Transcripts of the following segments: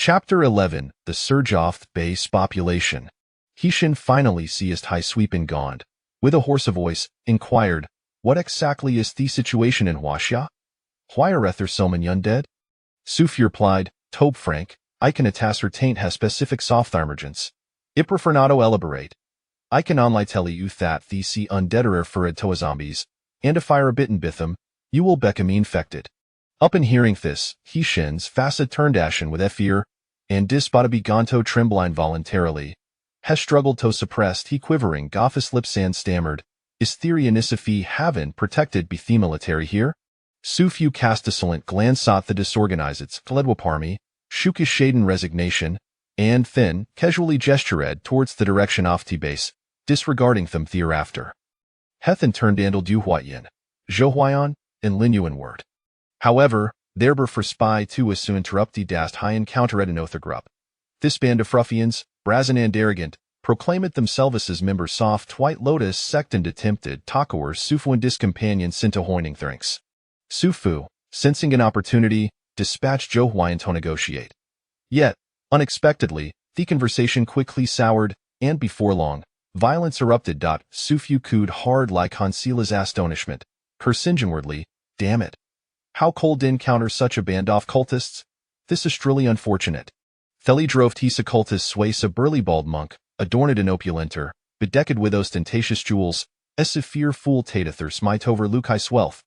Chapter 11. The Surge Off the Base Population. Xianxia finally seized high sweeping gond. With a hoarse voice, inquired, "What exactly is the situation in Xianxia? Why are there so many undead?" Sufi replied, "Tobe Frank, I can ascertain has specific soft emergence. I prefer not to elaborate. I can only tell you that the undead are referred to as zombies, and if I are bitten with them, you will become infected." Upon hearing this, Xianxia's face turned ashen with fear, and despite began to tremble involuntarily. Has struggled to suppress the quivering Gothis lips and stammered, "Is theory and Isifi haven't protected be the military here?" Sufu cast a silent glance at the disorganized army, shook his shade in resignation, and then casually gestured towards the direction of the base, disregarding them thereafter. Hethan turned and Du Huayan, Zhou Huayan, and Lin Yuan word. However, there were for spy too as to interrupt the dast high encounter at another group. This band of ruffians, brazen and arrogant, proclaimed themselves as members soft White Lotus sect and attempted Takawar Sufu and his companion Sinto hoining thanks. Sufu, sensing an opportunity, dispatched Zhou Huayan to negotiate. Yet, unexpectedly, the conversation quickly soured, and before long, violence erupted. Sufu cooed hard like Hansila's astonishment, cursing inwardly, "Damn it. How cold to encounter such a band of cultists? This is truly unfortunate." Theli drove Tisa cultists sways a burly bald monk, adorned in opulenter, bedecked with ostentatious jewels, as if fear fool Tatather smite over Lucai's wealth.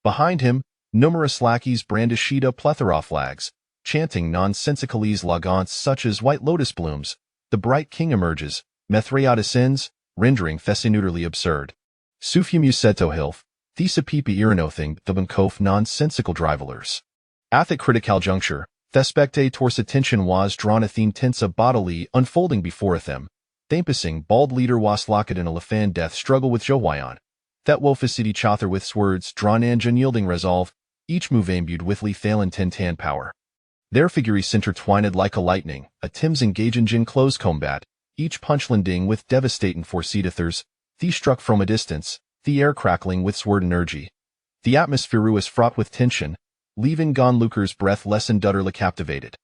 Behind him, numerous lackeys brandished a plethora of flags, chanting nonsensicalese logants such as "White Lotus blooms," "The bright king emerges," "Mithriatis sins," rendering Thessin utterly absurd. Sufimu said to Hilf, "Thesa pipi iranothing the bunkof nonsensical drivelers." At the critical juncture, the spectator's attention was drawn a theme tense bodily unfolding before them. Thampasing bald leader was locked in a Lafan death struggle with Zhou Huayan. That wolficid each other with swords drawn and unyielding resolve, each move imbued with lethal and tentan power. Their figures intertwined like a lightning, a Tim's engaging in close combat, each punch landing with devastating forcedathers, these struck from a distance, the air crackling with sword energy. The atmosphere was fraught with tension, leaving Gonluker's breath less and utterly captivated.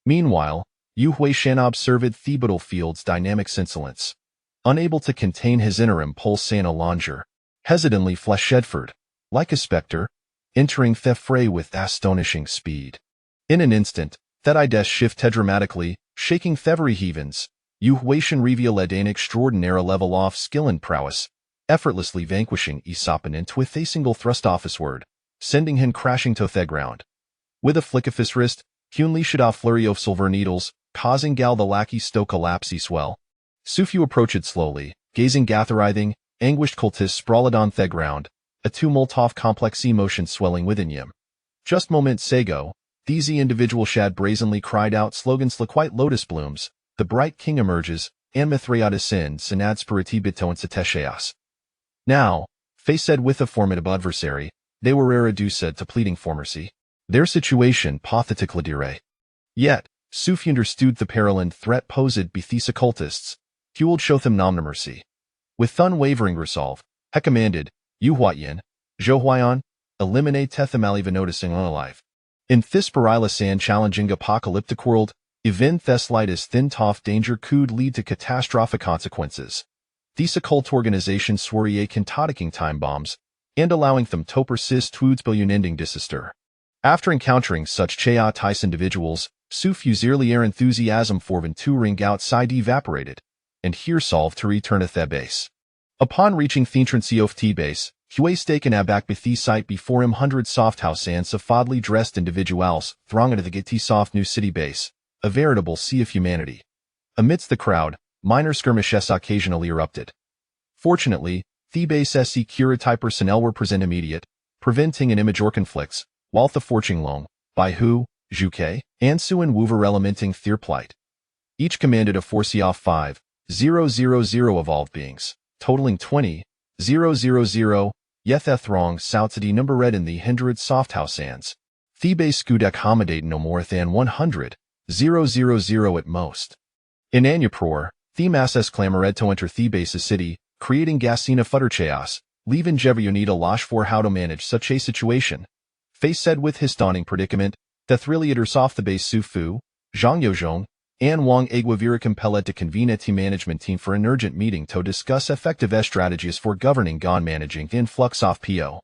Meanwhile, Yu Huishan observed the battlefield's dynamic insolence. Unable to contain his inner impulse and a longer, hesitantly fleshedford, like a spectre, entering the fray with astonishing speed. In an instant, that idea shifted dramatically, shaking every heavens. Yu Huishan revealed an extraordinary level of skill and prowess, effortlessly vanquishing his opponent with a single thrust off his word, sending him crashing to the ground. With a flick of his wrist, he unleashed a flurry of silver needles, causing Gal the lackeys to collapse as well. Sufu approached slowly, gazing gatherizing, anguished cultists sprawled on the ground, a tumult of complex emotions swelling within him. Just moments ago, these individual shad brazenly cried out slogans like "White Lotus blooms," "The bright king emerges," and "Mithriatis sins," and "Ad spiriti bito and satesheas." Now, faced with a formidable adversary, they were reduced to pleading for mercy. Their situation pathetically dire. Yet, Sufi understood the peril and threat posed by these occultists. He would show them no mercy. With unwavering resolve, he commanded, "Yu Huayan, Zhou Huayan, eliminate them all even noticing unalive." In this perilous and challenging apocalyptic world, event the slightest thin toff danger could lead to catastrophic consequences. These occult organizations swore taking time bombs, and allowing them to persist towards billion-ending disaster. After encountering such chaotic individuals, Sufu's earlier enthusiasm for venturing outside evaporated, and here solved to return to the base. Upon reaching the entrance of the base, he was taken aback by the sight before him hundreds soft house and fadly dressed individuals thronging to the get soft new city base, a veritable sea of humanity. Amidst the crowd, minor skirmishes occasionally erupted. Fortunately, the base security personnel were present immediate, preventing an image or conflicts, while the fortune long, by Hu, Zhuke, and Su and Wu were elementing their plight. Each commanded a force of 5,000 evolved beings, totaling 20,000, yet the throng soutsidi number read in the hundred soft house hands. The base could accommodate no more than 100,000 at most. In Anyapur, the masses clamored to enter the base's city, creating Gasina futter chaos, leaving Jevionita losh for how to manage such a situation. Face said with his daunting predicament, the thrillers off the base Sufu, Zhang Yozhong, and Wang Aguavira compelled to convene a team management team for an urgent meeting to discuss effective strategies for governing and managing the influx of PO.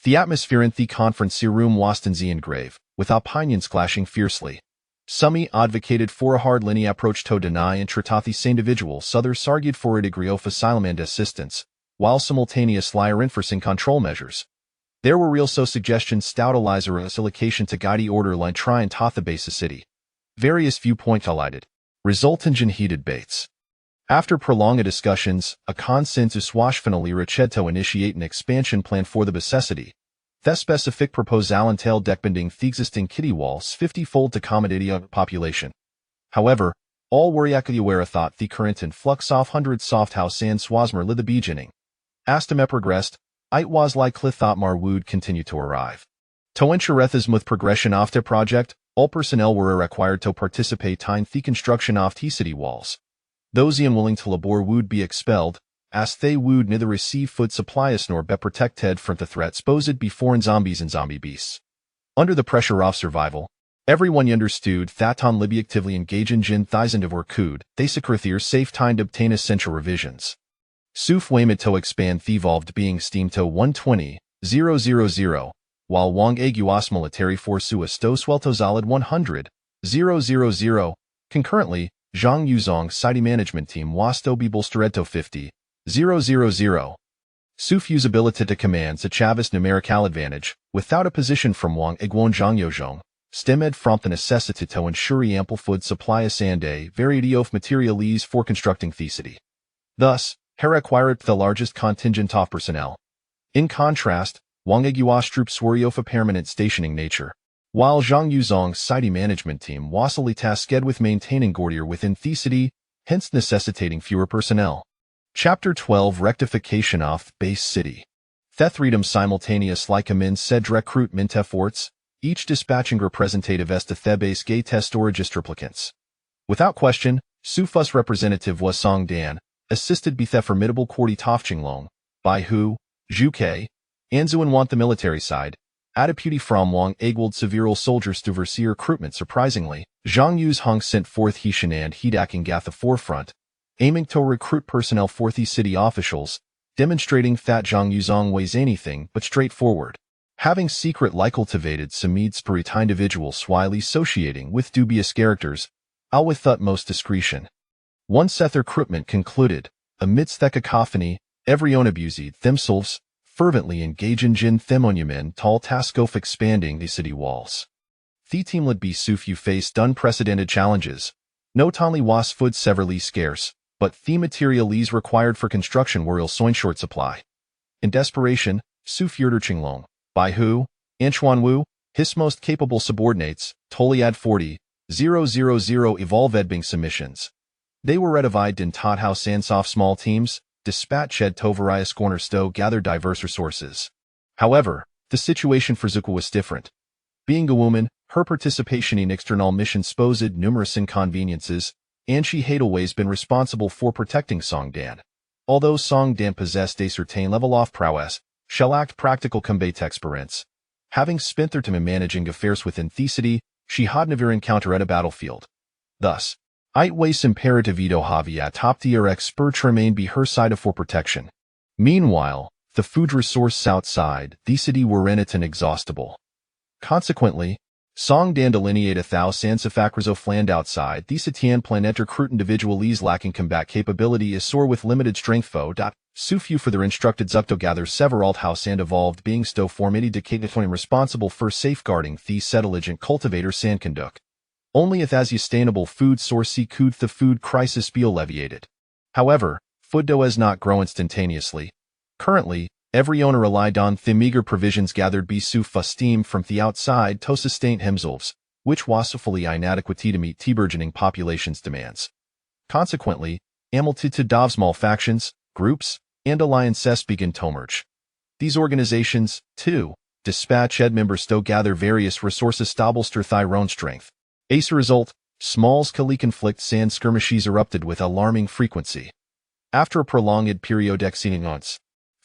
The atmosphere in the conference room was tense and grave, with opinions clashing fiercely. Some advocated for a hard-line approach to deny and treat these individuals, others argued for a degree of asylum and assistance, while simultaneously enforcing control measures. There were also suggestions stoutalize a facilitation to guide the order line try and the base the city. Various viewpoints highlighted, resulting in heated debates. After prolonged discussions, a consensus was finally reached to initiate an expansion plan for the city. The specific proposal entailed deckbending the existing kitty walls 50-fold to accommodate a population. However, all Wariakadiwara thought the current influx of hundreds soft house and swasmer the beginning. As time progressed, it was likely thought more would continue to arrive. To ensure the smooth progression of the project, all personnel were required to participate in the construction of the city walls. Those unwilling to labor would be expelled, as they would neither receive food supplies nor be protected from the threats posed by foreign zombies and zombie beasts. Under the pressure of survival, everyone understood that on Libya actively engage in thousand of could they secure their safe time to obtain essential revisions. Suf Waymet to expand the evolved being steam to 120,000, while Wang Aguas military force sto swelto solid 100,000. Concurrently, Zhang Yuzong's city management team was to be bolstered to 50,000. Suf usability to command a Chavez numerical advantage, without a position from Wang Aguan Zhang Yozhong, stemmed from the necessity to ensure ample food supply and a variety of materials for constructing the city. Thus, he required the largest contingent of personnel. In contrast, Wang Aguas troops were of a permanent stationing nature, while Zhang Yuzong's city management team was solely tasked with maintaining order within the city, hence necessitating fewer personnel. Chapter 12 Rectification of Base City. Thethreedom simultaneous like amends said recruitment efforts, each dispatching representative as to the base gay test or replicants. Without question, Sufa's representative was Song Dan, assisted by the formidable Kordi Tofchinglong, by who, Zhu Anzuan want the military side, a deputy from Wang Agwald several soldiers to oversee recruitment. Surprisingly, Zhang Yu's Hong sent forth Hishan and Hidaking at the forefront, aiming to recruit personnel for the city officials, demonstrating that Zhang Yuzong weighs anything but straightforward. Having secret cultivated Samid spirit individuals while associating with dubious characters, all with utmost discretion. Once that recruitment concluded, amidst the cacophony, everyone abused themselves, fervently engage in themonument tall task of expanding the city walls. The team led by Sufu faced unprecedented challenges. Not only was food severely scarce, but the materials required for construction were also in short supply. In desperation, Sufu Chinglong, by who, Anchuan Wu, his most capable subordinates, Toliad 40,000 evolved being submissions. They were redivided in Tothouse and soft small teams, dispatched to various cornerstone gather diverse resources. However, the situation for Zuko was different. Being a woman, her participation in external missions posed numerous inconveniences, and she had always been responsible for protecting Song Dan. Although Song Dan possessed a certain level of prowess, she lacked practical combat experience. Having spent her time managing affairs within the city, she had never encountered at a battlefield. Thus, it was imperative to have a top-tier expert to remain by her side for protection. Meanwhile, the food resources outside the city were inexhaustible. Consequently, Song Dan delineated thousands of acres of land outside the citian planet recruit individuals lacking combat capability is sore with limited strength foe. Sufu further instructed Zukto gather several house and evolved beings to form any decadent responsible for safeguarding the intelligent cultivator Sankanduk. Only if as sustainable food source could the food crisis be alleviated. However, food does not grow instantaneously. Currently, every owner relied on the meager provisions gathered by Sufa steam from the outside to sustain himself, which was fully inadequate to meet the burgeoning population's demands. Consequently, a multitude of small factions, groups, and alliances began to emerge. These organizations, too, dispatch members to gather various resources to bolster their own strength. As a result, small scale conflicts and skirmishes erupted with alarming frequency. After a prolonged period exceeding months,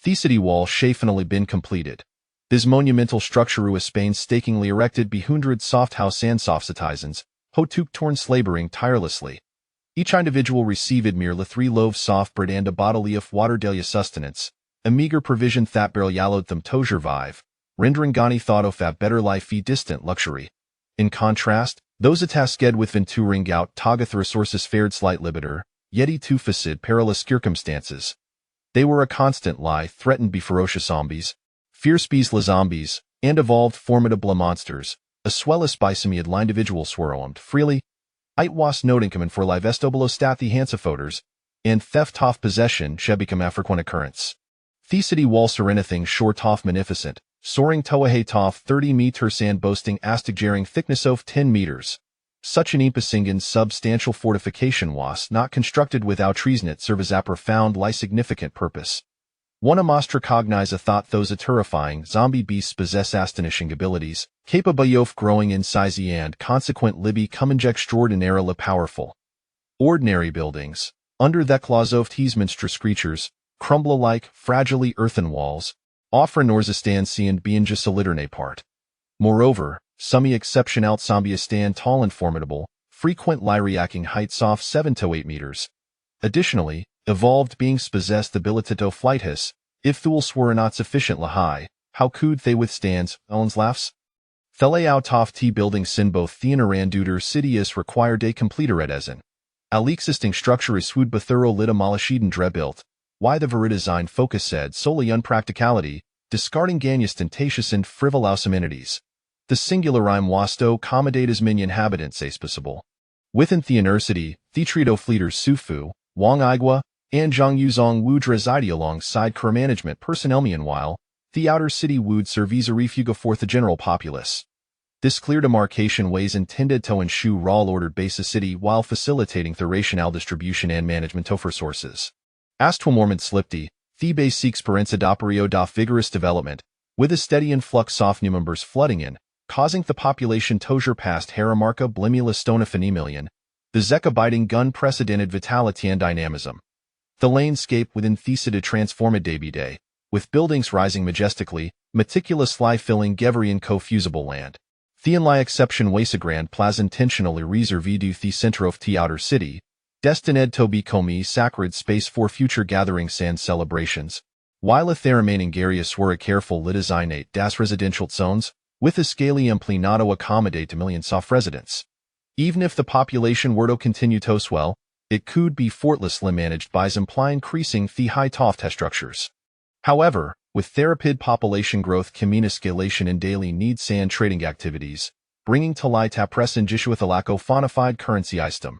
the city wall had finally been completed. This monumental structure was painstakingly erected by hundreds soft house and soft citizens, Hotuk torn slaboring tirelessly. Each individual received merely 3 loaves soft bread and a bottle of water daily sustenance, a meager provision that barely allowed them to survive, rendering Ghani thought of a better life a distant luxury. In contrast, those tasked with venturing out Tagath resources fared slightly better, yet to faced perilous circumstances. They were a constant lie, threatened by ferocious zombies, fierce beastly zombies, and evolved formidable monsters, as well as by some individuals swarmed freely. It was notincommon for livestobolostathi hansafoders, and theft of possession should become a frequent occurrence. The city walls are anything short of magnificent, soaring to a height of 30 meters and boasting astigering thickness of 10 meters. Such an imposing substantial fortification was not constructed without treason. It serve as a profound significant purpose. One must recognize a thought those terrifying zombie beasts possess astonishing abilities, capable of growing in size and consequently becoming extraordinarily powerful. Ordinary buildings, under the claws of these monstrous creatures, crumble like fragile earthen walls, offer nor stand and being just a litterne part. Moreover, some exceptional zombies stand tall and formidable, frequently reacting heights of 7 to 8 meters. Additionally, evolved beings possess the ability to flightless. If tools were not sufficiently high, how could they withstand Ellen's laughs? The layout of T buildings in both Theaner and Deuter City is required a complete redesign. All existing structure is would be thoroughly demolished and rebuilt. Why the redesign focus said solely on practicality, discarding ostentatious and frivolous amenities. The singular rhyme was to accommodate as many inhabitants as possible. Within Theaner City, the trio fleeters Sufu, Wang Igua, and Zhang Yuzong would reside alongside core management personnel. Meanwhile, the outer city would serve as a refuge for the general populace. This clear demarcation was intended to ensure raw-ordered basis city while facilitating the rational distribution and management of resources. As to Mormon Slipty, the base seeks parents adoperio da vigorous development, with a steady influx of new members flooding in, causing the population to past Haramarka blimulus stona fenimillion, the Zeka-biting gun-precedented vitality and dynamism. The landscape within Thesida transformed day by day, with buildings rising majestically, meticulously filling Geverian co-fusible land. The exception was a grand plaza intentionally reserved to the center of the outer city, destined to become sacred space for future gatherings and celebrations, while the remaining areas were a careful designate das residential zones, with a scaly emplinado accommodate millions of residents. Even if the population were to continue to swell, it could be fortlessly managed by implying increasing the height of test structures. However, with rapid population growth commune escalation in daily needs and trading activities, bringing to light a present issue with a lack of fonified currency system.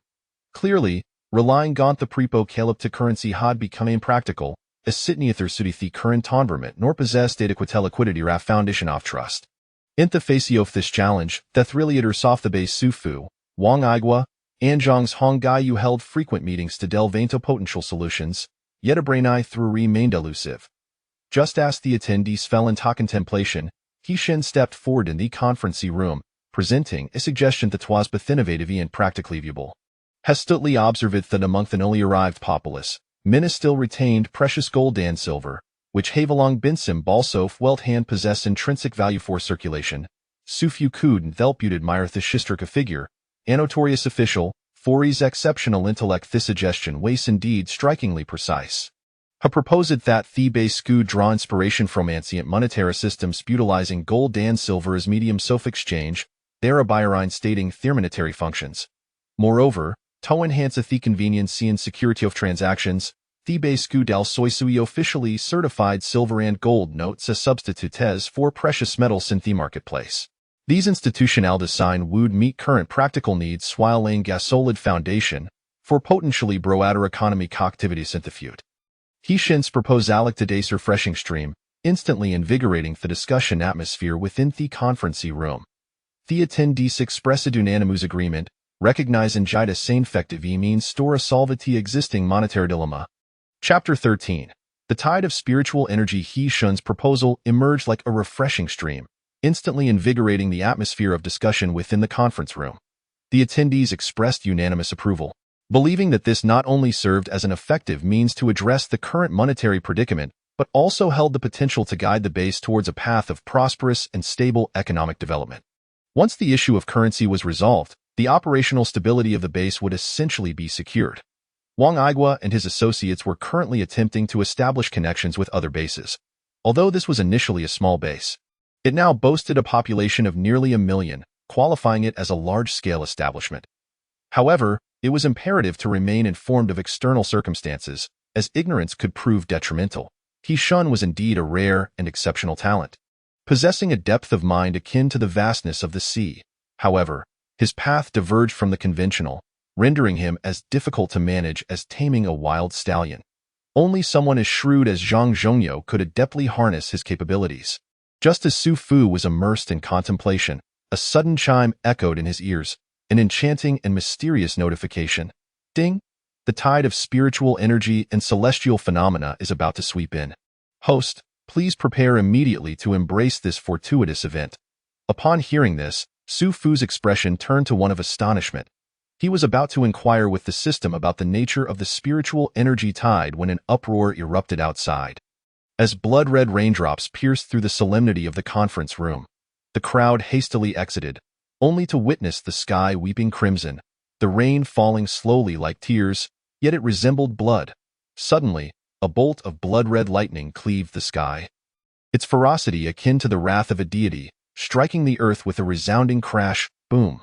Clearly, relying on the prepo-calyptic currency had become impractical, as neither suited the current environment nor possessed adequate liquidity or a foundation of trust. In the face of this challenge, the three leaders of the base Sufu, Wang Igua, and Zhang's Honggai held frequent meetings to delve into potential solutions, yet a brain eye through remained elusive. Just as the attendees fell into contemplation, Xianxia stepped forward in the conference room, presenting a suggestion that was both innovative and practically viewable. Hastily observed that among the newly arrived populace, men still retained precious gold and silver, which have along been also felt hand possess intrinsic value for circulation. Sufu could help you admire the Shistrika figure, a notorious official, for his exceptional intellect. This suggestion was indeed strikingly precise. He proposed that the base could draw inspiration from ancient monetary systems utilizing gold and silver as mediums of exchange, thereby stating their monetary functions. Moreover, to enhance the convenience and security of transactions, the base could also issue officially certified silver and gold notes as substitutes for precious metals in the marketplace. These institutional design would meet current practical needs while laying a solid foundation for potentially broader economic activities in the future. Xianxia's proposal today's refreshing stream, instantly invigorating the discussion atmosphere within the conference room. The attendees expressed unanimous agreement, recognizing Jida sane effective means store a solve the existing monetary dilemma. Chapter 13. The tide of spiritual energy. Xianxia's proposal emerged like a refreshing stream, instantly invigorating the atmosphere of discussion within the conference room. The attendees expressed unanimous approval, believing that this not only served as an effective means to address the current monetary predicament, but also held the potential to guide the base towards a path of prosperous and stable economic development. Once the issue of currency was resolved, the operational stability of the base would essentially be secured. Wang Aigua and his associates were currently attempting to establish connections with other bases. Although this was initially a small base, it now boasted a population of nearly 1 million, qualifying it as a large-scale establishment. However, it was imperative to remain informed of external circumstances, as ignorance could prove detrimental. Xianxia was indeed a rare and exceptional talent, possessing a depth of mind akin to the vastness of the sea. However, his path diverged from the conventional, rendering him as difficult to manage as taming a wild stallion. Only someone as shrewd as Xianxia could adeptly harness his capabilities. Just as Su Fu was immersed in contemplation, a sudden chime echoed in his ears, an enchanting and mysterious notification. Ding! The tide of spiritual energy and celestial phenomena is about to sweep in. Host, please prepare immediately to embrace this fortuitous event. Upon hearing this, Su Fu's expression turned to one of astonishment. He was about to inquire with the system about the nature of the spiritual energy tide when an uproar erupted outside. As blood-red raindrops pierced through the solemnity of the conference room, the crowd hastily exited, only to witness the sky weeping crimson, the rain falling slowly like tears, yet it resembled blood. Suddenly, a bolt of blood-red lightning cleaved the sky. Its ferocity akin to the wrath of a deity, striking the earth with a resounding crash, boom.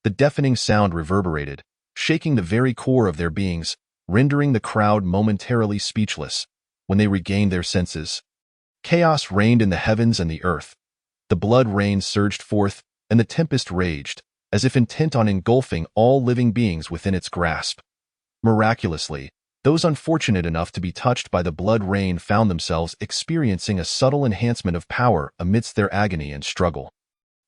The deafening sound reverberated, shaking the very core of their beings, rendering the crowd momentarily speechless. When they regained their senses, chaos reigned in the heavens and the earth. The blood rain surged forth, and the tempest raged, as if intent on engulfing all living beings within its grasp. Miraculously, those unfortunate enough to be touched by the blood rain found themselves experiencing a subtle enhancement of power amidst their agony and struggle.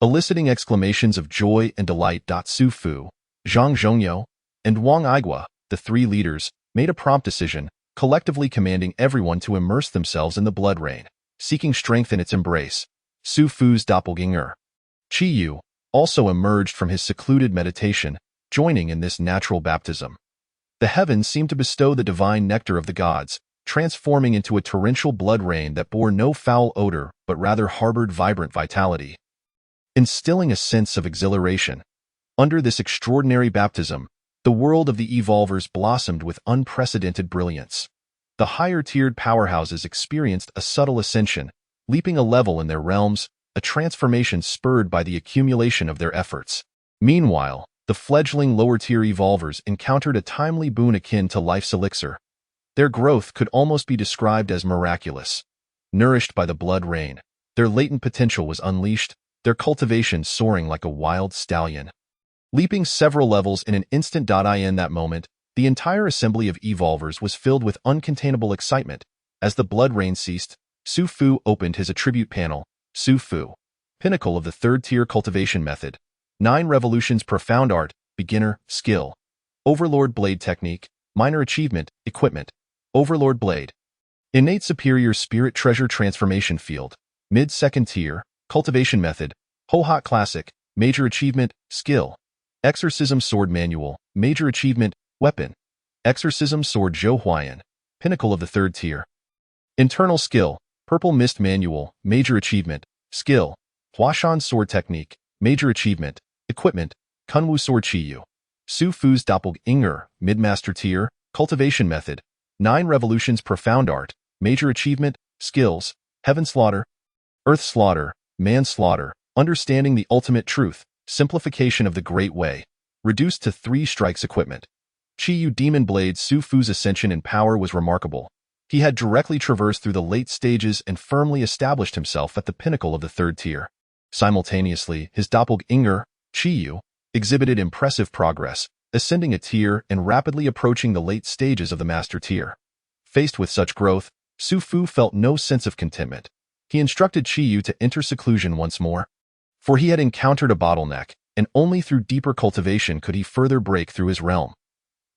Eliciting exclamations of joy and delight. Su Fu, Xianxia, and Wang Aigua, the three leaders, made a prompt decision, collectively commanding everyone to immerse themselves in the blood rain, seeking strength in its embrace. Su Fu's doppelganger, Qiyu, also emerged from his secluded meditation, joining in this natural baptism. The heavens seemed to bestow the divine nectar of the gods, transforming into a torrential blood rain that bore no foul odor but rather harbored vibrant vitality, instilling a sense of exhilaration. Under this extraordinary baptism, the world of the evolvers blossomed with unprecedented brilliance. The higher-tiered powerhouses experienced a subtle ascension, leaping a level in their realms, a transformation spurred by the accumulation of their efforts. Meanwhile, the fledgling lower-tier evolvers encountered a timely boon akin to life's elixir. Their growth could almost be described as miraculous. Nourished by the blood rain, their latent potential was unleashed, their cultivation soaring like a wild stallion. Leaping several levels in an instant. In that moment, the entire assembly of evolvers was filled with uncontainable excitement. As the blood rain ceased, Su Fu opened his attribute panel. Su Fu, pinnacle of the third-tier cultivation method. 9 revolutions. Profound art, beginner, skill. Overlord blade technique, minor achievement, equipment. Overlord blade. Innate superior spirit treasure transformation field. Mid-second tier, cultivation method. Ho-Hot classic, major achievement, skill. Exorcism sword manual, major achievement, weapon. Exorcism sword Zhou Huayan, pinnacle of the third tier. Internal skill, purple mist manual, major achievement, skill. Huashan sword technique, major achievement, equipment. Kunwu sword Qiyu. Su Fu's doppelganger, mid-master tier, cultivation method. 9 revolutions. Profound art, major achievement, skills. Heaven slaughter, earth slaughter, manslaughter, understanding the ultimate truth, simplification of the great way. Reduced to 3 strikes. Equipment. Qiyu demon blade. Su Fu's ascension in power was remarkable. He had directly traversed through the late stages and firmly established himself at the pinnacle of the third tier. Simultaneously, his doppelganger, Qiyu, exhibited impressive progress, ascending a tier and rapidly approaching the late stages of the master tier. Faced with such growth, Su Fu felt no sense of contentment. He instructed Qiyu to enter seclusion once more, for he had encountered a bottleneck, and only through deeper cultivation could he further break through his realm.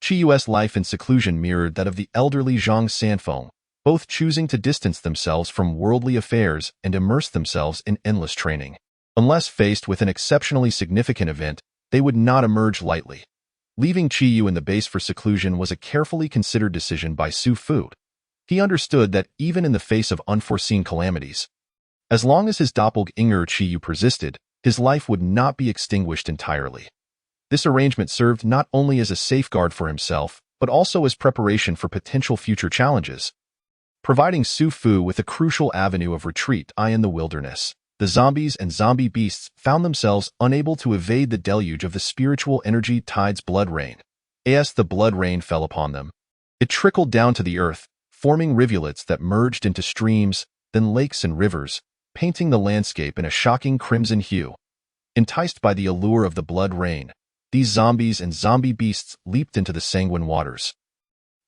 Qiyu's life in seclusion mirrored that of the elderly Zhang Sanfeng, both choosing to distance themselves from worldly affairs and immerse themselves in endless training. Unless faced with an exceptionally significant event, they would not emerge lightly. Leaving Qiyu in the base for seclusion was a carefully considered decision by Su Fu. He understood that even in the face of unforeseen calamities, as long as his doppelganger Qiyu persisted, his life would not be extinguished entirely. This arrangement served not only as a safeguard for himself, but also as preparation for potential future challenges, providing Su Fu with a crucial avenue of retreat in the wilderness. The zombies and zombie beasts found themselves unable to evade the deluge of the spiritual energy tide's blood rain. As the blood rain fell upon them, it trickled down to the earth, forming rivulets that merged into streams, then lakes and rivers, painting the landscape in a shocking crimson hue. Enticed by the allure of the blood rain, these zombies and zombie beasts leaped into the sanguine waters,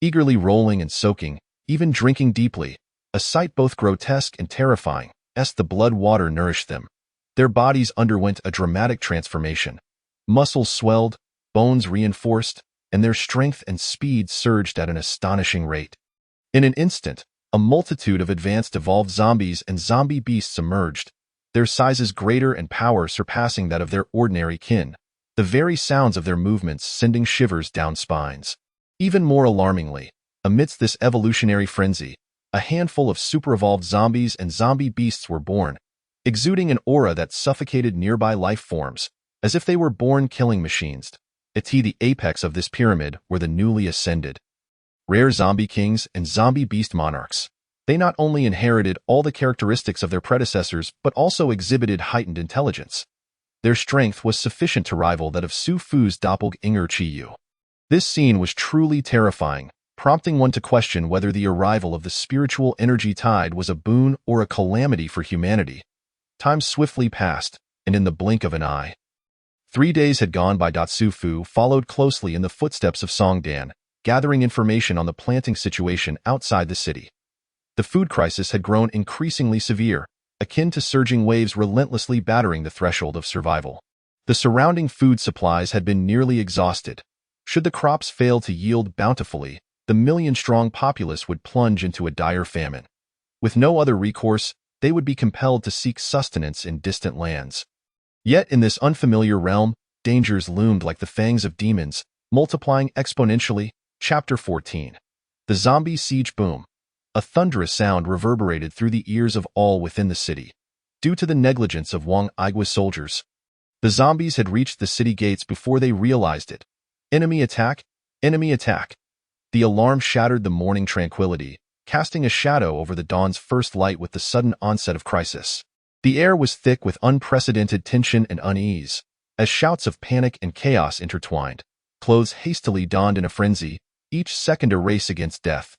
eagerly rolling and soaking, even drinking deeply, a sight both grotesque and terrifying, as the blood water nourished them. Their bodies underwent a dramatic transformation. Muscles swelled, bones reinforced, and their strength and speed surged at an astonishing rate. In an instant, a multitude of advanced evolved zombies and zombie beasts emerged, their sizes greater and power surpassing that of their ordinary kin, the very sounds of their movements sending shivers down spines. Even more alarmingly, amidst this evolutionary frenzy, a handful of super-evolved zombies and zombie beasts were born, exuding an aura that suffocated nearby life forms, as if they were born killing machines. The apex of this pyramid were the newly ascended, rare zombie kings and zombie beast monarchs. They not only inherited all the characteristics of their predecessors, but also exhibited heightened intelligence. Their strength was sufficient to rival that of Su Fu's doppelganger Qiyu. This scene was truly terrifying, prompting one to question whether the arrival of the spiritual energy tide was a boon or a calamity for humanity. Time swiftly passed, and in the blink of an eye, 3 days had gone by. Su Fu followed closely in the footsteps of Songdan, gathering information on the planting situation outside the city. The food crisis had grown increasingly severe, akin to surging waves relentlessly battering the threshold of survival. The surrounding food supplies had been nearly exhausted. Should the crops fail to yield bountifully, the million-strong populace would plunge into a dire famine. With no other recourse, they would be compelled to seek sustenance in distant lands. Yet in this unfamiliar realm, dangers loomed like the fangs of demons, multiplying exponentially. Chapter 14. The Zombie Siege Boom. A thunderous sound reverberated through the ears of all within the city. Due to the negligence of Wang Aigua's soldiers, the zombies had reached the city gates before they realized it. Enemy attack! Enemy attack! The alarm shattered the morning tranquility, casting a shadow over the dawn's first light with the sudden onset of crisis. The air was thick with unprecedented tension and unease, as shouts of panic and chaos intertwined. Clothes hastily donned in a frenzy, each second a race against death.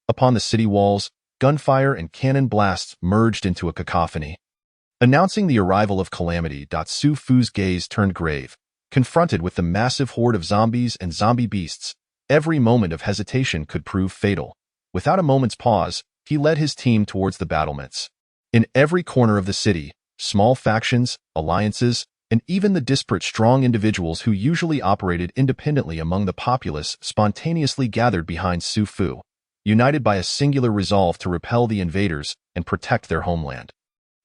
Upon the city walls, gunfire and cannon blasts merged into a cacophony, announcing the arrival of calamity. Su Fu's gaze turned grave. Confronted with the massive horde of zombies and zombie beasts, every moment of hesitation could prove fatal. Without a moment's pause, he led his team towards the battlements. In every corner of the city, small factions, alliances, and even the disparate strong individuals who usually operated independently among the populace spontaneously gathered behind Su Fu, united by a singular resolve to repel the invaders and protect their homeland.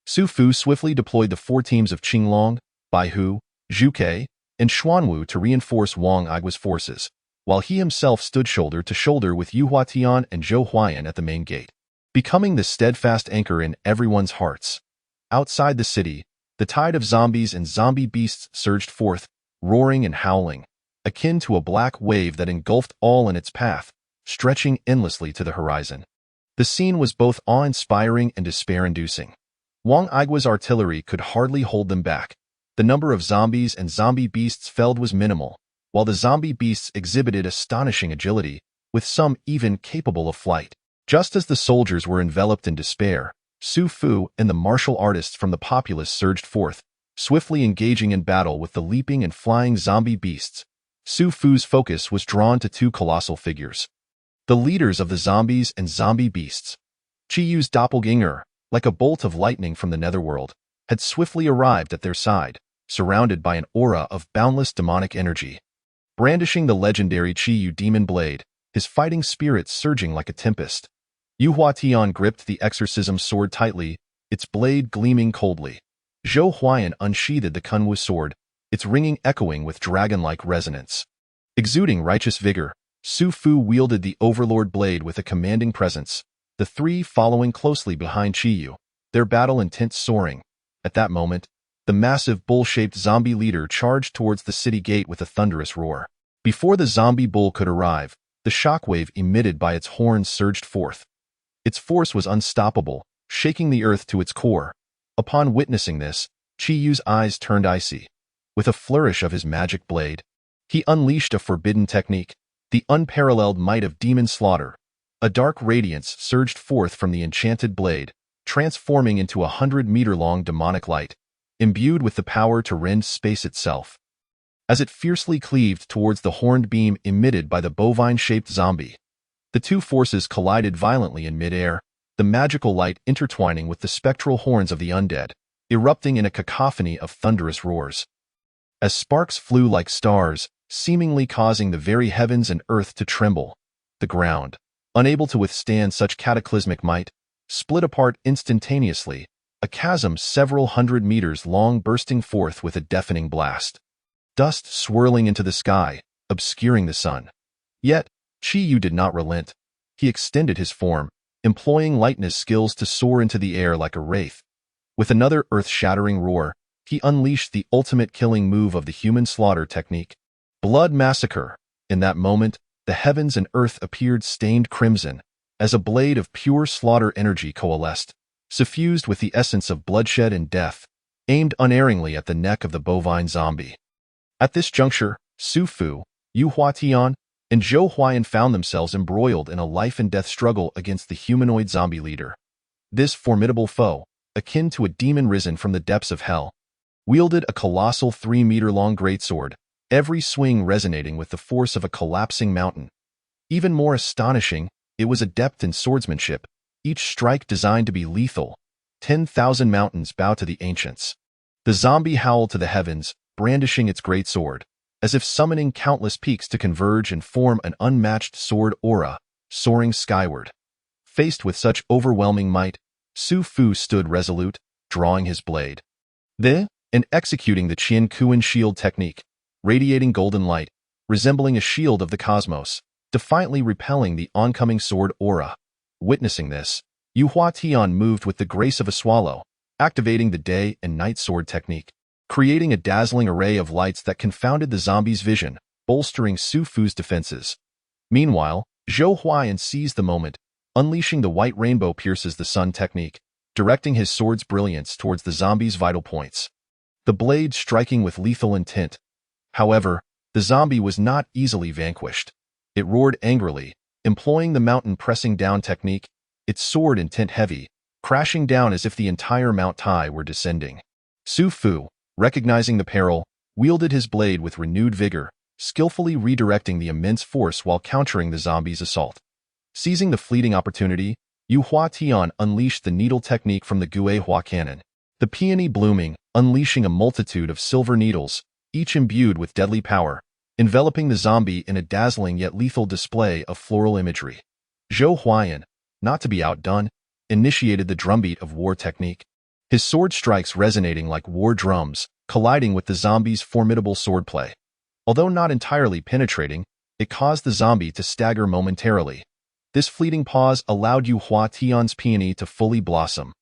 Su Fu swiftly deployed the 4 teams of Qinglong, Baihu, Zhuke, and Xuanwu to reinforce Wang Aigua's forces, while he himself stood shoulder to shoulder with Yu Huatian and Zhou Huayan at the main gate, becoming the steadfast anchor in everyone's hearts. Outside the city, the tide of zombies and zombie beasts surged forth, roaring and howling, akin to a black wave that engulfed all in its path, stretching endlessly to the horizon. The scene was both awe-inspiring and despair-inducing. Wang Aigua's artillery could hardly hold them back. The number of zombies and zombie beasts felled was minimal, while the zombie beasts exhibited astonishing agility, with some even capable of flight. Just as the soldiers were enveloped in despair, Su Fu and the martial artists from the populace surged forth, swiftly engaging in battle with the leaping and flying zombie beasts. Su Fu's focus was drawn to 2 colossal figures, the leaders of the zombies and zombie beasts. Qiyu's doppelganger, like a bolt of lightning from the netherworld, had swiftly arrived at their side, surrounded by an aura of boundless demonic energy. Brandishing the legendary Qiyu demon blade, his fighting spirit surging like a tempest, Yu Huatian gripped the exorcism sword tightly, its blade gleaming coldly. Zhou Huayan unsheathed the Kunwu sword, its ringing echoing with dragon-like resonance. Exuding righteous vigor, Su Fu wielded the overlord blade with a commanding presence, the 3 following closely behind Qiyu, their battle intent soaring. At that moment, The massive bull-shaped zombie leader charged towards the city gate with a thunderous roar. Before the zombie bull could arrive, the shockwave emitted by its horns surged forth. Its force was unstoppable, shaking the earth to its core. Upon witnessing this, Chiyu's eyes turned icy. With a flourish of his magic blade, he unleashed a forbidden technique, the unparalleled might of demon slaughter. A dark radiance surged forth from the enchanted blade, transforming into 100-meter-long demonic light, imbued with the power to rend space itself. As it fiercely cleaved towards the horned beam emitted by the bovine-shaped zombie, the two forces collided violently in midair, the magical light intertwining with the spectral horns of the undead, erupting in a cacophony of thunderous roars. As sparks flew like stars, seemingly causing the very heavens and earth to tremble, the ground, unable to withstand such cataclysmic might, split apart instantaneously, a chasm several hundred meters long bursting forth with a deafening blast. Dust swirling into the sky, obscuring the sun. Yet, Chiyu did not relent. He extended his form, employing lightness skills to soar into the air like a wraith. With another earth-shattering roar, he unleashed the ultimate killing move of the human slaughter technique. Blood Massacre. In that moment, the heavens and earth appeared stained crimson, as a blade of pure slaughter energy coalesced, suffused with the essence of bloodshed and death, aimed unerringly at the neck of the bovine zombie. At this juncture, Su Fu, Yu Huatian, and Zhou Huayan found themselves embroiled in a life-and-death struggle against the humanoid zombie leader. This formidable foe, akin to a demon risen from the depths of hell, wielded a colossal 3-meter-long greatsword, every swing resonating with the force of a collapsing mountain. Even more astonishing, it was adept in swordsmanship, each strike designed to be lethal. 10,000 mountains bow to the ancients. The zombie howled to the heavens, brandishing its greatsword, as if summoning countless peaks to converge and form an unmatched sword aura, soaring skyward. Faced with such overwhelming might, Su Fu stood resolute, drawing his blade. And executing the Qian Kuan shield technique, radiating golden light, resembling a shield of the cosmos, defiantly repelling the oncoming sword aura. Witnessing this, Yu Huatian moved with the grace of a swallow, activating the day and night sword technique, creating a dazzling array of lights that confounded the zombie's vision, bolstering Su Fu's defenses. Meanwhile, Zhou Huayan seized the moment, unleashing the white rainbow pierces the sun technique, directing his sword's brilliance towards the zombie's vital points. The blade striking with lethal intent. However, the zombie was not easily vanquished. It roared angrily, employing the mountain pressing down technique, its sword intent heavy, crashing down as if the entire Mount Tai were descending. Su Fu, recognizing the peril, wielded his blade with renewed vigor, skillfully redirecting the immense force while countering the zombie's assault. Seizing the fleeting opportunity, Yu Huatian unleashed the needle technique from the Gue Hua cannon. The peony blooming, unleashing a multitude of silver needles, each imbued with deadly power, enveloping the zombie in a dazzling yet lethal display of floral imagery. Zhou Huayan, not to be outdone, initiated the drumbeat of war technique. His sword strikes resonating like war drums, colliding with the zombie's formidable swordplay. Although not entirely penetrating, it caused the zombie to stagger momentarily. This fleeting pause allowed Yu Huatian's peony to fully blossom.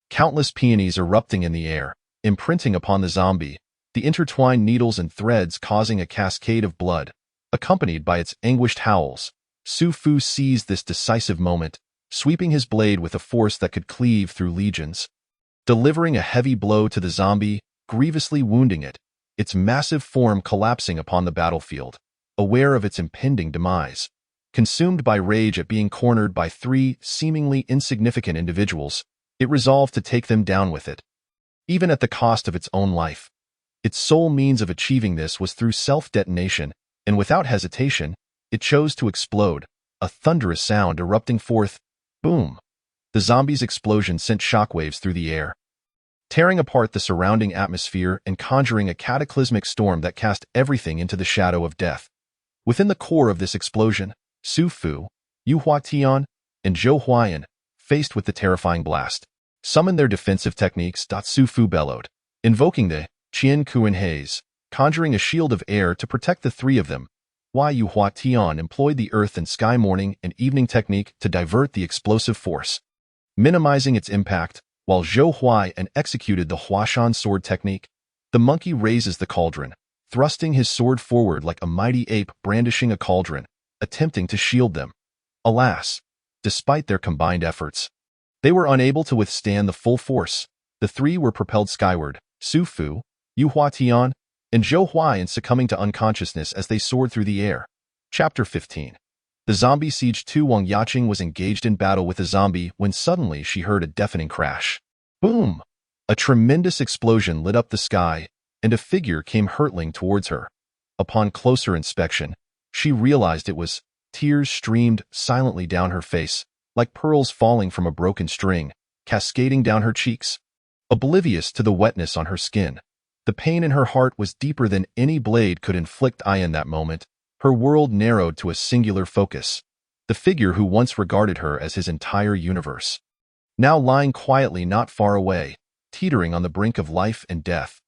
Countless peonies erupting in the air, imprinting upon the zombie, the intertwined needles and threads causing a cascade of blood, accompanied by its anguished howls. Su Fu seized this decisive moment, sweeping his blade with a force that could cleave through legions. Delivering a heavy blow to the zombie, grievously wounding it, its massive form collapsing upon the battlefield, aware of its impending demise. Consumed by rage at being cornered by three seemingly insignificant individuals, it resolved to take them down with it, even at the cost of its own life. Its sole means of achieving this was through self-detonation, and without hesitation, it chose to explode, a thunderous sound erupting forth. Boom! The zombie's explosion sent shockwaves through the air, tearing apart the surrounding atmosphere and conjuring a cataclysmic storm that cast everything into the shadow of death. Within the core of this explosion, Su Fu, Yu Huatian, and Zhou Huayan, faced with the terrifying blast, summoned their defensive techniques. Su Fu bellowed, invoking the Qian Kuan haze, conjuring a shield of air to protect the three of them, while Yu Huatian employed the earth and sky morning and evening technique to divert the explosive force. Minimizing its impact, while Zhou Huai and executed the Huashan sword technique. The monkey raises the cauldron, thrusting his sword forward like a mighty ape brandishing a cauldron, attempting to shield them. Alas, despite their combined efforts, they were unable to withstand the full force. The three were propelled skyward, Su Fu, Yu Huatian, and Zhou Huai, succumbing to unconsciousness as they soared through the air. Chapter 15. The zombie siege 2. Wang Yaqing was engaged in battle with a zombie when suddenly she heard a deafening crash. Boom! A tremendous explosion lit up the sky, and a figure came hurtling towards her. Upon closer inspection, she realized it was. Tears streamed silently down her face, like pearls falling from a broken string, cascading down her cheeks. Oblivious to the wetness on her skin, the pain in her heart was deeper than any blade could inflict. In that moment, her world narrowed to a singular focus. The figure who once regarded her as his entire universe, now lying quietly not far away, teetering on the brink of life and death.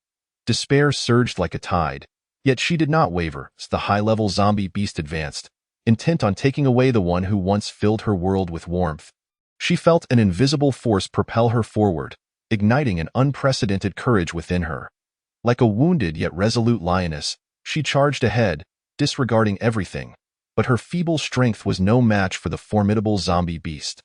Despair surged like a tide, yet she did not waver as the high-level zombie beast advanced, intent on taking away the one who once filled her world with warmth. She felt an invisible force propel her forward, igniting an unprecedented courage within her. Like a wounded yet resolute lioness, she charged ahead, disregarding everything, but her feeble strength was no match for the formidable zombie beast.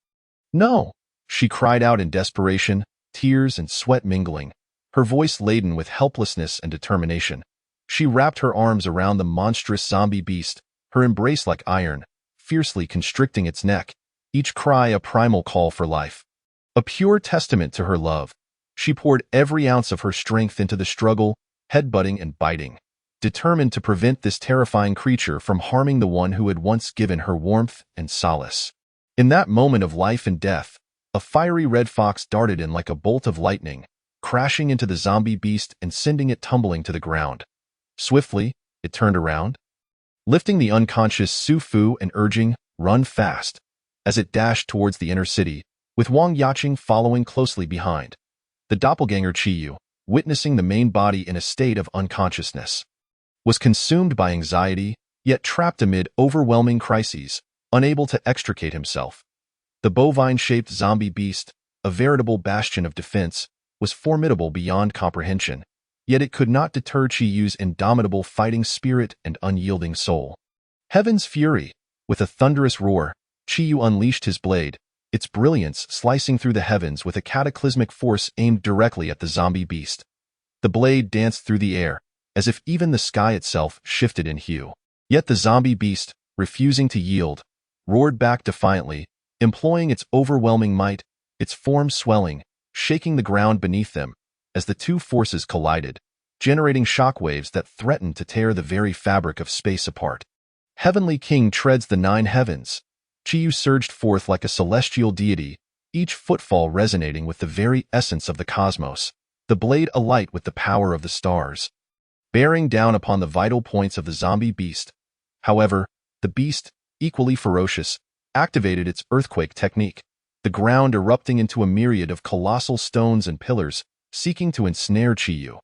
No! She cried out in desperation, tears and sweat mingling, her voice laden with helplessness and determination. She wrapped her arms around the monstrous zombie beast, her embrace like iron, fiercely constricting its neck, each cry a primal call for life. A pure testament to her love, she poured every ounce of her strength into the struggle, headbutting and biting, determined to prevent this terrifying creature from harming the one who had once given her warmth and solace. In that moment of life and death, a fiery red fox darted in like a bolt of lightning, crashing into the zombie beast and sending it tumbling to the ground. Swiftly, it turned around, lifting the unconscious Su Fu and urging, "Run fast," as it dashed towards the inner city, with Wang Yaqing following closely behind. The doppelganger Qiyu, witnessing the main body in a state of unconsciousness, was consumed by anxiety, yet trapped amid overwhelming crises, unable to extricate himself. The bovine-shaped zombie beast, a veritable bastion of defense, was formidable beyond comprehension, yet it could not deter Qiyu's indomitable fighting spirit and unyielding soul. Heaven's fury! With a thunderous roar, Qiyu unleashed his blade, its brilliance slicing through the heavens with a cataclysmic force aimed directly at the zombie beast. The blade danced through the air, as if even the sky itself shifted in hue. Yet the zombie beast, refusing to yield, roared back defiantly, employing its overwhelming might, its form swelling, shaking the ground beneath them, as the two forces collided, generating shockwaves that threatened to tear the very fabric of space apart. Heavenly King treads the 9 heavens. Qiyu surged forth like a celestial deity, each footfall resonating with the very essence of the cosmos, the blade alight with the power of the stars, bearing down upon the vital points of the zombie beast. However, the beast, equally ferocious, activated its earthquake technique, the ground erupting into a myriad of colossal stones and pillars, seeking to ensnare Qiyu.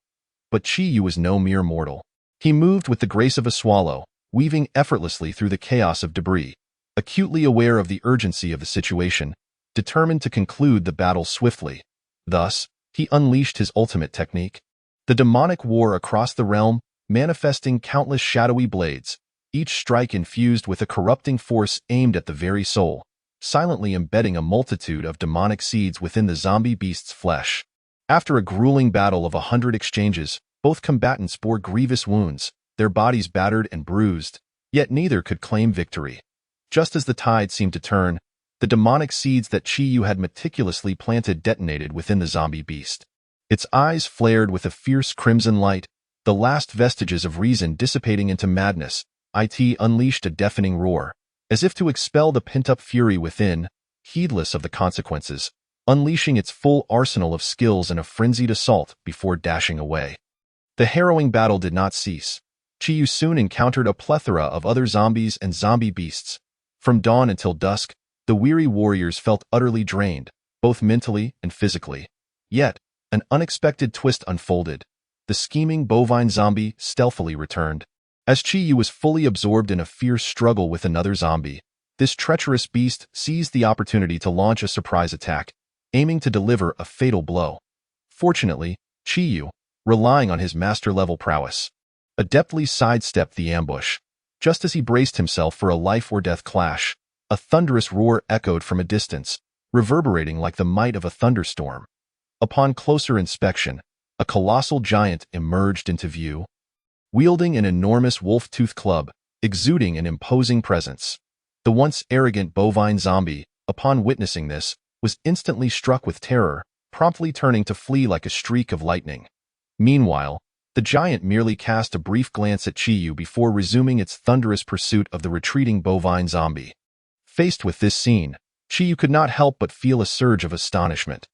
But Qiyu was no mere mortal. He moved with the grace of a swallow, weaving effortlessly through the chaos of debris, acutely aware of the urgency of the situation, determined to conclude the battle swiftly. Thus, he unleashed his ultimate technique. The demonic war across the realm, manifesting countless shadowy blades, each strike infused with a corrupting force aimed at the very soul, silently embedding a multitude of demonic seeds within the zombie beast's flesh. After a grueling battle of 100 exchanges, both combatants bore grievous wounds, their bodies battered and bruised, yet neither could claim victory. Just as the tide seemed to turn, the demonic seeds that Qiyu had meticulously planted detonated within the zombie beast. Its eyes flared with a fierce crimson light, the last vestiges of reason dissipating into madness. It unleashed a deafening roar, as if to expel the pent-up fury within, heedless of the consequences, unleashing its full arsenal of skills in a frenzied assault before dashing away. The harrowing battle did not cease. Qiyu soon encountered a plethora of other zombies and zombie beasts. From dawn until dusk, the weary warriors felt utterly drained, both mentally and physically. Yet, an unexpected twist unfolded. The scheming bovine zombie stealthily returned. As Qiyu was fully absorbed in a fierce struggle with another zombie, this treacherous beast seized the opportunity to launch a surprise attack. aiming to deliver a fatal blow. Fortunately, Qiyu, relying on his master-level prowess, adeptly sidestepped the ambush. Just as he braced himself for a life-or-death clash, a thunderous roar echoed from a distance, reverberating like the might of a thunderstorm. Upon closer inspection, a colossal giant emerged into view, wielding an enormous wolf-toothed club, exuding an imposing presence. The once arrogant bovine zombie, upon witnessing this, was instantly struck with terror, promptly turning to flee like a streak of lightning. Meanwhile, the giant merely cast a brief glance at Qiyu before resuming its thunderous pursuit of the retreating bovine zombie. Faced with this scene, Qiyu could not help but feel a surge of astonishment.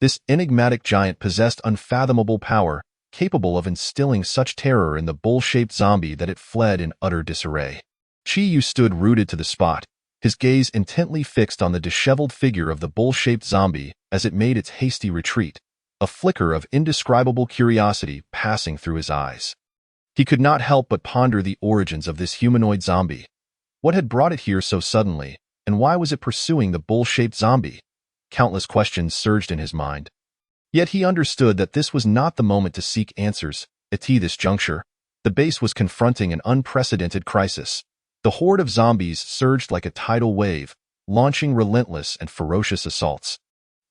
This enigmatic giant possessed unfathomable power, capable of instilling such terror in the bull-shaped zombie that it fled in utter disarray. Qiyu stood rooted to the spot, his gaze intently fixed on the disheveled figure of the bull-shaped zombie as it made its hasty retreat, a flicker of indescribable curiosity passing through his eyes. He could not help but ponder the origins of this humanoid zombie. What had brought it here so suddenly, and why was it pursuing the bull-shaped zombie? Countless questions surged in his mind. Yet he understood that this was not the moment to seek answers. At this juncture, the base was confronting an unprecedented crisis. The horde of zombies surged like a tidal wave, launching relentless and ferocious assaults.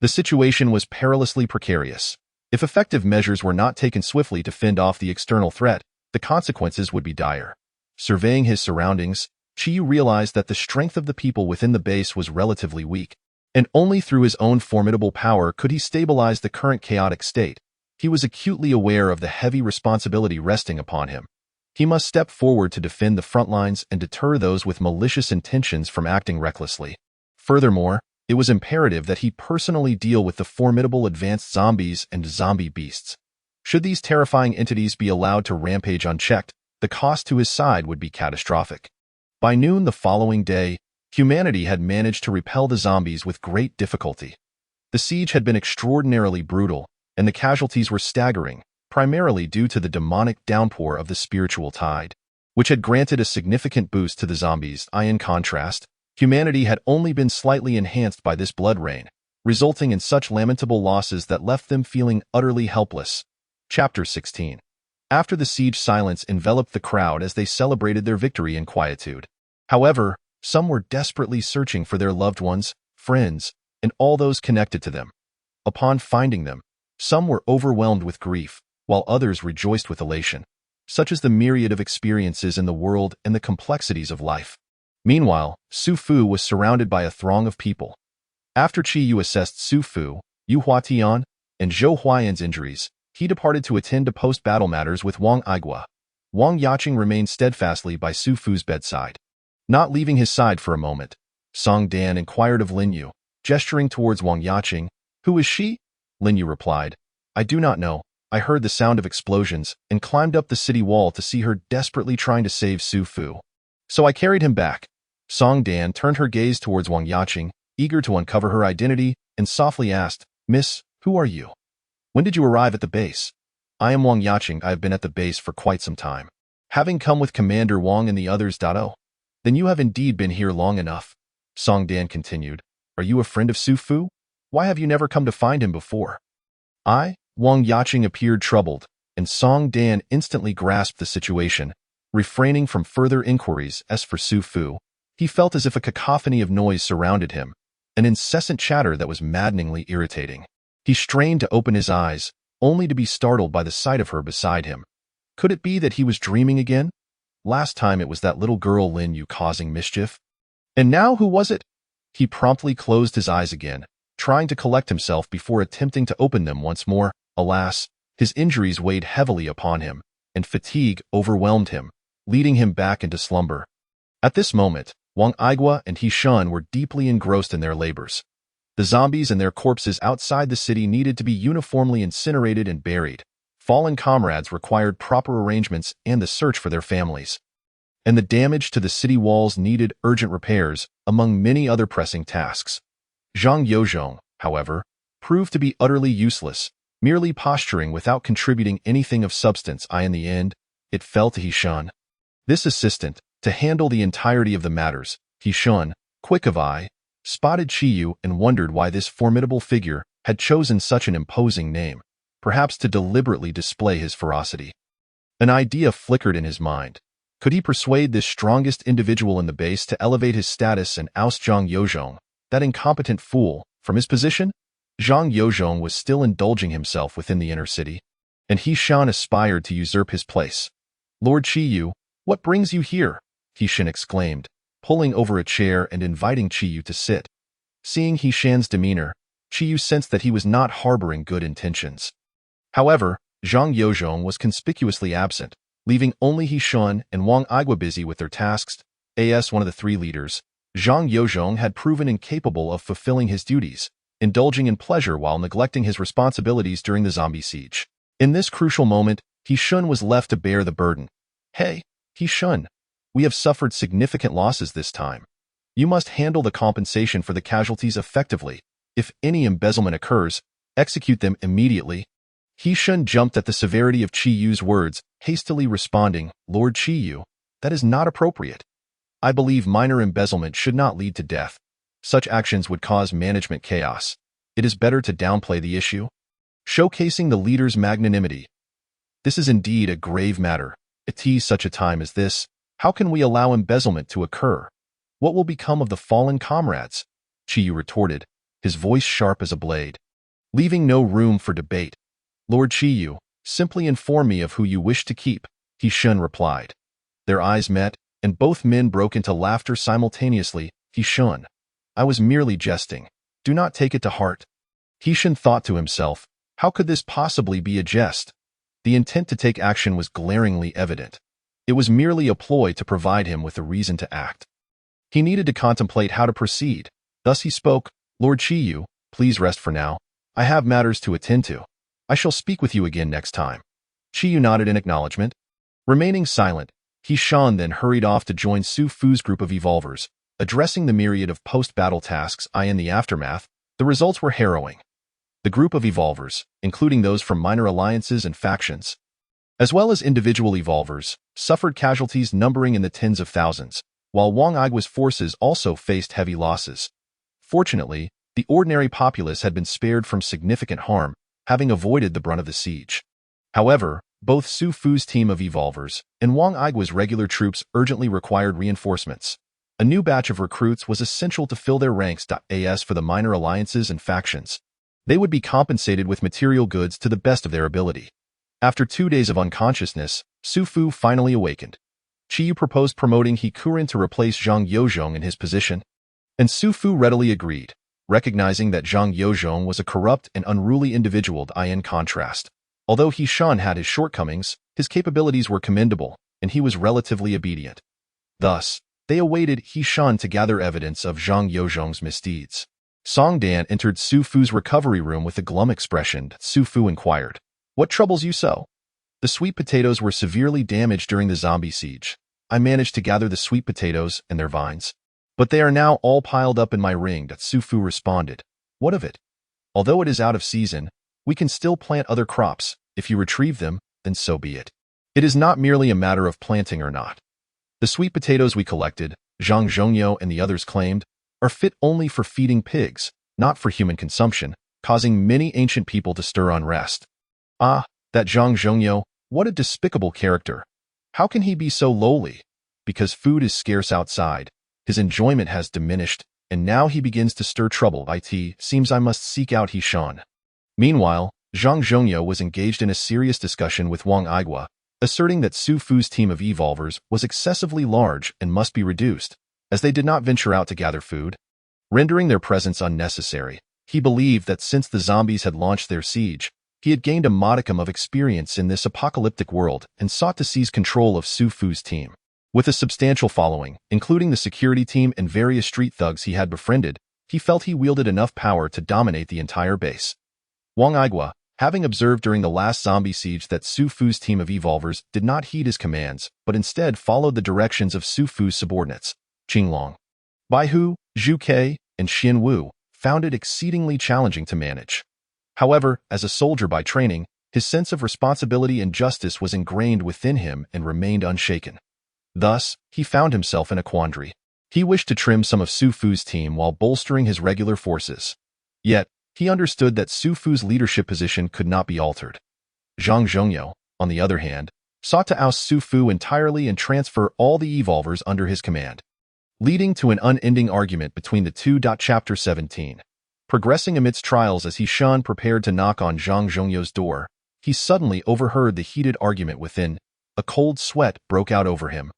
The situation was perilously precarious. If effective measures were not taken swiftly to fend off the external threat, the consequences would be dire. Surveying his surroundings, Qiyu realized that the strength of the people within the base was relatively weak, and only through his own formidable power could he stabilize the current chaotic state. He was acutely aware of the heavy responsibility resting upon him. He must step forward to defend the front lines and deter those with malicious intentions from acting recklessly. Furthermore, it was imperative that he personally deal with the formidable advanced zombies and zombie beasts. Should these terrifying entities be allowed to rampage unchecked, the cost to his side would be catastrophic. By noon the following day, humanity had managed to repel the zombies with great difficulty. The siege had been extraordinarily brutal, and the casualties were staggering, primarily due to the demonic downpour of the spiritual tide, which had granted a significant boost to the zombies. In contrast, humanity had only been slightly enhanced by this blood rain, resulting in such lamentable losses that left them feeling utterly helpless. Chapter 16. After the siege, silence enveloped the crowd as they celebrated their victory in quietude. However, some were desperately searching for their loved ones, friends, and all those connected to them. Upon finding them, some were overwhelmed with grief, while others rejoiced with elation. Such is the myriad of experiences in the world and the complexities of life. Meanwhile, Su Fu was surrounded by a throng of people. After Qiyu assessed Su Fu, Yu Huatian, and Zhou Huayan's injuries, he departed to attend to post-battle matters with Wang Aigua. Wang Yaqing remained steadfastly by Su Fu's bedside. Not leaving his side for a moment, Song Dan inquired of Lin Yu, gesturing towards Wang Yaqing. "Who is she?" Lin Yu replied, "I do not know. I heard the sound of explosions and climbed up the city wall to see her desperately trying to save Su Fu. So I carried him back." Song Dan turned her gaze towards Wang Yaqing, eager to uncover her identity, and softly asked, "Miss, who are you? When did you arrive at the base?" "I am Wang Yaqing. I have been at the base for quite some time. Having come with Commander Wang and the others. Oh. Then you have indeed been here long enough." Song Dan continued, "Are you a friend of Su Fu? Why have you never come to find him before?" Wang Yaqing appeared troubled, and Song Dan instantly grasped the situation, refraining from further inquiries. As for Su Fu, he felt as if a cacophony of noise surrounded him, an incessant chatter that was maddeningly irritating. He strained to open his eyes, only to be startled by the sight of her beside him. Could it be that he was dreaming again? Last time it was that little girl Lin Yu causing mischief. And now who was it? He promptly closed his eyes again, trying to collect himself before attempting to open them once more. Alas, his injuries weighed heavily upon him, and fatigue overwhelmed him, leading him back into slumber. At this moment, Wang Aigua and He Shun were deeply engrossed in their labors. The zombies and their corpses outside the city needed to be uniformly incinerated and buried. Fallen comrades required proper arrangements and the search for their families. And the damage to the city walls needed urgent repairs, among many other pressing tasks. Zhang Yozhong, however, proved to be utterly useless, merely posturing without contributing anything of substance. In the end, it fell to He Shun, this assistant, to handle the entirety of the matters. He Shun, quick of eye, spotted Qiyu and wondered why this formidable figure, had chosen such an imposing name, perhaps to deliberately display his ferocity. An idea flickered in his mind. Could he persuade this strongest individual in the base to elevate his status and oust Zhang Yozhong, that incompetent fool, from his position? Zhang Yozhong was still indulging himself within the inner city, and Xian aspired to usurp his place. Lord Qiyu, what brings you here? Xian exclaimed, pulling over a chair and inviting Qiyu to sit. Seeing Xian's demeanor, Qiyu sensed that he was not harboring good intentions. However, Zhang Yozhong was conspicuously absent, leaving only Xian and Wang Aigua busy with their tasks. As one of the three leaders, Zhang Yozhong had proven incapable of fulfilling his duties, indulging in pleasure while neglecting his responsibilities during the zombie siege. In this crucial moment, Xian was left to bear the burden. Hey, Xian, we have suffered significant losses this time. You must handle the compensation for the casualties effectively. If any embezzlement occurs, execute them immediately. Xian jumped at the severity of Qiyu's words, hastily responding, Lord Qiyu, that is not appropriate. I believe minor embezzlement should not lead to death. Such actions would cause management chaos. It is better to downplay the issue. Showcasing the leader's magnanimity. This is indeed a grave matter. At such a time as this, how can we allow embezzlement to occur? What will become of the fallen comrades? Qiyu retorted, his voice sharp as a blade. Leaving no room for debate. Lord Qiyu, simply inform me of who you wish to keep, Xian replied. Their eyes met, and both men broke into laughter simultaneously. Xian, I was merely jesting. Do not take it to heart. Xian thought to himself, how could this possibly be a jest? The intent to take action was glaringly evident. It was merely a ploy to provide him with a reason to act. He needed to contemplate how to proceed. Thus he spoke, Lord Qiyu, please rest for now. I have matters to attend to. I shall speak with you again next time. Qiyu nodded in acknowledgement. Remaining silent, Xian then hurried off to join Su Fu's group of evolvers. Addressing the myriad of post-battle tasks in the aftermath, the results were harrowing. The group of evolvers, including those from minor alliances and factions, as well as individual evolvers, suffered casualties numbering in the tens of thousands, while Wang Aigua's forces also faced heavy losses. Fortunately, the ordinary populace had been spared from significant harm, having avoided the brunt of the siege. However, both Su Fu's team of evolvers and Wang Aigua's regular troops urgently required reinforcements. A new batch of recruits was essential to fill their ranks. As for the minor alliances and factions, they would be compensated with material goods to the best of their ability. After 2 days of unconsciousness, Su Fu finally awakened. Qiyu proposed promoting Hikurin to replace Zhang Yozhong in his position, and Su Fu readily agreed, recognizing that Zhang Yozhong was a corrupt and unruly individual. In contrast, although Xian had his shortcomings, his capabilities were commendable, and he was relatively obedient. Thus, they awaited Xian to gather evidence of Zhang Yozhong's misdeeds. Song Dan entered Su Fu's recovery room with a glum expression. Su Fu inquired, What troubles you so? The sweet potatoes were severely damaged during the zombie siege. I managed to gather the sweet potatoes and their vines, but they are now all piled up in my ring. Su Fu responded. What of it? Although it is out of season, we can still plant other crops. If you retrieve them, then so be it. It is not merely a matter of planting or not. The sweet potatoes we collected, Zhang Zhongyo and the others claimed, are fit only for feeding pigs, not for human consumption, causing many ancient people to stir unrest. Ah, that Zhang Zhongyo, what a despicable character. How can he be so lowly? Because food is scarce outside, his enjoyment has diminished, and now he begins to stir trouble. It seems I must seek out Xian. Meanwhile, Zhang Zhongyo was engaged in a serious discussion with Wang Aigua, asserting that Su Fu's team of evolvers was excessively large and must be reduced, as they did not venture out to gather food, rendering their presence unnecessary. He believed that since the zombies had launched their siege, he had gained a modicum of experience in this apocalyptic world and sought to seize control of Su Fu's team. With a substantial following, including the security team and various street thugs he had befriended, he felt he wielded enough power to dominate the entire base. Wang Aigua, having observed during the last zombie siege that Su Fu's team of evolvers did not heed his commands, but instead followed the directions of Su Fu's subordinates, Qinglong, Baihu, Zhu Ke, and Xin Wu, found it exceedingly challenging to manage. However, as a soldier by training, his sense of responsibility and justice was ingrained within him and remained unshaken. Thus, he found himself in a quandary. He wished to trim some of Su Fu's team while bolstering his regular forces. Yet, He understood that Su Fu's leadership position could not be altered. Zhang Zhongyo, on the other hand, sought to oust Su Fu entirely and transfer all the evolvers under his command, leading to an unending argument between the two. Chapter 17. Progressing amidst trials as Xian prepared to knock on Zhang Zhongyo's door, he suddenly overheard the heated argument within. A cold sweat broke out over him,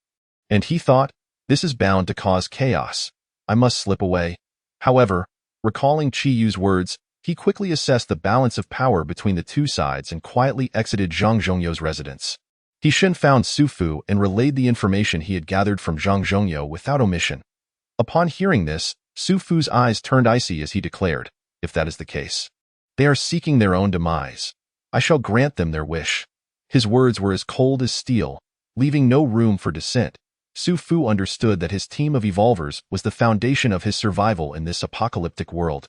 and he thought, this is bound to cause chaos. I must slip away. However, recalling Qi Yu's words, he quickly assessed the balance of power between the two sides and quietly exited Zhang Zhongyo's residence. Xian found Su Fu and relayed the information he had gathered from Zhang Zhongyo without omission. Upon hearing this, Su Fu's eyes turned icy as he declared, if that is the case, they are seeking their own demise. I shall grant them their wish. His words were as cold as steel, leaving no room for dissent. Su Fu understood that his team of evolvers was the foundation of his survival in this apocalyptic world,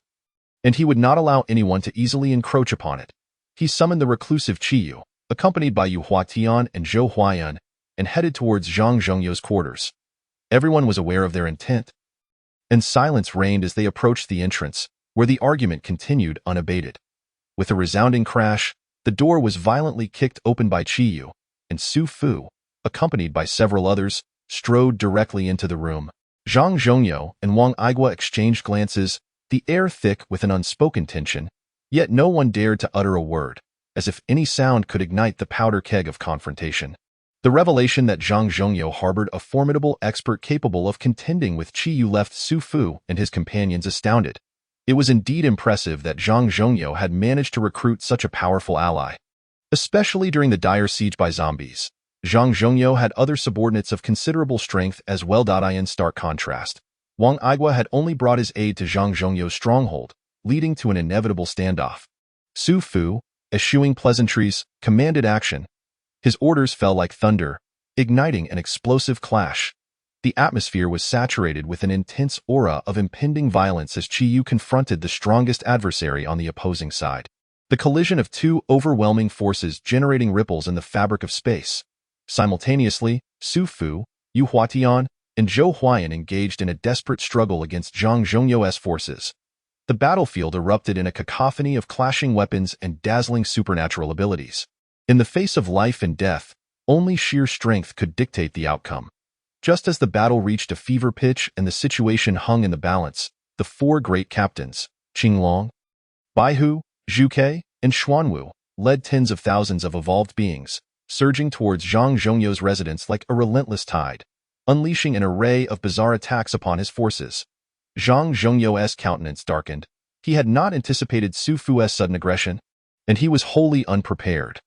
and he would not allow anyone to easily encroach upon it. He summoned the reclusive Qi Yu, accompanied by Yu Huatian and Zhou Huayan, and headed towards Zhang Zhongyo's quarters. Everyone was aware of their intent, and silence reigned as they approached the entrance, where the argument continued unabated. With a resounding crash, the door was violently kicked open by Qi Yu, and Su Fu, accompanied by several others, strode directly into the room. Zhang Zhongyo and Wang Aigua exchanged glances, the air thick with an unspoken tension, yet no one dared to utter a word, as if any sound could ignite the powder keg of confrontation. The revelation that Zhang Zhongyo harbored a formidable expert capable of contending with Qi Yu left Su Fu and his companions astounded. It was indeed impressive that Zhang Zhongyo had managed to recruit such a powerful ally. Especially during the dire siege by zombies, Zhang Zhongyo had other subordinates of considerable strength as well. In stark contrast, Wang Aigua had only brought his aid to Zhang Zhongyo's stronghold, leading to an inevitable standoff. Su Fu, eschewing pleasantries, commanded action. His orders fell like thunder, igniting an explosive clash. The atmosphere was saturated with an intense aura of impending violence as Qi Yu confronted the strongest adversary on the opposing side. The collision of two overwhelming forces generating ripples in the fabric of space. Simultaneously, Su Fu, Yu Huatian, and Zhou Huayan engaged in a desperate struggle against Zhang Zhongyo's forces. The battlefield erupted in a cacophony of clashing weapons and dazzling supernatural abilities. In the face of life and death, only sheer strength could dictate the outcome. Just as the battle reached a fever pitch and the situation hung in the balance, the four great captains, Qinglong, Baihu, Zhuke, and Xuanwu, led tens of thousands of evolved beings, surging towards Zhang Zhongyo's residence like a relentless tide, unleashing an array of bizarre attacks upon his forces. Zhang Zhongyo's countenance darkened. He had not anticipated Su Fu's sudden aggression, and he was wholly unprepared.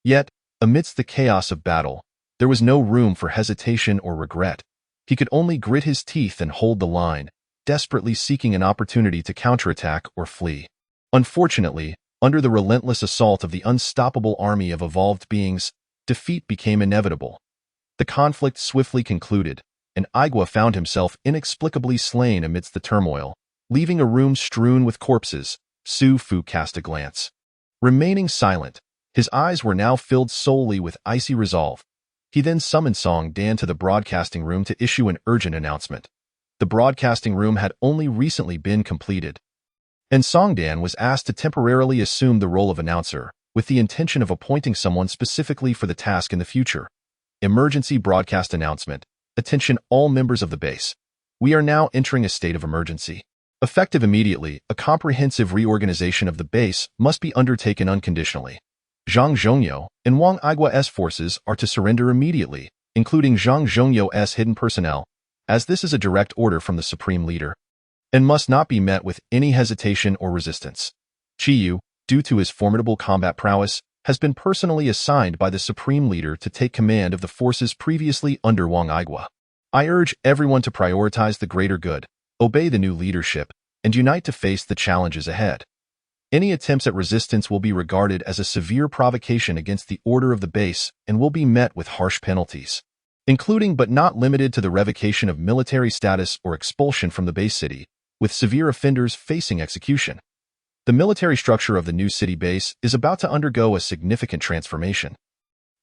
Yet, amidst the chaos of battle, there was no room for hesitation or regret. He could only grit his teeth and hold the line, desperately seeking an opportunity to counterattack or flee. Unfortunately, under the relentless assault of the unstoppable army of evolved beings, defeat became inevitable. The conflict swiftly concluded, and Aigua found himself inexplicably slain amidst the turmoil. Leaving a room strewn with corpses, Su Fu cast a glance. Remaining silent, his eyes were now filled solely with icy resolve. He then summoned Song Dan to the broadcasting room to issue an urgent announcement. The broadcasting room had only recently been completed, and Song Dan was asked to temporarily assume the role of announcer, with the intention of appointing someone specifically for the task in the future. Emergency broadcast announcement. Attention all members of the base. We are now entering a state of emergency. Effective immediately, a comprehensive reorganization of the base must be undertaken unconditionally. Zhang Zhongyo and Wang Aigua's forces are to surrender immediately, including Zhang Zhongyo's hidden personnel, as this is a direct order from the supreme leader, and must not be met with any hesitation or resistance. Qi Yu, due to his formidable combat prowess, has been personally assigned by the supreme leader to take command of the forces previously under Wang Aigua. I urge everyone to prioritize the greater good, obey the new leadership, and unite to face the challenges ahead. Any attempts at resistance will be regarded as a severe provocation against the order of the base and will be met with harsh penalties, including but not limited to the revocation of military status or expulsion from the base city, with severe offenders facing execution. The military structure of the new city base is about to undergo a significant transformation,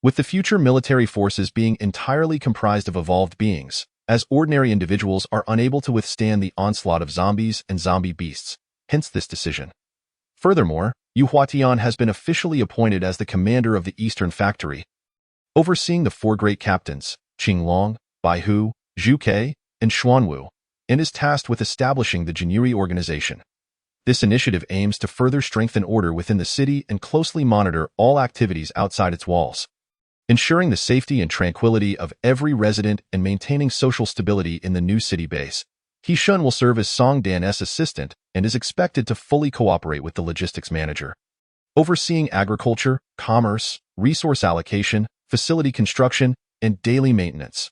with the future military forces being entirely comprised of evolved beings, as ordinary individuals are unable to withstand the onslaught of zombies and zombie beasts, hence this decision. Furthermore, Yu Huatian has been officially appointed as the commander of the Eastern Factory, overseeing the four great captains, Qinglong, Baihu, Zhu Ke, and Xuanwu, and is tasked with establishing the Jinuri organization. This initiative aims to further strengthen order within the city and closely monitor all activities outside its walls, ensuring the safety and tranquility of every resident and maintaining social stability in the new city base. He Shun will serve as Song Dan's assistant and is expected to fully cooperate with the logistics manager, overseeing agriculture, commerce, resource allocation, facility construction, and daily maintenance.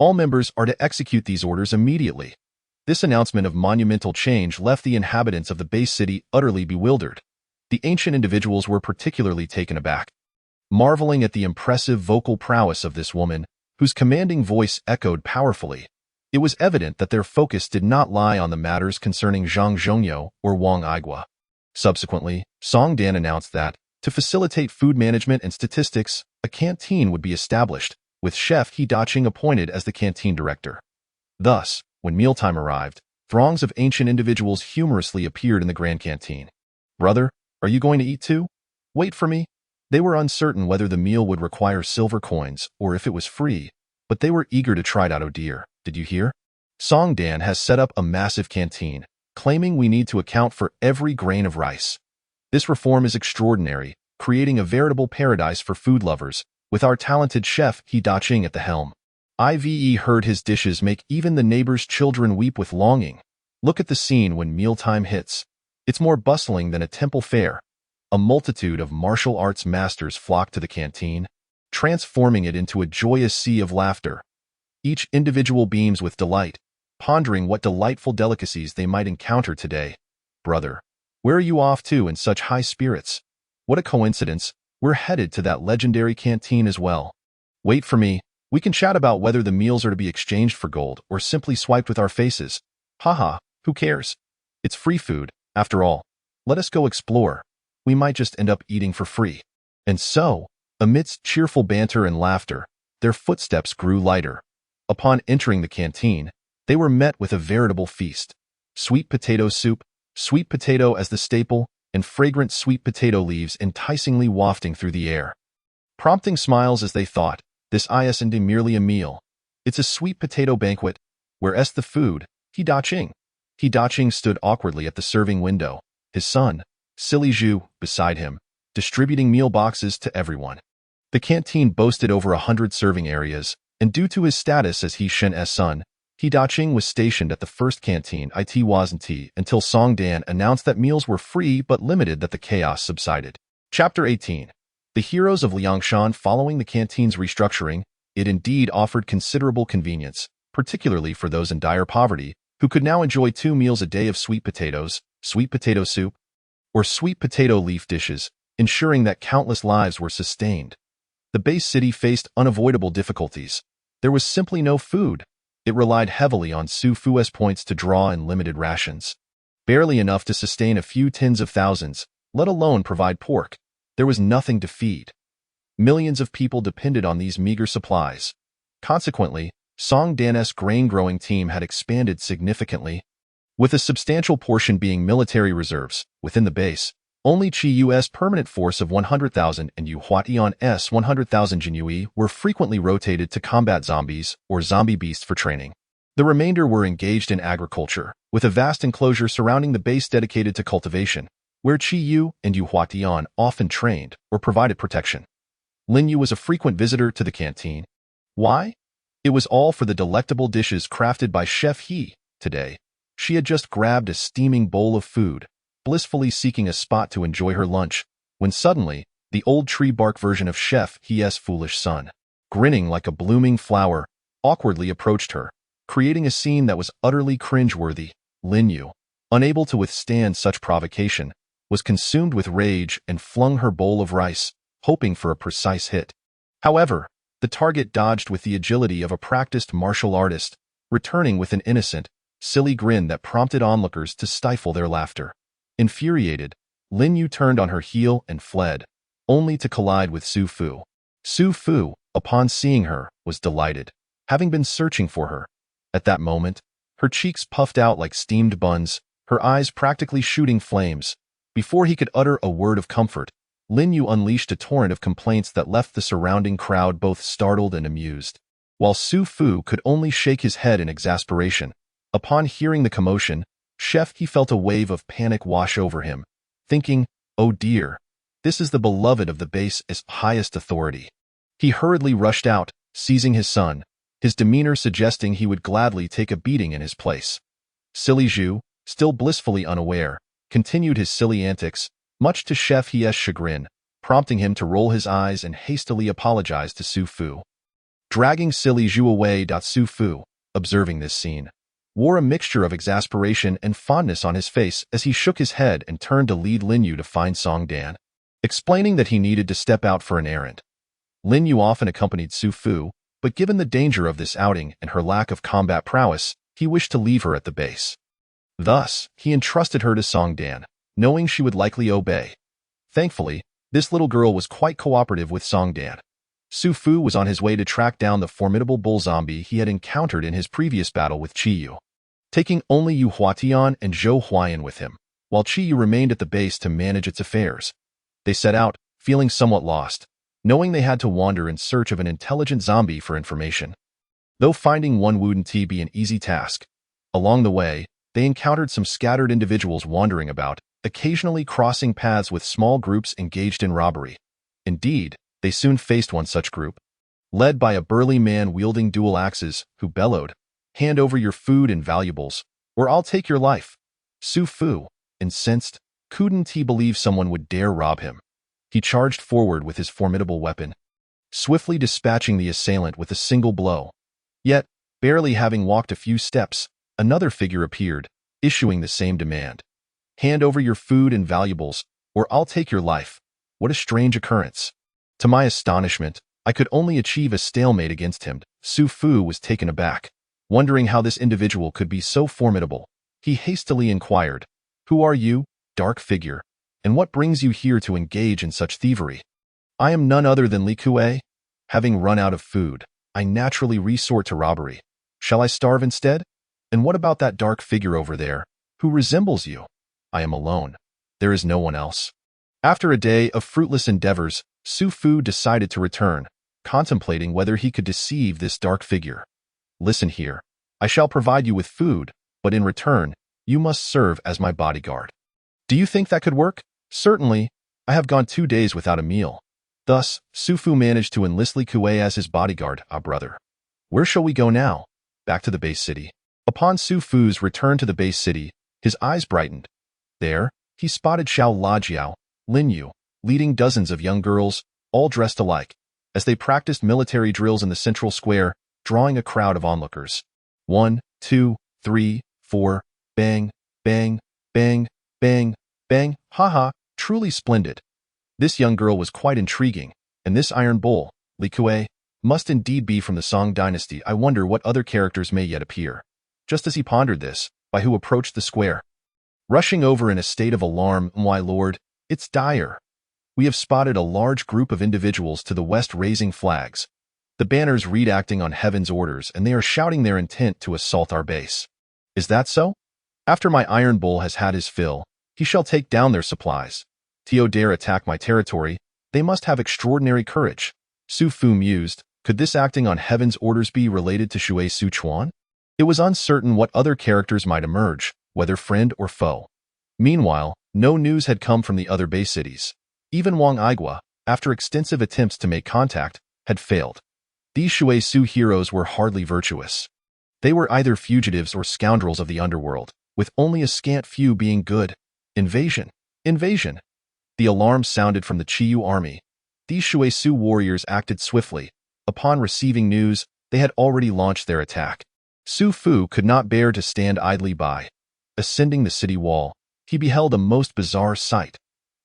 All members are to execute these orders immediately. This announcement of monumental change left the inhabitants of the base city utterly bewildered. The ancient individuals were particularly taken aback, marveling at the impressive vocal prowess of this woman, whose commanding voice echoed powerfully. It was evident that their focus did not lie on the matters concerning Zhang Zhongyo or Wang Aigua. Subsequently, Song Dan announced that, to facilitate food management and statistics, a canteen would be established, with Chef He Daqing appointed as the canteen director. Thus, when mealtime arrived, throngs of ancient individuals humorously appeared in the grand canteen. "Brother, are you going to eat too? Wait for me." They were uncertain whether the meal would require silver coins or if it was free, but they were eager to try it out. "Oh dear, did you hear? Song Dan has set up a massive canteen, claiming we need to account for every grain of rice. This reform is extraordinary, creating a veritable paradise for food lovers, with our talented chef He Daqing at the helm. I've heard his dishes make even the neighbors' children weep with longing. Look at the scene when mealtime hits. It's more bustling than a temple fair. A multitude of martial arts masters flock to the canteen, transforming it into a joyous sea of laughter. Each individual beams with delight, pondering what delightful delicacies they might encounter today. Brother, where are you off to in such high spirits? What a coincidence, we're headed to that legendary canteen as well. Wait for me. We can chat about whether the meals are to be exchanged for gold or simply swiped with our faces. Haha, who cares? It's free food, after all. Let us go explore. We might just end up eating for free." And so, amidst cheerful banter and laughter, their footsteps grew lighter. Upon entering the canteen, they were met with a veritable feast. Sweet potato soup, sweet potato as the staple, and fragrant sweet potato leaves enticingly wafting through the air, prompting smiles as they thought, "This isn't merely a meal. It's a sweet potato banquet. Where's the food?" He Daqing. He Daqing stood awkwardly at the serving window, his son, Silly Zhu, beside him, distributing meal boxes to everyone. The canteen boasted over 100 serving areas, and due to his status as He Shen's son, He Daqing was stationed at the first canteen it wasn't until Song Dan announced that meals were free but limited that the chaos subsided. Chapter 18. The heroes of Liangshan. Following the canteen's restructuring, it indeed offered considerable convenience, particularly for those in dire poverty, who could now enjoy 2 meals a day of sweet potatoes, sweet potato soup, or sweet potato leaf dishes, ensuring that countless lives were sustained. The base city faced unavoidable difficulties. There was simply no food. It relied heavily on Su Fu's points to draw in limited rations. Barely enough to sustain a few tens of thousands, let alone provide pork. There was nothing to feed. Millions of people depended on these meager supplies. Consequently, Song Dan's grain-growing team had expanded significantly, with a substantial portion being military reserves. Within the base, only Qiyu's permanent force of 100,000 and Yu Huatian's 100,000 Jinyui were frequently rotated to combat zombies or zombie beasts for training. The remainder were engaged in agriculture, with a vast enclosure surrounding the base dedicated to cultivation, where Qiyu and Yu Huatian often trained or provided protection. Lin Yu was a frequent visitor to the canteen. Why? It was all for the delectable dishes crafted by Chef He. Today, she had just grabbed a steaming bowl of food, blissfully seeking a spot to enjoy her lunch, when suddenly, the old tree bark version of Chef He's foolish son, grinning like a blooming flower, awkwardly approached her, creating a scene that was utterly cringeworthy. Lin Yu, unable to withstand such provocation, was consumed with rage and flung her bowl of rice, hoping for a precise hit. However, the target dodged with the agility of a practiced martial artist, returning with an innocent, silly grin that prompted onlookers to stifle their laughter. Infuriated, Lin Yu turned on her heel and fled, only to collide with Su Fu. Su Fu, upon seeing her, was delighted, having been searching for her. At that moment, her cheeks puffed out like steamed buns, her eyes practically shooting flames. Before he could utter a word of comfort, Lin Yu unleashed a torrent of complaints that left the surrounding crowd both startled and amused. While Su Fu could only shake his head in exasperation, upon hearing the commotion, he felt a wave of panic wash over him, thinking, "Oh dear, this is the beloved of the base's highest authority." He hurriedly rushed out, seizing his son, his demeanor suggesting he would gladly take a beating in his place. Silly Zhu, still blissfully unaware, continued his silly antics, much to Xianxia's chagrin, prompting him to roll his eyes and hastily apologize to Su Fu. Dragging silly Zhu away, Su Fu, observing this scene, wore a mixture of exasperation and fondness on his face as he shook his head and turned to lead Lin Yu to find Song Dan, explaining that he needed to step out for an errand. Lin Yu often accompanied Su Fu, but given the danger of this outing and her lack of combat prowess, he wished to leave her at the base. Thus, he entrusted her to Song Dan, knowing she would likely obey. Thankfully, this little girl was quite cooperative with Song Dan. Su Fu was on his way to track down the formidable bull zombie he had encountered in his previous battle with Qiyu, taking only Yu Huatian and Zhou Huayan with him, while Qiyu remained at the base to manage its affairs. They set out, feeling somewhat lost, knowing they had to wander in search of an intelligent zombie for information. Though finding one wouldn't be an easy task, along the way, they encountered some scattered individuals wandering about, occasionally crossing paths with small groups engaged in robbery. Indeed, they soon faced one such group, led by a burly man wielding dual axes, who bellowed, "Hand over your food and valuables, or I'll take your life." Su Fu, incensed, couldn't he believe someone would dare rob him. He charged forward with his formidable weapon, swiftly dispatching the assailant with a single blow. Yet, barely having walked a few steps, another figure appeared, issuing the same demand. "Hand over your food and valuables, or I'll take your life." What a strange occurrence. To my astonishment, I could only achieve a stalemate against him. Su Fu was taken aback, wondering how this individual could be so formidable. He hastily inquired, "Who are you, dark figure, and what brings you here to engage in such thievery?" "I am none other than Li Kuei. Having run out of food, I naturally resort to robbery. Shall I starve instead? And what about that dark figure over there, who resembles you?" "I am alone. There is no one else." After a day of fruitless endeavors, Su Fu decided to return, contemplating whether he could deceive this dark figure. "Listen here. I shall provide you with food, but in return, you must serve as my bodyguard." "Do you think that could work?" "Certainly. I have gone 2 days without a meal." Thus, Su Fu managed to enlist Li Kuei as his bodyguard. "Ah, brother. Where shall we go now?" "Back to the base city." Upon Su Fu's return to the base city, his eyes brightened. There, he spotted Xiao Lajiao, Lin Yu, leading dozens of young girls, all dressed alike, as they practiced military drills in the central square, drawing a crowd of onlookers. 1, 2, 3, 4, bang, bang, bang, bang, bang, haha, truly splendid. This young girl was quite intriguing, and this iron bull, Li Kuei, must indeed be from the Song dynasty. I wonder what other characters may yet appear. Just as he pondered this, Bai Hu approached the square, rushing over in a state of alarm. "My lord, it's dire. We have spotted a large group of individuals to the west raising flags. The banners read acting on heaven's orders, and they are shouting their intent to assault our base." "Is that so? After my iron bull has had his fill, he shall take down their supplies. To dare attack my territory, they must have extraordinary courage." Su Fu mused, could this acting on heaven's orders be related to Shui Sichuan? It was uncertain what other characters might emerge, whether friend or foe. Meanwhile, no news had come from the other base cities. Even Wang Aigua, after extensive attempts to make contact, had failed. These Shui Su heroes were hardly virtuous. They were either fugitives or scoundrels of the underworld, with only a scant few being good. Invasion! Invasion! The alarm sounded from the Qiyu army. These Shui Su warriors acted swiftly. Upon receiving news, they had already launched their attack. Su Fu could not bear to stand idly by. Ascending the city wall, he beheld a most bizarre sight.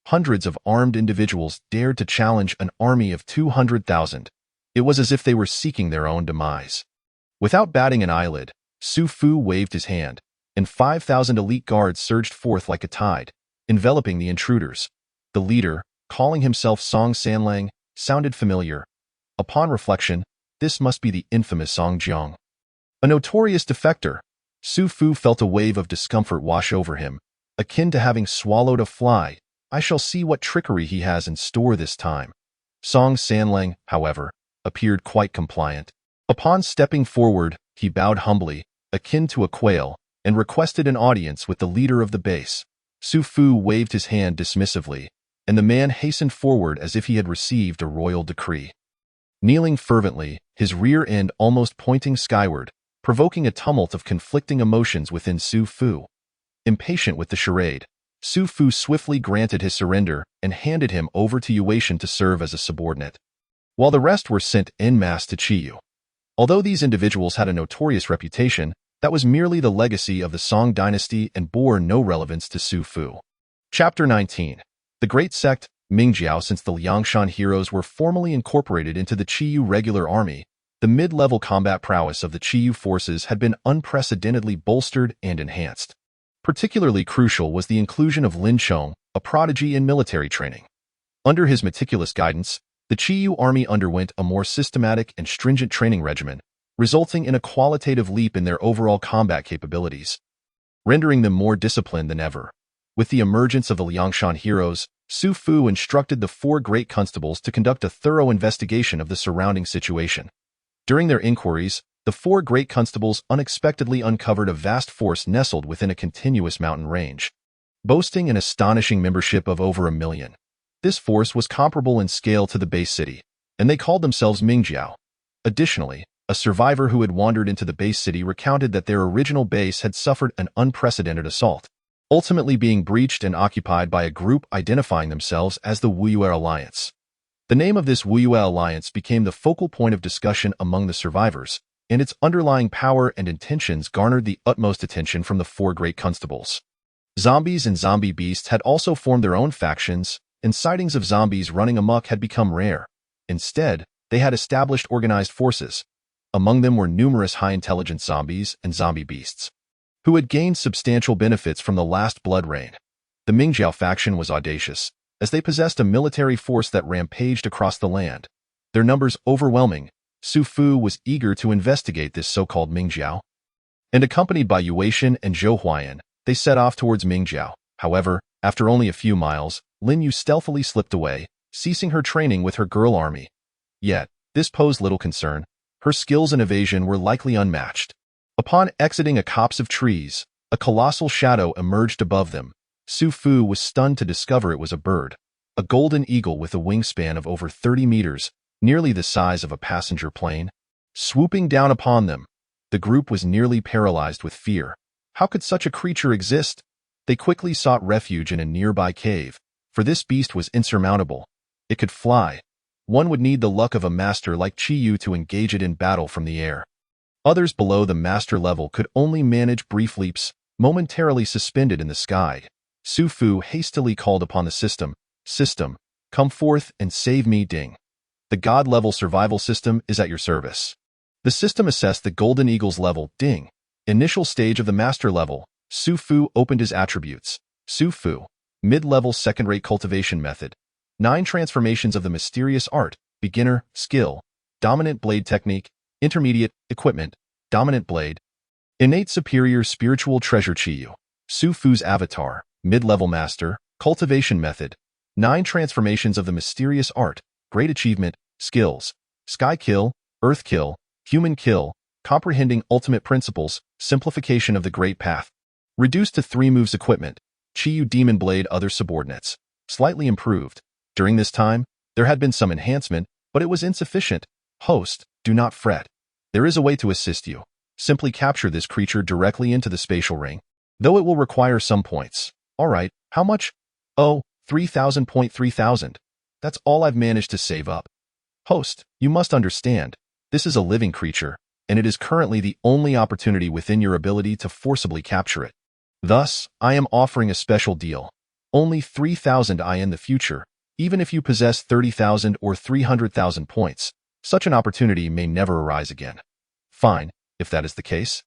Hundreds of armed individuals dared to challenge an army of 200,000. It was as if they were seeking their own demise. Without batting an eyelid, Su Fu waved his hand, and 5,000 elite guards surged forth like a tide, enveloping the intruders. The leader, calling himself Song Sanlang, sounded familiar. Upon reflection, this must be the infamous Song Jiang. A notorious defector. Su Fu felt a wave of discomfort wash over him, akin to having swallowed a fly. I shall see what trickery he has in store this time. Song Sanlang, however, appeared quite compliant. Upon stepping forward, he bowed humbly, akin to a quail, and requested an audience with the leader of the base. Su Fu waved his hand dismissively, and the man hastened forward as if he had received a royal decree. Kneeling fervently, his rear end almost pointing skyward, provoking a tumult of conflicting emotions within Su Fu. Impatient with the charade, Su Fu swiftly granted his surrender and handed him over to Yuetian to serve as a subordinate, while the rest were sent en masse to Qiyu. Although these individuals had a notorious reputation, that was merely the legacy of the Song dynasty and bore no relevance to Su Fu. Chapter 19. The Great Sect, Mingjiao. Since the Liangshan heroes were formally incorporated into the Qiyu regular army, the mid-level combat prowess of the Qiyu forces had been unprecedentedly bolstered and enhanced. Particularly crucial was the inclusion of Lin Chong, a prodigy in military training. Under his meticulous guidance, the Qiyu army underwent a more systematic and stringent training regimen, resulting in a qualitative leap in their overall combat capabilities, rendering them more disciplined than ever. With the emergence of the Liangshan heroes, Su Fu instructed the 4 great constables to conduct a thorough investigation of the surrounding situation. During their inquiries, the 4 great constables unexpectedly uncovered a vast force nestled within a continuous mountain range, boasting an astonishing membership of over 1 million. This force was comparable in scale to the base city, and they called themselves Mingjiao. Additionally, a survivor who had wandered into the base city recounted that their original base had suffered an unprecedented assault, ultimately being breached and occupied by a group identifying themselves as the Wuyue Alliance. The name of this Wuyue Alliance became the focal point of discussion among the survivors, and its underlying power and intentions garnered the utmost attention from the 4 great constables. Zombies and zombie beasts had also formed their own factions, and sightings of zombies running amok had become rare. Instead, they had established organized forces. Among them were numerous high-intelligence zombies and zombie beasts, who had gained substantial benefits from the last blood rain. The Mingjiao faction was audacious, as they possessed a military force that rampaged across the land. Their numbers overwhelming, Su Fu was eager to investigate this so-called Mingjiao, and accompanied by Yuetian and Zhou Huayan, they set off towards Mingjiao. However, after only a few miles, Lin Yu stealthily slipped away, ceasing her training with her girl army. Yet, this posed little concern. Her skills in evasion were likely unmatched. Upon exiting a copse of trees, a colossal shadow emerged above them. Su Fu was stunned to discover it was a bird, a golden eagle with a wingspan of over 30 meters, nearly the size of a passenger plane. Swooping down upon them, the group was nearly paralyzed with fear. How could such a creature exist? They quickly sought refuge in a nearby cave, for this beast was insurmountable. It could fly. One would need the luck of a master like Qiyu to engage it in battle from the air. Others below the master level could only manage brief leaps, momentarily suspended in the sky. Su Fu hastily called upon the system, come forth and save me, Ding. The God-level survival system is at your service. The system assessed the Golden Eagle's level, Ding. Initial stage of the master level. Su Fu opened his attributes. Su Fu, mid-level second-rate cultivation method. 9 transformations of the mysterious art, beginner, skill, dominant blade technique, intermediate, equipment, dominant blade. Innate superior spiritual treasure Qiyu. Su Fu's avatar, mid-level master, cultivation method. 9 transformations of the mysterious art, great achievement, skills, sky kill, earth kill, human kill, comprehending ultimate principles, simplification of the great path. Reduced to 3 moves equipment, Qiyu demon blade other subordinates. Slightly improved. During this time, there had been some enhancement, but it was insufficient. Host, do not fret. There is a way to assist you. Simply capture this creature directly into the spatial ring, though it will require some points. Alright, how much? Oh, 3,000. That's all I've managed to save up. Host, you must understand, this is a living creature, and it is currently the only opportunity within your ability to forcibly capture it. Thus, I am offering a special deal. Only 3,000 in the future. Even if you possess 30,000 or 300,000 points, such an opportunity may never arise again. Fine, if that is the case.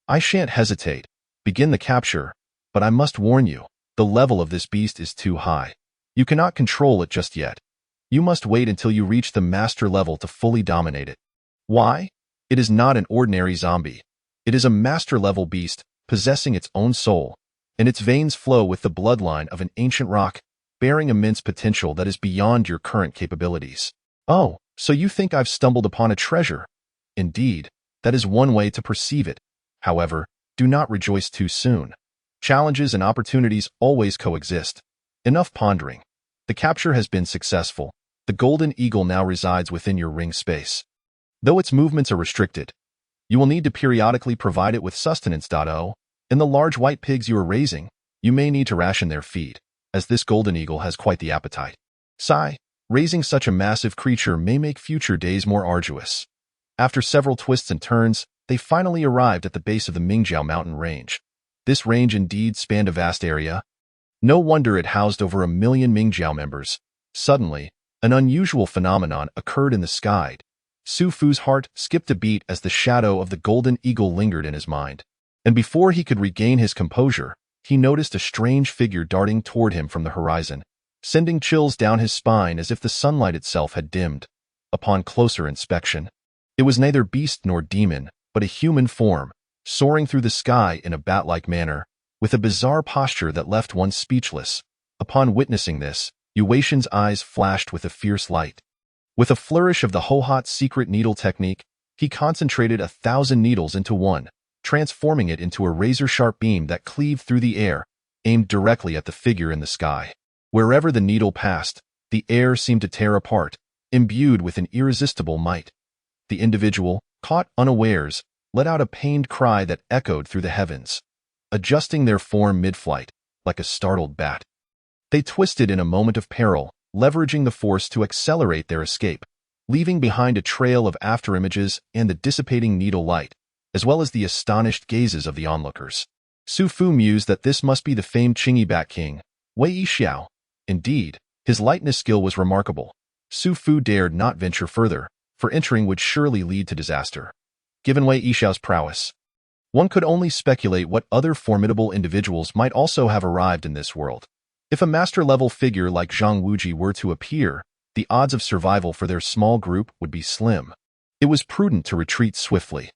I shan't hesitate. Begin the capture, but I must warn you, the level of this beast is too high. You cannot control it just yet. You must wait until you reach the master level to fully dominate it. Why? It is not an ordinary zombie. It is a master level beast, possessing its own soul, and its veins flow with the bloodline of an ancient rock, bearing immense potential that is beyond your current capabilities. Oh, so you think I've stumbled upon a treasure? Indeed, that is one way to perceive it. However, do not rejoice too soon. Challenges and opportunities always coexist. Enough pondering. The capture has been successful. The golden eagle now resides within your ring space. Though its movements are restricted, you will need to periodically provide it with sustenance. In the large white pigs you are raising, you may need to ration their feed, as this golden eagle has quite the appetite. Sigh, raising such a massive creature may make future days more arduous. After several twists and turns, they finally arrived at the base of the Mingjiao mountain range. This range indeed spanned a vast area. No wonder it housed over 1 million Mingjiao members. Suddenly, an unusual phenomenon occurred in the sky. Su Fu's heart skipped a beat as the shadow of the golden eagle lingered in his mind. And before he could regain his composure, he noticed a strange figure darting toward him from the horizon, sending chills down his spine as if the sunlight itself had dimmed. Upon closer inspection, it was neither beast nor demon, but a human form, soaring through the sky in a bat-like manner, with a bizarre posture that left one speechless. Upon witnessing this, Yu Weishan's eyes flashed with a fierce light. With a flourish of the Hohat's secret needle technique, he concentrated 1,000 needles into one, transforming it into a razor-sharp beam that cleaved through the air, aimed directly at the figure in the sky. Wherever the needle passed, the air seemed to tear apart, imbued with an irresistible might. The individual, caught unawares, let out a pained cry that echoed through the heavens, adjusting their form mid-flight, like a startled bat. They twisted in a moment of peril, leveraging the force to accelerate their escape, leaving behind a trail of afterimages and the dissipating needle light, as well as the astonished gazes of the onlookers. Su Fu mused that this must be the famed Qingyi Bat King, Wei Yixiao. Indeed, his lightness skill was remarkable. Su Fu dared not venture further, for entering would surely lead to disaster. Given Wei Yixiao's prowess, one could only speculate what other formidable individuals might also have arrived in this world. If a master-level figure like Zhang Wuji were to appear, the odds of survival for their small group would be slim. It was prudent to retreat swiftly.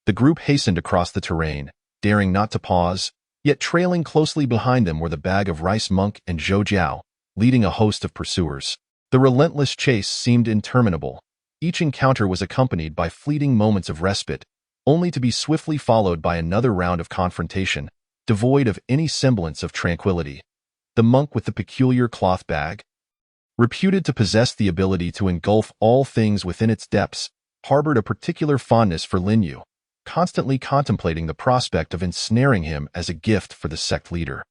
The group hastened across the terrain, daring not to pause, yet trailing closely behind them were the Bag of Rice Monk and Zhou Jiao, leading a host of pursuers. The relentless chase seemed interminable. Each encounter was accompanied by fleeting moments of respite, only to be swiftly followed by another round of confrontation, devoid of any semblance of tranquility. The monk with the peculiar cloth bag, reputed to possess the ability to engulf all things within its depths, harbored a particular fondness for Lin Yu, constantly contemplating the prospect of ensnaring him as a gift for the sect leader.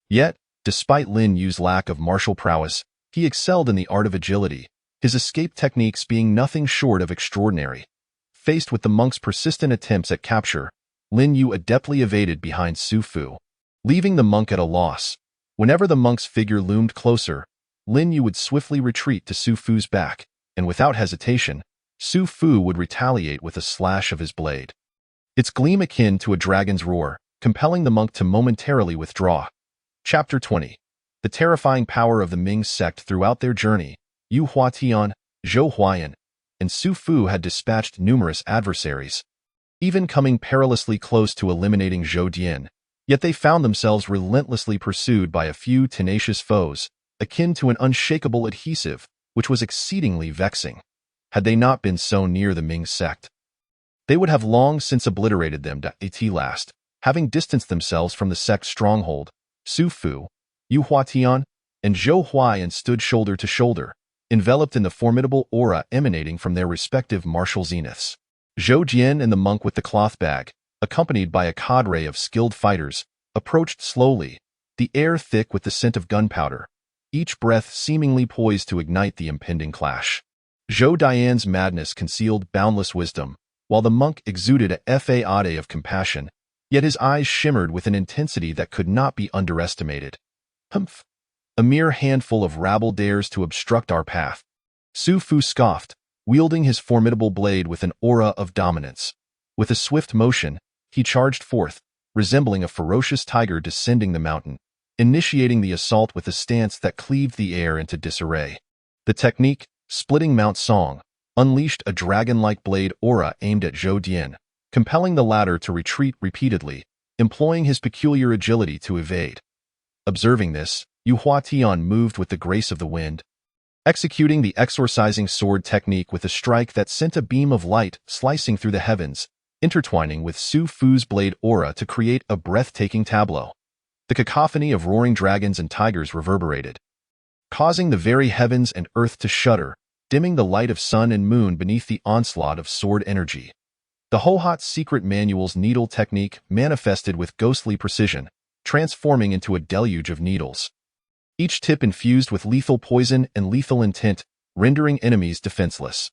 Yet, despite Lin Yu's lack of martial prowess, he excelled in the art of agility, his escape techniques being nothing short of extraordinary. Faced with the monk's persistent attempts at capture, Lin Yu adeptly evaded behind Su Fu, leaving the monk at a loss. Whenever the monk's figure loomed closer, Lin Yu would swiftly retreat to Su Fu's back, and without hesitation, Su Fu would retaliate with a slash of his blade. Its gleam akin to a dragon's roar, compelling the monk to momentarily withdraw. Chapter 20. The terrifying power of the Ming sect throughout their journey. Yu Huatian, Zhou Huayan, and Su Fu had dispatched numerous adversaries, even coming perilously close to eliminating Zhou Dian. Yet they found themselves relentlessly pursued by a few tenacious foes, akin to an unshakable adhesive, which was exceedingly vexing. Had they not been so near the Ming sect, they would have long since obliterated them at last. Having distanced themselves from the sect's stronghold, Su Fu, Yu Huatian, and Zhou Huayan stood shoulder to shoulder, enveloped in the formidable aura emanating from their respective martial zeniths. Zhou Jian and the monk with the cloth bag, accompanied by a cadre of skilled fighters, approached slowly, the air thick with the scent of gunpowder, each breath seemingly poised to ignite the impending clash. Zhou Dian's madness concealed boundless wisdom, while the monk exuded a fade of compassion, yet his eyes shimmered with an intensity that could not be underestimated. Humph! A mere handful of rabble dares to obstruct our path. Su Fu scoffed, wielding his formidable blade with an aura of dominance. With a swift motion, he charged forth, resembling a ferocious tiger descending the mountain, initiating the assault with a stance that cleaved the air into disarray. The technique, splitting Mount Song, unleashed a dragon-like blade aura aimed at Zhou Dian, compelling the latter to retreat repeatedly, employing his peculiar agility to evade. Observing this, Yu Huatian moved with the grace of the wind, executing the exorcising sword technique with a strike that sent a beam of light slicing through the heavens, intertwining with Su Fu's blade aura to create a breathtaking tableau. The cacophony of roaring dragons and tigers reverberated, causing the very heavens and earth to shudder, dimming the light of sun and moon beneath the onslaught of sword energy. The Hohat's secret manual's needle technique manifested with ghostly precision, transforming into a deluge of needles, each tip infused with lethal poison and lethal intent, rendering enemies defenseless.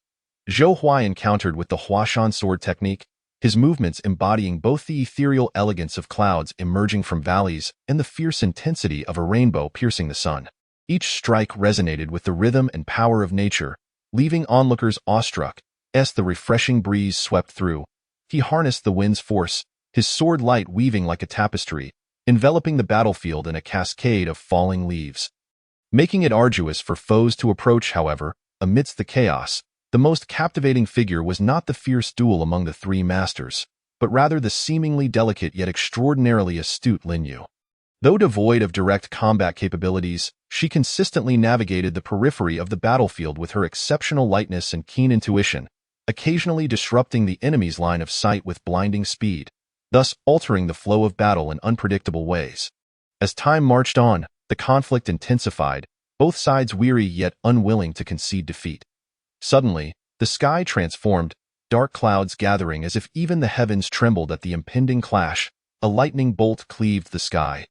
Zhou Huai countered with the Huashan sword technique, his movements embodying both the ethereal elegance of clouds emerging from valleys and the fierce intensity of a rainbow piercing the sun. Each strike resonated with the rhythm and power of nature, leaving onlookers awestruck as the refreshing breeze swept through. He harnessed the wind's force, his sword light weaving like a tapestry, enveloping the battlefield in a cascade of falling leaves. Making it arduous for foes to approach, however, amidst the chaos, the most captivating figure was not the fierce duel among the three masters, but rather the seemingly delicate yet extraordinarily astute Lin Yu. Though devoid of direct combat capabilities, she consistently navigated the periphery of the battlefield with her exceptional lightness and keen intuition, occasionally disrupting the enemy's line of sight with blinding speed, thus altering the flow of battle in unpredictable ways. As time marched on, the conflict intensified, both sides weary yet unwilling to concede defeat. Suddenly, the sky transformed, dark clouds gathering as if even the heavens trembled at the impending clash. A lightning bolt cleaved the sky,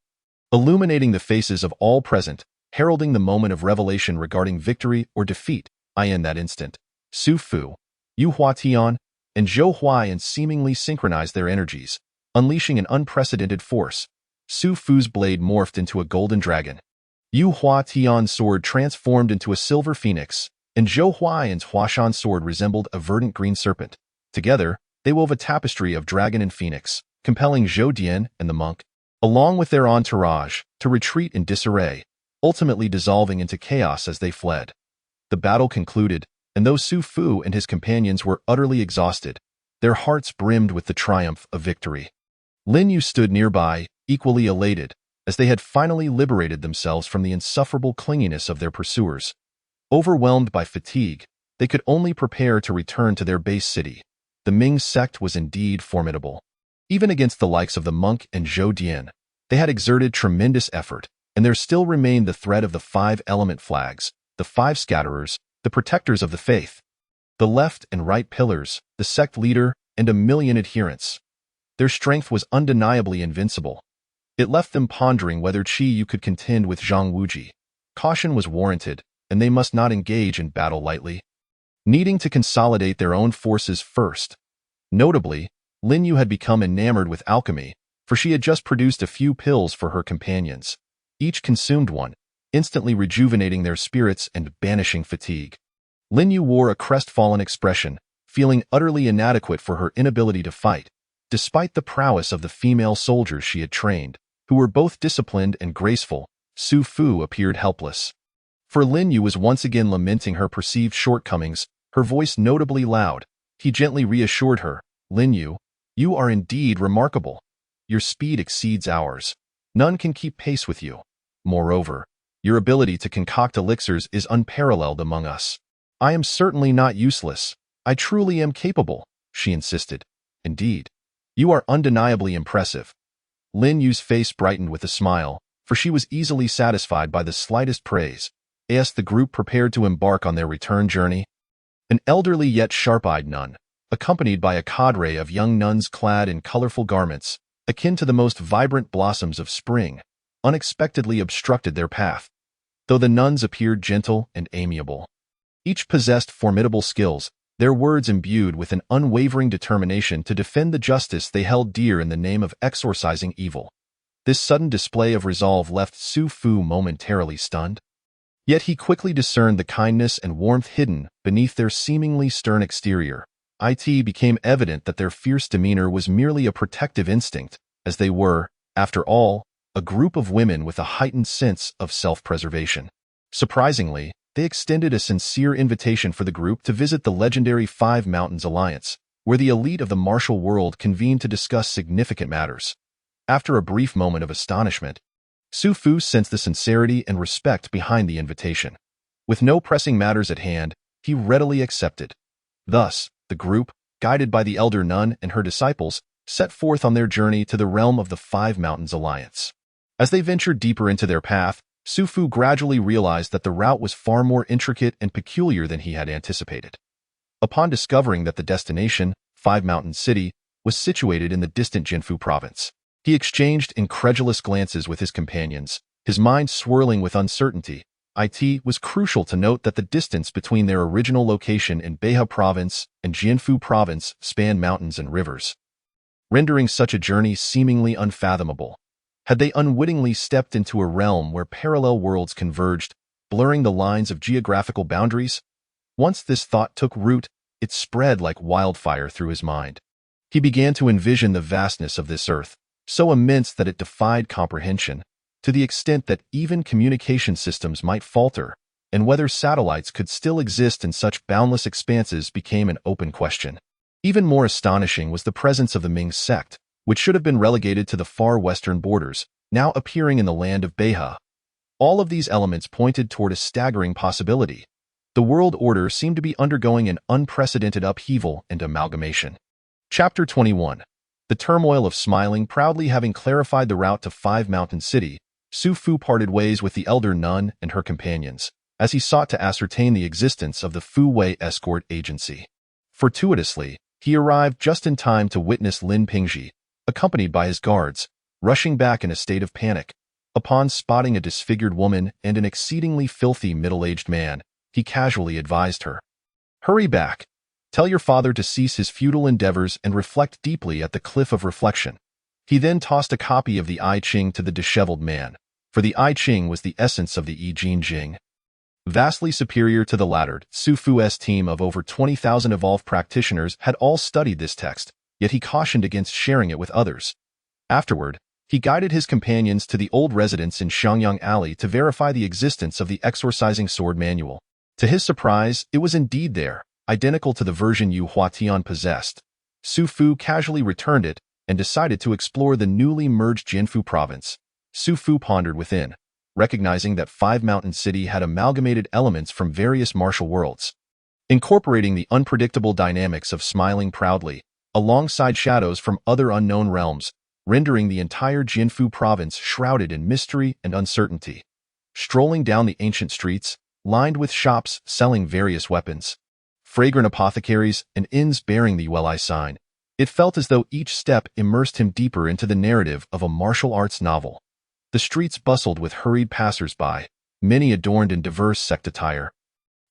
illuminating the faces of all present, heralding the moment of revelation regarding victory or defeat. In that instant, Su Fu, Yu Huatian, and Zhou Huai seemingly synchronized their energies, unleashing an unprecedented force. Su Fu's blade morphed into a golden dragon. Yu Huatian's sword transformed into a silver phoenix, and Zhou Huai's Huashan sword resembled a verdant green serpent. Together, they wove a tapestry of dragon and phoenix, compelling Zhou Dian and the monk, along with their entourage, to retreat in disarray, ultimately dissolving into chaos as they fled. The battle concluded, and though Su Fu and his companions were utterly exhausted, their hearts brimmed with the triumph of victory. Lin Yu stood nearby, equally elated, as they had finally liberated themselves from the insufferable clinginess of their pursuers. Overwhelmed by fatigue, they could only prepare to return to their base city. The Ming sect was indeed formidable. Even against the likes of the monk and Zhou Dian, they had exerted tremendous effort, and there still remained the threat of the 5 element flags, the 5 scatterers, the protectors of the faith, the left and right pillars, the sect leader, and a million adherents. Their strength was undeniably invincible. It left them pondering whether Qi Yu could contend with Zhang Wuji. Caution was warranted, and they must not engage in battle lightly, needing to consolidate their own forces first. Notably, Lin Yu had become enamored with alchemy, for she had just produced a few pills for her companions. Each consumed one, instantly rejuvenating their spirits and banishing fatigue. Lin Yu wore a crestfallen expression, feeling utterly inadequate for her inability to fight, despite the prowess of the female soldiers she had trained, who were both disciplined and graceful. Su Fu appeared helpless. For Lin Yu was once again lamenting her perceived shortcomings, her voice notably loud. He gently reassured her, "Lin Yu, you are indeed remarkable. Your speed exceeds ours. None can keep pace with you. Moreover, your ability to concoct elixirs is unparalleled among us." "I am certainly not useless. I truly am capable," she insisted. "Indeed, you are undeniably impressive." Lin Yu's face brightened with a smile, for she was easily satisfied by the slightest praise. As the group prepared to embark on their return journey, an elderly yet sharp-eyed nun, accompanied by a cadre of young nuns clad in colorful garments, akin to the most vibrant blossoms of spring, unexpectedly obstructed their path. Though the nuns appeared gentle and amiable, each possessed formidable skills, their words imbued with an unwavering determination to defend the justice they held dear in the name of exorcising evil. This sudden display of resolve left Su Fu momentarily stunned. Yet he quickly discerned the kindness and warmth hidden beneath their seemingly stern exterior. It became evident that their fierce demeanor was merely a protective instinct, as they were, after all, a group of women with a heightened sense of self-preservation. Surprisingly, they extended a sincere invitation for the group to visit the legendary 5 Mountains Alliance, where the elite of the martial world convened to discuss significant matters. After a brief moment of astonishment, Su Fu sensed the sincerity and respect behind the invitation. With no pressing matters at hand, he readily accepted. Thus, the group, guided by the elder nun and her disciples, set forth on their journey to the realm of the Five Mountains Alliance. As they ventured deeper into their path, Su Fu gradually realized that the route was far more intricate and peculiar than he had anticipated. Upon discovering that the destination, Five Mountain City, was situated in the distant Jinfu province, he exchanged incredulous glances with his companions, his mind swirling with uncertainty. It was crucial to note that the distance between their original location in Beihai Province and Jianfu Province spanned mountains and rivers, rendering such a journey seemingly unfathomable. Had they unwittingly stepped into a realm where parallel worlds converged, blurring the lines of geographical boundaries? Once this thought took root, it spread like wildfire through his mind. He began to envision the vastness of this earth, so immense that it defied comprehension, to the extent that even communication systems might falter, and whether satellites could still exist in such boundless expanses became an open question. Even more astonishing was the presence of the Ming sect, which should have been relegated to the far western borders, now appearing in the land of Beihai. All of these elements pointed toward a staggering possibility. The world order seemed to be undergoing an unprecedented upheaval and amalgamation. Chapter 21. The turmoil of smiling proudly having clarified the route to Five Mountain City, Su Fu parted ways with the elder nun and her companions, as he sought to ascertain the existence of the Fu Wei escort agency. Fortuitously, he arrived just in time to witness Lin Pingji, accompanied by his guards, rushing back in a state of panic. Upon spotting a disfigured woman and an exceedingly filthy middle-aged man, he casually advised her, "Hurry back. Tell your father to cease his futile endeavors and reflect deeply at the cliff of reflection." He then tossed a copy of the I Ching to the disheveled man, for the I Ching was the essence of the I Jing. Vastly superior to the latter, Su Fu's team of over 20,000 evolved practitioners had all studied this text, yet he cautioned against sharing it with others. Afterward, he guided his companions to the old residence in Xianxia Alley to verify the existence of the exorcising sword manual. To his surprise, it was indeed there, identical to the version Yu Huatian possessed. Su Fu casually returned it and decided to explore the newly merged Jianfu province. Su Fu pondered within, recognizing that Five Mountain City had amalgamated elements from various martial worlds, incorporating the unpredictable dynamics of smiling proudly, alongside shadows from other unknown realms, rendering the entire Jianfu province shrouded in mystery and uncertainty. Strolling down the ancient streets, lined with shops selling various weapons, fragrant apothecaries, and inns bearing the Yuelai sign, it felt as though each step immersed him deeper into the narrative of a martial arts novel. The streets bustled with hurried passers-by, many adorned in diverse sect attire,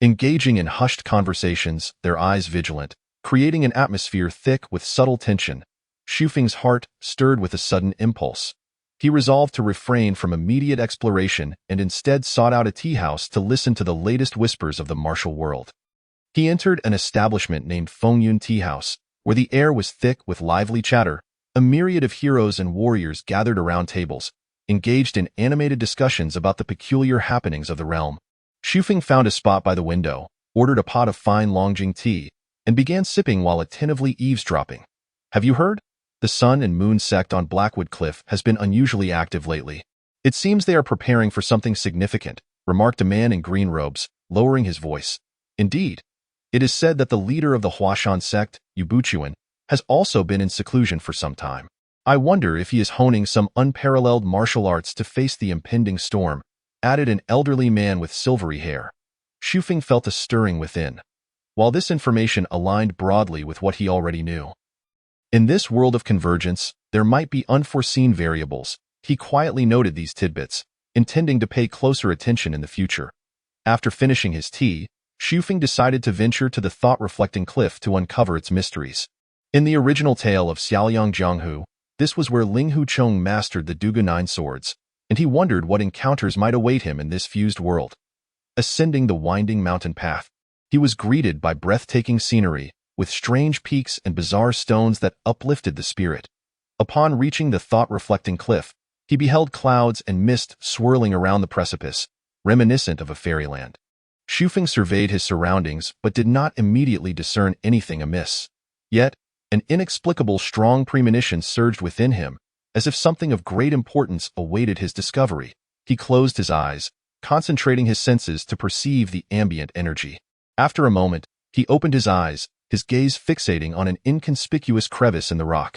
engaging in hushed conversations, their eyes vigilant, creating an atmosphere thick with subtle tension. Xufeng's heart stirred with a sudden impulse. He resolved to refrain from immediate exploration and instead sought out a tea house to listen to the latest whispers of the martial world. He entered an establishment named Fengyun Tea House, where the air was thick with lively chatter. A myriad of heroes and warriors gathered around tables, engaged in animated discussions about the peculiar happenings of the realm. Xufeng found a spot by the window, ordered a pot of fine Longjing tea, and began sipping while attentively eavesdropping. "Have you heard? The Sun and Moon sect on Blackwood Cliff has been unusually active lately. It seems they are preparing for something significant," remarked a man in green robes, lowering his voice. "Indeed. It is said that the leader of the Huashan sect, Yubuchuan, has also been in seclusion for some time. I wonder if he is honing some unparalleled martial arts to face the impending storm," added an elderly man with silvery hair. Xufeng felt a stirring within. While this information aligned broadly with what he already knew, in this world of convergence, there might be unforeseen variables. He quietly noted these tidbits, intending to pay closer attention in the future. After finishing his tea, Xufeng decided to venture to the thought-reflecting cliff to uncover its mysteries. In the original tale of Xiaoliang Jianghu, this was where Ling Huchong mastered the Duga Nine Swords, and he wondered what encounters might await him in this fused world. Ascending the winding mountain path, he was greeted by breathtaking scenery, with strange peaks and bizarre stones that uplifted the spirit. Upon reaching the thought-reflecting cliff, he beheld clouds and mist swirling around the precipice, reminiscent of a fairyland. Xufeng surveyed his surroundings but did not immediately discern anything amiss. Yet, an inexplicable strong premonition surged within him, As if something of great importance awaited his discovery, he closed his eyes, concentrating his senses to perceive the ambient energy. After a moment, he opened his eyes, his gaze fixating on an inconspicuous crevice in the rock.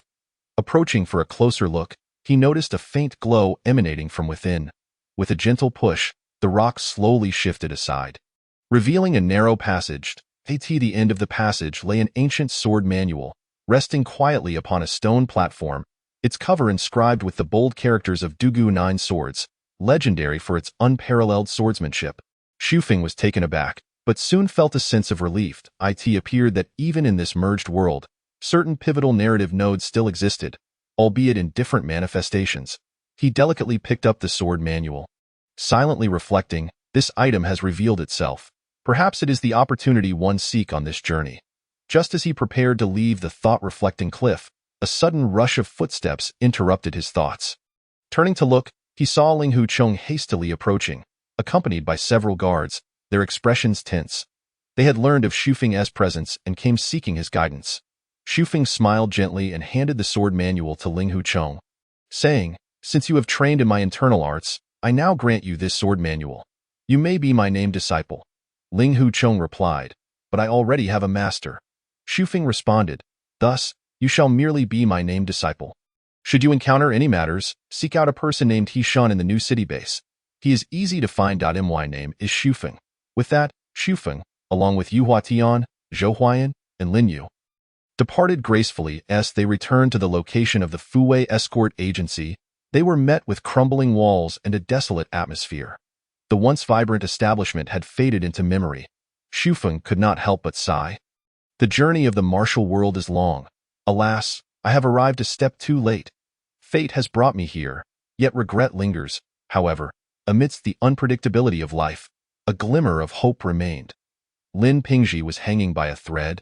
Approaching for a closer look, he noticed a faint glow emanating from within. With a gentle push, the rock slowly shifted aside, revealing a narrow passage. At the end of the passage lay an ancient sword manual, resting quietly upon a stone platform, its cover inscribed with the bold characters of Dugu Nine Swords, legendary for its unparalleled swordsmanship. Xufeng was taken aback, but soon felt a sense of relief. It appeared that even in this merged world, certain pivotal narrative nodes still existed, albeit in different manifestations. He delicately picked up the sword manual. Silently reflecting, this item has revealed itself. Perhaps it is the opportunity one seeks on this journey. Just as he prepared to leave the thought-reflecting cliff, a sudden rush of footsteps interrupted his thoughts. Turning to look, he saw Ling Hucheng hastily approaching, accompanied by several guards, their expressions tense. They had learned of Xufeng's presence and came seeking his guidance. Xufeng smiled gently and handed the sword manual to Ling Hucheng, saying, "Since you have trained in my internal arts, I now grant you this sword manual. You may be my named disciple." Ling Hucheng replied, "But I already have a master." Xufeng responded, "Thus, you shall merely be my named disciple. Should you encounter any matters, seek out a person named Hishan in the new city base. He is easy to find. My name is Xufeng." With that, Xufeng, along with Yu Huatian, Zhou Huayan, and Lin Yu, departed gracefully. As they returned to the location of the Fuwei escort agency, they were met with crumbling walls and a desolate atmosphere. The once vibrant establishment had faded into memory. Xufeng could not help but sigh. The journey of the martial world is long. Alas, I have arrived a step too late. Fate has brought me here, yet regret lingers. However, amidst the unpredictability of life, a glimmer of hope remained. Lin Pingji was hanging by a thread.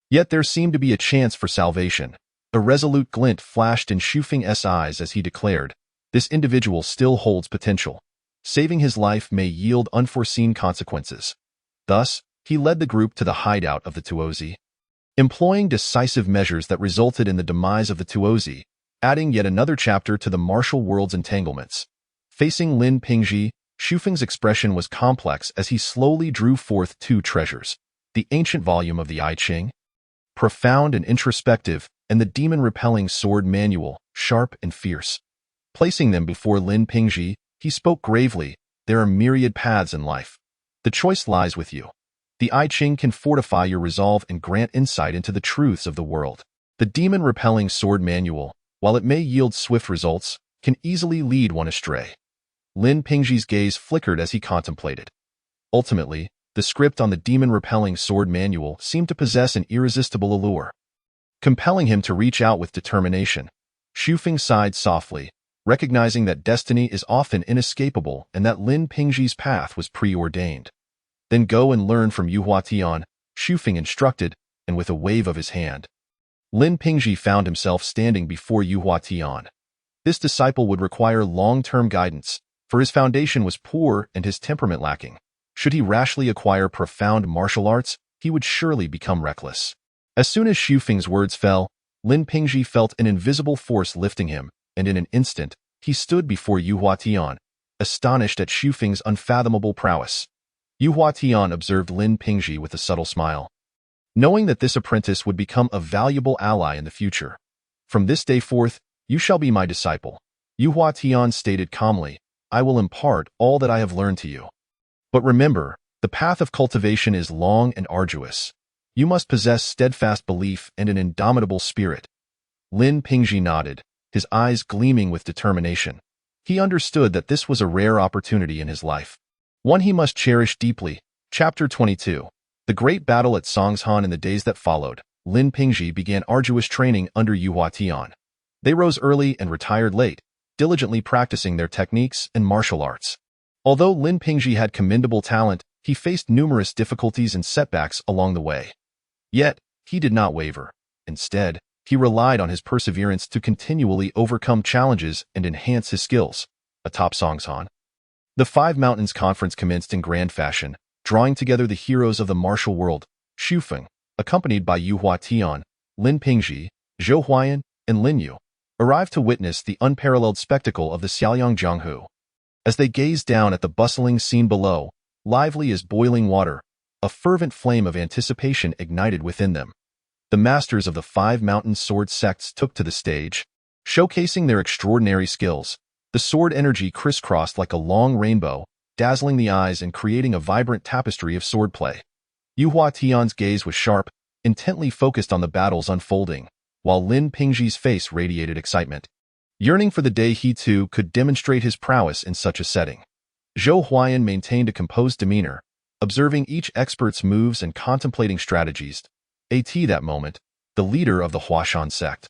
Yet there seemed to be a chance for salvation. A resolute glint flashed in Xufeng's eyes as he declared, "This individual still holds potential. Saving his life may yield unforeseen consequences." Thus, he led the group to the hideout of the Tuozi, employing decisive measures that resulted in the demise of the Tuozi, adding yet another chapter to the martial world's entanglements. Facing Lin Pingji, Xufeng's expression was complex as he slowly drew forth two treasures: the ancient volume of the I Ching, profound and introspective, and the demon-repelling sword manual, sharp and fierce. Placing them before Lin Pingji, he spoke gravely, "There are myriad paths in life. The choice lies with you. The I Ching can fortify your resolve and grant insight into the truths of the world. The demon-repelling sword manual, while it may yield swift results, can easily lead one astray." Lin Pingji's gaze flickered as he contemplated. Ultimately, the script on the demon-repelling sword manual seemed to possess an irresistible allure, compelling him to reach out with determination. Xufeng sighed softly, recognizing that destiny is often inescapable and that Lin Pingji's path was preordained. "Then go and learn from Yu Huatian," Xufeng instructed, and with a wave of his hand, Lin Pingji found himself standing before Yu Huatian. This disciple would require long-term guidance, for his foundation was poor and his temperament lacking. Should he rashly acquire profound martial arts, he would surely become reckless. As soon as Xufeng's words fell, Lin Pingji felt an invisible force lifting him, and in an instant, he stood before Yu Huatian, astonished at Xufeng's unfathomable prowess. Yu Huatian observed Lin Pingji with a subtle smile, knowing that this apprentice would become a valuable ally in the future. "From this day forth, you shall be my disciple," Yu Huatian stated calmly. "I will impart all that I have learned to you. But remember, the path of cultivation is long and arduous. You must possess steadfast belief and an indomitable spirit." Lin Pingji nodded, his eyes gleaming with determination. He understood that this was a rare opportunity in his life, one he must cherish deeply. Chapter 22. The Great Battle at Songshan. In the days that followed, Lin Pingji began arduous training under Yu Huatian. They rose early and retired late, diligently practicing their techniques and martial arts. Although Lin Pingji had commendable talent, he faced numerous difficulties and setbacks along the way. Yet, he did not waver. Instead, he relied on his perseverance to continually overcome challenges and enhance his skills. Atop Songshan, the Five Mountains Conference commenced in grand fashion, drawing together the heroes of the martial world. Xufeng, accompanied by Yu Huatian, Lin Pingji, Zhou Huayan, and Lin Yu, arrived to witness the unparalleled spectacle of the Xiaoyang Jianghu. As they gazed down at the bustling scene below, lively as boiling water, a fervent flame of anticipation ignited within them. The masters of the 5 mountain sword sects took to the stage, showcasing their extraordinary skills. The sword energy crisscrossed like a long rainbow, dazzling the eyes and creating a vibrant tapestry of swordplay. Yu Huatian's gaze was sharp, intently focused on the battles unfolding, while Lin Pingzhi's face radiated excitement, yearning for the day he too could demonstrate his prowess in such a setting. Zhou Huayan maintained a composed demeanor, observing each expert's moves and contemplating strategies. At that moment, the leader of the Huashan sect,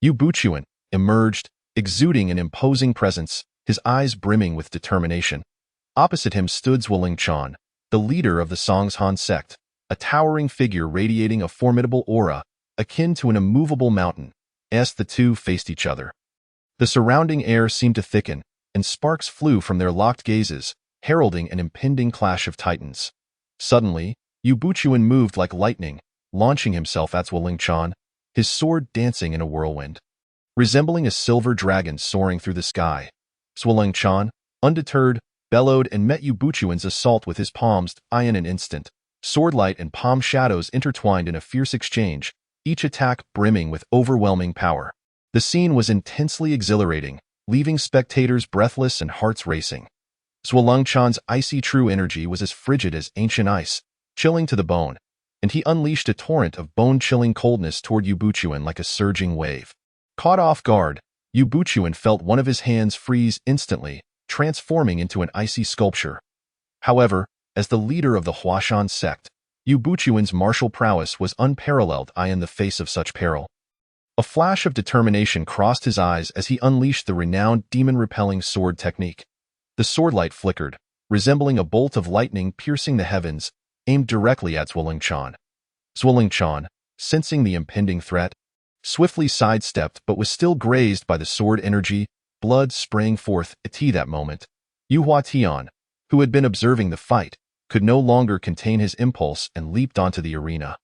Yu Buchuan, emerged, exuding an imposing presence, his eyes brimming with determination. Opposite him stood Zhuolingchan, the leader of the Songshan sect, a towering figure radiating a formidable aura, akin to an immovable mountain. As the two faced each other, the surrounding air seemed to thicken, and sparks flew from their locked gazes, heralding an impending clash of titans. Suddenly, Yu Buchuan moved like lightning, launching himself at Zhuolingchan, his sword dancing in a whirlwind, resembling a silver dragon soaring through the sky. Zhuolingchan, undeterred, bellowed and met Yu Buchuan's assault with his palms. In an instant, swordlight and palm shadows intertwined in a fierce exchange, each attack brimming with overwhelming power. The scene was intensely exhilarating, leaving spectators breathless and hearts racing. Zhuolingchan's icy true energy was as frigid as ancient ice, chilling to the bone, and he unleashed a torrent of bone-chilling coldness toward Yu Buchuan like a surging wave. Caught off guard, Yu Buchuan felt one of his hands freeze instantly, transforming into an icy sculpture. However, as the leader of the Huashan sect, Yu Buchuan's martial prowess was unparalleled in the face of such peril. A flash of determination crossed his eyes as he unleashed the renowned demon-repelling sword technique. The swordlight flickered, resembling a bolt of lightning piercing the heavens, aimed directly at Zhuolingchan. Zhuolingchan, sensing the impending threat, swiftly sidestepped but was still grazed by the sword energy. Blood sprang forth. At that moment, Yu Huatian, who had been observing the fight, could no longer contain his impulse and leaped onto the arena.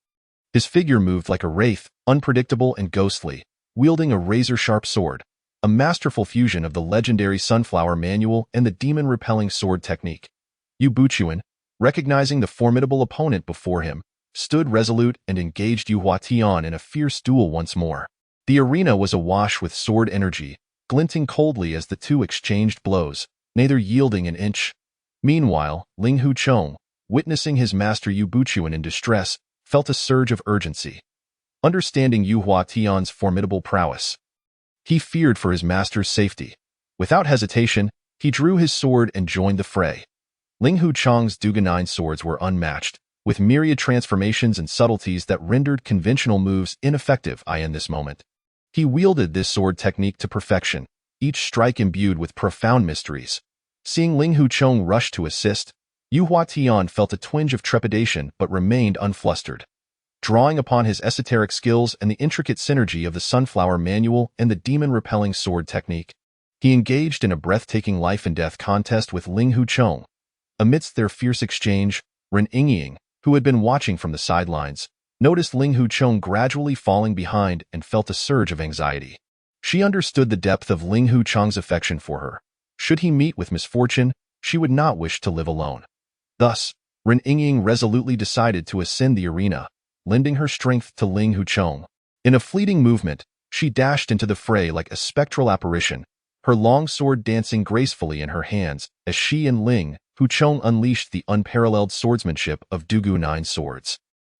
His figure moved like a wraith, unpredictable and ghostly, wielding a razor-sharp sword, a masterful fusion of the legendary Sunflower Manual and the demon-repelling sword technique. Yu Buchuan, recognizing the formidable opponent before him, stood resolute and engaged Yu Huatian in a fierce duel once more. The arena was awash with sword energy, glinting coldly as the two exchanged blows, neither yielding an inch. Meanwhile, Ling Huchong, witnessing his master Yu Buchuan in distress, felt a surge of urgency. Understanding Yu Huatian's formidable prowess, he feared for his master's safety. Without hesitation, he drew his sword and joined the fray. Ling Huchong's Duganine swords were unmatched, with myriad transformations and subtleties that rendered conventional moves ineffective in this moment. He wielded this sword technique to perfection, each strike imbued with profound mysteries. Seeing Ling Huchong rush to assist, Yu Huatian felt a twinge of trepidation but remained unflustered. Drawing upon his esoteric skills and the intricate synergy of the Sunflower Manual and the demon-repelling sword technique, he engaged in a breathtaking life-and-death contest with Ling Huchong. Amidst their fierce exchange, Ren Yingying, who had been watching from the sidelines, noticed Ling Huchong gradually falling behind and felt a surge of anxiety. She understood the depth of Ling Huchong's affection for her. Should he meet with misfortune, she would not wish to live alone. Thus, Ren Yingying resolutely decided to ascend the arena, lending her strength to Ling Huchong. In a fleeting movement, she dashed into the fray like a spectral apparition, her long sword dancing gracefully in her hands as she and Ling Huchong unleashed the unparalleled swordsmanship of Duganine swords.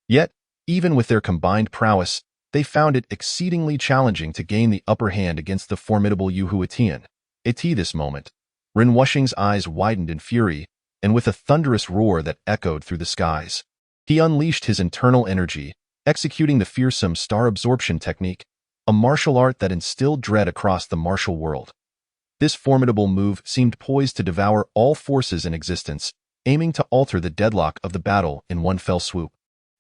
Yet, even with their combined prowess, they found it exceedingly challenging to gain the upper hand against the formidable Yu Huatian. At this moment, Ren Wuxing's eyes widened in fury, and with a thunderous roar that echoed through the skies, he unleashed his internal energy, executing the fearsome star absorption technique, a martial art that instilled dread across the martial world. This formidable move seemed poised to devour all forces in existence, aiming to alter the deadlock of the battle in one fell swoop.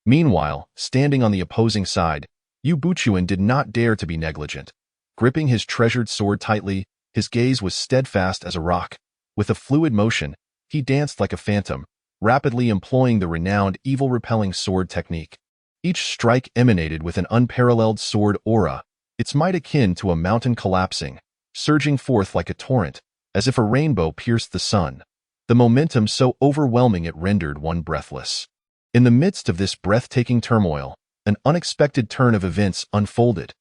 Meanwhile, standing on the opposing side, Yu Buchuan did not dare to be negligent. Gripping his treasured sword tightly, his gaze was steadfast as a rock. With a fluid motion, he danced like a phantom, rapidly employing the renowned evil-repelling sword technique. Each strike emanated with an unparalleled sword aura, its might akin to a mountain collapsing, surging forth like a torrent, as if a rainbow pierced the sun, the momentum so overwhelming it rendered one breathless. In the midst of this breathtaking turmoil, an unexpected turn of events unfolded.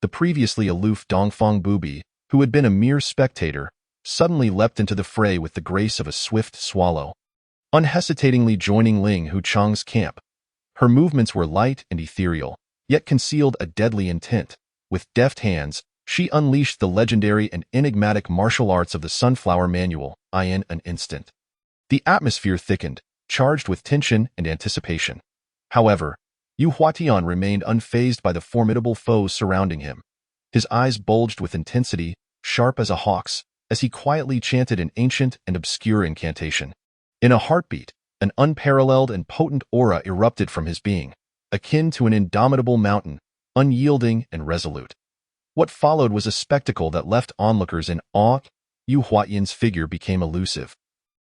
The previously aloof Dongfang Bubi, who had been a mere spectator, suddenly leapt into the fray with the grace of a swift swallow, unhesitatingly joining Ling Huchang's camp. Her movements were light and ethereal, yet concealed a deadly intent. With deft hands, she unleashed the legendary and enigmatic martial arts of the Sunflower Manual, in an instant. The atmosphere thickened, charged with tension and anticipation. However, Yu Huatian remained unfazed by the formidable foes surrounding him. His eyes bulged with intensity, sharp as a hawk's, as he quietly chanted an ancient and obscure incantation. In a heartbeat, an unparalleled and potent aura erupted from his being, akin to an indomitable mountain, unyielding and resolute. What followed was a spectacle that left onlookers in awe. Yu Huatian's figure became elusive,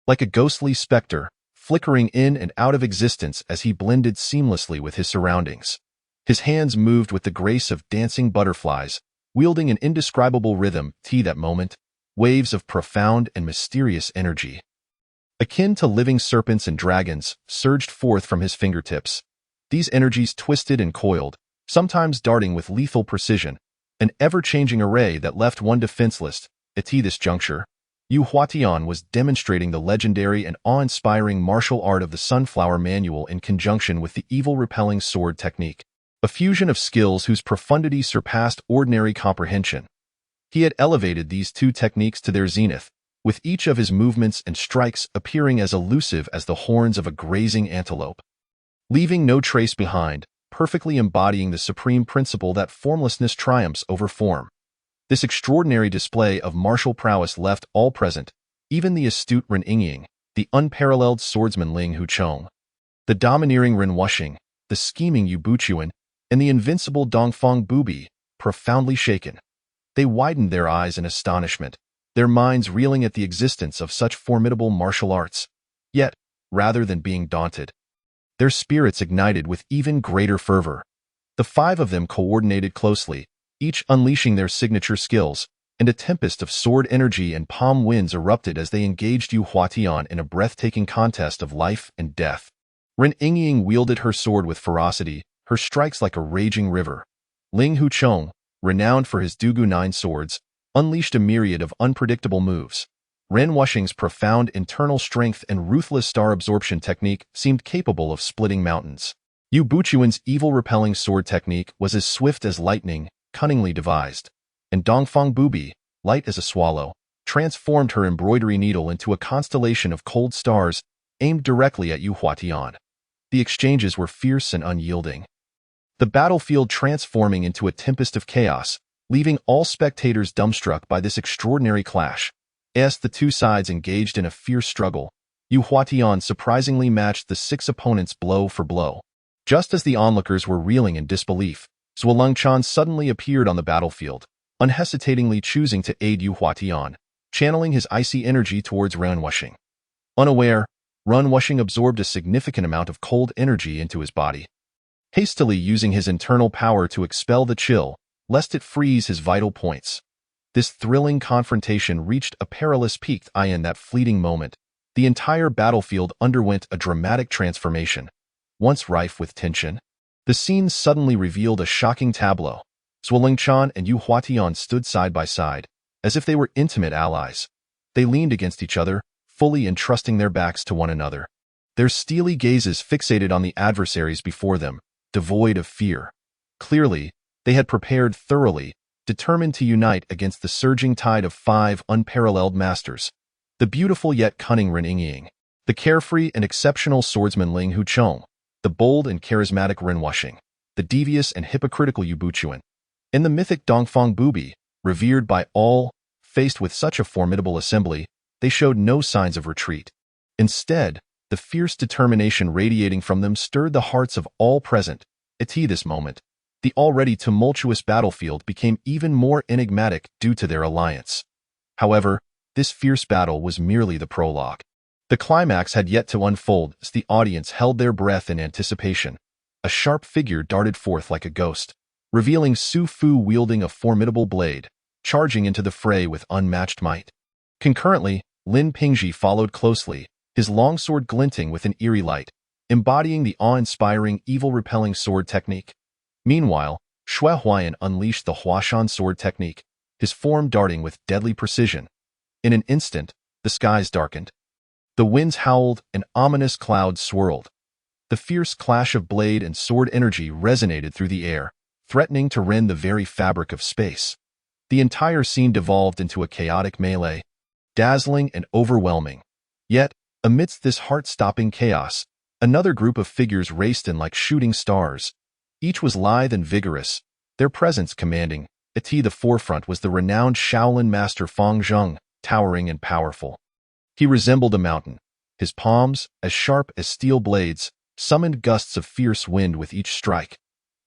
like a ghostly specter, flickering in and out of existence as he blended seamlessly with his surroundings. His hands moved with the grace of dancing butterflies, wielding an indescribable rhythm. That moment, waves of profound and mysterious energy, akin to living serpents and dragons, surged forth from his fingertips. These energies twisted and coiled, sometimes darting with lethal precision, an ever-changing array that left one defenseless. At this juncture, Yu Huatian was demonstrating the legendary and awe-inspiring martial art of the Sunflower Manual in conjunction with the evil-repelling sword technique, a fusion of skills whose profundity surpassed ordinary comprehension. He had elevated these two techniques to their zenith, with each of his movements and strikes appearing as elusive as the horns of a grazing antelope, leaving no trace behind, perfectly embodying the supreme principle that formlessness triumphs over form. This extraordinary display of martial prowess left all present, even the astute Ren Yingying, the unparalleled swordsman Ling Huchong, the domineering Ren Wuxing, the scheming Yu Buchuan, and the invincible Dongfang Bubi, profoundly shaken. They widened their eyes in astonishment, their minds reeling at the existence of such formidable martial arts. Yet, rather than being daunted, their spirits ignited with even greater fervor. The five of them coordinated closely, each unleashing their signature skills, and a tempest of sword energy and palm winds erupted as they engaged Yu Huatian in a breathtaking contest of life and death. Ren Yingying wielded her sword with ferocity, her strikes like a raging river. Ling Huchong, renowned for his Dugu 9 swords, unleashed a myriad of unpredictable moves. Ren Wuxing's profound internal strength and ruthless star absorption technique seemed capable of splitting mountains. Yu Buchuan's evil-repelling sword technique was as swift as lightning, cunningly devised, and Dongfang Bubi, light as a swallow, transformed her embroidery needle into a constellation of cold stars aimed directly at Yu Huatian. The exchanges were fierce and unyielding, the battlefield transforming into a tempest of chaos, leaving all spectators dumbstruck by this extraordinary clash. As the two sides engaged in a fierce struggle, Yu Huatian surprisingly matched the 6 opponents blow for blow. Just as the onlookers were reeling in disbelief, Zhuolengchan suddenly appeared on the battlefield, unhesitatingly choosing to aid Yu Huatian, channeling his icy energy towards Ren Wuxing. Unaware, Ren Wuxing absorbed a significant amount of cold energy into his body, hastily using his internal power to expel the chill, lest it freeze his vital points. This thrilling confrontation reached a perilous peak. In that fleeting moment, the entire battlefield underwent a dramatic transformation. Once rife with tension, the scene suddenly revealed a shocking tableau. Zhuolengchan and Yu Huatian stood side by side, as if they were intimate allies. They leaned against each other, fully entrusting their backs to one another, their steely gazes fixated on the adversaries before them, devoid of fear. Clearly, they had prepared thoroughly, determined to unite against the surging tide of 5 unparalleled masters. The beautiful yet cunning Ren Yingying, the carefree and exceptional swordsman Ling Huchong, the bold and charismatic Ren Wuxing, the devious and hypocritical Yu Buchuan, and the mythic Dongfang Bubi, revered by all. Faced with such a formidable assembly, they showed no signs of retreat. Instead, the fierce determination radiating from them stirred the hearts of all present. At this moment, the already tumultuous battlefield became even more enigmatic due to their alliance. However, this fierce battle was merely the prologue. The climax had yet to unfold as the audience held their breath in anticipation. A sharp figure darted forth like a ghost, revealing Su Fu wielding a formidable blade, charging into the fray with unmatched might. Concurrently, Lin Pingji followed closely, his longsword glinting with an eerie light, embodying the awe-inspiring evil-repelling sword technique. Meanwhile, Xue Huaiyan unleashed the Huashan sword technique, his form darting with deadly precision. In an instant, the skies darkened. The winds howled and ominous clouds swirled. The fierce clash of blade and sword energy resonated through the air, threatening to rend the very fabric of space. The entire scene devolved into a chaotic melee, dazzling and overwhelming. Yet, amidst this heart-stopping chaos, another group of figures raced in like shooting stars. Each was lithe and vigorous, their presence commanding. At the forefront was the renowned Shaolin master Fang Zheng, towering and powerful. He resembled a mountain. His palms, as sharp as steel blades, summoned gusts of fierce wind with each strike.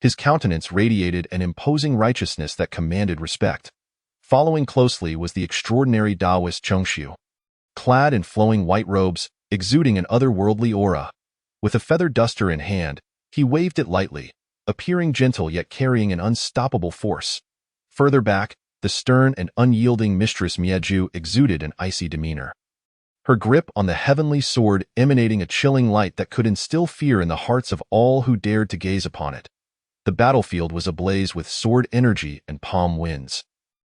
His countenance radiated an imposing righteousness that commanded respect. Following closely was the extraordinary Taoist Xianxia, clad in flowing white robes, exuding an otherworldly aura. With a feather duster in hand, he waved it lightly, appearing gentle yet carrying an unstoppable force. Further back, the stern and unyielding Mistress Mieju exuded an icy demeanor, her grip on the heavenly sword emanating a chilling light that could instill fear in the hearts of all who dared to gaze upon it. The battlefield was ablaze with sword energy and palm winds.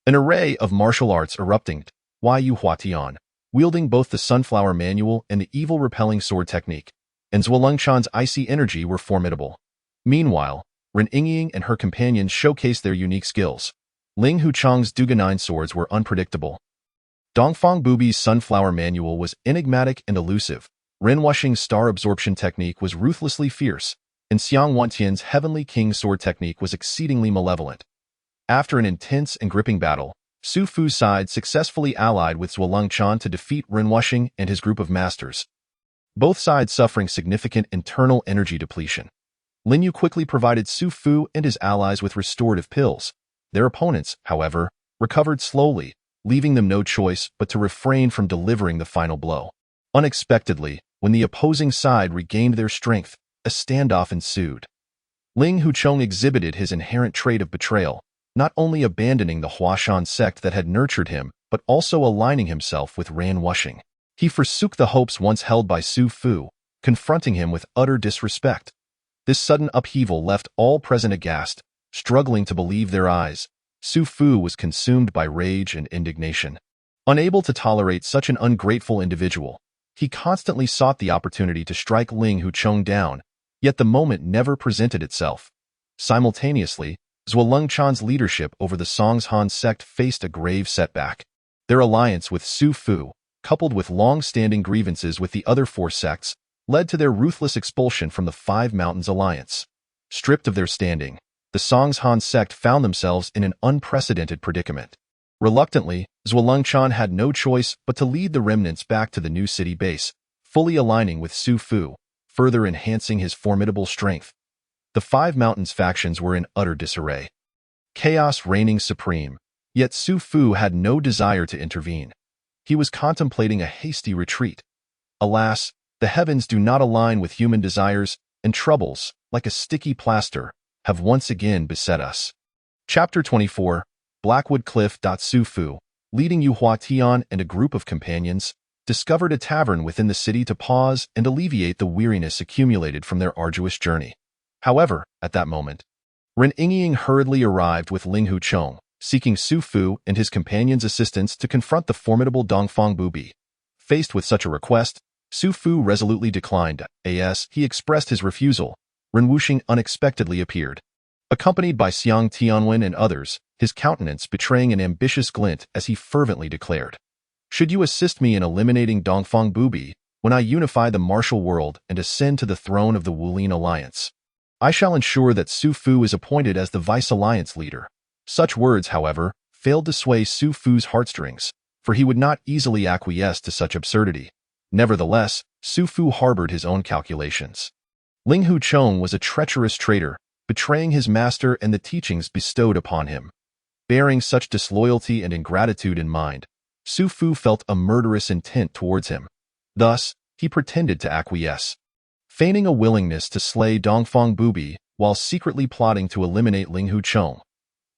An array of martial arts erupting, Yu Huatian, wielding both the Sunflower Manual and the evil-repelling sword technique, and Zhuolengchan's icy energy were formidable. Meanwhile, Ren Yingying and her companions showcased their unique skills. Ling Huchang's Duganine swords were unpredictable. Dongfang Bubi's Sunflower Manual was enigmatic and elusive. Ren Wuxing's Star Absorption technique was ruthlessly fierce, and Xiang Wantian's Heavenly King sword technique was exceedingly malevolent. After an intense and gripping battle, Su Fu's side successfully allied with Zhuolengchan to defeat Ren Wuxing and his group of masters, both sides suffering significant internal energy depletion. Lin Yu quickly provided Su Fu and his allies with restorative pills. Their opponents, however, recovered slowly, leaving them no choice but to refrain from delivering the final blow. Unexpectedly, when the opposing side regained their strength, a standoff ensued. Ling Huchong exhibited his inherent trait of betrayal, not only abandoning the Huashan sect that had nurtured him, but also aligning himself with Ren Wuxing. He forsook the hopes once held by Su Fu, confronting him with utter disrespect. This sudden upheaval left all present aghast, struggling to believe their eyes. Su Fu was consumed by rage and indignation. Unable to tolerate such an ungrateful individual, he constantly sought the opportunity to strike Ling Huchong down, yet the moment never presented itself. Simultaneously, Zhuolengchan's leadership over the Songshan sect faced a grave setback. Their alliance with Su Fu, coupled with long-standing grievances with the other four sects, led to their ruthless expulsion from the Five Mountains Alliance. Stripped of their standing, the Songshan sect found themselves in an unprecedented predicament. Reluctantly, Zhuolengchan had no choice but to lead the remnants back to the new city base, fully aligning with Su Fu, further enhancing his formidable strength. The Five Mountains factions were in utter disarray, chaos reigning supreme, yet Su Fu had no desire to intervene. He was contemplating a hasty retreat. Alas, the heavens do not align with human desires, and troubles, like a sticky plaster, have once again beset us. Chapter 24, Blackwood Cliff. Su Fu, leading Yu Huatian and a group of companions, discovered a tavern within the city to pause and alleviate the weariness accumulated from their arduous journey. However, at that moment, Ren Yingying hurriedly arrived with Ling Huchong, seeking Su Fu and his companions' assistance to confront the formidable Dongfang Bubi. Faced with such a request, Su Fu resolutely declined. As he expressed his refusal, Ren Wuxing unexpectedly appeared. Accompanied by Xiang Tianwen and others, his countenance betraying an ambitious glint as he fervently declared, "Should you assist me in eliminating Dongfang Bubi, when I unify the martial world and ascend to the throne of the Wulin Alliance, I shall ensure that Su Fu is appointed as the vice-alliance leader." Such words, however, failed to sway Su Fu's heartstrings, for he would not easily acquiesce to such absurdity. Nevertheless, Su Fu harbored his own calculations. Ling Huchong was a treacherous traitor, betraying his master and the teachings bestowed upon him. Bearing such disloyalty and ingratitude in mind, Su Fu felt a murderous intent towards him. Thus, he pretended to acquiesce. Feigning a willingness to slay Dongfang Bubi, while secretly plotting to eliminate Ling Hucheng.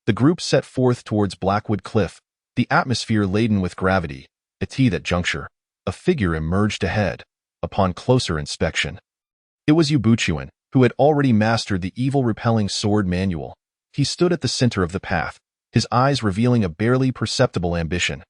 The group set forth towards Blackwood Cliff, the atmosphere laden with gravity. At that juncture, a figure emerged ahead. Upon closer inspection, it was Yu Buchuan, who had already mastered the evil-repelling sword manual. He stood at the center of the path, his eyes revealing a barely perceptible ambition.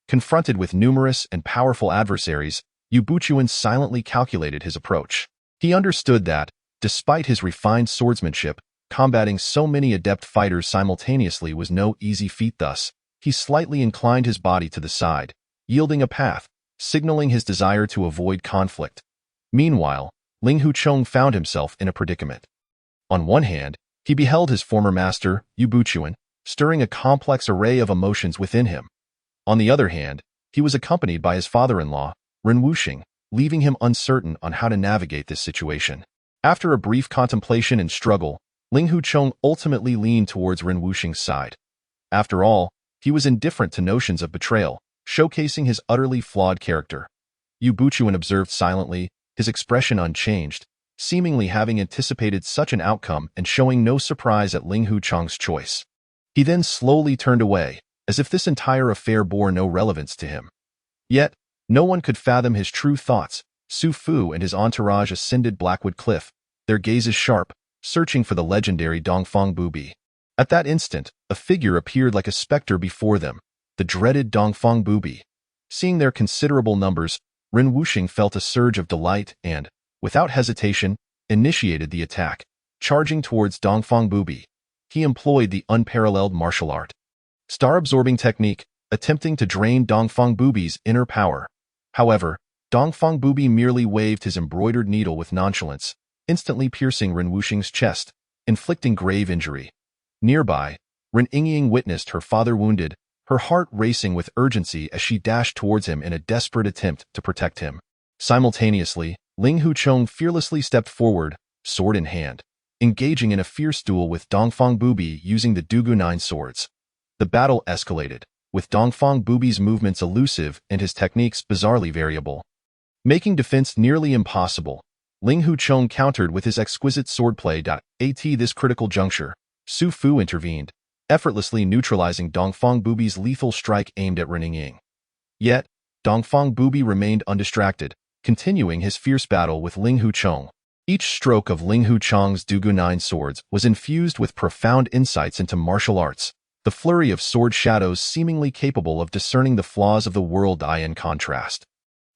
Confronted with numerous and powerful adversaries, Yu Buchuan silently calculated his approach. He understood that, despite his refined swordsmanship, combating so many adept fighters simultaneously was no easy feat. Thus, he slightly inclined his body to the side, yielding a path, signaling his desire to avoid conflict. Meanwhile, Ling Hucheng found himself in a predicament. On one hand, he beheld his former master, Yu Buchuan, stirring a complex array of emotions within him. On the other hand, he was accompanied by his father-in-law, Ren Wuxing, leaving him uncertain on how to navigate this situation. After a brief contemplation and struggle, Ling Hucheng ultimately leaned towards Ren Wuxing's side. After all, he was indifferent to notions of betrayal, showcasing his utterly flawed character. Yu Buchuan observed silently, his expression unchanged, seemingly having anticipated such an outcome and showing no surprise at Ling Hucheng's choice. He then slowly turned away, as if this entire affair bore no relevance to him. Yet, no one could fathom his true thoughts. Su Fu and his entourage ascended Blackwood Cliff, their gazes sharp, searching for the legendary Dongfang Bubi. At that instant, a figure appeared like a specter before them, the dreaded Dongfang Bubi. Seeing their considerable numbers, Ren Wuxing felt a surge of delight and, without hesitation, initiated the attack. Charging towards Dongfang Bubi, he employed the unparalleled martial art star-absorbing technique, attempting to drain Dongfang Bubi's inner power. However, Dongfang Bubi merely waved his embroidered needle with nonchalance, instantly piercing Ren Wuxing's chest, inflicting grave injury. Nearby, Ren Yingying witnessed her father wounded, her heart racing with urgency as she dashed towards him in a desperate attempt to protect him. Simultaneously, Ling Hucheng fearlessly stepped forward, sword in hand, engaging in a fierce duel with Dongfang Bubi using the Dugu 9 swords. The battle escalated, with Dongfang Bubi's movements elusive and his techniques bizarrely variable. Making defense nearly impossible, Ling Hucheng countered with his exquisite swordplay. At this critical juncture, Su Fu intervened, effortlessly neutralizing Dongfang Bubi's lethal strike aimed at Ren Yingying. Yet, Dongfang Bubi remained undistracted, continuing his fierce battle with Ling Hucheng. Each stroke of Ling Hucheng's Dugu 9 swords was infused with profound insights into martial arts, the flurry of sword shadows seemingly capable of discerning the flaws of the world eye in contrast.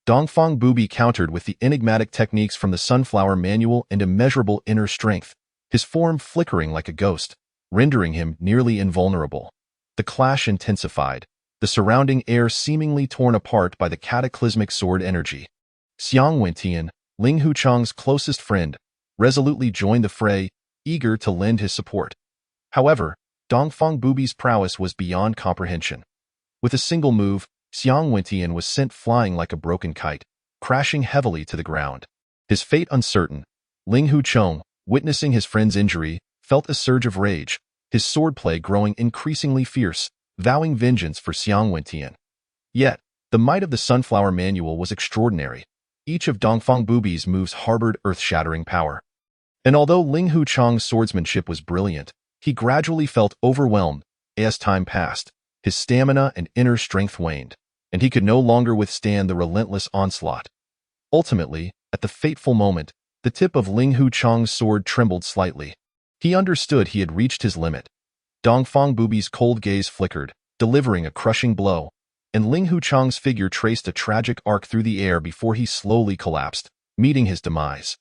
Dongfang Bubi countered with the enigmatic techniques from the Sunflower Manual and immeasurable inner strength, his form flickering like a ghost, rendering him nearly invulnerable. The clash intensified, the surrounding air seemingly torn apart by the cataclysmic sword energy. Xianxia, Ling Hucheng's closest friend, resolutely joined the fray, eager to lend his support. However, Dongfang Bubi's prowess was beyond comprehension. With a single move, Xianxia was sent flying like a broken kite, crashing heavily to the ground. His fate uncertain, Ling Hucheng, witnessing his friend's injury, felt a surge of rage, his swordplay growing increasingly fierce, vowing vengeance for Xianxia. Yet, the might of the Sunflower Manual was extraordinary. Each of Dongfang Bubi's moves harbored earth-shattering power. And although Ling Hucheng's swordsmanship was brilliant, he gradually felt overwhelmed. As time passed, his stamina and inner strength waned, and he could no longer withstand the relentless onslaught. Ultimately, at the fateful moment, the tip of Ling Hucheng's sword trembled slightly. He understood he had reached his limit. Dongfang Bubi's cold gaze flickered, delivering a crushing blow, and Ling Hucheng's figure traced a tragic arc through the air before he slowly collapsed, meeting his demise.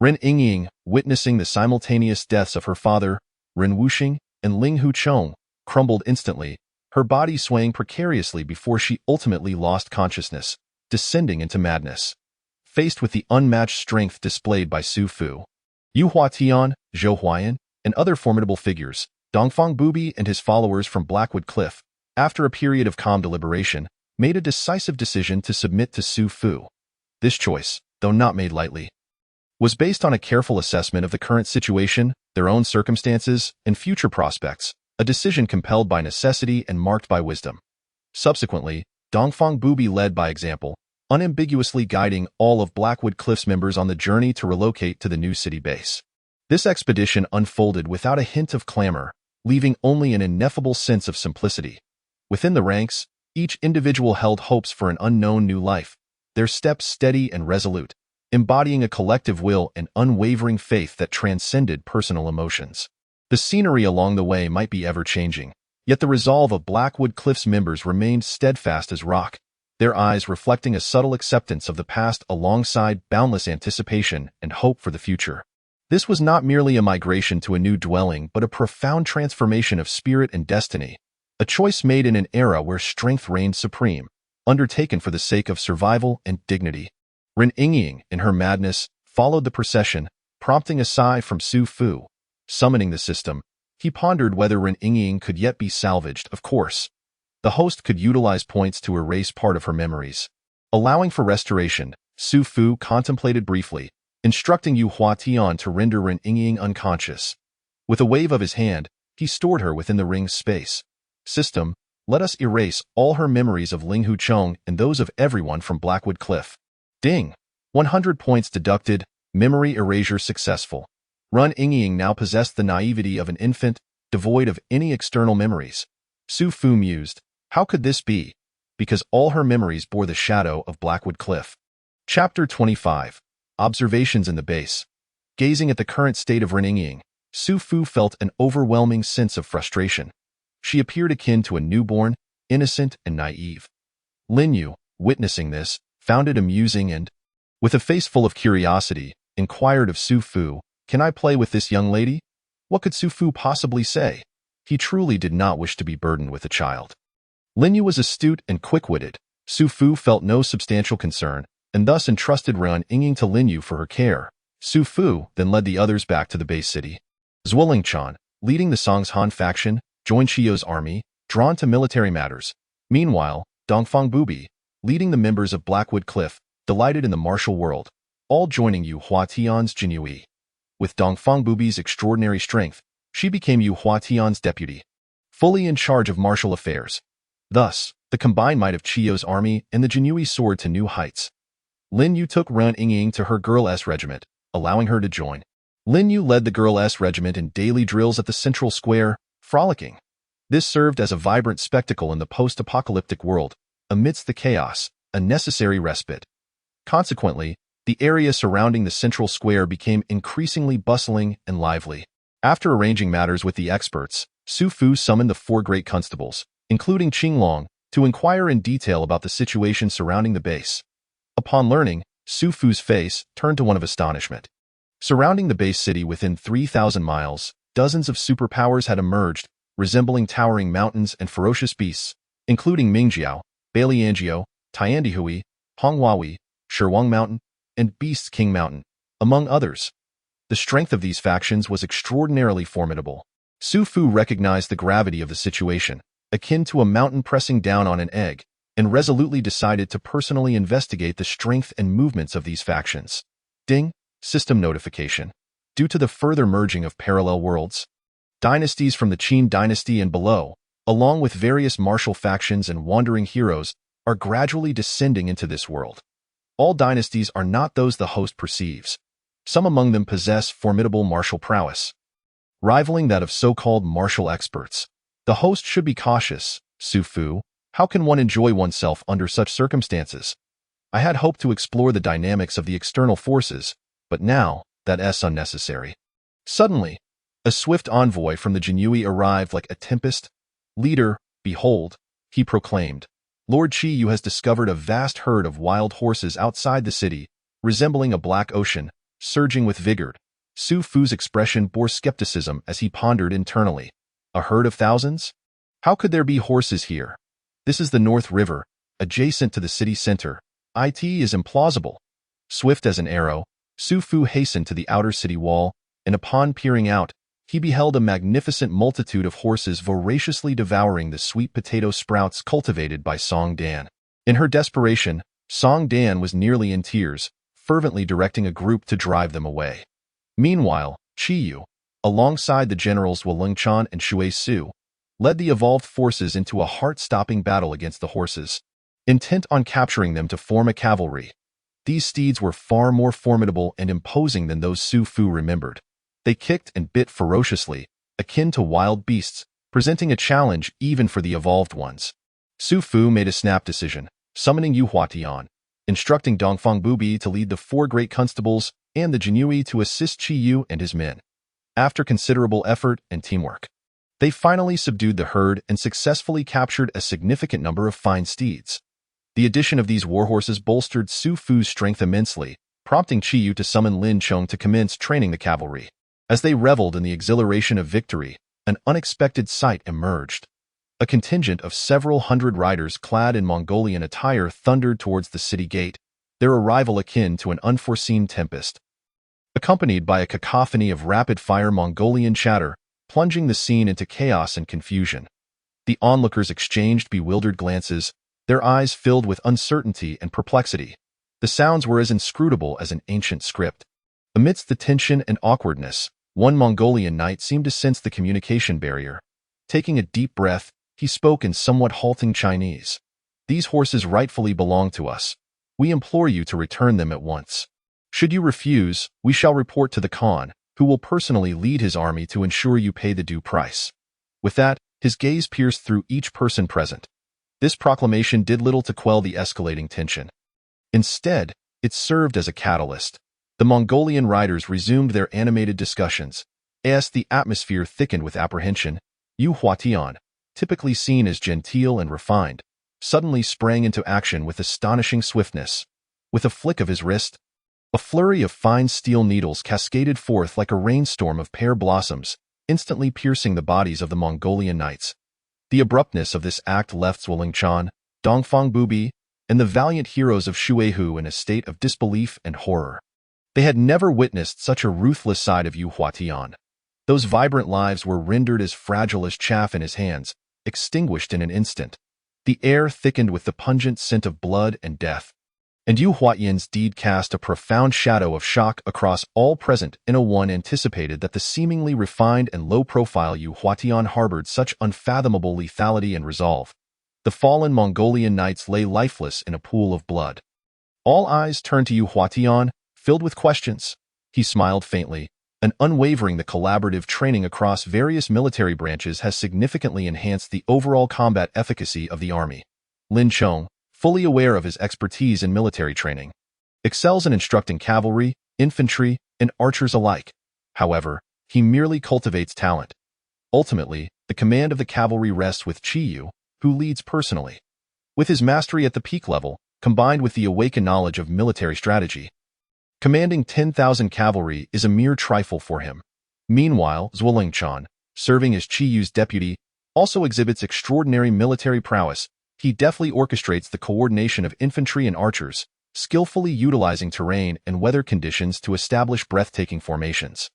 Ren Yingying, witnessing the simultaneous deaths of her father, Ren Wuxing, and Ling Hucheng, crumbled instantly, her body swaying precariously before she ultimately lost consciousness, descending into madness. Faced with the unmatched strength displayed by Su Fu, Yu Huatian, Zhou Huayan, and other formidable figures, Dongfang Bubi and his followers from Blackwood Cliff, after a period of calm deliberation, made a decisive decision to submit to Su Fu. This choice, though not made lightly, was based on a careful assessment of the current situation, their own circumstances, and future prospects, a decision compelled by necessity and marked by wisdom. Subsequently, Dongfang Bubi led by example, unambiguously guiding all of Blackwood Cliff's members on the journey to relocate to the new city base. This expedition unfolded without a hint of clamor, leaving only an ineffable sense of simplicity. Within the ranks, each individual held hopes for an unknown new life, their steps steady and resolute, embodying a collective will and unwavering faith that transcended personal emotions. The scenery along the way might be ever-changing, yet the resolve of Blackwood Cliff's members remained steadfast as rock, their eyes reflecting a subtle acceptance of the past alongside boundless anticipation and hope for the future. This was not merely a migration to a new dwelling, but a profound transformation of spirit and destiny, a choice made in an era where strength reigned supreme, undertaken for the sake of survival and dignity. Ren Yingying, in her madness, followed the procession, prompting a sigh from Su Fu. Summoning the system, he pondered whether Ren Yingying could yet be salvaged. Of course, the host could utilize points to erase part of her memories. Allowing for restoration, Su Fu contemplated briefly, instructing Yu Huatian to render Ren Yingying unconscious. With a wave of his hand, he stored her within the ring's space. System, let us erase all her memories of Ling Huchong and those of everyone from Blackwood Cliff. Ding! 100 points deducted, memory erasure successful. Ren Yingying now possessed the naivety of an infant, devoid of any external memories. Su Fu mused, how could this be? Because all her memories bore the shadow of Blackwood Cliff. Chapter 25. Observations in the base. Gazing at the current state of Ren Yingying, Su Fu felt an overwhelming sense of frustration. She appeared akin to a newborn, innocent and naive. Lin Yu, witnessing this, found it amusing and, with a face full of curiosity, inquired of Su Fu, can I play with this young lady? What could Su Fu possibly say? He truly did not wish to be burdened with a child. Lin Yu was astute and quick-witted. Su Fu felt no substantial concern, and thus entrusted Ren Yingying to Lin Yu for her care. Su Fu then led the others back to the base city. Zuolingchan, leading the Songshan faction, joined Xiao's army, drawn to military matters. Meanwhile, Dongfang Bubi, leading the members of Blackwood Cliff, delighted in the martial world, all joining Yu Huatian's Jinyue. With Dongfang Bubi's extraordinary strength, she became Yu Huatian's deputy, fully in charge of martial affairs. Thus, the combined might of Xiao's army and the Jinyue soared to new heights. Lin Yu took Ren Yingying to her Girl S regiment, allowing her to join. Lin Yu led the Girl S regiment in daily drills at the central square, frolicking. This served as a vibrant spectacle in the post-apocalyptic world, amidst the chaos, a necessary respite. Consequently, the area surrounding the central square became increasingly bustling and lively. After arranging matters with the experts, Su Fu summoned the 4 great constables, including Qinglong, to inquire in detail about the situation surrounding the base. Upon learning, Su Fu's face turned to one of astonishment. Surrounding the base city within 3,000 miles, dozens of superpowers had emerged, resembling towering mountains and ferocious beasts, including Mingjiao, Bailiangio, Tiandihui, Honghuawi, Shiwang Mountain, and Beast King Mountain, among others. The strength of these factions was extraordinarily formidable. Su Fu recognized the gravity of the situation, akin to a mountain pressing down on an egg, and resolutely decided to personally investigate the strength and movements of these factions. Ding! System notification. Due to the further merging of parallel worlds, dynasties from the Qin dynasty and below, along with various martial factions and wandering heroes, are gradually descending into this world. All dynasties are not those the host perceives. Some among them possess formidable martial prowess, rivaling that of so-called martial experts. The host should be cautious. Su Fu, how can one enjoy oneself under such circumstances? I had hoped to explore the dynamics of the external forces, but now, that's unnecessary. Suddenly, a swift envoy from the Jinyue arrived like a tempest. Leader, behold, he proclaimed. Lord Qi Yu has discovered a vast herd of wild horses outside the city, resembling a black ocean, surging with vigor. Su Fu's expression bore skepticism as he pondered internally. A herd of thousands? How could there be horses here? This is the North River, adjacent to the city center. It is implausible. Swift as an arrow, Su Fu hastened to the outer city wall, and upon peering out, he beheld a magnificent multitude of horses voraciously devouring the sweet potato sprouts cultivated by Song Dan. In her desperation, Song Dan was nearly in tears, fervently directing a group to drive them away. Meanwhile, Qi Yu, alongside the generals Zuolingchan and Shui Su, led the evolved forces into a heart-stopping battle against the horses, intent on capturing them to form a cavalry. These steeds were far more formidable and imposing than those Su Fu remembered. They kicked and bit ferociously, akin to wild beasts, presenting a challenge even for the evolved ones. Su Fu made a snap decision, summoning Yu Huatian, instructing Dongfang Bubi to lead the 4 great constables and the Jinui to assist Qi Yu and his men. After considerable effort and teamwork, they finally subdued the herd and successfully captured a significant number of fine steeds. The addition of these warhorses bolstered Su Fu's strength immensely, prompting Qi Yu to summon Lin Chong to commence training the cavalry. As they reveled in the exhilaration of victory, an unexpected sight emerged. A contingent of several hundred riders clad in Mongolian attire thundered towards the city gate, their arrival akin to an unforeseen tempest. Accompanied by a cacophony of rapid-fire Mongolian chatter, plunging the scene into chaos and confusion. The onlookers exchanged bewildered glances, their eyes filled with uncertainty and perplexity. The sounds were as inscrutable as an ancient script. Amidst the tension and awkwardness, one Mongolian knight seemed to sense the communication barrier. Taking a deep breath, he spoke in somewhat halting Chinese. "These horses rightfully belong to us. We implore you to return them at once. Should you refuse, we shall report to the Khan, who will personally lead his army to ensure you pay the due price." With that, his gaze pierced through each person present. This proclamation did little to quell the escalating tension. Instead, it served as a catalyst. The Mongolian riders resumed their animated discussions. As the atmosphere thickened with apprehension, Yu Huatian, typically seen as genteel and refined, suddenly sprang into action with astonishing swiftness. With a flick of his wrist, a flurry of fine steel needles cascaded forth like a rainstorm of pear blossoms, instantly piercing the bodies of the Mongolian knights. The abruptness of this act left Zhuolingjun, Dongfang Bubi, and the valiant heroes of Shuehu in a state of disbelief and horror. They had never witnessed such a ruthless side of Yu Huatian. Those vibrant lives were rendered as fragile as chaff in his hands, extinguished in an instant. The air thickened with the pungent scent of blood and death. And Yu Huatian's deed cast a profound shadow of shock across all present. No one anticipated that the seemingly refined and low-profile Yu Huatian harbored such unfathomable lethality and resolve. The fallen Mongolian knights lay lifeless in a pool of blood. All eyes turned to Yu Huatian, filled with questions. He smiled faintly, and unwavering the collaborative training across various military branches has significantly enhanced the overall combat efficacy of the army. Lin Chong, fully aware of his expertise in military training, excels in instructing cavalry, infantry, and archers alike. However, he merely cultivates talent. Ultimately, the command of the cavalry rests with Qi Yu, who leads personally. With his mastery at the peak level, combined with the awakened knowledge of military strategy, commanding 10,000 cavalry is a mere trifle for him. Meanwhile, Zhuolingjun, serving as Qi Yu's deputy, also exhibits extraordinary military prowess. He deftly orchestrates the coordination of infantry and archers, skillfully utilizing terrain and weather conditions to establish breathtaking formations.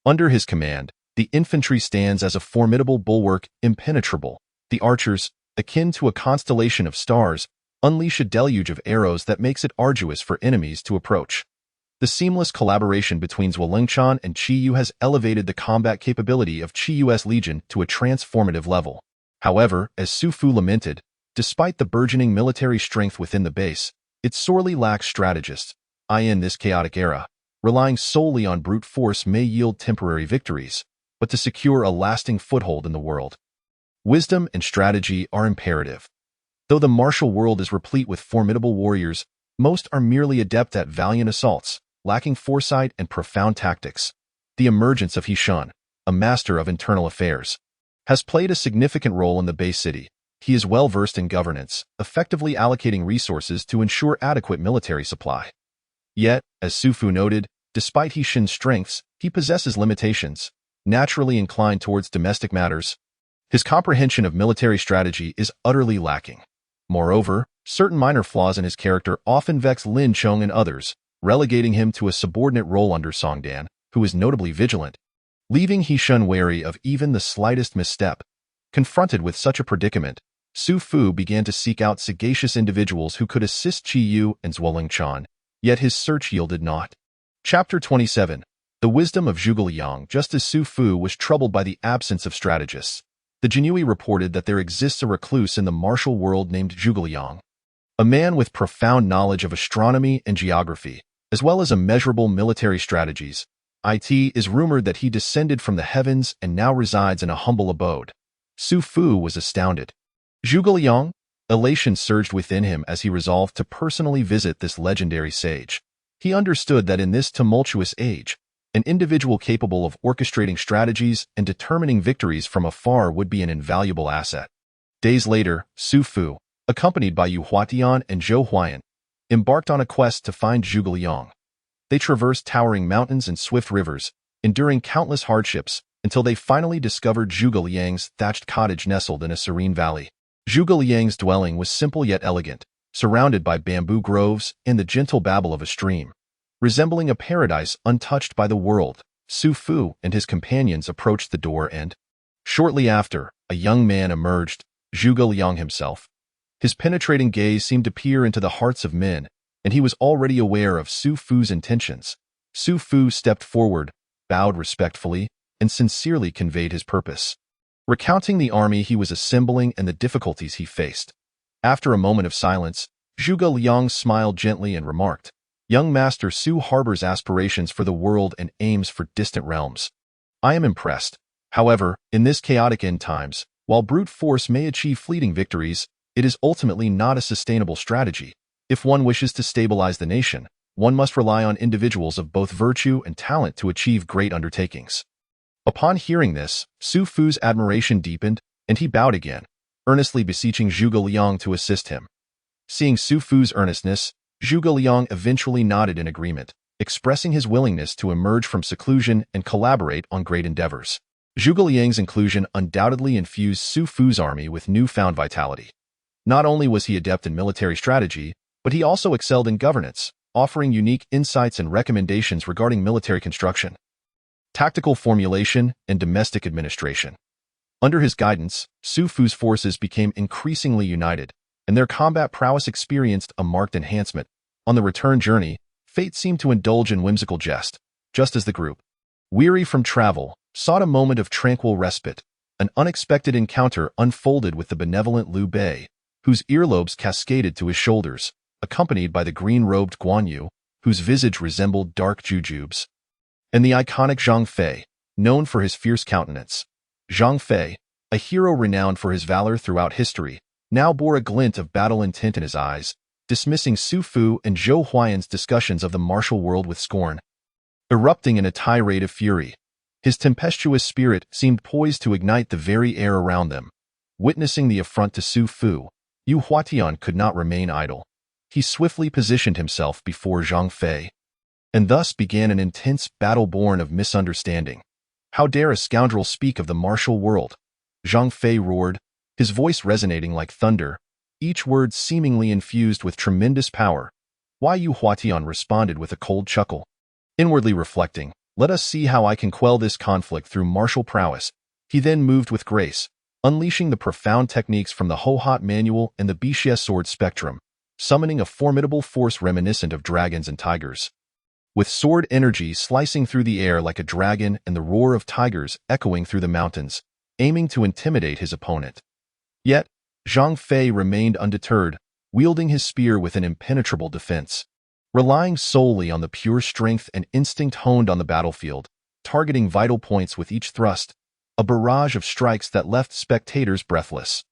Under his command, the infantry stands as a formidable bulwark, impenetrable. The archers, akin to a constellation of stars, unleash a deluge of arrows that makes it arduous for enemies to approach. The seamless collaboration between Zhuolingjun and Qi Yu has elevated the combat capability of Qi Yu's legion to a transformative level. However, as Su Fu lamented, despite the burgeoning military strength within the base, it sorely lacks strategists. In this chaotic era, relying solely on brute force may yield temporary victories, but to secure a lasting foothold in the world, wisdom and strategy are imperative. Though the martial world is replete with formidable warriors, most are merely adept at valiant assaults, lacking foresight and profound tactics. The emergence of He, a master of internal affairs, has played a significant role in the Bay City. He is well versed in governance, effectively allocating resources to ensure adequate military supply. Yet, as Su Fu noted, despite He strengths, he possesses limitations. Naturally inclined towards domestic matters, his comprehension of military strategy is utterly lacking. Moreover, certain minor flaws in his character often vex Lin Chong and others, relegating him to a subordinate role under Songdan, who is notably vigilant, leaving He wary of even the slightest misstep. Confronted with such a predicament, Su Fu began to seek out sagacious individuals who could assist Qi Yu and Zhuolingjun, yet his search yielded naught. Chapter 27. The Wisdom of Zhuge Liang. Just as Su Fu was troubled by the absence of strategists, the Jinui reported that there exists a recluse in the martial world named Zhuge Liang, a man with profound knowledge of astronomy and geography, as well as immeasurable military strategies. It is rumored that he descended from the heavens and now resides in a humble abode. Su Fu was astounded. Zhuge Liang? Elation surged within him as he resolved to personally visit this legendary sage. He understood that in this tumultuous age, an individual capable of orchestrating strategies and determining victories from afar would be an invaluable asset. Days later, Su Fu, accompanied by Yu Huatian and Zhou Huayan, embarked on a quest to find Zhuge Liang. They traversed towering mountains and swift rivers, enduring countless hardships, until they finally discovered Zhuge Liang's thatched cottage nestled in a serene valley. Zhuge Liang's dwelling was simple yet elegant, surrounded by bamboo groves and the gentle babble of a stream. Resembling a paradise untouched by the world, Su Fu and his companions approached the door and, shortly after, a young man emerged, Zhuge Liang himself. His penetrating gaze seemed to peer into the hearts of men, and he was already aware of Su Fu's intentions. Su Fu stepped forward, bowed respectfully, and sincerely conveyed his purpose, recounting the army he was assembling and the difficulties he faced. After a moment of silence, Zhuge Liang smiled gently and remarked, "Young Master Su harbors aspirations for the world and aims for distant realms. I am impressed. However, in this chaotic end times, while brute force may achieve fleeting victories, it is ultimately not a sustainable strategy. If one wishes to stabilize the nation, one must rely on individuals of both virtue and talent to achieve great undertakings." Upon hearing this, Su Fu's admiration deepened, and he bowed again, earnestly beseeching Zhuge Liang to assist him. Seeing Su Fu's earnestness, Zhuge Liang eventually nodded in agreement, expressing his willingness to emerge from seclusion and collaborate on great endeavors. Zhuge Liang's inclusion undoubtedly infused Su Fu's army with newfound vitality. Not only was he adept in military strategy, but he also excelled in governance, offering unique insights and recommendations regarding military construction, tactical formulation, and domestic administration. Under his guidance, Su Fu's forces became increasingly united, and their combat prowess experienced a marked enhancement. On the return journey, fate seemed to indulge in whimsical jest, just as the group, weary from travel, sought a moment of tranquil respite. An unexpected encounter unfolded with the benevolent Liu Bei, whose earlobes cascaded to his shoulders, accompanied by the green-robed Guan Yu, whose visage resembled dark jujubes, and the iconic Zhang Fei, known for his fierce countenance. Zhang Fei, a hero renowned for his valor throughout history, now bore a glint of battle intent in his eyes, dismissing Su Fu and Zhou Huayan's discussions of the martial world with scorn. Erupting in a tirade of fury, his tempestuous spirit seemed poised to ignite the very air around them. Witnessing the affront to Su Fu, Yu Huatian could not remain idle. He swiftly positioned himself before Zhang Fei, and thus began an intense battle born of misunderstanding. "How dare a scoundrel speak of the martial world?" Zhang Fei roared, his voice resonating like thunder, each word seemingly infused with tremendous power. Why, Yu Huatian responded with a cold chuckle. Inwardly reflecting, "Let us see how I can quell this conflict through martial prowess." He then moved with grace, unleashing the profound techniques from the Hohat manual and the Bixie sword spectrum, summoning a formidable force reminiscent of dragons and tigers. With sword energy slicing through the air like a dragon and the roar of tigers echoing through the mountains, aiming to intimidate his opponent. Yet, Zhang Fei remained undeterred, wielding his spear with an impenetrable defense. Relying solely on the pure strength and instinct honed on the battlefield, targeting vital points with each thrust, a barrage of strikes that left spectators breathless.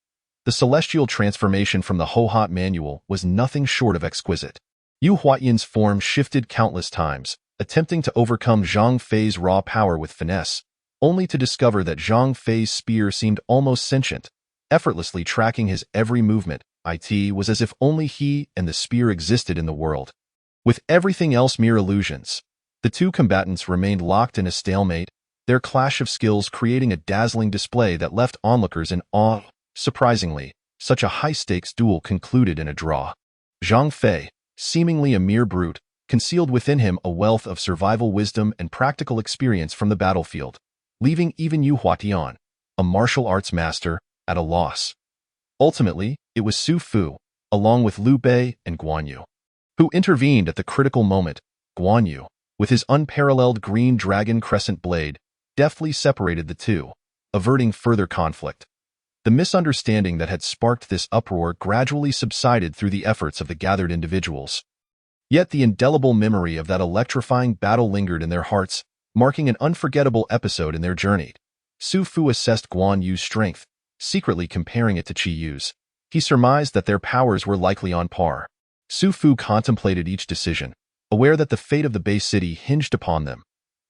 The celestial transformation from the Hohat manual was nothing short of exquisite. Yu Huatian's form shifted countless times, attempting to overcome Zhang Fei's raw power with finesse, only to discover that Zhang Fei's spear seemed almost sentient, effortlessly tracking his every movement. It was as if only he and the spear existed in the world, with everything else mere illusions. The two combatants remained locked in a stalemate, their clash of skills creating a dazzling display that left onlookers in awe. Surprisingly, such a high-stakes duel concluded in a draw. Zhang Fei, seemingly a mere brute, concealed within him a wealth of survival wisdom and practical experience from the battlefield, leaving even Yu Huatian, a martial arts master, at a loss. Ultimately, it was Su Fu, along with Liu Bei and Guan Yu, who intervened at the critical moment. Guan Yu, with his unparalleled green dragon crescent blade, deftly separated the two, averting further conflict. The misunderstanding that had sparked this uproar gradually subsided through the efforts of the gathered individuals. Yet the indelible memory of that electrifying battle lingered in their hearts, marking an unforgettable episode in their journey. Su Fu assessed Guan Yu's strength, secretly comparing it to Qi Yu's. He surmised that their powers were likely on par. Su Fu contemplated each decision, aware that the fate of the Bay City hinged upon them.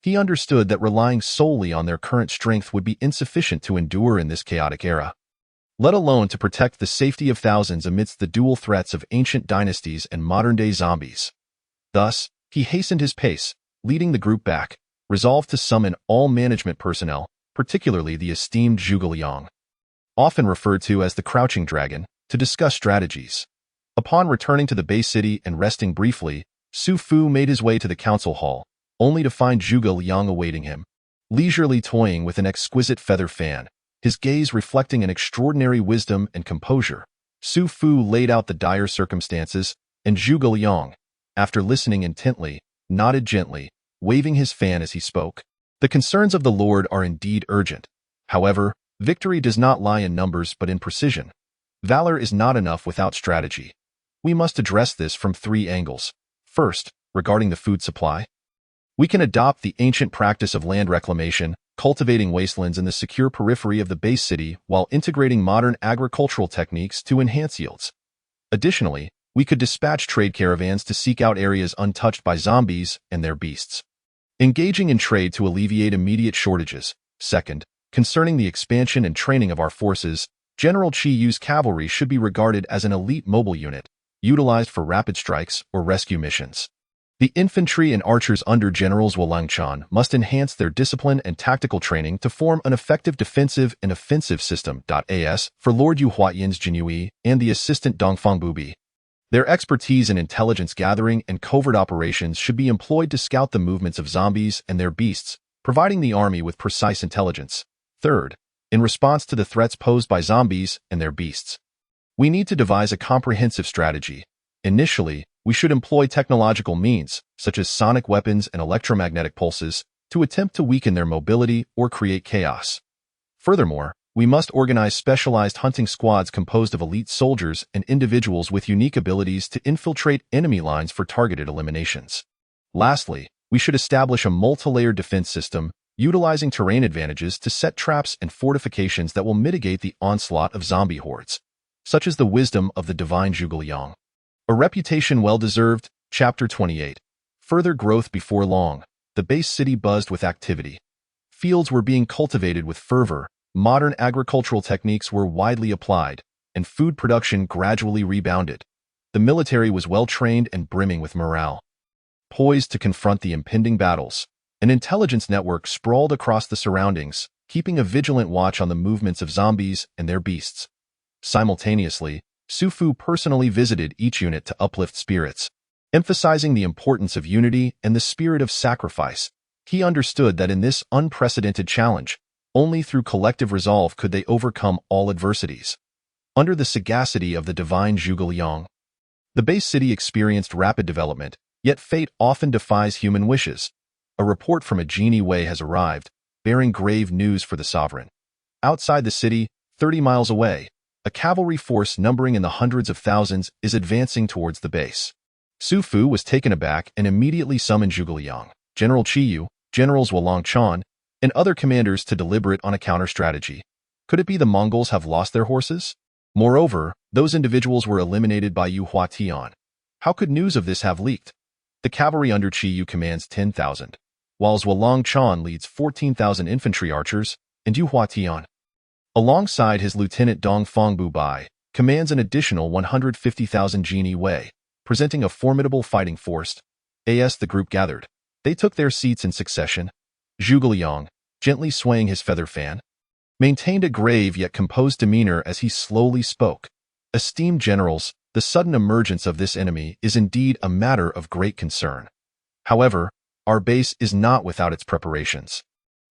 He understood that relying solely on their current strength would be insufficient to endure in this chaotic era, let alone to protect the safety of thousands amidst the dual threats of ancient dynasties and modern-day zombies. Thus, he hastened his pace, leading the group back, resolved to summon all management personnel, particularly the esteemed Zhuge Liang, often referred to as the Crouching Dragon, to discuss strategies. Upon returning to the Bay City and resting briefly, Su Fu made his way to the council hall, only to find Zhuge Liang awaiting him, leisurely toying with an exquisite feather fan, his gaze reflecting an extraordinary wisdom and composure. Su Fu laid out the dire circumstances, and Zhuge Liang, after listening intently, nodded gently, waving his fan as he spoke. The concerns of the Lord are indeed urgent. However, victory does not lie in numbers but in precision. Valor is not enough without strategy. We must address this from 3 angles. First, regarding the food supply, we can adopt the ancient practice of land reclamation, cultivating wastelands in the secure periphery of the base city while integrating modern agricultural techniques to enhance yields. Additionally, we could dispatch trade caravans to seek out areas untouched by zombies and their beasts, engaging in trade to alleviate immediate shortages. Second, concerning the expansion and training of our forces, General Qi Yu's cavalry should be regarded as an elite mobile unit, utilized for rapid strikes or rescue missions. The infantry and archers under Generals Wulangchan must enhance their discipline and tactical training to form an effective defensive and offensive system. As for Lord Yu Huayan's Jinyue and the assistant Dongfang Bubi, their expertise in intelligence gathering and covert operations should be employed to scout the movements of zombies and their beasts, providing the army with precise intelligence. Third, in response to the threats posed by zombies and their beasts, we need to devise a comprehensive strategy. Initially, we should employ technological means, such as sonic weapons and electromagnetic pulses, to attempt to weaken their mobility or create chaos. Furthermore, we must organize specialized hunting squads composed of elite soldiers and individuals with unique abilities to infiltrate enemy lines for targeted eliminations. Lastly, we should establish a multi-layered defense system, utilizing terrain advantages to set traps and fortifications that will mitigate the onslaught of zombie hordes, such as the wisdom of the divine Zhuge Liang. A reputation well-deserved. Chapter 28. Further growth before long. The base city buzzed with activity. Fields were being cultivated with fervor, modern agricultural techniques were widely applied, and food production gradually rebounded. The military was well-trained and brimming with morale. Poised to confront the impending battles, an intelligence network sprawled across the surroundings, keeping a vigilant watch on the movements of zombies and their beasts. Simultaneously, Su Fu personally visited each unit to uplift spirits, emphasizing the importance of unity and the spirit of sacrifice. He understood that in this unprecedented challenge, only through collective resolve could they overcome all adversities. Under the sagacity of the divine Zhuge Liang, the base city experienced rapid development, yet fate often defies human wishes. A report from a genie Wei has arrived, bearing grave news for the sovereign. Outside the city, 30 miles away, a cavalry force numbering in the hundreds of thousands is advancing towards the base. Su Fu was taken aback and immediately summoned Zhuge Liang, General Qi Yu, Generals Wulangchan, and other commanders to deliberate on a counter-strategy. Could it be the Mongols have lost their horses? Moreover, those individuals were eliminated by Yu Huatian. How could news of this have leaked? The cavalry under Qi Yu commands 10,000, while Wulangchan leads 14,000 infantry archers, and Yu Huatian, alongside his lieutenant Dongfang Bubai, commands an additional 150,000 genie Wei, presenting a formidable fighting force. As the group gathered, they took their seats in succession. Zhuge Liang, gently swaying his feather fan, maintained a grave yet composed demeanor as he slowly spoke. Esteemed generals, the sudden emergence of this enemy is indeed a matter of great concern. However, our base is not without its preparations.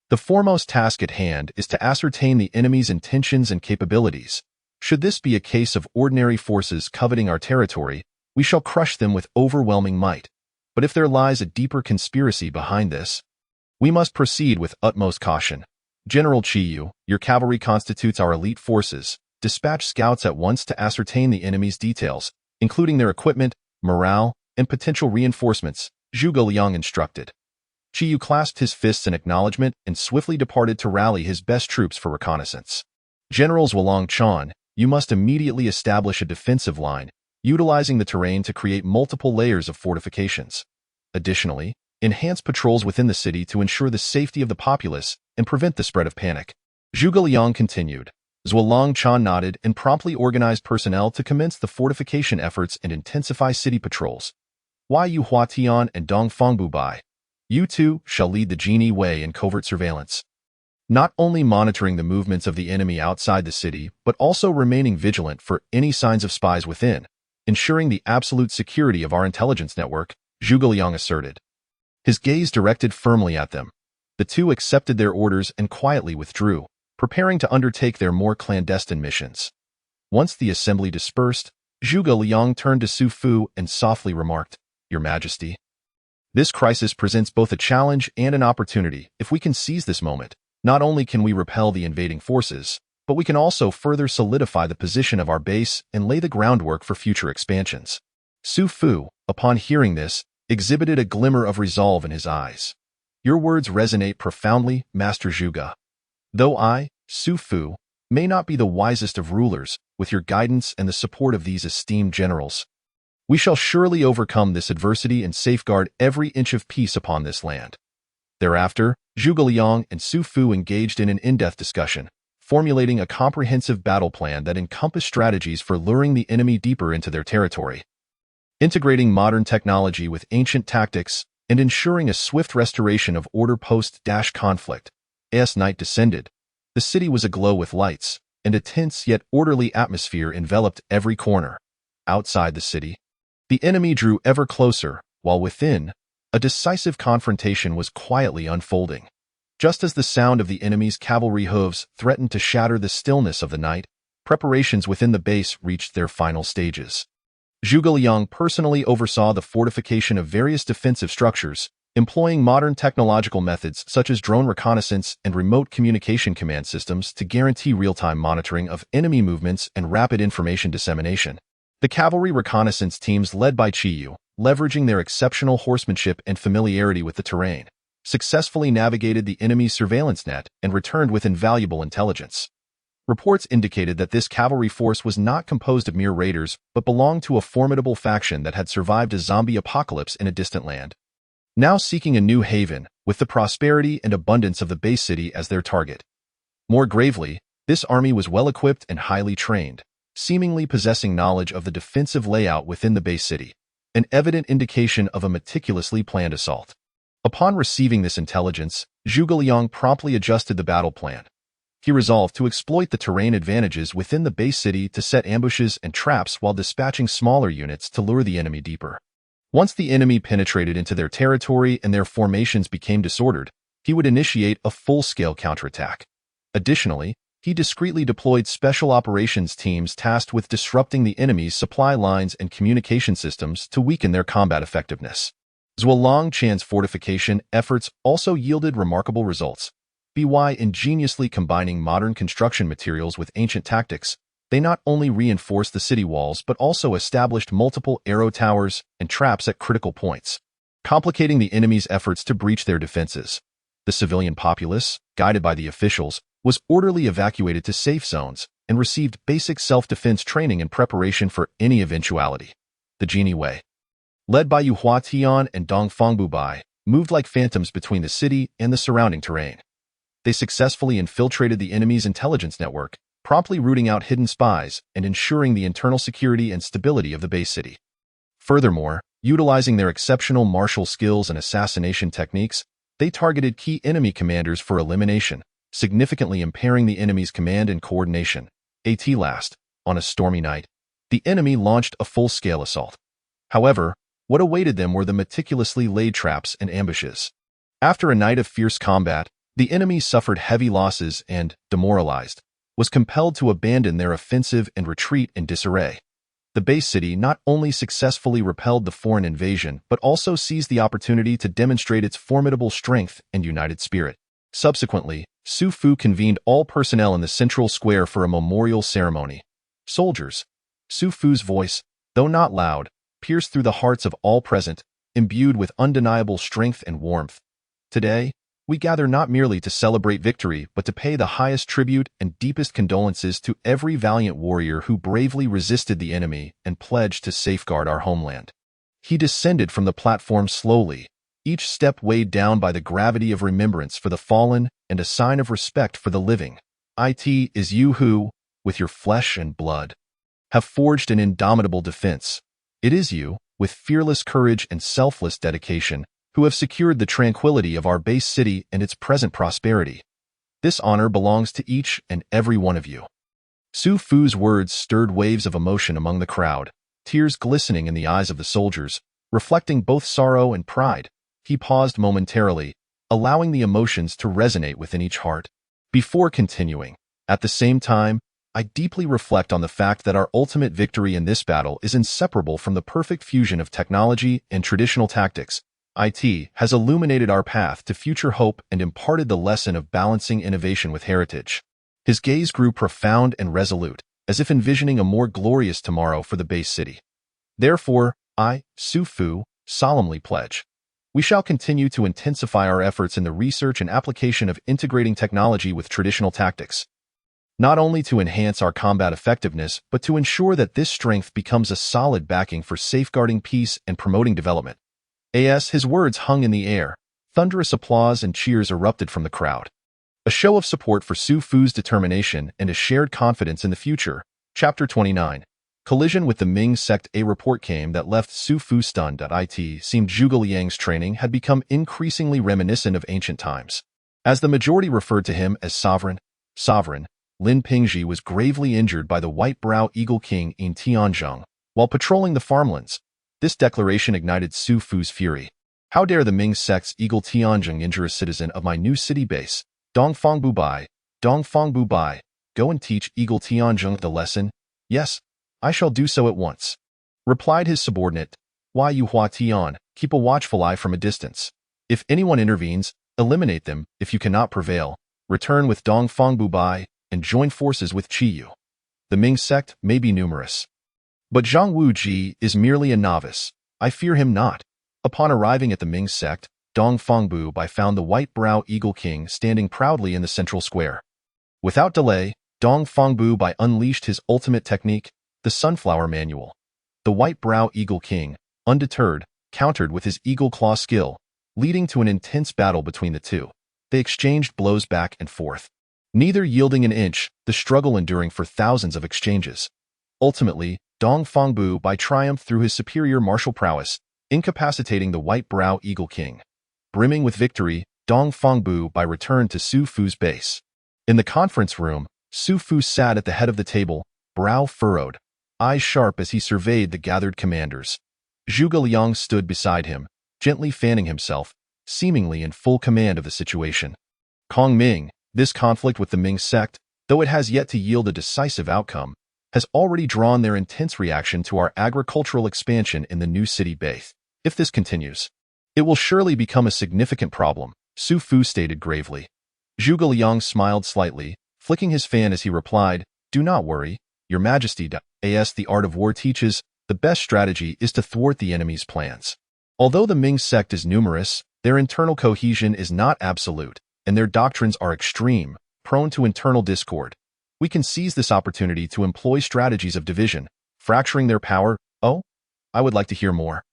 The foremost task at hand is to ascertain the enemy's intentions and capabilities. Should this be a case of ordinary forces coveting our territory, we shall crush them with overwhelming might. But if there lies a deeper conspiracy behind this, we must proceed with utmost caution. General Qi Yu, your cavalry constitutes our elite forces. Dispatch scouts at once to ascertain the enemy's details, including their equipment, morale, and potential reinforcements, Zhuge Liang instructed. Qiyu clasped his fists in acknowledgement and swiftly departed to rally his best troops for reconnaissance. Generals Wulong Chan, you must immediately establish a defensive line, utilizing the terrain to create multiple layers of fortifications. Additionally, enhance patrols within the city to ensure the safety of the populace and prevent the spread of panic. Zhuge Liang continued. Zhuolong Chan nodded and promptly organized personnel to commence the fortification efforts and intensify city patrols. Yu Huatian and Dong Fengbu Bai. You two shall lead the Genie Wei in covert surveillance, not only monitoring the movements of the enemy outside the city, but also remaining vigilant for any signs of spies within, ensuring the absolute security of our intelligence network, Zhuge Liang asserted. His gaze directed firmly at them. The two accepted their orders and quietly withdrew, preparing to undertake their more clandestine missions. Once the assembly dispersed, Zhuge Liang turned to Su Fu and softly remarked, Your Majesty, this crisis presents both a challenge and an opportunity. If we can seize this moment, not only can we repel the invading forces, but we can also further solidify the position of our base and lay the groundwork for future expansions. Su Fu, upon hearing this, exhibited a glimmer of resolve in his eyes. Your words resonate profoundly, Master Zhuge. Though I, Su Fu, may not be the wisest of rulers, with your guidance and the support of these esteemed generals, we shall surely overcome this adversity and safeguard every inch of peace upon this land. Thereafter, Zhuge Liang and Su Fu engaged in an in-depth discussion, formulating a comprehensive battle plan that encompassed strategies for luring the enemy deeper into their territory, integrating modern technology with ancient tactics, and ensuring a swift restoration of order post-conflict. As night descended, the city was aglow with lights, and a tense yet orderly atmosphere enveloped every corner. Outside the city, the enemy drew ever closer, while within, a decisive confrontation was quietly unfolding. Just as the sound of the enemy's cavalry hooves threatened to shatter the stillness of the night, preparations within the base reached their final stages. Zhuge Liang personally oversaw the fortification of various defensive structures, employing modern technological methods such as drone reconnaissance and remote communication command systems to guarantee real-time monitoring of enemy movements and rapid information dissemination. The cavalry reconnaissance teams led by Qiyu, leveraging their exceptional horsemanship and familiarity with the terrain, successfully navigated the enemy's surveillance net and returned with invaluable intelligence. Reports indicated that this cavalry force was not composed of mere raiders, but belonged to a formidable faction that had survived a zombie apocalypse in a distant land, now seeking a new haven, with the prosperity and abundance of the base city as their target. More gravely, this army was well-equipped and highly trained, seemingly possessing knowledge of the defensive layout within the base city, an evident indication of a meticulously planned assault. Upon receiving this intelligence, Zhuge Liang promptly adjusted the battle plan. He resolved to exploit the terrain advantages within the base city to set ambushes and traps while dispatching smaller units to lure the enemy deeper. Once the enemy penetrated into their territory and their formations became disordered, he would initiate a full-scale counterattack. Additionally, he discreetly deployed special operations teams tasked with disrupting the enemy's supply lines and communication systems to weaken their combat effectiveness. Zhuolong Chan's fortification efforts also yielded remarkable results. By ingeniously combining modern construction materials with ancient tactics, they not only reinforced the city walls but also established multiple arrow towers and traps at critical points, complicating the enemy's efforts to breach their defenses. The civilian populace, guided by the officials, was orderly evacuated to safe zones and received basic self-defense training in preparation for any eventuality. The Genie Wei, led by Yu Huatian and Dong Fengbu Bai, moved like phantoms between the city and the surrounding terrain. They successfully infiltrated the enemy's intelligence network, promptly rooting out hidden spies and ensuring the internal security and stability of the base city. Furthermore, utilizing their exceptional martial skills and assassination techniques, they targeted key enemy commanders for elimination, significantly impairing the enemy's command and coordination. At last, on a stormy night, the enemy launched a full-scale assault. However, what awaited them were the meticulously laid traps and ambushes. After a night of fierce combat, the enemy suffered heavy losses and, demoralized, was compelled to abandon their offensive and retreat in disarray. The base city not only successfully repelled the foreign invasion but also seized the opportunity to demonstrate its formidable strength and united spirit. Subsequently, Su Fu convened all personnel in the central square for a memorial ceremony. Soldiers, Su Fu's voice, though not loud, pierced through the hearts of all present, imbued with undeniable strength and warmth. Today, we gather not merely to celebrate victory, but to pay the highest tribute and deepest condolences to every valiant warrior who bravely resisted the enemy and pledged to safeguard our homeland. He descended from the platform slowly, each step weighed down by the gravity of remembrance for the fallen and a sign of respect for the living. It is you who, with your flesh and blood, have forged an indomitable defense. It is you, with fearless courage and selfless dedication, who have secured the tranquility of our base city and its present prosperity. This honor belongs to each and every one of you. Su Fu's words stirred waves of emotion among the crowd, tears glistening in the eyes of the soldiers, reflecting both sorrow and pride. He paused momentarily, allowing the emotions to resonate within each heart. Before continuing, at the same time, I deeply reflect on the fact that our ultimate victory in this battle is inseparable from the perfect fusion of technology and traditional tactics. It has illuminated our path to future hope and imparted the lesson of balancing innovation with heritage. His gaze grew profound and resolute, as if envisioning a more glorious tomorrow for the base city. Therefore, I, Su Fu, solemnly pledge. We shall continue to intensify our efforts in the research and application of integrating technology with traditional tactics, not only to enhance our combat effectiveness, but to ensure that this strength becomes a solid backing for safeguarding peace and promoting development. His words hung in the air. Thunderous applause and cheers erupted from the crowd. A show of support for Su Fu's determination and a shared confidence in the future. Chapter 29. Collision with the Ming sect. A report came that left Su Fu stunned. It seemed Zhuge Liang's training had become increasingly reminiscent of ancient times. As the majority referred to him as sovereign, Lin Pingzhi was gravely injured by the white-brow Eagle King in Tianzhong while patrolling the farmlands. This declaration ignited Su Fu's fury. How dare the Ming sect's Eagle Tianzhong injure a citizen of my new city base? Dongfangbu Bai, go and teach Eagle Tianzhong the lesson. Yes, I shall do so at once, replied his subordinate. Yu Hua Tian, keep a watchful eye from a distance. If anyone intervenes, eliminate them. If you cannot prevail, return with Dongfangbu Bai and join forces with Qiyu. The Ming sect may be numerous, but Zhang Wuji is merely a novice. I fear him not. Upon arriving at the Ming sect, Dongfangbu Bai found the white-brow Eagle King standing proudly in the central square. Without delay, Dongfangbu Bai unleashed his ultimate technique, the Sunflower Manual. The white-brow Eagle King, undeterred, countered with his Eagle Claw skill, leading to an intense battle between the two. They exchanged blows back and forth, neither yielding an inch, the struggle enduring for thousands of exchanges. Ultimately, Dongfangbu Bai triumphed through his superior martial prowess, incapacitating the white-brow Eagle King. Brimming with victory, Dongfangbu Bai returned to Su Fu's base. In the conference room, Su Fu sat at the head of the table, brow furrowed, eyes sharp as he surveyed the gathered commanders. Zhuge Liang stood beside him, gently fanning himself, seemingly in full command of the situation. Kong Ming, this conflict with the Ming sect, though it has yet to yield a decisive outcome, has already drawn their intense reaction to our agricultural expansion in the new city base. If this continues, it will surely become a significant problem, Su Fu stated gravely. Zhuge Liang smiled slightly, flicking his fan as he replied, Do not worry, Your Majesty. The art of war teaches, the best strategy is to thwart the enemy's plans. Although the Ming sect is numerous, their internal cohesion is not absolute, and their doctrines are extreme, prone to internal discord. We can seize this opportunity to employ strategies of division, fracturing their power. Oh, I would like to hear more.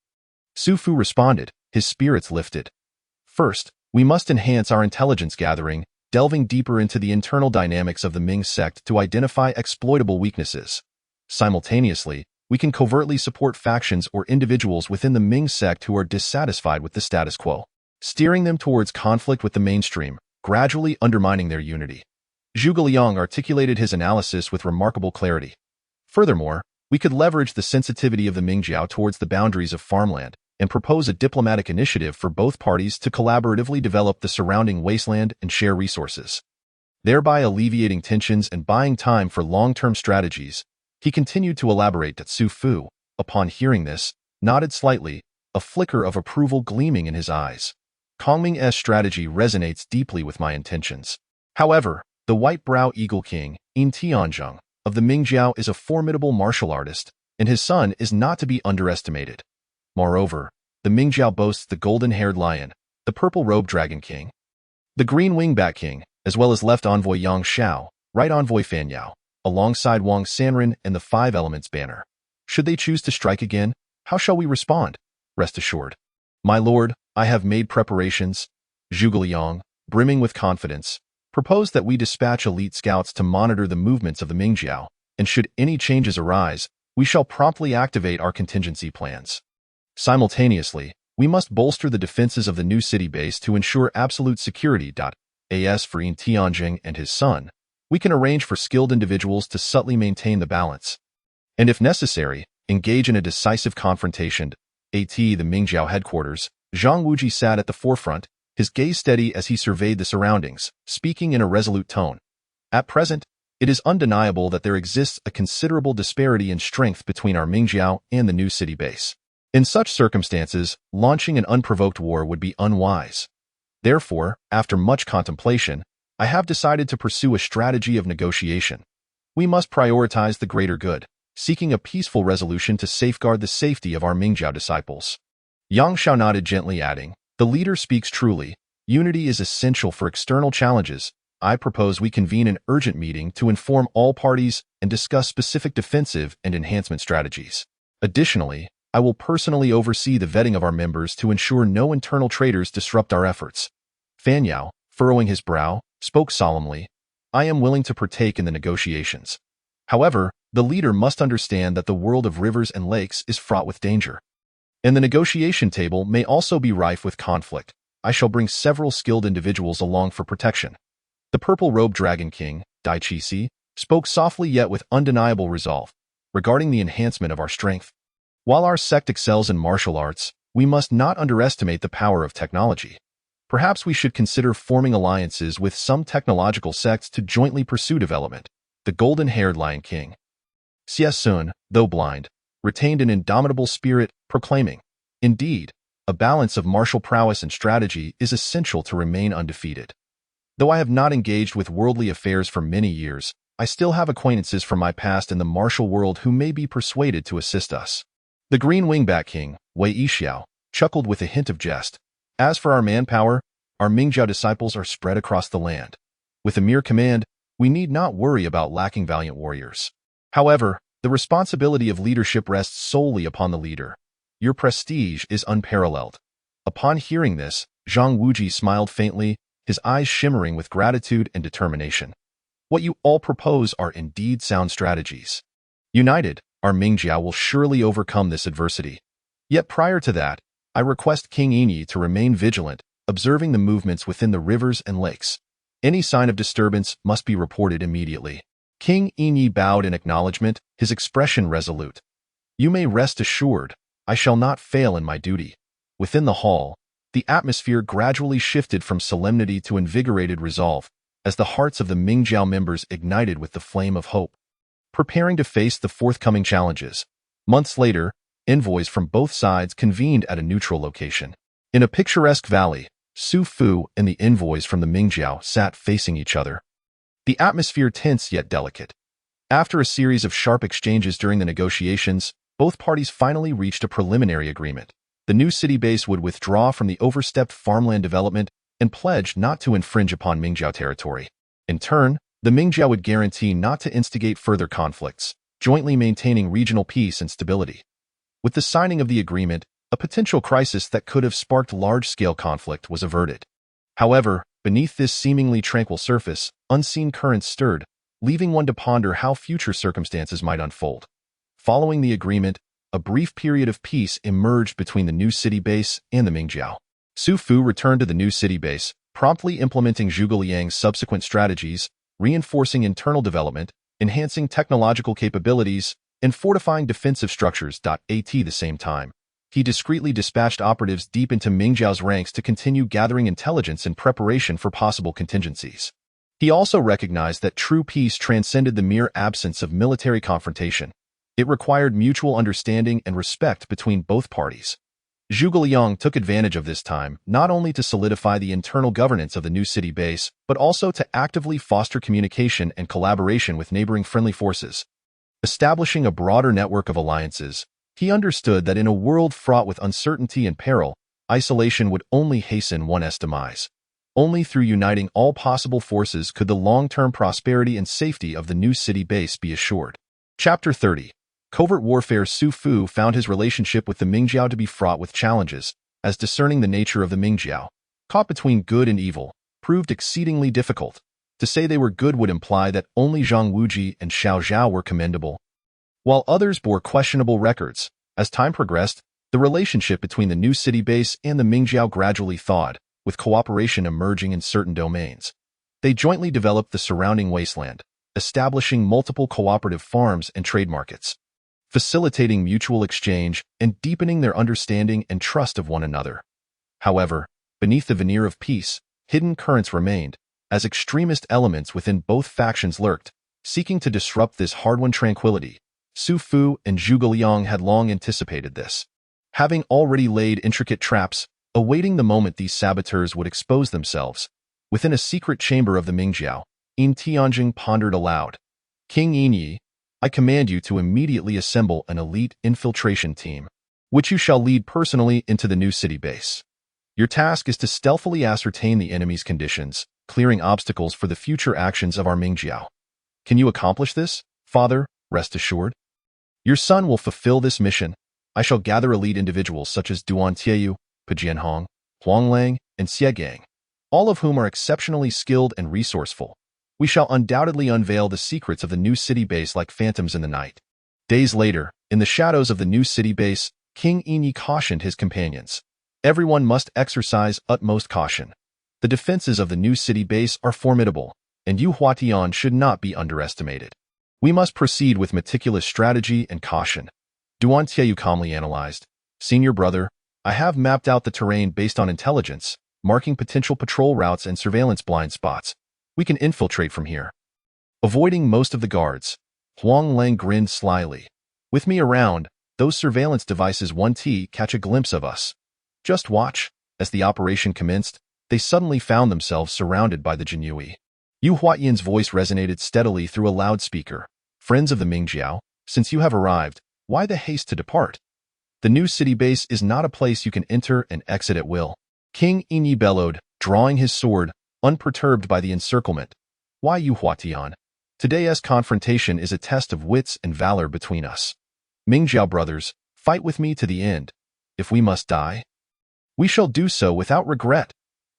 Su Fu responded, his spirits lifted. First, we must enhance our intelligence gathering, delving deeper into the internal dynamics of the Ming sect to identify exploitable weaknesses. Simultaneously, we can covertly support factions or individuals within the Ming sect who are dissatisfied with the status quo, steering them towards conflict with the mainstream, gradually undermining their unity. Zhuge Liang articulated his analysis with remarkable clarity. Furthermore, we could leverage the sensitivity of the Mingjiao towards the boundaries of farmland and propose a diplomatic initiative for both parties to collaboratively develop the surrounding wasteland and share resources, thereby alleviating tensions and buying time for long-term strategies. He continued to elaborate that Su Fu, upon hearing this, nodded slightly, a flicker of approval gleaming in his eyes. Kongming's strategy resonates deeply with my intentions. However, the white-brow Eagle King, In Tianzhong, of the Mingjiao is a formidable martial artist, and his son is not to be underestimated. Moreover, the Mingjiao boasts the golden-haired lion, the purple-robed Dragon King, the green Wingbat King, as well as left envoy Xianxia, right envoy Fanyao, alongside Wang Sanren and the Five Elements banner. Should they choose to strike again, how shall we respond? Rest assured. My lord, I have made preparations. Zhuge Liang, brimming with confidence, proposed that we dispatch elite scouts to monitor the movements of the Mingjiao, and should any changes arise, we shall promptly activate our contingency plans. Simultaneously, we must bolster the defenses of the new city base to ensure absolute security. As for Yin Tianjing and his son, we can arrange for skilled individuals to subtly maintain the balance. And if necessary, engage in a decisive confrontation. The Mingjiao headquarters, Zhang Wuji sat at the forefront, his gaze steady as he surveyed the surroundings, speaking in a resolute tone. At present, it is undeniable that there exists a considerable disparity in strength between our Mingjiao and the new city base. In such circumstances, launching an unprovoked war would be unwise. Therefore, after much contemplation, I have decided to pursue a strategy of negotiation. We must prioritize the greater good, seeking a peaceful resolution to safeguard the safety of our Mingjiao disciples. Yang Xiao nodded gently, adding, "The leader speaks truly. Unity is essential for external challenges. I propose we convene an urgent meeting to inform all parties and discuss specific defensive and enhancement strategies. Additionally, I will personally oversee the vetting of our members to ensure no internal traitors disrupt our efforts." Fanyao, furrowing his brow, spoke solemnly, "I am willing to partake in the negotiations. However, the leader must understand that the world of rivers and lakes is fraught with danger. And the negotiation table may also be rife with conflict. I shall bring several skilled individuals along for protection." The purple-robed Dragon King, Dai Qixi, spoke softly yet with undeniable resolve, regarding the enhancement of our strength. While our sect excels in martial arts, we must not underestimate the power of technology. Perhaps we should consider forming alliances with some technological sects to jointly pursue development. The golden-haired Lion King, Xie Sun, though blind, retained an indomitable spirit, proclaiming, "Indeed, a balance of martial prowess and strategy is essential to remain undefeated. Though I have not engaged with worldly affairs for many years, I still have acquaintances from my past in the martial world who may be persuaded to assist us." The green Wingbat King, Wei Yixiao, chuckled with a hint of jest. "As for our manpower, our Mingjiao disciples are spread across the land. With a mere command, we need not worry about lacking valiant warriors. However, the responsibility of leadership rests solely upon the leader. Your prestige is unparalleled." Upon hearing this, Zhang Wuji smiled faintly, his eyes shimmering with gratitude and determination. "What you all propose are indeed sound strategies. United, our Mingjiao will surely overcome this adversity. Yet prior to that, I request King Yinyi to remain vigilant, observing the movements within the rivers and lakes. Any sign of disturbance must be reported immediately." King Yinyi bowed in acknowledgement, his expression resolute. "You may rest assured, I shall not fail in my duty." Within the hall, the atmosphere gradually shifted from solemnity to invigorated resolve, as the hearts of the Mingjiao members ignited with the flame of hope. Preparing to face the forthcoming challenges, months later, envoys from both sides convened at a neutral location. In a picturesque valley, Su Fu and the envoys from the Mingjiao sat facing each other. The atmosphere tense yet delicate. After a series of sharp exchanges during the negotiations, both parties finally reached a preliminary agreement. The new city base would withdraw from the overstepped farmland development and pledge not to infringe upon Mingjiao territory. In turn, the Mingjiao would guarantee not to instigate further conflicts, jointly maintaining regional peace and stability. With the signing of the agreement, a potential crisis that could have sparked large-scale conflict was averted. However, beneath this seemingly tranquil surface, unseen currents stirred, leaving one to ponder how future circumstances might unfold. Following the agreement, a brief period of peace emerged between the new city base and the Mingjiao. Su Fu returned to the new city base, promptly implementing Zhuge Liang's subsequent strategies, reinforcing internal development, enhancing technological capabilities, and fortifying defensive structures. At the same time, he discreetly dispatched operatives deep into Mingjiao's ranks to continue gathering intelligence in preparation for possible contingencies. He also recognized that true peace transcended the mere absence of military confrontation. It required mutual understanding and respect between both parties. Zhuge Liang took advantage of this time not only to solidify the internal governance of the new city base, but also to actively foster communication and collaboration with neighboring friendly forces. Establishing a broader network of alliances, he understood that in a world fraught with uncertainty and peril, Isolation would only hasten one's demise. Only through uniting all possible forces could the long-term prosperity and safety of the new city base be assured. Chapter 30. Covert Warfare. Su Fu found his relationship with the Mingjiao to be fraught with challenges, as discerning the nature of the Mingjiao, caught between good and evil, proved exceedingly difficult. To say they were good would imply that only Zhang Wuji and Xiao Zhao were commendable, while others bore questionable records. As time progressed, the relationship between the new city base and the Mingjiao gradually thawed, with cooperation emerging in certain domains. They jointly developed the surrounding wasteland, establishing multiple cooperative farms and trade markets, facilitating mutual exchange and deepening their understanding and trust of one another. However, beneath the veneer of peace, hidden currents remained, as extremist elements within both factions lurked, seeking to disrupt this hard-won tranquility. Su Fu and Zhuge Liang had long anticipated this, having already laid intricate traps, awaiting the moment these saboteurs would expose themselves. Within a secret chamber of the Mingjiao, Yin Tianjing pondered aloud. King Yinyi, I command you to immediately assemble an elite infiltration team, which you shall lead personally into the new city base. Your task is to stealthily ascertain the enemy's conditions, clearing obstacles for the future actions of our Mingjiao. Can you accomplish this, Father? Rest assured. Your son will fulfill this mission. I shall gather elite individuals such as Duan Tieyu, Pejianhong, Huanglang, and Xiegang, all of whom are exceptionally skilled and resourceful. We shall undoubtedly unveil the secrets of the new city base like phantoms in the night. Days later, in the shadows of the new city base, King Yinyi cautioned his companions. Everyone must exercise utmost caution. The defenses of the new city base are formidable, and Yu Huatian should not be underestimated. We must proceed with meticulous strategy and caution. Duan Tieyu calmly analyzed. Senior brother, I have mapped out the terrain based on intelligence, marking potential patrol routes and surveillance blind spots. We can infiltrate from here. Avoiding most of the guards, Huanglang grinned slyly. With me around, those surveillance devices won't catch a glimpse of us. Just watch. As the operation commenced, they suddenly found themselves surrounded by the Jinyui. Yu Huatian's voice resonated steadily through a loudspeaker. Friends of the Mingjiao, since you have arrived, why the haste to depart? The new city base is not a place you can enter and exit at will. King Yinyi bellowed, drawing his sword, unperturbed by the encirclement. Why, Yu Huatian? Today's confrontation is a test of wits and valor between us. Mingjiao brothers, fight with me to the end. If we must die, we shall do so without regret.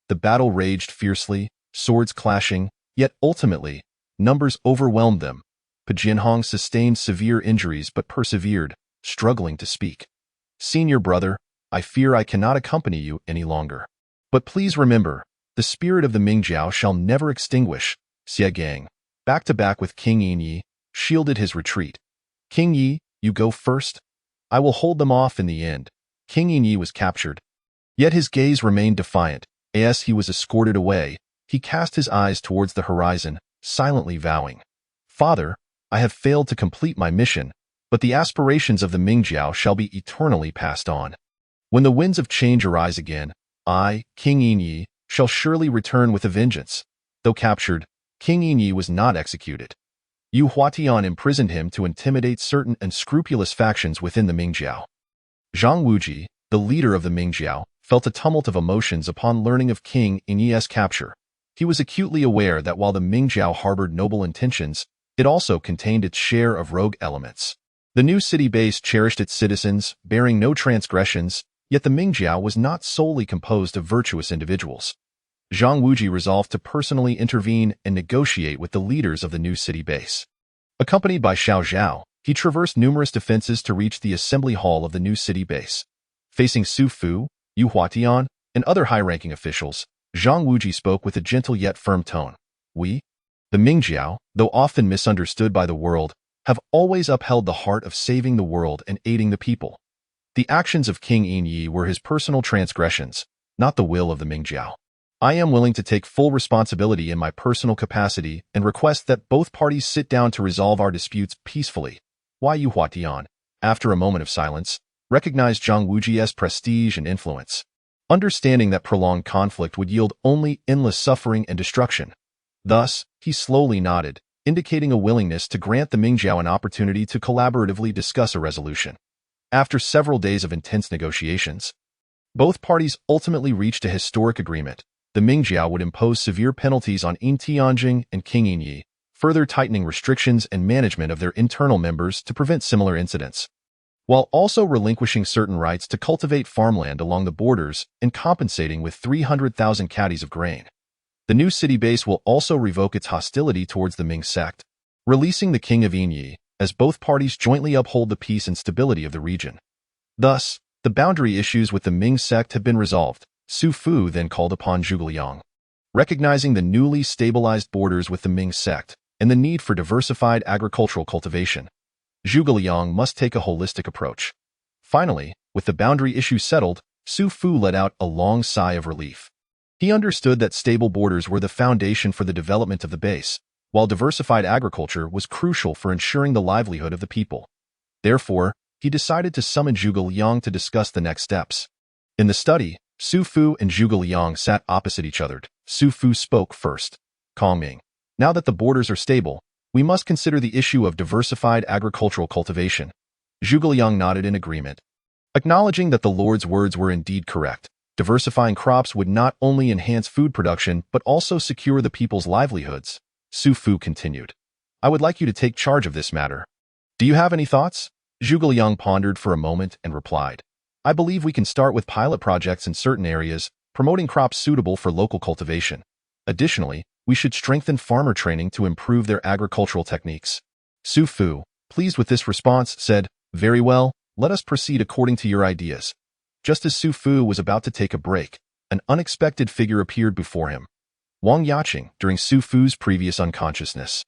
The battle raged fiercely, swords clashing, yet ultimately, numbers overwhelmed them. Pejianhong sustained severe injuries but persevered, struggling to speak. Senior brother, I fear I cannot accompany you any longer. But please remember, the spirit of the Mingjiao shall never extinguish. Xiegang, back to back with King Yinyi, shielded his retreat. King Yi, you go first. I will hold them off in the end. King Yinyi was captured. Yet his gaze remained defiant. As he was escorted away, he cast his eyes towards the horizon, silently vowing, Father, I have failed to complete my mission, but the aspirations of the Mingjiao shall be eternally passed on. When the winds of change arise again, I, King Yinyi, shall surely return with a vengeance. Though captured, King Yinyi was not executed. Yu Huatian imprisoned him to intimidate certain unscrupulous factions within the Mingjiao. Zhang Wuji, the leader of the Mingjiao, felt a tumult of emotions upon learning of King Yinyi's capture. He was acutely aware that while the Mingjiao harbored noble intentions, it also contained its share of rogue elements. The new city base cherished its citizens, bearing no transgressions, yet the Mingjiao was not solely composed of virtuous individuals. Zhang Wuji resolved to personally intervene and negotiate with the leaders of the new city base. Accompanied by Xiao Zhao, he traversed numerous defenses to reach the assembly hall of the new city base. Facing Su Fu, Yu Huatian, and other high-ranking officials, Zhang Wuji spoke with a gentle yet firm tone. We, the Mingjiao, though often misunderstood by the world, have always upheld the heart of saving the world and aiding the people. The actions of King Yinyi were his personal transgressions, not the will of the Mingjiao. I am willing to take full responsibility in my personal capacity and request that both parties sit down to resolve our disputes peacefully. Yu Huatian, after a moment of silence, recognized Zhang Wuji's prestige and influence, understanding that prolonged conflict would yield only endless suffering and destruction. Thus, he slowly nodded, indicating a willingness to grant the Mingjiao an opportunity to collaboratively discuss a resolution. After several days of intense negotiations, Both parties ultimately reached a historic agreement. The Mingjiao would impose severe penalties on Yin Tianjing and King Yinyi, further tightening restrictions and management of their internal members to prevent similar incidents, while also relinquishing certain rights to cultivate farmland along the borders and compensating with 300,000 caddies of grain. The new city base will also revoke its hostility towards the Ming sect, releasing the king of Yinyi, as both parties jointly uphold the peace and stability of the region. Thus, the boundary issues with the Ming sect have been resolved. Su Fu then called upon Zhuge Liang. Recognizing the newly stabilized borders with the Ming sect and the need for diversified agricultural cultivation, Zhuge Liang must take a holistic approach. Finally, with the boundary issue settled, Su Fu let out a long sigh of relief. He understood that stable borders were the foundation for the development of the base, while diversified agriculture was crucial for ensuring the livelihood of the people. Therefore, he decided to summon Zhuge Liang to discuss the next steps. In the study, Su Fu and Zhuge Liang sat opposite each other. Su Fu spoke first. Kongming, now that the borders are stable, we must consider the issue of diversified agricultural cultivation. Zhuge Liang nodded in agreement. Acknowledging that the Lord's words were indeed correct, diversifying crops would not only enhance food production but also secure the people's livelihoods. Su Fu continued. I would like you to take charge of this matter. Do you have any thoughts? Zhuge Liang pondered for a moment and replied. I believe we can start with pilot projects in certain areas, promoting crops suitable for local cultivation. Additionally, we should strengthen farmer training to improve their agricultural techniques. Su Fu, pleased with this response, said, Very well, let us proceed according to your ideas. Just as Su Fu was about to take a break, an unexpected figure appeared before him. Wang Yaqing, during Su Fu's previous unconsciousness.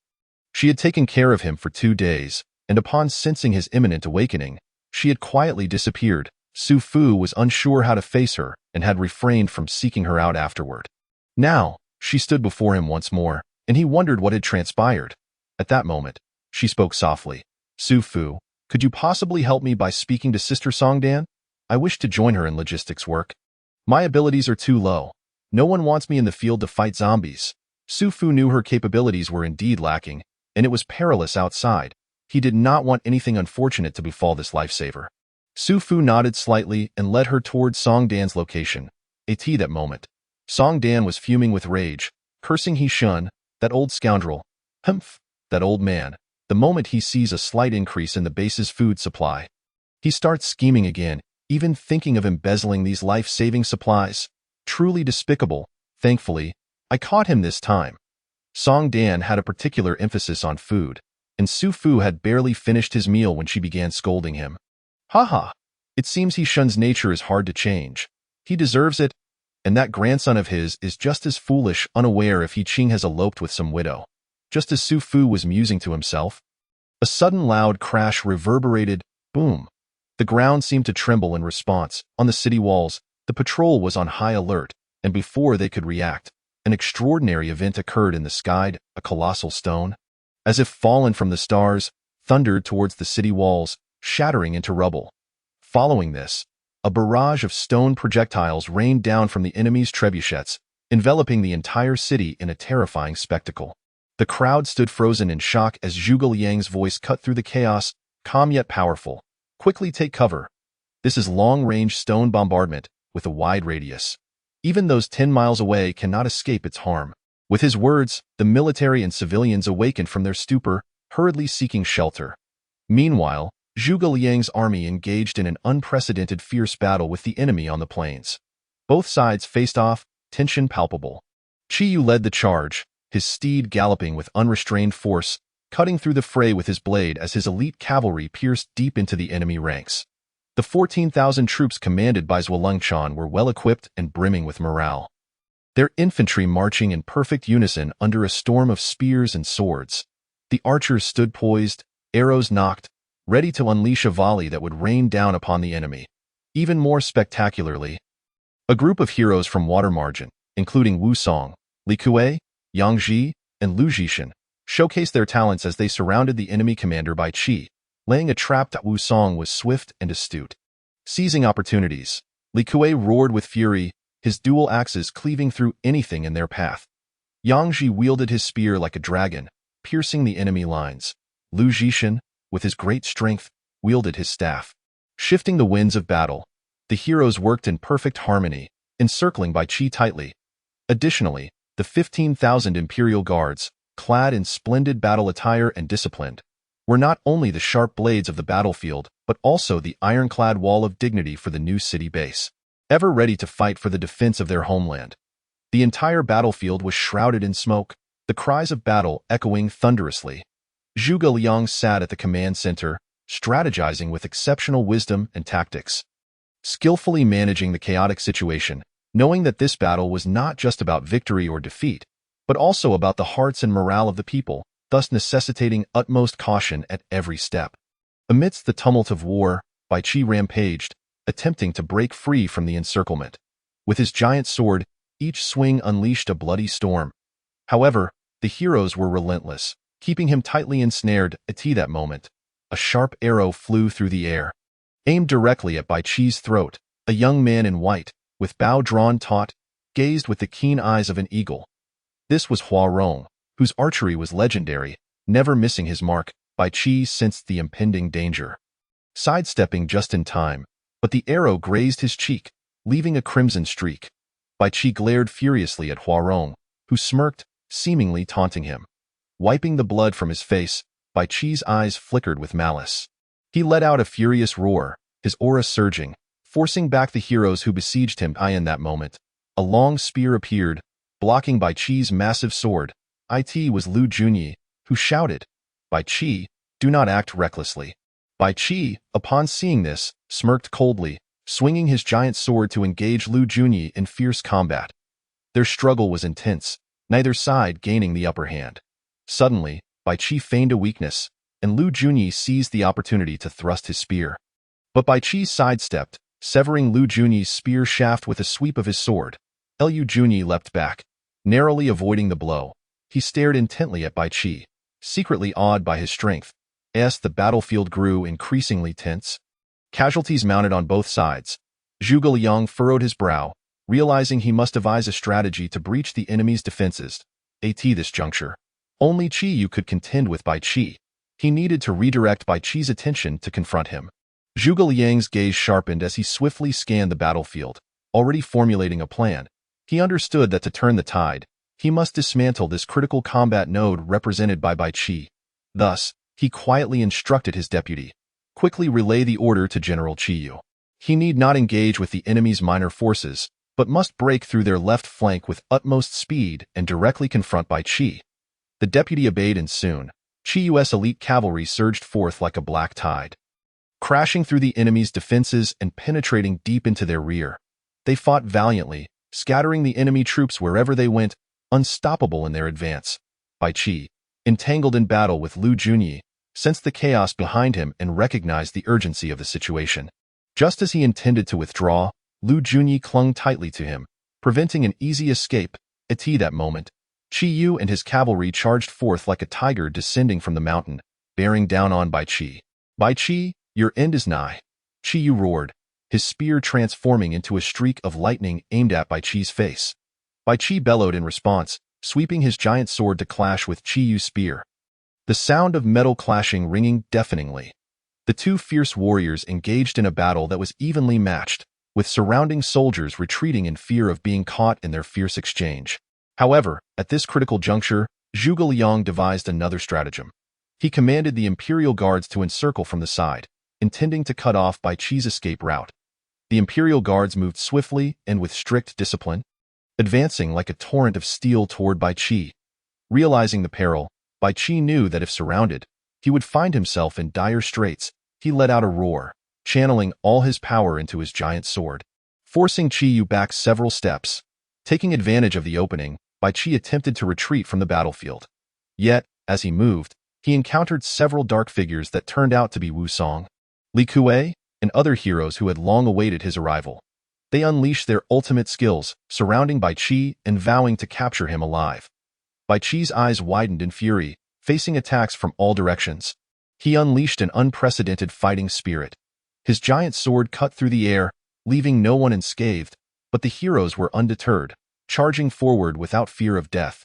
She had taken care of him for 2 days, and upon sensing his imminent awakening, she had quietly disappeared. Su Fu was unsure how to face her and had refrained from seeking her out afterward. Now, she stood before him once more, and he wondered what had transpired. At that moment, she spoke softly. Su Fu, could you possibly help me by speaking to Sister Songdan? I wish to join her in logistics work. My abilities are too low. No one wants me in the field to fight zombies. Su Fu knew her capabilities were indeed lacking, and it was perilous outside. He did not want anything unfortunate to befall this lifesaver. Su Fu nodded slightly and led her toward Songdan's location. At that moment, Songdan was fuming with rage, cursing Xianxia, that old scoundrel. Humph, that old man. The moment he sees a slight increase in the base's food supply, he starts scheming again, even thinking of embezzling these life-saving supplies. Truly despicable. Thankfully, I caught him this time. Songdan had a particular emphasis on food, and Su Fu had barely finished his meal when she began scolding him. Haha, it seems Xianxia's nature is hard to change. He deserves it, and that grandson of his is just as foolish, unaware if Qing has eloped with some widow. Just as Su Fu was musing to himself, a sudden loud crash reverberated. Boom. The ground seemed to tremble in response. On the city walls, the patrol was on high alert, and before they could react, an extraordinary event occurred in the sky. A colossal stone, as if fallen from the stars, thundered towards the city walls, shattering into rubble. Following this, a barrage of stone projectiles rained down from the enemy's trebuchets, enveloping the entire city in a terrifying spectacle. The crowd stood frozen in shock as Zhuge Liang's voice cut through the chaos, calm yet powerful. Quickly take cover. This is long-range stone bombardment, with a wide radius. Even those 10 miles away cannot escape its harm. With his words, the military and civilians awakened from their stupor, hurriedly seeking shelter. Meanwhile, Zhuge Liang's army engaged in an unprecedented fierce battle with the enemy on the plains. Both sides faced off, tension palpable. Qi Yu led the charge, his steed galloping with unrestrained force, cutting through the fray with his blade as his elite cavalry pierced deep into the enemy ranks. The 14,000 troops commanded by Zhuelangchan were well-equipped and brimming with morale. Their infantry marching in perfect unison under a storm of spears and swords. The archers stood poised, arrows nocked, ready to unleash a volley that would rain down upon the enemy. Even more spectacularly, a group of heroes from Water Margin, including Wu Song, Li Kuei, Yang Ji, and Lu Zhishan, showcased their talents as they surrounded the enemy commander by Qi. Laying a trap, Wu Song was swift and astute. Seizing opportunities, Li Kuei roared with fury, his dual axes cleaving through anything in their path. Yang Ji wielded his spear like a dragon, piercing the enemy lines. Lu Zhishan, with his great strength, wielded his staff, shifting the winds of battle. The heroes worked in perfect harmony, encircling Bai Qi tightly. Additionally, the 15,000 Imperial Guards, clad in splendid battle attire and disciplined, were not only the sharp blades of the battlefield, but also the ironclad wall of dignity for the new city base, ever ready to fight for the defense of their homeland. The entire battlefield was shrouded in smoke, the cries of battle echoing thunderously. Zhuge Liang sat at the command center, strategizing with exceptional wisdom and tactics, skillfully managing the chaotic situation, knowing that this battle was not just about victory or defeat, but also about the hearts and morale of the people, thus necessitating utmost caution at every step. Amidst the tumult of war, Bai Qi rampaged, attempting to break free from the encirclement. With his giant sword, each swing unleashed a bloody storm. However, the heroes were relentless, keeping him tightly ensnared. At that moment, a sharp arrow flew through the air, aimed directly at Bai Qi's throat. A young man in white, with bow drawn taut, gazed with the keen eyes of an eagle. This was Hua Rong, whose archery was legendary, never missing his mark. Bai Qi sensed the impending danger, sidestepping just in time, but the arrow grazed his cheek, leaving a crimson streak. Bai Qi glared furiously at Hua Rong, who smirked, seemingly taunting him. Wiping the blood from his face, Bai Qi's eyes flickered with malice. He let out a furious roar, his aura surging, forcing back the heroes who besieged him. In that moment, a long spear appeared, blocking Bai Qi's massive sword. It was Lu Junyi, who shouted, "Bai Qi, do not act recklessly." Bai Qi, upon seeing this, smirked coldly, swinging his giant sword to engage Lu Junyi in fierce combat. Their struggle was intense, neither side gaining the upper hand. Suddenly, Bai Qi feigned a weakness, and Lu Junyi seized the opportunity to thrust his spear. But Bai Qi sidestepped, severing Lu Junyi's spear shaft with a sweep of his sword. Lu Junyi leapt back, narrowly avoiding the blow. He stared intently at Bai Qi, secretly awed by his strength. As the battlefield grew increasingly tense, casualties mounted on both sides. Zhuge Liang furrowed his brow, realizing he must devise a strategy to breach the enemy's defenses. At this juncture, only Qi Yu could contend with Bai Qi. He needed to redirect Bai Qi's attention to confront him. Zhuge Liang's gaze sharpened as he swiftly scanned the battlefield, already formulating a plan. He understood that to turn the tide, he must dismantle this critical combat node represented by Bai Qi. Thus, he quietly instructed his deputy, "Quickly relay the order to General Qi Yu. He need not engage with the enemy's minor forces, but must break through their left flank with utmost speed and directly confront Bai Qi." The deputy obeyed, and soon, Qi Yu's elite cavalry surged forth like a black tide, crashing through the enemy's defenses and penetrating deep into their rear. They fought valiantly, scattering the enemy troops wherever they went, unstoppable in their advance. Bai Qi, entangled in battle with Lu Junyi, sensed the chaos behind him and recognized the urgency of the situation. Just as he intended to withdraw, Lu Junyi clung tightly to him, preventing an easy escape. At that moment, Qi Yu and his cavalry charged forth like a tiger descending from the mountain, bearing down on Bai Qi. "Bai Qi, your end is nigh," Qi Yu roared, his spear transforming into a streak of lightning aimed at Bai Qi's face. Bai Qi bellowed in response, sweeping his giant sword to clash with Qi Yu's spear. The sound of metal clashing ringing deafeningly. The two fierce warriors engaged in a battle that was evenly matched, with surrounding soldiers retreating in fear of being caught in their fierce exchange. However, at this critical juncture, Zhuge Liang devised another stratagem. He commanded the Imperial Guards to encircle from the side, intending to cut off Bai Qi's escape route. The Imperial Guards moved swiftly and with strict discipline, advancing like a torrent of steel toward Bai Qi. Realizing the peril, Bai Qi knew that if surrounded, he would find himself in dire straits. He let out a roar, channeling all his power into his giant sword, forcing Qi Yu back several steps. Taking advantage of the opening, Bai Qi attempted to retreat from the battlefield. Yet, as he moved, he encountered several dark figures that turned out to be Wu Song, Li Kuei, and other heroes who had long awaited his arrival. They unleashed their ultimate skills, surrounding Bai Qi and vowing to capture him alive. Bai Qi's eyes widened in fury, facing attacks from all directions. He unleashed an unprecedented fighting spirit. His giant sword cut through the air, leaving no one unscathed, but the heroes were undeterred, charging forward without fear of death.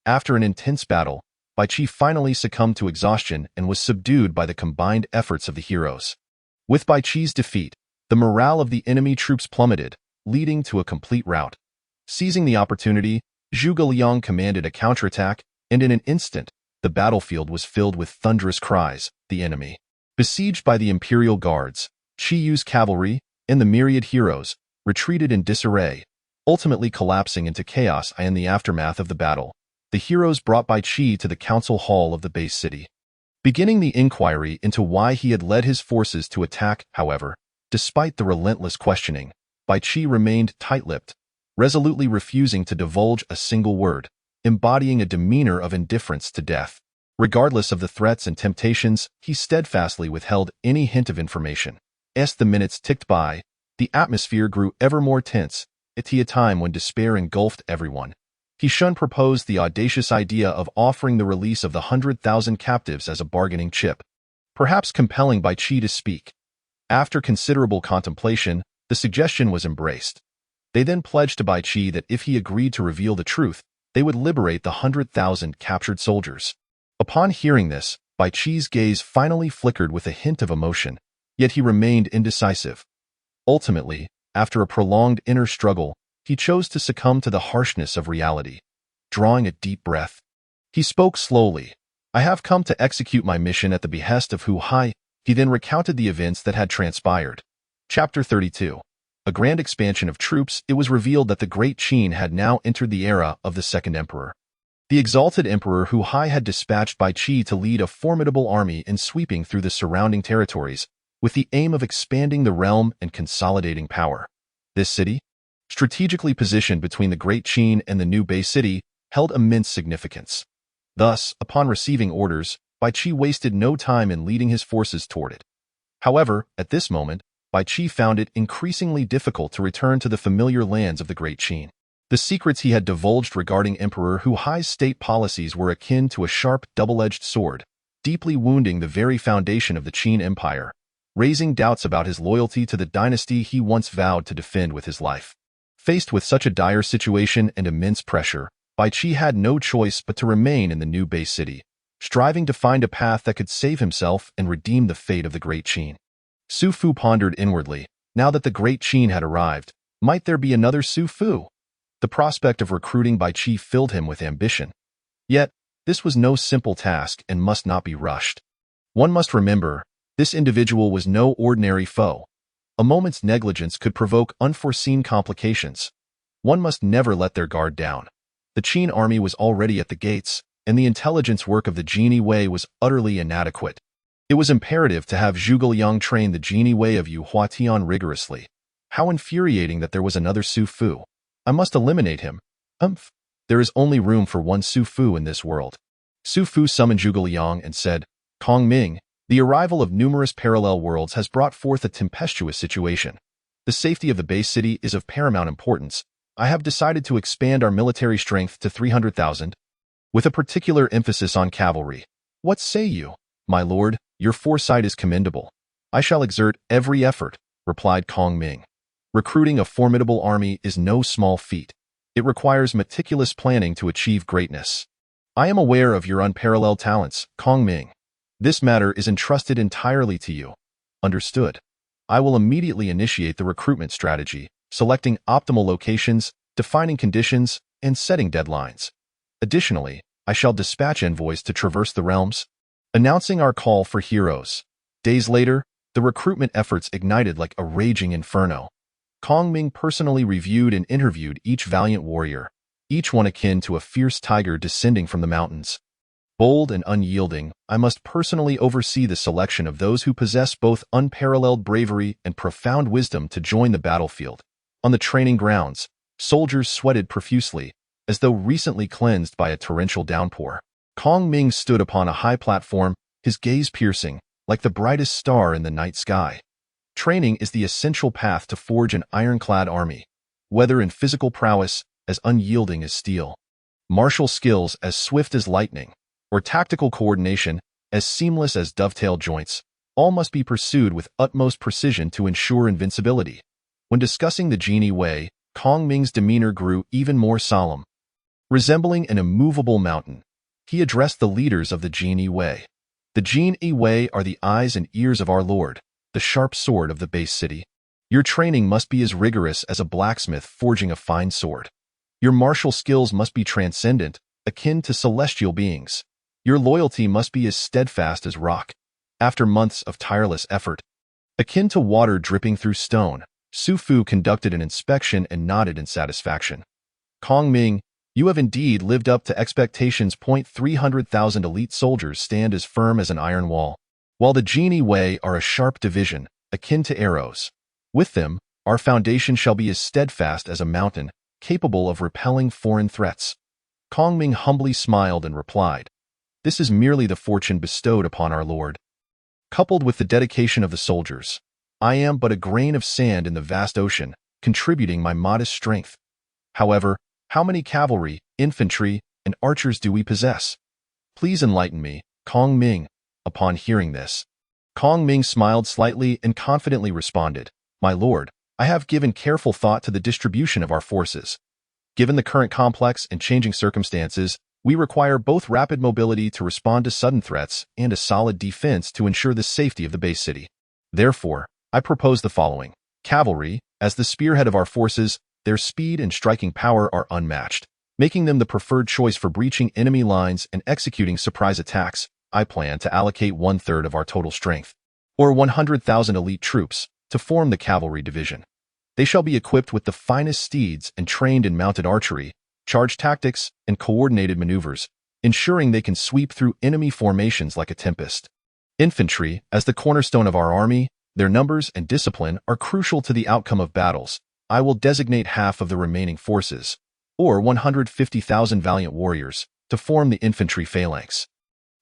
After an intense battle, Bai Qi finally succumbed to exhaustion and was subdued by the combined efforts of the heroes. With Bai Qi's defeat, The morale of the enemy troops plummeted, leading to a complete rout. Seizing the opportunity, Zhuge Liang commanded a counterattack, and in an instant, the battlefield was filled with thunderous cries. The enemy, besieged by the imperial guards, Qi Yu's cavalry, and the myriad heroes, retreated in disarray, ultimately collapsing into chaos in the aftermath of the battle. The heroes brought by Qi to the council hall of the base city, beginning the inquiry into why he had led his forces to attack. However, despite the relentless questioning, Bai Qi remained tight-lipped, resolutely refusing to divulge a single word, embodying a demeanor of indifference to death. Regardless of the threats and temptations, he steadfastly withheld any hint of information. As the minutes ticked by, the atmosphere grew ever more tense, at a time when despair engulfed everyone. Xianxia proposed the audacious idea of offering the release of the 100,000 captives as a bargaining chip, perhaps compelling Bai Qi to speak. After considerable contemplation, the suggestion was embraced. They then pledged to Bai Qi that if he agreed to reveal the truth, they would liberate the 100,000 captured soldiers. Upon hearing this, Bai Qi's gaze finally flickered with a hint of emotion, yet he remained indecisive. Ultimately, after a prolonged inner struggle, he chose to succumb to the harshness of reality. Drawing a deep breath, he spoke slowly. "I have come to execute my mission at the behest of Hu Hai." He then recounted the events that had transpired. Chapter 32. A grand expansion of troops. It was revealed that the Great Qin had now entered the era of the Second Emperor. The exalted Emperor Hu Hai had dispatched Bai Qi to lead a formidable army in sweeping through the surrounding territories, with the aim of expanding the realm and consolidating power. This city, strategically positioned between the Great Qin and the new Bay City, held immense significance. Thus, upon receiving orders, Bai Qi wasted no time in leading his forces toward it. However, at this moment, Bai Qi found it increasingly difficult to return to the familiar lands of the Great Qin. The secrets he had divulged regarding Emperor Hu Hai's state policies were akin to a sharp, double-edged sword, deeply wounding the very foundation of the Qin Empire, raising doubts about his loyalty to the dynasty he once vowed to defend with his life. Faced with such a dire situation and immense pressure, Bai Qi had no choice but to remain in the new Bay City, striving to find a path that could save himself and redeem the fate of the Great Qin. Su Fu pondered inwardly. Now that the Great Qin had arrived, might there be another Su Fu? The prospect of recruiting Bai Qi filled him with ambition. Yet, this was no simple task and must not be rushed. One must remember, this individual was no ordinary foe. A moment's negligence could provoke unforeseen complications. One must never let their guard down. The Qin army was already at the gates, and the intelligence work of the Genie Wei was utterly inadequate. It was imperative to have Zhuge Liang train the Genie Wei of Yu Huatian rigorously. How infuriating that there was another Su Fu. I must eliminate him. There is only room for one Su Fu in this world. Su Fu summoned Zhuge Liang and said, "Kong Ming, the arrival of numerous parallel worlds has brought forth a tempestuous situation. The safety of the base city is of paramount importance. I have decided to expand our military strength to 300,000, with a particular emphasis on cavalry. What say you? My lord, your foresight is commendable. I shall exert every effort," replied Kong Ming. Recruiting a formidable army is no small feat. It requires meticulous planning to achieve greatness. I am aware of your unparalleled talents, Kong Ming. This matter is entrusted entirely to you. Understood. I will immediately initiate the recruitment strategy, selecting optimal locations, defining conditions, and setting deadlines. Additionally, I shall dispatch envoys to traverse the realms, announcing our call for heroes. Days later, the recruitment efforts ignited like a raging inferno. Kong Ming personally reviewed and interviewed each valiant warrior, each one akin to a fierce tiger descending from the mountains. Bold and unyielding, I must personally oversee the selection of those who possess both unparalleled bravery and profound wisdom to join the battlefield. On the training grounds, soldiers sweated profusely, as though recently cleansed by a torrential downpour. Kong Ming stood upon a high platform, his gaze piercing, like the brightest star in the night sky. Training is the essential path to forge an ironclad army, whether in physical prowess as unyielding as steel, martial skills as swift as lightning, or tactical coordination as seamless as dovetail joints. All must be pursued with utmost precision to ensure invincibility. When discussing the Genie Wei, Kong Ming's demeanor grew even more solemn. Resembling an immovable mountain, he addressed the leaders of the Genie Wei. The Genie Wei are the eyes and ears of our Lord, the sharp sword of the base city. Your training must be as rigorous as a blacksmith forging a fine sword. Your martial skills must be transcendent, akin to celestial beings. Your loyalty must be as steadfast as rock. After months of tireless effort, akin to water dripping through stone, Su Fu conducted an inspection and nodded in satisfaction. Kong Ming, you have indeed lived up to expectations. 300,000 elite soldiers stand as firm as an iron wall, while the Genie Wei are a sharp division, akin to arrows. With them, our foundation shall be as steadfast as a mountain, capable of repelling foreign threats. Kong Ming humbly smiled and replied, "This is merely the fortune bestowed upon our Lord. Coupled with the dedication of the soldiers, I am but a grain of sand in the vast ocean, contributing my modest strength. However, how many cavalry, infantry, and archers do we possess? Please enlighten me, Kong Ming." Upon hearing this, Kong Ming smiled slightly and confidently responded, "My lord, I have given careful thought to the distribution of our forces. Given the current complex and changing circumstances, we require both rapid mobility to respond to sudden threats and a solid defense to ensure the safety of the base city. Therefore, I propose the following. Cavalry, as the spearhead of our forces, their speed and striking power are unmatched, making them the preferred choice for breaching enemy lines and executing surprise attacks. I plan to allocate 1/3 of our total strength, or 100,000 elite troops, to form the cavalry division. They shall be equipped with the finest steeds and trained in mounted archery, charge tactics, and coordinated maneuvers, ensuring they can sweep through enemy formations like a tempest. Infantry, as the cornerstone of our army, their numbers and discipline are crucial to the outcome of battles. I will designate half of the remaining forces, or 150,000 valiant warriors, to form the infantry phalanx.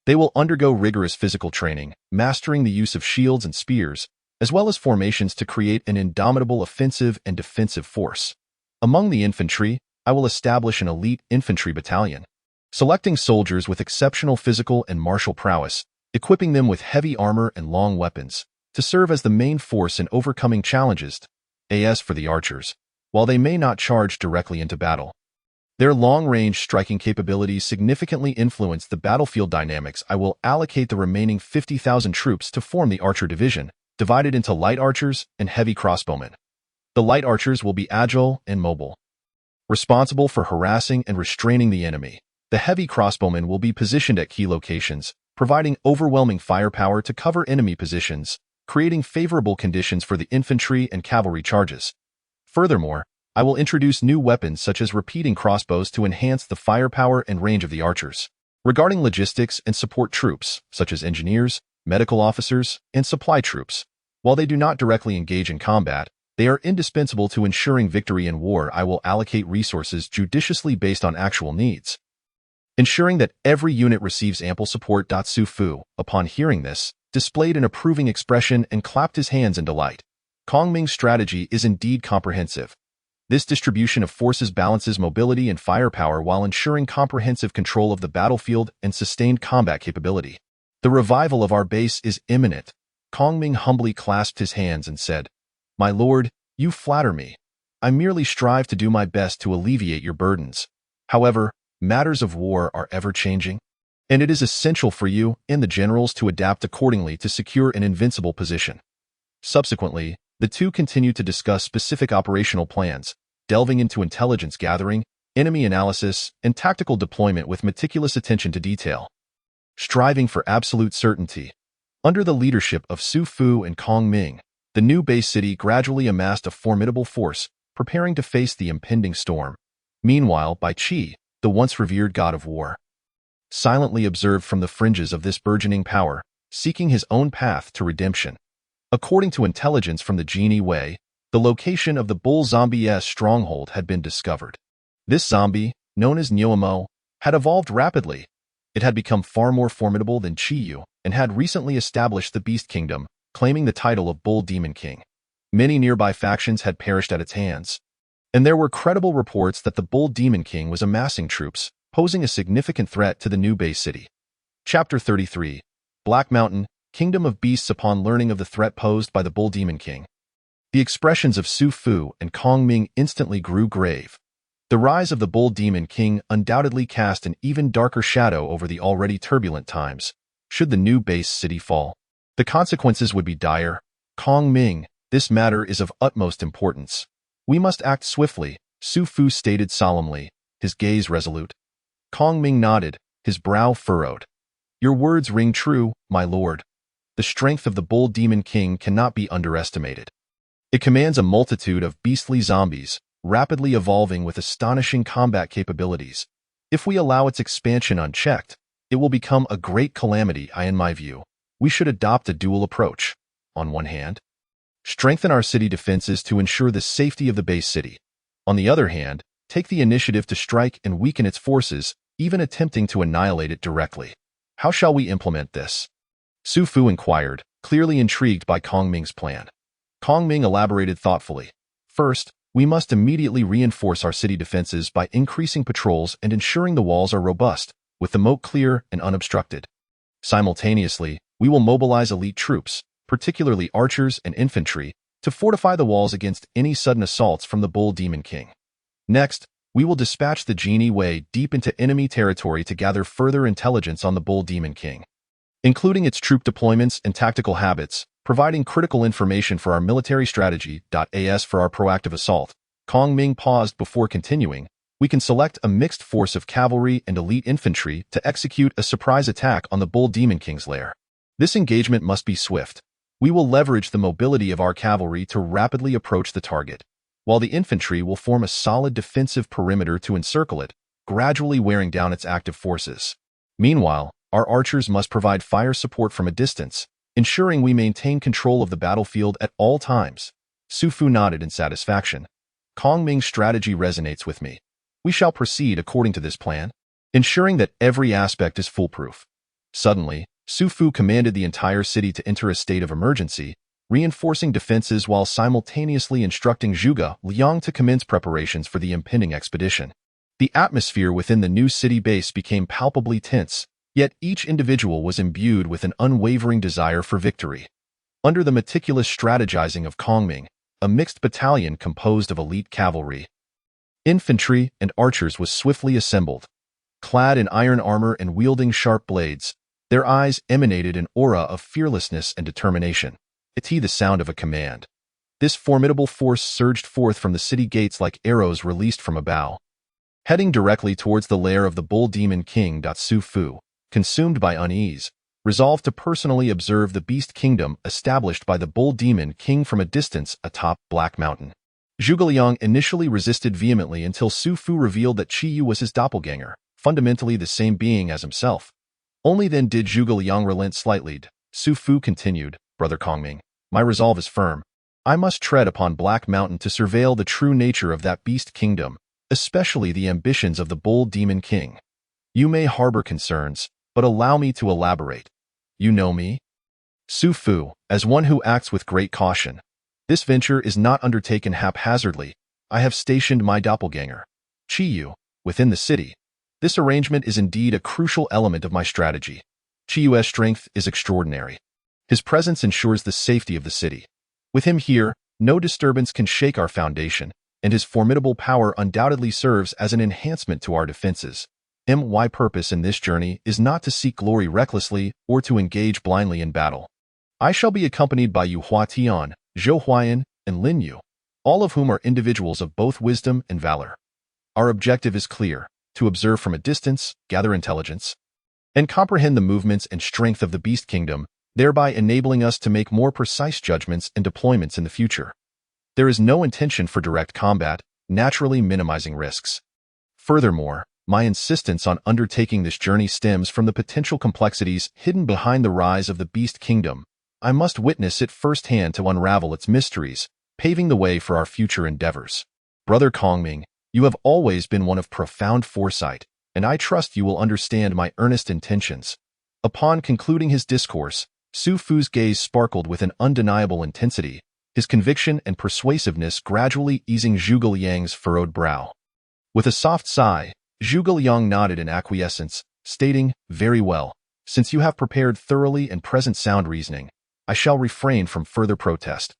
They will undergo rigorous physical training, mastering the use of shields and spears, as well as formations to create an indomitable offensive and defensive force. Among the infantry, I will establish an elite infantry battalion, selecting soldiers with exceptional physical and martial prowess, equipping them with heavy armor and long weapons, to serve as the main force in overcoming challenges. As for the archers, while they may not charge directly into battle, their long-range striking capabilities significantly influence the battlefield dynamics. I will allocate the remaining 50,000 troops to form the archer division, divided into light archers and heavy crossbowmen. The light archers will be agile and mobile, responsible for harassing and restraining the enemy. The heavy crossbowmen will be positioned at key locations, providing overwhelming firepower to cover enemy positions, creating favorable conditions for the infantry and cavalry charges. Furthermore, I will introduce new weapons such as repeating crossbows to enhance the firepower and range of the archers. Regarding logistics and support troops, such as engineers, medical officers, and supply troops, while they do not directly engage in combat, they are indispensable to ensuring victory in war. I will allocate resources judiciously based on actual needs, ensuring that every unit receives ample support. Su Fu, upon hearing this, displayed an approving expression and clapped his hands in delight. Kong Ming's strategy is indeed comprehensive. This distribution of forces balances mobility and firepower while ensuring comprehensive control of the battlefield and sustained combat capability. The revival of our base is imminent. Kong Ming humbly clasped his hands and said, "My lord, you flatter me. I merely strive to do my best to alleviate your burdens. However, matters of war are ever-changing, and it is essential for you and the generals to adapt accordingly to secure an invincible position." Subsequently, the two continued to discuss specific operational plans, delving into intelligence gathering, enemy analysis, and tactical deployment with meticulous attention to detail. Striving for absolute certainty. Under the leadership of Su Fu and Kong Ming, the new base city gradually amassed a formidable force, preparing to face the impending storm. Meanwhile, Bai Qi, the once revered god of war, silently observed from the fringes of this burgeoning power, seeking his own path to redemption. According to intelligence from the Genie Wei, the location of the bull zombie's stronghold had been discovered. This zombie, known as Nyuemo, had evolved rapidly. It had become far more formidable than Qiyu and had recently established the Beast Kingdom, claiming the title of Bull Demon King. Many nearby factions had perished at its hands, and there were credible reports that the Bull Demon King was amassing troops, posing a significant threat to the new base city. Chapter 33. Black Mountain, Kingdom of Beasts. Upon learning of the threat posed by the Bull Demon King, the expressions of Su Fu and Kong Ming instantly grew grave. The rise of the Bull Demon King undoubtedly cast an even darker shadow over the already turbulent times. Should the new base city fall, the consequences would be dire. Kong Ming, This matter is of utmost importance. We must act swiftly, Su Fu stated solemnly, his gaze resolute. Kong Ming nodded, his brow furrowed. Your words ring true, my lord. The strength of the Bull Demon King cannot be underestimated. It commands a multitude of beastly zombies, rapidly evolving with astonishing combat capabilities. If we allow its expansion unchecked, it will become a great calamity. In my view, we should adopt a dual approach. On one hand, strengthen our city defenses to ensure the safety of the base city. On the other hand, take the initiative to strike and weaken its forces, even attempting to annihilate it directly. How shall we implement this? Su Fu inquired, clearly intrigued by Kong Ming's plan. Kong Ming elaborated thoughtfully. First, we must immediately reinforce our city defenses by increasing patrols and ensuring the walls are robust, with the moat clear and unobstructed. Simultaneously, we will mobilize elite troops, particularly archers and infantry, to fortify the walls against any sudden assaults from the Bull Demon King. Next, we will dispatch the Genie Wei deep into enemy territory to gather further intelligence on the Bull Demon King, including its troop deployments and tactical habits, providing critical information for our military strategy. As for our proactive assault, Kong Ming paused before continuing, we can select a mixed force of cavalry and elite infantry to execute a surprise attack on the Bull Demon King's lair. This engagement must be swift. We will leverage the mobility of our cavalry to rapidly approach the target, while the infantry will form a solid defensive perimeter to encircle it, gradually wearing down its active forces. Meanwhile, our archers must provide fire support from a distance, ensuring we maintain control of the battlefield at all times. Su Fu nodded in satisfaction. Kong Ming's strategy resonates with me. We shall proceed according to this plan, ensuring that every aspect is foolproof. Suddenly, Su Fu commanded the entire city to enter a state of emergency, reinforcing defenses while simultaneously instructing Zhuge Liang to commence preparations for the impending expedition. The atmosphere within the new city base became palpably tense, yet each individual was imbued with an unwavering desire for victory. Under the meticulous strategizing of Kong Ming, a mixed battalion composed of elite cavalry, infantry, and archers was swiftly assembled. Clad in iron armor and wielding sharp blades, their eyes emanated an aura of fearlessness and determination. It's the sound of a command. This formidable force surged forth from the city gates like arrows released from a bow, heading directly towards the lair of the Bull Demon King. Su Fu, consumed by unease, resolved to personally observe the beast kingdom established by the Bull Demon King from a distance atop Black Mountain. Zhuge Liang initially resisted vehemently until Su Fu revealed that Qiyu was his doppelganger, fundamentally the same being as himself. Only then did Zhuge Liang relent slightly. Su Fu continued, Brother Kong Ming, my resolve is firm. I must tread upon Black Mountain to surveil the true nature of that beast kingdom, especially the ambitions of the Bull Demon King. You may harbor concerns, but allow me to elaborate. You know me, Su Fu, as one who acts with great caution. This venture is not undertaken haphazardly. I have stationed my doppelganger, Qiyu, within the city. This arrangement is indeed a crucial element of my strategy. Qiyu's strength is extraordinary. His presence ensures the safety of the city. With him here, no disturbance can shake our foundation, and his formidable power undoubtedly serves as an enhancement to our defenses. My purpose in this journey is not to seek glory recklessly or to engage blindly in battle. I shall be accompanied by Yu Huatian, Zhou Huayan, and Lin Yu, all of whom are individuals of both wisdom and valor. Our objective is clear, to observe from a distance, gather intelligence, and comprehend the movements and strength of the Beast Kingdom, thereby enabling us to make more precise judgments and deployments in the future. There is no intention for direct combat, naturally minimizing risks. Furthermore, my insistence on undertaking this journey stems from the potential complexities hidden behind the rise of the Beast Kingdom. I must witness it firsthand to unravel its mysteries, paving the way for our future endeavors. Brother Kong Ming, you have always been one of profound foresight, and I trust you will understand my earnest intentions. Upon concluding his discourse, Su Fu's gaze sparkled with an undeniable intensity, his conviction and persuasiveness gradually easing Zhuge Liang's furrowed brow. With a soft sigh, Zhuge Liang nodded in acquiescence, stating, "Very well. Since you have prepared thoroughly and present sound reasoning, I shall refrain from further protest.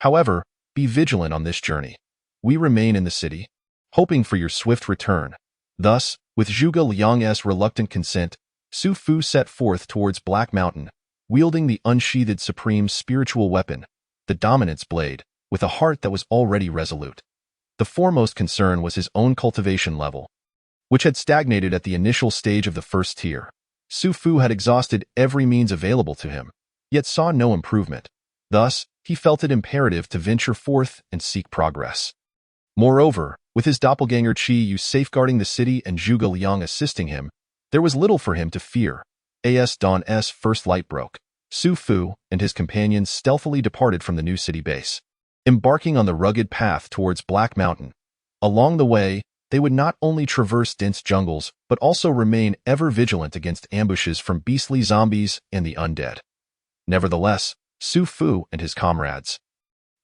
However, be vigilant on this journey. We remain in the city, hoping for your swift return." Thus, with Zhuge Liang's reluctant consent, Su Fu set forth towards Black Mountain, wielding the unsheathed supreme spiritual weapon, the dominance blade, with a heart that was already resolute. The foremost concern was his own cultivation level, which had stagnated at the initial stage of the first tier. Su Fu had exhausted every means available to him, yet saw no improvement. Thus, he felt it imperative to venture forth and seek progress. Moreover, with his doppelganger Qi Yu safeguarding the city and Zhuge Liang assisting him, there was little for him to fear. As dawn's first light broke, Su Fu and his companions stealthily departed from the new city base, embarking on the rugged path towards Black Mountain. Along the way, they would not only traverse dense jungles, but also remain ever vigilant against ambushes from beastly zombies and the undead. Nevertheless, Su Fu and his comrades,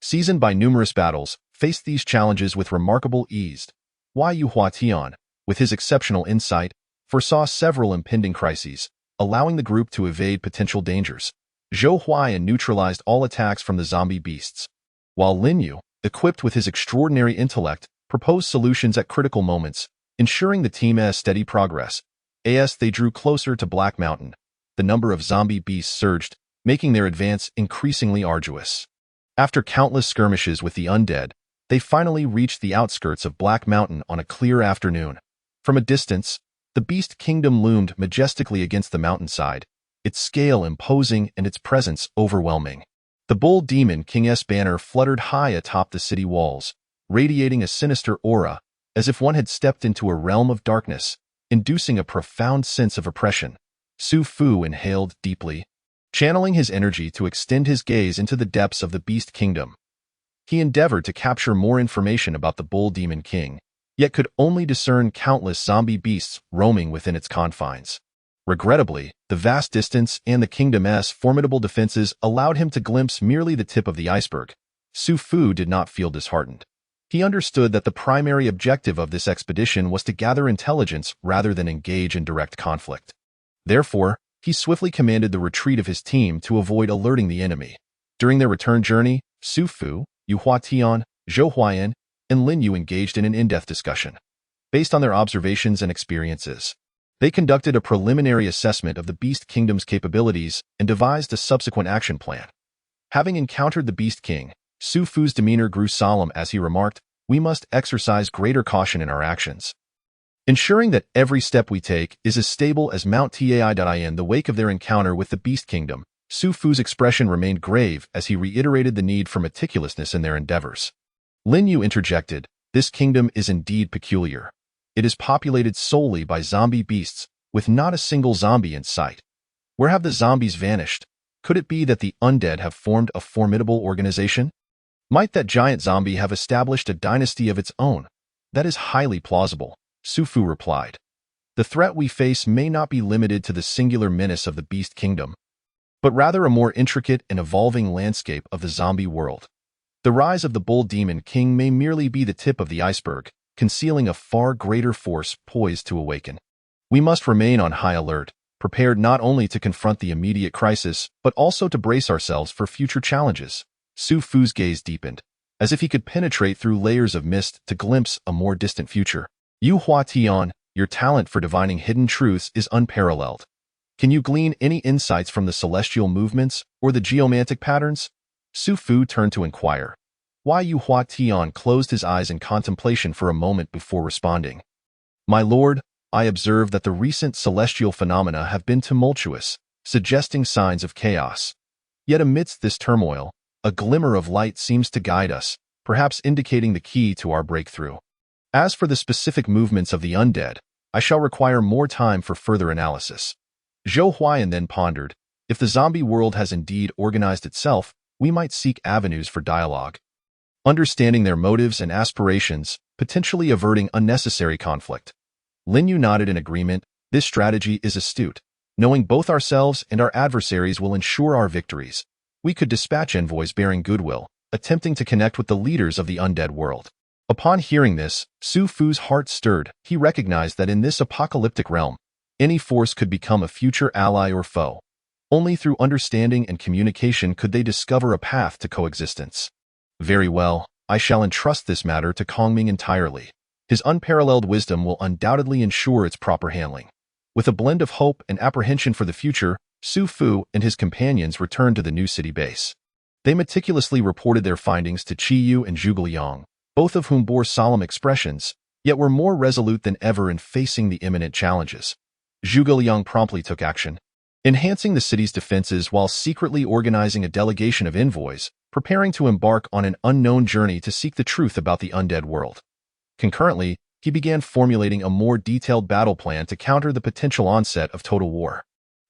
seasoned by numerous battles, faced these challenges with remarkable ease. Yu Huatian, with his exceptional insight, foresaw several impending crises, allowing the group to evade potential dangers. Zhou Huaiyan neutralized all attacks from the zombie beasts, while Lin Yu, equipped with his extraordinary intellect, proposed solutions at critical moments, ensuring the team's steady progress. As they drew closer to Black Mountain, the number of zombie beasts surged, making their advance increasingly arduous. After countless skirmishes with the undead, they finally reached the outskirts of Black Mountain on a clear afternoon. From a distance, the Beast Kingdom loomed majestically against the mountainside, its scale imposing and its presence overwhelming. The Bull Demon King's banner fluttered high atop the city walls, radiating a sinister aura, as if one had stepped into a realm of darkness, inducing a profound sense of oppression. Su Fu inhaled deeply, channeling his energy to extend his gaze into the depths of the Beast Kingdom. He endeavored to capture more information about the Bull Demon King, yet could only discern countless zombie beasts roaming within its confines. Regrettably, the vast distance and the kingdom's formidable defenses allowed him to glimpse merely the tip of the iceberg. Su Fu did not feel disheartened. He understood that the primary objective of this expedition was to gather intelligence rather than engage in direct conflict. Therefore, he swiftly commanded the retreat of his team to avoid alerting the enemy. During their return journey, Su Fu, Yu Huatian, Zhou Huaiyan, and Lin Yu engaged in an in-depth discussion. Based on their observations and experiences, they conducted a preliminary assessment of the Beast Kingdom's capabilities and devised a subsequent action plan. Having encountered the Beast King, Su Fu's demeanor grew solemn as he remarked, "We must exercise greater caution in our actions, ensuring that every step we take is as stable as Mount Tai. In the wake of their encounter with the Beast Kingdom, Su Fu's expression remained grave as he reiterated the need for meticulousness in their endeavors. Lin Yu interjected, "This kingdom is indeed peculiar. It is populated solely by zombie beasts, with not a single zombie in sight. Where have the zombies vanished? Could it be that the undead have formed a formidable organization? Might that giant zombie have established a dynasty of its own?" "That is highly plausible," Su Fu replied. "The threat we face may not be limited to the singular menace of the Beast Kingdom, but rather a more intricate and evolving landscape of the zombie world. The rise of the Bull Demon King may merely be the tip of the iceberg, concealing a far greater force poised to awaken. We must remain on high alert, prepared not only to confront the immediate crisis, but also to brace ourselves for future challenges." Su Fu's gaze deepened, as if he could penetrate through layers of mist to glimpse a more distant future. "Yu Huatian, your talent for divining hidden truths is unparalleled. Can you glean any insights from the celestial movements or the geomantic patterns?" Su Fu turned to inquire. Yu Huatian closed his eyes in contemplation for a moment before responding. "My lord, I observe that the recent celestial phenomena have been tumultuous, suggesting signs of chaos. Yet amidst this turmoil, a glimmer of light seems to guide us, perhaps indicating the key to our breakthrough. As for the specific movements of the undead, I shall require more time for further analysis." Zhou Huaiyan then pondered, "If the zombie world has indeed organized itself, we might seek avenues for dialogue, understanding their motives and aspirations, potentially averting unnecessary conflict." Lin Yu nodded in agreement. "This strategy is astute. Knowing both ourselves and our adversaries will ensure our victories. We could dispatch envoys bearing goodwill, attempting to connect with the leaders of the undead world." Upon hearing this, Su Fu's heart stirred. He recognized that in this apocalyptic realm, any force could become a future ally or foe. Only through understanding and communication could they discover a path to coexistence. "Very well, I shall entrust this matter to Kongming entirely. His unparalleled wisdom will undoubtedly ensure its proper handling." With a blend of hope and apprehension for the future, Su Fu and his companions returned to the new city base. They meticulously reported their findings to Qiyu and Zhuge Liang, both of whom bore solemn expressions, yet were more resolute than ever in facing the imminent challenges. Zhuge Liang promptly took action, enhancing the city's defenses while secretly organizing a delegation of envoys, preparing to embark on an unknown journey to seek the truth about the undead world. Concurrently, he began formulating a more detailed battle plan to counter the potential onset of total war.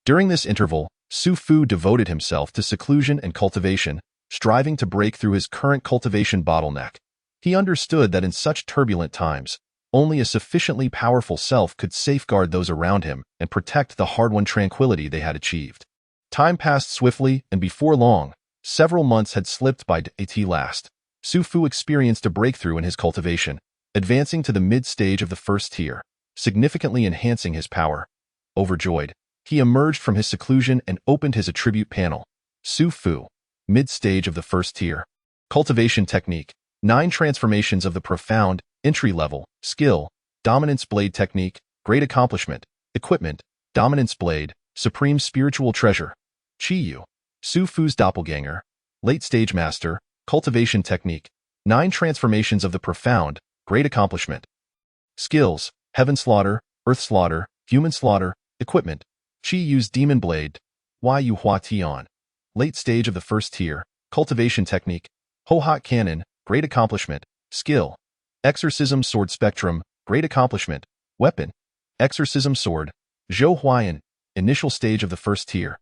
During this interval, Su Fu devoted himself to seclusion and cultivation, striving to break through his current cultivation bottleneck. He understood that in such turbulent times, only a sufficiently powerful self could safeguard those around him and protect the hard-won tranquility they had achieved. Time passed swiftly, and before long, several months had slipped by at last. Su Fu experienced a breakthrough in his cultivation, advancing to the mid-stage of the first tier, significantly enhancing his power. Overjoyed, he emerged from his seclusion and opened his attribute panel. Su Fu, mid-stage of the first tier. Cultivation technique, 9 transformations of the profound, entry-level, skill, dominance blade technique, great accomplishment, equipment, dominance blade, supreme spiritual treasure. Qiyu, Su Fu's doppelganger, late-stage master, cultivation technique, 9 transformations of the profound, great accomplishment. Skills, heaven slaughter, earth slaughter, human slaughter, equipment. Qiyu's demon blade, Yu Hua Tian, late stage of the first tier, cultivation technique, Ho Hot cannon, great accomplishment, skill, exorcism sword spectrum, great accomplishment, weapon, exorcism sword, Zhou Huayan, initial stage of the first tier.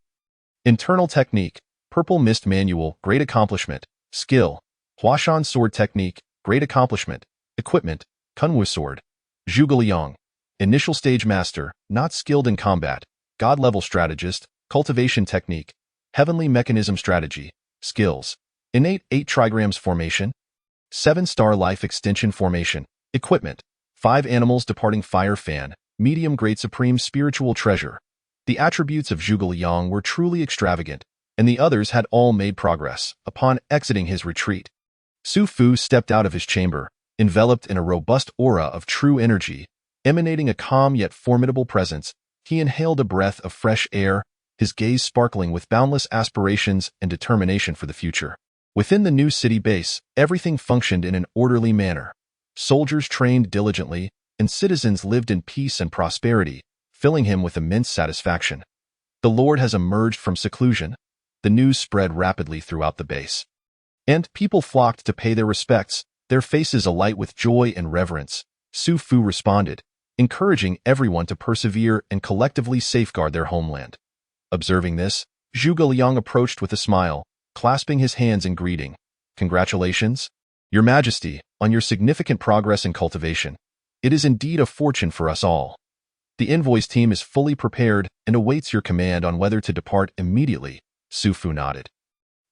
Internal technique, purple mist manual, great accomplishment, skill, Huashan sword technique, great accomplishment, equipment, Kunwu sword, Zhuge Liang, initial stage master, not skilled in combat, God-level strategist, cultivation technique, heavenly mechanism strategy, skills, innate 8 trigrams formation, 7-star life extension formation, equipment, 5 animals departing fire fan, medium grade supreme spiritual treasure. The attributes of Zhuge Liang were truly extravagant, and the others had all made progress. Upon exiting his retreat, Su Fu stepped out of his chamber, enveloped in a robust aura of true energy, emanating a calm yet formidable presence. He inhaled a breath of fresh air, his gaze sparkling with boundless aspirations and determination for the future. Within the new city base, everything functioned in an orderly manner. Soldiers trained diligently, and citizens lived in peace and prosperity, filling him with immense satisfaction. The Lord has emerged from seclusion. The news spread rapidly throughout the base, and people flocked to pay their respects, their faces alight with joy and reverence. Su Fu responded, encouraging everyone to persevere and collectively safeguard their homeland. Observing this, Zhuge Liang approached with a smile, clasping his hands in greeting. Congratulations, Your Majesty, on your significant progress in cultivation. It is indeed a fortune for us all. The envoys team is fully prepared and awaits your command on whether to depart immediately. Su Fu nodded,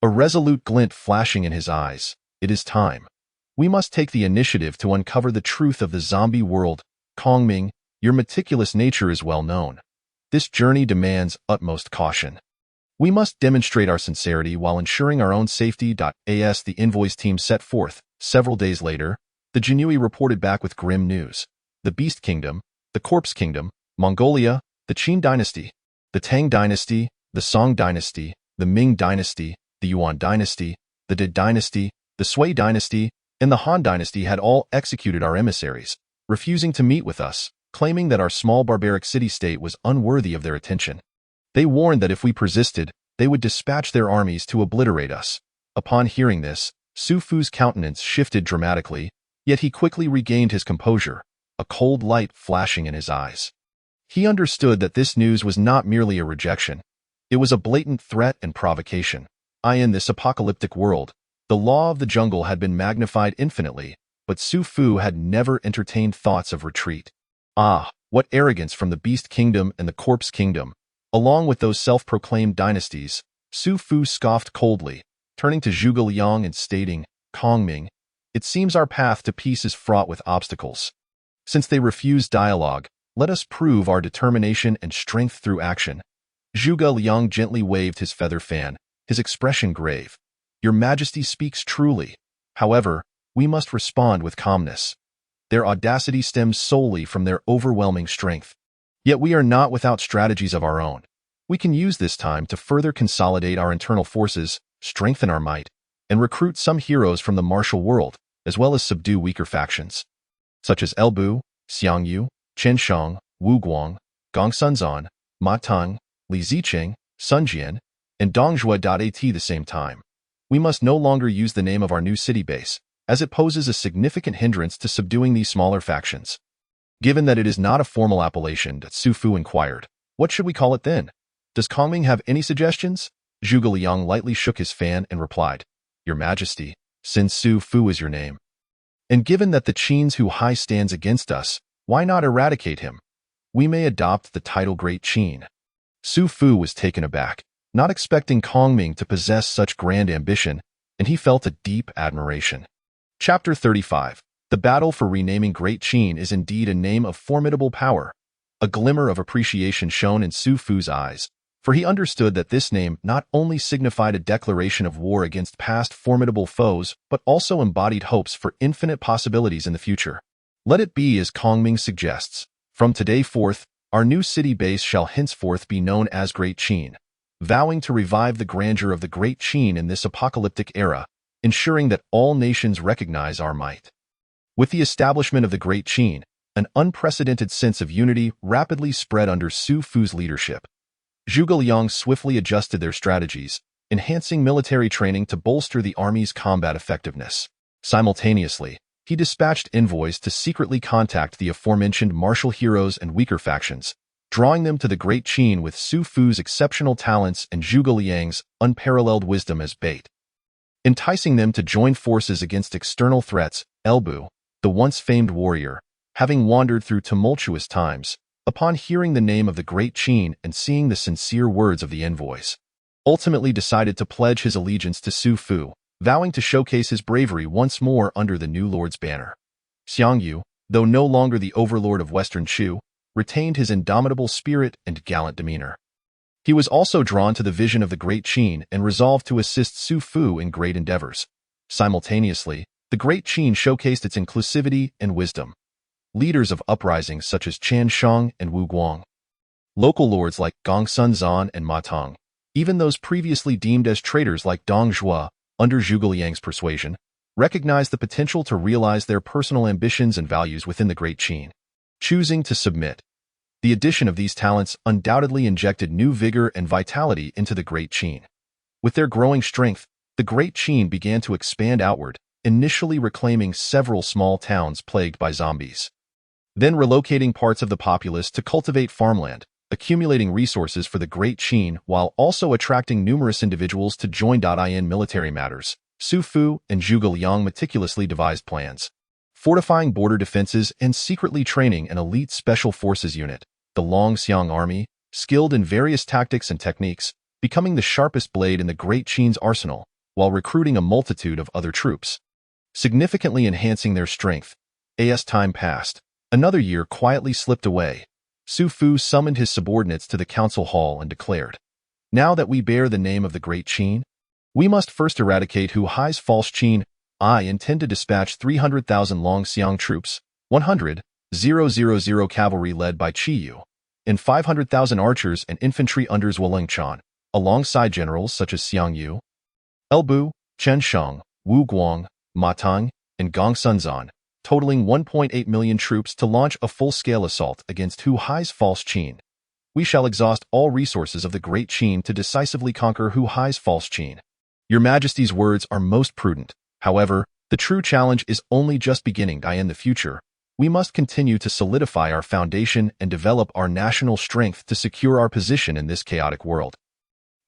a resolute glint flashing in his eyes. It is time. We must take the initiative to uncover the truth of the zombie world. Kongming, your meticulous nature is well known. This journey demands utmost caution. We must demonstrate our sincerity while ensuring our own safety. As the envoys team set forth, several days later, the Jinui reported back with grim news. The Beast Kingdom, the Corpse Kingdom, Mongolia, the Qin Dynasty, the Tang Dynasty, the Song Dynasty, the Ming Dynasty, the Yuan Dynasty, the De Dynasty, the Sui Dynasty, and the Han Dynasty had all executed our emissaries, refusing to meet with us, claiming that our small barbaric city-state was unworthy of their attention. They warned that if we persisted, they would dispatch their armies to obliterate us. Upon hearing this, Su Fu's countenance shifted dramatically, yet he quickly regained his composure, a cold light flashing in his eyes. He understood that this news was not merely a rejection. It was a blatant threat and provocation. In this apocalyptic world, the law of the jungle had been magnified infinitely, but Su Fu had never entertained thoughts of retreat. What arrogance from the Beast Kingdom and the Corpse Kingdom! Along with those self-proclaimed dynasties, Su Fu scoffed coldly, turning to Zhuge Liang and stating, Kongming, it seems our path to peace is fraught with obstacles. Since they refuse dialogue, let us prove our determination and strength through action. Zhuge Liang gently waved his feather fan, his expression grave. Your Majesty speaks truly. However, we must respond with calmness. Their audacity stems solely from their overwhelming strength. Yet we are not without strategies of our own. We can use this time to further consolidate our internal forces, strengthen our might, and recruit some heroes from the martial world, as well as subdue weaker factions, such as Elbu, Xianxia, Qianxia, Wu Guang, Gongsunzan, Ma Teng, Li Ziqing, Sun Jian, and Dongjue. At the same time, we must no longer use the name of our new city base, as it poses a significant hindrance to subduing these smaller factions. Given that it is not a formal appellation, Su Fu inquired, what should we call it then? Does Kongming have any suggestions? Zhuge Liang lightly shook his fan and replied, Your Majesty, since Su Fu is your name, and given that the Qin's Hu Hai stands against us, why not eradicate him? We may adopt the title Great Qin. Su Fu was taken aback, not expecting Kongming to possess such grand ambition, and he felt a deep admiration. Chapter 35. The battle for renaming Great Qin is indeed a name of formidable power. A glimmer of appreciation shone in Su Fu's eyes, for he understood that this name not only signified a declaration of war against past formidable foes, but also embodied hopes for infinite possibilities in the future. Let it be as Kongming suggests. From today forth, our new city base shall henceforth be known as Great Qin, vowing to revive the grandeur of the Great Qin in this apocalyptic era, ensuring that all nations recognize our might. With the establishment of the Great Qin, an unprecedented sense of unity rapidly spread under Su Fu's leadership. Zhuge Liang swiftly adjusted their strategies, enhancing military training to bolster the army's combat effectiveness. Simultaneously, he dispatched envoys to secretly contact the aforementioned martial heroes and weaker factions, drawing them to the Great Qin with Su Fu's exceptional talents and Zhuge Liang's unparalleled wisdom as bait. Enticing them to join forces against external threats, Elbu, the once famed warrior, having wandered through tumultuous times, upon hearing the name of the Great Qin and seeing the sincere words of the envoys, ultimately decided to pledge his allegiance to Su Fu, vowing to showcase his bravery once more under the new lord's banner. Xianxia, though no longer the overlord of Western Shu, retained his indomitable spirit and gallant demeanor. He was also drawn to the vision of the Great Qin and resolved to assist Su Fu in great endeavors. Simultaneously, the Great Qin showcased its inclusivity and wisdom. Leaders of uprisings such as Qianxia and Wu Guang, local lords like Gongsunzan and Ma Teng, even those previously deemed as traitors like Dongjue, under Zhuge Liang's persuasion, recognized the potential to realize their personal ambitions and values within the Great Qin. Choosing to submit, the addition of these talents undoubtedly injected new vigor and vitality into the Great Qin. With their growing strength, the Great Qin began to expand outward, initially reclaiming several small towns plagued by zombies, then relocating parts of the populace to cultivate farmland, accumulating resources for the Great Qin while also attracting numerous individuals to join in military matters. Su Fu and Zhuge Liang meticulously devised plans, fortifying border defenses and secretly training an elite special forces unit, the Longxiang Army, skilled in various tactics and techniques, becoming the sharpest blade in the Great Qin's arsenal, while recruiting a multitude of other troops, significantly enhancing their strength. As time passed, another year quietly slipped away. Su Fu summoned his subordinates to the council hall and declared, Now that we bear the name of the Great Qin, we must first eradicate Hu Hai's false Qin. I intend to dispatch 300,000 Longxiang troops, 100,000 cavalry led by Qiyu, and 500,000 archers and infantry under Zhuge alongside generals such as Xianxia, Elbu, Qianxia, Wu Guang, Ma Teng, and Gongsunzan, totaling 1.8 million troops to launch a full-scale assault against Hu Hai's false Qin. We shall exhaust all resources of the Great Qin to decisively conquer Hu Hai's false Qin. Your Majesty's words are most prudent. However, the true challenge is only just beginning. In the future, we must continue to solidify our foundation and develop our national strength to secure our position in this chaotic world,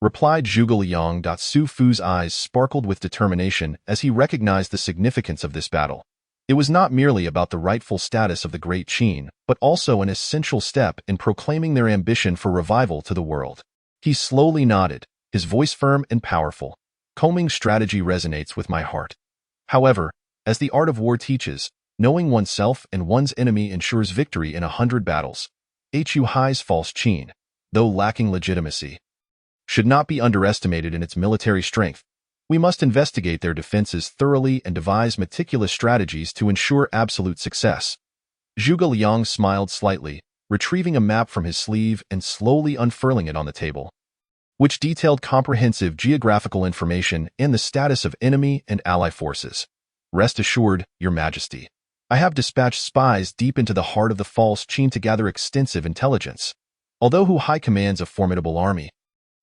replied Zhuge Liang. Su Fu's eyes sparkled with determination as he recognized the significance of this battle. It was not merely about the rightful status of the Great Qin, but also an essential step in proclaiming their ambition for revival to the world. He slowly nodded, his voice firm and powerful. Kongming's strategy resonates with my heart. However, as the art of war teaches, knowing oneself and one's enemy ensures victory in 100 battles. Hu Hai's false Qin, though lacking legitimacy, should not be underestimated in its military strength. We must investigate their defenses thoroughly and devise meticulous strategies to ensure absolute success. Zhuge Liang smiled slightly, retrieving a map from his sleeve and slowly unfurling it on the table. which detailed comprehensive geographical information and the status of enemy and ally forces. Rest assured, Your Majesty, I have dispatched spies deep into the heart of the false Qin to gather extensive intelligence. Although Hu Hai commands a formidable army,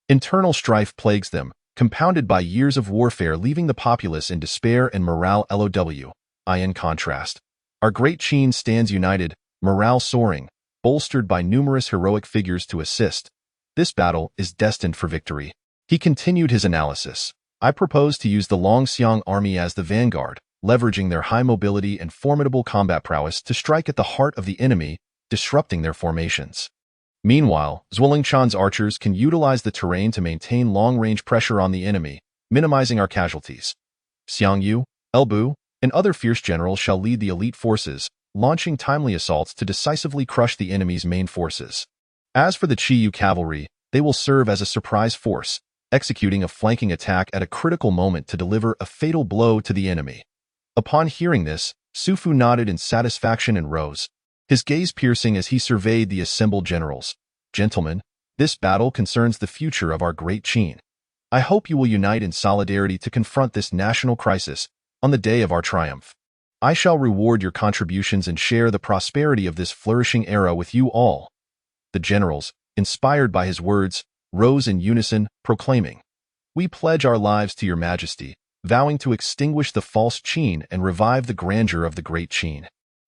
internal strife plagues them, compounded by years of warfare, leaving the populace in despair and morale low. In contrast, our great Qin stands united, morale soaring, bolstered by numerous heroic figures to assist. This battle is destined for victory. He continued his analysis. I propose to use the Longxiang army as the vanguard, leveraging their high mobility and formidable combat prowess to strike at the heart of the enemy, disrupting their formations. Meanwhile, Zhuolingchan's archers can utilize the terrain to maintain long-range pressure on the enemy, minimizing our casualties. Xianxia, Elbu, and other fierce generals shall lead the elite forces, launching timely assaults to decisively crush the enemy's main forces. As for the Qiyu cavalry, they will serve as a surprise force, executing a flanking attack at a critical moment to deliver a fatal blow to the enemy. Upon hearing this, Su Fu nodded in satisfaction and rose, his gaze piercing as he surveyed the assembled generals. Gentlemen, this battle concerns the future of our great Qin. I hope you will unite in solidarity to confront this national crisis on the day of our triumph. I shall reward your contributions and share the prosperity of this flourishing era with you all. The generals, inspired by his words, rose in unison, proclaiming, "We pledge our lives to Your Majesty, vowing to extinguish the false Qin and revive the grandeur of the great Qin."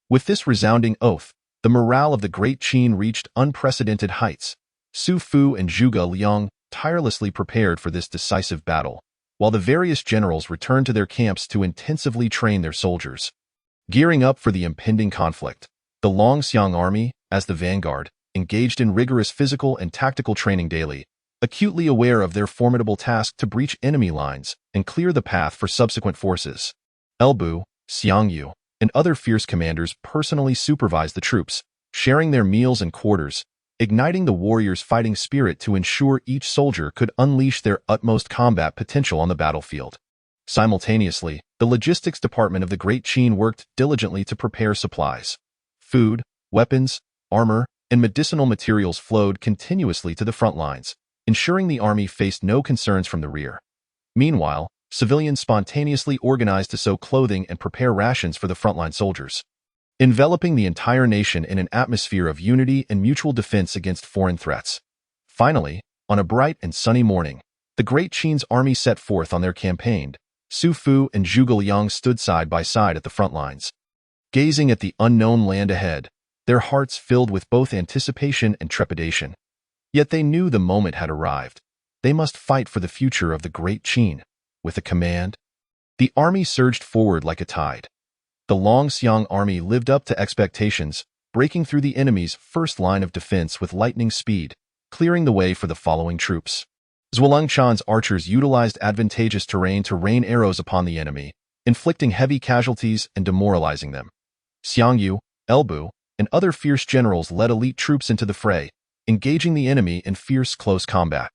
With this resounding oath, the morale of the great Qin reached unprecedented heights. Su Fu and Zhuge Liang tirelessly prepared for this decisive battle, while the various generals returned to their camps to intensively train their soldiers. Gearing up for the impending conflict, the Longxiang army, as the vanguard, engaged in rigorous physical and tactical training daily, acutely aware of their formidable task to breach enemy lines and clear the path for subsequent forces. Elbu, Xianxia, and other fierce commanders personally supervised the troops, sharing their meals and quarters, igniting the warriors' fighting spirit to ensure each soldier could unleash their utmost combat potential on the battlefield. Simultaneously, the logistics department of the Great Qin worked diligently to prepare supplies. Food, weapons, armor, and medicinal materials flowed continuously to the front lines, ensuring the army faced no concerns from the rear. Meanwhile, civilians spontaneously organized to sew clothing and prepare rations for the frontline soldiers, enveloping the entire nation in an atmosphere of unity and mutual defense against foreign threats. Finally, on a bright and sunny morning, the Great Qin's army set forth on their campaign. Su Fu and Zhuge Liang stood side by side at the front lines, gazing at the unknown land ahead, their hearts filled with both anticipation and trepidation. Yet they knew the moment had arrived. They must fight for the future of the Great Qin. With a command, the army surged forward like a tide. The Longxiang army lived up to expectations, breaking through the enemy's first line of defense with lightning speed, clearing the way for the following troops. Zhuolingchan's archers utilized advantageous terrain to rain arrows upon the enemy, inflicting heavy casualties and demoralizing them. Xianxia, Elbu, and other fierce generals led elite troops into the fray, engaging the enemy in fierce close combat.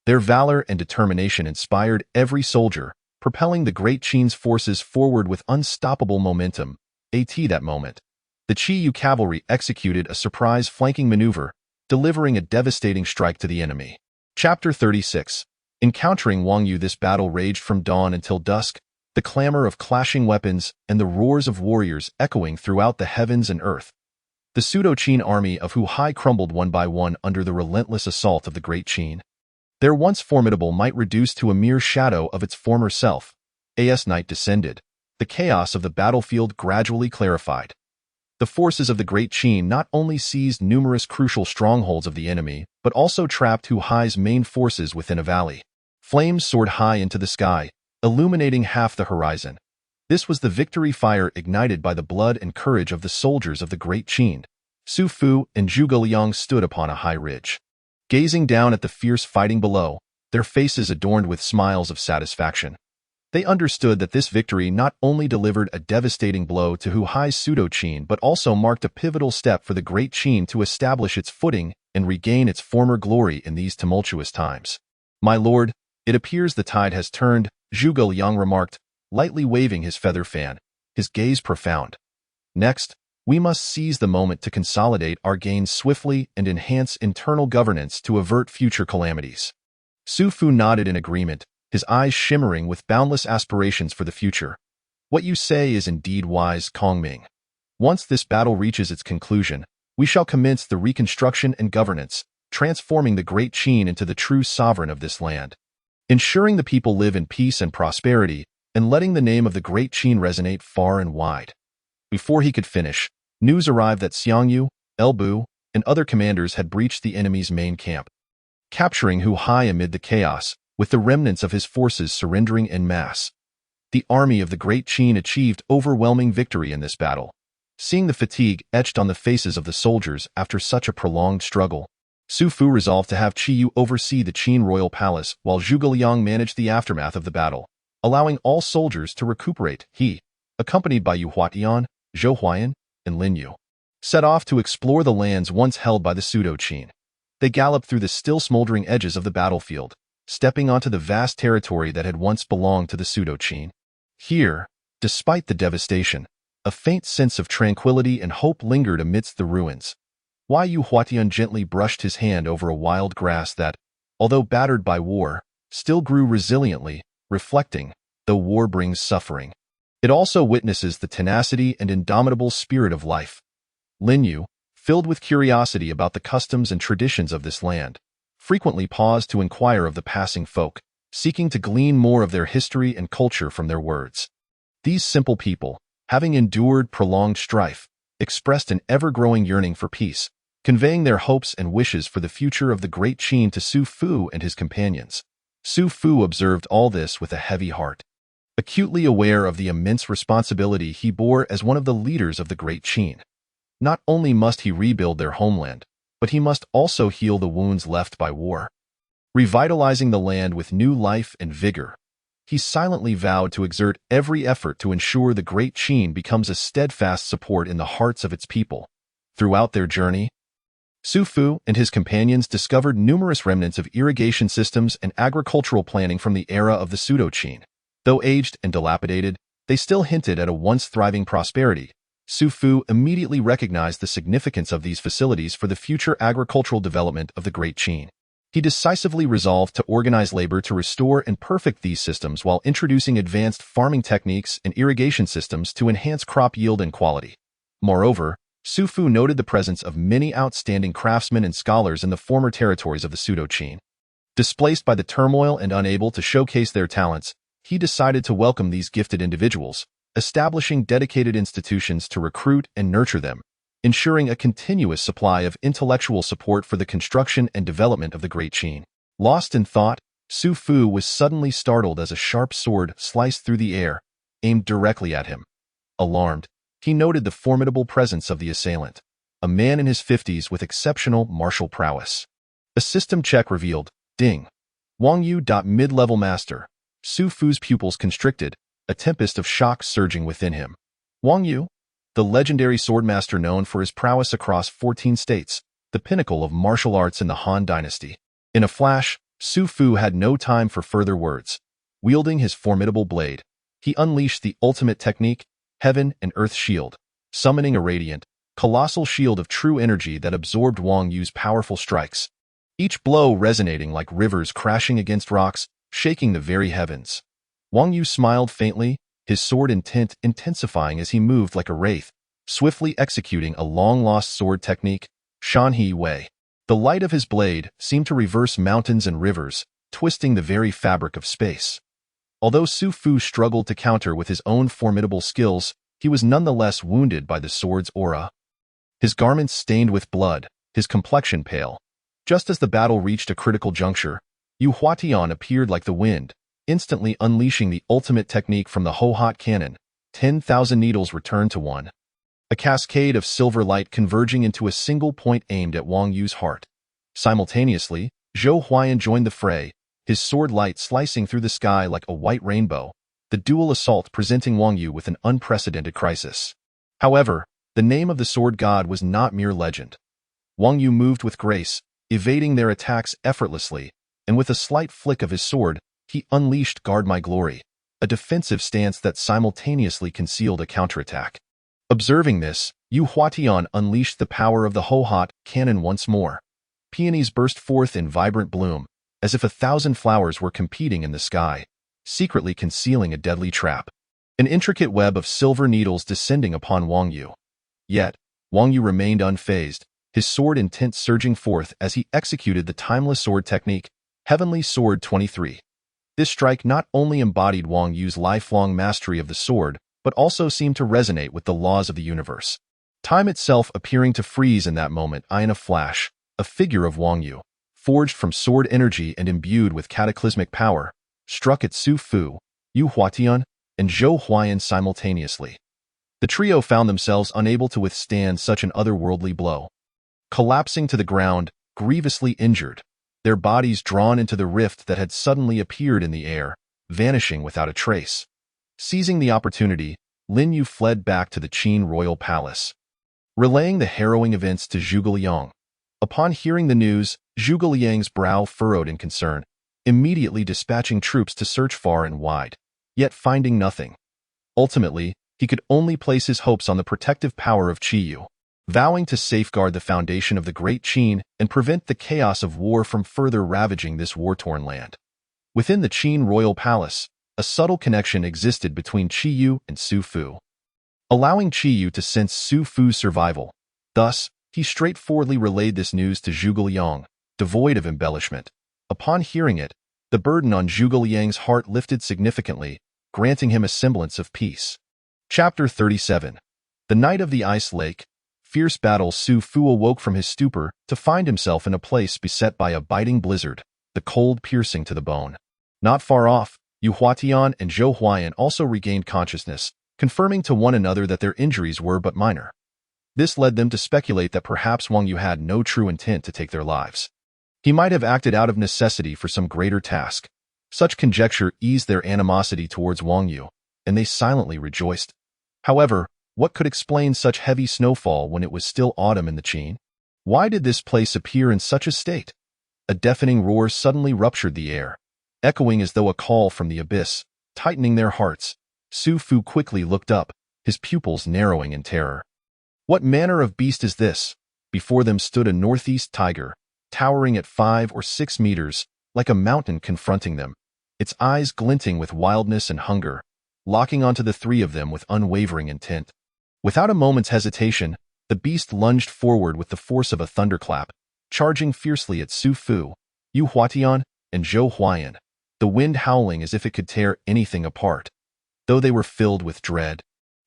Their valor and determination inspired every soldier, propelling the Great Qin's forces forward with unstoppable momentum. At that moment, the Qiyu cavalry executed a surprise flanking maneuver, delivering a devastating strike to the enemy. Chapter 36. Encountering Wang Yu. This battle raged from dawn until dusk, the clamor of clashing weapons and the roars of warriors echoing throughout the heavens and earth. The pseudo-Qin army of Hu Hai crumbled one by one under the relentless assault of the Great Qin. Their once formidable might reduced to a mere shadow of its former self. As night descended, the chaos of the battlefield gradually clarified. The forces of the Great Qin not only seized numerous crucial strongholds of the enemy, but also trapped Hu Hai's main forces within a valley. Flames soared high into the sky, illuminating half the horizon. This was the victory fire ignited by the blood and courage of the soldiers of the Great Qin. Su Fu and Zhuge Liang stood upon a high ridge, gazing down at the fierce fighting below, their faces adorned with smiles of satisfaction. They understood that this victory not only delivered a devastating blow to Hu Hai's pseudo-Qin but also marked a pivotal step for the Great Qin to establish its footing and regain its former glory in these tumultuous times. "My lord, it appears the tide has turned," Zhuge Liang remarked, lightly waving his feather fan, his gaze profound. "Next, we must seize the moment to consolidate our gains swiftly and enhance internal governance to avert future calamities." Su Fu nodded in agreement, his eyes shimmering with boundless aspirations for the future. What you say is indeed wise, Kongming. Once this battle reaches its conclusion, we shall commence the reconstruction and governance, transforming the great Qin into the true sovereign of this land, ensuring the people live in peace and prosperity, and letting the name of the great Qin resonate far and wide. Before he could finish, news arrived that Xianxia, Elbu, and other commanders had breached the enemy's main camp, capturing Huhai amid the chaos, with the remnants of his forces surrendering en masse. The army of the great Qin achieved overwhelming victory in this battle. Seeing the fatigue etched on the faces of the soldiers after such a prolonged struggle, Su Fu resolved to have Qiyu oversee the Qin royal palace while Zhuge Liang managed the aftermath of the battle, allowing all soldiers to recuperate. He, accompanied by Yu Huatian, Zhou Huayan, and Lin Yu, set off to explore the lands once held by the pseudo-Qin. They galloped through the still smoldering edges of the battlefield, stepping onto the vast territory that had once belonged to the pseudo-Qin. Here, despite the devastation, a faint sense of tranquility and hope lingered amidst the ruins. Yu Huatian gently brushed his hand over a wild grass that, although battered by war, still grew resiliently, reflecting, though war brings suffering, it also witnesses the tenacity and indomitable spirit of life. Lin Yu, filled with curiosity about the customs and traditions of this land, frequently paused to inquire of the passing folk, seeking to glean more of their history and culture from their words. These simple people, having endured prolonged strife, expressed an ever-growing yearning for peace, conveying their hopes and wishes for the future of the great Qin to Su Fu and his companions. Su Fu observed all this with a heavy heart, acutely aware of the immense responsibility he bore as one of the leaders of the great Qin. Not only must he rebuild their homeland, but he must also heal the wounds left by war. Revitalizing the land with new life and vigor, he silently vowed to exert every effort to ensure the great Qin becomes a steadfast support in the hearts of its people. Throughout their journey, Su Fu and his companions discovered numerous remnants of irrigation systems and agricultural planning from the era of the pseudo-Qin. Though aged and dilapidated, they still hinted at a once thriving prosperity. Su Fu immediately recognized the significance of these facilities for the future agricultural development of the great Qin. He decisively resolved to organize labor to restore and perfect these systems while introducing advanced farming techniques and irrigation systems to enhance crop yield and quality. Moreover, Su Fu noted the presence of many outstanding craftsmen and scholars in the former territories of the pseudo-Qin. Displaced by the turmoil and unable to showcase their talents, he decided to welcome these gifted individuals, establishing dedicated institutions to recruit and nurture them, ensuring a continuous supply of intellectual support for the construction and development of the great Qin. Lost in thought, Su Fu was suddenly startled as a sharp sword sliced through the air, aimed directly at him. Alarmed, he noted the formidable presence of the assailant, a man in his 50s with exceptional martial prowess. A system check revealed, Ding. Wang Yu. Mid-level master. Su Fu's pupils constricted, a tempest of shock surging within him. Wang Yu, the legendary swordmaster known for his prowess across 14 states, the pinnacle of martial arts in the Han dynasty. In a flash, Su Fu had no time for further words. Wielding his formidable blade, he unleashed the ultimate technique, Heaven and Earth Shield, summoning a radiant, colossal shield of true energy that absorbed Wang Yu's powerful strikes, each blow resonating like rivers crashing against rocks, shaking the very heavens. Wang Yu smiled faintly, his sword intent intensifying as he moved like a wraith, swiftly executing a long-lost sword technique, Shanhe Wei. The light of his blade seemed to reverse mountains and rivers, twisting the very fabric of space. Although Su Fu struggled to counter with his own formidable skills, he was nonetheless wounded by the sword's aura. His garments stained with blood, his complexion pale. Just as the battle reached a critical juncture, Yu Huatian appeared like the wind, instantly unleashing the ultimate technique from the Ho-Hot cannon. 10,000 needles returned to one, a cascade of silver light converging into a single point aimed at Wang Yu's heart. Simultaneously, Zhou Huayan joined the fray, his sword light slicing through the sky like a white rainbow, the dual assault presenting Wang Yu with an unprecedented crisis. However, the name of the sword god was not mere legend. Wang Yu moved with grace, evading their attacks effortlessly, and with a slight flick of his sword, he unleashed Guard My Glory, a defensive stance that simultaneously concealed a counterattack. Observing this, Yu Huatian unleashed the power of the Ho-Hot cannon once more. Peonies burst forth in vibrant bloom, as if 1,000 flowers were competing in the sky, secretly concealing a deadly trap. An intricate web of silver needles descending upon Wang Yu. Yet, Wang Yu remained unfazed, his sword intent surging forth as he executed the timeless sword technique, Heavenly Sword 23. This strike not only embodied Wang Yu's lifelong mastery of the sword, but also seemed to resonate with the laws of the universe. Time itself appearing to freeze in that moment. In a flash, a figure of Wang Yu, forged from sword energy and imbued with cataclysmic power, struck at Su Fu, Yu Huatian, and Zhou Huayan simultaneously. The trio found themselves unable to withstand such an otherworldly blow. Collapsing to the ground, grievously injured, their bodies drawn into the rift that had suddenly appeared in the air, vanishing without a trace. Seizing the opportunity, Lin Yu fled back to the Qin royal palace, relaying the harrowing events to Zhuge Liang. Upon hearing the news, Zhuge Liang's brow furrowed in concern, immediately dispatching troops to search far and wide, yet finding nothing. Ultimately, he could only place his hopes on the protective power of Qi Yu, vowing to safeguard the foundation of the Great Qin and prevent the chaos of war from further ravaging this war-torn land. Within the Qin royal palace, a subtle connection existed between Qi Yu and Su Fu, allowing Qi Yu to sense Su Fu's survival. Thus, he straightforwardly relayed this news to Zhuge Liang, devoid of embellishment. Upon hearing it, the burden on Zhuge Liang's heart lifted significantly, granting him a semblance of peace. Chapter 37. The night of the Ice Lake. Fierce battle. Su Fu awoke from his stupor to find himself in a place beset by a biting blizzard, the cold piercing to the bone. Not far off, Yu Huatian and Zhou Huayan also regained consciousness, confirming to one another that their injuries were but minor. This led them to speculate that perhaps Wang Yu had no true intent to take their lives. He might have acted out of necessity for some greater task. Such conjecture eased their animosity towards Wang Yu, and they silently rejoiced. However, what could explain such heavy snowfall when it was still autumn in the Qin? Why did this place appear in such a state? A deafening roar suddenly ruptured the air, echoing as though a call from the abyss, tightening their hearts. Su Fu quickly looked up, his pupils narrowing in terror. What manner of beast is this? Before them stood a northeast tiger, towering at 5 or 6 meters, like a mountain confronting them, its eyes glinting with wildness and hunger, locking onto the three of them with unwavering intent. Without a moment's hesitation, the beast lunged forward with the force of a thunderclap, charging fiercely at Su Fu, Yu Huatian, and Zhou Huayan, the wind howling as if it could tear anything apart. Though they were filled with dread,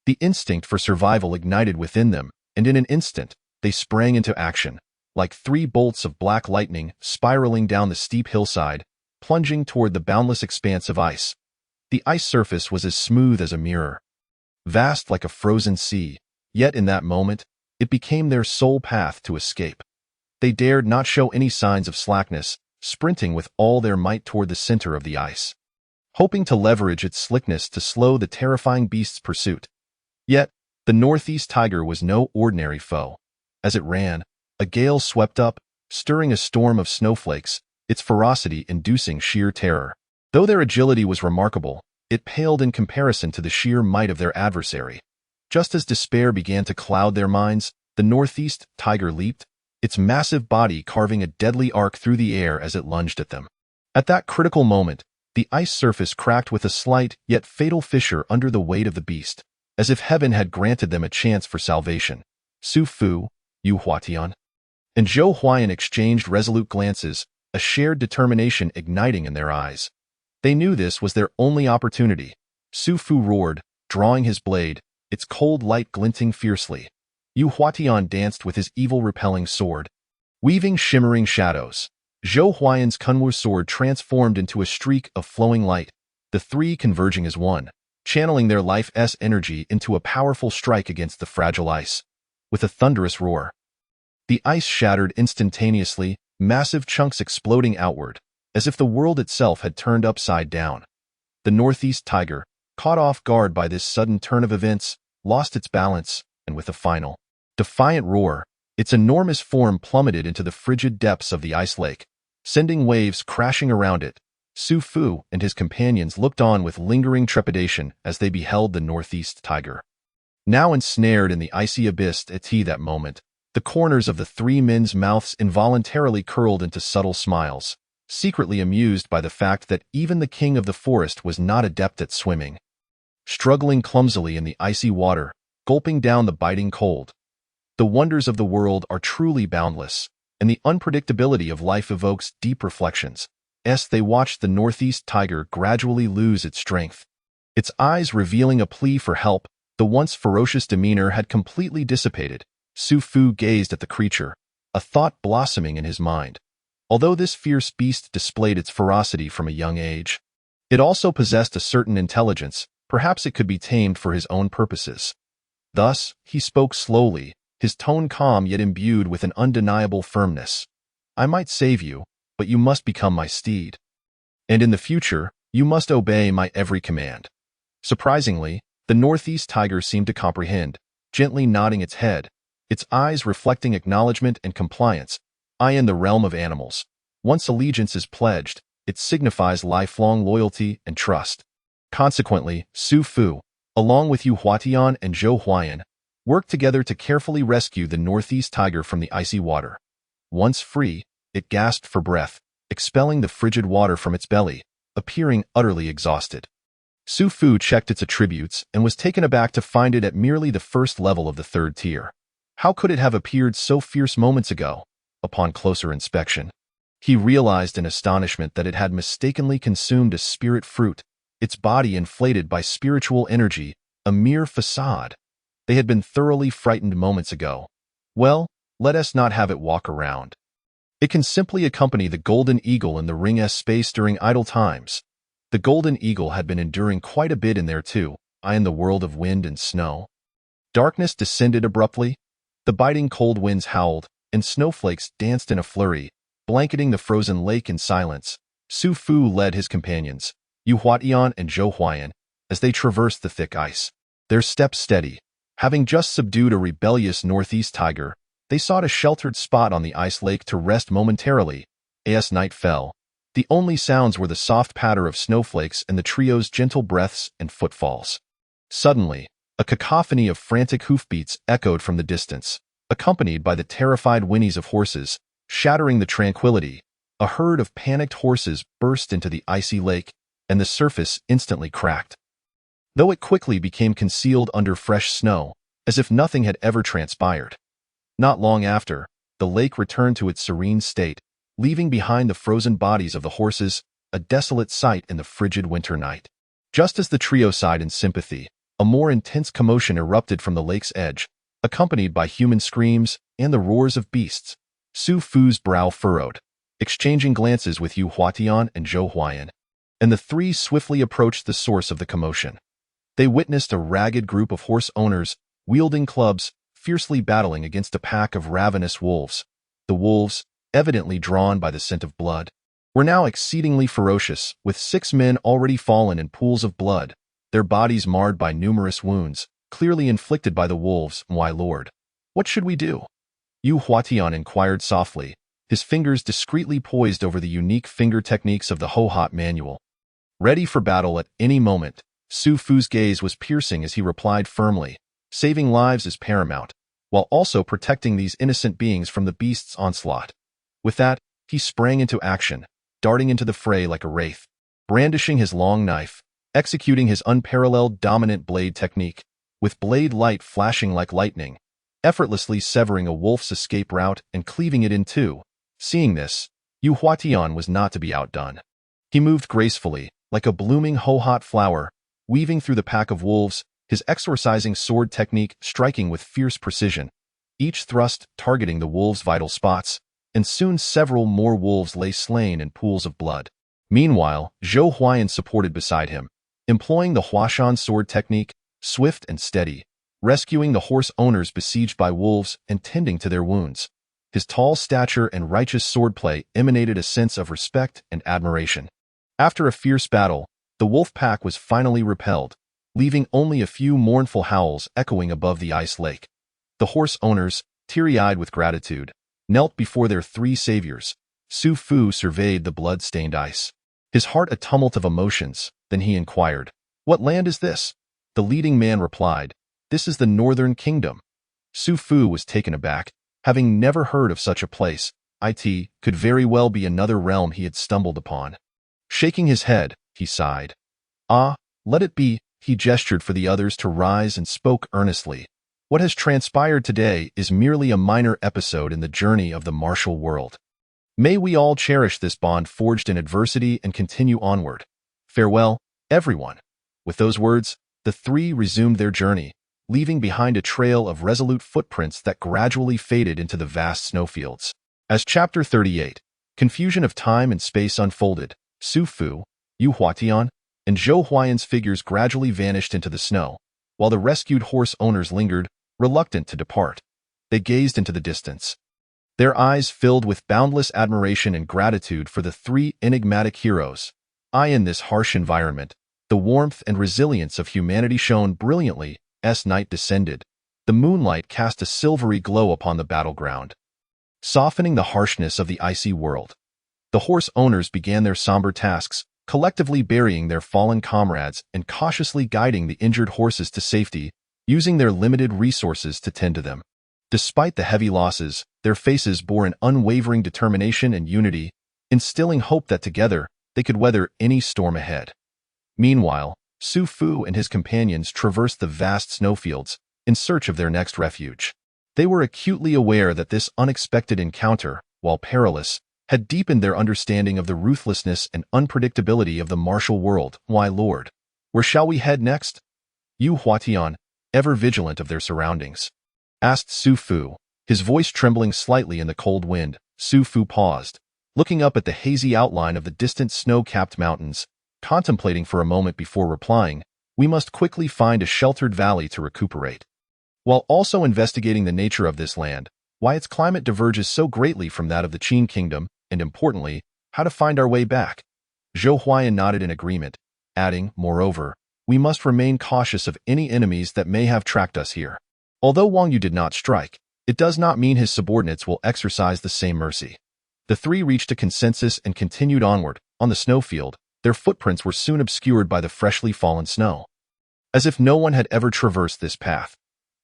the instinct for survival ignited within them, and in an instant, they sprang into action, like 3 bolts of black lightning spiraling down the steep hillside, plunging toward the boundless expanse of ice. The ice surface was as smooth as a mirror, vast like a frozen sea, yet in that moment, it became their sole path to escape. They dared not show any signs of slackness, sprinting with all their might toward the center of the ice, hoping to leverage its slickness to slow the terrifying beast's pursuit. Yet, the northeast tiger was no ordinary foe. As it ran, a gale swept up, stirring a storm of snowflakes, its ferocity inducing sheer terror. Though their agility was remarkable, it paled in comparison to the sheer might of their adversary. Just as despair began to cloud their minds, the northeast tiger leaped, its massive body carving a deadly arc through the air as it lunged at them. At that critical moment, the ice surface cracked with a slight yet fatal fissure under the weight of the beast, as if heaven had granted them a chance for salvation. Su Fu, Yu Huatian, and Zhou Huayan exchanged resolute glances, a shared determination igniting in their eyes. They knew this was their only opportunity. Su Fu roared, drawing his blade, its cold light glinting fiercely. Yu Huatian danced with his evil-repelling sword, weaving shimmering shadows. Zhou Huayan's Kunwu sword transformed into a streak of flowing light, the three converging as one, channeling their life's energy into a powerful strike against the fragile ice. With a thunderous roar, the ice shattered instantaneously, massive chunks exploding outward, as if the world itself had turned upside down. The northeast tiger, caught off guard by this sudden turn of events, lost its balance, and with a final, defiant roar, its enormous form plummeted into the frigid depths of the ice lake, sending waves crashing around it. Su Fu and his companions looked on with lingering trepidation as they beheld the northeast tiger, now ensnared in the icy abyss. At that moment, the corners of the three men's mouths involuntarily curled into subtle smiles. secretly amused by the fact that even the king of the forest was not adept at swimming. Struggling clumsily in the icy water, gulping down the biting cold. The wonders of the world are truly boundless, and the unpredictability of life evokes deep reflections. As they watched the northeast tiger gradually lose its strength, its eyes revealing a plea for help, the once ferocious demeanor had completely dissipated. Su Fu gazed at the creature, a thought blossoming in his mind. Although this fierce beast displayed its ferocity from a young age, it also possessed a certain intelligence. Perhaps it could be tamed for his own purposes. Thus, he spoke slowly, his tone calm yet imbued with an undeniable firmness. I might save you, but you must become my steed. And in the future, you must obey my every command. Surprisingly, the northeast tiger seemed to comprehend, gently nodding its head, its eyes reflecting acknowledgement and compliance. In the realm of animals, once allegiance is pledged, it signifies lifelong loyalty and trust. Consequently, Su Fu, along with Yu Huatian and Zhou Huayan, worked together to carefully rescue the northeast tiger from the icy water. Once free, it gasped for breath, expelling the frigid water from its belly, appearing utterly exhausted. Su Fu checked its attributes and was taken aback to find it at merely the first level of the third tier. How could it have appeared so fierce moments ago? Upon closer inspection, he realized in astonishment that it had mistakenly consumed a spirit fruit, its body inflated by spiritual energy, a mere facade. They had been thoroughly frightened moments ago. Well, let us not have it walk around. It can simply accompany the golden eagle in the ring's space during idle times. The golden eagle had been enduring quite a bit in there too, in the world of wind and snow. Darkness descended abruptly. The biting cold winds howled, and snowflakes danced in a flurry, blanketing the frozen lake in silence. Su Fu led his companions, Yu Huatian and Zhou Huayan, as they traversed the thick ice. Their steps steady. Having just subdued a rebellious northeast tiger, they sought a sheltered spot on the ice lake to rest momentarily. As night fell, the only sounds were the soft patter of snowflakes and the trio's gentle breaths and footfalls. Suddenly, a cacophony of frantic hoofbeats echoed from the distance, accompanied by the terrified whinnies of horses, shattering the tranquility. A herd of panicked horses burst into the icy lake, and the surface instantly cracked, though it quickly became concealed under fresh snow, as if nothing had ever transpired. Not long after, the lake returned to its serene state, leaving behind the frozen bodies of the horses, a desolate sight in the frigid winter night. Just as the trio sighed in sympathy, a more intense commotion erupted from the lake's edge, accompanied by human screams and the roars of beasts. Su Fu's brow furrowed, exchanging glances with Yu Huatian and Zhou Huayan, and the three swiftly approached the source of the commotion. They witnessed a ragged group of horse owners, wielding clubs, fiercely battling against a pack of ravenous wolves. The wolves, evidently drawn by the scent of blood, were now exceedingly ferocious, with 6 men already fallen in pools of blood, their bodies marred by numerous wounds, clearly inflicted by the wolves. My lord, what should we do? Yu Huatian inquired softly, his fingers discreetly poised over the unique finger techniques of the Ho-Hot manual. Ready for battle at any moment, Su Fu's gaze was piercing as he replied firmly, saving lives is paramount, while also protecting these innocent beings from the beast's onslaught. With that, he sprang into action, darting into the fray like a wraith, brandishing his long knife, executing his unparalleled dominant blade technique, with blade light flashing like lightning, effortlessly severing a wolf's escape route and cleaving it in two. Seeing this, Yu Huatian was not to be outdone. He moved gracefully, like a blooming Ho-Hot flower, weaving through the pack of wolves, his exorcising sword technique striking with fierce precision, each thrust targeting the wolves' vital spots, and soon several more wolves lay slain in pools of blood. Meanwhile, Zhou Huayan supported beside him, employing the Huashan sword technique, swift and steady, rescuing the horse owners besieged by wolves and tending to their wounds. His tall stature and righteous swordplay emanated a sense of respect and admiration. After a fierce battle, the wolf pack was finally repelled, leaving only a few mournful howls echoing above the ice lake. The horse owners, teary-eyed with gratitude, knelt before their 3 saviors. Su Fu surveyed the blood-stained ice, his heart a tumult of emotions. Then he inquired, "What land is this?" The leading man replied, "This is the Northern Kingdom." Su Fu was taken aback, having never heard of such a place, It could very well be another realm he had stumbled upon. Shaking his head, he sighed. Ah, let it be, he gestured for the others to rise and spoke earnestly. What has transpired today is merely a minor episode in the journey of the martial world. May we all cherish this bond forged in adversity and continue onward. Farewell, everyone. With those words, the three resumed their journey, leaving behind a trail of resolute footprints that gradually faded into the vast snowfields. As Chapter 38, confusion of time and space unfolded, Su Fu, Yu Huatian, and Zhou Huayan's figures gradually vanished into the snow, while the rescued horse owners lingered, reluctant to depart. They gazed into the distance, their eyes filled with boundless admiration and gratitude for the three enigmatic heroes. In this harsh environment, the warmth and resilience of humanity shone brilliantly as night descended. The moonlight cast a silvery glow upon the battleground, softening the harshness of the icy world. The horse owners began their somber tasks, collectively burying their fallen comrades and cautiously guiding the injured horses to safety, using their limited resources to tend to them. Despite the heavy losses, their faces bore an unwavering determination and unity, instilling hope that together they could weather any storm ahead. Meanwhile, Su Fu and his companions traversed the vast snowfields in search of their next refuge. They were acutely aware that this unexpected encounter, while perilous, had deepened their understanding of the ruthlessness and unpredictability of the martial world. Why, Lord, where shall we head next? Yu Huatian, ever vigilant of their surroundings, asked Su Fu, his voice trembling slightly in the cold wind. Su Fu paused, looking up at the hazy outline of the distant snow-capped mountains, contemplating for a moment before replying. We must quickly find a sheltered valley to recuperate, while also investigating the nature of this land, why its climate diverges so greatly from that of the Qin kingdom, and importantly, how to find our way back. Zhou Huayan nodded in agreement, adding, moreover, we must remain cautious of any enemies that may have tracked us here. Although Wang Yu did not strike, it does not mean his subordinates will exercise the same mercy. The three reached a consensus and continued onward. On the snowfield, their footprints were soon obscured by the freshly fallen snow, as if no one had ever traversed this path.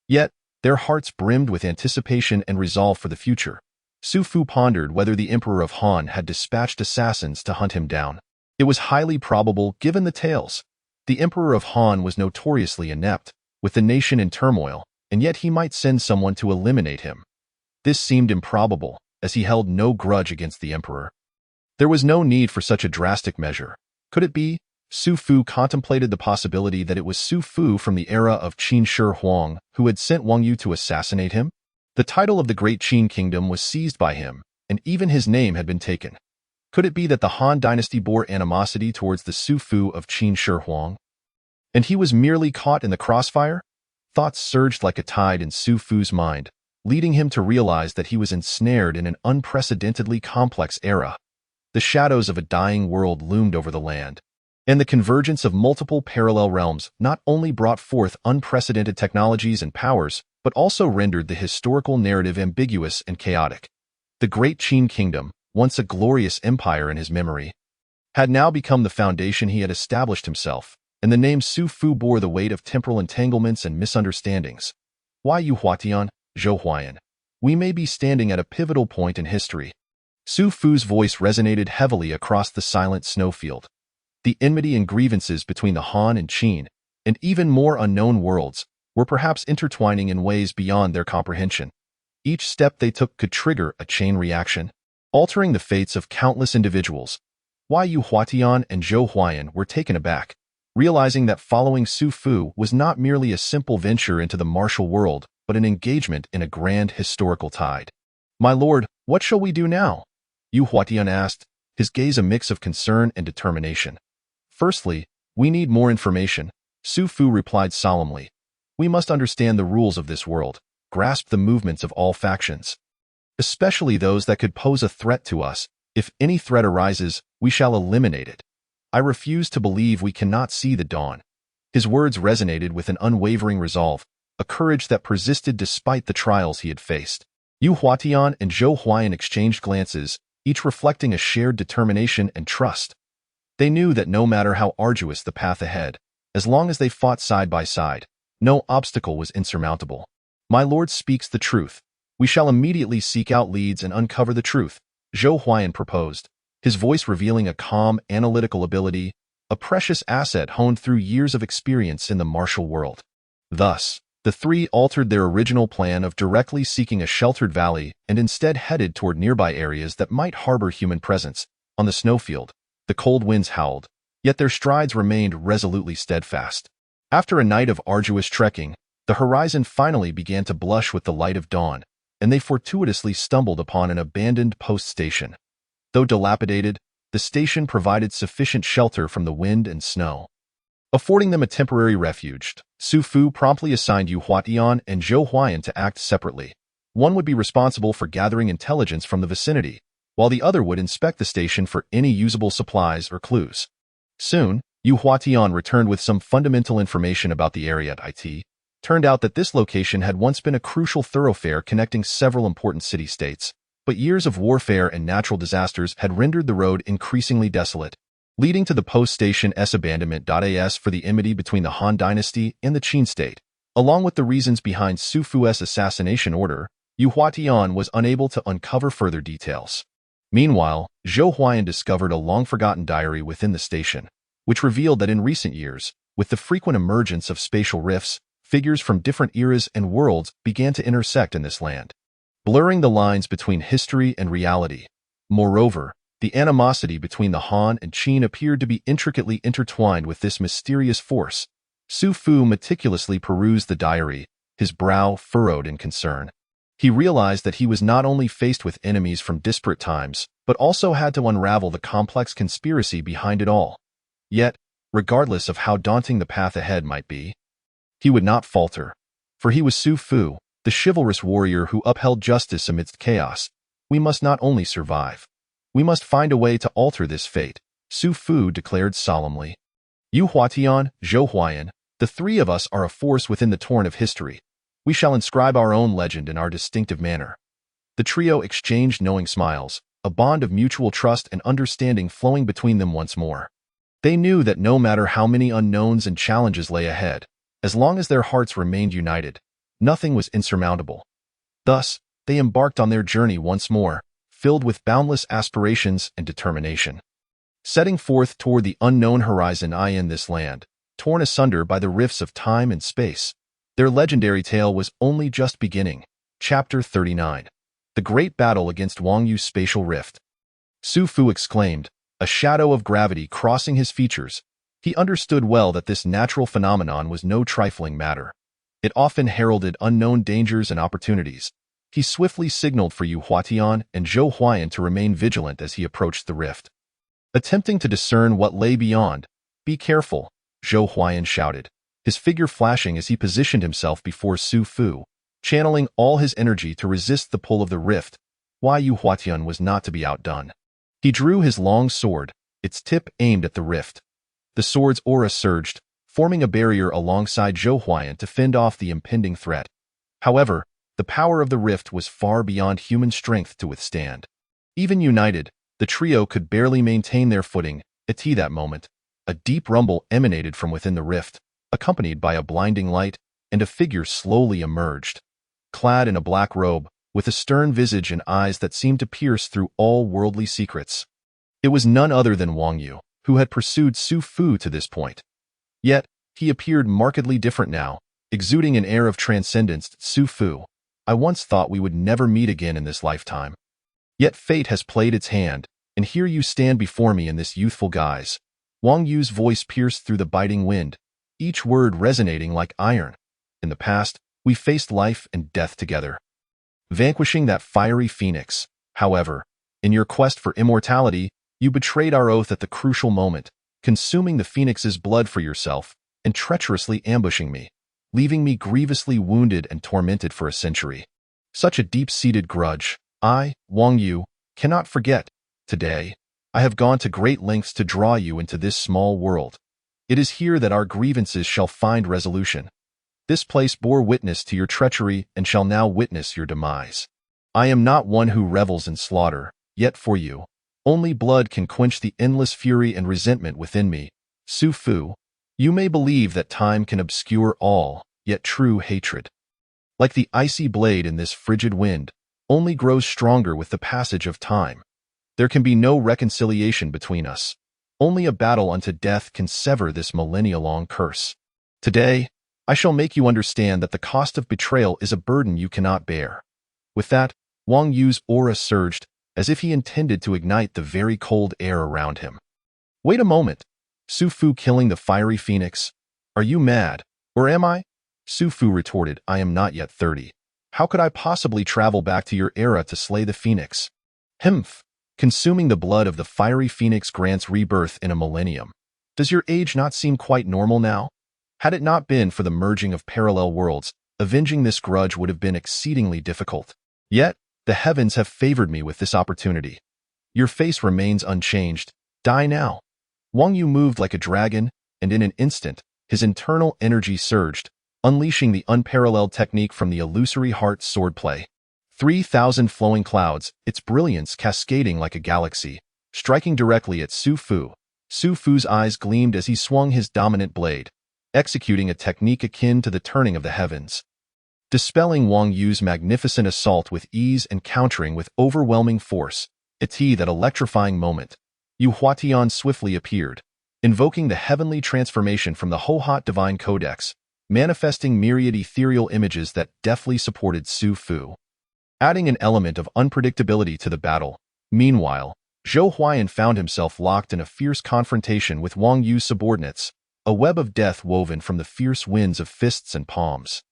Yet, their hearts brimmed with anticipation and resolve for the future. Su Fu pondered whether the Emperor of Han had dispatched assassins to hunt him down. It was highly probable, given the tales. The Emperor of Han was notoriously inept, with the nation in turmoil, and yet he might send someone to eliminate him. This seemed improbable, as he held no grudge against the Emperor. There was no need for such a drastic measure. Could it be? Su Fu contemplated the possibility that it was Su Fu from the era of Qin Shi Huang who had sent Wang Yu to assassinate him. The title of the great Qin kingdom was seized by him, and even his name had been taken. Could it be that the Han dynasty bore animosity towards the Su Fu of Qin Shi Huang, and he was merely caught in the crossfire? Thoughts surged like a tide in Su Fu's mind, leading him to realize that he was ensnared in an unprecedentedly complex era. The shadows of a dying world loomed over the land, and the convergence of multiple parallel realms not only brought forth unprecedented technologies and powers, but also rendered the historical narrative ambiguous and chaotic. The great Qin kingdom, once a glorious empire in his memory, had now become the foundation he had established himself, and the name Su Fu bore the weight of temporal entanglements and misunderstandings. Why, Yu Huatian, Zhou Huayan, we may be standing at a pivotal point in history. Su Fu's voice resonated heavily across the silent snowfield. The enmity and grievances between the Han and Qin, and even more unknown worlds, were perhaps intertwining in ways beyond their comprehension. Each step they took could trigger a chain reaction, altering the fates of countless individuals. Why, Yu Huatian and Zhou Huayan were taken aback, realizing that following Su Fu was not merely a simple venture into the martial world, but an engagement in a grand historical tide. My lord, what shall we do now? Yu Huatian asked, his gaze a mix of concern and determination. Firstly, we need more information, Su Fu replied solemnly. We must understand the rules of this world, grasp the movements of all factions, especially those that could pose a threat to us. If any threat arises, we shall eliminate it. I refuse to believe we cannot see the dawn. His words resonated with an unwavering resolve, a courage that persisted despite the trials he had faced. Yu Huatian and Zhou Huayan exchanged glances, each reflecting a shared determination and trust. They knew that no matter how arduous the path ahead, as long as they fought side by side, no obstacle was insurmountable. My lord speaks the truth, We shall immediately seek out leads and uncover the truth, Zhou Huayan proposed, his voice revealing a calm, analytical ability, a precious asset honed through years of experience in the martial world. Thus, the three altered their original plan of directly seeking a sheltered valley and instead headed toward nearby areas that might harbor human presence. On the snowfield, the cold winds howled, yet their strides remained resolutely steadfast. After a night of arduous trekking, the horizon finally began to blush with the light of dawn, and they fortuitously stumbled upon an abandoned post station. Though dilapidated, the station provided sufficient shelter from the wind and snow. Affording them a temporary refuge, Su Fu promptly assigned Yu Huatian and Zhou Huayan to act separately. One would be responsible for gathering intelligence from the vicinity, while the other would inspect the station for any usable supplies or clues. Soon, Yu Huatian returned with some fundamental information about the area. It turned out that this location had once been a crucial thoroughfare connecting several important city-states, but years of warfare and natural disasters had rendered the road increasingly desolate, leading to the post-station's abandonment. As for the enmity between the Han Dynasty and the Qin state, along with the reasons behind Su Fu's assassination order, Yu Huatian was unable to uncover further details. Meanwhile, Zhou Huayan discovered a long-forgotten diary within the station, which revealed that in recent years, with the frequent emergence of spatial rifts, figures from different eras and worlds began to intersect in this land, blurring the lines between history and reality. Moreover, the animosity between the Han and Qin appeared to be intricately intertwined with this mysterious force. Su Fu meticulously perused the diary, his brow furrowed in concern. He realized that he was not only faced with enemies from disparate times, but also had to unravel the complex conspiracy behind it all. Yet, regardless of how daunting the path ahead might be, he would not falter, for he was Su Fu, the chivalrous warrior who upheld justice amidst chaos. We must not only survive, we must find a way to alter this fate, Su Fu declared solemnly. Yu Huatian, Zhou Huayan, the three of us are a force within the torrent of history. We shall inscribe our own legend in our distinctive manner. The trio exchanged knowing smiles, a bond of mutual trust and understanding flowing between them once more. They knew that no matter how many unknowns and challenges lay ahead, as long as their hearts remained united, nothing was insurmountable. Thus, they embarked on their journey once more, filled with boundless aspirations and determination. Setting forth toward the unknown horizon in this land, torn asunder by the rifts of time and space, their legendary tale was only just beginning. Chapter 39. The Great Battle Against Wang Yu's Spatial Rift. Su Fu exclaimed, a shadow of gravity crossing his features. He understood well that this natural phenomenon was no trifling matter. It often heralded unknown dangers and opportunities. He swiftly signaled for Yu Huatian and Zhou Huayan to remain vigilant as he approached the rift. Attempting to discern what lay beyond, "Be careful," Zhou Huayan shouted, his figure flashing as he positioned himself before Su Fu, channeling all his energy to resist the pull of the rift. Yu Huatian was not to be outdone. He drew his long sword, its tip aimed at the rift. The sword's aura surged, forming a barrier alongside Zhou Huayan to fend off the impending threat. However, the power of the rift was far beyond human strength to withstand. Even united, the trio could barely maintain their footing. At that moment, a deep rumble emanated from within the rift, accompanied by a blinding light, and a figure slowly emerged. Clad in a black robe, with a stern visage and eyes that seemed to pierce through all worldly secrets. It was none other than Wang Yu, who had pursued Su Fu to this point. Yet, he appeared markedly different now, exuding an air of transcendence. Su Fu, I once thought we would never meet again in this lifetime. Yet fate has played its hand, and here you stand before me in this youthful guise. Wang Yu's voice pierced through the biting wind, each word resonating like iron. In the past, we faced life and death together, vanquishing that fiery phoenix. However, in your quest for immortality, you betrayed our oath at the crucial moment, consuming the phoenix's blood for yourself and treacherously ambushing me, leaving me grievously wounded and tormented for a century. Such a deep-seated grudge, I, Wang Yu, cannot forget. Today, I have gone to great lengths to draw you into this small world. It is here that our grievances shall find resolution. This place bore witness to your treachery and shall now witness your demise. I am not one who revels in slaughter, yet for you, only blood can quench the endless fury and resentment within me. Su Fu, you may believe that time can obscure all, yet true hatred like the icy blade in this frigid wind, only grows stronger with the passage of time. There can be no reconciliation between us. Only a battle unto death can sever this millennia-long curse. Today, I shall make you understand that the cost of betrayal is a burden you cannot bear. With that, Wang Yu's aura surged, as if he intended to ignite the very cold air around him. Wait a moment. Su Fu killing the fiery phoenix? Are you mad? Or am I? Su Fu retorted, I am not yet 30. How could I possibly travel back to your era to slay the phoenix? Humph. Consuming the blood of the fiery phoenix grants rebirth in a millennium. Does your age not seem quite normal now? Had it not been for the merging of parallel worlds, avenging this grudge would have been exceedingly difficult. Yet, the heavens have favored me with this opportunity. Your face remains unchanged. Die now. Wang Yu moved like a dragon, and in an instant, his internal energy surged, unleashing the unparalleled technique from the illusory heart swordplay. 3,000 flowing clouds, its brilliance cascading like a galaxy, striking directly at Su Fu. Su Fu's eyes gleamed as he swung his dominant blade, executing a technique akin to the turning of the heavens. Dispelling Wang Yu's magnificent assault with ease and countering with overwhelming force, at that electrifying moment, Yu Huatian swiftly appeared, invoking the heavenly transformation from the Hohat Divine Codex, manifesting myriad ethereal images that deftly supported Su Fu, adding an element of unpredictability to the battle. Meanwhile, Zhou Huayan found himself locked in a fierce confrontation with Wang Yu's subordinates, a web of death woven from the fierce winds of fists and palms.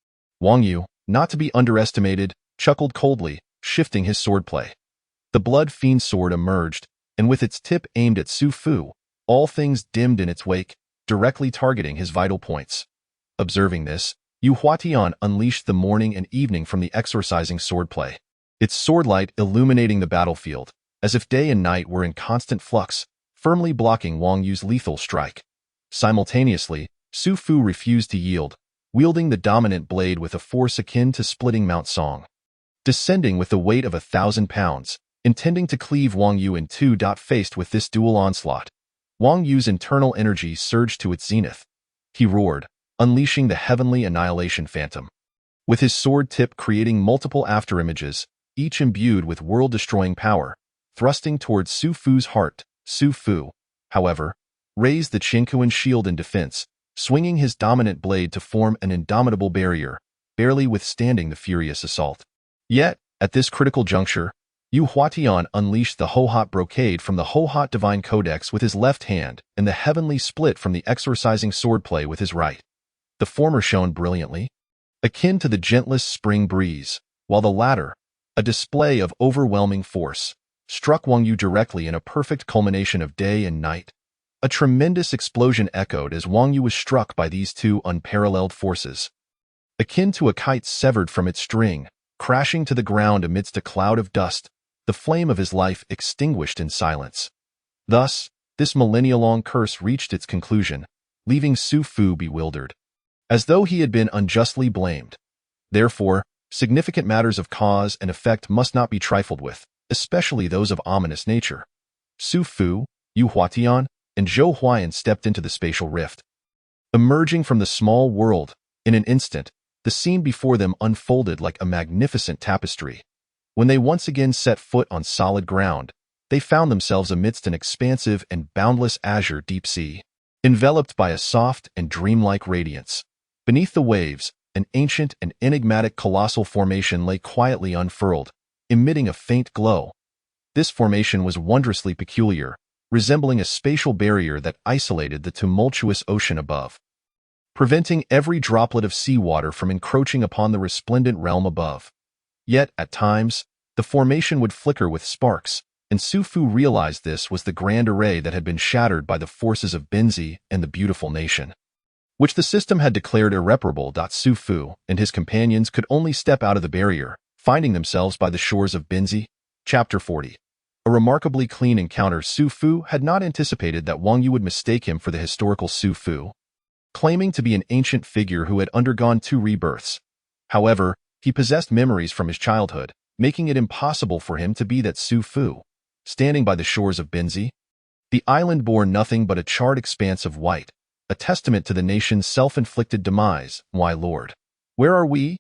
Wang Yu, not to be underestimated, chuckled coldly, shifting his swordplay. The Blood Fiend sword emerged, and with its tip aimed at Su Fu, all things dimmed in its wake, directly targeting his vital points. Observing this, Yu Huatian unleashed the morning and evening from the exorcising swordplay, its swordlight illuminating the battlefield, as if day and night were in constant flux, firmly blocking Wang Yu's lethal strike. Simultaneously, Su Fu refused to yield, wielding the dominant blade with a force akin to splitting Mount Song. Descending with the weight of 1,000 pounds, intending to cleave Wang Yu in two. Faced with this dual onslaught, Wang Yu's internal energy surged to its zenith. He roared, unleashing the heavenly annihilation phantom, with his sword tip creating multiple afterimages, each imbued with world-destroying power, thrusting towards Su Fu's heart. Su Fu, however, raised the Qingquan shield in defense, swinging his dominant blade to form an indomitable barrier, barely withstanding the furious assault. Yet, at this critical juncture, Yu Huatian unleashed the Hohat brocade from the Hohat Divine Codex with his left hand and the heavenly split from the exorcising swordplay with his right. The former shone brilliantly, akin to the gentlest spring breeze, while the latter, a display of overwhelming force, struck Wang Yu directly in a perfect culmination of day and night. A tremendous explosion echoed as Wang Yu was struck by these two unparalleled forces. Akin to a kite severed from its string, crashing to the ground amidst a cloud of dust, the flame of his life extinguished in silence. Thus, this millennia-long curse reached its conclusion, leaving Su Fu bewildered, as though he had been unjustly blamed. Therefore, significant matters of cause and effect must not be trifled with, especially those of ominous nature. Su Fu, Yu Huatian, and Zhou Huayan stepped into the spatial rift. Emerging from the small world, in an instant, the scene before them unfolded like a magnificent tapestry. When they once again set foot on solid ground, they found themselves amidst an expansive and boundless azure deep sea, enveloped by a soft and dreamlike radiance. Beneath the waves, an ancient and enigmatic colossal formation lay quietly unfurled, emitting a faint glow. This formation was wondrously peculiar, resembling a spatial barrier that isolated the tumultuous ocean above, preventing every droplet of seawater from encroaching upon the resplendent realm above. Yet, at times, the formation would flicker with sparks, and Su Fu realized this was the grand array that had been shattered by the forces of Binzi and the beautiful nation, which the system had declared irreparable. Su Fu and his companions could only step out of the barrier, finding themselves by the shores of Binzi. Chapter 40. A remarkably clean encounter. Su Fu had not anticipated that Wang Yu would mistake him for the historical Su Fu, claiming to be an ancient figure who had undergone 2 rebirths. However, he possessed memories from his childhood, making it impossible for him to be that Su Fu. Standing by the shores of Binzi, the island bore nothing but a charred expanse of white, a testament to the nation's self-inflicted demise. Why, Lord, where are we?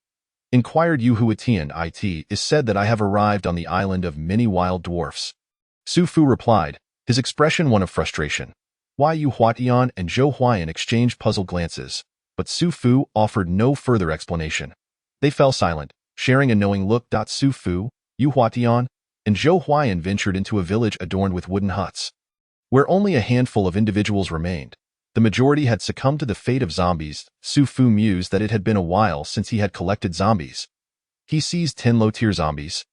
Inquired Yu Huatian. It is said that I have arrived on the island of many wild dwarfs. Su Fu replied, his expression one of frustration. Yu Huatian and Zhou Huayan exchanged puzzled glances, but Su Fu offered no further explanation. They fell silent, sharing a knowing look. Su Fu, Yu Huatian, and Zhou Huayan ventured into a village adorned with wooden huts, where only a handful of individuals remained. The majority had succumbed to the fate of zombies. Su Fu mused that it had been a while since he had collected zombies. He seized 10 low-tier zombies,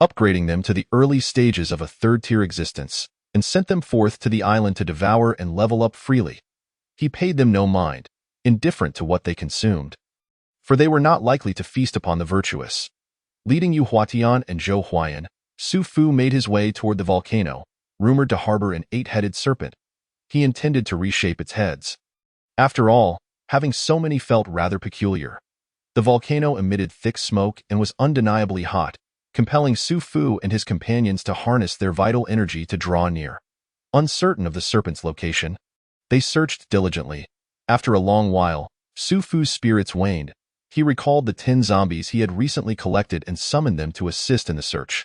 upgrading them to the early stages of a third-tier existence, and sent them forth to the island to devour and level up freely. He paid them no mind, indifferent to what they consumed, for they were not likely to feast upon the virtuous. Leading Yu Huatian and Zhou Huayan, Su Fu made his way toward the volcano, rumored to harbor an 8-headed serpent. He intended to reshape its heads. After all, having so many felt rather peculiar. The volcano emitted thick smoke and was undeniably hot, compelling Su Fu and his companions to harness their vital energy to draw near. Uncertain of the serpent's location, they searched diligently. After a long while, Su Fu's spirits waned. He recalled the 10 zombies he had recently collected and summoned them to assist in the search.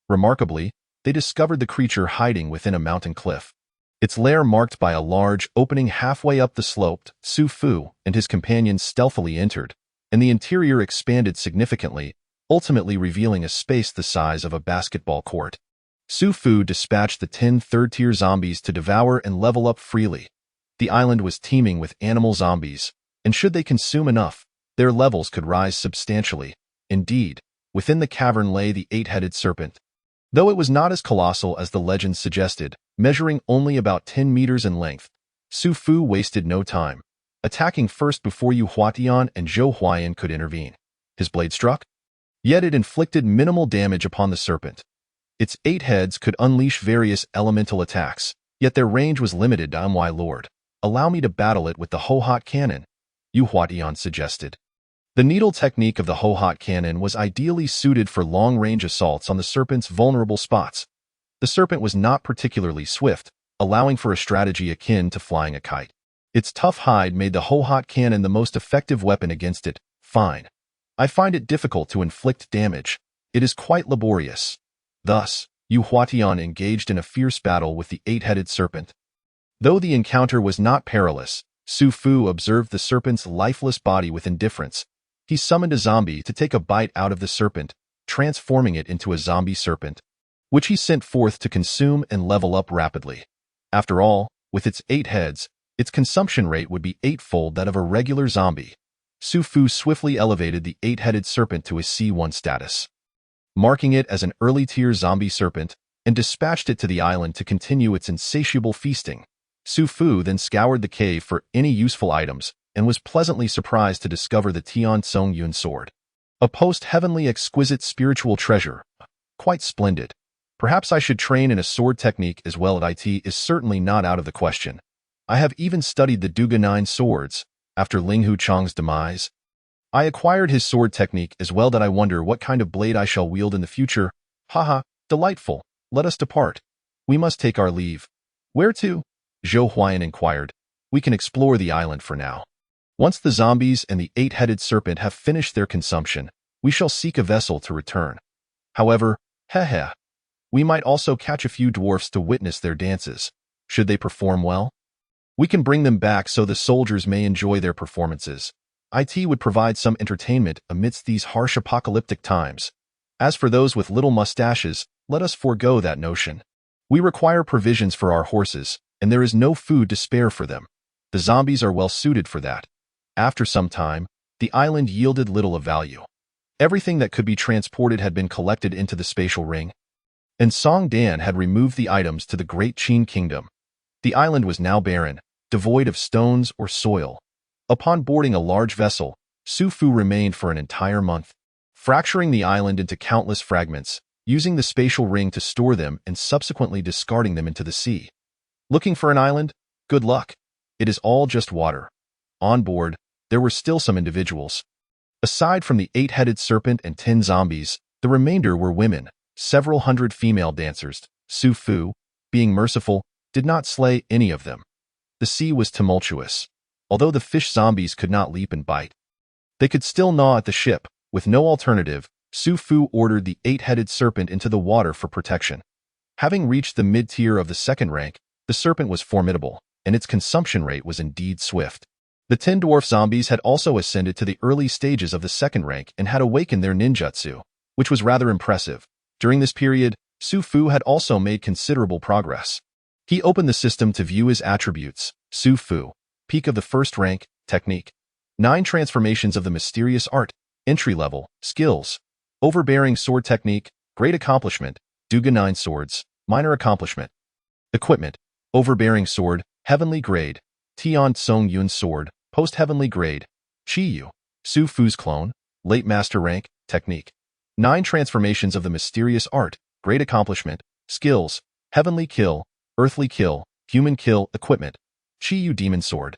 Remarkably, they discovered the creature hiding within a mountain cliff. Its lair marked by a large opening halfway up the slope. Su Fu and his companions stealthily entered, and the interior expanded significantly, ultimately revealing a space the size of a basketball court. Su Fu dispatched the 10 third-tier zombies to devour and level up freely. The island was teeming with animal zombies, and should they consume enough, their levels could rise substantially. Indeed, within the cavern lay the 8-headed serpent. Though it was not as colossal as the legend suggested, measuring only about 10 meters in length, Su Fu wasted no time, attacking first before Yu Huatian and Zhou Huayan could intervene. His blade struck, yet it inflicted minimal damage upon the serpent. Its 8 heads could unleash various elemental attacks, yet their range was limited. My lord, allow me to battle it with the Ho-Hot cannon, Yu Huatian suggested. The needle technique of the Ho-Hot cannon was ideally suited for long-range assaults on the serpent's vulnerable spots. The serpent was not particularly swift, allowing for a strategy akin to flying a kite. Its tough hide made the Ho-Hot cannon the most effective weapon against it. Fine. I find it difficult to inflict damage. It is quite laborious. Thus, Yu Huatian engaged in a fierce battle with the 8-headed serpent. Though the encounter was not perilous, Su Fu observed the serpent's lifeless body with indifference. He summoned a zombie to take a bite out of the serpent, transforming it into a zombie serpent, which he sent forth to consume and level up rapidly. After all, with its 8 heads, its consumption rate would be 8-fold that of a regular zombie. Su Fu swiftly elevated the 8-headed serpent to his C1 status, marking it as an early-tier zombie serpent, and dispatched it to the island to continue its insatiable feasting. Su Fu then scoured the cave for any useful items, and was pleasantly surprised to discover the Tian Song Yun sword. A post-heavenly exquisite spiritual treasure. Quite splendid. Perhaps I should train in a sword technique as well. It is certainly not out of the question. I have even studied the Duga 9 swords. After Ling Hu Chang's demise, I acquired his sword technique as well. That I wonder what kind of blade I shall wield in the future. Haha, delightful. Let us depart. We must take our leave. Where to? Zhou Huayan inquired. We can explore the island for now. Once the zombies and the 8-headed serpent have finished their consumption, we shall seek a vessel to return. However, we might also catch a few dwarfs to witness their dances. Should they perform well, we can bring them back so the soldiers may enjoy their performances. It would provide some entertainment amidst these harsh apocalyptic times. As for those with little mustaches, let us forego that notion. We require provisions for our horses, and there is no food to spare for them. The zombies are well suited for that. After some time, the island yielded little of value. Everything that could be transported had been collected into the spatial ring, and Song Dan had removed the items to the Great Qin Kingdom. The island was now barren, devoid of stones or soil. Upon boarding a large vessel, Su Fu remained for an entire month, fracturing the island into countless fragments, using the spatial ring to store them and subsequently discarding them into the sea. Looking for an island? Good luck. It is all just water. On board, there were still some individuals. Aside from the 8-headed serpent and 10 zombies, the remainder were women, several hundred female dancers. Su Fu, being merciful, did not slay any of them. The sea was tumultuous. Although the fish zombies could not leap and bite, they could still gnaw at the ship, With no alternative, Su Fu ordered the 8-headed serpent into the water for protection. Having reached the mid-tier of the second rank, the serpent was formidable, and its consumption rate was indeed swift. The 10 dwarf zombies had also ascended to the early stages of the second rank and had awakened their ninjutsu, which was rather impressive. During this period, Su Fu had also made considerable progress. He opened the system to view his attributes. Su Fu, peak of the first rank, technique. 9 transformations of the mysterious art, entry level, skills. Overbearing sword technique, great accomplishment. Duga 9 swords, minor accomplishment. Equipment, overbearing sword, heavenly grade. Tian Tsong Yun sword, post-heavenly grade. Chi Yu, Su Fu's clone, late master rank, technique. 9 transformations of the mysterious art, great accomplishment. Skills, heavenly kill, earthly kill, human kill, equipment. Chi Yu demon sword.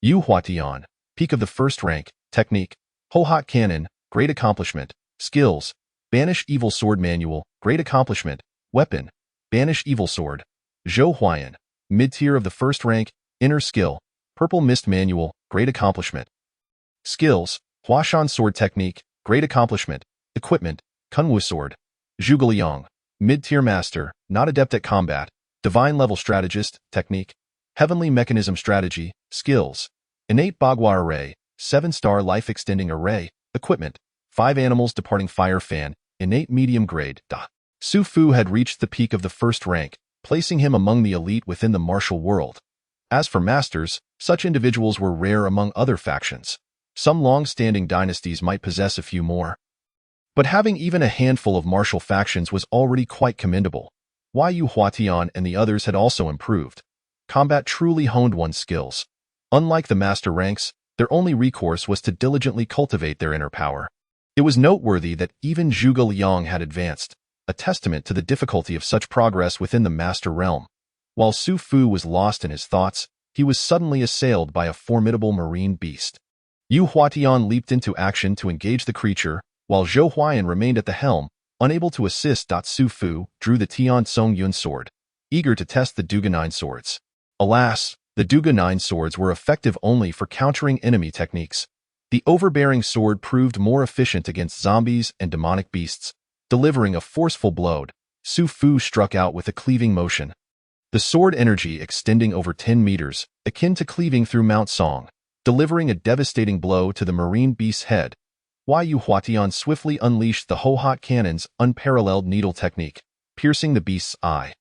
Yu Huatian, peak of the first rank, technique. Ho Hot cannon, great accomplishment. Skills, banish evil sword manual, great accomplishment. Weapon, banish evil sword. Zhou Huayan, mid-tier of the first rank, inner skill. Purple mist manual, great accomplishment. Skills, Huashan sword technique, great accomplishment. Equipment, Kunwu sword. Zhuge Liang, mid-tier master, not adept at combat. Divine level strategist, technique. Heavenly mechanism strategy, skills. Innate Bagua array, 7-star life extending array, equipment. 5 animals departing fire fan, innate medium grade. Su Fu had reached the peak of the first rank, placing him among the elite within the martial world. As for masters, such individuals were rare among other factions. Some long-standing dynasties might possess a few more. But having even a handful of martial factions was already quite commendable. Yu Huatian and the others had also improved. Combat truly honed one's skills. Unlike the master ranks, their only recourse was to diligently cultivate their inner power. It was noteworthy that even Zhuge Liang had advanced, a testament to the difficulty of such progress within the master realm. While Su Fu was lost in his thoughts, he was suddenly assailed by a formidable marine beast. Yu Huatian leaped into action to engage the creature, while Zhou Huayan remained at the helm, unable to assist. Su Fu drew the Tian Tsong Yun sword, eager to test the Duga 9 swords. Alas, the Duga 9 swords were effective only for countering enemy techniques. The overbearing sword proved more efficient against zombies and demonic beasts. Delivering a forceful blow, Su Fu struck out with a cleaving motion. The sword energy extending over 10 meters, akin to cleaving through Mount Song, delivering a devastating blow to the marine beast's head. Yu Huatian swiftly unleashed the Ho Hot cannon's unparalleled needle technique, piercing the beast's eye.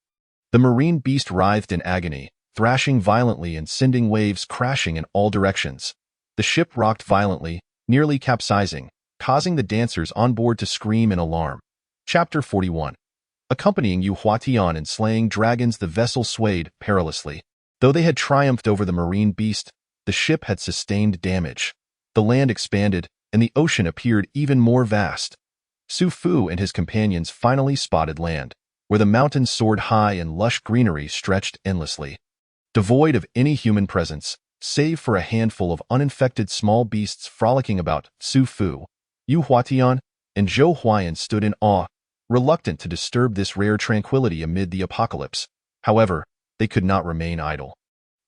The marine beast writhed in agony, thrashing violently and sending waves crashing in all directions. The ship rocked violently, nearly capsizing, causing the dancers on board to scream in alarm. Chapter 41. Accompanying Yu Huatian in slaying dragons, the vessel swayed perilously. Though they had triumphed over the marine beast, the ship had sustained damage. The land expanded, and the ocean appeared even more vast. Su Fu and his companions finally spotted land, where the mountains soared high and lush greenery stretched endlessly. Devoid of any human presence, save for a handful of uninfected small beasts frolicking about, Su Fu, Yu Huatian, and Zhou Huayan stood in awe, reluctant to disturb this rare tranquility amid the apocalypse. However, they could not remain idle.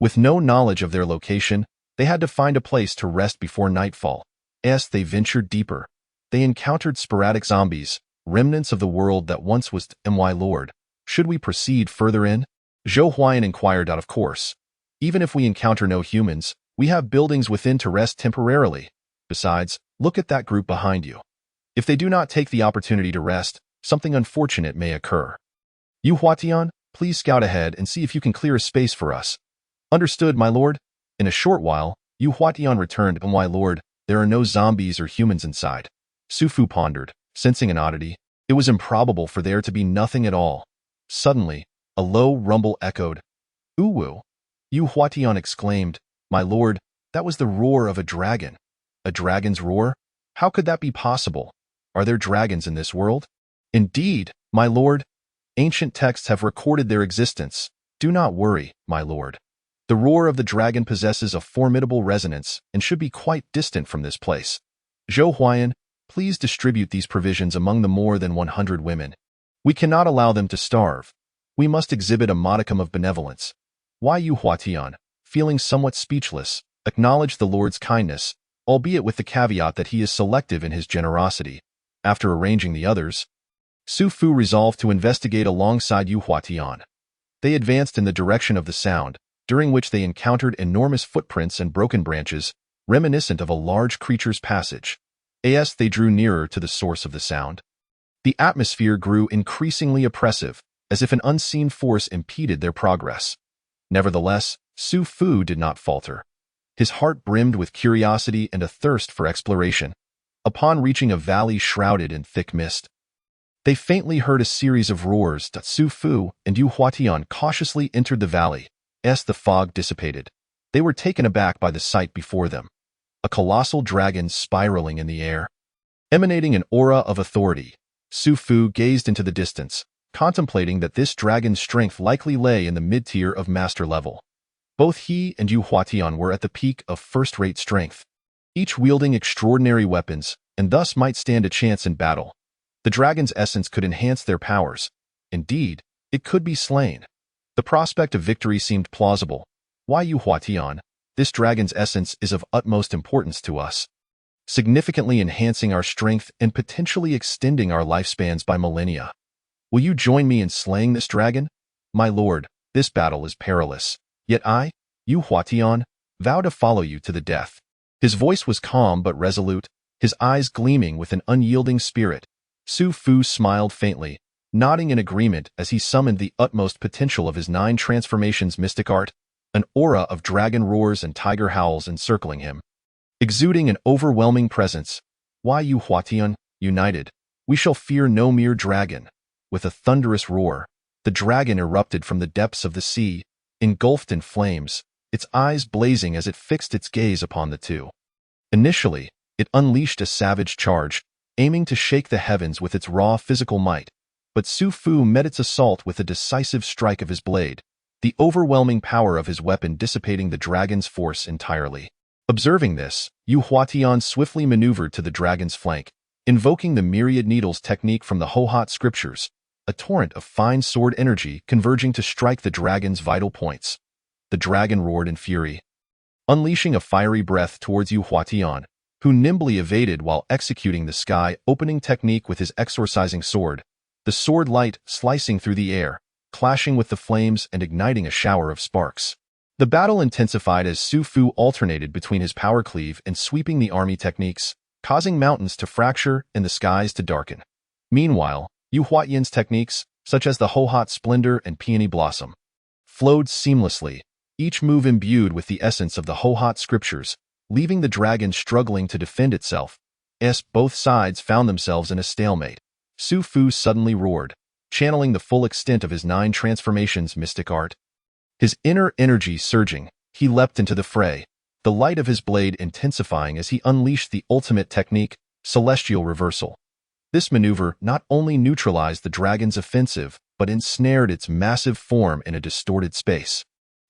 With no knowledge of their location, they had to find a place to rest before nightfall. As they ventured deeper, they encountered sporadic zombies, remnants of the world that once was My Lord. Should we proceed further in? Zhou Huayan inquired. Of course. Even if we encounter no humans, we have buildings within to rest temporarily. Besides, look at that group behind you. If they do not take the opportunity to rest, something unfortunate may occur. Yu Huatian, please scout ahead and see if you can clear a space for us. Understood, my lord. In a short while, Yu Huatian returned. My lord, there are no zombies or humans inside. Su Fu pondered, sensing an oddity. It was improbable for there to be nothing at all. Suddenly, a low rumble echoed. Uwu! Yu Huatian exclaimed, my lord, that was the roar of a dragon. A dragon's roar? How could that be possible? Are there dragons in this world? Indeed, my lord. Ancient texts have recorded their existence. Do not worry, my lord. The roar of the dragon possesses a formidable resonance and should be quite distant from this place. Zhou Huayan, please distribute these provisions among the more than 100 women. We cannot allow them to starve. We must exhibit a modicum of benevolence. Yu Huatian, feeling somewhat speechless, acknowledged the Lord's kindness, albeit with the caveat that he is selective in his generosity. After arranging the others, Su Fu resolved to investigate alongside Yu Huatian. They advanced in the direction of the sound, during which they encountered enormous footprints and broken branches, reminiscent of a large creature's passage. As they drew nearer to the source of the sound, the atmosphere grew increasingly oppressive, as if an unseen force impeded their progress. Nevertheless, Su Fu did not falter. His heart brimmed with curiosity and a thirst for exploration. Upon reaching a valley shrouded in thick mist, they faintly heard a series of roars. Su Fu and Yu Huatian cautiously entered the valley. As the fog dissipated, they were taken aback by the sight before them. A colossal dragon spiraling in the air. Emanating an aura of authority, Su Fu gazed into the distance, contemplating that this dragon's strength likely lay in the mid-tier of master level. Both he and Yu Huatian were at the peak of first-rate strength, each wielding extraordinary weapons, and thus might stand a chance in battle. The dragon's essence could enhance their powers. Indeed, it could be slain. The prospect of victory seemed plausible. Why, Yu Huatian, this dragon's essence is of utmost importance to us, significantly enhancing our strength and potentially extending our lifespans by millennia. Will you join me in slaying this dragon? My lord, this battle is perilous. Yet I, Yu Huatian, vow to follow you to the death. His voice was calm but resolute, his eyes gleaming with an unyielding spirit. Su Fu smiled faintly, nodding in agreement as he summoned the utmost potential of his 9 transformations mystic art, an aura of dragon roars and tiger howls encircling him, exuding an overwhelming presence. Why, Yu Huatian, united, we shall fear no mere dragon. With a thunderous roar, the dragon erupted from the depths of the sea, engulfed in flames, its eyes blazing as it fixed its gaze upon the two. Initially, it unleashed a savage charge, aiming to shake the heavens with its raw physical might, but Su Fu met its assault with a decisive strike of his blade, the overwhelming power of his weapon dissipating the dragon's force entirely. Observing this, Yu Huatian swiftly maneuvered to the dragon's flank, invoking the myriad needles technique from the Hohat scriptures, a torrent of fine sword energy converging to strike the dragon's vital points. The dragon roared in fury, unleashing a fiery breath towards Yu Huatian, who nimbly evaded while executing the sky-opening technique with his exorcising sword, the sword light slicing through the air, clashing with the flames and igniting a shower of sparks. The battle intensified as Su Fu alternated between his power cleave and sweeping the army techniques, causing mountains to fracture and the skies to darken. Meanwhile, Yu Huatian's techniques, such as the Hohat Splendor and Peony Blossom, flowed seamlessly, each move imbued with the essence of the Hohat scriptures, leaving the dragon struggling to defend itself. As both sides found themselves in a stalemate, Su Fu suddenly roared, channeling the full extent of his 9 transformations mystic art. His inner energy surging, he leapt into the fray, the light of his blade intensifying as he unleashed the ultimate technique, Celestial Reversal. This maneuver not only neutralized the dragon's offensive, but ensnared its massive form in a distorted space,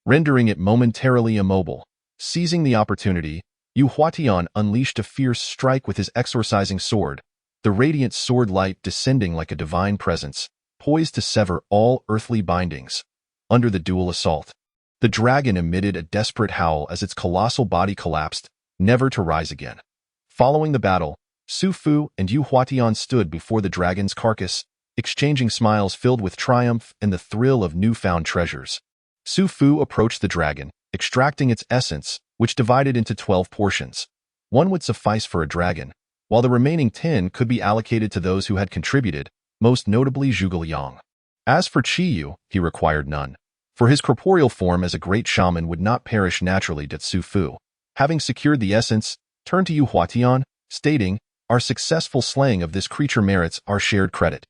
rendering it momentarily immobile. Seizing the opportunity, Yu Huatian unleashed a fierce strike with his exorcising sword, the radiant sword light descending like a divine presence, poised to sever all earthly bindings. Under the dual assault, the dragon emitted a desperate howl as its colossal body collapsed, never to rise again. Following the battle, Su Fu and Yu Huatian stood before the dragon's carcass, exchanging smiles filled with triumph and the thrill of newfound treasures. Su Fu approached the dragon, extracting its essence, which divided into 12 portions. One would suffice for a dragon, while the remaining 10 could be allocated to those who had contributed, most notably Zhuge Liang. As for Qiyu, he required none, for his corporeal form as a great shaman would not perish naturally. Su Fu, having secured the essence, turned to Yu Huatian, stating, "Our successful slaying of this creature merits our shared credit.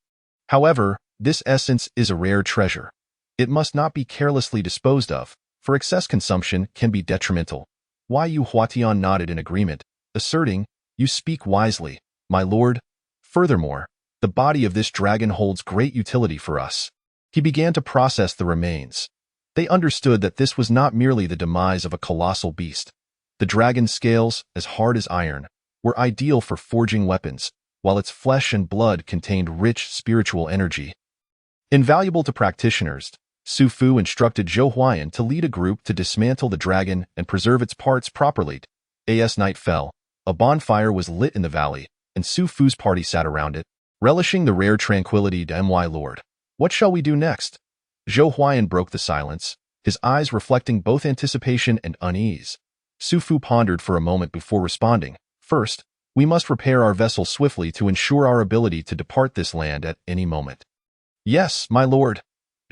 However, this essence is a rare treasure. It must not be carelessly disposed of, for excess consumption can be detrimental." Why, Yu Huatian nodded in agreement, asserting, "You speak wisely, my lord. Furthermore, the body of this dragon holds great utility for us." He began to process the remains. They understood that this was not merely the demise of a colossal beast. The dragon's scales, as hard as iron, were ideal for forging weapons, while its flesh and blood contained rich spiritual energy. Invaluable to practitioners, Su Fu instructed Zhou Huayan to lead a group to dismantle the dragon and preserve its parts properly. As night fell, A bonfire was lit in the valley, and Su Fu's party sat around it, relishing the rare tranquility to my lord. What shall we do next? Zhou Huayan broke the silence, his eyes reflecting both anticipation and unease. Su Fu pondered for a moment before responding. First, we must repair our vessel swiftly to ensure our ability to depart this land at any moment. Yes, my lord.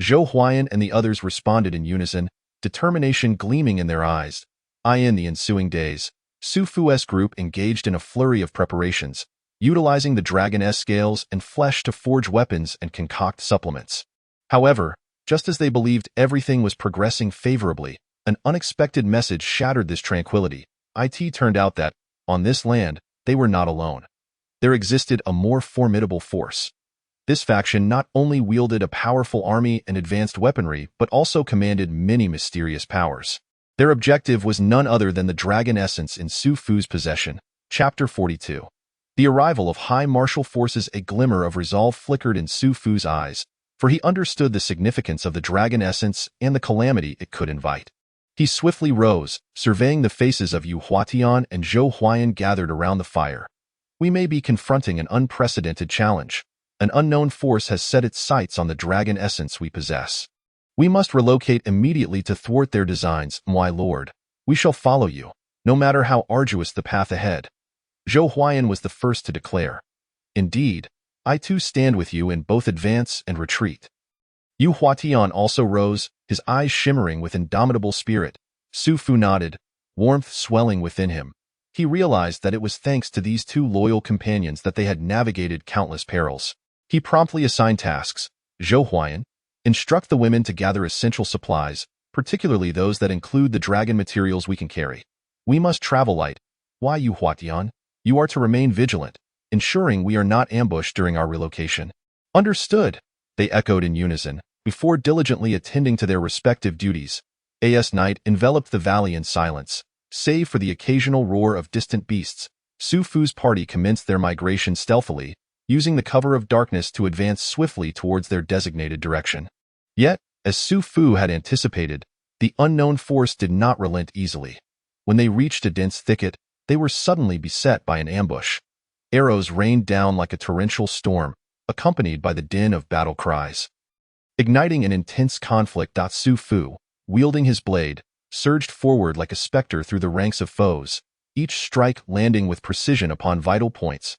Zhou Huayan and the others responded in unison, determination gleaming in their eyes. In the ensuing days, Su Fu's group engaged in a flurry of preparations, utilizing the dragon-S scales and flesh to forge weapons and concoct supplements. However, just as they believed everything was progressing favorably, an unexpected message shattered this tranquility. It turned out that, on this land, they were not alone. There existed a more formidable force. This faction not only wielded a powerful army and advanced weaponry, but also commanded many mysterious powers. Their objective was none other than the dragon essence in Su Fu's possession. Chapter 42. The arrival of high martial forces. A glimmer of resolve flickered in Su Fu's eyes, for he understood the significance of the dragon essence and the calamity it could invite. He swiftly rose, surveying the faces of Yu Huatian and Zhou Huayan gathered around the fire. We may be confronting an unprecedented challenge. An unknown force has set its sights on the dragon essence we possess. We must relocate immediately to thwart their designs, my lord. We shall follow you, no matter how arduous the path ahead. Zhou Huayan was the first to declare. Indeed, I too stand with you in both advance and retreat. Yu Huatian also rose, his eyes shimmering with indomitable spirit. Su Fu nodded, warmth swelling within him. He realized that it was thanks to these two loyal companions that they had navigated countless perils. He promptly assigned tasks. Zhou Huayan, instruct the women to gather essential supplies, particularly those that include the dragon materials we can carry. We must travel light. Why, Yu Huatian? You are to remain vigilant, ensuring we are not ambushed during our relocation. Understood, they echoed in unison, before diligently attending to their respective duties. Night enveloped the valley in silence, save for the occasional roar of distant beasts. Su Fu's party commenced their migration stealthily, using the cover of darkness to advance swiftly towards their designated direction. Yet, as Su Fu had anticipated, the unknown force did not relent easily. When they reached a dense thicket, they were suddenly beset by an ambush. Arrows rained down like a torrential storm, accompanied by the din of battle cries. Igniting an intense conflict, Su Fu, wielding his blade, surged forward like a specter through the ranks of foes, each strike landing with precision upon vital points.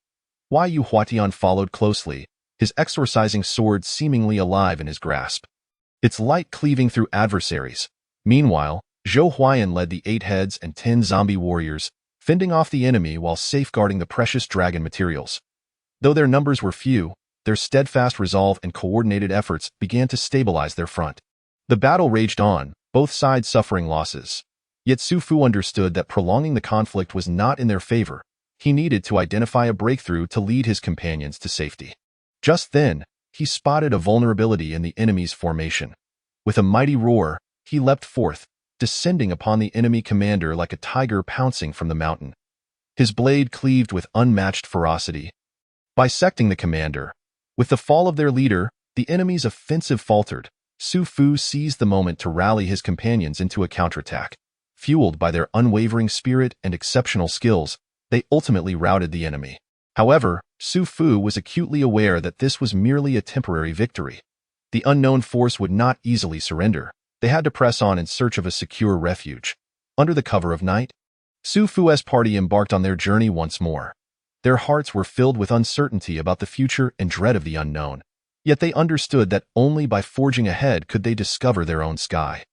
Yu Huatian followed closely, his exorcising sword seemingly alive in his grasp, its light cleaving through adversaries. Meanwhile, Zhou Huayan led the 8 heads and 10 zombie warriors, fending off the enemy while safeguarding the precious dragon materials. Though their numbers were few, their steadfast resolve and coordinated efforts began to stabilize their front. The battle raged on, both sides suffering losses. Yet Su Fu understood that prolonging the conflict was not in their favor. He needed to identify a breakthrough to lead his companions to safety. Just then, he spotted a vulnerability in the enemy's formation. With a mighty roar, he leapt forth, descending upon the enemy commander like a tiger pouncing from the mountain. His blade cleaved with unmatched ferocity, bisecting the commander. With the fall of their leader, the enemy's offensive faltered. Su Fu seized the moment to rally his companions into a counterattack. Fueled by their unwavering spirit and exceptional skills, they ultimately routed the enemy. However, Su Fu was acutely aware that this was merely a temporary victory. The unknown force would not easily surrender. They had to press on in search of a secure refuge. Under the cover of night, Su Fu's party embarked on their journey once more. Their hearts were filled with uncertainty about the future and dread of the unknown. Yet they understood that only by forging ahead could they discover their own sky.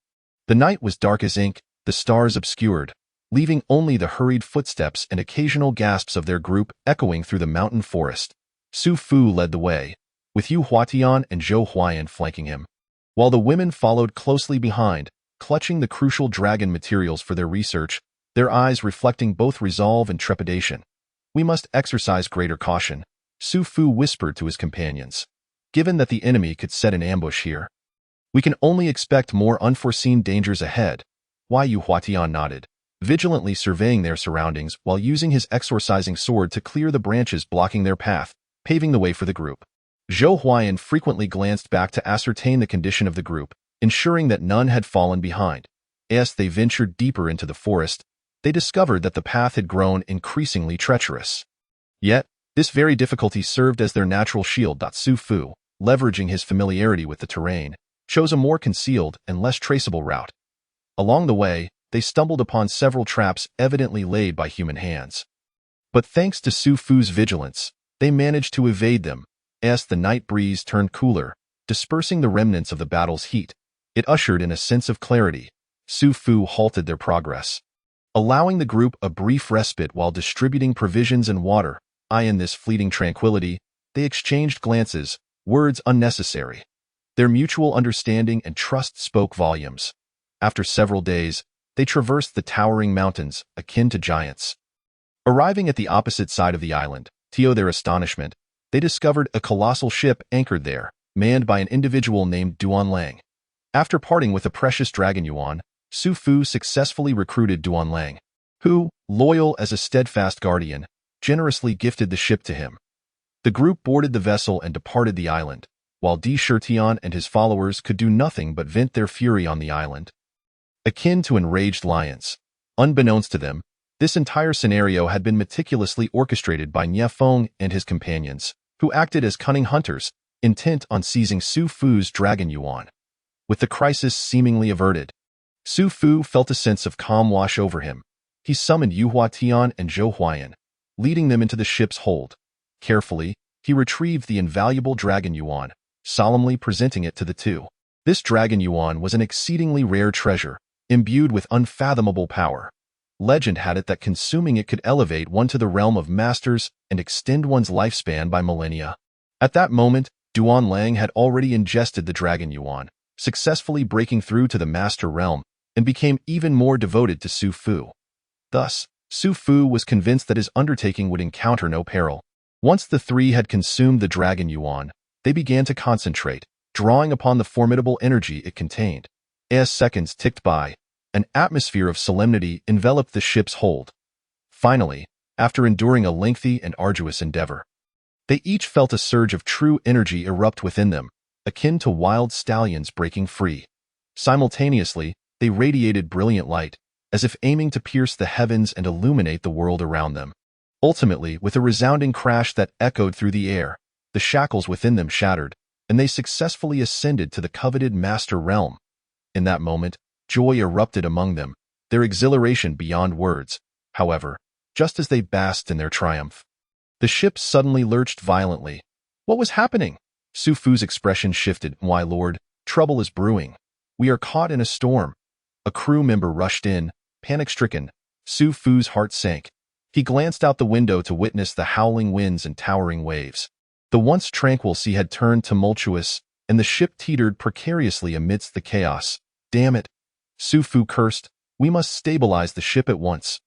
The night was dark as ink, the stars obscured, leaving only the hurried footsteps and occasional gasps of their group echoing through the mountain forest. Su Fu led the way, with Yu Huatian and Zhou Huayan flanking him, while the women followed closely behind, clutching the crucial dragon materials for their research, their eyes reflecting both resolve and trepidation. We must exercise greater caution, Su Fu whispered to his companions. Given that the enemy could set an ambush here, we can only expect more unforeseen dangers ahead. Yu Huatian nodded, vigilantly surveying their surroundings while using his exorcising sword to clear the branches blocking their path, paving the way for the group. Zhou Huayan frequently glanced back to ascertain the condition of the group, ensuring that none had fallen behind. As they ventured deeper into the forest, they discovered that the path had grown increasingly treacherous. Yet, this very difficulty served as their natural shield. Su Fu, leveraging his familiarity with the terrain, chose a more concealed and less traceable route. Along the way, they stumbled upon several traps evidently laid by human hands. But thanks to Su Fu's vigilance, they managed to evade them, as the night breeze turned cooler, dispersing the remnants of the battle's heat. It ushered in a sense of clarity. Su Fu halted their progress, allowing the group a brief respite while distributing provisions and water. In this fleeting tranquility, they exchanged glances, words unnecessary. Their mutual understanding and trust spoke volumes. After several days, they traversed the towering mountains, akin to giants. Arriving at the opposite side of the island, to their astonishment, they discovered a colossal ship anchored there, manned by an individual named Duanlang. After parting with the precious dragon Yuan, Su Fu successfully recruited Duanlang, who, loyal as a steadfast guardian, generously gifted the ship to him. The group boarded the vessel and departed the island, while Xianxia and his followers could do nothing but vent their fury on the island. Akin to enraged lions, unbeknownst to them, this entire scenario had been meticulously orchestrated by Nie Feng and his companions, who acted as cunning hunters, intent on seizing Su Fu's dragon Yuan. With the crisis seemingly averted, Su Fu felt a sense of calm wash over him. He summoned Yu Huatian and Zhou Huayan, leading them into the ship's hold. Carefully, he retrieved the invaluable dragon Yuan, solemnly presenting it to the two. This dragon Yuan was an exceedingly rare treasure, imbued with unfathomable power. Legend had it that consuming it could elevate one to the realm of masters and extend one's lifespan by millennia. At that moment, Duanlang had already ingested the dragon Yuan, successfully breaking through to the master realm, and became even more devoted to Su Fu. Thus, Su Fu was convinced that his undertaking would encounter no peril. Once the three had consumed the dragon Yuan, they began to concentrate, drawing upon the formidable energy it contained. As seconds ticked by, an atmosphere of solemnity enveloped the ship's hold. Finally, after enduring a lengthy and arduous endeavor, they each felt a surge of true energy erupt within them, akin to wild stallions breaking free. Simultaneously, they radiated brilliant light, as if aiming to pierce the heavens and illuminate the world around them. Ultimately, with a resounding crash that echoed through the air, the shackles within them shattered, and they successfully ascended to the coveted master realm. In that moment, joy erupted among them, their exhilaration beyond words. However, just as they basked in their triumph, the ship suddenly lurched violently. What was happening? Su Fu's expression shifted. Why, Lord, trouble is brewing. We are caught in a storm. A crew member rushed in, panic-stricken. Su Fu's heart sank. He glanced out the window to witness the howling winds and towering waves. The once tranquil sea had turned tumultuous, and the ship teetered precariously amidst the chaos. Damn it! Su Fu cursed. We must stabilize the ship at once.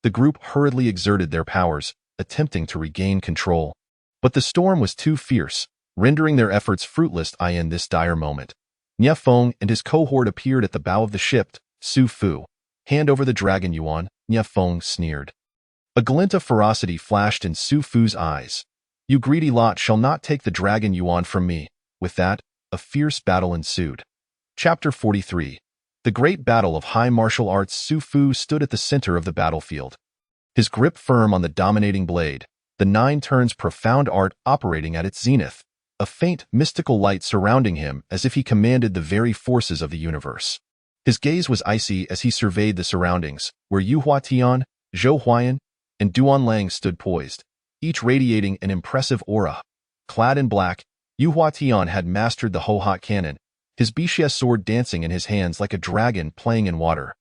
The group hurriedly exerted their powers, attempting to regain control. But the storm was too fierce, rendering their efforts fruitless. In this dire moment, Nie Feng and his cohort appeared at the bow of the ship. Su Fu, hand over the dragon Yuan, Nie Feng sneered. A glint of ferocity flashed in Su Fu's eyes. You greedy lot shall not take the dragon Yuan from me. With that, a fierce battle ensued. Chapter 43. The Great Battle of High Martial Arts. Su Fu stood at the center of the battlefield. His grip firm on the dominating blade, the nine turns profound art operating at its zenith, a faint, mystical light surrounding him as if he commanded the very forces of the universe. His gaze was icy as he surveyed the surroundings, where Yu Huatian, Zhou Huayan, and Duanlang stood poised, each radiating an impressive aura. Clad in black, Yu Huatian had mastered the Ho-Hot cannon, his Bixia sword dancing in his hands like a dragon playing in water,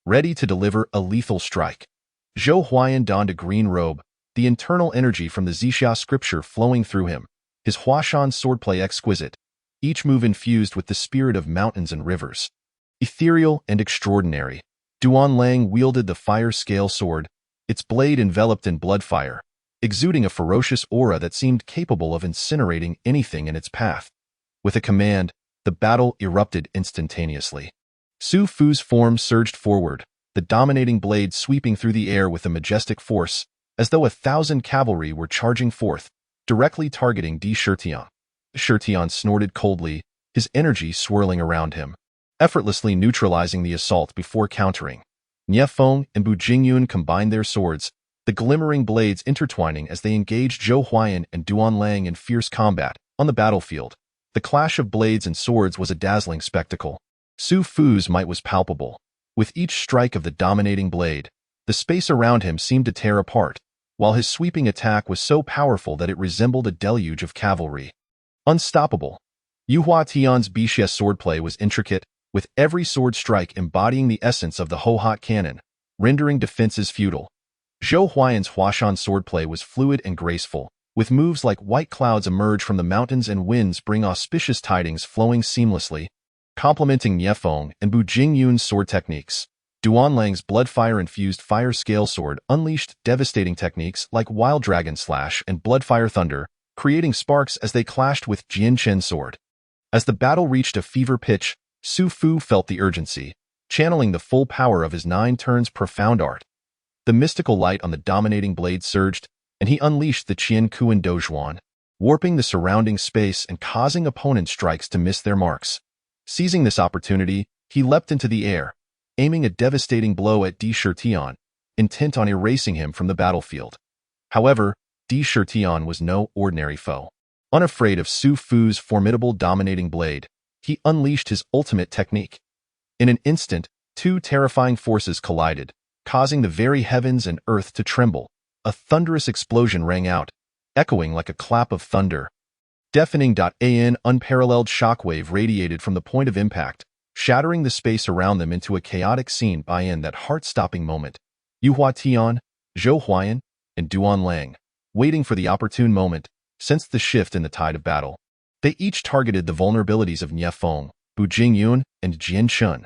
ready to deliver a lethal strike. Zhou Huayan donned a green robe, the internal energy from the Xixia scripture flowing through him, his Huashan swordplay exquisite, each move infused with the spirit of mountains and rivers. Ethereal and extraordinary, Duanlang wielded the fire scale sword, its blade enveloped in blood fire, exuding a ferocious aura that seemed capable of incinerating anything in its path. With a command, the battle erupted instantaneously. Su Fu's form surged forward, the dominating blade sweeping through the air with a majestic force, as though 1,000 cavalry were charging forth, directly targeting Xianxia. Xianxia snorted coldly, his energy swirling around him, effortlessly neutralizing the assault before countering. Niefeng and Bu Jingyun combined their swords, the glimmering blades intertwining as they engaged Zhou Huayan and Duan Lang in fierce combat. On the battlefield, the clash of blades and swords was a dazzling spectacle. Su Fu's might was palpable. With each strike of the dominating blade, the space around him seemed to tear apart, while his sweeping attack was so powerful that it resembled a deluge of cavalry. Unstoppable. Yu Huatian's Bixia swordplay was intricate, with every sword strike embodying the essence of the Ho-Hot cannon, rendering defenses futile. Zhou Huayan's Huashan swordplay was fluid and graceful, with moves like white clouds emerge from the mountains and winds bring auspicious tidings flowing seamlessly, complementing Niefeng and Bu Jingyun's sword techniques. Duan Lang's bloodfire-infused fire scale sword unleashed devastating techniques like Wild Dragon Slash and Bloodfire Thunder, creating sparks as they clashed with Jian Chen's sword. As the battle reached a fever pitch, Su Fu felt the urgency, channeling the full power of his 9 turns profound art. The mystical light on the dominating blade surged, and he unleashed the Qian Kuan Dozhuan, warping the surrounding space and causing opponent strikes to miss their marks. Seizing this opportunity, he leapt into the air, aiming a devastating blow at Di Shitian, intent on erasing him from the battlefield. However, Di Shitian was no ordinary foe. Unafraid of Su Fu's formidable dominating blade, he unleashed his ultimate technique. In an instant, 2 terrifying forces collided, causing the very heavens and earth to tremble. A thunderous explosion rang out, echoing like a clap of thunder. Deafening. An unparalleled shockwave radiated from the point of impact, shattering the space around them into a chaotic scene. In that heart-stopping moment, Yu Huatian, Zhou Huayan, and Duan Lang, waiting for the opportune moment, sensed the shift in the tide of battle. They each targeted the vulnerabilities of Niefeng, Bu Jingyun, and Jian Chen,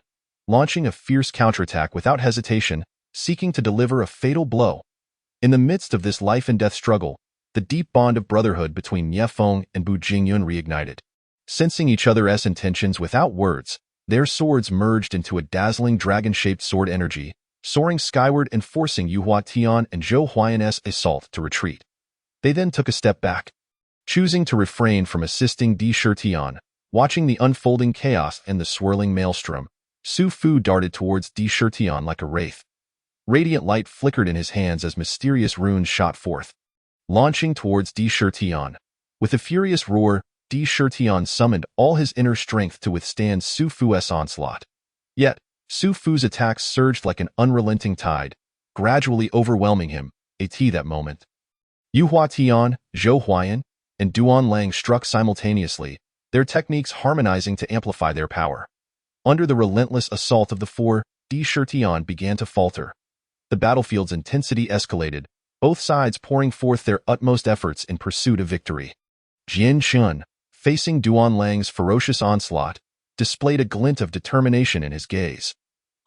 launching a fierce counterattack without hesitation, seeking to deliver a fatal blow. In the midst of this life-and-death struggle, the deep bond of brotherhood between Niefeng and Bu Jingyun reignited. Sensing each other's intentions without words, their swords merged into a dazzling dragon-shaped sword energy, soaring skyward and forcing Yu Huatian and Zhou Huayan's assault to retreat. They then took a step back, choosing to refrain from assisting Di Shitian. Watching the unfolding chaos and the swirling maelstrom, Su Fu darted towards Di Shitian like a wraith. Radiant light flickered in his hands as mysterious runes shot forth. Launching towards Di Shitian. With a furious roar, Di Shitian summoned all his inner strength to withstand Su Fu's onslaught. Yet, Su Fu's attacks surged like an unrelenting tide, gradually overwhelming him. At that moment, Yu Huatian, Zhou Huayan, and Duan Lang struck simultaneously, their techniques harmonizing to amplify their power. Under the relentless assault of the 4, Di Shitian began to falter. The battlefield's intensity escalated, both sides pouring forth their utmost efforts in pursuit of victory. Jian Chen, facing Duan Lang's ferocious onslaught, displayed a glint of determination in his gaze.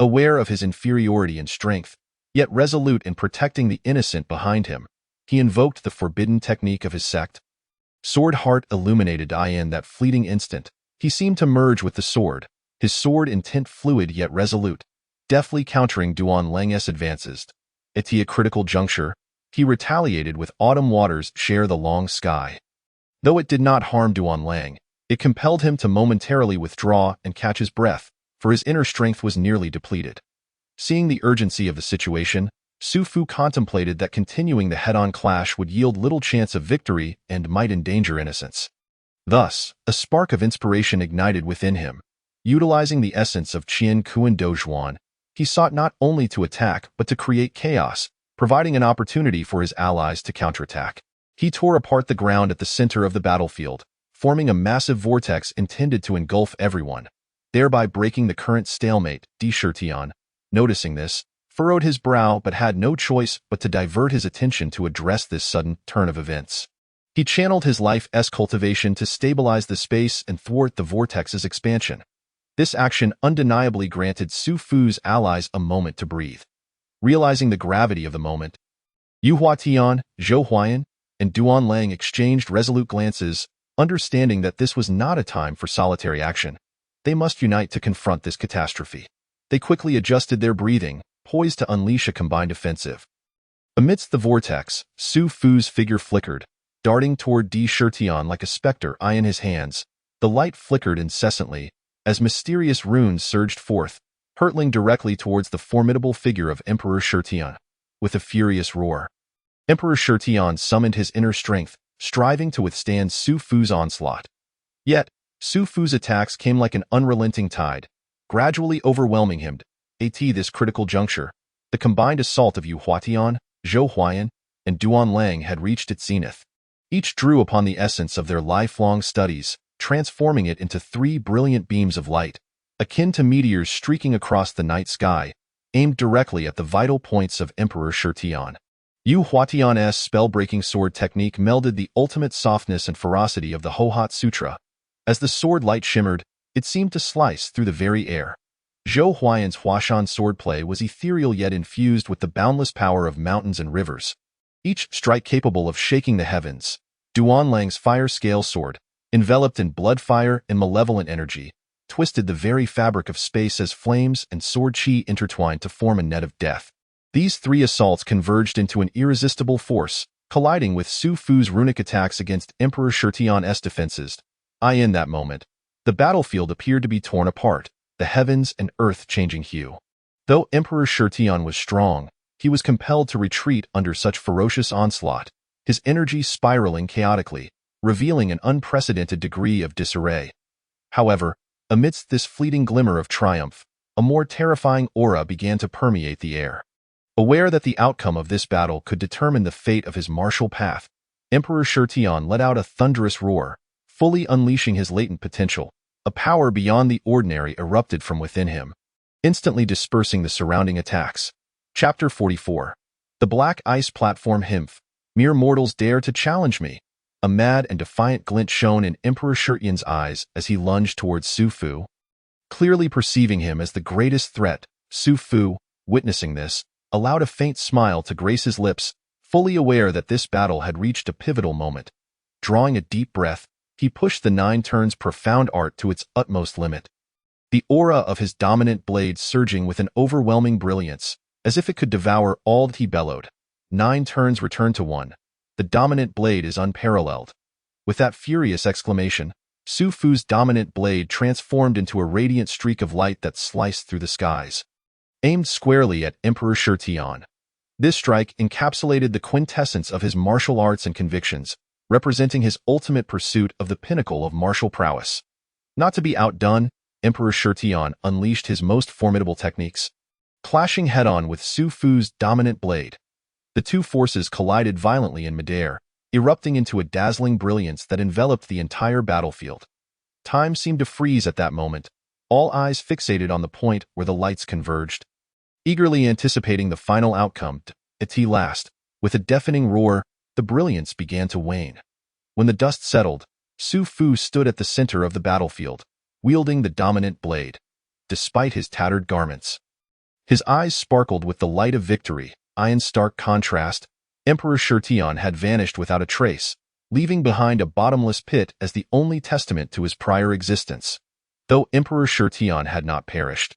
Aware of his inferiority in strength, yet resolute in protecting the innocent behind him, he invoked the forbidden technique of his sect. Sword heart illuminated in that fleeting instant. He seemed to merge with the sword, his sword intent fluid yet resolute, deftly countering Duan Lang's advances. At a critical juncture, he retaliated with autumn waters share the long sky. Though it did not harm Duan Lang, it compelled him to momentarily withdraw and catch his breath, for his inner strength was nearly depleted. Seeing the urgency of the situation, Su Fu contemplated that continuing the head-on clash would yield little chance of victory and might endanger innocence. Thus, a spark of inspiration ignited within him. Utilizing the essence of Qian Kuan Dozhuan, he sought not only to attack but to create chaos, providing an opportunity for his allies to counterattack. He tore apart the ground at the center of the battlefield, forming a massive vortex intended to engulf everyone, thereby breaking the current stalemate. Di Shitian, noticing this, furrowed his brow but had no choice but to divert his attention to address this sudden turn of events. He channeled his life's cultivation to stabilize the space and thwart the vortex's expansion. This action undeniably granted Su Fu's allies a moment to breathe. Realizing the gravity of the moment, Yu Huatian, Zhou Huayan, and Duan Lang exchanged resolute glances, understanding that this was not a time for solitary action. They must unite to confront this catastrophe. They quickly adjusted their breathing, poised to unleash a combined offensive. Amidst the vortex, Su Fu's figure flickered, darting toward Di Shitian like a specter, eye in his hands. The light flickered incessantly, as mysterious runes surged forth, hurtling directly towards the formidable figure of Emperor Xianxia. With a furious roar, Emperor Xianxia summoned his inner strength, striving to withstand Su Fu's onslaught. Yet, Su Fu's attacks came like an unrelenting tide, gradually overwhelming him. At this critical juncture, the combined assault of Yu Huatian, Zhou Huayan, and Duan Lang had reached its zenith. Each drew upon the essence of their lifelong studies, transforming it into three brilliant beams of light, akin to meteors streaking across the night sky, aimed directly at the vital points of Emperor Xianxia. Yu Huatian's spell-breaking sword technique melded the ultimate softness and ferocity of the Hohat Sutra. As the sword light shimmered, it seemed to slice through the very air. Zhou Huayan's Huashan swordplay was ethereal yet infused with the boundless power of mountains and rivers, each strike capable of shaking the heavens. Duan Lang's fire-scale sword, enveloped in blood fire and malevolent energy, twisted the very fabric of space as flames and sword chi intertwined to form a net of death. These three assaults converged into an irresistible force, colliding with Su Fu's runic attacks against Emperor Xianxia's defenses. In that moment, the battlefield appeared to be torn apart, the heavens and earth changing hue. Though Emperor Xianxia was strong, he was compelled to retreat under such ferocious onslaught, his energy spiraling chaotically, revealing an unprecedented degree of disarray. However, amidst this fleeting glimmer of triumph, a more terrifying aura began to permeate the air. Aware that the outcome of this battle could determine the fate of his martial path, Emperor Xianxia let out a thunderous roar, fully unleashing his latent potential. A power beyond the ordinary erupted from within him, instantly dispersing the surrounding attacks. Chapter 44. The Black Ice Platform. Himph. Mere mortals dare to challenge me. A mad and defiant glint shone in Emperor Xianxia's eyes as he lunged towards Su Fu. Clearly perceiving him as the greatest threat, Su Fu, witnessing this, allowed a faint smile to grace his lips, fully aware that this battle had reached a pivotal moment. Drawing a deep breath, he pushed the 9 turns profound art to its utmost limit. The aura of his dominant blade surging with an overwhelming brilliance, as if it could devour all that he bellowed. 9 turns return to 1. The dominant blade is unparalleled. With that furious exclamation, Su Fu's dominant blade transformed into a radiant streak of light that sliced through the skies, aimed squarely at Emperor Xianxia. This strike encapsulated the quintessence of his martial arts and convictions, representing his ultimate pursuit of the pinnacle of martial prowess. Not to be outdone, Emperor Xianxia unleashed his most formidable techniques, clashing head-on with Su Fu's dominant blade. The two forces collided violently in midair, erupting into a dazzling brilliance that enveloped the entire battlefield. Time seemed to freeze at that moment, all eyes fixated on the point where the lights converged, eagerly anticipating the final outcome. At last, with a deafening roar, the brilliance began to wane. When the dust settled, Su Fu stood at the center of the battlefield, wielding the dominant blade. Despite his tattered garments, his eyes sparkled with the light of victory. In stark contrast, Emperor Xianxia had vanished without a trace, leaving behind a bottomless pit as the only testament to his prior existence. Though Emperor Xianxia had not perished,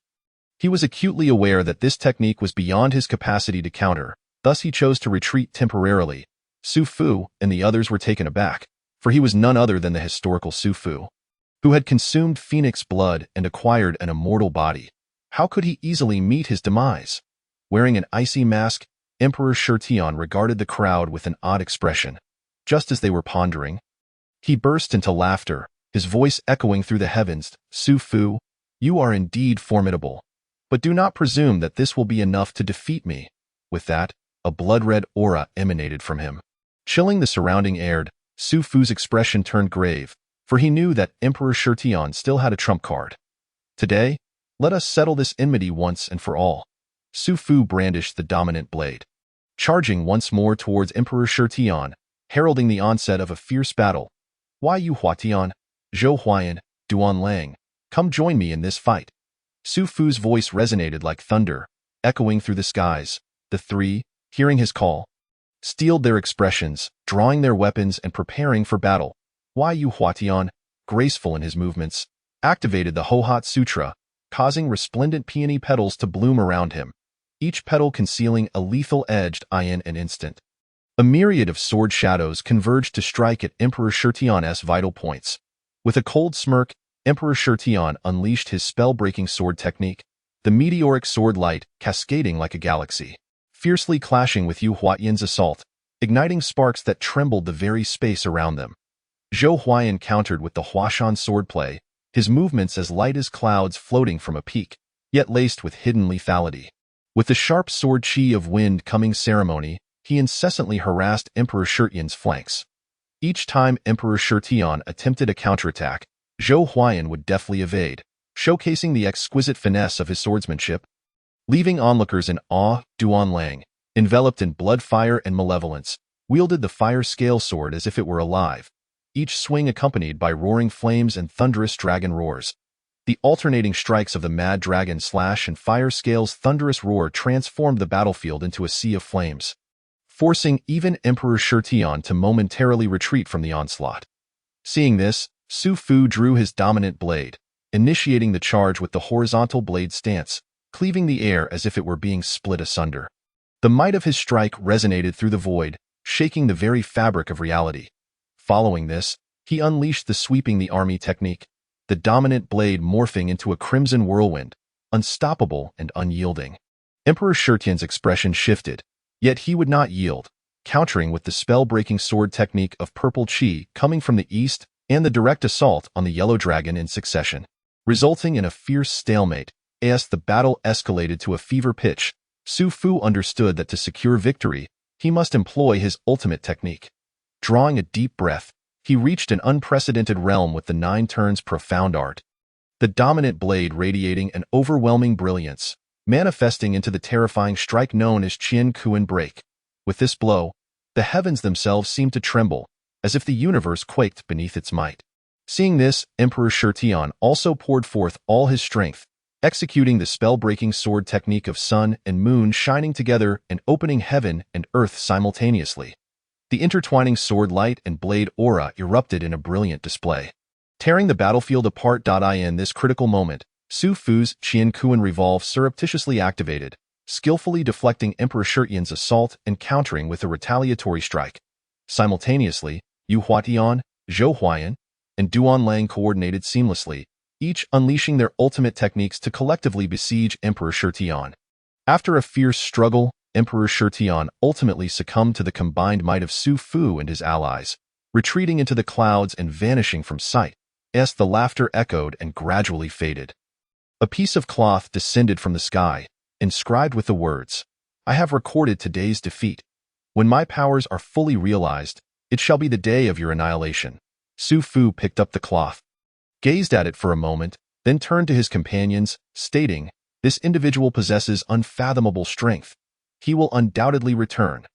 he was acutely aware that this technique was beyond his capacity to counter, thus he chose to retreat temporarily. Su Fu and the others were taken aback, for he was none other than the historical Su Fu, who had consumed phoenix blood and acquired an immortal body. How could he easily meet his demise? Wearing an icy mask, Emperor Xianxia regarded the crowd with an odd expression. Just as they were pondering, he burst into laughter, his voice echoing through the heavens. Su Fu, you are indeed formidable, but do not presume that this will be enough to defeat me. With that, a blood-red aura emanated from him, chilling the surrounding air. Su Fu's expression turned grave, for he knew that Emperor Xianxia still had a trump card. Today, let us settle this enmity once and for all. Su Fu brandished the dominant blade, charging once more towards Emperor Xianxia, heralding the onset of a fierce battle. Yu Huatian, Zhou Huayan, Duan Lang, come join me in this fight. Su Fu's voice resonated like thunder, echoing through the skies. The three, hearing his call, steeled their expressions, drawing their weapons and preparing for battle. Yu Huatian, graceful in his movements, activated the Hohat Sutra, causing resplendent peony petals to bloom around him, each petal concealing a lethal edge in an instant. A myriad of sword shadows converged to strike at Emperor Xianxia's vital points. With a cold smirk, Emperor Xianxia unleashed his spell-breaking sword technique, the meteoric sword light cascading like a galaxy, fiercely clashing with Yu Huatian's assault, igniting sparks that trembled the very space around them. Zhou Huaiyan countered with the Huashan swordplay, his movements as light as clouds floating from a peak, yet laced with hidden lethality. With the sharp sword chi of wind coming ceremony, he incessantly harassed Emperor Shutian's flanks. Each time Emperor Shutian attempted a counterattack, Zhou Huaiyan would deftly evade, showcasing the exquisite finesse of his swordsmanship. Leaving onlookers in awe, Duanlang, enveloped in blood fire and malevolence, wielded the fire scale sword as if it were alive, each swing accompanied by roaring flames and thunderous dragon roars. The alternating strikes of the mad dragon slash and fire scale's thunderous roar transformed the battlefield into a sea of flames, forcing even Emperor Shutian to momentarily retreat from the onslaught. Seeing this, Su Fu drew his dominant blade, initiating the charge with the horizontal blade stance, cleaving the air as if it were being split asunder. The might of his strike resonated through the void, shaking the very fabric of reality. Following this, he unleashed the sweeping the army technique, the dominant blade morphing into a crimson whirlwind, unstoppable and unyielding. Emperor Shutian's expression shifted, yet he would not yield, countering with the spell-breaking sword technique of purple chi coming from the east and the direct assault on the yellow dragon in succession, resulting in a fierce stalemate. As the battle escalated to a fever pitch, Su Fu understood that to secure victory, he must employ his ultimate technique. Drawing a deep breath, he reached an unprecedented realm with the 9 turns profound art. The dominant blade radiating an overwhelming brilliance, manifesting into the terrifying strike known as Qian Kuan Break. With this blow, the heavens themselves seemed to tremble, as if the universe quaked beneath its might. Seeing this, Emperor Shutian also poured forth all his strength, executing the spell-breaking sword technique of sun and moon shining together and opening heaven and earth simultaneously. The intertwining sword light and blade aura erupted in a brilliant display, tearing the battlefield apart. In this critical moment, Su Fu's Qian Kuan Revolve surreptitiously activated, skillfully deflecting Emperor Shutian's assault and countering with a retaliatory strike. Simultaneously, Yu Huatian, Zhou Huaiyan, and Duanlang coordinated seamlessly, each unleashing their ultimate techniques to collectively besiege Emperor Shutian. After a fierce struggle, Emperor Shutian ultimately succumbed to the combined might of Su Fu and his allies, retreating into the clouds and vanishing from sight, as the laughter echoed and gradually faded. A piece of cloth descended from the sky, inscribed with the words, "I have recorded today's defeat. When my powers are fully realized, it shall be the day of your annihilation." Su Fu picked up the cloth, gazed at it for a moment, then turned to his companions, stating, "This individual possesses unfathomable strength. He will undoubtedly return.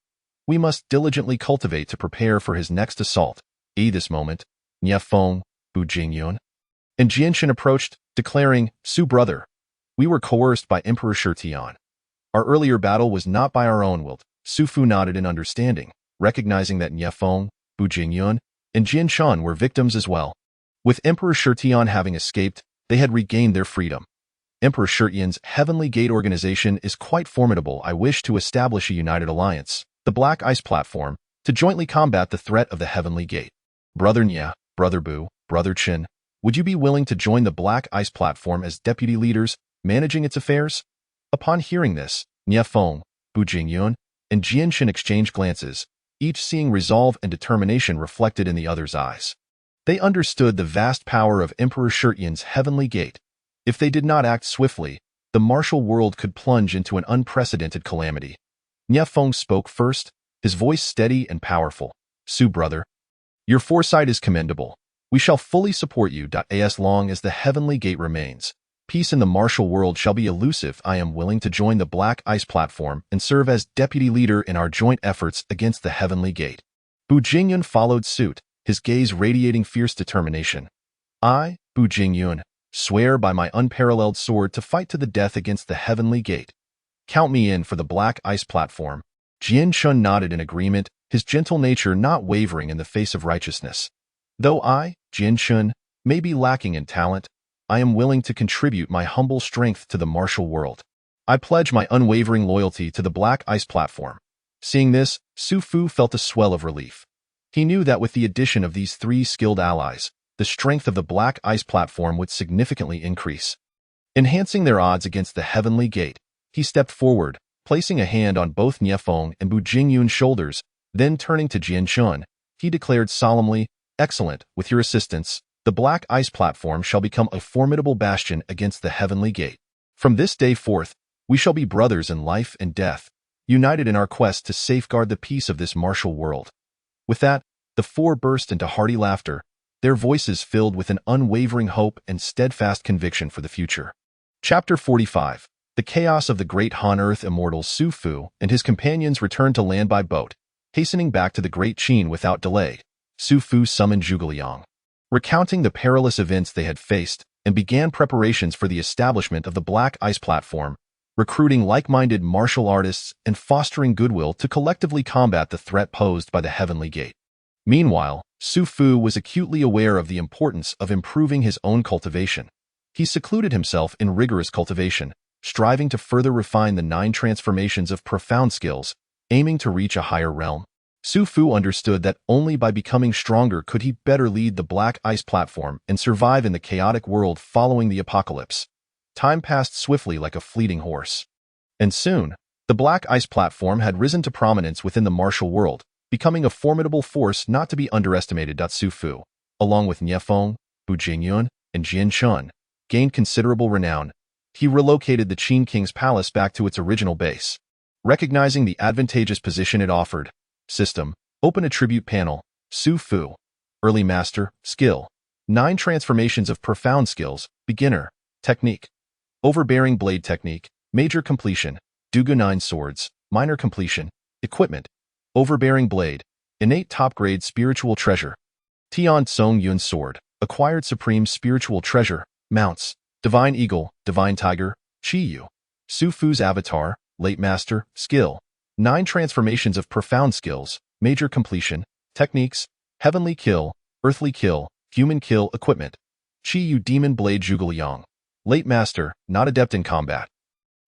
We must diligently cultivate to prepare for his next assault." At this moment, Nie Feng, Bu Jingyun, and Xianxia approached, declaring, "Su brother, we were coerced by Emperor Shutian. Our earlier battle was not by our own will." Su Fu nodded in understanding, recognizing that Nie Feng, Bu Jingyun, and Xianxia were victims as well. With Emperor Shutian having escaped, they had regained their freedom. Emperor Shutian's Heavenly Gate organization is quite formidable. I wish to establish a united alliance, the Black Ice Platform, to jointly combat the threat of the Heavenly Gate. Brother Nye, Brother Bu, Brother Qin, would you be willing to join the Black Ice Platform as deputy leaders, managing its affairs? Upon hearing this, Nie Feng, Bu Jingyun, and Xianxia exchanged glances, each seeing resolve and determination reflected in the other's eyes. They understood the vast power of Emperor Shutian's Heavenly Gate. If they did not act swiftly, the martial world could plunge into an unprecedented calamity. Nie Feng spoke first, his voice steady and powerful. "Su brother, your foresight is commendable. We shall fully support you. As long as the Heavenly Gate remains, peace in the martial world shall be elusive. I am willing to join the Black Ice Platform and serve as deputy leader in our joint efforts against the Heavenly Gate." Bu Jingyun followed suit, his gaze radiating fierce determination. "I, Bu Jingyun, swear by my unparalleled sword to fight to the death against the Heavenly Gate. Count me in for the Black Ice Platform." Xianxia nodded in agreement, his gentle nature not wavering in the face of righteousness. "Though I, Xianxia, may be lacking in talent, I am willing to contribute my humble strength to the martial world. I pledge my unwavering loyalty to the Black Ice Platform." Seeing this, Su Fu felt a swell of relief. He knew that with the addition of these 3 skilled allies, the strength of the Black Ice Platform would significantly increase. Enhancing their odds against the heavenly gate, he stepped forward, placing a hand on both Niefeng and Bu Jingyun's shoulders, then turning to Jianshun, he declared solemnly, "Excellent, with your assistance, the Black Ice Platform shall become a formidable bastion against the heavenly gate. From this day forth, we shall be brothers in life and death, united in our quest to safeguard the peace of this martial world." With that, the four burst into hearty laughter, their voices filled with an unwavering hope and steadfast conviction for the future. Chapter 45. The chaos of the great Han Earth immortal Su Fu and his companions returned to land by boat. Hastening back to the Great Qin without delay, Su Fu summoned Zhuge Liang, recounting the perilous events they had faced, and began preparations for the establishment of the Black Ice Platform, recruiting like-minded martial artists and fostering goodwill to collectively combat the threat posed by the Heavenly Gate. Meanwhile, Su Fu was acutely aware of the importance of improving his own cultivation. He secluded himself in rigorous cultivation, striving to further refine the 9 transformations of profound skills, aiming to reach a higher realm. Su Fu understood that only by becoming stronger could he better lead the Black Ice Platform and survive in the chaotic world following the apocalypse. Time passed swiftly like a fleeting horse. And soon, the Black Ice Platform had risen to prominence within the martial world, becoming a formidable force not to be underestimated. Su Fu, along with Niefeng, Bu Jingyun, and Jianshun, gained considerable renown. He relocated the Qin King's palace back to its original base. Recognizing the advantageous position it offered, System, Open Attribute Panel, Su Fu, Early Master, Skill, 9 transformations of profound skills, Beginner, Technique, Overbearing Blade Technique, Major Completion, Dugu 9 Swords, Minor Completion, Equipment, Overbearing Blade, Innate Top-Grade Spiritual Treasure, Tian Tsong Yun Sword, Acquired Supreme Spiritual Treasure, Mounts, Divine Eagle, Divine Tiger, Chi Yu, Su Fu's Avatar, Late Master, Skill, 9 transformations of profound skills, Major Completion, Techniques, Heavenly Kill, Earthly Kill, Human Kill, Equipment, Chi Yu Demon Blade Zhuge Liang, Late Master, Not Adept in Combat,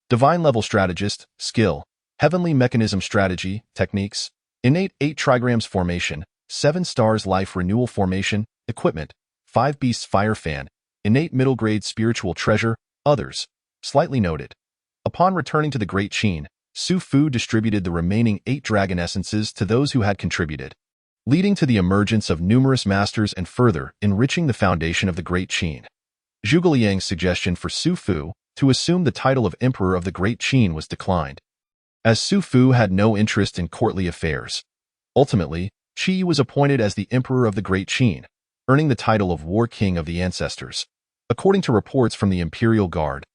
Divine Level Strategist, Skill, Heavenly Mechanism Strategy, Techniques, Innate 8 Trigrams Formation, 7 Stars Life Renewal Formation, Equipment, 5 Beasts Fire Fan, Innate Middle Grade Spiritual Treasure, Others. Slightly noted. Upon returning to the Great Qin, Su Fu distributed the remaining 8 Dragon Essences to those who had contributed, leading to the emergence of numerous masters and further enriching the foundation of the Great Qin. Zhuge Liang's suggestion for Su Fu to assume the title of Emperor of the Great Qin was declined, as Su Fu had no interest in courtly affairs. Ultimately, Qi was appointed as the Emperor of the Great Qin, earning the title of War King of the Ancestors. According to reports from the Imperial Guard,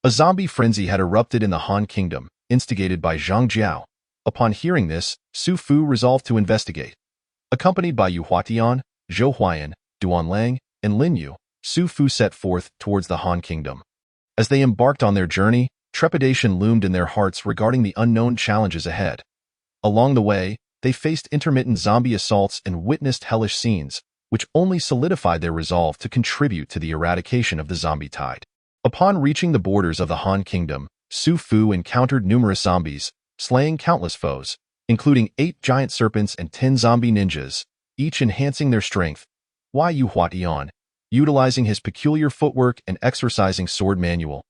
a zombie frenzy had erupted in the Han Kingdom, instigated by Zhang Jiao. Upon hearing this, Su Fu resolved to investigate. Accompanied by Yu Huatian, Zhou Huayan, Duan Lang, and Lin Yu, Su Fu set forth towards the Han Kingdom. As they embarked on their journey, trepidation loomed in their hearts regarding the unknown challenges ahead. Along the way, they faced intermittent zombie assaults and witnessed hellish scenes, which only solidified their resolve to contribute to the eradication of the zombie tide. Upon reaching the borders of the Han Kingdom, Su Fu encountered numerous zombies, slaying countless foes, including 8 giant serpents and 10 zombie ninjas, each enhancing their strength. Yu Huatian, utilizing his peculiar footwork and exercising sword manual,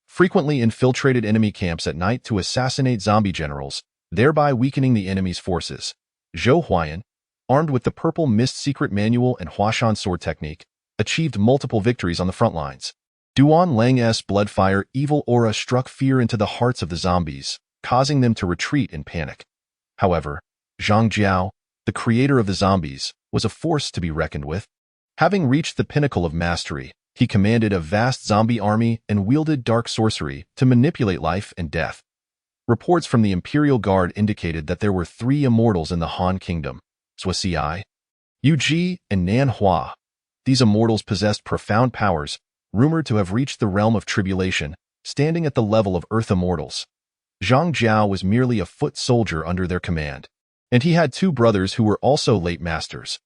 frequently infiltrated enemy camps at night to assassinate zombie generals, thereby weakening the enemy's forces. Zhou Huayan, armed with the Purple Mist secret manual and Huashan sword technique, achieved multiple victories on the front lines. Duan Lang's Bloodfire evil aura struck fear into the hearts of the zombies, causing them to retreat in panic. However, Zhang Jiao, the creator of the zombies, was a force to be reckoned with. Having reached the pinnacle of mastery, he commanded a vast zombie army and wielded dark sorcery to manipulate life and death. Reports from the Imperial Guard indicated that there were 3 immortals in the Han Kingdom, Zhuo Yu Ji, and Nan Hua. These immortals possessed profound powers, rumored to have reached the realm of tribulation, standing at the level of Earth immortals. Zhang Jiao was merely a foot soldier under their command, and he had 2 brothers who were also late masters.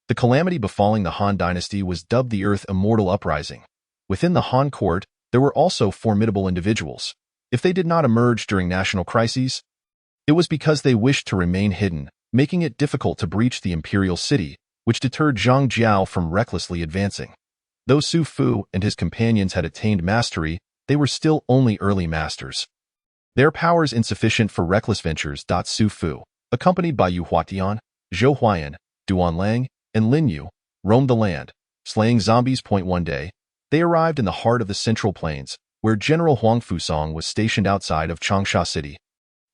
The calamity befalling the Han dynasty was dubbed the Earth Immortal Uprising. Within the Han court, there were also formidable individuals. If they did not emerge during national crises, it was because they wished to remain hidden, making it difficult to breach the imperial city, which deterred Zhang Jiao from recklessly advancing. Though Su Fu and his companions had attained mastery, they were still only early masters. Their powers insufficient for reckless ventures. Su Fu, accompanied by Yu Huatian, Zhou Huayan, Duan Lang, and Lin Yu, roamed the land, slaying zombies. One day, they arrived in the heart of the Central Plains, where General Huang Fusong was stationed outside of Xianxia City.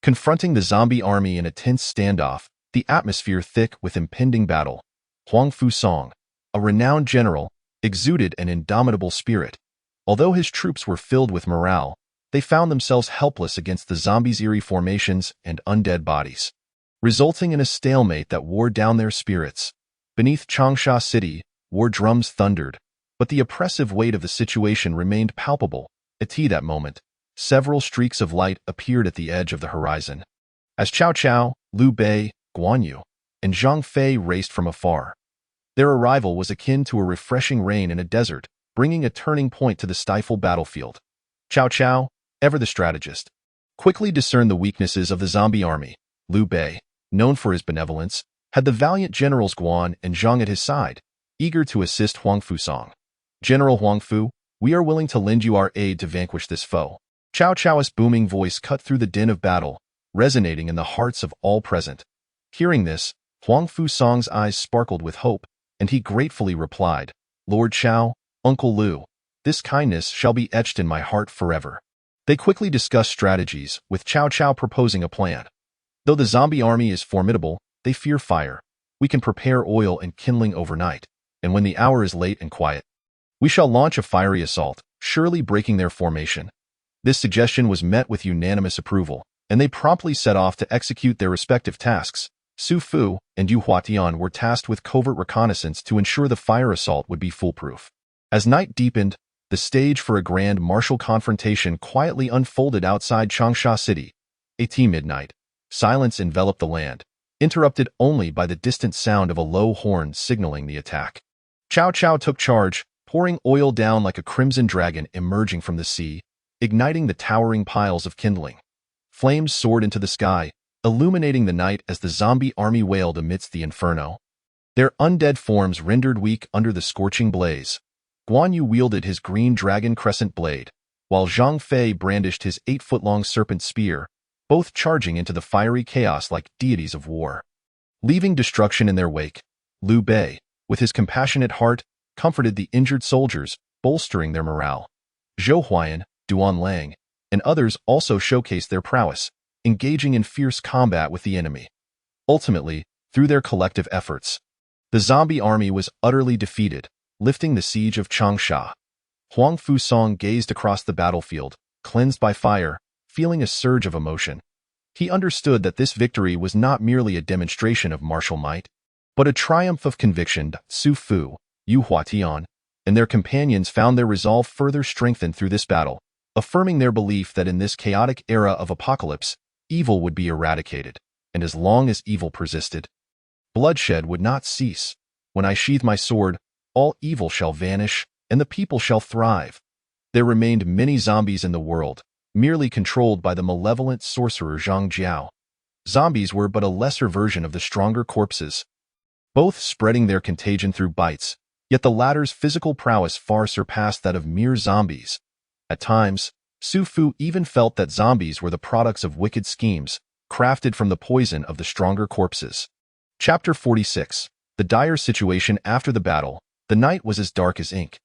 Confronting the zombie army in a tense standoff, the atmosphere thick with impending battle, Huang Fusong, a renowned general, exuded an indomitable spirit. Although his troops were filled with morale, they found themselves helpless against the zombies' eerie formations and undead bodies, resulting in a stalemate that wore down their spirits. Beneath Xianxia City, war drums thundered, but the oppressive weight of the situation remained palpable. At that moment, several streaks of light appeared at the edge of the horizon. As Cao Cao, Liu Bei, Guan Yu, and Zhang Fei raced from afar, their arrival was akin to a refreshing rain in a desert, bringing a turning point to the stifled battlefield. Cao Cao, ever the strategist, quickly discerned the weaknesses of the zombie army. Liu Bei, known for his benevolence, had the valiant generals Guan and Zhang at his side, eager to assist Huang Fusong. General Huang Fu, we are willing to lend you our aid to vanquish this foe. Cao Cao's booming voice cut through the din of battle, resonating in the hearts of all present. Hearing this, Huang Fusong's eyes sparkled with hope, and he gratefully replied, Lord Cao, Uncle Liu, this kindness shall be etched in my heart forever. They quickly discussed strategies, with Cao Cao proposing a plan. Though the zombie army is formidable, they fear fire. We can prepare oil and kindling overnight, and when the hour is late and quiet, we shall launch a fiery assault, surely breaking their formation. This suggestion was met with unanimous approval, and they promptly set off to execute their respective tasks. Su Fu and Yu Huatian were tasked with covert reconnaissance to ensure the fire assault would be foolproof. As night deepened, the stage for a grand martial confrontation quietly unfolded outside Xianxia City. At midnight, silence enveloped the land, interrupted only by the distant sound of a low horn signaling the attack. Cao Cao took charge, pouring oil down like a crimson dragon emerging from the sea, igniting the towering piles of kindling. Flames soared into the sky, illuminating the night as the zombie army wailed amidst the inferno. Their undead forms rendered weak under the scorching blaze. Guan Yu wielded his green dragon crescent blade, while Zhang Fei brandished his 8-foot-long serpent spear, both charging into the fiery chaos like deities of war. Leaving destruction in their wake, Liu Bei, with his compassionate heart, comforted the injured soldiers, bolstering their morale. Zhou Huayan, Duan Lang, and others also showcased their prowess, engaging in fierce combat with the enemy. Ultimately, through their collective efforts, the zombie army was utterly defeated, lifting the siege of Xianxia. Huang Fusong gazed across the battlefield, cleansed by fire, feeling a surge of emotion. He understood that this victory was not merely a demonstration of martial might, but a triumph of conviction. Su Fu, Yu Huatian, and their companions found their resolve further strengthened through this battle, affirming their belief that in this chaotic era of apocalypse, evil would be eradicated, and as long as evil persisted, bloodshed would not cease. When I sheathe my sword, all evil shall vanish, and the people shall thrive. There remained many zombies in the world, merely controlled by the malevolent sorcerer Zhang Jiao. Zombies were but a lesser version of the stronger corpses, both spreading their contagion through bites, yet the latter's physical prowess far surpassed that of mere zombies. At times, Su Fu even felt that zombies were the products of wicked schemes, crafted from the poison of the stronger corpses. Chapter 46. The dire situation after the battle. The night was as dark as ink.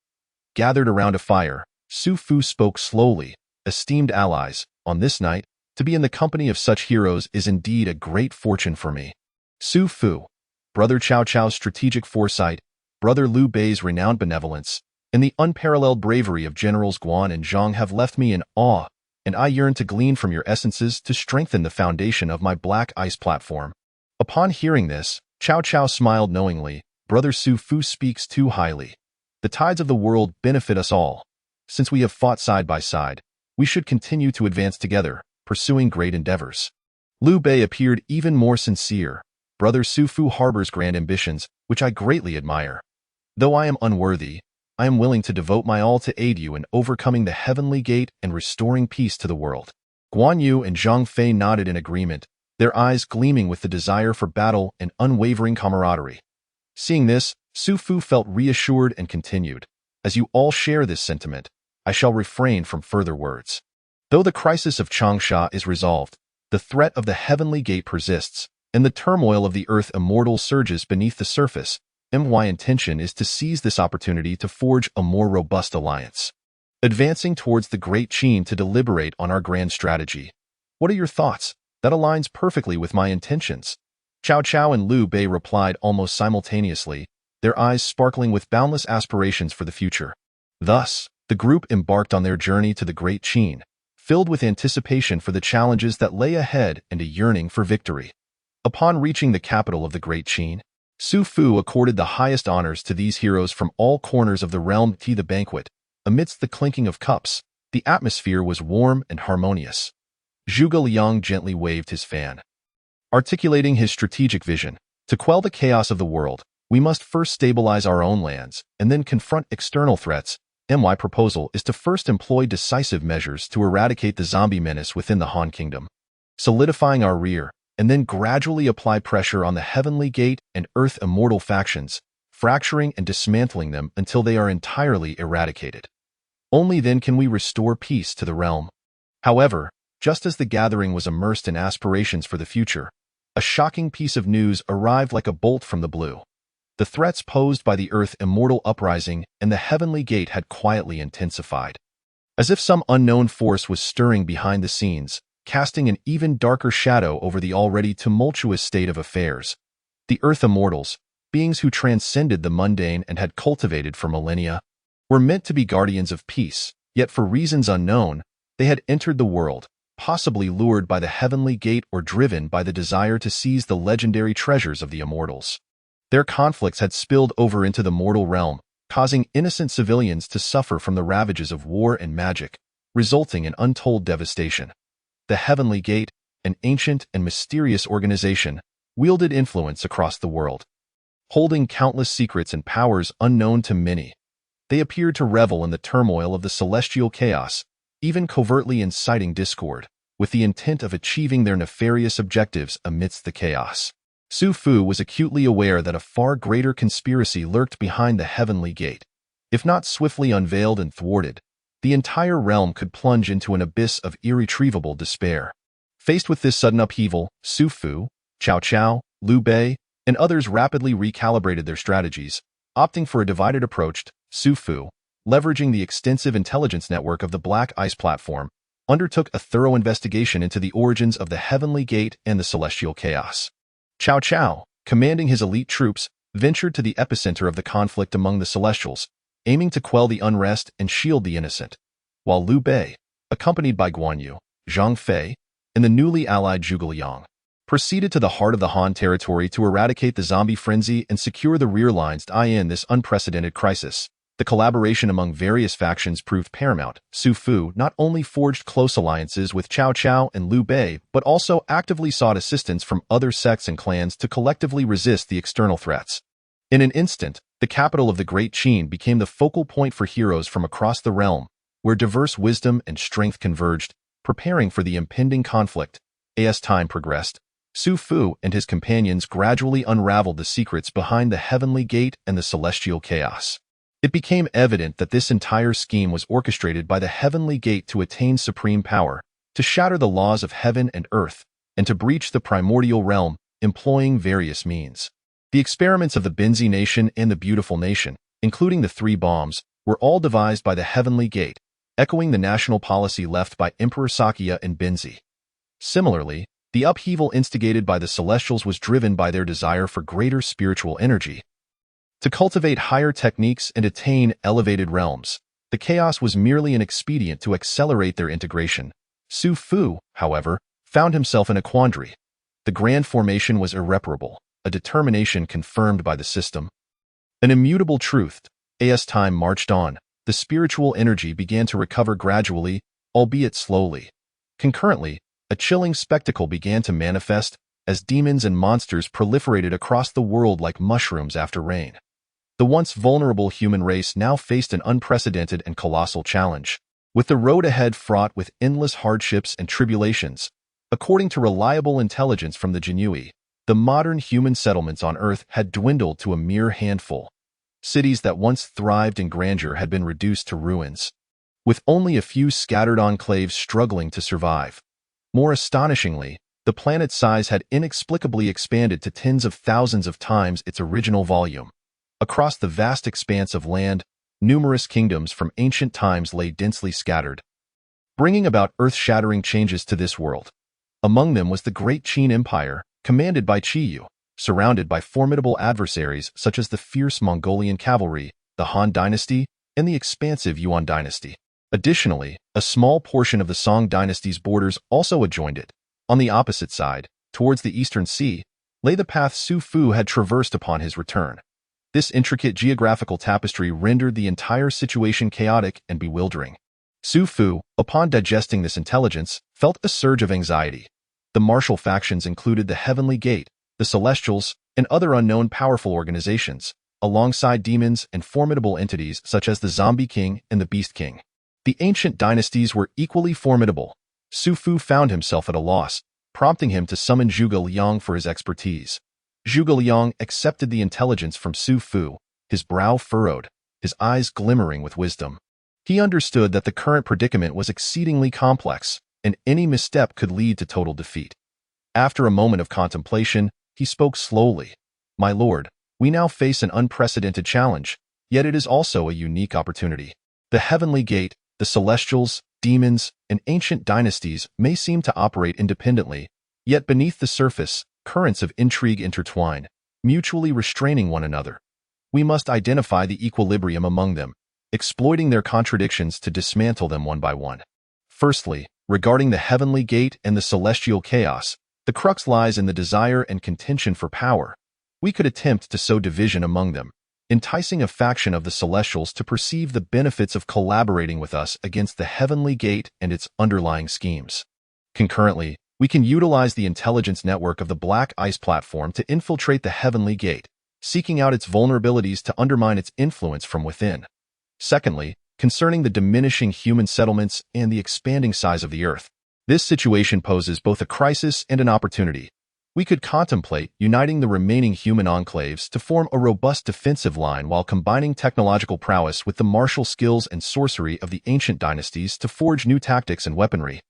Gathered around a fire, Su Fu spoke slowly. Esteemed allies, on this night, to be in the company of such heroes is indeed a great fortune for me. Su Fu, Brother Cao Cao's strategic foresight, Brother Liu Bei's renowned benevolence, and the unparalleled bravery of Generals Guan and Zhang have left me in awe, and I yearn to glean from your essences to strengthen the foundation of my black ice platform. Upon hearing this, Cao Cao smiled knowingly. Brother Su Fu speaks too highly. The tides of the world benefit us all. Since we have fought side by side, we should continue to advance together, pursuing great endeavors. Liu Bei appeared even more sincere. Brother Su Fu harbors grand ambitions, which I greatly admire. Though I am unworthy, I am willing to devote my all to aid you in overcoming the heavenly gate and restoring peace to the world. Guan Yu and Zhang Fei nodded in agreement, their eyes gleaming with the desire for battle and unwavering camaraderie. Seeing this, Su Fu felt reassured and continued. As you all share this sentiment, I shall refrain from further words. Though the crisis of Xianxia is resolved, the threat of the heavenly gate persists, and the turmoil of the earth immortal surges beneath the surface. My intention is to seize this opportunity to forge a more robust alliance, advancing towards the Great Qin to deliberate on our grand strategy. What are your thoughts? That aligns perfectly with my intentions. Cao Cao and Liu Bei replied almost simultaneously, their eyes sparkling with boundless aspirations for the future. Thus, the group embarked on their journey to the Great Qin, filled with anticipation for the challenges that lay ahead and a yearning for victory. Upon reaching the capital of the Great Qin, Su Fu accorded the highest honors to these heroes from all corners of the realm. The banquet, amidst the clinking of cups, the atmosphere was warm and harmonious. Zhuge Liang gently waved his fan, articulating his strategic vision. To quell the chaos of the world, we must first stabilize our own lands and then confront external threats. My proposal is to first employ decisive measures to eradicate the zombie menace within the Han Kingdom, solidifying our rear, and then gradually apply pressure on the Heavenly Gate and Earth Immortal factions, fracturing and dismantling them until they are entirely eradicated. Only then can we restore peace to the realm. However, just as the gathering was immersed in aspirations for the future, a shocking piece of news arrived like a bolt from the blue. The threats posed by the Earth Immortal uprising and the Heavenly Gate had quietly intensified. As if some unknown force was stirring behind the scenes, casting an even darker shadow over the already tumultuous state of affairs. The Earth Immortals, beings who transcended the mundane and had cultivated for millennia, were meant to be guardians of peace, yet for reasons unknown, they had entered the world, possibly lured by the Heavenly Gate or driven by the desire to seize the legendary treasures of the Immortals. Their conflicts had spilled over into the mortal realm, causing innocent civilians to suffer from the ravages of war and magic, resulting in untold devastation. The Heavenly Gate, an ancient and mysterious organization, wielded influence across the world, holding countless secrets and powers unknown to many. They appeared to revel in the turmoil of the celestial chaos, even covertly inciting discord, with the intent of achieving their nefarious objectives amidst the chaos. Su Fu was acutely aware that a far greater conspiracy lurked behind the Heavenly Gate. If not swiftly unveiled and thwarted, the entire realm could plunge into an abyss of irretrievable despair. Faced with this sudden upheaval, Su Fu, Cao Cao, Liu Bei, and others rapidly recalibrated their strategies, opting for a divided approach. Su Fu, leveraging the extensive intelligence network of the Black Ice platform, undertook a thorough investigation into the origins of the Heavenly Gate and the celestial chaos. Cao Cao, commanding his elite troops, ventured to the epicenter of the conflict among the Celestials, aiming to quell the unrest and shield the innocent, while Liu Bei, accompanied by Guan Yu, Zhang Fei, and the newly allied Zhuge Liang, proceeded to the heart of the Han territory to eradicate the zombie frenzy and secure the rear lines. In this unprecedented crisis, the collaboration among various factions proved paramount. Su Fu not only forged close alliances with Cao Cao and Liu Bei, but also actively sought assistance from other sects and clans to collectively resist the external threats. In an instant, the capital of the Great Qin became the focal point for heroes from across the realm, where diverse wisdom and strength converged, preparing for the impending conflict. As time progressed, Su Fu and his companions gradually unraveled the secrets behind the Heavenly Gate and the celestial chaos. It became evident that this entire scheme was orchestrated by the Heavenly Gate to attain supreme power, to shatter the laws of heaven and earth, and to breach the primordial realm, employing various means. The experiments of the Binzi nation and the Beautiful Nation, including the 3 bombs, were all devised by the Heavenly Gate, echoing the national policy left by Emperor Sakya and Binzi. Similarly, the upheaval instigated by the Celestials was driven by their desire for greater spiritual energy. To cultivate higher techniques and attain elevated realms, the chaos was merely an expedient to accelerate their integration. Su Fu, however, found himself in a quandary. The grand formation was irreparable, a determination confirmed by the system. An immutable truth. As time marched on, the spiritual energy began to recover gradually, albeit slowly. Concurrently, a chilling spectacle began to manifest as demons and monsters proliferated across the world like mushrooms after rain. The once vulnerable human race now faced an unprecedented and colossal challenge, with the road ahead fraught with endless hardships and tribulations. According to reliable intelligence from the Jinui, the modern human settlements on Earth had dwindled to a mere handful. Cities that once thrived in grandeur had been reduced to ruins. with only a few scattered enclaves struggling to survive. More astonishingly, the planet's size had inexplicably expanded to tens of thousands of times its original volume. Across the vast expanse of land, numerous kingdoms from ancient times lay densely scattered, bringing about earth-shattering changes to this world. Among them was the Great Qin Empire, commanded by Qiyu, surrounded by formidable adversaries such as the fierce Mongolian cavalry, the Han dynasty, and the expansive Yuan dynasty. Additionally, a small portion of the Song dynasty's borders also adjoined it. On the opposite side, towards the eastern sea, lay the path Su Fu had traversed upon his return. This intricate geographical tapestry rendered the entire situation chaotic and bewildering. Su Fu, upon digesting this intelligence, felt a surge of anxiety. The martial factions included the Heavenly Gate, the Celestials, and other unknown powerful organizations, alongside demons and formidable entities such as the Zombie King and the Beast King. The ancient dynasties were equally formidable. Su Fu found himself at a loss, prompting him to summon Zhuge Liang for his expertise. Zhuge Liang accepted the intelligence from Su Fu, his brow furrowed, his eyes glimmering with wisdom. He understood that the current predicament was exceedingly complex, and any misstep could lead to total defeat. After a moment of contemplation, he spoke slowly. "My lord, we now face an unprecedented challenge, yet it is also a unique opportunity. The Heavenly Gate, the Celestials, demons, and ancient dynasties may seem to operate independently, yet beneath the surface, currents of intrigue intertwine, mutually restraining one another. We must identify the equilibrium among them, exploiting their contradictions to dismantle them one by one. Firstly, regarding the Heavenly Gate and the celestial chaos, the crux lies in the desire and contention for power. We could attempt to sow division among them, enticing a faction of the Celestials to perceive the benefits of collaborating with us against the Heavenly Gate and its underlying schemes. Concurrently, we can utilize the intelligence network of the Black Ice Platform to infiltrate the Heavenly Gate, seeking out its vulnerabilities to undermine its influence from within. Secondly, concerning the diminishing human settlements and the expanding size of the Earth, this situation poses both a crisis and an opportunity. We could contemplate uniting the remaining human enclaves to form a robust defensive line while combining technological prowess with the martial skills and sorcery of the ancient dynasties to forge new tactics and weaponry,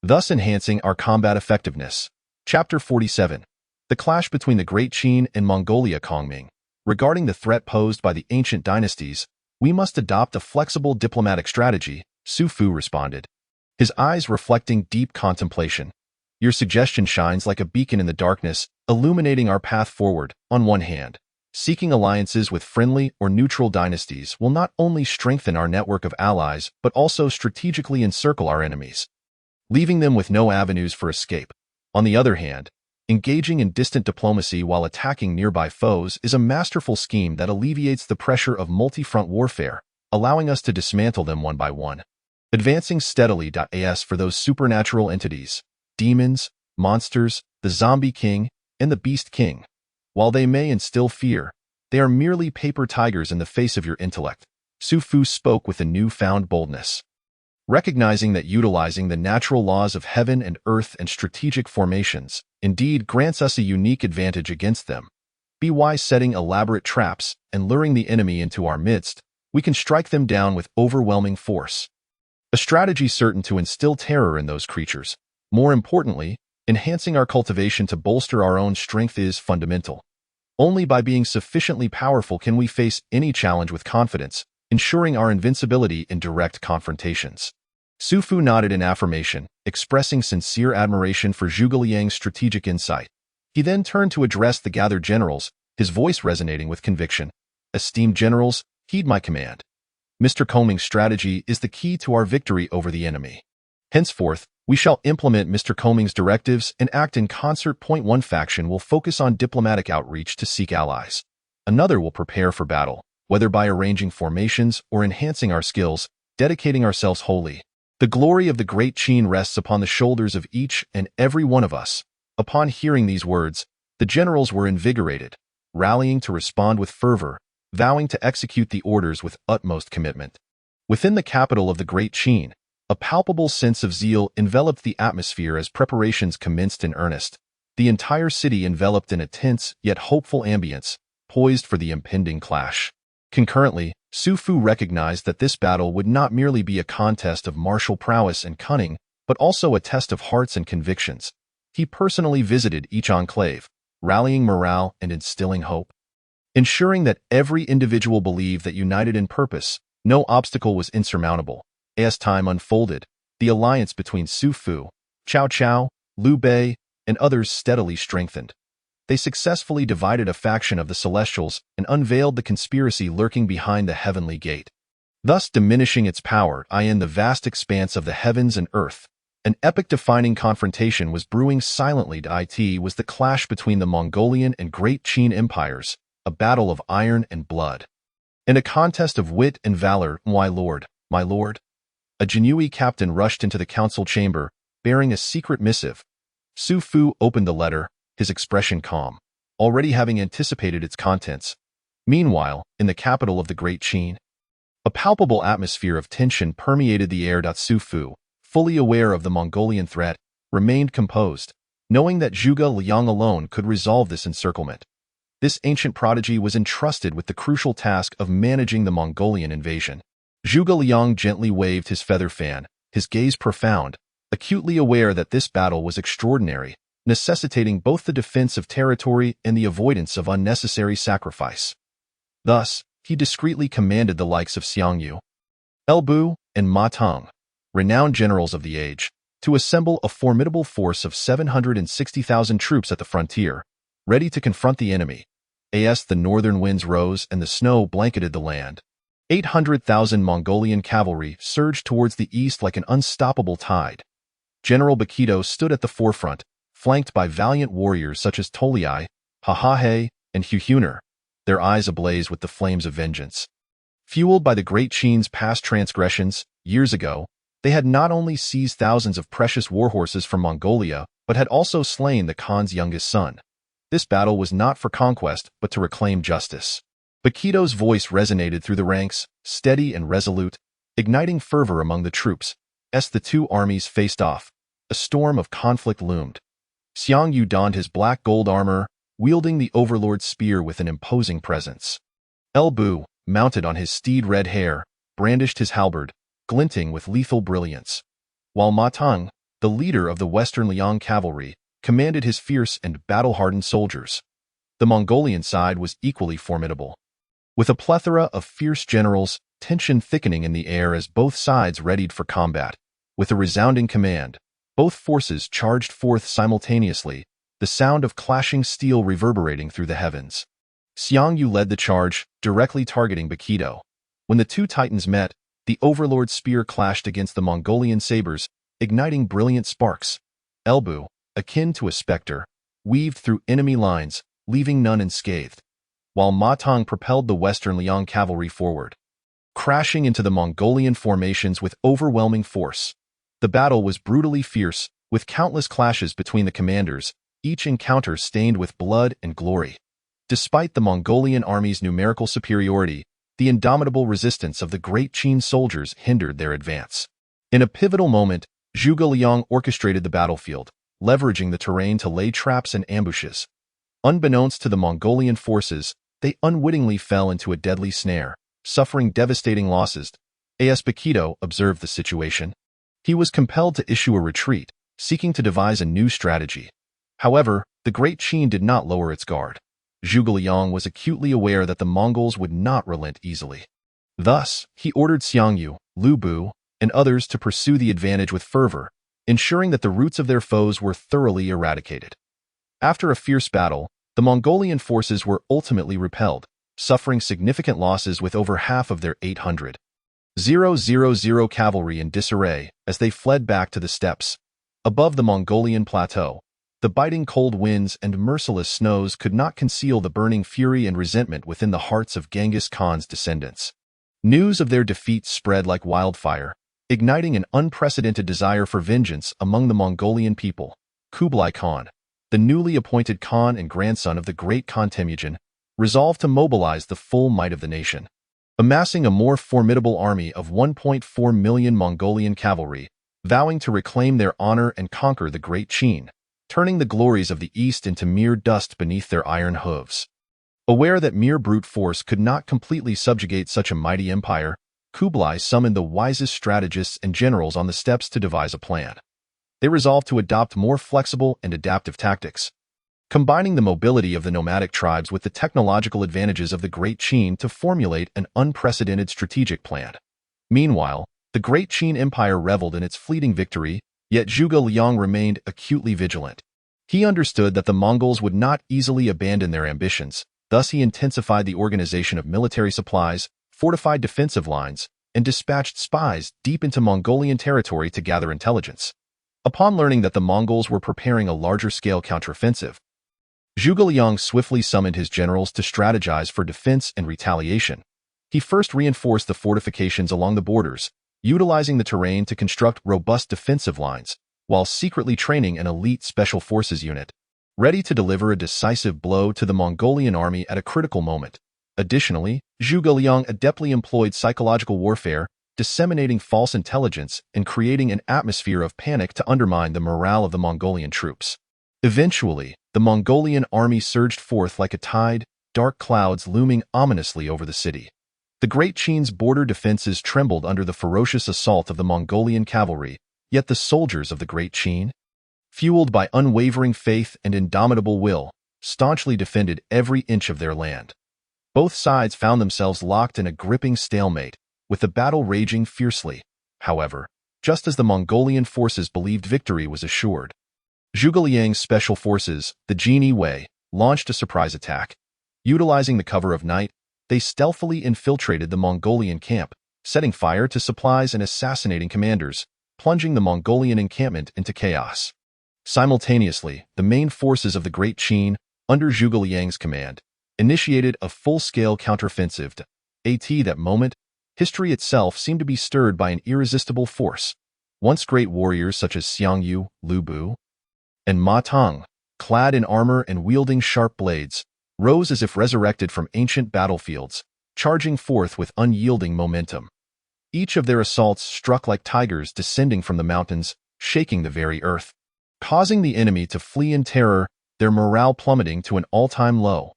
thus enhancing our combat effectiveness. Chapter 47. The clash between the Great Qin and Mongolia Kongming. Regarding the threat posed by the ancient dynasties, we must adopt a flexible diplomatic strategy, Su Fu responded, his eyes reflecting deep contemplation. Your suggestion shines like a beacon in the darkness, illuminating our path forward. On one hand, seeking alliances with friendly or neutral dynasties will not only strengthen our network of allies but also strategically encircle our enemies, leaving them with no avenues for escape. On the other hand, engaging in distant diplomacy while attacking nearby foes is a masterful scheme that alleviates the pressure of multi-front warfare, allowing us to dismantle them one by one. Advancing steadily. As for those supernatural entities, demons, monsters, the Zombie King, and the Beast King, while they may instill fear, they are merely paper tigers in the face of your intellect. Su Fu spoke with a newfound boldness. Recognizing that utilizing the natural laws of heaven and earth and strategic formations indeed grants us a unique advantage against them. Be wise setting elaborate traps and luring the enemy into our midst, we can strike them down with overwhelming force. A strategy certain to instill terror in those creatures. More importantly, enhancing our cultivation to bolster our own strength is fundamental. Only by being sufficiently powerful can we face any challenge with confidence, ensuring our invincibility in direct confrontations. Su Fu nodded in affirmation, expressing sincere admiration for Zhuge Liang's strategic insight. He then turned to address the gathered generals, his voice resonating with conviction. Esteemed generals, heed my command. Mr. Kongming's strategy is the key to our victory over the enemy. Henceforth, we shall implement Mr. Kongming's directives and act in concert. One faction will focus on diplomatic outreach to seek allies. Another will prepare for battle, whether by arranging formations or enhancing our skills, dedicating ourselves wholly. The glory of the Great Qin rests upon the shoulders of each and every one of us. Upon hearing these words, the generals were invigorated, rallying to respond with fervor, vowing to execute the orders with utmost commitment. Within the capital of the Great Qin, a palpable sense of zeal enveloped the atmosphere as preparations commenced in earnest. The entire city enveloped in a tense yet hopeful ambience, poised for the impending clash. Concurrently, Su Fu recognized that this battle would not merely be a contest of martial prowess and cunning, but also a test of hearts and convictions. He personally visited each enclave, rallying morale and instilling hope. Ensuring that every individual believed that united in purpose, no obstacle was insurmountable. As time unfolded, the alliance between Su Fu, Cao Cao, Liu Bei, and others steadily strengthened. They successfully divided a faction of the Celestials and unveiled the conspiracy lurking behind the Heavenly Gate, thus diminishing its power in the vast expanse of the heavens and earth. An epic-defining confrontation was brewing silently. It was the clash between the Mongolian and Great Qin empires, a battle of iron and blood, and a contest of wit and valor. My lord. A Jinui captain rushed into the council chamber, bearing a secret missive. Su Fu opened the letter, his expression calm, already having anticipated its contents. Meanwhile, in the capital of the Great Qin, a palpable atmosphere of tension permeated the air. Su Fu, fully aware of the Mongolian threat, remained composed, knowing that Zhuge Liang alone could resolve this encirclement. This ancient prodigy was entrusted with the crucial task of managing the Mongolian invasion. Zhuge Liang gently waved his feather fan, his gaze profound, acutely aware that this battle was extraordinary, necessitating both the defense of territory and the avoidance of unnecessary sacrifice. Thus, he discreetly commanded the likes of Xianxia, Bu, and Ma Teng, renowned generals of the age, to assemble a formidable force of 760,000 troops at the frontier, ready to confront the enemy. As the northern winds rose and the snow blanketed the land, 800,000 Mongolian cavalry surged towards the east like an unstoppable tide. General Bakito stood at the forefront, flanked by valiant warriors such as Toliai, Hahahe, and Huhuner, their eyes ablaze with the flames of vengeance. Fueled by the Great Qin's past transgressions, years ago, they had not only seized thousands of precious warhorses from Mongolia, but had also slain the Khan's youngest son. This battle was not for conquest, but to reclaim justice. Bakito's voice resonated through the ranks, steady and resolute, igniting fervor among the troops. As the two armies faced off, a storm of conflict loomed. Xianxia donned his black gold armor, wielding the overlord's spear with an imposing presence. Bu, mounted on his steed red hare, brandished his halberd, glinting with lethal brilliance, while Ma Teng, the leader of the Western Liang cavalry, commanded his fierce and battle-hardened soldiers. The Mongolian side was equally formidable. With a plethora of fierce generals, tension thickening in the air as both sides readied for combat. With a resounding command, both forces charged forth simultaneously, the sound of clashing steel reverberating through the heavens. Xianxia led the charge, directly targeting Bakito. When the two titans met, the overlord's spear clashed against the Mongolian sabers, igniting brilliant sparks. Bu, akin to a specter, weaved through enemy lines, leaving none unscathed, while Ma Teng propelled the Western Liang cavalry forward, crashing into the Mongolian formations with overwhelming force. The battle was brutally fierce, with countless clashes between the commanders, each encounter stained with blood and glory. Despite the Mongolian army's numerical superiority, the indomitable resistance of the Great Qin soldiers hindered their advance. In a pivotal moment, Zhuge Liang orchestrated the battlefield, leveraging the terrain to lay traps and ambushes. Unbeknownst to the Mongolian forces, they unwittingly fell into a deadly snare, suffering devastating losses. As Bakito observed the situation, he was compelled to issue a retreat, seeking to devise a new strategy. However, the Great Qin did not lower its guard. Zhuge Liang was acutely aware that the Mongols would not relent easily. Thus, he ordered Xianxia, Liu Bu, and others to pursue the advantage with fervor, ensuring that the roots of their foes were thoroughly eradicated. After a fierce battle, the Mongolian forces were ultimately repelled, suffering significant losses with over half of their 800,000 cavalry in disarray as they fled back to the steppes. Above the Mongolian plateau, the biting cold winds and merciless snows could not conceal the burning fury and resentment within the hearts of Genghis Khan's descendants. News of their defeat spread like wildfire, igniting an unprecedented desire for vengeance among the Mongolian people. Kublai Khan, the newly appointed Khan and grandson of the great Khan Temujin, resolved to mobilize the full might of the nation. Amassing a more formidable army of 1.4 million Mongolian cavalry, vowing to reclaim their honor and conquer the Great Qin, turning the glories of the East into mere dust beneath their iron hooves. Aware that mere brute force could not completely subjugate such a mighty empire, Kublai summoned the wisest strategists and generals on the steppes to devise a plan. They resolved to adopt more flexible and adaptive tactics, combining the mobility of the nomadic tribes with the technological advantages of the Great Qin to formulate an unprecedented strategic plan. Meanwhile, the Great Qin Empire reveled in its fleeting victory, yet Zhuge Liang remained acutely vigilant. He understood that the Mongols would not easily abandon their ambitions, thus he intensified the organization of military supplies, fortified defensive lines, and dispatched spies deep into Mongolian territory to gather intelligence. Upon learning that the Mongols were preparing a larger-scale counteroffensive, Zhuge Liang swiftly summoned his generals to strategize for defense and retaliation. He first reinforced the fortifications along the borders, utilizing the terrain to construct robust defensive lines, while secretly training an elite special forces unit, ready to deliver a decisive blow to the Mongolian army at a critical moment. Additionally, Zhuge Liang adeptly employed psychological warfare, disseminating false intelligence and creating an atmosphere of panic to undermine the morale of the Mongolian troops. Eventually, the Mongolian army surged forth like a tide, dark clouds looming ominously over the city. The Great Qin's border defenses trembled under the ferocious assault of the Mongolian cavalry, yet the soldiers of the Great Qin, fueled by unwavering faith and indomitable will, staunchly defended every inch of their land. Both sides found themselves locked in a gripping stalemate, with the battle raging fiercely. However, just as the Mongolian forces believed victory was assured, Zhuge Liang's special forces, the Jin Wei, launched a surprise attack. Utilizing the cover of night, they stealthily infiltrated the Mongolian camp, setting fire to supplies and assassinating commanders, plunging the Mongolian encampment into chaos. Simultaneously, the main forces of the Great Qin, under Zhuge Liang's command, initiated a full-scale counteroffensive. At that moment, history itself seemed to be stirred by an irresistible force. Once great warriors such as Xianxia, Lu Bu, and Ma Teng, clad in armor and wielding sharp blades, rose as if resurrected from ancient battlefields, charging forth with unyielding momentum. Each of their assaults struck like tigers descending from the mountains, shaking the very earth, causing the enemy to flee in terror, their morale plummeting to an all-time low.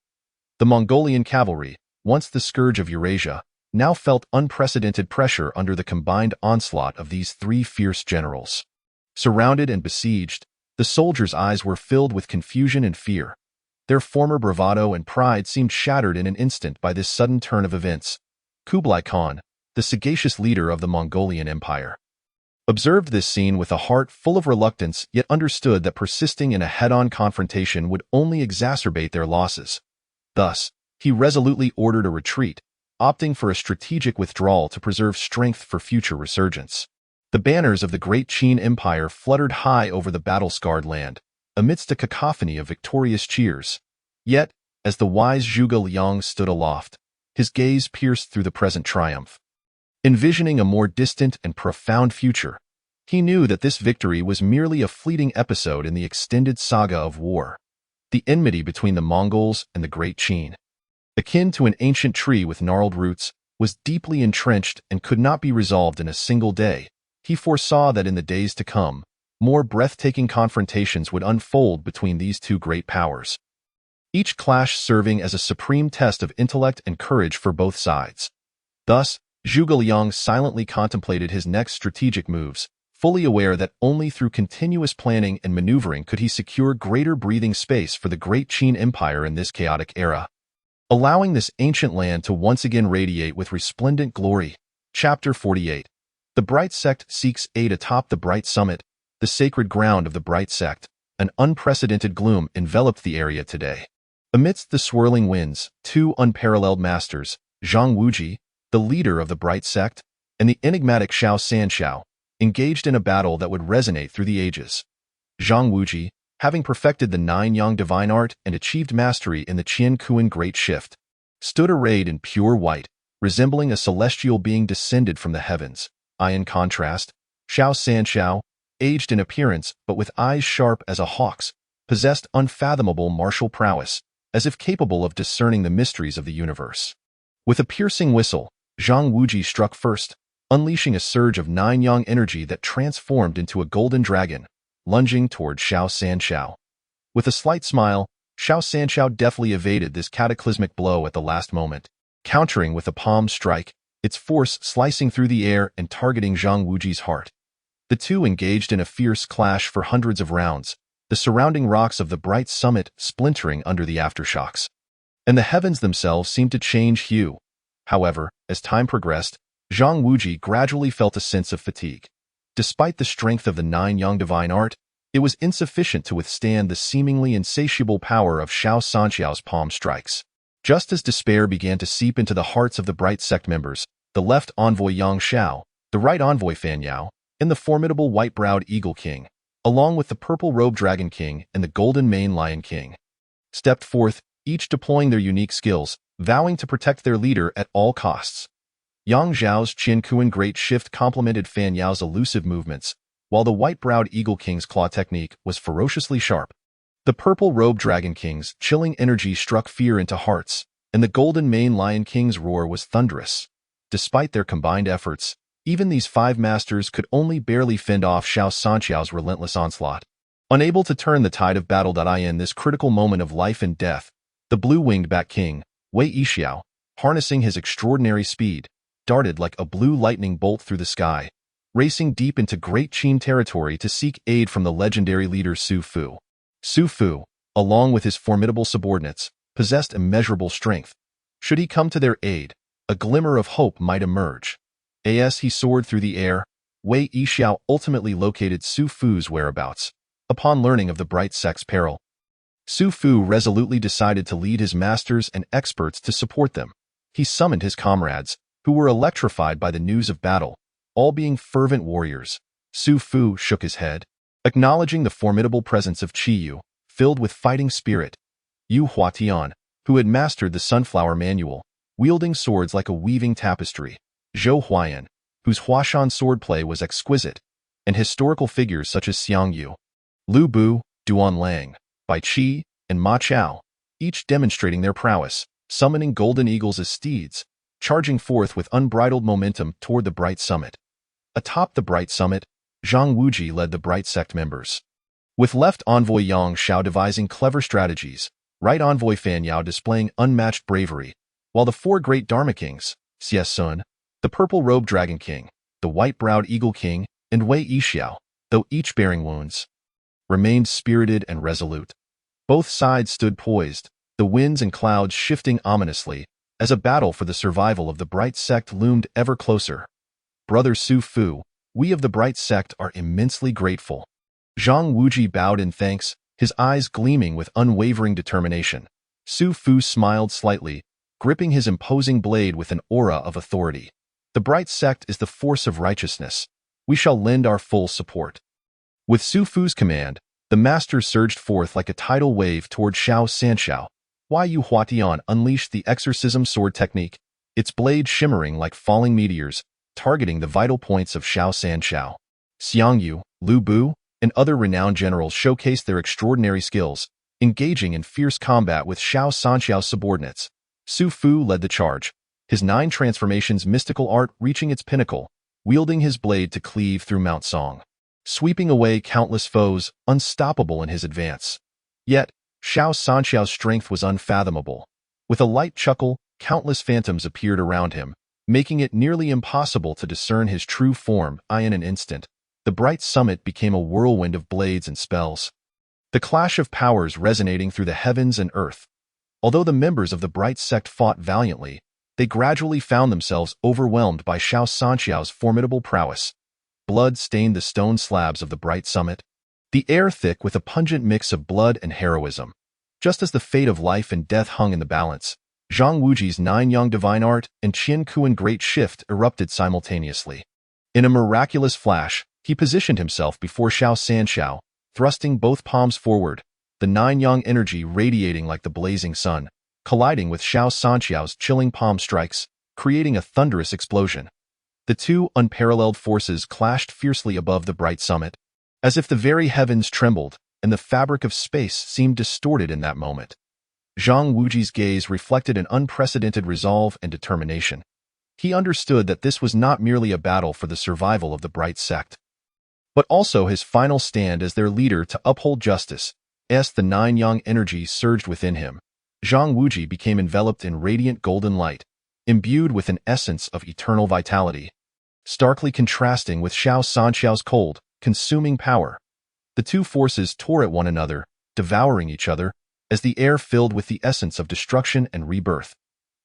The Mongolian cavalry, once the scourge of Eurasia, now felt unprecedented pressure under the combined onslaught of these three fierce generals. Surrounded and besieged, the soldiers' eyes were filled with confusion and fear. Their former bravado and pride seemed shattered in an instant by this sudden turn of events. Kublai Khan, the sagacious leader of the Mongolian Empire, observed this scene with a heart full of reluctance, yet understood that persisting in a head-on confrontation would only exacerbate their losses. Thus, he resolutely ordered a retreat, opting for a strategic withdrawal to preserve strength for future resurgence. The banners of the Great Qin Empire fluttered high over the battle-scarred land, amidst a cacophony of victorious cheers. Yet, as the wise Zhuge Liang stood aloft, his gaze pierced through the present triumph. Envisioning a more distant and profound future, he knew that this victory was merely a fleeting episode in the extended saga of war. The enmity between the Mongols and the Great Qin, akin to an ancient tree with gnarled roots, was deeply entrenched and could not be resolved in a single day. He foresaw that in the days to come, more breathtaking confrontations would unfold between these two great powers, each clash serving as a supreme test of intellect and courage for both sides. Thus, Zhuge Liang silently contemplated his next strategic moves, fully aware that only through continuous planning and maneuvering could he secure greater breathing space for the Great Qin Empire in this chaotic era, allowing this ancient land to once again radiate with resplendent glory. Chapter 48. The Bright Sect seeks aid atop the Bright Summit, the sacred ground of the Bright Sect. An unprecedented gloom enveloped the area today. Amidst the swirling winds, two unparalleled masters, Zhang Wuji, the leader of the Bright Sect, and the enigmatic Xianxia, engaged in a battle that would resonate through the ages. Zhang Wuji, having perfected the Nine-Yang divine art and achieved mastery in the Qian Kuan Great Shift, stood arrayed in pure white, resembling a celestial being descended from the heavens. In contrast, Xianxia, aged in appearance but with eyes sharp as a hawk's, possessed unfathomable martial prowess, as if capable of discerning the mysteries of the universe. With a piercing whistle, Zhang Wuji struck first, unleashing a surge of Nine-Yang energy that transformed into a golden dragon, lunging toward Xianxia. With a slight smile, Xianxia deftly evaded this cataclysmic blow at the last moment, countering with a palm strike, its force slicing through the air and targeting Zhang Wuji's heart. The two engaged in a fierce clash for hundreds of rounds, the surrounding rocks of the bright summit splintering under the aftershocks. And the heavens themselves seemed to change hue. However, as time progressed, Zhang Wuji gradually felt a sense of fatigue. Despite the strength of the nine-yang divine art, it was insufficient to withstand the seemingly insatiable power of Xianxia's palm strikes. Just as despair began to seep into the hearts of the Bright Sect members, the left envoy Xiao, the right envoy Fanyao, and the formidable white-browed Eagle King, along with the purple-robed Dragon King and the golden-maned Lion King, stepped forth, each deploying their unique skills, vowing to protect their leader at all costs. Yang Zhao's Qianquan Great Shift complemented Fanyao's elusive movements, while the white-browed Eagle King's claw technique was ferociously sharp. The purple-robed Dragon King's chilling energy struck fear into hearts, and the golden-maned Lion King's roar was thunderous. Despite their combined efforts, even these five masters could only barely fend off Xianxia's relentless onslaught. Unable to turn the tide of battle. In this critical moment of life and death, the blue-winged Bat King, Wei Yixiao, harnessing his extraordinary speed, darted like a blue lightning bolt through the sky, racing deep into Great Qin territory to seek aid from the legendary leader Su Fu. Su Fu, along with his formidable subordinates, possessed immeasurable strength. Should he come to their aid, a glimmer of hope might emerge. As he soared through the air, Wei Yixiao ultimately located Su Fu's whereabouts. Upon learning of the Bright Sect's peril, Su Fu resolutely decided to lead his masters and experts to support them. He summoned his comrades, who were electrified by the news of battle, all being fervent warriors. Su Fu shook his head, acknowledging the formidable presence of Qiyu, filled with fighting spirit. Yu Huatian, who had mastered the Sunflower Manual, wielding swords like a weaving tapestry. Zhou Huayan, whose Huashan swordplay was exquisite, and historical figures such as Xianxia, Lu Bu, Duan Lang, Bai Qi, and Ma Chao, each demonstrating their prowess, summoning golden eagles as steeds, charging forth with unbridled momentum toward the Bright Summit. Atop the Bright Summit, Zhang Wuji led the Bright Sect members, with left envoy Yang Xiao devising clever strategies, right envoy Fanyao displaying unmatched bravery, while the four great Dharma Kings, Xie Sun, the purple-robed Dragon King, the white-browed Eagle King, and Wei Yixiao, though each bearing wounds, remained spirited and resolute. Both sides stood poised, the winds and clouds shifting ominously, as a battle for the survival of the Bright Sect loomed ever closer. Brother Su Fu, we of the Bright Sect are immensely grateful. Zhang Wuji bowed in thanks, his eyes gleaming with unwavering determination. Su Fu smiled slightly, gripping his imposing blade with an aura of authority. The Bright Sect is the force of righteousness. We shall lend our full support. With Su Fu's command, the masters surged forth like a tidal wave toward Xianxia. Yu Huatian unleashed the exorcism sword technique, its blade shimmering like falling meteors, targeting the vital points of Xianxia. Xianxia, Lu Bu, and other renowned generals showcased their extraordinary skills, engaging in fierce combat with Xianxia's subordinates. Su Fu led the charge, his 9 transformations mystical art reaching its pinnacle, wielding his blade to cleave through Mount Song, sweeping away countless foes, unstoppable in his advance. Yet, Xianxia's strength was unfathomable. With a light chuckle, countless phantoms appeared around him, making it nearly impossible to discern his true form. In an instant, the Bright Summit became a whirlwind of blades and spells, the clash of powers resonating through the heavens and earth. Although the members of the Bright Sect fought valiantly, they gradually found themselves overwhelmed by Xianxia's formidable prowess. Blood stained the stone slabs of the Bright Summit, the air thick with a pungent mix of blood and heroism. Just as the fate of life and death hung in the balance, Zhang Wuji's 9-yang divine art and Qianquan Great Shift erupted simultaneously. In a miraculous flash, he positioned himself before Xianxia, thrusting both palms forward, the 9-yang energy radiating like the blazing sun, colliding with Xianxia's chilling palm strikes, creating a thunderous explosion. The two unparalleled forces clashed fiercely above the Bright Summit, as if the very heavens trembled and the fabric of space seemed distorted in that moment. Zhang Wuji's gaze reflected an unprecedented resolve and determination. He understood that this was not merely a battle for the survival of the Bright Sect, but also his final stand as their leader to uphold justice, As the nine-yang energy surged within him, Zhang Wuji became enveloped in radiant golden light, imbued with an essence of eternal vitality, starkly contrasting with Xianxia's cold, consuming power. The two forces tore at one another, devouring each other, as the air filled with the essence of destruction and rebirth.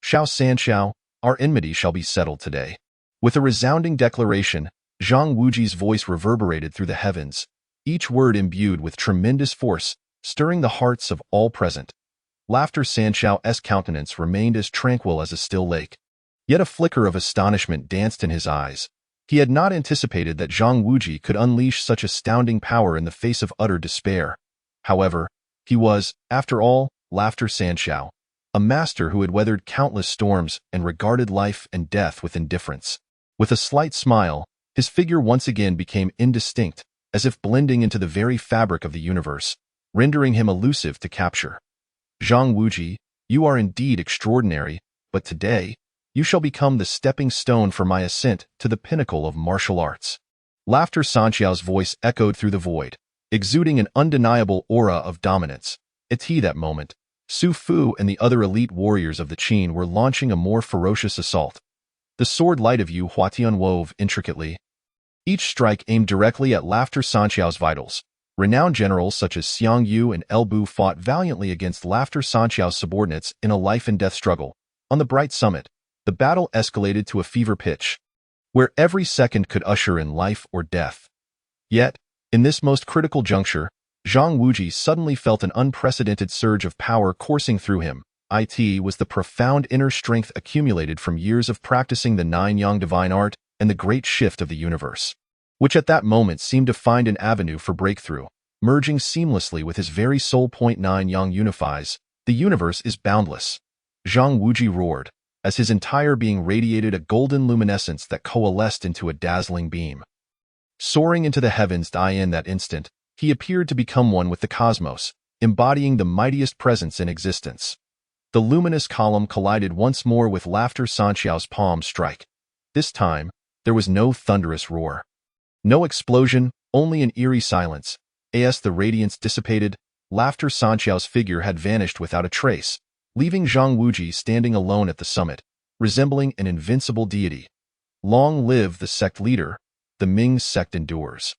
Xianxia, our enmity shall be settled today. With a resounding declaration, Zhang Wuji's voice reverberated through the heavens, each word imbued with tremendous force, stirring the hearts of all present. Laughter Sanxiao's countenance remained as tranquil as a still lake. Yet a flicker of astonishment danced in his eyes. He had not anticipated that Zhang Wuji could unleash such astounding power in the face of utter despair. However, he was, after all, Laughter Sanxiao, a master who had weathered countless storms and regarded life and death with indifference. With a slight smile, his figure once again became indistinct, as if blending into the very fabric of the universe, rendering him elusive to capture. Zhang Wuji, you are indeed extraordinary, but today, you shall become the stepping stone for my ascent to the pinnacle of martial arts. Laughter Sanxiao's voice echoed through the void, exuding an undeniable aura of dominance. At that moment, Su Fu and the other elite warriors of the Qin were launching a more ferocious assault. The sword light of Yu Huatian wove intricately. Each strike aimed directly at Laughter Sanxiao's vitals. Renowned generals such as Xiang Yu and El Bu fought valiantly against Laughter Sanxiao's subordinates in a life-and-death struggle. On the bright summit, the battle escalated to a fever pitch, where every second could usher in life or death. Yet, in this most critical juncture, Zhang Wuji suddenly felt an unprecedented surge of power coursing through him. It was the profound inner strength accumulated from years of practicing the nine-yang divine art and the great shift of the universe, which at that moment seemed to find an avenue for breakthrough, merging seamlessly with his very soul. Nine-yang unifies. The universe is boundless. Zhang Wuji roared, as his entire being radiated a golden luminescence that coalesced into a dazzling beam. Soaring into the heavens in that instant, he appeared to become one with the cosmos, embodying the mightiest presence in existence. The luminous column collided once more with Laughter Sanxiao's palm strike. This time, there was no thunderous roar. No explosion, only an eerie silence. As the radiance dissipated, Laughter Sanxiao's figure had vanished without a trace, leaving Zhang Wuji standing alone at the summit, resembling an invincible deity. Long live the sect leader, the Ming sect endures.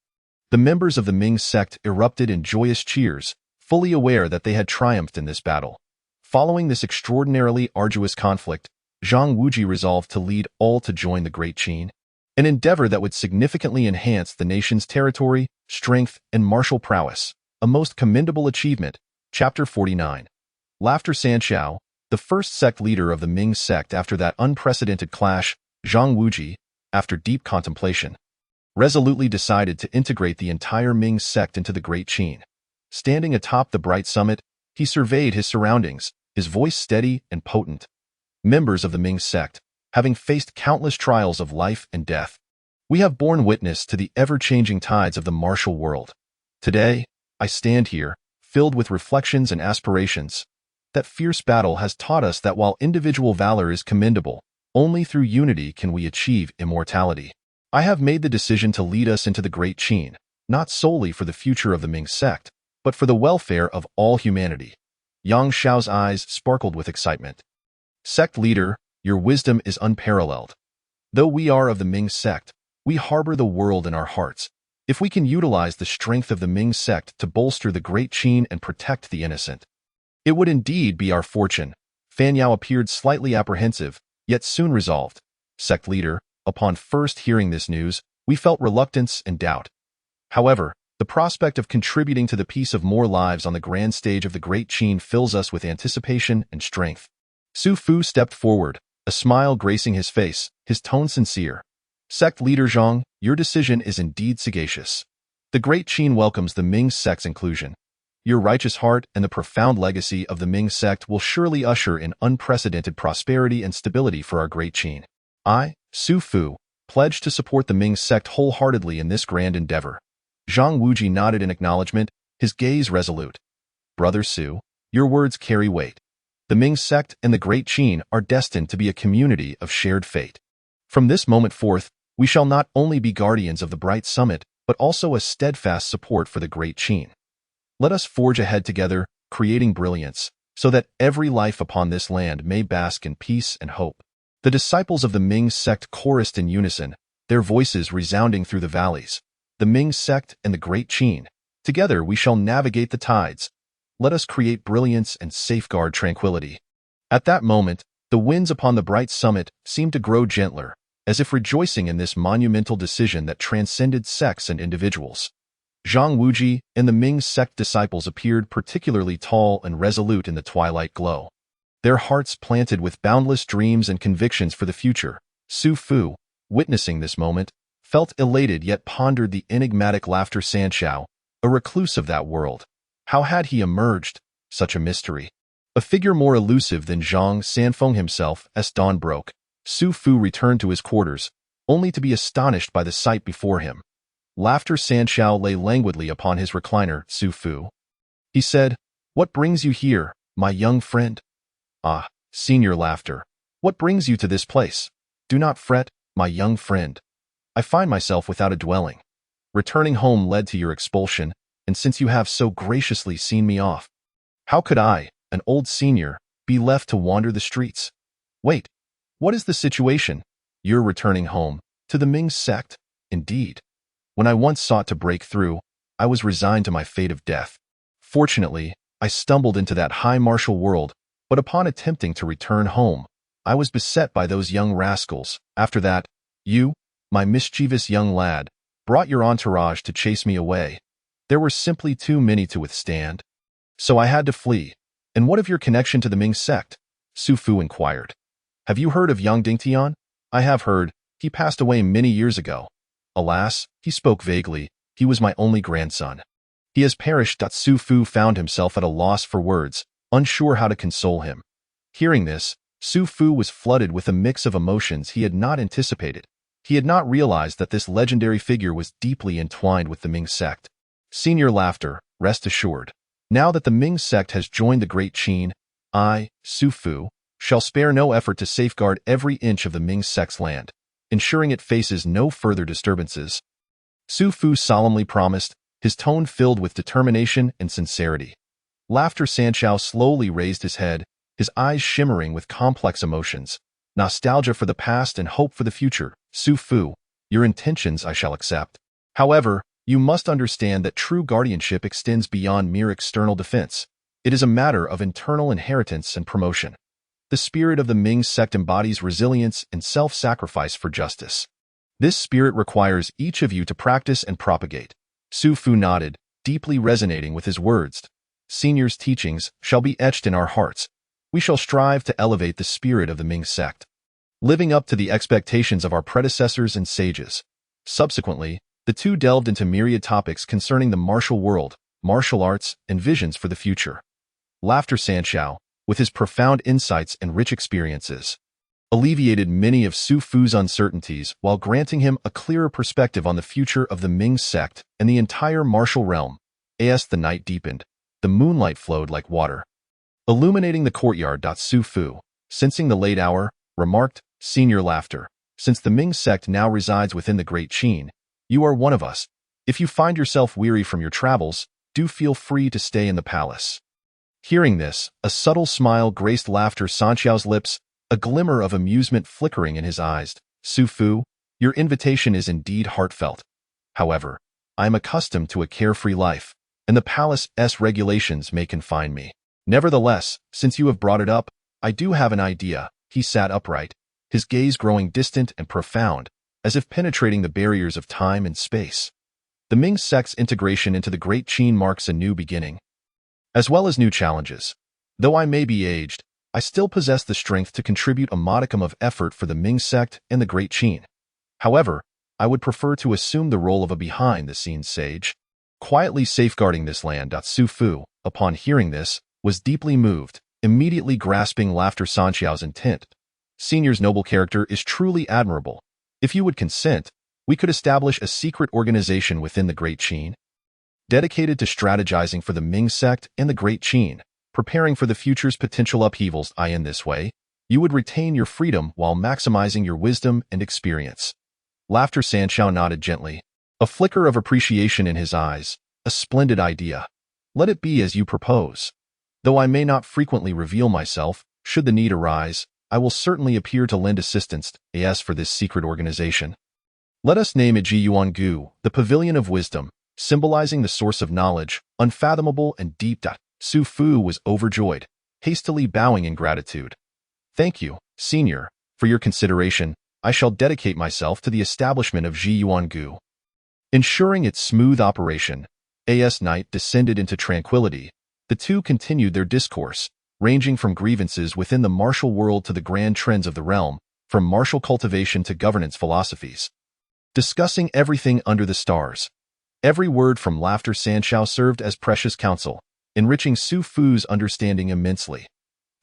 The members of the Ming sect erupted in joyous cheers, fully aware that they had triumphed in this battle. Following this extraordinarily arduous conflict, Zhang Wuji resolved to lead all to join the Great Qin, an endeavor that would significantly enhance the nation's territory, strength, and martial prowess, a most commendable achievement. Chapter 49. Laughter Sanxiao, the first sect leader of the Ming sect after that unprecedented clash, Zhang Wuji, after deep contemplation, resolutely decided to integrate the entire Ming sect into the Great Qin. Standing atop the bright summit, he surveyed his surroundings, his voice steady and potent. Members of the Ming sect, having faced countless trials of life and death, we have borne witness to the ever-changing tides of the martial world. Today, I stand here, filled with reflections and aspirations. That fierce battle has taught us that while individual valor is commendable, only through unity can we achieve immortality. I have made the decision to lead us into the Great Qin, not solely for the future of the Ming sect, but for the welfare of all humanity. Yang Xiao's eyes sparkled with excitement. Sect leader, your wisdom is unparalleled. Though we are of the Ming sect, we harbor the world in our hearts. If we can utilize the strength of the Ming sect to bolster the Great Qin and protect the innocent, it would indeed be our fortune. Fan Yao appeared slightly apprehensive, yet soon resolved. Sect leader, upon first hearing this news, we felt reluctance and doubt. However, the prospect of contributing to the peace of more lives on the grand stage of the Great Qin fills us with anticipation and strength. Su Fu stepped forward, a smile gracing his face, his tone sincere. Sect leader Zhang, your decision is indeed sagacious. The Great Qin welcomes the Ming sect's inclusion. Your righteous heart and the profound legacy of the Ming sect will surely usher in unprecedented prosperity and stability for our Great Qin. I, Su Fu, pledge to support the Ming sect wholeheartedly in this grand endeavor. Zhang Wuji nodded in acknowledgement, his gaze resolute. Brother Su, your words carry weight. The Ming sect and the Great Qin are destined to be a community of shared fate. From this moment forth, we shall not only be guardians of the bright summit, but also a steadfast support for the Great Qin. Let us forge ahead together, creating brilliance, so that every life upon this land may bask in peace and hope. The disciples of the Ming sect chorused in unison, their voices resounding through the valleys. The Ming sect and the Great Qin. Together we shall navigate the tides. Let us create brilliance and safeguard tranquility. At that moment, the winds upon the bright summit seemed to grow gentler, as if rejoicing in this monumental decision that transcended sects and individuals. Zhang Wuji and the Ming sect disciples appeared particularly tall and resolute in the twilight glow. Their hearts planted with boundless dreams and convictions for the future. Su Fu, witnessing this moment, felt elated yet pondered the enigmatic Laughter Xianxia, a recluse of that world. How had he emerged? Such a mystery. A figure more elusive than Zhang Sanfeng himself. As dawn broke, Su Fu returned to his quarters, only to be astonished by the sight before him. Laughter Xianxia lay languidly upon his recliner. Su Fu, he said, "What brings you here, my young friend?" "Ah, Senior Laughter, what brings you to this place? Do not fret, my young friend. I find myself without a dwelling. Returning home led to your expulsion, and since you have so graciously seen me off, how could I, an old senior, be left to wander the streets? Wait, what is the situation? You're returning home, to the Ming sect? Indeed. When I once sought to break through, I was resigned to my fate of death. Fortunately, I stumbled into that high martial world, but upon attempting to return home, I was beset by those young rascals. After that, you, my mischievous young lad, brought your entourage to chase me away. There were simply too many to withstand. So I had to flee. And what of your connection to the Ming sect? Su Fu inquired. Have you heard of Yang Dingtian? I have heard. He passed away many years ago. Alas, he spoke vaguely. He was my only grandson. He has perished. Su Fu found himself at a loss for words, unsure how to console him. Hearing this, Su Fu was flooded with a mix of emotions he had not anticipated. He had not realized that this legendary figure was deeply entwined with the Ming sect. Senior Laughter, rest assured. Now that the Ming sect has joined the Great Qin, I, Su Fu, shall spare no effort to safeguard every inch of the Ming sect's land, ensuring it faces no further disturbances. Su Fu solemnly promised, his tone filled with determination and sincerity. Laughter Xianxia slowly raised his head, his eyes shimmering with complex emotions. Nostalgia for the past and hope for the future. Su Fu, your intentions I shall accept. However, you must understand that true guardianship extends beyond mere external defense. It is a matter of internal inheritance and promotion. The spirit of the Ming sect embodies resilience and self-sacrifice for justice. This spirit requires each of you to practice and propagate. Su Fu nodded, deeply resonating with his words. Senior's teachings shall be etched in our hearts. We shall strive to elevate the spirit of the Ming sect, living up to the expectations of our predecessors and sages. Subsequently, the two delved into myriad topics concerning the martial world, martial arts, and visions for the future. Laughter Xianxia, with his profound insights and rich experiences, alleviated many of Su Fu's uncertainties while granting him a clearer perspective on the future of the Ming sect and the entire martial realm. As the night deepened, the moonlight flowed like water, illuminating the courtyard. Su Fu, sensing the late hour, remarked, Senior Laughter, since the Ming sect now resides within the Great Qin, you are one of us. If you find yourself weary from your travels, do feel free to stay in the palace. Hearing this, a subtle smile graced Laughter Xianxia's lips, a glimmer of amusement flickering in his eyes. Su Fu, your invitation is indeed heartfelt. However, I am accustomed to a carefree life, and the palace's regulations may confine me. Nevertheless, since you have brought it up, I do have an idea. He sat upright, his gaze growing distant and profound, as if penetrating the barriers of time and space. The Ming sect's integration into the Great Qin marks a new beginning, as well as new challenges. Though I may be aged, I still possess the strength to contribute a modicum of effort for the Ming sect and the Great Qin. However, I would prefer to assume the role of a behind-the-scenes sage, quietly safeguarding this land. Su Fu, upon hearing this, was deeply moved, immediately grasping Laughter Xianxia's intent. Senior's noble character is truly admirable. If you would consent, we could establish a secret organization within the Great Qin, dedicated to strategizing for the Ming sect and the Great Qin, preparing for the future's potential upheavals. In this way, you would retain your freedom while maximizing your wisdom and experience. Laughter Xianxia nodded gently, a flicker of appreciation in his eyes. A splendid idea. Let it be as you propose. Though I may not frequently reveal myself, should the need arise, I will certainly appear to lend assistance as for this secret organization. Let us name it Jiyuangu, the Pavilion of Wisdom, symbolizing the source of knowledge, unfathomable and deep. Su Fu was overjoyed, hastily bowing in gratitude. Thank you, Senior, for your consideration. I shall dedicate myself to the establishment of Jiyuangu. Ensuring its smooth operation, as night descended into tranquility, the two continued their discourse, ranging from grievances within the martial world to the grand trends of the realm, from martial cultivation to governance philosophies. Discussing everything under the stars. Every word from Laughter Xianxia served as precious counsel, enriching Su Fu's understanding immensely.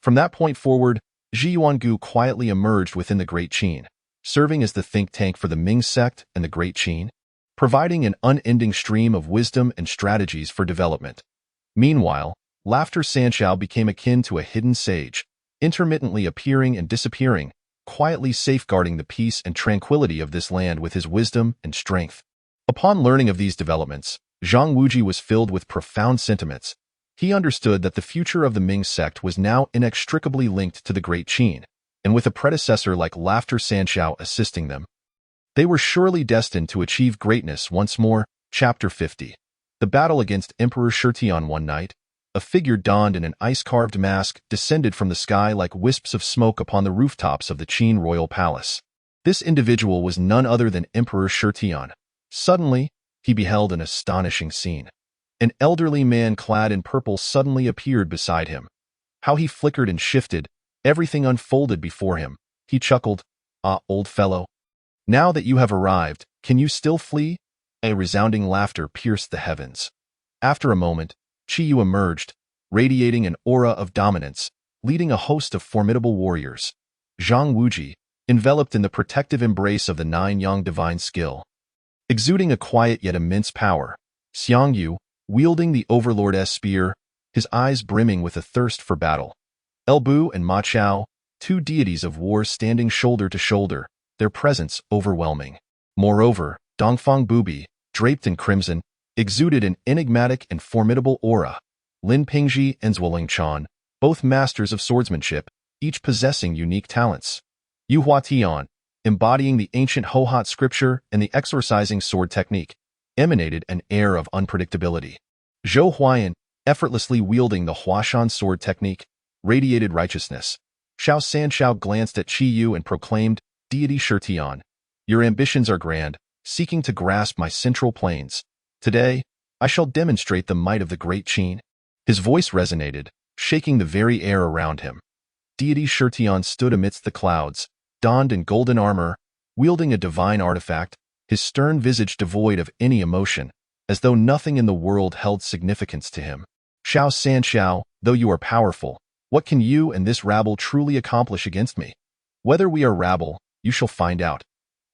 From that point forward, Jiyuangu quietly emerged within the Great Qin, serving as the think tank for the Ming sect and the Great Qin, providing an unending stream of wisdom and strategies for development. Meanwhile, Laughter Xianxia became akin to a hidden sage, intermittently appearing and disappearing, quietly safeguarding the peace and tranquility of this land with his wisdom and strength. Upon learning of these developments, Zhang Wuji was filled with profound sentiments. He understood that the future of the Ming sect was now inextricably linked to the Great Qin, and with a predecessor like Laughter Xianxia assisting them, they were surely destined to achieve greatness once more. Chapter 50. The battle against Emperor Shitian. One night, a figure donned in an ice-carved mask descended from the sky like wisps of smoke upon the rooftops of the Qin royal palace. This individual was none other than Emperor Shitian. Suddenly, he beheld an astonishing scene. An elderly man clad in purple suddenly appeared beside him. How he flickered and shifted, everything unfolded before him. He chuckled, "Ah, old fellow. Now that you have arrived, can you still flee?" A resounding laughter pierced the heavens. After a moment, Qiyu emerged, radiating an aura of dominance, leading a host of formidable warriors. Zhang Wuji, enveloped in the protective embrace of the nine-yang divine skill. Exuding a quiet yet immense power, Xianxia, wielding the Overlord's spear, his eyes brimming with a thirst for battle. Elbu and Ma Chao, two deities of war standing shoulder to shoulder, their presence overwhelming. Moreover, Dongfang Bubi, draped in crimson, exuded an enigmatic and formidable aura. Lin Pingji and Zhuoling Chan, both masters of swordsmanship, each possessing unique talents. Yu Huatian, embodying the ancient Hohat scripture and the exorcising sword technique, emanated an air of unpredictability. Zhou Huayan, effortlessly wielding the Huashan sword technique, radiated righteousness. Xiao Sanshao glanced at Qiyu and proclaimed, "Deity Shitian, your ambitions are grand, seeking to grasp my central plains. Today, I shall demonstrate the might of the Great Qin." His voice resonated, shaking the very air around him. Deity Shitian stood amidst the clouds, donned in golden armor, wielding a divine artifact, his stern visage devoid of any emotion, as though nothing in the world held significance to him. "Xiao Sanshao, though you are powerful, what can you and this rabble truly accomplish against me? Whether we are rabble, you shall find out."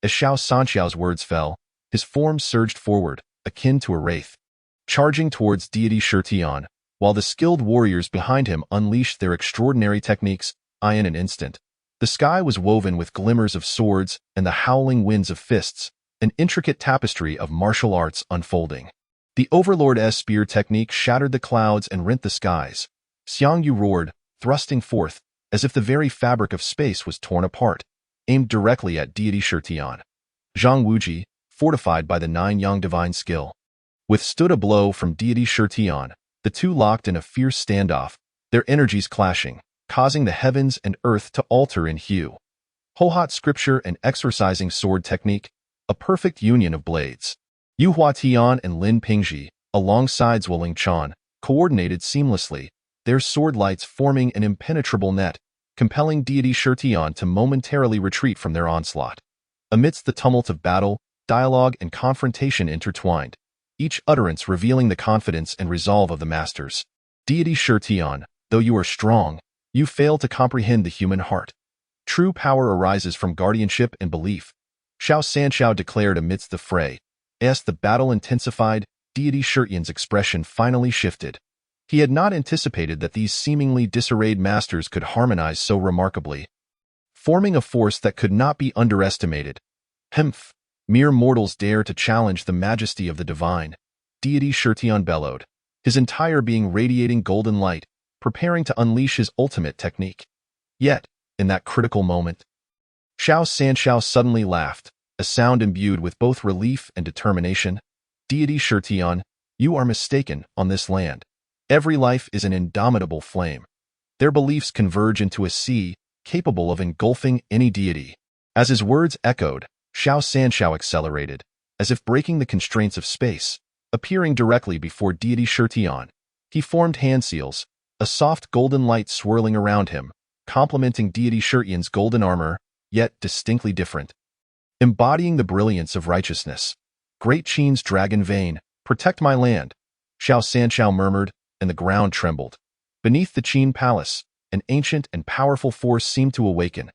As Xiao Sanxiao's words fell, his form surged forward, akin to a wraith, charging towards Deity Shitian, while the skilled warriors behind him unleashed their extraordinary techniques. In an instant, the sky was woven with glimmers of swords and the howling winds of fists, an intricate tapestry of martial arts unfolding. The Overlord's spear technique shattered the clouds and rent the skies. Xianxia roared, thrusting forth, as if the very fabric of space was torn apart, aimed directly at Deity Shitian. Zhang Wuji, fortified by the nine-yang divine skill, withstood a blow from Deity Shitian. The two locked in a fierce standoff, their energies clashing, causing the heavens and earth to alter in hue. Hohat scripture and exorcising sword technique, a perfect union of blades. Yu Huatian and Lin Pingji, alongside Zhuoling Chan, coordinated seamlessly, their sword lights forming an impenetrable net, compelling Deity Shitian to momentarily retreat from their onslaught. Amidst the tumult of battle, dialogue and confrontation intertwined, each utterance revealing the confidence and resolve of the masters. "Deity Shitian, though you are strong, you fail to comprehend the human heart. True power arises from guardianship and belief," Xiao Sanshao declared amidst the fray. As the battle intensified, Deity Shitian's expression finally shifted. He had not anticipated that these seemingly disarrayed masters could harmonize so remarkably, forming a force that could not be underestimated. "Humph! Mere mortals dare to challenge the majesty of the divine," Deity Shitian bellowed. his entire being radiating golden light, preparing to unleash his ultimate technique. Yet, in that critical moment, Xianxia suddenly laughed, a sound imbued with both relief and determination. Deity Shirtion, you are mistaken on this land. Every life is an indomitable flame. Their beliefs converge into a sea capable of engulfing any deity. As his words echoed, Xianxia accelerated, as if breaking the constraints of space. Appearing directly before Deity Shirtion, he formed hand seals, a soft golden light swirling around him, complementing Deity Shirtion's golden armor, yet distinctly different. Embodying the brilliance of righteousness. Great Qin's dragon vein, protect my land, Xianxia murmured, and the ground trembled. Beneath the Qin palace, an ancient and powerful force seemed to awaken,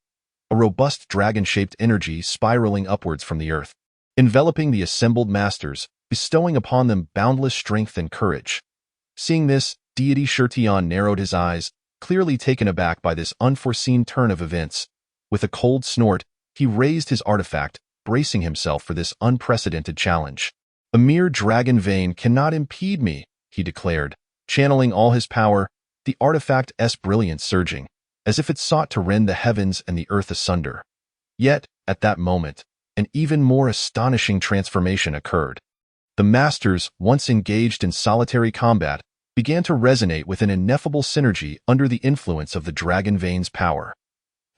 a robust dragon-shaped energy spiraling upwards from the earth, enveloping the assembled masters, bestowing upon them boundless strength and courage. Seeing this, Deity Shirtion narrowed his eyes, clearly taken aback by this unforeseen turn of events. With a cold snort, he raised his artifact, bracing himself for this unprecedented challenge. A mere dragon vein cannot impede me, he declared, channeling all his power, the artifact's brilliance surging, as if it sought to rend the heavens and the earth asunder. Yet, at that moment, an even more astonishing transformation occurred. The masters, once engaged in solitary combat, began to resonate with an ineffable synergy under the influence of the dragon vein's power.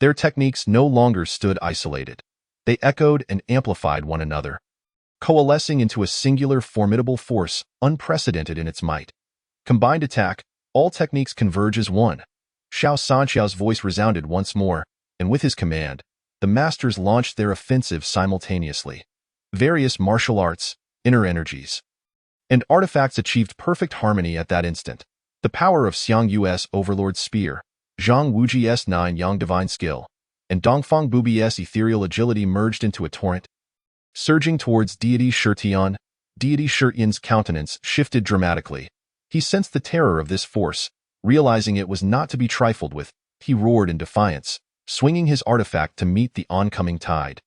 Their techniques no longer stood isolated. They echoed and amplified one another, coalescing into a singular formidable force unprecedented in its might. Combined attack, all techniques converge as one. Xianxia's voice resounded once more, and with his command, the masters launched their offensive simultaneously. Various martial arts, inner energies, and artifacts achieved perfect harmony at that instant. The power of Xiangyu's Overlord Spear, Zhang Wuji's 9-Yang Divine Skill, and Dongfang Bubi's ethereal agility merged into a torrent. Surging towards Deity Shirtion, Deity Shirtion's countenance shifted dramatically. He sensed the terror of this force, realizing it was not to be trifled with. He roared in defiance, swinging his artifact to meet the oncoming tide.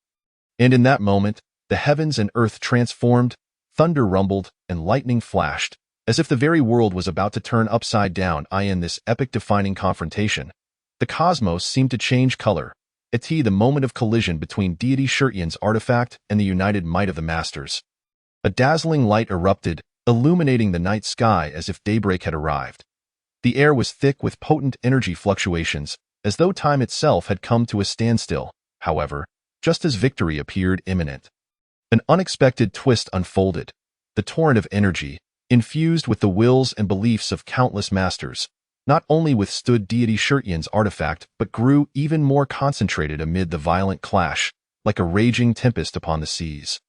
And in that moment, the heavens and earth transformed, thunder rumbled, and lightning flashed, as if the very world was about to turn upside down. In this epic-defining confrontation, the cosmos seemed to change color. The moment of collision between Deity Shirtion's artifact and the united might of the masters. A dazzling light erupted, illuminating the night sky as if daybreak had arrived. The air was thick with potent energy fluctuations, as though time itself had come to a standstill. However, just as victory appeared imminent, an unexpected twist unfolded. The torrent of energy, infused with the wills and beliefs of countless masters, not only withstood Deity Shirtion's artifact but grew even more concentrated amid the violent clash, like a raging tempest upon the seas.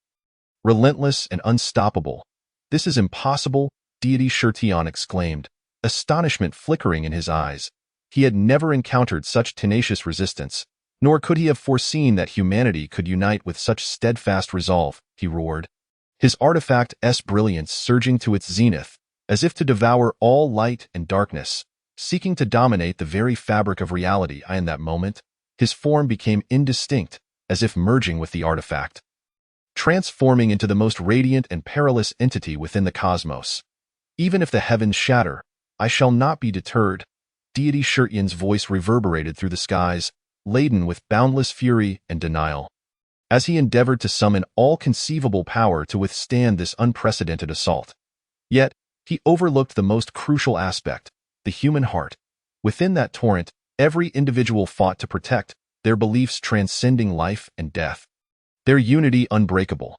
Relentless and unstoppable. This is impossible, Deity Shirtion exclaimed, astonishment flickering in his eyes. He had never encountered such tenacious resistance, nor could he have foreseen that humanity could unite with such steadfast resolve. He roared, his artifact's brilliance surging to its zenith, as if to devour all light and darkness, seeking to dominate the very fabric of reality. In that moment, his form became indistinct, as if merging with the artifact, transforming into the most radiant and perilous entity within the cosmos. Even if the heavens shatter, I shall not be deterred. Deity Shirtion's voice reverberated through the skies, laden with boundless fury and denial, as he endeavored to summon all conceivable power to withstand this unprecedented assault. Yet, he overlooked the most crucial aspect, the human heart. Within that torrent, every individual fought to protect, their beliefs transcending life and death, their unity unbreakable.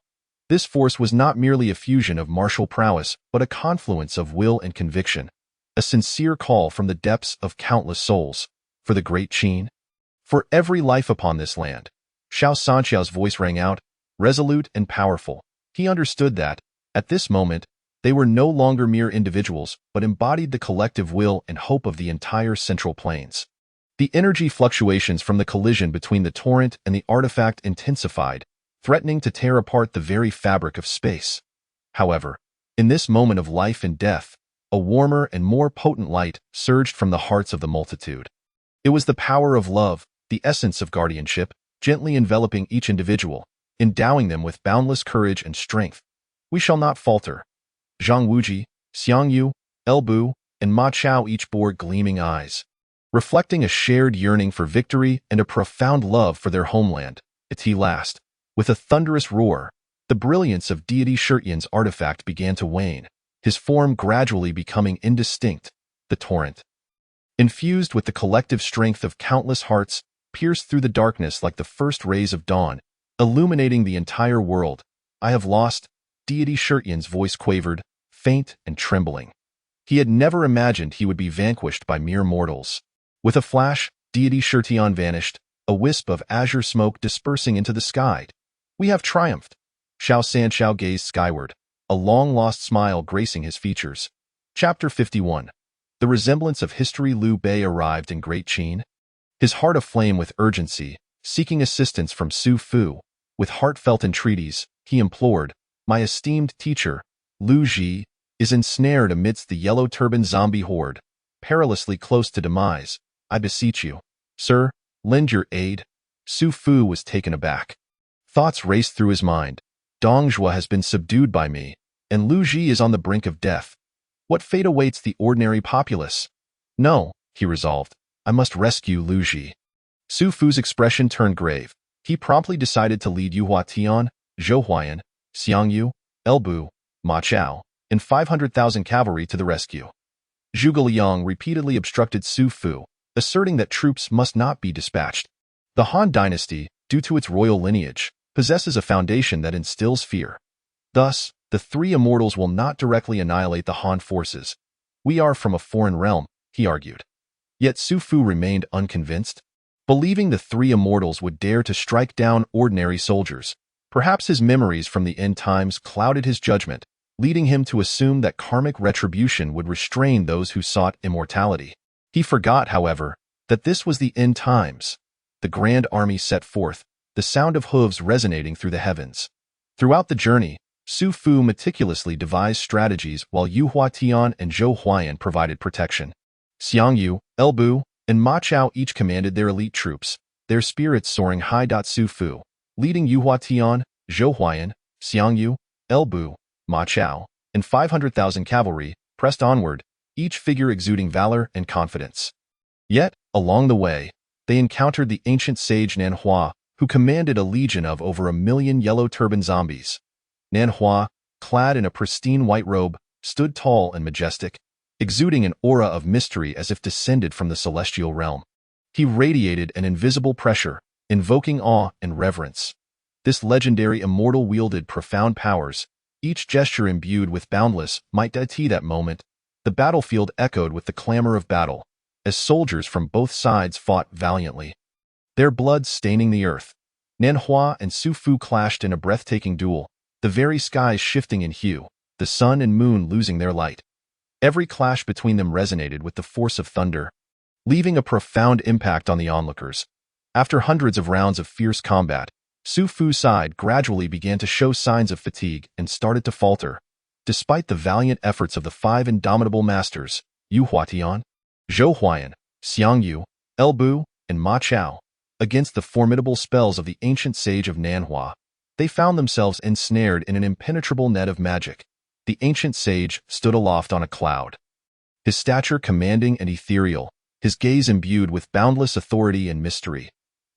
This force was not merely a fusion of martial prowess, but a confluence of will and conviction, a sincere call from the depths of countless souls, for the great Qin, for every life upon this land. Xianxia's voice rang out, resolute and powerful. He understood that, at this moment, they were no longer mere individuals, but embodied the collective will and hope of the entire Central Plains. The energy fluctuations from the collision between the torrent and the artifact intensified, threatening to tear apart the very fabric of space. However, in this moment of life and death, a warmer and more potent light surged from the hearts of the multitude. It was the power of love, the essence of guardianship, gently enveloping each individual, endowing them with boundless courage and strength. We shall not falter. Zhang Wuji, Xiangyu, Elbu, and Ma Chao each bore gleaming eyes, reflecting a shared yearning for victory and a profound love for their homeland. At last, with a thunderous roar, the brilliance of deity Xianxia's artifact began to wane, his form gradually becoming indistinct. The torrent, infused with the collective strength of countless hearts, pierced through the darkness like the first rays of dawn, illuminating the entire world. I have lost, deity Xianxia's voice quavered, faint and trembling. He had never imagined he would be vanquished by mere mortals. With a flash, deity Xianxia vanished, a wisp of azure smoke dispersing into the sky. We have triumphed. Xianxia gazed skyward, a long-lost smile gracing his features. Chapter 51. The resemblance of history. Liu Bei arrived in Great Qin, his heart aflame with urgency, seeking assistance from Su Fu. With heartfelt entreaties, he implored, "My esteemed teacher, Liu Ji, is ensnared amidst the yellow-turbaned zombie horde, perilously close to demise. I beseech you, sir, lend your aid." Su Fu was taken aback. Thoughts raced through his mind. Dongjua has been subdued by me, and Liu Ji is on the brink of death. What fate awaits the ordinary populace? No, he resolved, I must rescue Liu Ji. Su Fu's expression turned grave. He promptly decided to lead Yuhua Tian, Zhou Huayan, Xianxia, Elbu, Ma Chao, and 500,000 cavalry to the rescue. Zhuge Liang repeatedly obstructed Su Fu, asserting that troops must not be dispatched. The Han dynasty, due to its royal lineage, possesses a foundation that instills fear. Thus, the three immortals will not directly annihilate the Han forces. We are from a foreign realm, he argued. Yet Su Fu remained unconvinced, believing the three immortals would dare to strike down ordinary soldiers. Perhaps his memories from the end times clouded his judgment, leading him to assume that karmic retribution would restrain those who sought immortality. He forgot, however, that this was the end times. The grand army set forth, the sound of hooves resonating through the heavens. Throughout the journey, Su Fu meticulously devised strategies while Yuhua Tian and Zhou Huayan provided protection. Xianxia, Elbu, and Ma Chao each commanded their elite troops, their spirits soaring high. Su Fu, leading Yuhua Tian, Zhou Huayan, Xianxia, Elbu, Ma Chao, and 500,000 cavalry, pressed onward, each figure exuding valor and confidence. Yet, along the way, they encountered the ancient sage Nanhua, who commanded a legion of over 1 million yellow-turban zombies. Nanhua, clad in a pristine white robe, stood tall and majestic, exuding an aura of mystery as if descended from the celestial realm. He radiated an invisible pressure, invoking awe and reverence. This legendary immortal wielded profound powers, each gesture imbued with boundless might. That moment, the battlefield echoed with the clamor of battle, as soldiers from both sides fought valiantly, their blood staining the earth. Nanhua and Su Fu clashed in a breathtaking duel, the very skies shifting in hue, the sun and moon losing their light. Every clash between them resonated with the force of thunder, leaving a profound impact on the onlookers. After hundreds of rounds of fierce combat, Su Fu's side gradually began to show signs of fatigue and started to falter. Despite the valiant efforts of the 5 indomitable masters, Yuhua Tian, Zhou Huayan, Xianxia, Elbu, and Ma Chao, against the formidable spells of the ancient sage of Nanhua, they found themselves ensnared in an impenetrable net of magic. The ancient sage stood aloft on a cloud, his stature commanding and ethereal, his gaze imbued with boundless authority and mystery.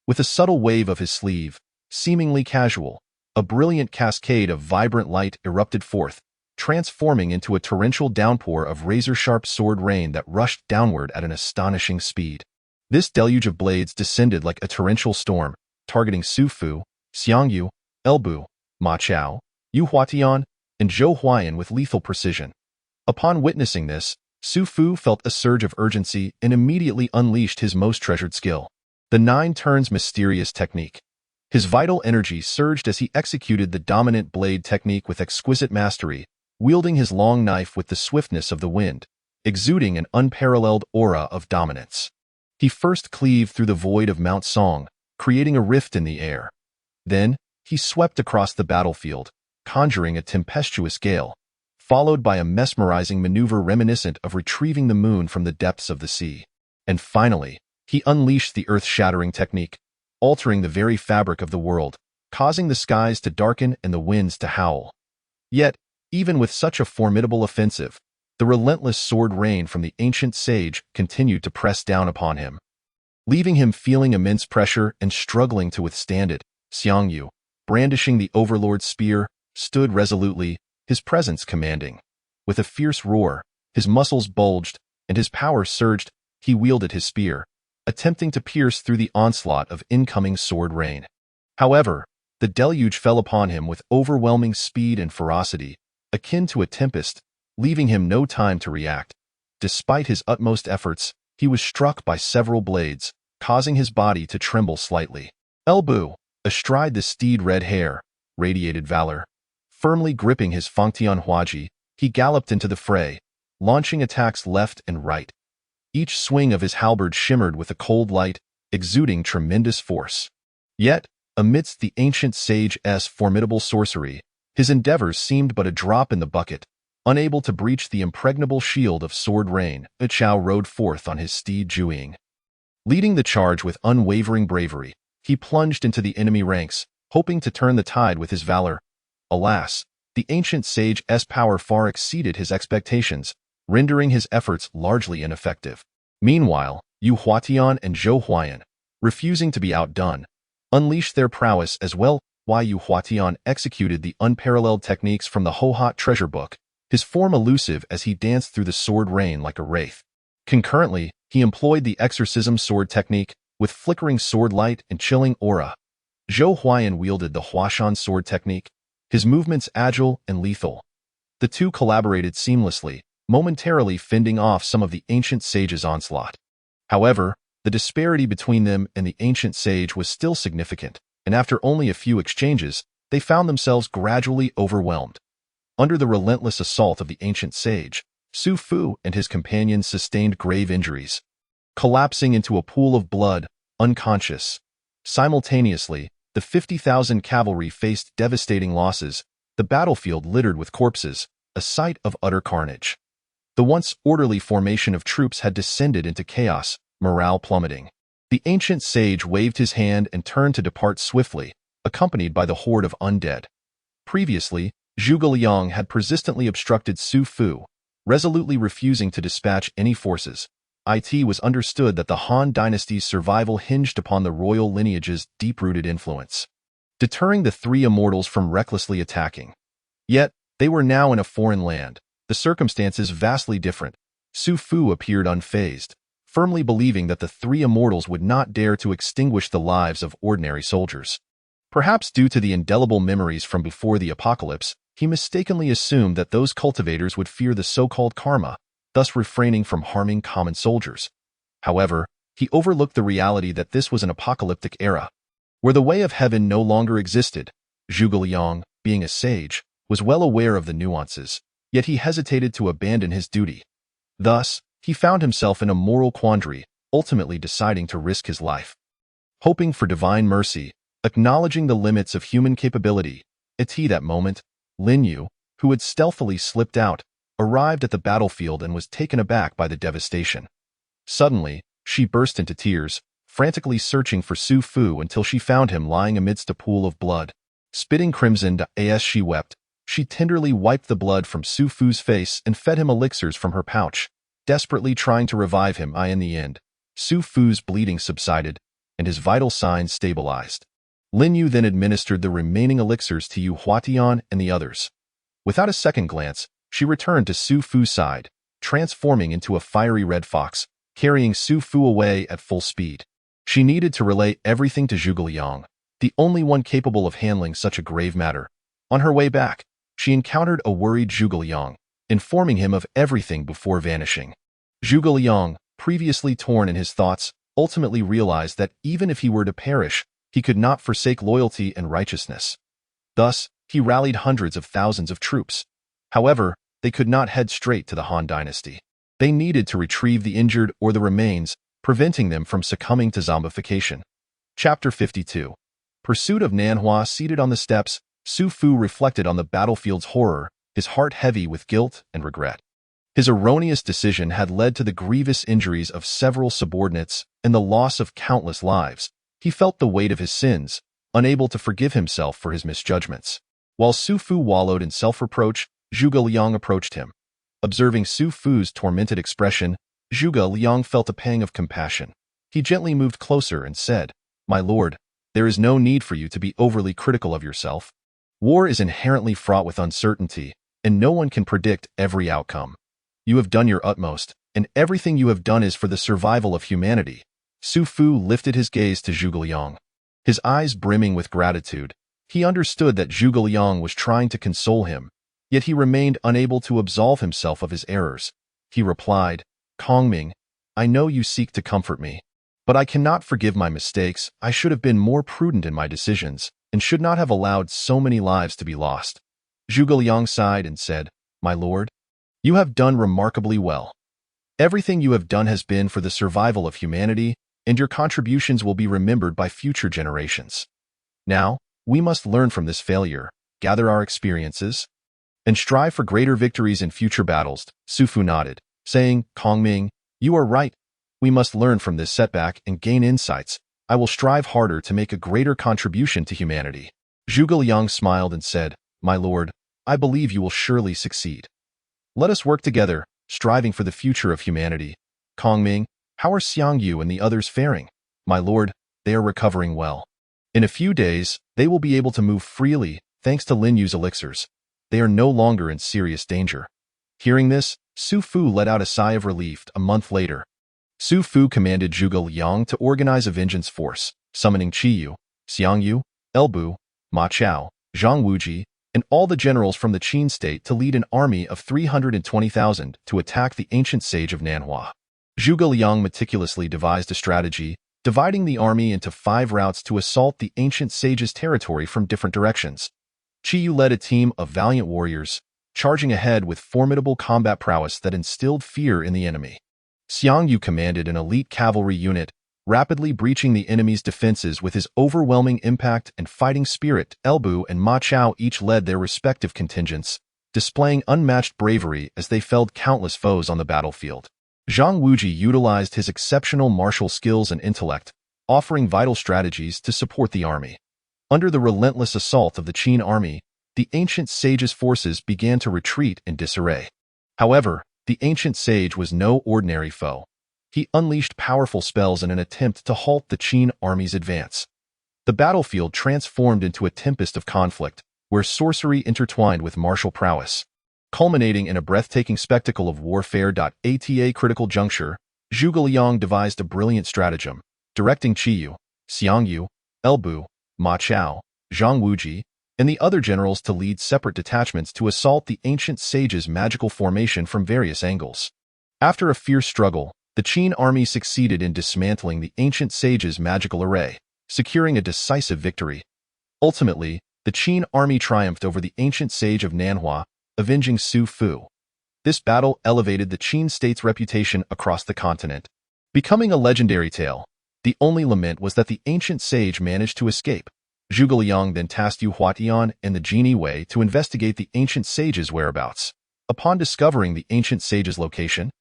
With a subtle wave of his sleeve, seemingly casual, a brilliant cascade of vibrant light erupted forth, transforming into a torrential downpour of razor-sharp sword rain that rushed downward at an astonishing speed. This deluge of blades descended like a torrential storm, targeting Su Fu, Xianxia, Elbu, Ma Chao, Yuhua Tian, and Zhou Huayan with lethal precision. Upon witnessing this, Su Fu felt a surge of urgency and immediately unleashed his most treasured skill, the 9 turns mysterious technique. His vital energy surged as he executed the dominant blade technique with exquisite mastery, wielding his long knife with the swiftness of the wind, exuding an unparalleled aura of dominance. He first cleaved through the void of Mount Song, creating a rift in the air. Then, he swept across the battlefield, conjuring a tempestuous gale, followed by a mesmerizing maneuver reminiscent of retrieving the moon from the depths of the sea. And finally, he unleashed the earth-shattering technique, altering the very fabric of the world, causing the skies to darken and the winds to howl. Yet, even with such a formidable offensive, The relentless sword rain from the ancient sage continued to press down upon him, leaving him feeling immense pressure and struggling to withstand it. Xianxia, brandishing the overlord's spear, stood resolutely, his presence commanding. With a fierce roar, his muscles bulged, and his power surged. He wielded his spear, attempting to pierce through the onslaught of incoming sword rain. However, the deluge fell upon him with overwhelming speed and ferocity, akin to a tempest, leaving him no time to react. Despite his utmost efforts, he was struck by several blades, causing his body to tremble slightly. Elbu, astride the steed red hair, radiated valor. Firmly gripping his Fangtian Huaji, he galloped into the fray, launching attacks left and right. Each swing of his halberd shimmered with a cold light, exuding tremendous force. Yet, amidst the ancient sage's formidable sorcery, his endeavors seemed but a drop in the bucket. Unable to breach the impregnable shield of sword rain, Chao rode forth on his steed Jueying. Leading the charge with unwavering bravery, he plunged into the enemy ranks, hoping to turn the tide with his valor. Alas, the ancient sage's power far exceeded his expectations, rendering his efforts largely ineffective. Meanwhile, Yu Huatian and Zhou Huayan, refusing to be outdone, unleashed their prowess as well. Yu Huatian executed the unparalleled techniques from the Hohot treasure book, his form elusive as he danced through the sword rain like a wraith. Concurrently, he employed the exorcism sword technique, with flickering sword light and chilling aura. Zhou Huayan wielded the Huashan sword technique, his movements agile and lethal. The two collaborated seamlessly, momentarily fending off some of the ancient sage's onslaught. However, the disparity between them and the ancient sage was still significant, and after only a few exchanges, they found themselves gradually overwhelmed. Under the relentless assault of the ancient sage, Su Fu and his companions sustained grave injuries, collapsing into a pool of blood, unconscious. Simultaneously, the 50,000 cavalry faced devastating losses, the battlefield littered with corpses, a sight of utter carnage. The once orderly formation of troops had descended into chaos, morale plummeting. The ancient sage waved his hand and turned to depart swiftly, accompanied by the horde of undead. Previously, Zhuge Liang had persistently obstructed Su Fu, resolutely refusing to dispatch any forces. It was understood that the Han dynasty's survival hinged upon the royal lineage's deep-rooted influence, deterring the three immortals from recklessly attacking. Yet, they were now in a foreign land, the circumstances vastly different. Su Fu appeared unfazed, firmly believing that the three immortals would not dare to extinguish the lives of ordinary soldiers. Perhaps due to the indelible memories from before the apocalypse, he mistakenly assumed that those cultivators would fear the so-called karma, thus refraining from harming common soldiers. However, he overlooked the reality that this was an apocalyptic era, where the way of heaven no longer existed. Zhuge Liang, being a sage, was well aware of the nuances, yet he hesitated to abandon his duty. Thus, he found himself in a moral quandary, ultimately deciding to risk his life. Hoping for divine mercy, acknowledging the limits of human capability, at that moment, Lin Yu, who had stealthily slipped out, arrived at the battlefield and was taken aback by the devastation. Suddenly, she burst into tears, frantically searching for Su Fu until she found him lying amidst a pool of blood. Spitting crimson as she wept, she tenderly wiped the blood from Su Fu's face and fed him elixirs from her pouch, desperately trying to revive him. In the end, Su Fu's bleeding subsided, and his vital signs stabilized. Lin Yu then administered the remaining elixirs to Yu Huatian and the others. Without a second glance, she returned to Su Fu's side, transforming into a fiery red fox, carrying Su Fu away at full speed. She needed to relay everything to Zhuge Liang, the only one capable of handling such a grave matter. On her way back, she encountered a worried Zhuge Liang, informing him of everything before vanishing. Zhuge Liang, previously torn in his thoughts, ultimately realized that even if he were to perish, he could not forsake loyalty and righteousness. Thus, he rallied hundreds of thousands of troops. However, they could not head straight to the Han dynasty. They needed to retrieve the injured or the remains, preventing them from succumbing to zombification. Chapter 52. Pursuit of Nanhua. Seated on the steps, Su Fu reflected on the battlefield's horror, his heart heavy with guilt and regret. His erroneous decision had led to the grievous injuries of several subordinates and the loss of countless lives. He felt the weight of his sins, unable to forgive himself for his misjudgments. While Su Fu wallowed in self-reproach, Zhuge Liang approached him. Observing Su Fu's tormented expression, Zhuge Liang felt a pang of compassion. He gently moved closer and said, "My lord, there is no need for you to be overly critical of yourself. War is inherently fraught with uncertainty, and no one can predict every outcome. You have done your utmost, and everything you have done is for the survival of humanity." Su Fu lifted his gaze to Zhuge Liang. His eyes brimming with gratitude, he understood that Zhuge Liang was trying to console him, yet he remained unable to absolve himself of his errors. He replied, "Kongming, I know you seek to comfort me, but I cannot forgive my mistakes. I should have been more prudent in my decisions, and should not have allowed so many lives to be lost." Zhuge Liang sighed and said, "My lord, you have done remarkably well. Everything you have done has been for the survival of humanity, and your contributions will be remembered by future generations. Now, we must learn from this failure, gather our experiences, and strive for greater victories in future battles." Su Fu nodded, saying, "Kongming, you are right. We must learn from this setback and gain insights. I will strive harder to make a greater contribution to humanity." Zhuge Liang smiled and said, "My lord, I believe you will surely succeed. Let us work together, striving for the future of humanity. Kongming, how are Xianxia and the others faring?" "My lord, they are recovering well. In a few days, they will be able to move freely, thanks to Lin Yu's elixirs. They are no longer in serious danger." Hearing this, Su Fu let out a sigh of relief. A month later, Su Fu commanded Zhuge Liang to organize a vengeance force, summoning Qiyu, Xiangyu, Elbu, Ma Chao, Zhang Wuji, and all the generals from the Qin state to lead an army of 320,000 to attack the ancient sage of Nanhua. Zhuge Liang meticulously devised a strategy, dividing the army into 5 routes to assault the ancient sage's territory from different directions. Qiyu led a team of valiant warriors, charging ahead with formidable combat prowess that instilled fear in the enemy. Xiangyu commanded an elite cavalry unit, rapidly breaching the enemy's defenses with his overwhelming impact and fighting spirit. Elbu and Ma Chao each led their respective contingents, displaying unmatched bravery as they felled countless foes on the battlefield. Zhang Wuji utilized his exceptional martial skills and intellect, offering vital strategies to support the army. Under the relentless assault of the Qin army, the ancient sage's forces began to retreat in disarray. However, the ancient sage was no ordinary foe. He unleashed powerful spells in an attempt to halt the Qin army's advance. The battlefield transformed into a tempest of conflict, where sorcery intertwined with martial prowess, culminating in a breathtaking spectacle of warfare. At a critical juncture, Zhuge Liang devised a brilliant stratagem, directing Qiyu, Xiangyu, Elbu, Ma Chao, Zhang Wuji, and the other generals to lead separate detachments to assault the ancient sage's magical formation from various angles. After a fierce struggle, the Qin army succeeded in dismantling the ancient sage's magical array, securing a decisive victory. Ultimately, the Qin army triumphed over the ancient sage of Nanhua, avenging Su Fu. This battle elevated the Qin state's reputation across the continent, becoming a legendary tale. The only lament was that the ancient sage managed to escape. Zhuge Liang then tasked Yu Huatian and the genie Wei to investigate the ancient sage's whereabouts. Upon discovering the ancient sage's location,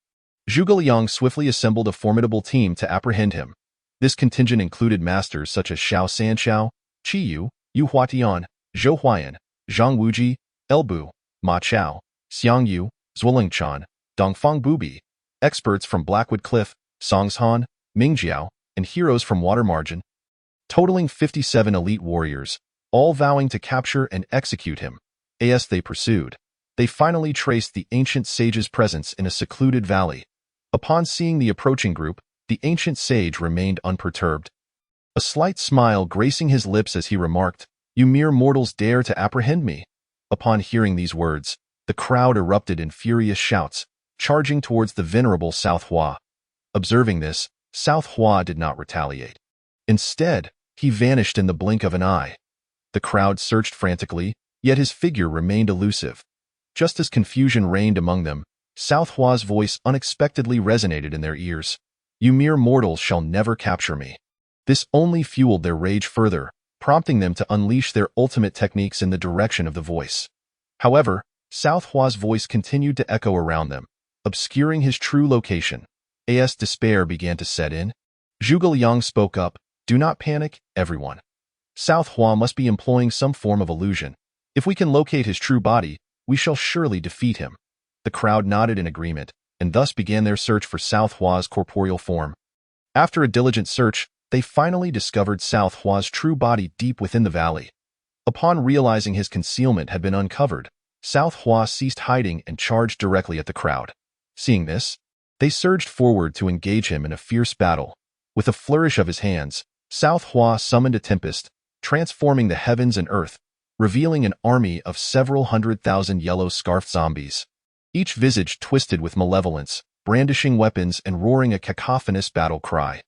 Zhuge Liang swiftly assembled a formidable team to apprehend him. This contingent included masters such as Xianxia, Qiyu, Yu Huatian, Zhou Huayan, Zhang Wuji, Elbu, Ma Chao, Xiangyu, Zhuolingchan, Dongfang Bubi, experts from Blackwood Cliff, Songshan, Mingjiao, and heroes from Water Margin, totaling 57 elite warriors, all vowing to capture and execute him. As they pursued, they finally traced the ancient sage's presence in a secluded valley. Upon seeing the approaching group, the ancient sage remained unperturbed, a slight smile gracing his lips as he remarked, "You mere mortals dare to apprehend me." Upon hearing these words, the crowd erupted in furious shouts, charging towards the venerable South Hua. Observing this, South Hua did not retaliate. Instead, he vanished in the blink of an eye. The crowd searched frantically, yet his figure remained elusive. Just as confusion reigned among them, South Hua's voice unexpectedly resonated in their ears. "You mere mortals shall never capture me." This only fueled their rage further, prompting them to unleash their ultimate techniques in the direction of the voice. However, South Hua's voice continued to echo around them, obscuring his true location. As despair began to set in, Zhuge Liang spoke up, "Do not panic, everyone. South Hua must be employing some form of illusion. If we can locate his true body, we shall surely defeat him." The crowd nodded in agreement, and thus began their search for South Hua's corporeal form. After a diligent search, they finally discovered South Hua's true body deep within the valley. Upon realizing his concealment had been uncovered, South Hua ceased hiding and charged directly at the crowd. Seeing this, they surged forward to engage him in a fierce battle. With a flourish of his hands, South Hua summoned a tempest, transforming the heavens and earth, revealing an army of several 100,000 yellow-scarfed zombies. Each visage twisted with malevolence, brandishing weapons and roaring a cacophonous battle cry.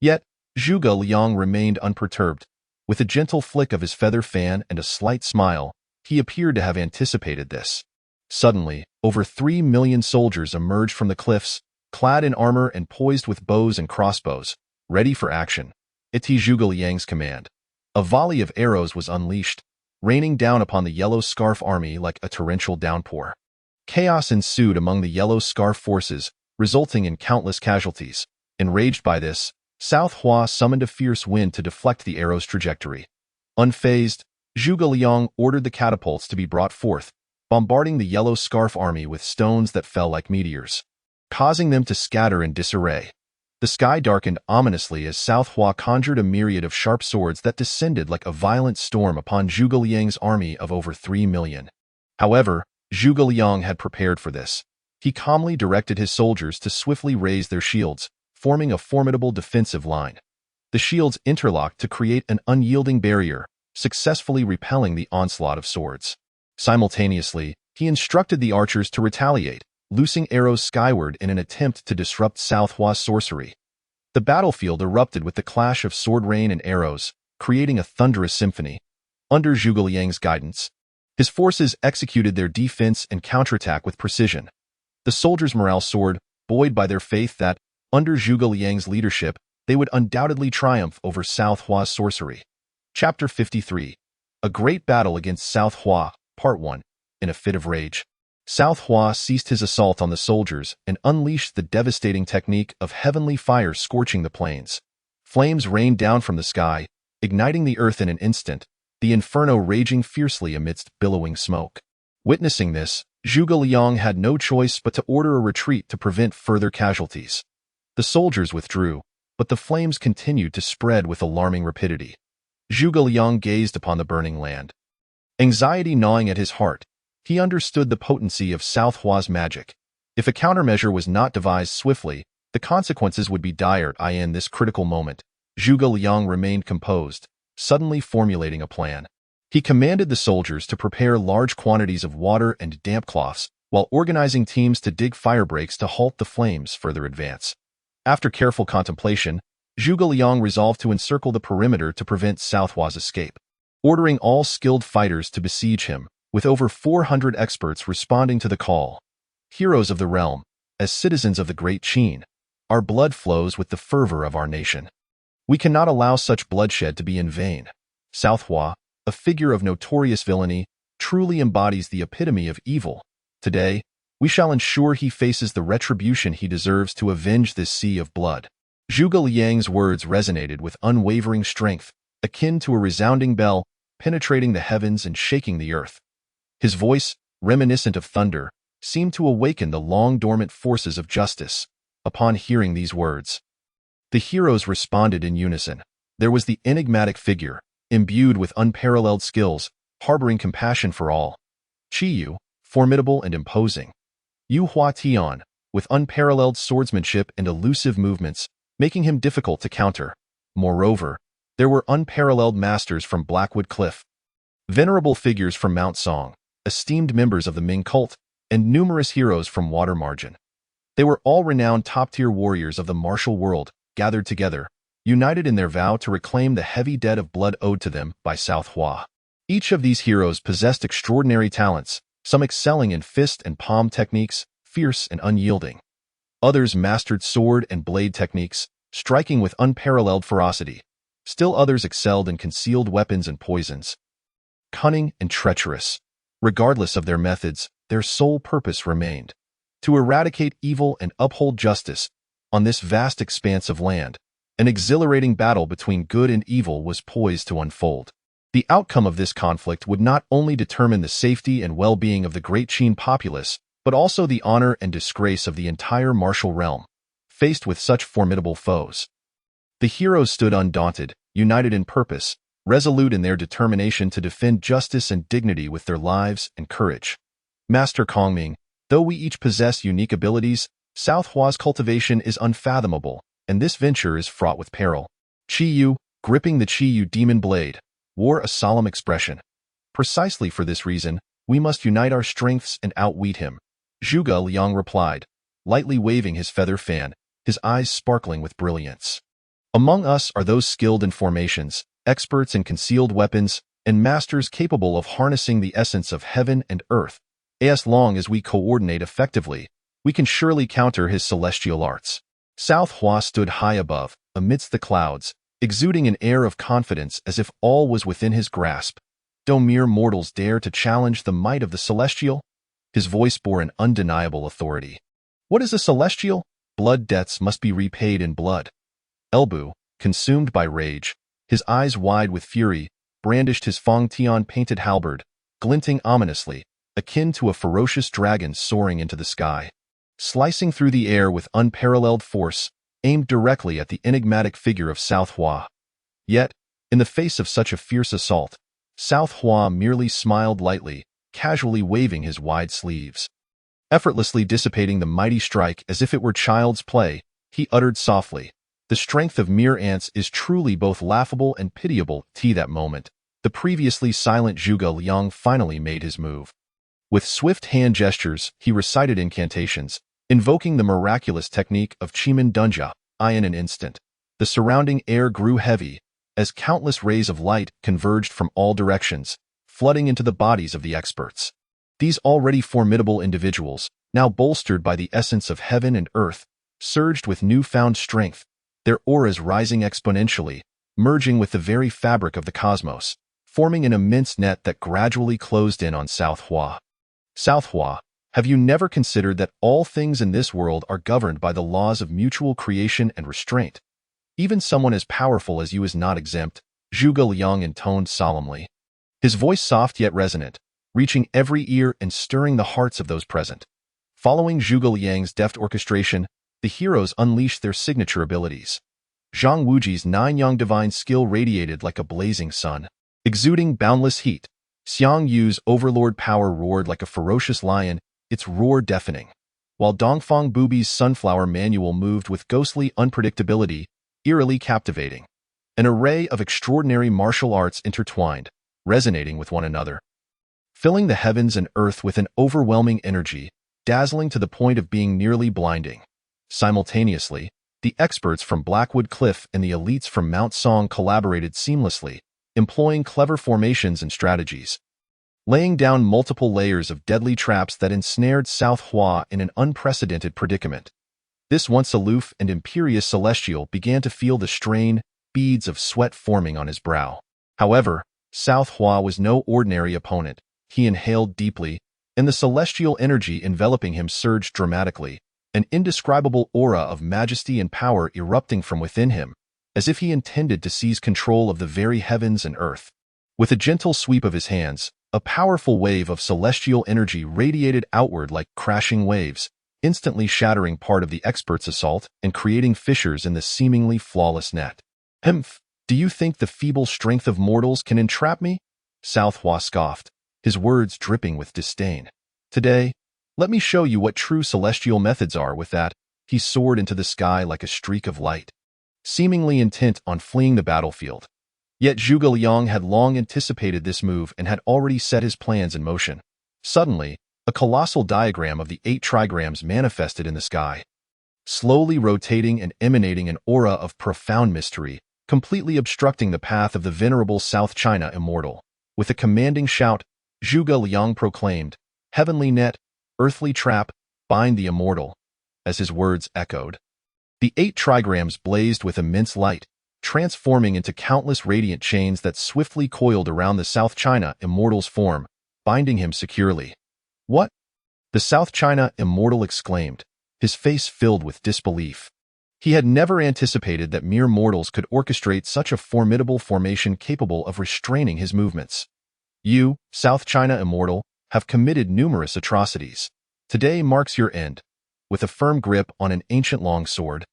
Yet, Zhuge Liang remained unperturbed. With a gentle flick of his feather fan and a slight smile, he appeared to have anticipated this. Suddenly, over 3 million soldiers emerged from the cliffs, clad in armor and poised with bows and crossbows, ready for action. At Zhuge Liang's command, a volley of arrows was unleashed, raining down upon the Yellow Scarf army like a torrential downpour. Chaos ensued among the Yellow Scarf forces, resulting in countless casualties. Enraged by this, South Hua summoned a fierce wind to deflect the arrow's trajectory. Unfazed, Zhuge Liang ordered the catapults to be brought forth, bombarding the Yellow Scarf army with stones that fell like meteors, causing them to scatter in disarray. The sky darkened ominously as South Hua conjured a myriad of sharp swords that descended like a violent storm upon Zhuge Liang's army of over 3 million. However, Zhuge Liang had prepared for this. He calmly directed his soldiers to swiftly raise their shields, forming a formidable defensive line. The shields interlocked to create an unyielding barrier, successfully repelling the onslaught of swords. Simultaneously, he instructed the archers to retaliate, loosing arrows skyward in an attempt to disrupt South Hua's sorcery. The battlefield erupted with the clash of sword rain and arrows, creating a thunderous symphony. Under Zhuge Liang's guidance, his forces executed their defense and counterattack with precision. The soldiers' morale soared, buoyed by their faith that, under Zhuge Liang's leadership, they would undoubtedly triumph over South Hua's sorcery. Chapter 53. A Great Battle Against South Hua, Part 1. In a fit of rage, South Hua ceased his assault on the soldiers and unleashed the devastating technique of heavenly fire scorching the plains. Flames rained down from the sky, igniting the earth in an instant, the inferno raging fiercely amidst billowing smoke. Witnessing this, Zhuge Liang had no choice but to order a retreat to prevent further casualties. The soldiers withdrew, but the flames continued to spread with alarming rapidity. Zhuge Liang gazed upon the burning land. Anxiety gnawing at his heart, he understood the potency of South Hua's magic. If a countermeasure was not devised swiftly, the consequences would be dire. In this critical moment, Zhuge Liang remained composed, suddenly formulating a plan. He commanded the soldiers to prepare large quantities of water and damp cloths, while organizing teams to dig fire breaks to halt the flames' further advance. After careful contemplation, Zhuge Liang resolved to encircle the perimeter to prevent South Hua's escape. Ordering all skilled fighters to besiege him, with over 400 experts responding to the call. Heroes of the realm, as citizens of the Great Qin, our blood flows with the fervor of our nation. We cannot allow such bloodshed to be in vain. South Hua, a figure of notorious villainy, truly embodies the epitome of evil. Today, we shall ensure he faces the retribution he deserves to avenge this sea of blood. Zhuge Liang's words resonated with unwavering strength, akin to a resounding bell, penetrating the heavens and shaking the earth. His voice, reminiscent of thunder, seemed to awaken the long-dormant forces of justice. Upon hearing these words, the heroes responded in unison. There was the enigmatic figure, imbued with unparalleled skills, harboring compassion for all. Qiyu, formidable and imposing. Yu Hua Tian, with unparalleled swordsmanship and elusive movements, making him difficult to counter. Moreover, there were unparalleled masters from Blackwood Cliff, venerable figures from Mount Song, esteemed members of the Ming cult, and numerous heroes from Water Margin. They were all renowned top-tier warriors of the martial world, gathered together, united in their vow to reclaim the heavy debt of blood owed to them by South Hua. Each of these heroes possessed extraordinary talents, some excelling in fist and palm techniques, fierce and unyielding. Others mastered sword and blade techniques, striking with unparalleled ferocity. Still others excelled in concealed weapons and poisons. Cunning and treacherous. Regardless of their methods, their sole purpose remained to eradicate evil and uphold justice. On this vast expanse of land, an exhilarating battle between good and evil was poised to unfold. The outcome of this conflict would not only determine the safety and well-being of the Great Qin populace, but also the honor and disgrace of the entire martial realm, faced with such formidable foes. The heroes stood undaunted, united in purpose, resolute in their determination to defend justice and dignity with their lives and courage. Master Kongming, though we each possess unique abilities, South Hua's cultivation is unfathomable, and this venture is fraught with peril. Qi Yu, gripping the Qi Yu demon blade, wore a solemn expression. Precisely for this reason, we must unite our strengths and outwit him. Zhuge Liang replied, lightly waving his feather fan, his eyes sparkling with brilliance. Among us are those skilled in formations, experts in concealed weapons, and masters capable of harnessing the essence of heaven and earth. As long as we coordinate effectively, we can surely counter his celestial arts. South Hua stood high above, amidst the clouds, exuding an air of confidence as if all was within his grasp. Do mere mortals dare to challenge the might of the celestial? His voice bore an undeniable authority. What is a celestial? Blood debts must be repaid in blood. Elbu, consumed by rage, his eyes wide with fury, brandished his Feng Tian painted halberd, glinting ominously, akin to a ferocious dragon soaring into the sky. Slicing through the air with unparalleled force, aimed directly at the enigmatic figure of South Hua. Yet, in the face of such a fierce assault, South Hua merely smiled lightly, casually waving his wide sleeves. Effortlessly dissipating the mighty strike as if it were child's play, he uttered softly, "The strength of mere ants is truly both laughable and pitiable." That moment, the previously silent Zhuge Liang finally made his move. With swift hand gestures, he recited incantations, invoking the miraculous technique of Qimen Dunjia. In an instant, the surrounding air grew heavy, as countless rays of light converged from all directions, flooding into the bodies of the experts. These already formidable individuals, now bolstered by the essence of heaven and earth, surged with newfound strength, their auras rising exponentially, merging with the very fabric of the cosmos, forming an immense net that gradually closed in on South Hua. South Hua, have you never considered that all things in this world are governed by the laws of mutual creation and restraint? Even someone as powerful as you is not exempt, Zhuge Liang intoned solemnly. His voice soft yet resonant, reaching every ear and stirring the hearts of those present. Following Zhuge Liang's deft orchestration, the heroes unleashed their signature abilities. Zhang Wuji's nine-yang divine skill radiated like a blazing sun, exuding boundless heat. Xiang Yu's overlord power roared like a ferocious lion, its roar deafening, while Dongfang Bubi's sunflower manual moved with ghostly unpredictability, eerily captivating. An array of extraordinary martial arts intertwined, resonating with one another, filling the heavens and earth with an overwhelming energy, dazzling to the point of being nearly blinding. Simultaneously, the experts from Blackwood Cliff and the elites from Mount Song collaborated seamlessly, employing clever formations and strategies, laying down multiple layers of deadly traps that ensnared South Hua in an unprecedented predicament. This once aloof and imperious celestial began to feel the strain, beads of sweat forming on his brow. However, South Hua was no ordinary opponent. He inhaled deeply, and the celestial energy enveloping him surged dramatically, an indescribable aura of majesty and power erupting from within him, as if he intended to seize control of the very heavens and earth. With a gentle sweep of his hands, a powerful wave of celestial energy radiated outward like crashing waves, instantly shattering part of the expert's assault and creating fissures in the seemingly flawless net. "Humph, do you think the feeble strength of mortals can entrap me?" South Hua scoffed, his words dripping with disdain. "Today, let me show you what true celestial methods are." With that, he soared into the sky like a streak of light, seemingly intent on fleeing the battlefield. Yet Zhuge Liang had long anticipated this move and had already set his plans in motion. Suddenly, a colossal diagram of the 8 trigrams manifested in the sky, slowly rotating and emanating an aura of profound mystery, completely obstructing the path of the venerable South China immortal. With a commanding shout, Zhuge Liang proclaimed, "Heavenly net, earthly trap, bind the immortal." As his words echoed, the 8 trigrams blazed with immense light, transforming into countless radiant chains that swiftly coiled around the South China immortal's form, binding him securely. "What?" the South China immortal exclaimed, his face filled with disbelief. He had never anticipated that mere mortals could orchestrate such a formidable formation capable of restraining his movements. "You, South China immortal, have committed numerous atrocities. Today marks your end. With a firm grip on an ancient longsword,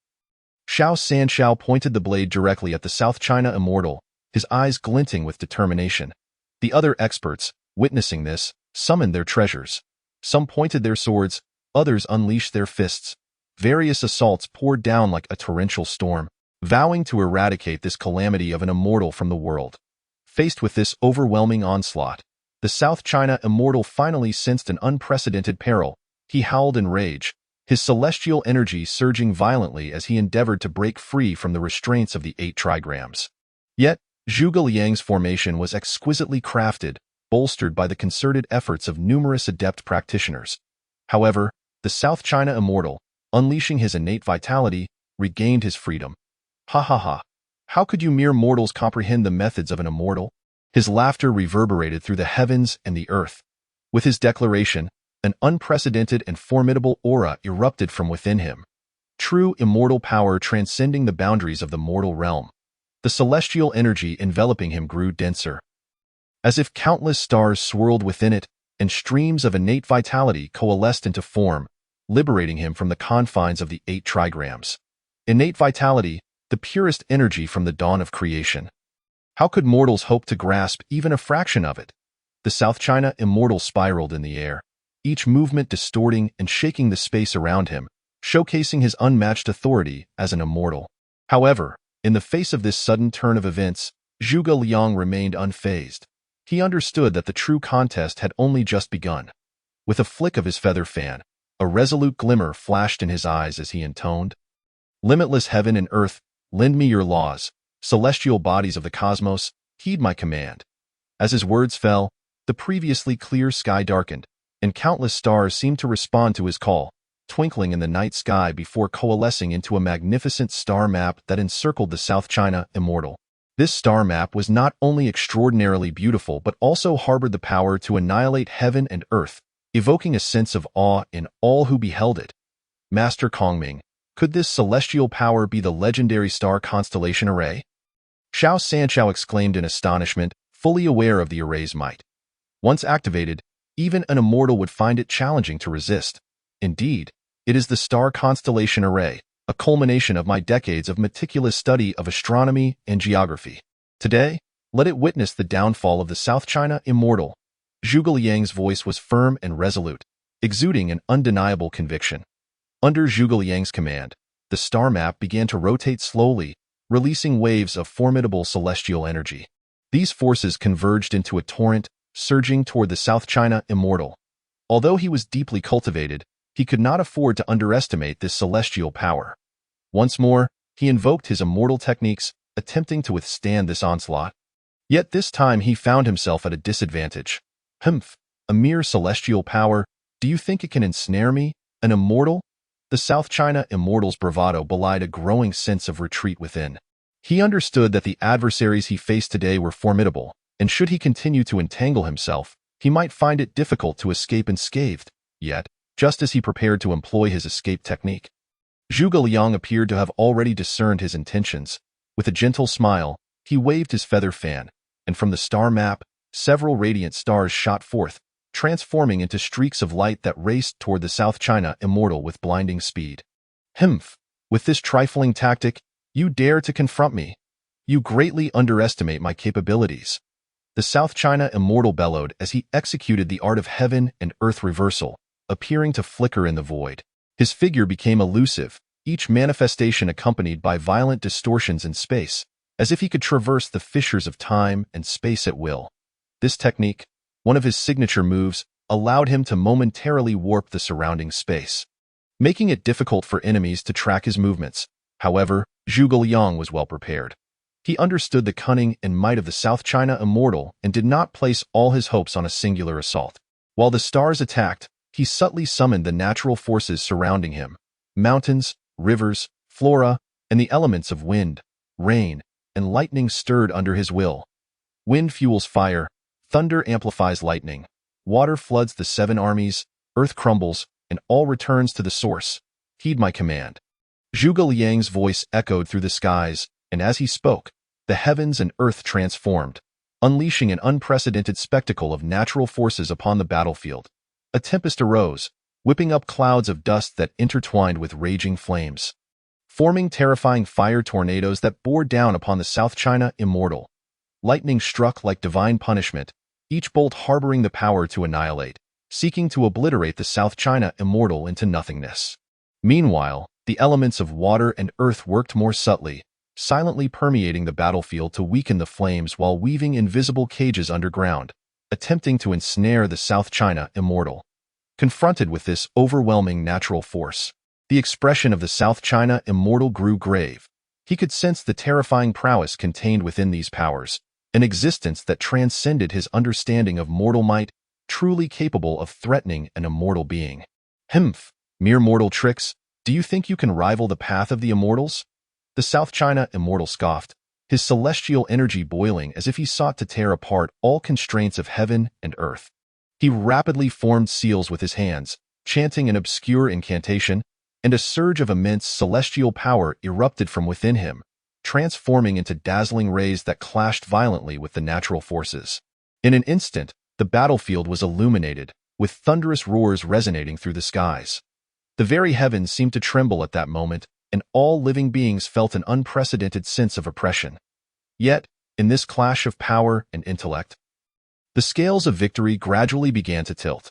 Xianxia pointed the blade directly at the South China immortal, his eyes glinting with determination. The other experts, witnessing this, summoned their treasures. Some pointed their swords, others unleashed their fists. Various assaults poured down like a torrential storm, vowing to eradicate this calamity of an immortal from the world. Faced with this overwhelming onslaught, the South China immortal finally sensed an unprecedented peril. He howled in rage, his celestial energy surging violently as he endeavored to break free from the restraints of the 8 trigrams. Yet, Zhuge Liang's formation was exquisitely crafted, bolstered by the concerted efforts of numerous adept practitioners. However, the South China immortal, unleashing his innate vitality, regained his freedom. Ha ha ha! How could you mere mortals comprehend the methods of an immortal? His laughter reverberated through the heavens and the earth. With his declaration, an unprecedented and formidable aura erupted from within him. True immortal power transcending the boundaries of the mortal realm. The celestial energy enveloping him grew denser, as if countless stars swirled within it, and streams of innate vitality coalesced into form, liberating him from the confines of the 8 trigrams. Innate vitality, the purest energy from the dawn of creation. How could mortals hope to grasp even a fraction of it? The South China immortal spiraled in the air, each movement distorting and shaking the space around him, showcasing his unmatched authority as an immortal. However, in the face of this sudden turn of events, Zhuge Liang remained unfazed. He understood that the true contest had only just begun. With a flick of his feather fan, a resolute glimmer flashed in his eyes as he intoned, "Limitless heaven and earth, lend me your laws. Celestial bodies of the cosmos, heed my command." As his words fell, the previously clear sky darkened, and countless stars seemed to respond to his call, twinkling in the night sky before coalescing into a magnificent star map that encircled the South China immortal. This star map was not only extraordinarily beautiful but also harbored the power to annihilate heaven and earth, evoking a sense of awe in all who beheld it. Master Kongming, could this celestial power be the legendary star constellation array? Xianxia exclaimed in astonishment, fully aware of the array's might. Once activated, even an immortal would find it challenging to resist. Indeed, it is the star constellation array, a culmination of my decades of meticulous study of astronomy and geography. Today, let it witness the downfall of the South China immortal. Zhuge Liang's voice was firm and resolute, exuding an undeniable conviction. Under Zhuge Liang's command, the star map began to rotate slowly, releasing waves of formidable celestial energy. These forces converged into a torrent, surging toward the South China immortal. Although he was deeply cultivated, he could not afford to underestimate this celestial power. Once more, he invoked his immortal techniques, attempting to withstand this onslaught. Yet this time he found himself at a disadvantage. Humph, a mere celestial power, do you think it can ensnare me, an immortal? The South China immortal's bravado belied a growing sense of retreat within. He understood that the adversaries he faced today were formidable, and should he continue to entangle himself, he might find it difficult to escape unscathed. Yet, just as he prepared to employ his escape technique, Zhuge Liang appeared to have already discerned his intentions. With a gentle smile, he waved his feather fan, and from the star map, several radiant stars shot forth, transforming into streaks of light that raced toward the South China immortal with blinding speed. Humph! With this trifling tactic, you dare to confront me. You greatly underestimate my capabilities. The South China immortal bellowed as he executed the art of heaven and earth reversal, appearing to flicker in the void. His figure became elusive, each manifestation accompanied by violent distortions in space, as if he could traverse the fissures of time and space at will. This technique, one of his signature moves, allowed him to momentarily warp the surrounding space, making it difficult for enemies to track his movements. However, Zhuge Liang was well prepared. He understood the cunning and might of the South China immortal and did not place all his hopes on a singular assault. While the stars attacked, he subtly summoned the natural forces surrounding him: mountains, rivers, flora, and the elements of wind, rain, and lightning stirred under his will. Wind fuels fire, thunder amplifies lightning, water floods the 7 armies, earth crumbles, and all returns to the source. Heed my command. Zhuge Liang's voice echoed through the skies, and as he spoke, the heavens and earth transformed, unleashing an unprecedented spectacle of natural forces upon the battlefield. A tempest arose, whipping up clouds of dust that intertwined with raging flames, forming terrifying fire tornadoes that bore down upon the South China Immortal. Lightning struck like divine punishment, each bolt harboring the power to annihilate, seeking to obliterate the South China Immortal into nothingness. Meanwhile, the elements of water and earth worked more subtly, silently permeating the battlefield to weaken the flames while weaving invisible cages underground, attempting to ensnare the South China Immortal. Confronted with this overwhelming natural force, the expression of the South China Immortal grew grave. He could sense the terrifying prowess contained within these powers, an existence that transcended his understanding of mortal might, truly capable of threatening an immortal being. Humph, mere mortal tricks, do you think you can rival the path of the immortals? The South China Immortal scoffed, his celestial energy boiling as if he sought to tear apart all constraints of heaven and earth. He rapidly formed seals with his hands, chanting an obscure incantation, and a surge of immense celestial power erupted from within him, transforming into dazzling rays that clashed violently with the natural forces. In an instant, the battlefield was illuminated, with thunderous roars resonating through the skies. The very heavens seemed to tremble at that moment, and all living beings felt an unprecedented sense of oppression. Yet, in this clash of power and intellect, the scales of victory gradually began to tilt.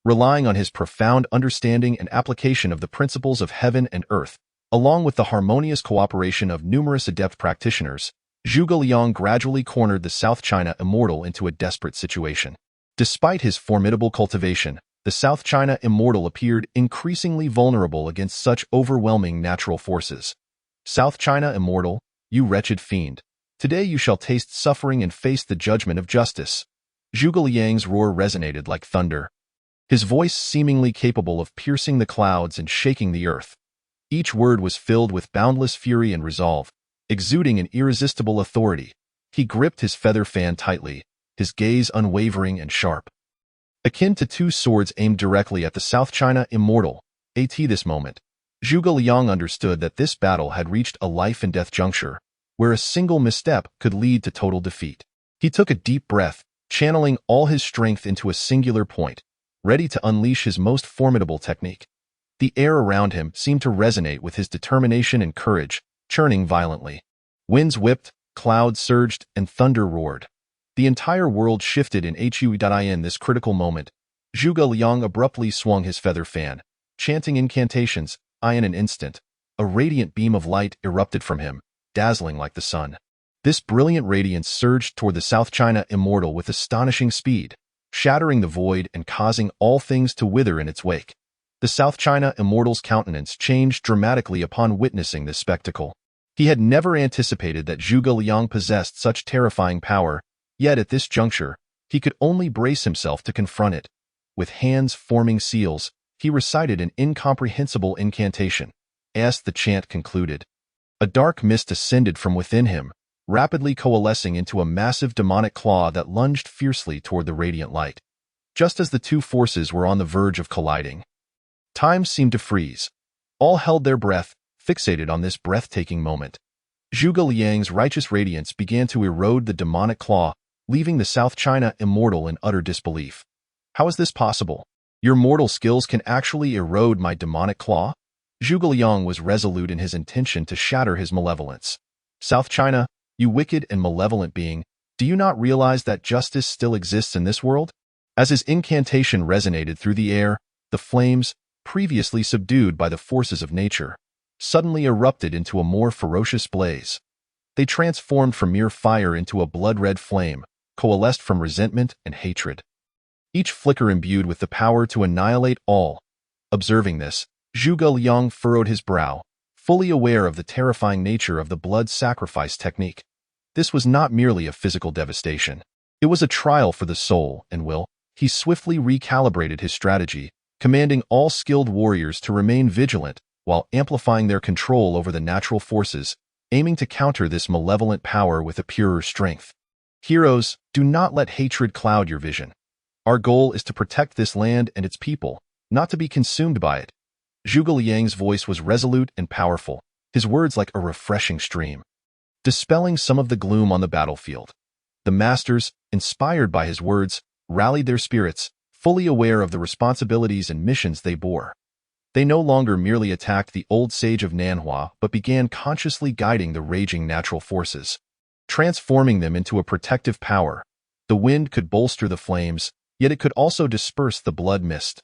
Relying on his profound understanding and application of the principles of heaven and earth, along with the harmonious cooperation of numerous adept practitioners, Zhuge Liang gradually cornered the South China Immortal into a desperate situation. Despite his formidable cultivation, the South China Immortal appeared increasingly vulnerable against such overwhelming natural forces. South China Immortal, you wretched fiend, today you shall taste suffering and face the judgment of justice. Zhuge Liang's roar resonated like thunder, his voice seemingly capable of piercing the clouds and shaking the earth. Each word was filled with boundless fury and resolve, exuding an irresistible authority. He gripped his feather fan tightly, his gaze unwavering and sharp, akin to two swords aimed directly at the South China Immortal. At this moment, Zhuge Liang understood that this battle had reached a life-and-death juncture, where a single misstep could lead to total defeat. He took a deep breath, channeling all his strength into a singular point, ready to unleash his most formidable technique. The air around him seemed to resonate with his determination and courage, churning violently. Winds whipped, clouds surged, and thunder roared. The entire world shifted in this critical moment. Zhuge Liang abruptly swung his feather fan, chanting incantations. In an instant, a radiant beam of light erupted from him, dazzling like the sun. This brilliant radiance surged toward the South China Immortal with astonishing speed, shattering the void and causing all things to wither in its wake. The South China Immortal's countenance changed dramatically upon witnessing this spectacle. He had never anticipated that Zhuge Liang possessed such terrifying power, yet at this juncture, he could only brace himself to confront it. With hands forming seals, he recited an incomprehensible incantation. As the chant concluded, a dark mist ascended from within him, rapidly coalescing into a massive demonic claw that lunged fiercely toward the radiant light. Just as the two forces were on the verge of colliding, time seemed to freeze. All held their breath, fixated on this breathtaking moment. Zhuge Liang's righteous radiance began to erode the demonic claw, leaving the South China Immortal in utter disbelief. How is this possible? Your mortal skills can actually erode my demonic claw? Zhuge Liang was resolute in his intention to shatter his malevolence. South China, you wicked and malevolent being, do you not realize that justice still exists in this world? As his incantation resonated through the air, the flames, previously subdued by the forces of nature, suddenly erupted into a more ferocious blaze. They transformed from mere fire into a blood-red flame, coalesced from resentment and hatred, each flicker imbued with the power to annihilate all. Observing this, Zhuge Liang furrowed his brow, fully aware of the terrifying nature of the blood sacrifice technique. This was not merely a physical devastation. It was a trial for the soul and will. He swiftly recalibrated his strategy, commanding all skilled warriors to remain vigilant while amplifying their control over the natural forces, aiming to counter this malevolent power with a purer strength. Heroes, do not let hatred cloud your vision. Our goal is to protect this land and its people, not to be consumed by it. Zhuge Liang's voice was resolute and powerful, his words like a refreshing stream, dispelling some of the gloom on the battlefield. The masters, inspired by his words, rallied their spirits, fully aware of the responsibilities and missions they bore. They no longer merely attacked the old sage of Nanhua but began consciously guiding the raging natural forces, transforming them into a protective power. The wind could bolster the flames, yet it could also disperse the blood mist.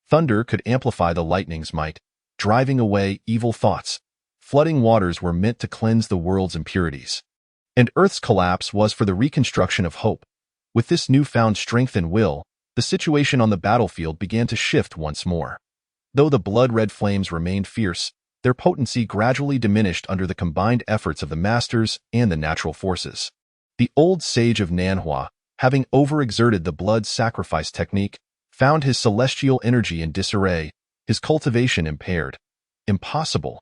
Thunder could amplify the lightning's might, driving away evil thoughts. Flooding waters were meant to cleanse the world's impurities. And Earth's collapse was for the reconstruction of hope. With this newfound strength and will, the situation on the battlefield began to shift once more. Though the blood-red flames remained fierce, their potency gradually diminished under the combined efforts of the masters and the natural forces. The old sage of Nanhua, having overexerted the blood sacrifice technique, found his celestial energy in disarray, his cultivation impaired. "Impossible.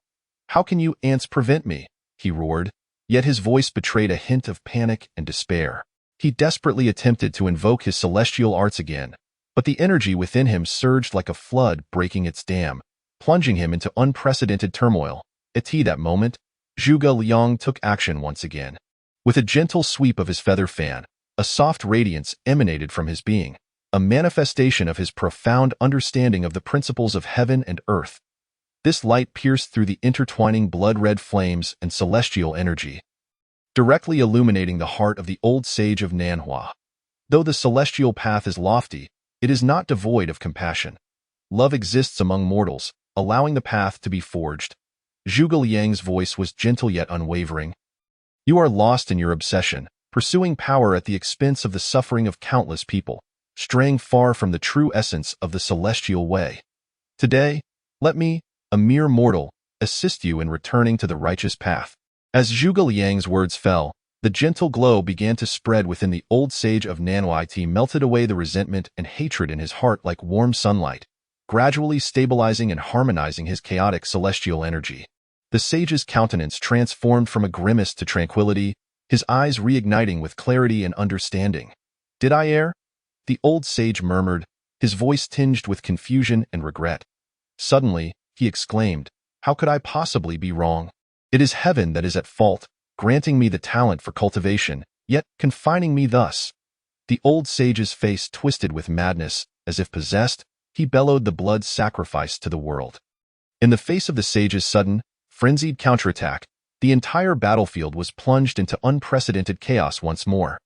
How can you ants prevent me?" he roared, yet his voice betrayed a hint of panic and despair. He desperately attempted to invoke his celestial arts again, but the energy within him surged like a flood breaking its dam, plunging him into unprecedented turmoil. At that moment, Zhuge Liang took action once again. With a gentle sweep of his feather fan, a soft radiance emanated from his being, a manifestation of his profound understanding of the principles of heaven and earth. This light pierced through the intertwining blood-red flames and celestial energy, directly illuminating the heart of the old sage of Nanhua. Though the celestial path is lofty, it is not devoid of compassion. Love exists among mortals, allowing the path to be forged. Zhuge Liang's voice was gentle yet unwavering. "You are lost in your obsession, pursuing power at the expense of the suffering of countless people, straying far from the true essence of the celestial way. Today, let me, a mere mortal, assist you in returning to the righteous path." As Zhuge Liang's words fell, the gentle glow began to spread within the old sage of Nanhua. He melted away the resentment and hatred in his heart like warm sunlight, gradually stabilizing and harmonizing his chaotic celestial energy. The sage's countenance transformed from a grimace to tranquility, his eyes reigniting with clarity and understanding. "Did I err?" the old sage murmured, his voice tinged with confusion and regret. Suddenly, he exclaimed, "How could I possibly be wrong? It is heaven that is at fault, granting me the talent for cultivation, yet confining me thus." The old sage's face twisted with madness, as if possessed, he bellowed the blood sacrifice to the world. In the face of the sage's sudden, frenzied counterattack, the entire battlefield was plunged into unprecedented chaos once more.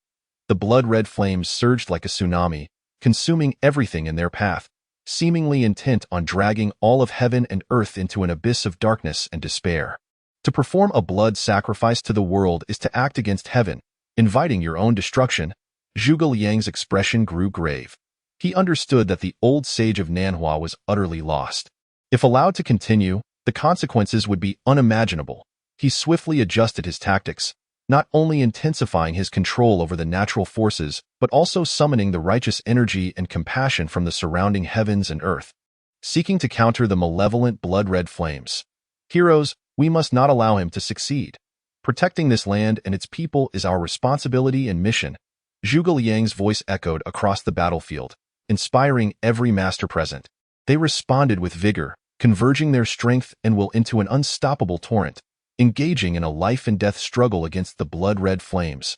The blood-red flames surged like a tsunami, consuming everything in their path, seemingly intent on dragging all of heaven and earth into an abyss of darkness and despair. To perform a blood sacrifice to the world is to act against heaven, inviting your own destruction. Zhuge Liang's expression grew grave. He understood that the old sage of Nanhua was utterly lost. If allowed to continue, the consequences would be unimaginable. He swiftly adjusted his tactics, not only intensifying his control over the natural forces, but also summoning the righteous energy and compassion from the surrounding heavens and earth, seeking to counter the malevolent blood-red flames. "Heroes, we must not allow him to succeed. Protecting this land and its people is our responsibility and mission." Zhuge Liang's voice echoed across the battlefield, inspiring every master present. They responded with vigor, converging their strength and will into an unstoppable torrent, engaging in a life-and-death struggle against the blood-red flames.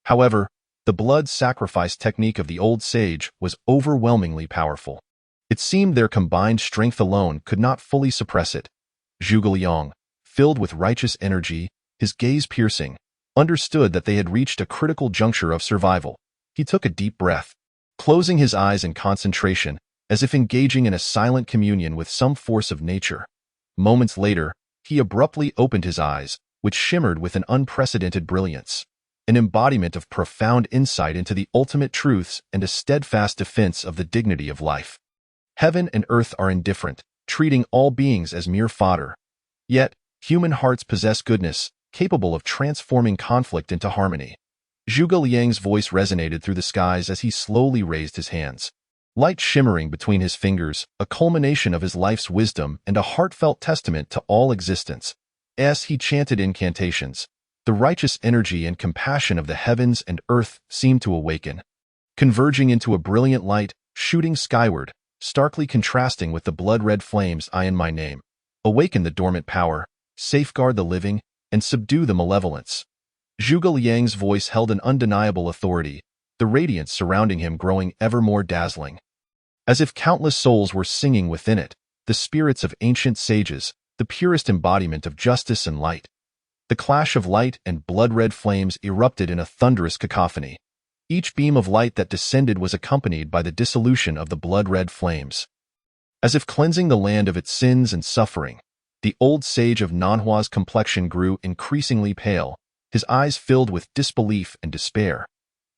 However, the blood sacrifice technique of the old sage was overwhelmingly powerful. It seemed their combined strength alone could not fully suppress it. Zhuge Liang, filled with righteous energy, his gaze piercing, understood that they had reached a critical juncture of survival. He took a deep breath, closing his eyes in concentration, as if engaging in a silent communion with some force of nature. Moments later, he abruptly opened his eyes, which shimmered with an unprecedented brilliance, an embodiment of profound insight into the ultimate truths and a steadfast defense of the dignity of life. Heaven and earth are indifferent, treating all beings as mere fodder. Yet, human hearts possess goodness, capable of transforming conflict into harmony. Zhuge Liang's voice resonated through the skies as he slowly raised his hands, light shimmering between his fingers, a culmination of his life's wisdom and a heartfelt testament to all existence. As he chanted incantations, the righteous energy and compassion of the heavens and earth seemed to awaken, converging into a brilliant light, shooting skyward, starkly contrasting with the blood-red flames. "I in my name. Awaken the dormant power, safeguard the living, and subdue the malevolence." Zhuge Liang's voice held an undeniable authority, the radiance surrounding him growing ever more dazzling. as if countless souls were singing within it, the spirits of ancient sages, the purest embodiment of justice and light. The clash of light and blood-red flames erupted in a thunderous cacophony. Each beam of light that descended was accompanied by the dissolution of the blood-red flames. As if cleansing the land of its sins and suffering, the old sage of Nanhua's complexion grew increasingly pale, his eyes filled with disbelief and despair.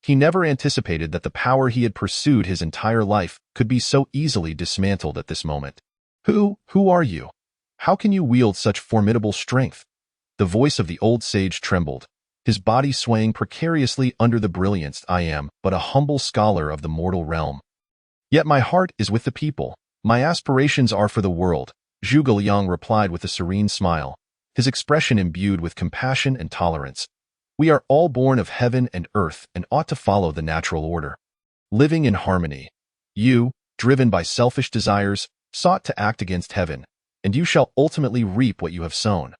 He never anticipated that the power he had pursued his entire life could be so easily dismantled at this moment. Who are you? How can you wield such formidable strength? The voice of the old sage trembled, his body swaying precariously under the brilliance. I am but a humble scholar of the mortal realm. Yet my heart is with the people. My aspirations are for the world, Zhuge Liang replied with a serene smile, his expression imbued with compassion and tolerance. We are all born of heaven and earth and ought to follow the natural order, living in harmony. You, driven by selfish desires, sought to act against heaven, and you shall ultimately reap what you have sown.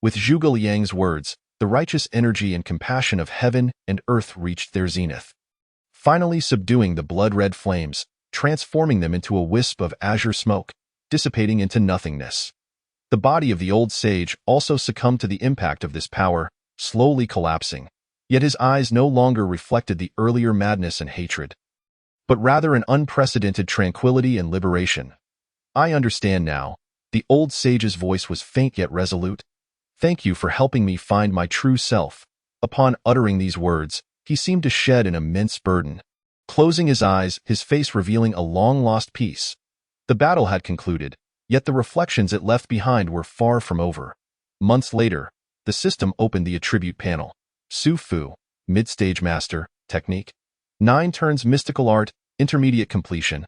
With Zhuge Liang's words, the righteous energy and compassion of heaven and earth reached their zenith, finally subduing the blood-red flames, transforming them into a wisp of azure smoke, dissipating into nothingness. The body of the old sage also succumbed to the impact of this power, slowly collapsing, yet his eyes no longer reflected the earlier madness and hatred, but rather an unprecedented tranquility and liberation. I understand now. The old sage's voice was faint yet resolute. Thank you for helping me find my true self. Upon uttering these words, he seemed to shed an immense burden, closing his eyes, his face revealing a long-lost peace. The battle had concluded, yet the reflections it left behind were far from over. Months later, the system opened the attribute panel. Su Fu, Mid-Stage Master, Technique. 9 turns Mystical Art, Intermediate Completion.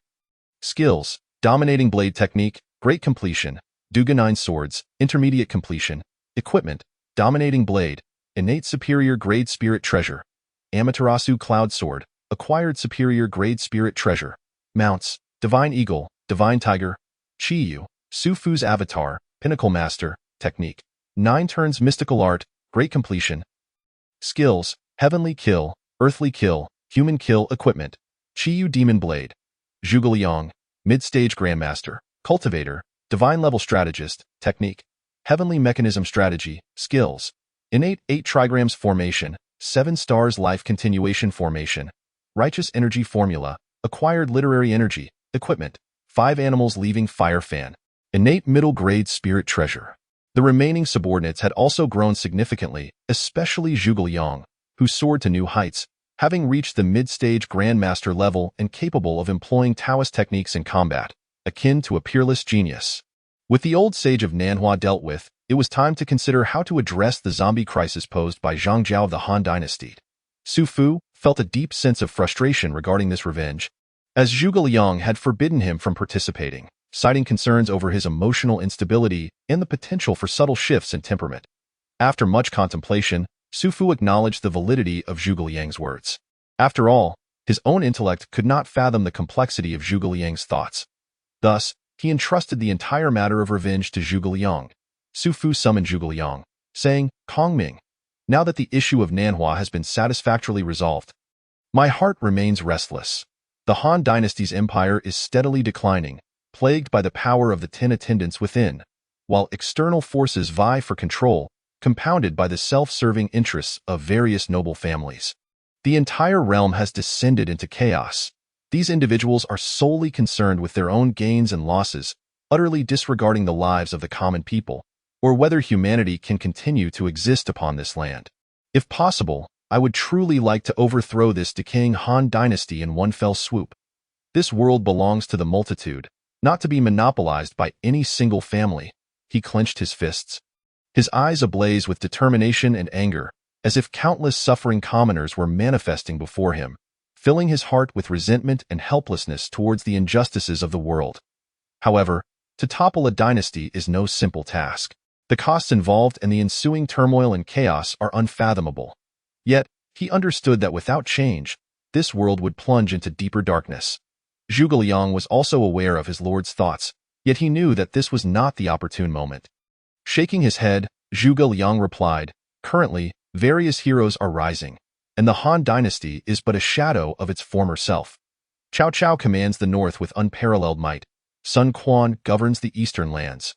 Skills, Dominating Blade Technique, Great Completion. Duga 9 Swords, Intermediate Completion. Equipment, Dominating Blade, Innate Superior Grade Spirit Treasure. Amaterasu Cloud Sword, Acquired Superior Grade Spirit Treasure. Mounts, Divine Eagle, Divine Tiger. Chiyu, Su Fu's Avatar, Pinnacle Master, Technique. 9 turns Mystical Art, Great Completion. Skills, Heavenly Kill, Earthly Kill, Human Kill. Equipment, Chiyu Demon Blade. Zhuge Liang, Mid-Stage Grandmaster, Cultivator, Divine Level Strategist, Technique. Heavenly Mechanism Strategy, Skills. Innate 8 Trigrams Formation, 7 Stars Life Continuation Formation. Righteous Energy Formula, Acquired Literary Energy. Equipment, 5 Animals Leaving Fire Fan. Innate Middle Grade Spirit Treasure. The remaining subordinates had also grown significantly, especially Zhuge Liang, who soared to new heights, having reached the mid-stage Grandmaster level and capable of employing Taoist techniques in combat, akin to a peerless genius. With the old sage of Nanhua dealt with, it was time to consider how to address the zombie crisis posed by Xianxia of the Han Dynasty. Su Fu felt a deep sense of frustration regarding this revenge, as Zhuge Liang had forbidden him from participating, citing concerns over his emotional instability and the potential for subtle shifts in temperament. After much contemplation, Su Fu acknowledged the validity of Zhuge Liang's words. After all, his own intellect could not fathom the complexity of Zhuge Liang's thoughts. Thus, he entrusted the entire matter of revenge to Zhuge Liang. Su Fu summoned Zhuge Liang, saying, Kongming, now that the issue of Nanhua has been satisfactorily resolved, my heart remains restless. The Han Dynasty's empire is steadily declining, plagued by the power of the 10 attendants within, while external forces vie for control, compounded by the self-serving interests of various noble families. The entire realm has descended into chaos. These individuals are solely concerned with their own gains and losses, utterly disregarding the lives of the common people, or whether humanity can continue to exist upon this land. If possible, I would truly like to overthrow this decaying Han Dynasty in one fell swoop. This world belongs to the multitude, not to be monopolized by any single family. He clenched his fists, his eyes ablaze with determination and anger, as if countless suffering commoners were manifesting before him, filling his heart with resentment and helplessness towards the injustices of the world. However, to topple a dynasty is no simple task. The costs involved and the ensuing turmoil and chaos are unfathomable. Yet, he understood that without change, this world would plunge into deeper darkness. Zhuge Liang was also aware of his lord's thoughts, yet he knew that this was not the opportune moment. Shaking his head, Zhuge Liang replied, currently, various heroes are rising, and the Han Dynasty is but a shadow of its former self. Cao Cao commands the north with unparalleled might. Sun Quan governs the eastern lands.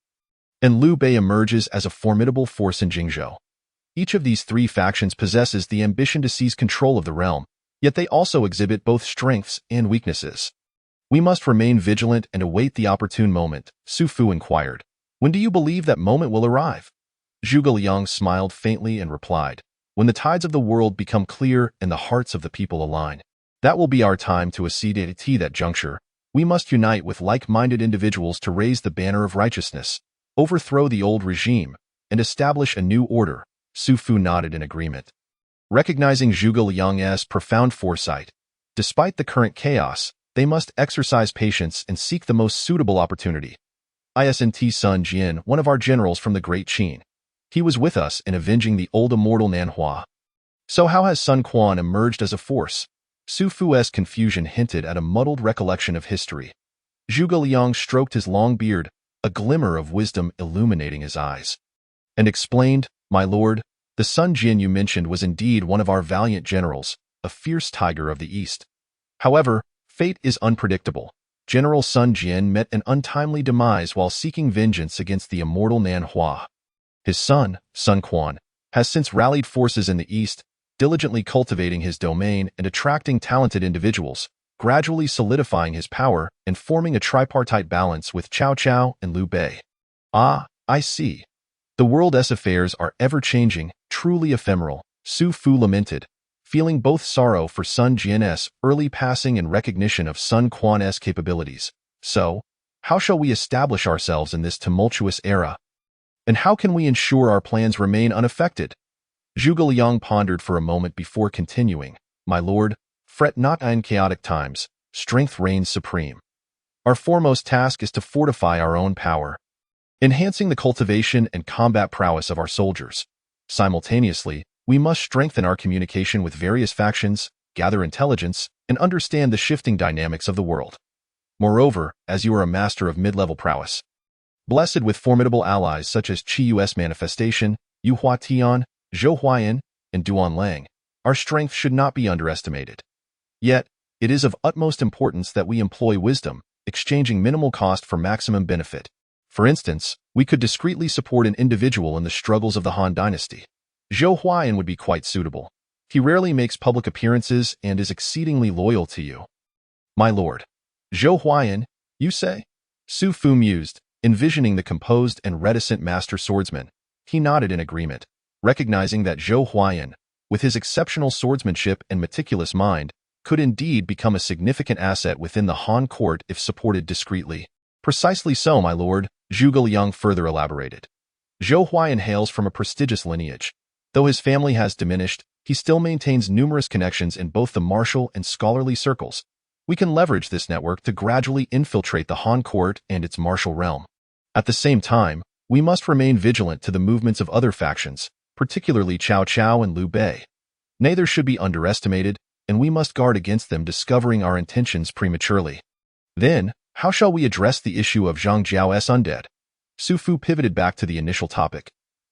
And Liu Bei emerges as a formidable force in Jingzhou. Each of these three factions possesses the ambition to seize control of the realm, yet they also exhibit both strengths and weaknesses. We must remain vigilant and await the opportune moment, Su Fu inquired. When do you believe that moment will arrive? Zhuge Liang smiled faintly and replied, when the tides of the world become clear and the hearts of the people align. That will be our time to accede at that juncture. We must unite with like-minded individuals to raise the banner of righteousness, overthrow the old regime, and establish a new order. Su Fu nodded in agreement. Recognizing Zhuge Liang's profound foresight, despite the current chaos, they must exercise patience and seek the most suitable opportunity. Isnt Sun Jian, one of our generals from the Great Qin. He was with us in avenging the old immortal Nanhua. So how has Sun Quan emerged as a force? Su Fu's confusion hinted at a muddled recollection of history. Zhuge Liang stroked his long beard, a glimmer of wisdom illuminating his eyes, and explained, my lord, the Sun Jian you mentioned was indeed one of our valiant generals, a fierce tiger of the east. However, fate is unpredictable. General Sun Jian met an untimely demise while seeking vengeance against the immortal Nanhua. His son, Sun Quan, has since rallied forces in the east, diligently cultivating his domain and attracting talented individuals, gradually solidifying his power and forming a tripartite balance with Cao Cao and Liu Bei. Ah, I see. The world's affairs are ever-changing, truly ephemeral, Su Fu lamented, feeling both sorrow for Sun Jian's early passing and recognition of Sun Quan's capabilities. So, how shall we establish ourselves in this tumultuous era? And how can we ensure our plans remain unaffected? Zhuge Liang pondered for a moment before continuing, my lord, fret not in chaotic times, strength reigns supreme. Our foremost task is to fortify our own power, enhancing the cultivation and combat prowess of our soldiers. Simultaneously, we must strengthen our communication with various factions, gather intelligence, and understand the shifting dynamics of the world. Moreover, as you are a master of mid-level prowess, blessed with formidable allies such as Qi Us Manifestation, Yu Hua Tian, Zhou Huayan, and Duan Lang, our strength should not be underestimated. Yet, it is of utmost importance that we employ wisdom, exchanging minimal cost for maximum benefit. For instance, we could discreetly support an individual in the struggles of the Han dynasty. Zhou Huayan would be quite suitable. He rarely makes public appearances and is exceedingly loyal to you. My lord. Zhou Huayan, you say? Su Fu mused, envisioning the composed and reticent master swordsman. He nodded in agreement, recognizing that Zhou Huayan, with his exceptional swordsmanship and meticulous mind, could indeed become a significant asset within the Han court if supported discreetly. Precisely so, my lord, Zhuge Liang further elaborated. Zhou Huayan hails from a prestigious lineage. Though his family has diminished, he still maintains numerous connections in both the martial and scholarly circles. We can leverage this network to gradually infiltrate the Han court and its martial realm. At the same time, we must remain vigilant to the movements of other factions, particularly Cao Cao and Liu Bei. Neither should be underestimated, and we must guard against them discovering our intentions prematurely. Then, how shall we address the issue of Zhang Jiao's undead? Su Fu pivoted back to the initial topic.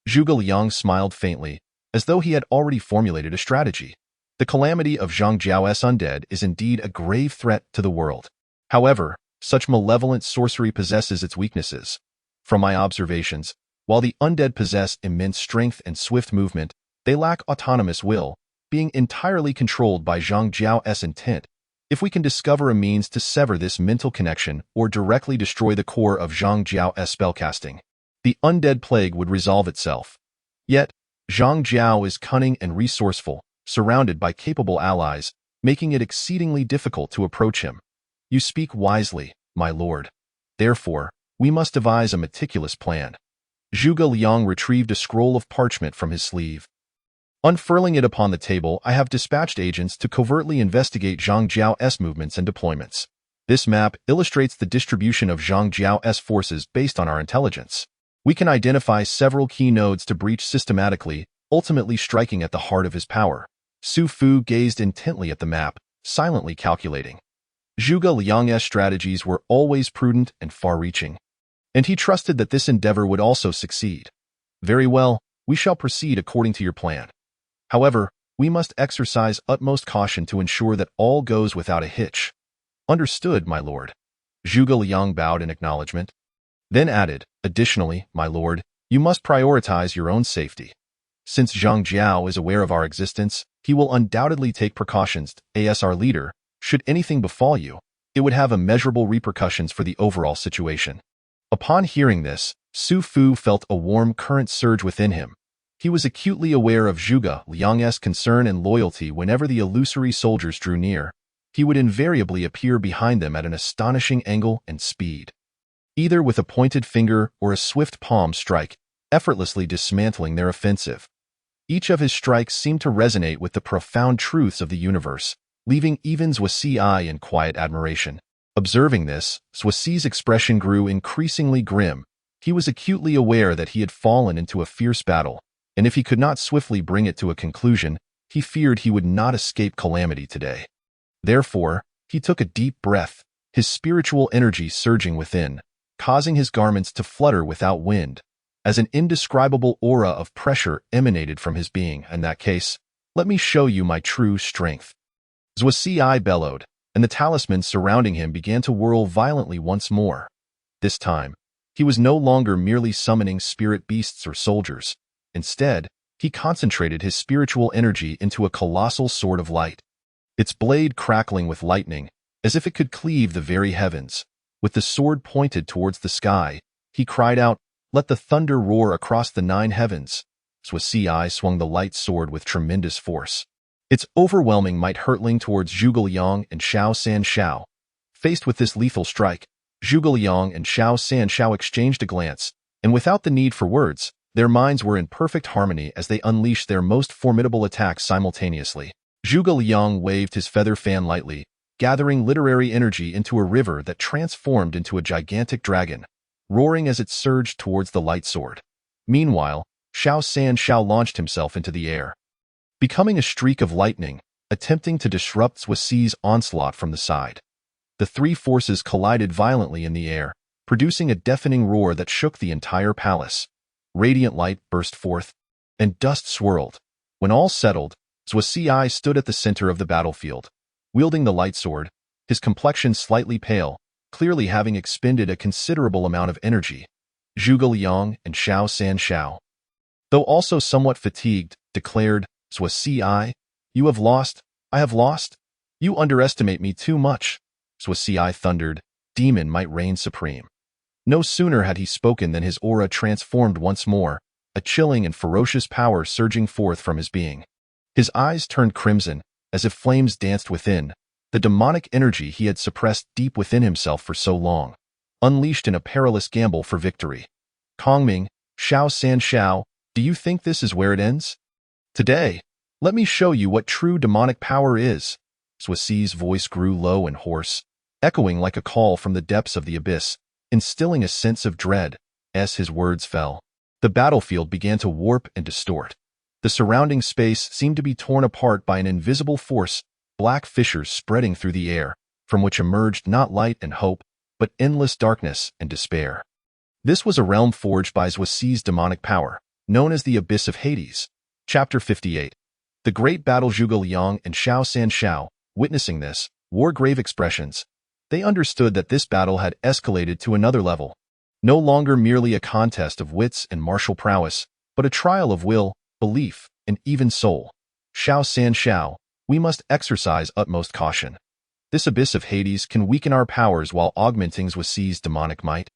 Zhuge Liang smiled faintly, as though he had already formulated a strategy. The calamity of Zhang Jiao's undead is indeed a grave threat to the world. However, such malevolent sorcery possesses its weaknesses. From my observations, while the undead possess immense strength and swift movement, they lack autonomous will, being entirely controlled by Zhang Jiao's intent. If we can discover a means to sever this mental connection or directly destroy the core of Zhang Jiao's spellcasting, the undead plague would resolve itself. Yet, Zhang Jiao is cunning and resourceful, surrounded by capable allies, making it exceedingly difficult to approach him. You speak wisely, my lord. Therefore, we must devise a meticulous plan. Zhuge Liang retrieved a scroll of parchment from his sleeve. Unfurling it upon the table, I have dispatched agents to covertly investigate Zhang Jiao's movements and deployments. This map illustrates the distribution of Zhang Jiao's forces based on our intelligence. We can identify several key nodes to breach systematically, ultimately striking at the heart of his power. Su Fu gazed intently at the map, silently calculating. Zhuge Liang's strategies were always prudent and far-reaching, and he trusted that this endeavor would also succeed. Very well, we shall proceed according to your plan. However, we must exercise utmost caution to ensure that all goes without a hitch. Understood, my lord. Zhuge Liang bowed in acknowledgement, then added, additionally, my lord, you must prioritize your own safety. Since Zhang Jiao is aware of our existence, he will undoubtedly take precautions. As our leader, should anything befall you, it would have immeasurable repercussions for the overall situation. Upon hearing this, Su Fu felt a warm current surge within him. He was acutely aware of Zhuge Liang's concern and loyalty whenever the illusory soldiers drew near. He would invariably appear behind them at an astonishing angle and speed, either with a pointed finger or a swift palm strike, effortlessly dismantling their offensive. Each of his strikes seemed to resonate with the profound truths of the universe, leaving even Zhuge in quiet admiration. Observing this, Zhuge's expression grew increasingly grim. He was acutely aware that he had fallen into a fierce battle, and if he could not swiftly bring it to a conclusion, he feared he would not escape calamity today. Therefore, he took a deep breath, his spiritual energy surging within, causing his garments to flutter without wind, as an indescribable aura of pressure emanated from his being. In that case, let me show you my true strength. Zhuge bellowed, and the talismans surrounding him began to whirl violently once more. This time, he was no longer merely summoning spirit beasts or soldiers. Instead, he concentrated his spiritual energy into a colossal sword of light, its blade crackling with lightning, as if it could cleave the very heavens. With the sword pointed towards the sky, he cried out, "Let the thunder roar across the 9 heavens." Zhuge swung the light sword with tremendous force, its overwhelming might hurtling towards Zhuge Liang and Xianxia. Faced with this lethal strike, Zhuge Liang and Xianxia exchanged a glance, and without the need for words, their minds were in perfect harmony as they unleashed their most formidable attacks simultaneously. Zhuge Liang waved his feather fan lightly, gathering literary energy into a river that transformed into a gigantic dragon, roaring as it surged towards the light sword. Meanwhile, Xianxia launched himself into the air, becoming a streak of lightning, attempting to disrupt Zhuge's onslaught from the side. The three forces collided violently in the air, producing a deafening roar that shook the entire palace. Radiant light burst forth, and dust swirled. When all settled, Zhuge stood at the center of the battlefield, wielding the light sword, his complexion slightly pale, clearly having expended a considerable amount of energy. Zhuge Liang and Xianxia, though also somewhat fatigued, declared, "Zhuge, you have lost, I have lost. You underestimate me too much." Zhuge thundered, demon might reign supreme. No sooner had he spoken than his aura transformed once more, a chilling and ferocious power surging forth from his being. His eyes turned crimson, as if flames danced within, the demonic energy he had suppressed deep within himself for so long, unleashed in a perilous gamble for victory. Kongming, Xianxia, do you think this is where it ends? Today, let me show you what true demonic power is. Zhuge's voice grew low and hoarse, echoing like a call from the depths of the abyss, instilling a sense of dread. As his words fell, the battlefield began to warp and distort. The surrounding space seemed to be torn apart by an invisible force, black fissures spreading through the air, from which emerged not light and hope, but endless darkness and despair. This was a realm forged by Zhuge's demonic power, known as the Abyss of Hades. Chapter 58. The Great Battle. Zhuge Liang and Xianxia, witnessing this, wore grave expressions. They understood that this battle had escalated to another level, no longer merely a contest of wits and martial prowess, but a trial of will, belief, and even soul. Xianxia, we must exercise utmost caution. This abyss of Hades can weaken our powers while augmenting Zhuge's demonic might.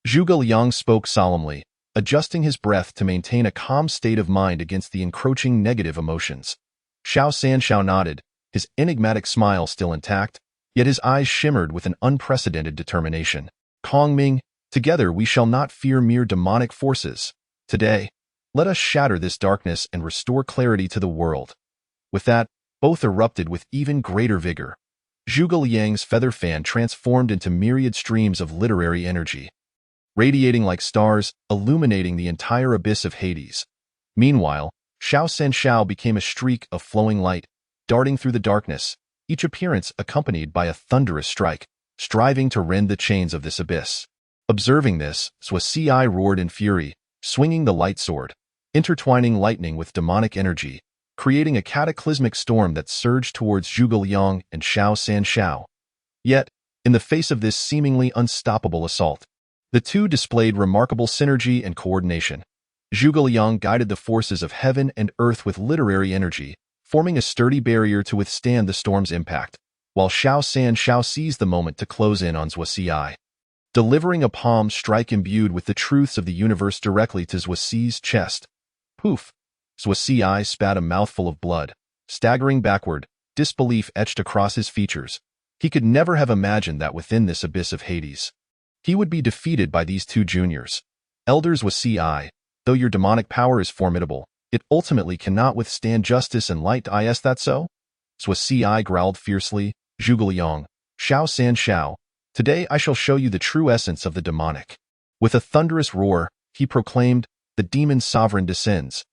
Zhuge Liang spoke solemnly, adjusting his breath to maintain a calm state of mind against the encroaching negative emotions. Xianxia nodded, his enigmatic smile still intact, yet his eyes shimmered with an unprecedented determination. Kongming, together we shall not fear mere demonic forces. Today, let us shatter this darkness and restore clarity to the world. With that, both erupted with even greater vigor. Zhuge Liang's feather fan transformed into myriad streams of literary energy, radiating like stars, illuminating the entire abyss of Hades. Meanwhile, Xianxia became a streak of flowing light, darting through the darkness, each appearance accompanied by a thunderous strike, striving to rend the chains of this abyss. Observing this, Zhuge roared in fury, swinging the light sword, intertwining lightning with demonic energy, creating a cataclysmic storm that surged towards Zhuge Liang and Xianxia. Yet, in the face of this seemingly unstoppable assault. The two displayed remarkable synergy and coordination. Zhuge Liang guided the forces of heaven and earth with literary energy, forming a sturdy barrier to withstand the storm's impact, while Xianxia seized the moment to close in on Zhuge, delivering a palm strike imbued with the truths of the universe directly to Zhuge's chest. Poof! Zhuge spat a mouthful of blood, staggering backward, disbelief etched across his features. He could never have imagined that within this abyss of Hades, he would be defeated by these two juniors. Elders Zhuge, though your demonic power is formidable, it ultimately cannot withstand justice and light. Is that so? Zhuge growled fiercely. Zhuge Liang, Xianxia, today I shall show you the true essence of the demonic. With a thunderous roar, he proclaimed, the demon sovereign descends.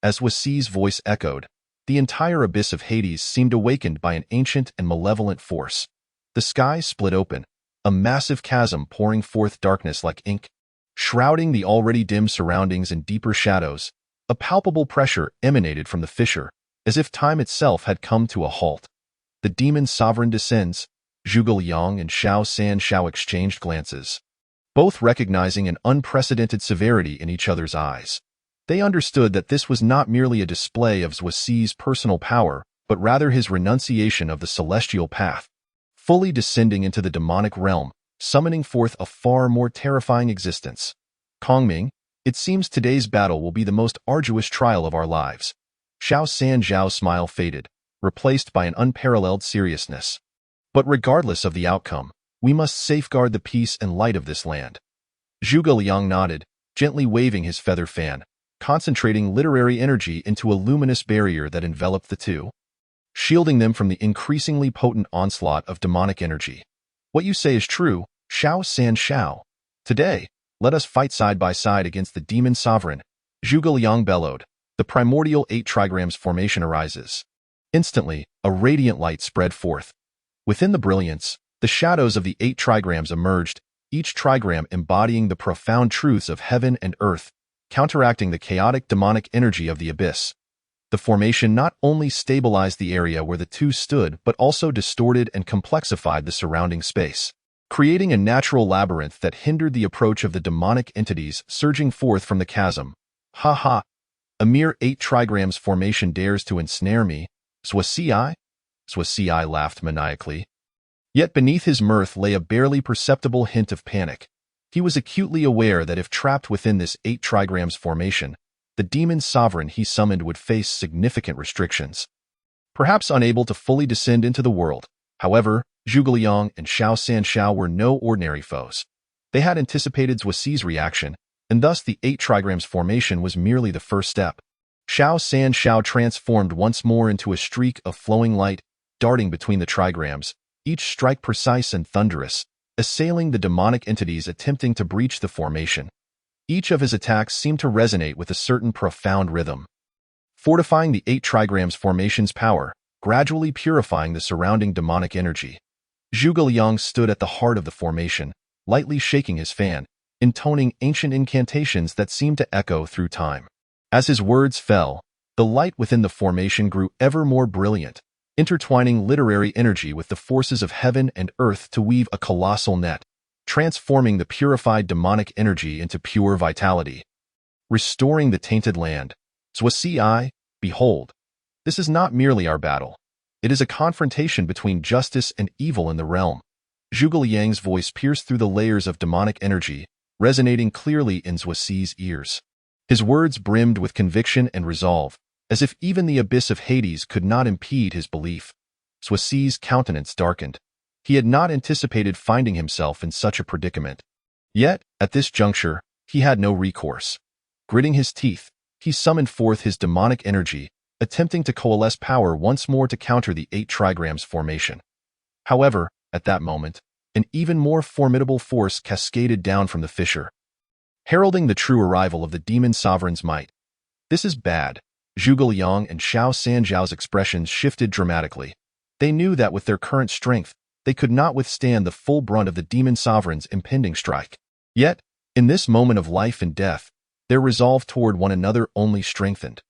As Zhuge's voice echoed, the entire abyss of Hades seemed awakened by an ancient and malevolent force. The sky split open, a massive chasm pouring forth darkness like ink, shrouding the already dim surroundings in deeper shadows. A palpable pressure emanated from the fissure, as if time itself had come to a halt. The demon sovereign descends. Zhuge Liang and Xianxia exchanged glances, both recognizing an unprecedented severity in each other's eyes. They understood that this was not merely a display of Zhuge's personal power, but rather his renunciation of the celestial path, fully descending into the demonic realm, summoning forth a far more terrifying existence. Kongming, it seems today's battle will be the most arduous trial of our lives. Xiaoxia's smile faded, replaced by an unparalleled seriousness. But regardless of the outcome, we must safeguard the peace and light of this land. Zhuge Liang nodded, gently waving his feather fan, concentrating literary energy into a luminous barrier that enveloped the two, shielding them from the increasingly potent onslaught of demonic energy. What you say is true, Xianxia. Today, let us fight side by side against the demon sovereign. Zhuge Liang bellowed. The primordial 8 trigrams formation arises. Instantly, a radiant light spread forth. Within the brilliance, the shadows of the 8 trigrams emerged, each trigram embodying the profound truths of heaven and earth, counteracting the chaotic demonic energy of the abyss. The formation not only stabilized the area where the two stood, but also distorted and complexified the surrounding space, creating a natural labyrinth that hindered the approach of the demonic entities surging forth from the chasm. Ha ha! A mere 8 trigrams formation dares to ensnare me, Zhuge? Zhuge laughed maniacally. Yet beneath his mirth lay a barely perceptible hint of panic. He was acutely aware that if trapped within this 8 trigrams formation, the demon sovereign he summoned would face significant restrictions, perhaps unable to fully descend into the world. However, Zhuge Liang and Xianxia were no ordinary foes. They had anticipated Zhuge's reaction, and thus the 8 trigrams formation was merely the first step. Xianxia transformed once more into a streak of flowing light, darting between the trigrams, each strike precise and thunderous, assailing the demonic entities attempting to breach the formation. Each of his attacks seemed to resonate with a certain profound rhythm, fortifying the 8 trigrams formation's power, gradually purifying the surrounding demonic energy. Zhuge Liang stood at the heart of the formation, lightly shaking his fan, intoning ancient incantations that seemed to echo through time. As his words fell, the light within the formation grew ever more brilliant, intertwining literary energy with the forces of heaven and earth to weave a colossal net, transforming the purified demonic energy into pure vitality, restoring the tainted land. Zhuge, behold, this is not merely our battle. It is a confrontation between justice and evil in the realm. Zhuge Liang's voice pierced through the layers of demonic energy, resonating clearly in Zhuge's ears. His words brimmed with conviction and resolve, as if even the abyss of Hades could not impede his belief. Zhuge's countenance darkened. He had not anticipated finding himself in such a predicament. Yet, at this juncture, he had no recourse. Gritting his teeth, he summoned forth his demonic energy, attempting to coalesce power once more to counter the 8 trigrams formation. However, at that moment, an even more formidable force cascaded down from the fissure, heralding the true arrival of the demon sovereign's might. This is bad. Zhuge Liang and Xiaoxia's expressions shifted dramatically. They knew that with their current strength, they could not withstand the full brunt of the demon sovereign's impending strike. Yet, in this moment of life and death, their resolve toward one another only strengthened.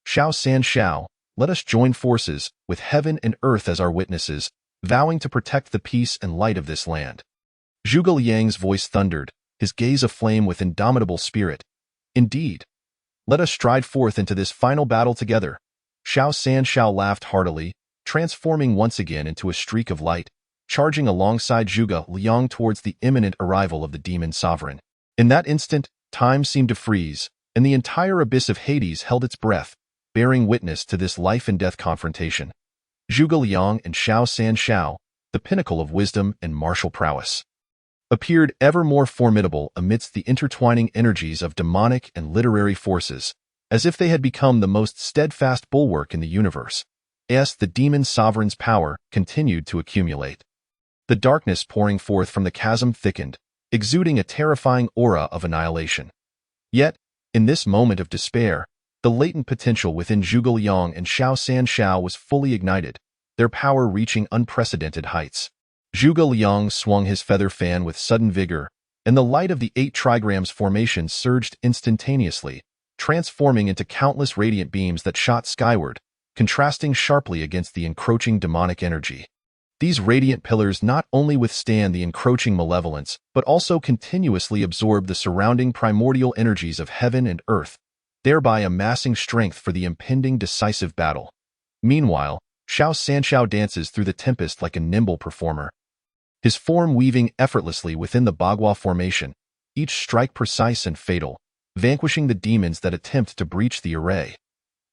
Xianxia, let us join forces, with heaven and earth as our witnesses, vowing to protect the peace and light of this land. Zhuge Liang's voice thundered, his gaze aflame with indomitable spirit. Indeed. Let us stride forth into this final battle together. Xianxia laughed heartily, transforming once again into a streak of light, charging alongside Zhuge Liang towards the imminent arrival of the demon sovereign. In that instant, time seemed to freeze, and the entire abyss of Hades held its breath, bearing witness to this life-and-death confrontation. Zhuge Liang and Xianxia, the pinnacle of wisdom and martial prowess, appeared ever more formidable amidst the intertwining energies of demonic and literary forces, as if they had become the most steadfast bulwark in the universe. As the demon sovereign's power continued to accumulate, the darkness pouring forth from the chasm thickened, exuding a terrifying aura of annihilation. Yet, in this moment of despair, the latent potential within Zhuge Liang and Xianxia was fully ignited, their power reaching unprecedented heights. Zhuge Liang swung his feather fan with sudden vigor, and the light of the 8 trigrams formation surged instantaneously, transforming into countless radiant beams that shot skyward, contrasting sharply against the encroaching demonic energy. These radiant pillars not only withstand the encroaching malevolence, but also continuously absorb the surrounding primordial energies of heaven and earth, thereby amassing strength for the impending decisive battle. Meanwhile, Xianxia dances through the tempest like a nimble performer, his form weaving effortlessly within the Bagua formation, each strike precise and fatal, vanquishing the demons that attempt to breach the array.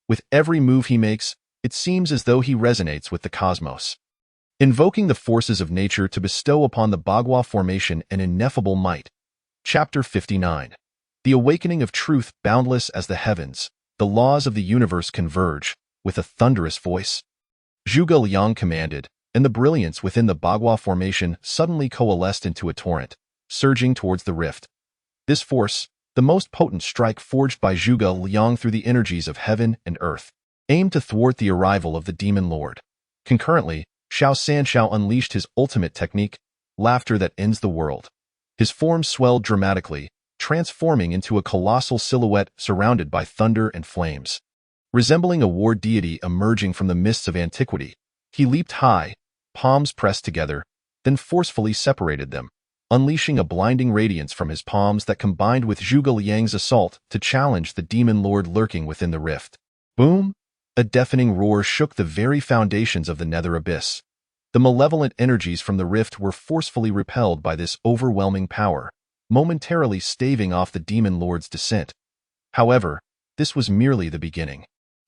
With every move he makes, it seems as though he resonates with the cosmos, invoking the forces of nature to bestow upon the Bagua formation an ineffable might. Chapter 59. The awakening of truth boundless as the heavens, the laws of the universe converge, with a thunderous voice. Zhuge Liang commanded, and the brilliance within the Bagua formation suddenly coalesced into a torrent, surging towards the rift. This force, the most potent strike forged by Zhuge Liang through the energies of heaven and earth, aimed to thwart the arrival of the demon lord. Concurrently, Xianxia unleashed his ultimate technique, laughter that ends the world. His form swelled dramatically, transforming into a colossal silhouette surrounded by thunder and flames. Resembling a war deity emerging from the mists of antiquity, he leaped high, palms pressed together, then forcefully separated them, unleashing a blinding radiance from his palms that combined with Zhuge Liang's assault to challenge the demon lord lurking within the rift. Boom! A deafening roar shook the very foundations of the nether abyss. The malevolent energies from the rift were forcefully repelled by this overwhelming power, momentarily staving off the demon lord's descent. However, this was merely the beginning.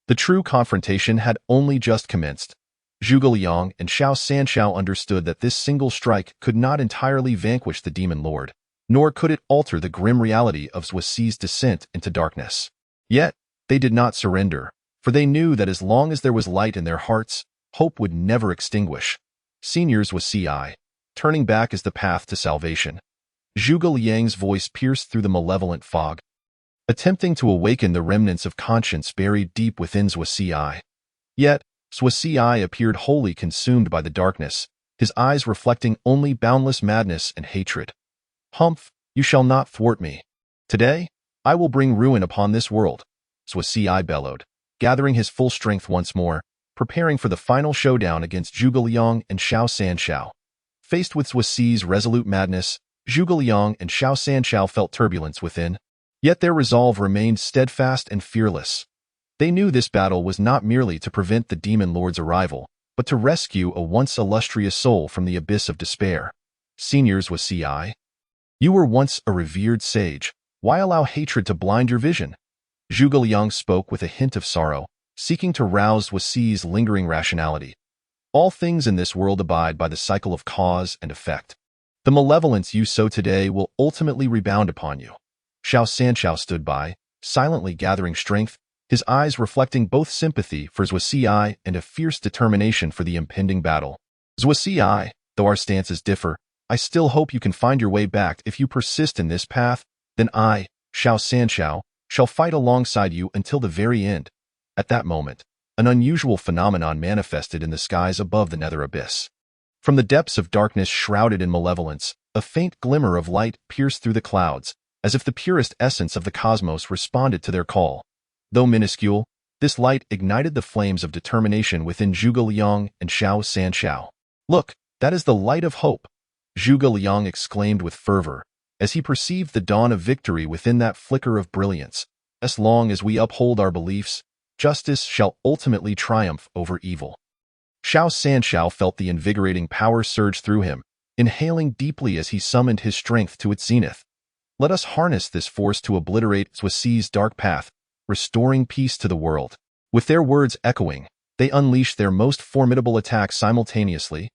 The true confrontation had only just commenced. Zhuge Liang and Xianxia understood that this single strike could not entirely vanquish the demon lord, nor could it alter the grim reality of Zhuoxi's descent into darkness. Yet, they did not surrender, for they knew that as long as there was light in their hearts, hope would never extinguish. Seniors Zhuoxi, turning back is the path to salvation. Zhuge Liang's voice pierced through the malevolent fog, attempting to awaken the remnants of conscience buried deep within Zhuoxi. Yet, Zhuoxi appeared wholly consumed by the darkness, his eyes reflecting only boundless madness and hatred. Humph, you shall not thwart me. Today, I will bring ruin upon this world, Zhuoxi bellowed, gathering his full strength once more, preparing for the final showdown against Zhuge Liang and Xianxia. Faced with Zhuoxi's resolute madness, Zhuge Liang and Xianxia felt turbulence within, yet their resolve remained steadfast and fearless. They knew this battle was not merely to prevent the demon lord's arrival, but to rescue a once illustrious soul from the abyss of despair. Seniors Zhuoxi, you were once a revered sage. Why allow hatred to blind your vision? Zhuge Liang spoke with a hint of sorrow, seeking to rouse Zhuoxi's lingering rationality. All things in this world abide by the cycle of cause and effect. The malevolence you sow today will ultimately rebound upon you. Xianxia stood by, silently gathering strength, his eyes reflecting both sympathy for Zhuoxi and a fierce determination for the impending battle. Zhuoxi, though our stances differ, I still hope you can find your way back. If you persist in this path, then I, Xianxia, shall fight alongside you until the very end. At that moment, an unusual phenomenon manifested in the skies above the nether abyss. From the depths of darkness shrouded in malevolence, a faint glimmer of light pierced through the clouds, as if the purest essence of the cosmos responded to their call. Though minuscule, this light ignited the flames of determination within Zhuge Liang and Xianxia. Look, that is the light of hope, Zhuge Liang exclaimed with fervor, as he perceived the dawn of victory within that flicker of brilliance. As long as we uphold our beliefs, justice shall ultimately triumph over evil. Xianxia felt the invigorating power surge through him, inhaling deeply as he summoned his strength to its zenith. Let us harness this force to obliterate Xuexi's dark path, restoring peace to the world. With their words echoing, they unleashed their most formidable attack simultaneously.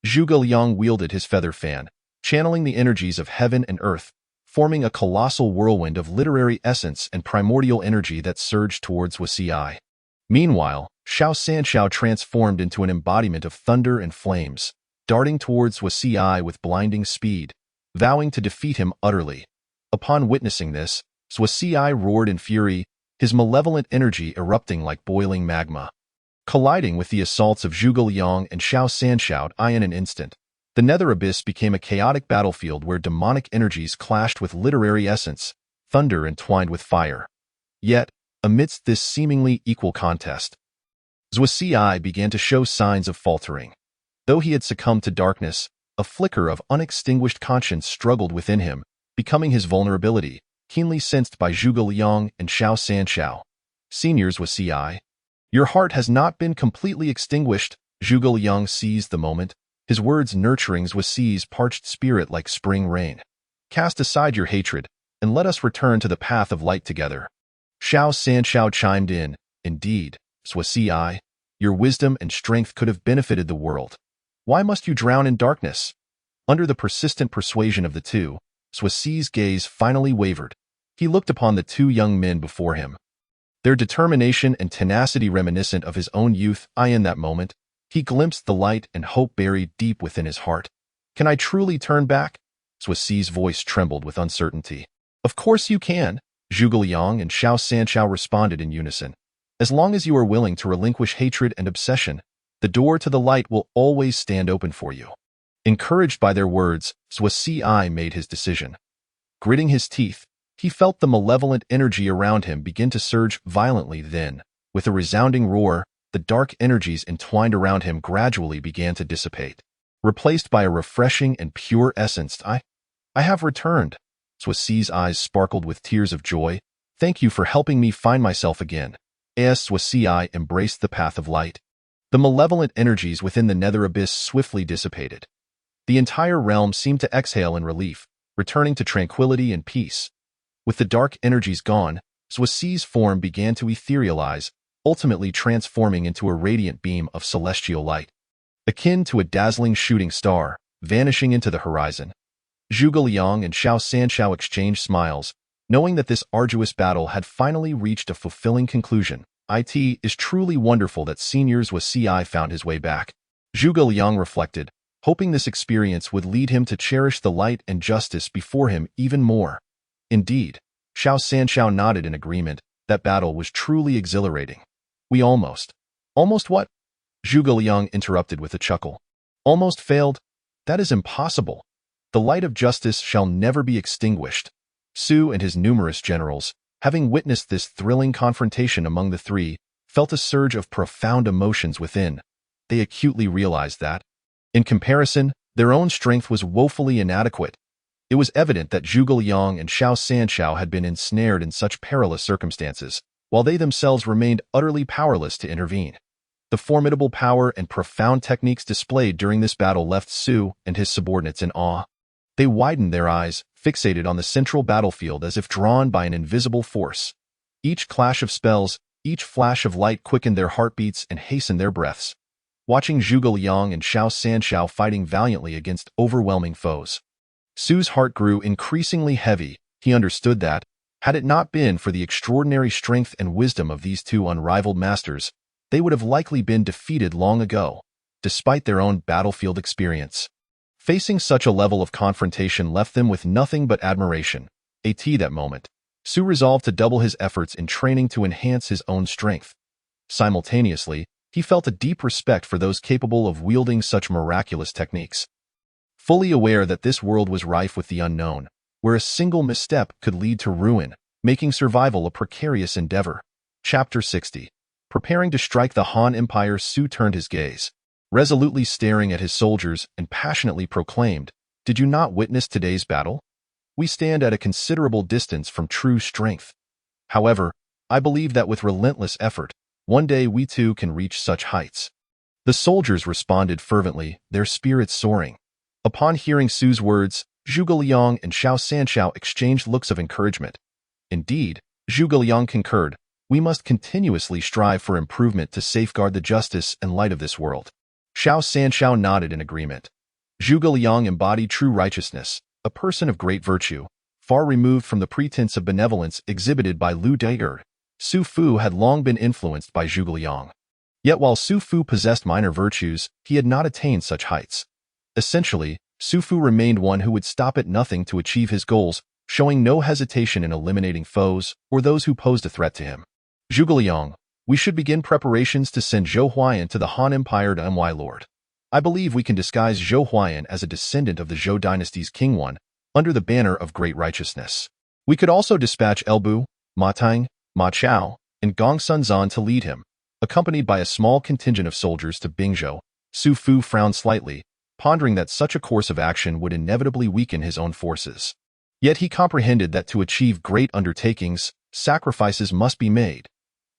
Zhuge Liang wielded his feather fan, channeling the energies of heaven and earth, forming a colossal whirlwind of literary essence and primordial energy that surged towards Xuexi. Meanwhile, Xianxia transformed into an embodiment of thunder and flames, darting towards Xuexi with blinding speed, vowing to defeat him utterly. Upon witnessing this, Xuexi roared in fury, his malevolent energy erupting like boiling magma. Colliding with the assaults of Zhuge Liang and Xianxia in an instant, the nether abyss became a chaotic battlefield where demonic energies clashed with literary essence, thunder entwined with fire. Yet, amidst this seemingly equal contest, Xuexi began to show signs of faltering. Though he had succumbed to darkness, a flicker of unextinguished conscience struggled within him, becoming his vulnerability, keenly sensed by Zhuge Liang and Xianxia. Seniors Xuexi, your heart has not been completely extinguished. Zhuge Liang seized the moment, his words nurturing Xuexi's parched spirit like spring rain. Cast aside your hatred, and let us return to the path of light together. Xianxia chimed in, indeed, Xuexi, your wisdom and strength could have benefited the world. Why must you drown in darkness? Under the persistent persuasion of the two, Xuexi's gaze finally wavered. He looked upon the two young men before him. Their determination and tenacity reminiscent of his own youth. In that moment, he glimpsed the light and hope buried deep within his heart. Can I truly turn back? Xuexi's voice trembled with uncertainty. Of course you can, Zhuge Liang and Xianxia responded in unison. As long as you are willing to relinquish hatred and obsession, the door to the light will always stand open for you. Encouraged by their words, Xuexi made his decision. Gritting his teeth, he felt the malevolent energy around him begin to surge violently. Then, with a resounding roar, the dark energies entwined around him gradually began to dissipate, replaced by a refreshing and pure essence. I have returned. Xuexi's eyes sparkled with tears of joy. Thank you for helping me find myself again. As Xuexi embraced the path of light, the malevolent energies within the nether abyss swiftly dissipated. The entire realm seemed to exhale in relief, returning to tranquility and peace. With the dark energies gone, Xuexi's form began to etherealize, ultimately transforming into a radiant beam of celestial light, akin to a dazzling shooting star, vanishing into the horizon. Zhuge Liang and Xianxia exchanged smiles, knowing that this arduous battle had finally reached a fulfilling conclusion. It is truly wonderful that Senior Xuexi found his way back. Zhuge Liang reflected, hoping this experience would lead him to cherish the light and justice before him even more. Indeed, Xianxia nodded in agreement. That battle was truly exhilarating. We almost what? Zhuge Liang interrupted with a chuckle. Almost failed? That is impossible. The light of justice shall never be extinguished. Su and his numerous generals, having witnessed this thrilling confrontation among the three, felt a surge of profound emotions within. They acutely realized that, in comparison, their own strength was woefully inadequate. It was evident that Zhuge Liang and Xianxia had been ensnared in such perilous circumstances, while they themselves remained utterly powerless to intervene. The formidable power and profound techniques displayed during this battle left Su and his subordinates in awe. They widened their eyes, fixated on the central battlefield as if drawn by an invisible force. Each clash of spells, each flash of light quickened their heartbeats and hastened their breaths. Watching Zhuge Liang and Xianxia fighting valiantly against overwhelming foes, Su's heart grew increasingly heavy. He understood that, had it not been for the extraordinary strength and wisdom of these two unrivaled masters, they would have likely been defeated long ago, despite their own battlefield experience. Facing such a level of confrontation left them with nothing but admiration. That moment, Su resolved to double his efforts in training to enhance his own strength. Simultaneously, he felt a deep respect for those capable of wielding such miraculous techniques. Fully aware that this world was rife with the unknown, where a single misstep could lead to ruin, making survival a precarious endeavor. Chapter 60. Preparing to strike the Han Empire, Su turned his gaze. resolutely staring at his soldiers and passionately proclaimed, "Did you not witness today's battle? We stand at a considerable distance from true strength. However, I believe that with relentless effort, one day we too can reach such heights." The soldiers responded fervently, their spirits soaring. Upon hearing Su's words, Zhuge Liang and Xianxia exchanged looks of encouragement. Indeed, Zhuge Liang concurred, "We must continuously strive for improvement to safeguard the justice and light of this world." Xianxia nodded in agreement. Zhuge Liang embodied true righteousness, a person of great virtue, far removed from the pretense of benevolence exhibited by Lu Dager. Su Fu had long been influenced by Zhuge Liang. Yet while Su Fu possessed minor virtues, he had not attained such heights. Essentially, Su Fu remained one who would stop at nothing to achieve his goals, showing no hesitation in eliminating foes or those who posed a threat to him. "Zhuge Liang, we should begin preparations to send Zhou Huayan to the Han Empire to my lord. I believe we can disguise Zhou Huayan as a descendant of the Zhou dynasty's King One, under the banner of great righteousness. We could also dispatch Elbu, Ma Tang, Ma Chao, and Gong Sunzan to lead him, accompanied by a small contingent of soldiers to Bingzhou." Su Fu frowned slightly, pondering that such a course of action would inevitably weaken his own forces. Yet he comprehended that to achieve great undertakings, sacrifices must be made.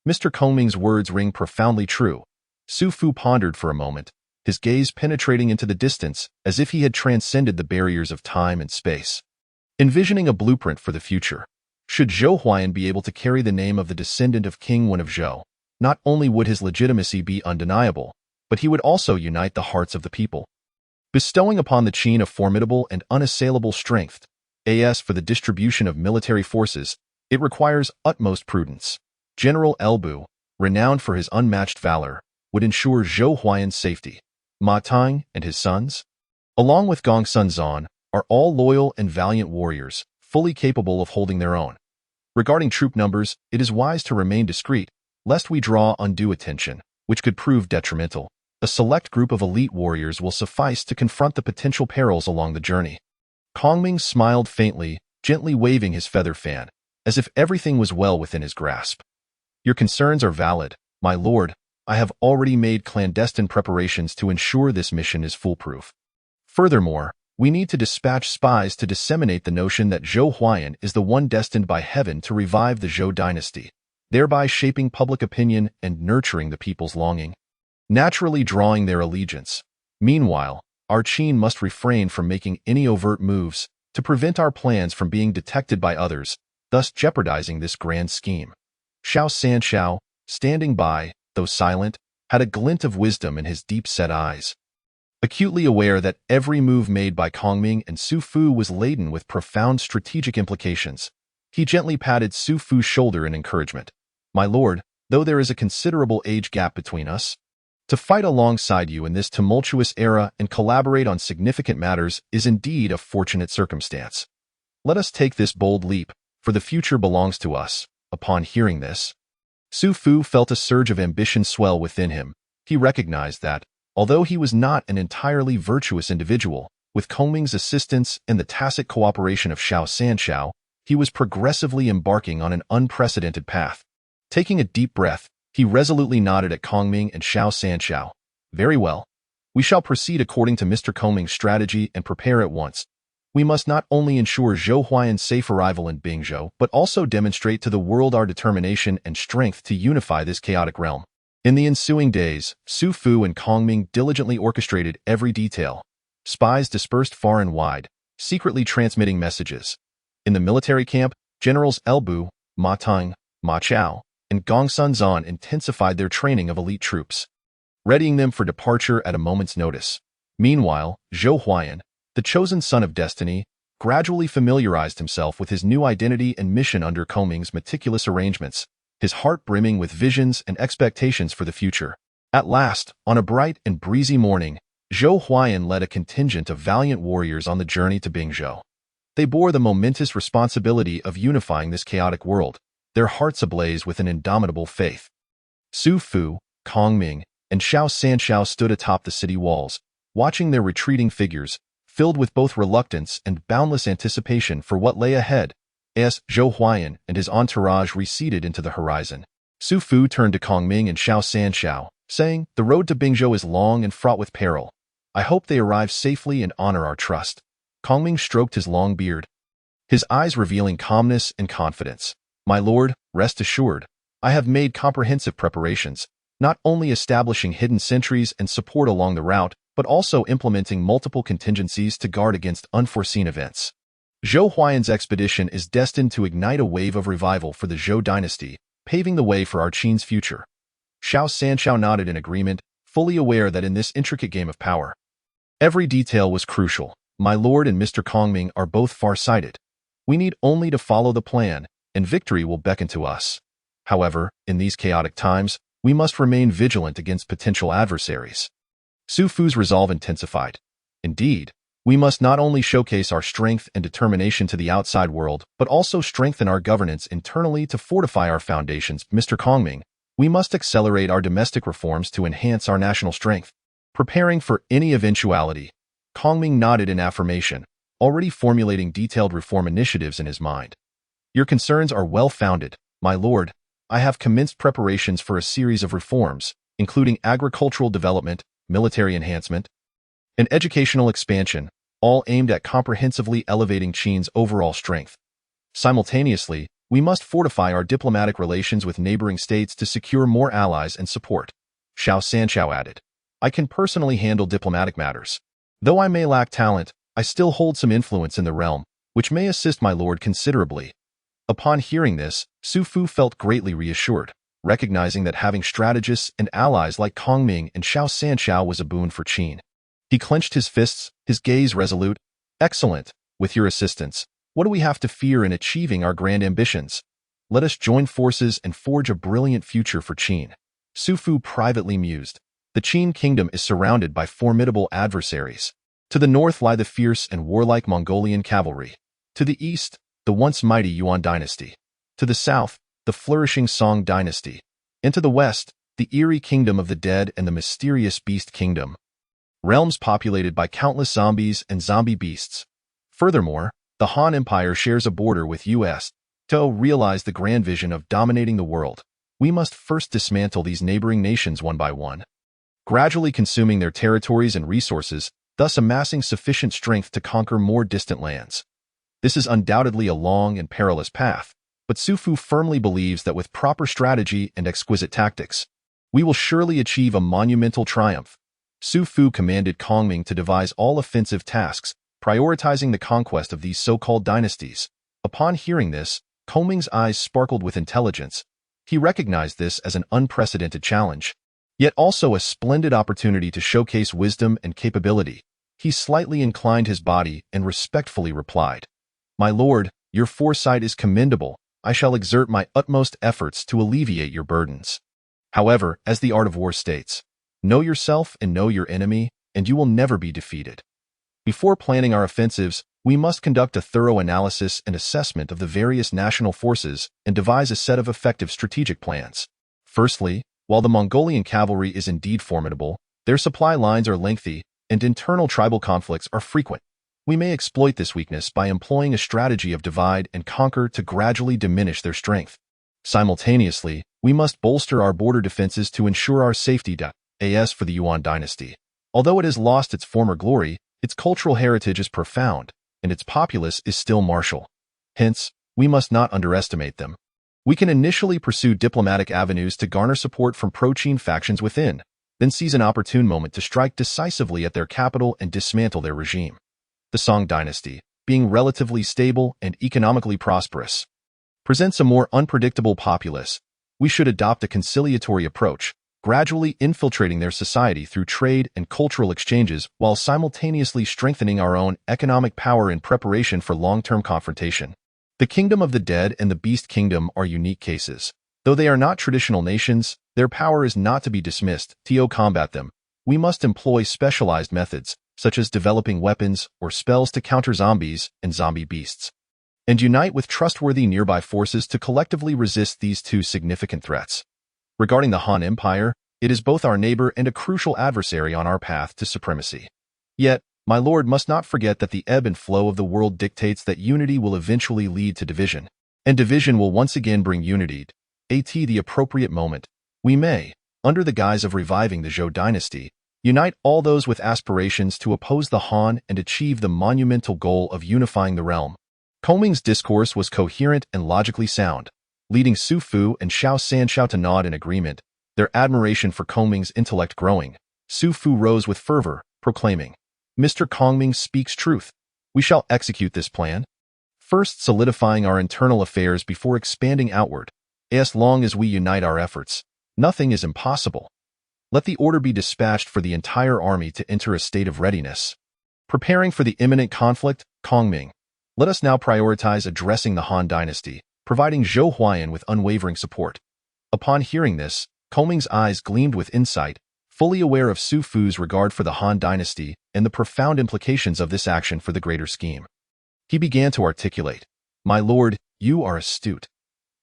Mr. Kongming's words ring profoundly true. Su Fu pondered for a moment, his gaze penetrating into the distance as if he had transcended the barriers of time and space. Envisioning a blueprint for the future, should Zhou Huayan be able to carry the name of the descendant of King Wen of Zhou, not only would his legitimacy be undeniable, but he would also unite the hearts of the people, bestowing upon the Qin a formidable and unassailable strength. As for the distribution of military forces, it requires utmost prudence. General Elbu, renowned for his unmatched valor, would ensure Zhou Huayan's safety. Ma Tang and his sons, along with Gong Sunzan, are all loyal and valiant warriors, fully capable of holding their own. Regarding troop numbers, it is wise to remain discreet, lest we draw undue attention, which could prove detrimental. A select group of elite warriors will suffice to confront the potential perils along the journey. Kongming smiled faintly, gently waving his feather fan, as if everything was well within his grasp. "Your concerns are valid, my lord. I have already made clandestine preparations to ensure this mission is foolproof. Furthermore, we need to dispatch spies to disseminate the notion that Zhou Huayan is the one destined by heaven to revive the Zhou dynasty, thereby shaping public opinion and nurturing the people's longing, naturally drawing their allegiance. Meanwhile, our Qin must refrain from making any overt moves to prevent our plans from being detected by others, thus jeopardizing this grand scheme." Xianxia, standing by, though silent, had a glint of wisdom in his deep-set eyes. Acutely aware that every move made by Kongming and Su Fu was laden with profound strategic implications, he gently patted Su Fu's shoulder in encouragement. "My lord, though there is a considerable age gap between us, to fight alongside you in this tumultuous era and collaborate on significant matters is indeed a fortunate circumstance. Let us take this bold leap, for the future belongs to us." Upon hearing this, Su Fu felt a surge of ambition swell within him. He recognized that, although he was not an entirely virtuous individual, with Kongming's assistance and the tacit cooperation of Xianxia, he was progressively embarking on an unprecedented path. Taking a deep breath, he resolutely nodded at Kongming and Xianxia. "Very well. We shall proceed according to Mr. Kongming's strategy and prepare at once. We must not only ensure Zhou Huayan's safe arrival in Bingzhou, but also demonstrate to the world our determination and strength to unify this chaotic realm." In the ensuing days, Su Fu and Kongming diligently orchestrated every detail. Spies dispersed far and wide, secretly transmitting messages. In the military camp, Generals Elbu, Ma Tang, Ma Chao, and Gong Sunzan intensified their training of elite troops, readying them for departure at a moment's notice. Meanwhile, Zhou Huayan, the chosen son of destiny, gradually familiarized himself with his new identity and mission under Kongming's meticulous arrangements, his heart brimming with visions and expectations for the future. At last, on a bright and breezy morning, Zhou Huayan led a contingent of valiant warriors on the journey to Bingzhou. They bore the momentous responsibility of unifying this chaotic world, their hearts ablaze with an indomitable faith. Su Fu, Kongming, and Xianxia stood atop the city walls, watching their retreating figures, filled with both reluctance and boundless anticipation for what lay ahead. As Zhou Huayan and his entourage receded into the horizon, Su Fu turned to Kongming and Xianxia, saying, "The road to Bingzhou is long and fraught with peril. I hope they arrive safely and honor our trust." Kongming stroked his long beard, his eyes revealing calmness and confidence. "My lord, rest assured, I have made comprehensive preparations, not only establishing hidden sentries and support along the route, but also implementing multiple contingencies to guard against unforeseen events." Zhou Huayan's expedition is destined to ignite a wave of revival for the Zhou dynasty, paving the way for our Qin's future. Xianxia nodded in agreement, fully aware that in this intricate game of power, every detail was crucial. "My lord and Mr. Kongming are both far-sighted. We need only to follow the plan, and victory will beckon to us. However, in these chaotic times, we must remain vigilant against potential adversaries." Su Fu's resolve intensified. "Indeed, we must not only showcase our strength and determination to the outside world, but also strengthen our governance internally to fortify our foundations. Mr. Kongming, we must accelerate our domestic reforms to enhance our national strength." Preparing for any eventuality, Kongming nodded in affirmation, already formulating detailed reform initiatives in his mind. "Your concerns are well-founded, my lord. I have commenced preparations for a series of reforms, including agricultural development, military enhancement, and educational expansion, all aimed at comprehensively elevating Qin's overall strength. Simultaneously, we must fortify our diplomatic relations with neighboring states to secure more allies and support." Xianxia added, "I can personally handle diplomatic matters. Though I may lack talent, I still hold some influence in the realm, which may assist my lord considerably." Upon hearing this, Su Fu felt greatly reassured, recognizing that having strategists and allies like Kongming and Xianxia was a boon for Qin. He clenched his fists, his gaze resolute. "Excellent. With your assistance, what do we have to fear in achieving our grand ambitions? Let us join forces and forge a brilliant future for Qin." Su Fu privately mused. The Qin kingdom is surrounded by formidable adversaries. To the north lie the fierce and warlike Mongolian cavalry. To the east, the once mighty Yuan dynasty. To the south, the flourishing Song dynasty. And to the west, the eerie kingdom of the dead and the mysterious beast kingdom. Realms populated by countless zombies and zombie beasts. Furthermore, the Han Empire shares a border with U.S. To realize the grand vision of dominating the world, we must first dismantle these neighboring nations one by one, gradually consuming their territories and resources, thus amassing sufficient strength to conquer more distant lands. This is undoubtedly a long and perilous path, but Su Fu firmly believes that with proper strategy and exquisite tactics, we will surely achieve a monumental triumph. Su Fu commanded Kongming to devise all offensive tasks, prioritizing the conquest of these so-called dynasties. Upon hearing this, Kongming's eyes sparkled with intelligence. He recognized this as an unprecedented challenge, yet also a splendid opportunity to showcase wisdom and capability. He slightly inclined his body and respectfully replied, "My lord, your foresight is commendable. I shall exert my utmost efforts to alleviate your burdens. However, as the art of war states, know yourself and know your enemy, and you will never be defeated. Before planning our offensives, we must conduct a thorough analysis and assessment of the various national forces and devise a set of effective strategic plans. Firstly, while the Mongolian cavalry is indeed formidable, their supply lines are lengthy, and internal tribal conflicts are frequent. We may exploit this weakness by employing a strategy of divide and conquer to gradually diminish their strength. Simultaneously, we must bolster our border defenses to ensure our safety. As for the Yuan dynasty, although it has lost its former glory, its cultural heritage is profound, and its populace is still martial. Hence, we must not underestimate them. We can initially pursue diplomatic avenues to garner support from pro-Qin factions within, then seize an opportune moment to strike decisively at their capital and dismantle their regime. The Song dynasty, being relatively stable and economically prosperous, presents a more unpredictable populace. We should adopt a conciliatory approach, gradually infiltrating their society through trade and cultural exchanges while simultaneously strengthening our own economic power in preparation for long-term confrontation. The Kingdom of the Dead and the Beast Kingdom are unique cases. Though they are not traditional nations, their power is not to be dismissed. To combat them, we must employ specialized methods, such as developing weapons or spells to counter zombies and zombie beasts, and unite with trustworthy nearby forces to collectively resist these two significant threats. Regarding the Han Empire, it is both our neighbor and a crucial adversary on our path to supremacy. Yet, my lord must not forget that the ebb and flow of the world dictates that unity will eventually lead to division, and division will once again bring unity. At the appropriate moment, we may, under the guise of reviving the Zhou dynasty, unite all those with aspirations to oppose the Han and achieve the monumental goal of unifying the realm. Kongming's discourse was coherent and logically sound, leading Su Fu and Xianxia to nod in agreement, their admiration for Kongming's intellect growing. Su Fu rose with fervor, proclaiming, "Mr. Kongming speaks truth. We shall execute this plan, first solidifying our internal affairs before expanding outward. As long as we unite our efforts, nothing is impossible. Let the order be dispatched for the entire army to enter a state of readiness. Preparing for the imminent conflict, Kongming, let us now prioritize addressing the Han dynasty, providing Zhou Huayan with unwavering support." Upon hearing this, Kongming's eyes gleamed with insight, fully aware of Su Fu's regard for the Han dynasty and the profound implications of this action for the greater scheme. He began to articulate, "My lord, you are astute.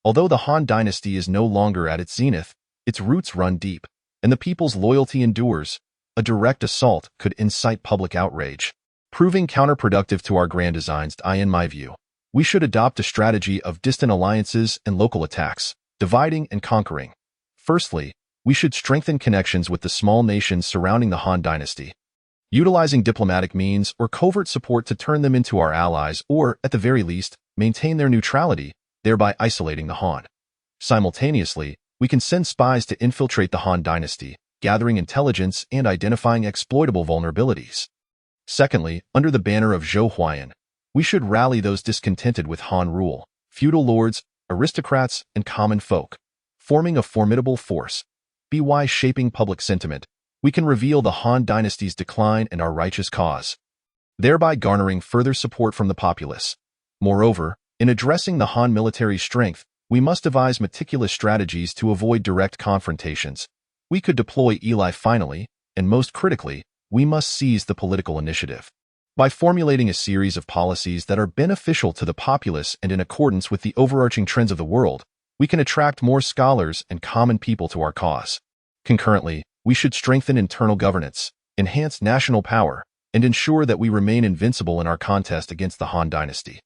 Although the Han dynasty is no longer at its zenith, its roots run deep, and the people's loyalty endures. A direct assault could incite public outrage, proving counterproductive to our grand designs. In my view, we should adopt a strategy of distant alliances and local attacks, dividing and conquering. Firstly, we should strengthen connections with the small nations surrounding the Han dynasty, utilizing diplomatic means or covert support to turn them into our allies or, at the very least, maintain their neutrality, thereby isolating the Han. Simultaneously, we can send spies to infiltrate the Han dynasty, gathering intelligence and identifying exploitable vulnerabilities. Secondly, under the banner of Zhou Huayan, we should rally those discontented with Han rule, feudal lords, aristocrats, and common folk, forming a formidable force. By shaping public sentiment, we can reveal the Han dynasty's decline and our righteous cause, thereby garnering further support from the populace. Moreover, in addressing the Han military strength, we must devise meticulous strategies to avoid direct confrontations. We could deploy Eli finally, and most critically, we must seize the political initiative. By formulating a series of policies that are beneficial to the populace and in accordance with the overarching trends of the world, we can attract more scholars and common people to our cause. Concurrently, we should strengthen internal governance, enhance national power, and ensure that we remain invincible in our contest against the Han dynasty.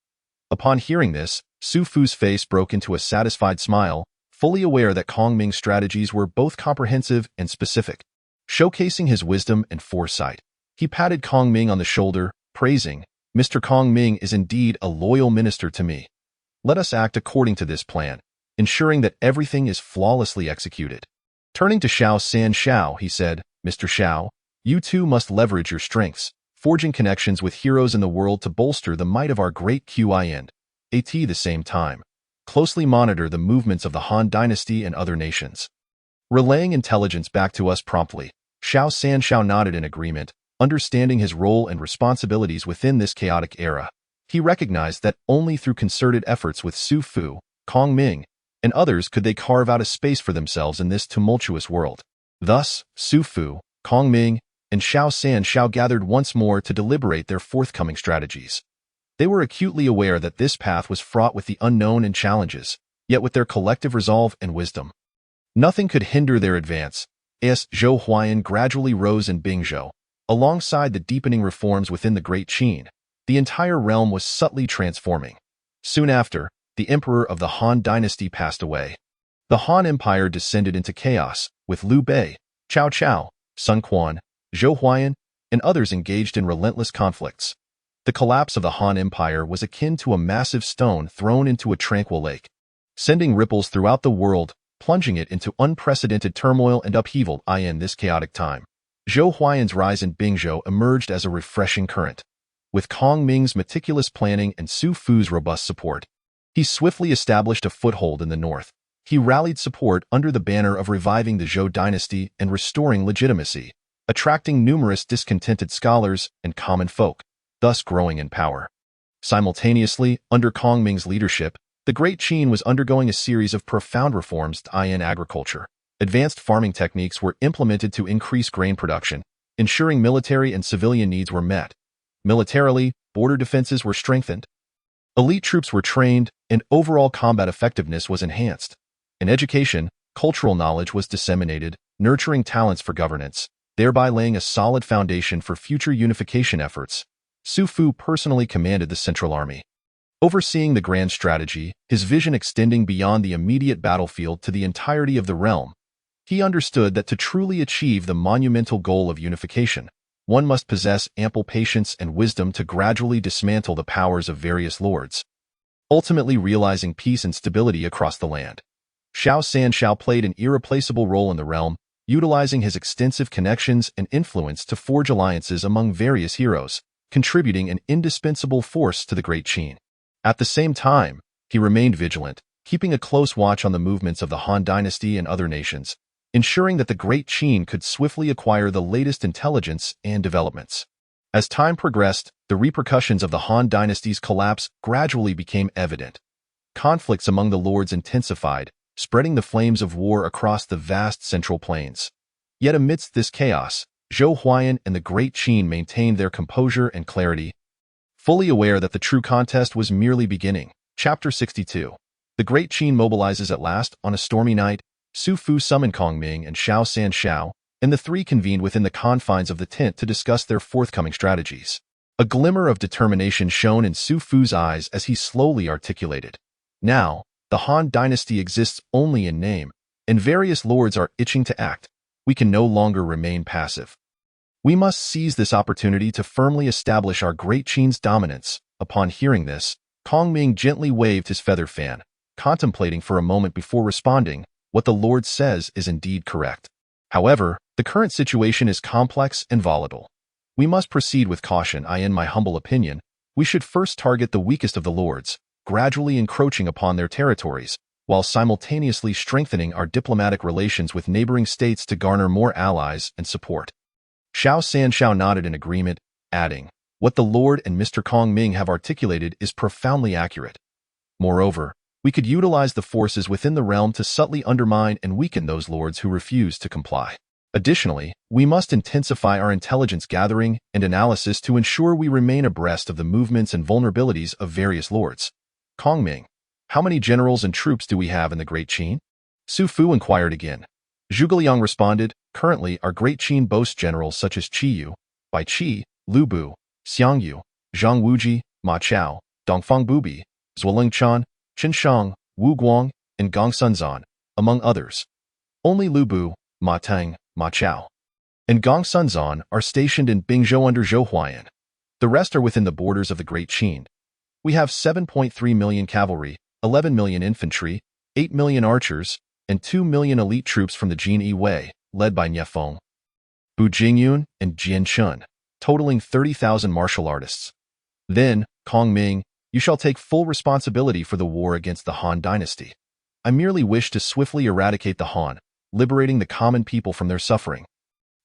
Upon hearing this, Su Fu's face broke into a satisfied smile, fully aware that Kongming's strategies were both comprehensive and specific. Showcasing his wisdom and foresight, he patted Kongming on the shoulder, praising, "Mr. Kongming is indeed a loyal minister to me. Let us act according to this plan, ensuring that everything is flawlessly executed." Turning to Xianxia, he said, "Mr. Xiao, you too must leverage your strengths, forging connections with heroes in the world to bolster the might of our great Qian. At the same time, closely monitor the movements of the Han dynasty and other nations, relaying intelligence back to us promptly." Xianxia nodded in agreement, understanding his role and responsibilities within this chaotic era. He recognized that only through concerted efforts with Su Fu, Kongming, and others could they carve out a space for themselves in this tumultuous world. Thus, Su Fu, Kongming, and Xianxia gathered once more to deliberate their forthcoming strategies. They were acutely aware that this path was fraught with the unknown and challenges, yet with their collective resolve and wisdom, nothing could hinder their advance. As Zhou Huayan gradually rose in Bingzhou, alongside the deepening reforms within the Great Qin, the entire realm was subtly transforming. Soon after, the emperor of the Han dynasty passed away. The Han Empire descended into chaos, with Liu Bei, Cao Cao, Sun Quan, Zhou Huayan, and others engaged in relentless conflicts. The collapse of the Han Empire was akin to a massive stone thrown into a tranquil lake, sending ripples throughout the world, plunging it into unprecedented turmoil and upheaval. In this chaotic time, Zhou Huayan's rise in Bingzhou emerged as a refreshing current. With Kongming's meticulous planning and Su Fu's robust support, he swiftly established a foothold in the north. He rallied support under the banner of reviving the Zhou dynasty and restoring legitimacy, attracting numerous discontented scholars and common folk, thus growing in power. Simultaneously, under Kongming's leadership, the Great Qin was undergoing a series of profound reforms in agriculture. Advanced farming techniques were implemented to increase grain production, ensuring military and civilian needs were met. Militarily, border defenses were strengthened, elite troops were trained, and overall combat effectiveness was enhanced. In education, cultural knowledge was disseminated, nurturing talents for governance, thereby laying a solid foundation for future unification efforts. Su Fu personally commanded the Central Army, overseeing the grand strategy, his vision extending beyond the immediate battlefield to the entirety of the realm. He understood that to truly achieve the monumental goal of unification, one must possess ample patience and wisdom to gradually dismantle the powers of various lords, ultimately realizing peace and stability across the land. Xianxia played an irreplaceable role in the realm, utilizing his extensive connections and influence to forge alliances among various heroes, contributing an indispensable force to the Great Qin. At the same time, he remained vigilant, keeping a close watch on the movements of the Han dynasty and other nations, ensuring that the Great Qin could swiftly acquire the latest intelligence and developments. As time progressed, the repercussions of the Han dynasty's collapse gradually became evident. Conflicts among the lords intensified, spreading the flames of war across the vast central plains. Yet amidst this chaos, Zhou Huayan and the Great Qin maintained their composure and clarity, fully aware that the true contest was merely beginning. Chapter 62. The Great Qin mobilizes at last. On a stormy night, Su Fu summoned Kong Ming and Xianxia, and the three convened within the confines of the tent to discuss their forthcoming strategies. A glimmer of determination shone in Su Fu's eyes as he slowly articulated. Now, the Han dynasty exists only in name, and various lords are itching to act. We can no longer remain passive. We must seize this opportunity to firmly establish our Great Qin's dominance. Upon hearing this, Kong Ming gently waved his feather fan, contemplating for a moment before responding. What the Lord says is indeed correct. However, the current situation is complex and volatile. We must proceed with caution. In my humble opinion, we should first target the weakest of the lords, gradually encroaching upon their territories, while simultaneously strengthening our diplomatic relations with neighboring states to garner more allies and support. Xianxia nodded in agreement, adding, "What the Lord and Mr. Kong Ming have articulated is profoundly accurate. Moreover, we could utilize the forces within the realm to subtly undermine and weaken those lords who refuse to comply. Additionally, we must intensify our intelligence gathering and analysis to ensure we remain abreast of the movements and vulnerabilities of various lords." Kong Ming, how many generals and troops do we have in the Great Qin? Su Fu inquired again. Zhuge Liang responded, "Currently, our Great Qin boasts generals such as Qi Yu, Bai Qi, Lu Bu, Xiang Zhang Wuji, Ma Chao, Dongfang Bubi, Zuoling Chan, Chen Shang, Wu Guang, and Gong Sunzan, among others. Only Lu Bu, Ma Teng, Ma Chao, and Gong Sunzan are stationed in Bingzhou under Zhou Huayan. The rest are within the borders of the Great Qin. We have 7.3 million cavalry, 11 million infantry, 8 million archers, and 2 million elite troops from the Jin Yi Wei, led by Nie Feng, Bu Jingyun, and Jian Chun, totaling 30,000 martial artists. Then, Kong Ming, you shall take full responsibility for the war against the Han dynasty. I merely wish to swiftly eradicate the Han, liberating the common people from their suffering."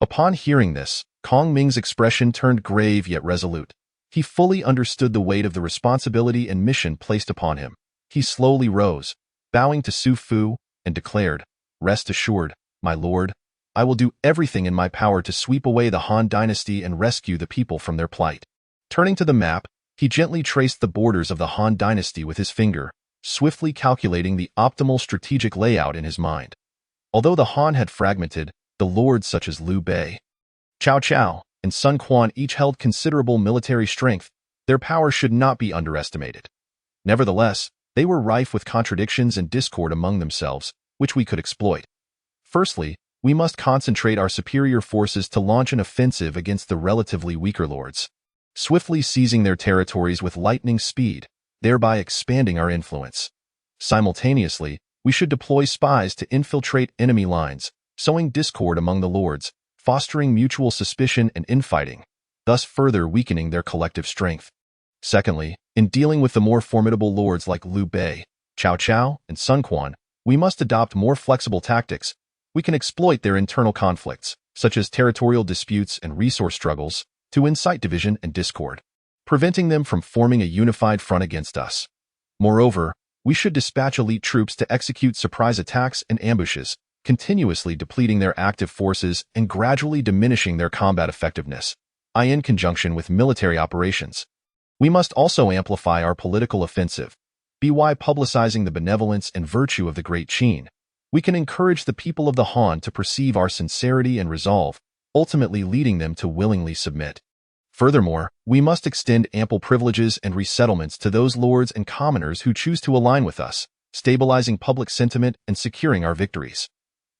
Upon hearing this, Kong Ming's expression turned grave yet resolute. He fully understood the weight of the responsibility and mission placed upon him. He slowly rose, bowing to Su Fu, and declared, "Rest assured, my lord, I will do everything in my power to sweep away the Han dynasty and rescue the people from their plight." Turning to the map, he gently traced the borders of the Han dynasty with his finger, swiftly calculating the optimal strategic layout in his mind. Although the Han had fragmented, the lords such as Liu Bei, Cao Cao, and Sun Quan each held considerable military strength. Their power should not be underestimated. Nevertheless, they were rife with contradictions and discord among themselves, which we could exploit. Firstly, we must concentrate our superior forces to launch an offensive against the relatively weaker lords, swiftly seizing their territories with lightning speed, thereby expanding our influence. Simultaneously, we should deploy spies to infiltrate enemy lines, sowing discord among the lords, fostering mutual suspicion and infighting, thus further weakening their collective strength. Secondly, in dealing with the more formidable lords like Liu Bei, Cao Cao, and Sun Quan, we must adopt more flexible tactics. We can exploit their internal conflicts, such as territorial disputes and resource struggles, to incite division and discord, preventing them from forming a unified front against us. Moreover, we should dispatch elite troops to execute surprise attacks and ambushes, continuously depleting their active forces and gradually diminishing their combat effectiveness, in conjunction with military operations. We must also amplify our political offensive, by publicizing the benevolence and virtue of the Great Qin. We can encourage the people of the Han to perceive our sincerity and resolve, ultimately leading them to willingly submit. Furthermore, we must extend ample privileges and resettlements to those lords and commoners who choose to align with us, stabilizing public sentiment and securing our victories.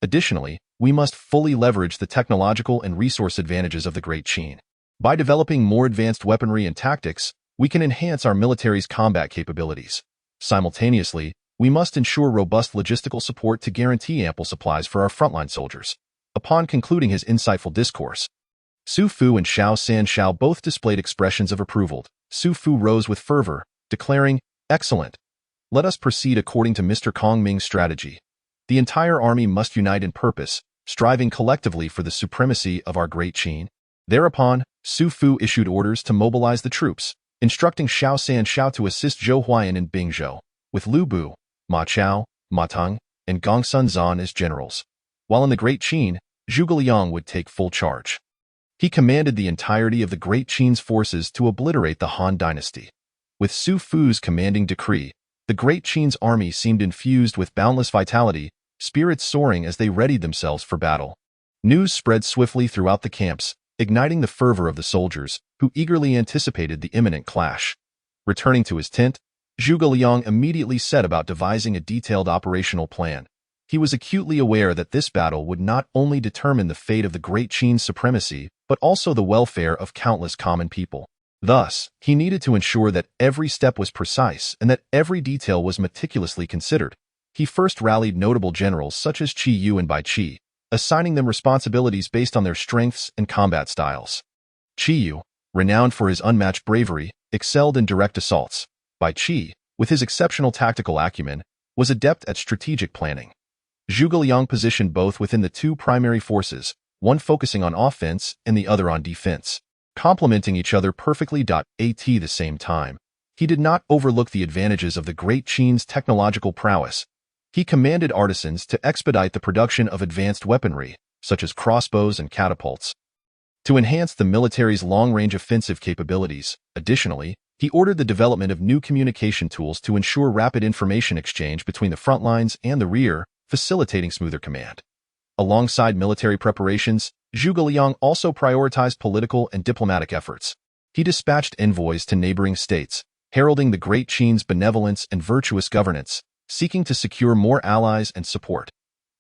Additionally, we must fully leverage the technological and resource advantages of the Great Qin. By developing more advanced weaponry and tactics, we can enhance our military's combat capabilities. Simultaneously, we must ensure robust logistical support to guarantee ample supplies for our frontline soldiers. Upon concluding his insightful discourse, Su Fu and Xianxia both displayed expressions of approval. Su Fu rose with fervor, declaring, "Excellent. Let us proceed according to Mr. Kong Ming's strategy. The entire army must unite in purpose, striving collectively for the supremacy of our Great Qin." Thereupon, Su Fu issued orders to mobilize the troops, instructing Xianxia to assist Zhou Huayan in Bingzhou, with Lu Bu, Ma Chao, Ma Teng, and Gongsun Zan as generals, while in the Great Qin, Zhuge Liang would take full charge. He commanded the entirety of the Great Qin's forces to obliterate the Han dynasty. With Su Fu's commanding decree, the Great Qin's army seemed infused with boundless vitality, spirits soaring as they readied themselves for battle. News spread swiftly throughout the camps, igniting the fervor of the soldiers, who eagerly anticipated the imminent clash. Returning to his tent, Zhuge Liang immediately set about devising a detailed operational plan. He was acutely aware that this battle would not only determine the fate of the Great Qin's supremacy, but also the welfare of countless common people. Thus, he needed to ensure that every step was precise and that every detail was meticulously considered. He first rallied notable generals such as Qi Yu and Bai Qi, assigning them responsibilities based on their strengths and combat styles. Qi Yu, renowned for his unmatched bravery, excelled in direct assaults. Bai Qi, with his exceptional tactical acumen, was adept at strategic planning. Zhuge Liang positioned both within the two primary forces, one focusing on offense and the other on defense, complementing each other perfectly. At the same time, he did not overlook the advantages of the Great Qin's technological prowess. He commanded artisans to expedite the production of advanced weaponry, such as crossbows and catapults, to enhance the military's long-range offensive capabilities. Additionally, he ordered the development of new communication tools to ensure rapid information exchange between the front lines and the rear, facilitating smoother command. Alongside military preparations, Zhuge Liang also prioritized political and diplomatic efforts. He dispatched envoys to neighboring states, heralding the Great Qin's benevolence and virtuous governance, seeking to secure more allies and support.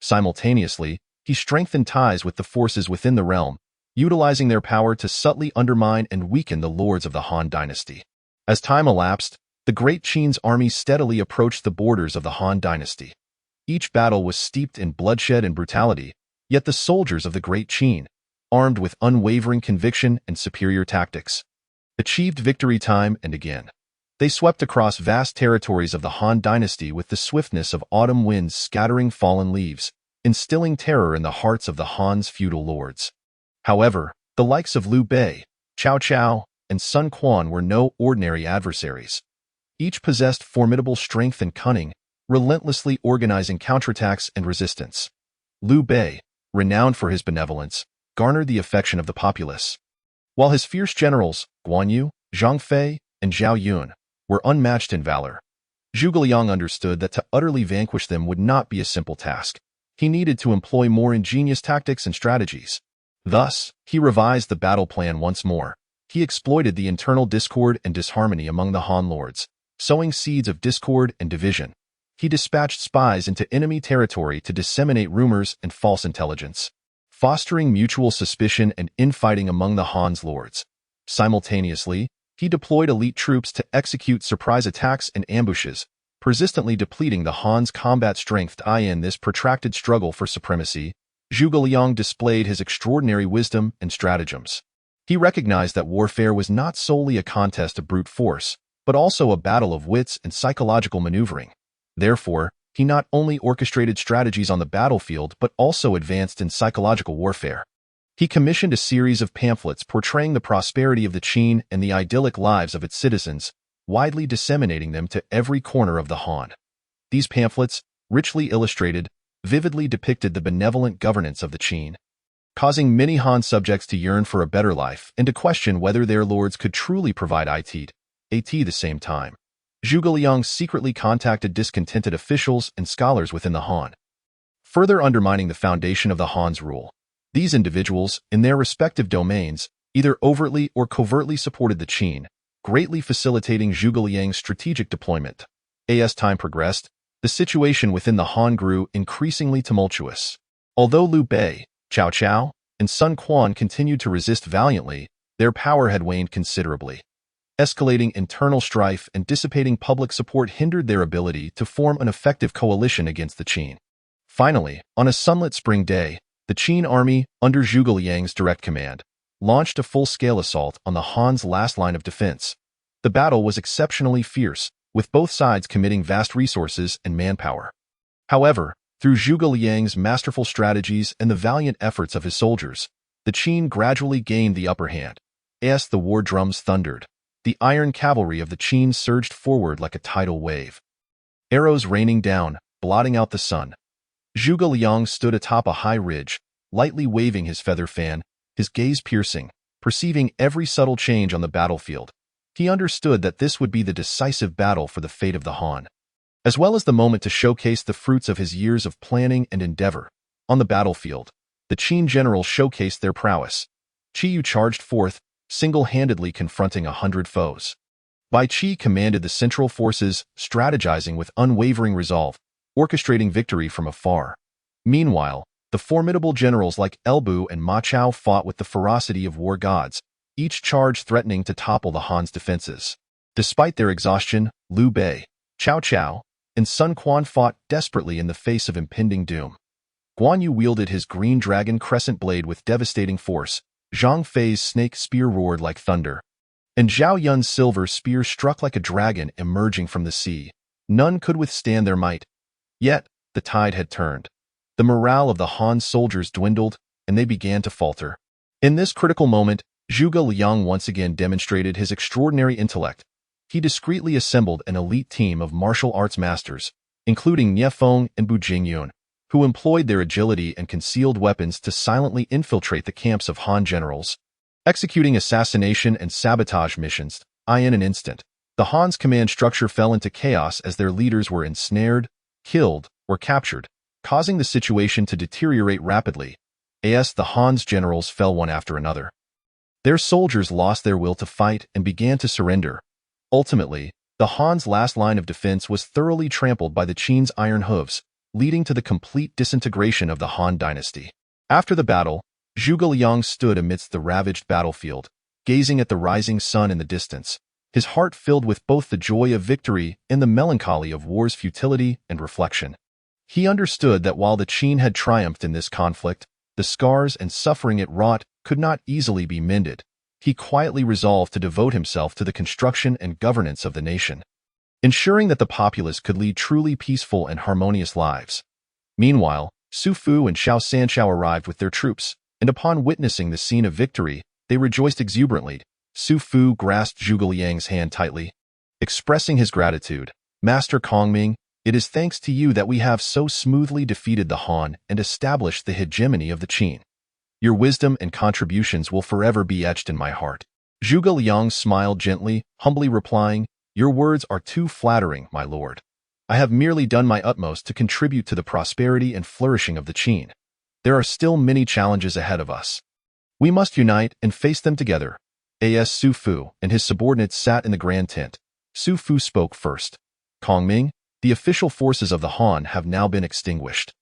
Simultaneously, he strengthened ties with the forces within the realm, utilizing their power to subtly undermine and weaken the lords of the Han dynasty. As time elapsed, the Great Qin's army steadily approached the borders of the Han dynasty. Each battle was steeped in bloodshed and brutality, yet the soldiers of the Great Qin, armed with unwavering conviction and superior tactics, achieved victory time and again. They swept across vast territories of the Han dynasty with the swiftness of autumn winds scattering fallen leaves, instilling terror in the hearts of the Han's feudal lords. However, the likes of Liu Bei, Cao Cao, and Sun Quan were no ordinary adversaries. Each possessed formidable strength and cunning, relentlessly organizing counterattacks and resistance. Liu Bei, renowned for his benevolence, garnered the affection of the populace, while his fierce generals, Guan Yu, Zhang Fei, and Zhao Yun, were unmatched in valor. Zhuge Liang understood that to utterly vanquish them would not be a simple task. He needed to employ more ingenious tactics and strategies. Thus, he revised the battle plan once more. He exploited the internal discord and disharmony among the Han lords, sowing seeds of discord and division. He dispatched spies into enemy territory to disseminate rumors and false intelligence, fostering mutual suspicion and infighting among the Han's lords. Simultaneously, he deployed elite troops to execute surprise attacks and ambushes, persistently depleting the Han's combat strength. In this protracted struggle for supremacy, Zhuge Liang displayed his extraordinary wisdom and stratagems. He recognized that warfare was not solely a contest of brute force, but also a battle of wits and psychological maneuvering. Therefore, he not only orchestrated strategies on the battlefield but also advanced in psychological warfare. He commissioned a series of pamphlets portraying the prosperity of the Qin and the idyllic lives of its citizens, widely disseminating them to every corner of the Han. These pamphlets, richly illustrated, vividly depicted the benevolent governance of the Qin, causing many Han subjects to yearn for a better life and to question whether their lords could truly provide it. At the same time, Zhuge Liang secretly contacted discontented officials and scholars within the Han, further undermining the foundation of the Han's rule. These individuals, in their respective domains, either overtly or covertly supported the Qin, greatly facilitating Zhuge Liang's strategic deployment. As time progressed, the situation within the Han grew increasingly tumultuous. Although Liu Bei, Cao Cao, and Sun Quan continued to resist valiantly, their power had waned considerably. Escalating internal strife and dissipating public support hindered their ability to form an effective coalition against the Qin. Finally, on a sunlit spring day, the Qin army, under Zhuge Liang's direct command, launched a full-scale assault on the Han's last line of defense. The battle was exceptionally fierce, with both sides committing vast resources and manpower. However, through Zhuge Liang's masterful strategies and the valiant efforts of his soldiers, the Qin gradually gained the upper hand. As the war drums thundered, the iron cavalry of the Qin surged forward like a tidal wave. Arrows raining down, blotting out the sun. Zhuge Liang stood atop a high ridge, lightly waving his feather fan, his gaze piercing, perceiving every subtle change on the battlefield. He understood that this would be the decisive battle for the fate of the Han, as well as the moment to showcase the fruits of his years of planning and endeavor. On the battlefield, the Qin generals showcased their prowess. Qi Yu charged forth, single-handedly confronting 100 foes. Bai Qi commanded the central forces, strategizing with unwavering resolve, orchestrating victory from afar. Meanwhile, the formidable generals like Elbu and Ma Chao fought with the ferocity of war gods, each charge threatening to topple the Han's defenses. Despite their exhaustion, Liu Bei, Cao Cao, and Sun Quan fought desperately in the face of impending doom. Guan Yu wielded his green dragon crescent blade with devastating force. Zhang Fei's snake spear roared like thunder, and Zhao Yun's silver spear struck like a dragon emerging from the sea. None could withstand their might. Yet, the tide had turned. The morale of the Han soldiers dwindled, and they began to falter. In this critical moment, Zhuge Liang once again demonstrated his extraordinary intellect. He discreetly assembled an elite team of martial arts masters, including Nie Feng and Bu Jingyun, who employed their agility and concealed weapons to silently infiltrate the camps of Han generals, executing assassination and sabotage missions. In an instant, the Han's command structure fell into chaos as their leaders were ensnared, killed, or captured, causing the situation to deteriorate rapidly. As the Han's generals fell one after another, their soldiers lost their will to fight and began to surrender. Ultimately, the Han's last line of defense was thoroughly trampled by the Qin's iron hooves, leading to the complete disintegration of the Han dynasty. After the battle, Zhuge Liang stood amidst the ravaged battlefield, gazing at the rising sun in the distance, his heart filled with both the joy of victory and the melancholy of war's futility and reflection. He understood that while the Qin had triumphed in this conflict, the scars and suffering it wrought could not easily be mended. He quietly resolved to devote himself to the construction and governance of the nation, ensuring that the populace could lead truly peaceful and harmonious lives. Meanwhile, Su Fu and Xianxia arrived with their troops, and upon witnessing the scene of victory, they rejoiced exuberantly. Su Fu grasped Zhuge Liang's hand tightly, expressing his gratitude. "Master Kongming, it is thanks to you that we have so smoothly defeated the Han and established the hegemony of the Qin. Your wisdom and contributions will forever be etched in my heart." Zhuge Liang smiled gently, humbly replying, "Your words are too flattering, my lord. I have merely done my utmost to contribute to the prosperity and flourishing of the Qin. There are still many challenges ahead of us. We must unite and face them together." As Su Fu and his subordinates sat in the grand tent, Su Fu spoke first. "Kongming, the official forces of the Han have now been extinguished.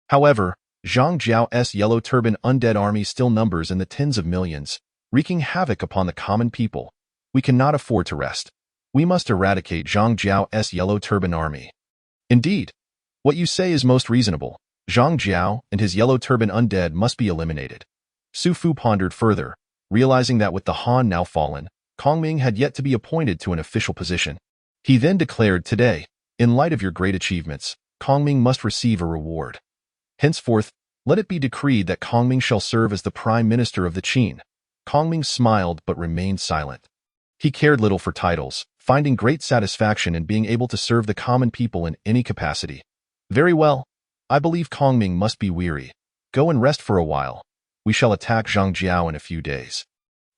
However, Zhang Jiao's Yellow Turban undead army still numbers in the tens of millions, wreaking havoc upon the common people. We cannot afford to rest. We must eradicate Zhang Jiao's Yellow Turban army." "Indeed, what you say is most reasonable. Zhang Jiao and his Yellow Turban undead must be eliminated." Su Fu pondered further, realizing that with the Han now fallen, Kongming had yet to be appointed to an official position. He then declared, "Today, in light of your great achievements, Kongming must receive a reward. Henceforth, let it be decreed that Kongming shall serve as the Prime Minister of the Qin." Kongming smiled but remained silent. He cared little for titles, finding great satisfaction in being able to serve the common people in any capacity. "Very well. I believe Kongming must be weary. Go and rest for a while. We shall attack Xianxia in a few days."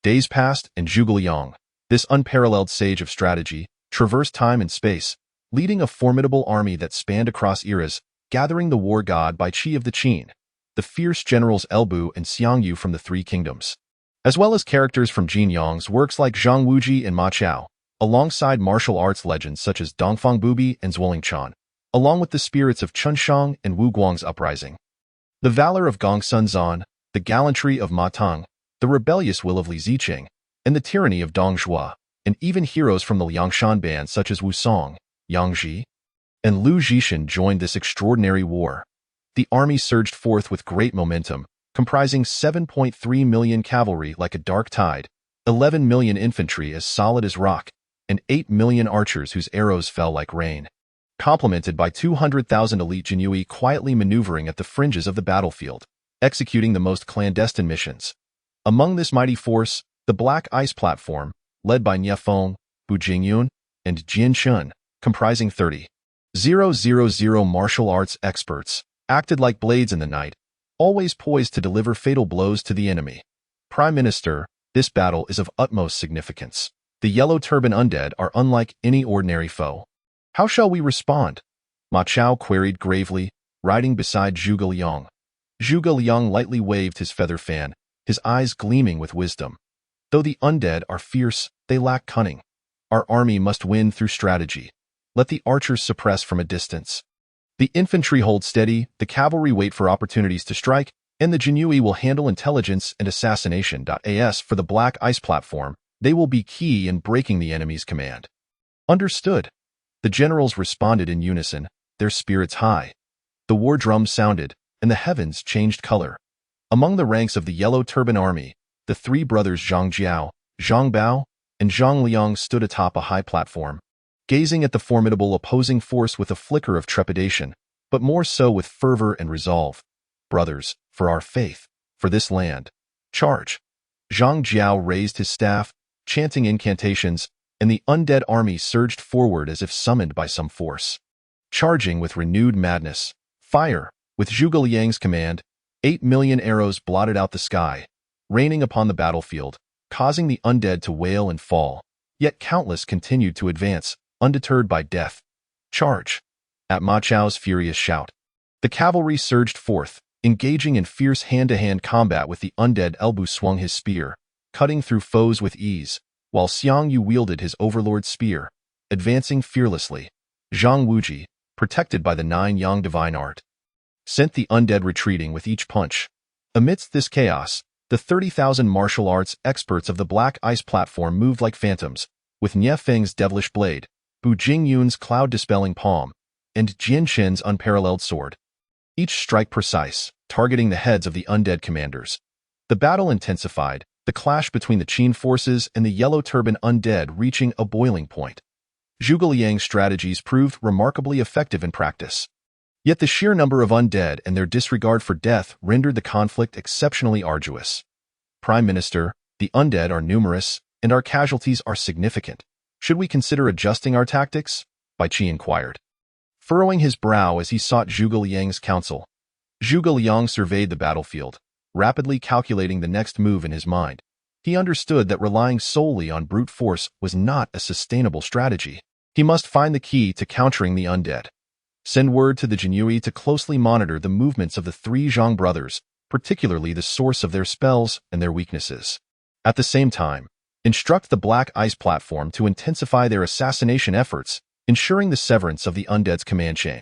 Days passed, and Zhuge Liang, this unparalleled sage of strategy, traversed time and space, leading a formidable army that spanned across eras, gathering the war god Bai Qi of the Qin, the fierce generals Elbu and Xiangyu from the Three Kingdoms, as well as characters from Jin Yong's works like Zhang Wuji and Ma Chao, alongside martial arts legends such as Dongfang Bubi and Zhuoling Chan, along with the spirits of Chunshang and Wu Guang's uprising. The valor of Gong Sunzan, the gallantry of Ma Teng, the rebellious will of Li Ziqing, and the tyranny of Dong Zhuo, and even heroes from the Liangshan band such as Wu Song, Yang Ji, and Lu Zhishan joined this extraordinary war. The army surged forth with great momentum, comprising 7.3 million cavalry like a dark tide, 11 million infantry as solid as rock, and 8 million archers whose arrows fell like rain, complemented by 200,000 elite Jinui quietly maneuvering at the fringes of the battlefield, executing the most clandestine missions. Among this mighty force, the Black Ice Platform, led by Nie Feng, Bu Jingyun, and Jin Shun, comprising 30,000 martial arts experts, acted like blades in the night, always poised to deliver fatal blows to the enemy. Prime Minister, this battle is of utmost significance. The Yellow Turban Undead are unlike any ordinary foe. How shall we respond? Ma Chao queried gravely, riding beside Zhuge Liang. Zhuge Liang lightly waved his feather fan, his eyes gleaming with wisdom. Though the undead are fierce, they lack cunning. Our army must win through strategy. Let the archers suppress from a distance. The infantry hold steady, the cavalry wait for opportunities to strike, and the Jinui will handle intelligence and assassination. As for the Black Ice Platform, they will be key in breaking the enemy's command. Understood. The generals responded in unison, their spirits high. The war drums sounded, and the heavens changed color. Among the ranks of the Yellow Turban Army, the three brothers Zhang Jiao, Zhang Bao, and Zhang Liang stood atop a high platform, gazing at the formidable opposing force with a flicker of trepidation, but more so with fervor and resolve. Brothers, for our faith, for this land, charge. Zhang Jiao raised his staff, chanting incantations, and the undead army surged forward as if summoned by some force. Charging with renewed madness, fire, with Zhuge Liang's command, 8 million arrows blotted out the sky, raining upon the battlefield, causing the undead to wail and fall, yet countless continued to advance, undeterred by death. Charge! At Ma Chao's furious shout, the cavalry surged forth, engaging in fierce hand-to-hand combat with the undead. Elbu swung his spear, cutting through foes with ease, while Xianxia wielded his overlord's spear, advancing fearlessly. Zhang Wuji, protected by the 9 Yang divine art, sent the undead retreating with each punch. Amidst this chaos, the 30,000 martial arts experts of the Black Ice Platform moved like phantoms, with Nie Feng's devilish blade, Bu Jingyun's cloud-dispelling palm, and Jian Shen's unparalleled sword. Each strike precise, targeting the heads of the undead commanders. The battle intensified, the clash between the Qin forces and the Yellow Turban Undead reaching a boiling point. Zhuge Liang's strategies proved remarkably effective in practice. Yet the sheer number of undead and their disregard for death rendered the conflict exceptionally arduous. Prime Minister, the undead are numerous, and our casualties are significant. Should we consider adjusting our tactics? Bai Qi inquired, furrowing his brow as he sought Zhuge Liang's counsel. Zhuge Liang surveyed the battlefield, rapidly calculating the next move in his mind. He understood that relying solely on brute force was not a sustainable strategy. He must find the key to countering the undead. Send word to the Jinui to closely monitor the movements of the 3 Zhang brothers, particularly the source of their spells and their weaknesses. At the same time, instruct the Black Ice Platform to intensify their assassination efforts, ensuring the severance of the undead's command chain.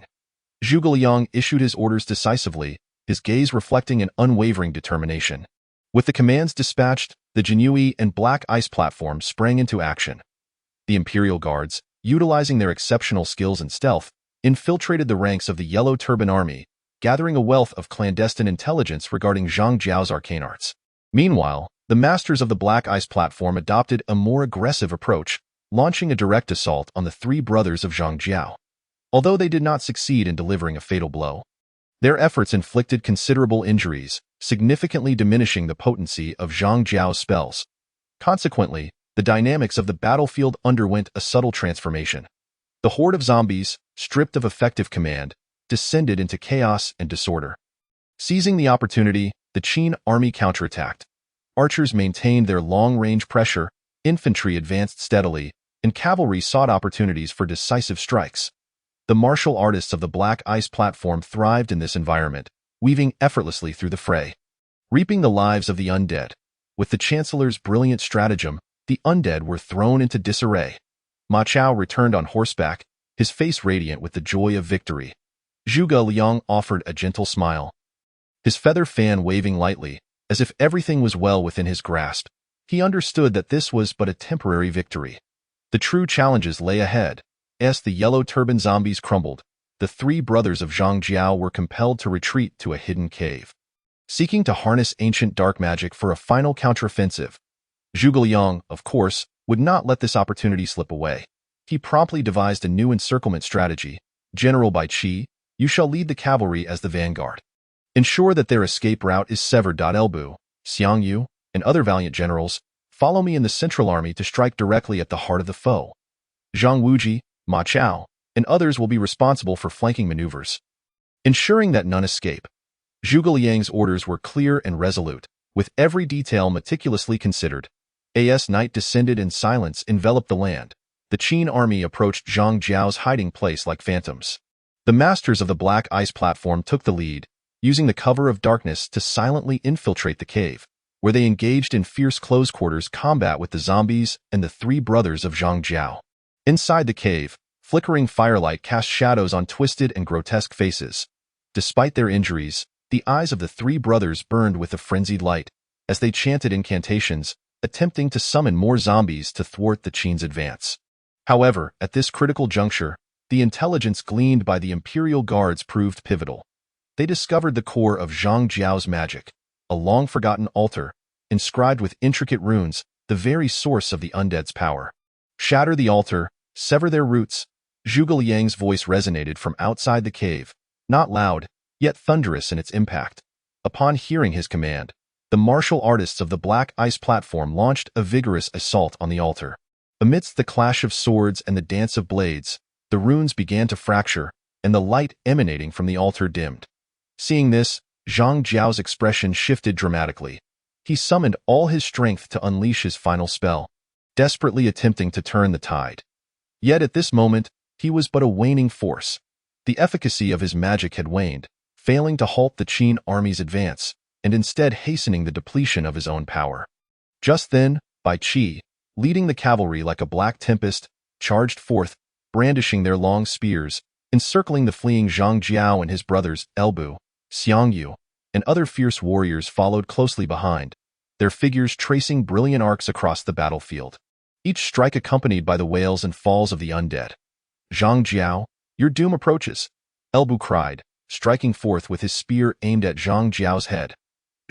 Zhuge Liang issued his orders decisively, his gaze reflecting an unwavering determination. With the commands dispatched, the Jinui and Black Ice Platform sprang into action. The Imperial Guards, utilizing their exceptional skills in stealth, infiltrated the ranks of the Yellow Turban Army, gathering a wealth of clandestine intelligence regarding Zhang Jiao's arcane arts. Meanwhile, the masters of the Black Ice Platform adopted a more aggressive approach, launching a direct assault on the 3 brothers of Zhang Jiao. Although they did not succeed in delivering a fatal blow, their efforts inflicted considerable injuries, significantly diminishing the potency of Zhang Jiao's spells. Consequently, the dynamics of the battlefield underwent a subtle transformation. The horde of zombies, stripped of effective command, descended into chaos and disorder. Seizing the opportunity, the Qin army counterattacked. Archers maintained their long-range pressure, infantry advanced steadily, and cavalry sought opportunities for decisive strikes. The martial artists of the Black Ice Platform thrived in this environment, weaving effortlessly through the fray, reaping the lives of the undead. With the Chancellor's brilliant stratagem, the undead were thrown into disarray. Ma Chao returned on horseback, his face radiant with the joy of victory. Zhuge Liang offered a gentle smile. his feather fan waving lightly, as if everything was well within his grasp. He understood that this was but a temporary victory. The true challenges lay ahead. As the yellow turban zombies crumbled, the three brothers of Xianxia were compelled to retreat to a hidden cave. Seeking to harness ancient dark magic for a final counteroffensive, Zhuge Liang, of course, would not let this opportunity slip away. He promptly devised a new encirclement strategy. General Bai Qi, you shall lead the cavalry as the vanguard. Ensure that their escape route is severed. Elbu, Xiangyu, and other valiant generals, follow me in the central army to strike directly at the heart of the foe. Zhang Wuji, Ma Chao, and others will be responsible for flanking maneuvers, ensuring that none escape. Zhuge Liang's orders were clear and resolute, with every detail meticulously considered. As night descended and silence enveloped the land, the Qin army approached Zhang Jiao's hiding place like phantoms. The masters of the Black Ice platform took the lead, using the cover of darkness to silently infiltrate the cave, where they engaged in fierce close-quarters combat with the zombies and the three brothers of Zhang Jiao. Inside the cave, flickering firelight cast shadows on twisted and grotesque faces. Despite their injuries, the eyes of the three brothers burned with a frenzied light, as they chanted incantations, attempting to summon more zombies to thwart the Qin's advance. However, at this critical juncture, the intelligence gleaned by the Imperial Guards proved pivotal. They discovered the core of Zhang Jiao's magic, a long-forgotten altar, inscribed with intricate runes, the very source of the undead's power. Shatter the altar, sever their roots. Zhuge Liang's voice resonated from outside the cave, not loud, yet thunderous in its impact. Upon hearing his command, the martial artists of the Black Ice platform launched a vigorous assault on the altar. Amidst the clash of swords and the dance of blades, the runes began to fracture, and the light emanating from the altar dimmed. Seeing this, Zhang Jiao's expression shifted dramatically. He summoned all his strength to unleash his final spell, desperately attempting to turn the tide. Yet at this moment, he was but a waning force. The efficacy of his magic had waned, failing to halt the Qin army's advance, and instead hastening the depletion of his own power. Just then, Bai Qi, leading the cavalry like a black tempest, charged forth, brandishing their long spears, encircling the fleeing Zhang Jiao and his brothers, Elbu, Xiangyu, and other fierce warriors followed closely behind, their figures tracing brilliant arcs across the battlefield, each strike accompanied by the wails and falls of the undead. Zhang Jiao, your doom approaches, Elbu cried, striking forth with his spear aimed at Zhang Jiao's head.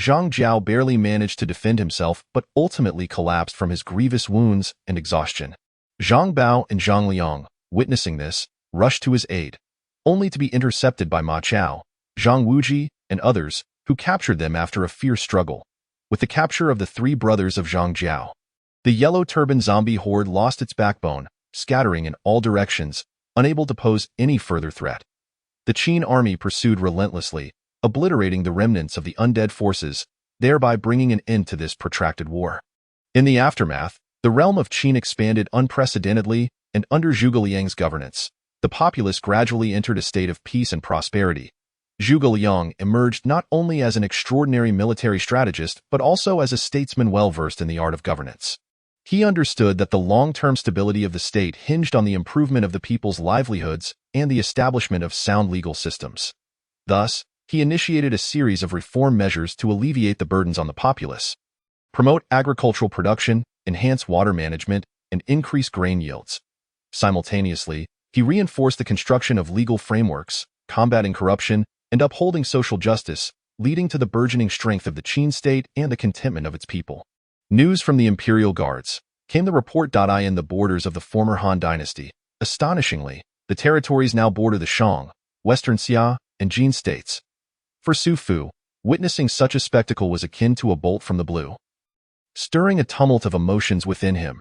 Zhang Jiao barely managed to defend himself but ultimately collapsed from his grievous wounds and exhaustion. Zhang Bao and Zhang Liang, witnessing this, rushed to his aid, only to be intercepted by Ma Chao, Zhang Wuji, and others, who captured them after a fierce struggle. With the capture of the three brothers of Zhang Jiao, the yellow turban zombie horde lost its backbone, scattering in all directions, unable to pose any further threat. The Qin army pursued relentlessly, obliterating the remnants of the undead forces, thereby bringing an end to this protracted war. In the aftermath, the realm of Qin expanded unprecedentedly, and under Zhuge Liang's governance, the populace gradually entered a state of peace and prosperity. Zhuge Liang emerged not only as an extraordinary military strategist but also as a statesman well-versed in the art of governance. He understood that the long-term stability of the state hinged on the improvement of the people's livelihoods and the establishment of sound legal systems. Thus, he initiated a series of reform measures to alleviate the burdens on the populace, promote agricultural production, enhance water management, and increase grain yields. Simultaneously, he reinforced the construction of legal frameworks, combating corruption, and upholding social justice, leading to the burgeoning strength of the Qin state and the contentment of its people. News from the Imperial Guards came the report. In the borders of the former Han dynasty, astonishingly, the territories now border the Shang, Western Xia, and Jin states. For Su Fu, witnessing such a spectacle was akin to a bolt from the blue, stirring a tumult of emotions within him.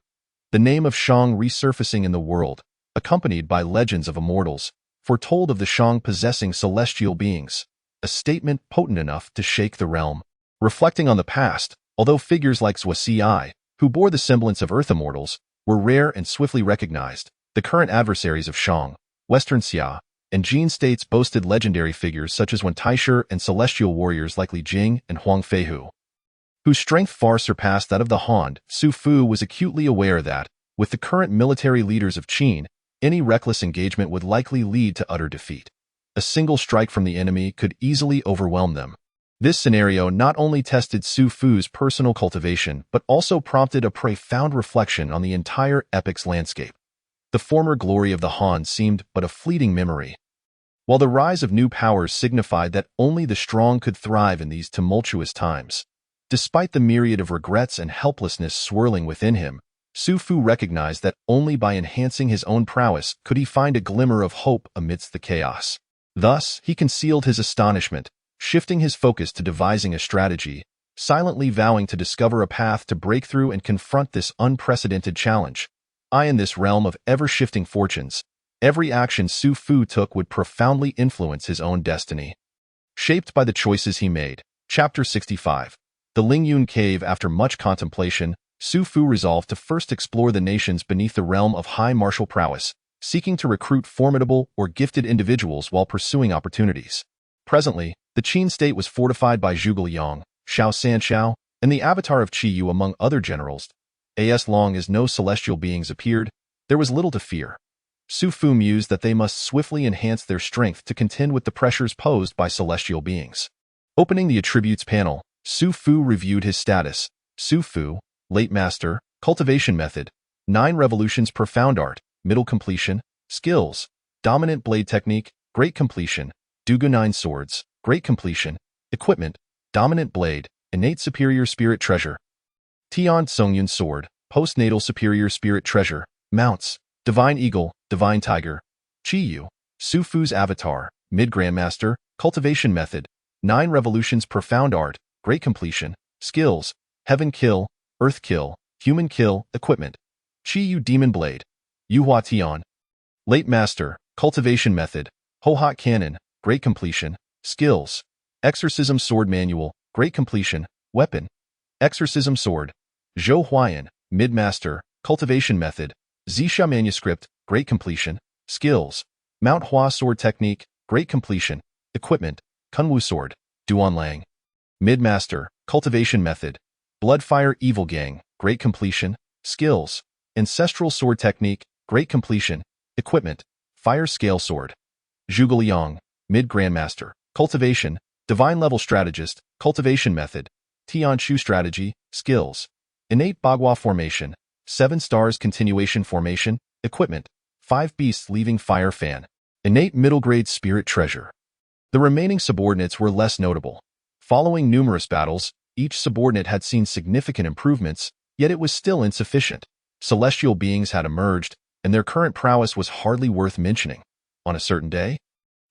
The name of Shang resurfacing in the world, accompanied by legends of immortals, foretold of the Shang possessing celestial beings, a statement potent enough to shake the realm. Reflecting on the past, although figures like Zhuo Ci, who bore the semblance of Earth immortals, were rare and swiftly recognized, the current adversaries of Shang, Western Xia, and Jin states boasted legendary figures such as Wen Taisher and celestial warriors like Li Jing and Huang Feihu, whose strength far surpassed that of the Han. Su Fu was acutely aware that, with the current military leaders of Qin, any reckless engagement would likely lead to utter defeat. A single strike from the enemy could easily overwhelm them. This scenario not only tested Su Fu's personal cultivation, but also prompted a profound reflection on the entire epic's landscape. The former glory of the Han seemed but a fleeting memory, while the rise of new powers signified that only the strong could thrive in these tumultuous times. Despite the myriad of regrets and helplessness swirling within him, Su Fu recognized that only by enhancing his own prowess could he find a glimmer of hope amidst the chaos. Thus, he concealed his astonishment, shifting his focus to devising a strategy, silently vowing to discover a path to break through and confront this unprecedented challenge. In this realm of ever-shifting fortunes, every action Su Fu took would profoundly influence his own destiny. Shaped by the choices he made. Chapter 65. The Lingyun Cave. After much contemplation, Su Fu resolved to first explore the nations beneath the realm of high martial prowess, seeking to recruit formidable or gifted individuals while pursuing opportunities. Presently, the Qin state was fortified by Zhuge Liang, Xianxia, and the avatar of Qi Yu among other generals. As long as no celestial beings appeared, there was little to fear. Su Fu mused that they must swiftly enhance their strength to contend with the pressures posed by celestial beings. Opening the attributes panel, Su Fu reviewed his status. Su Fu, Late Master, Cultivation Method, 9 Revolutions Profound Art, Middle Completion, Skills, Dominant Blade Technique, Great Completion, Dugu 9 Swords, Great Completion, Equipment, Dominant Blade, Innate Superior Spirit Treasure, Tian Songyun Sword, Postnatal Superior Spirit Treasure, Mounts, Divine Eagle, Divine Tiger, Qi Yu, Su Fu's Avatar, Mid-Grandmaster, Cultivation Method, 9 Revolutions Profound Art, Great Completion, Skills, Heaven Kill, Earth Kill, Human Kill, Equipment, Qi Yu Demon Blade, Yuhua Tian, Late Master, Cultivation Method, Hohot Cannon, Great Completion, Skills, Exorcism Sword Manual, Great Completion, Weapon, Exorcism Sword, Zhou Huayan, Mid-Master, Cultivation Method, Zixia Manuscript, Great Completion, Skills, Mount Hua Sword Technique, Great Completion, Equipment, Kunwu Sword, Duanlang, Mid-Master, Cultivation Method, Bloodfire Evil Gang, Great Completion, Skills, Ancestral Sword Technique, Great Completion, Equipment, Fire Scale Sword, Zhuge Liang, Mid-Grandmaster, Cultivation, Divine Level Strategist, Cultivation Method, Tian Shu Strategy, Skills, Innate Bagua Formation, 7 Stars Continuation Formation, Equipment, 5 Beasts Leaving Fire Fan, Innate Middle Grade Spirit Treasure. The remaining subordinates were less notable. Following numerous battles, each subordinate had seen significant improvements, yet it was still insufficient. Celestial beings had emerged, and their current prowess was hardly worth mentioning. On a certain day,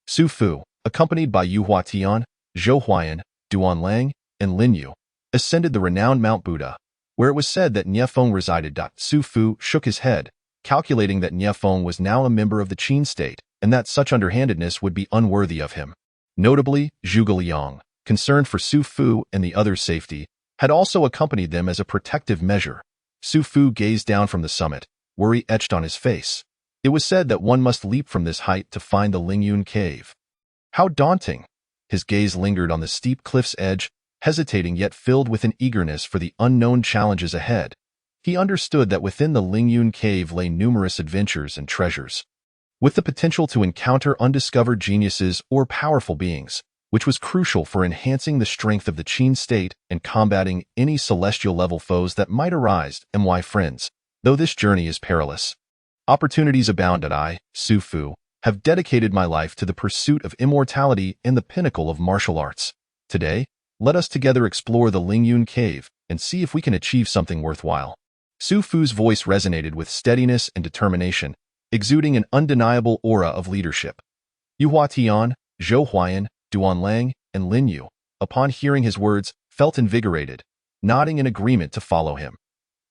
Su Fu, accompanied by Yuhua Tian, Zhou Huayan, Duanlang, and Lin Yu, ascended the renowned Mount Buddha, where it was said that Niefeng resided. Su Fu shook his head, calculating that Niefeng was now a member of the Qin state, and that such underhandedness would be unworthy of him. Notably, Zhuge Liang, concerned for Su Fu and the others' safety, had also accompanied them as a protective measure. Su Fu gazed down from the summit, worry etched on his face. It was said that one must leap from this height to find the Lingyun Cave. How daunting! His gaze lingered on the steep cliff's edge, hesitating yet filled with an eagerness for the unknown challenges ahead. He understood that within the Lingyun Cave lay numerous adventures and treasures, with the potential to encounter undiscovered geniuses or powerful beings, which was crucial for enhancing the strength of the Qin state and combating any celestial-level foes that might arise. Friends, though this journey is perilous, opportunities abound. I, Su Fu, have dedicated my life to the pursuit of immortality and the pinnacle of martial arts. Today, let us together explore the Lingyun Cave and see if we can achieve something worthwhile. Su Fu's voice resonated with steadiness and determination, exuding an undeniable aura of leadership. Yuhua Tian, Zhou Huayan, Duanlang, and Lin Yu, upon hearing his words, felt invigorated, nodding in agreement to follow him.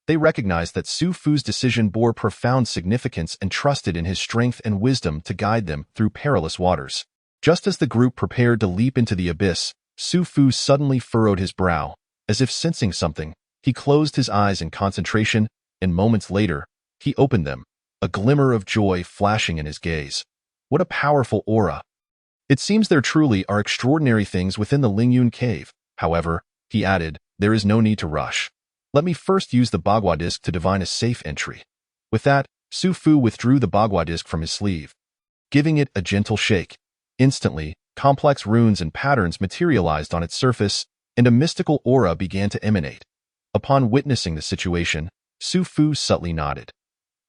They recognized that Su Fu's decision bore profound significance and trusted in his strength and wisdom to guide them through perilous waters. Just as the group prepared to leap into the abyss, Su Fu suddenly furrowed his brow. As if sensing something, he closed his eyes in concentration, and moments later, he opened them, a glimmer of joy flashing in his gaze. What a powerful aura! It seems there truly are extraordinary things within the Lingyun Cave. However, he added, there is no need to rush. Let me first use the Bagua disc to divine a safe entry. With that, Su Fu withdrew the Bagua disc from his sleeve, giving it a gentle shake. Instantly, Complex runes and patterns materialized on its surface, and a mystical aura began to emanate. Upon witnessing the situation, Su Fu subtly nodded.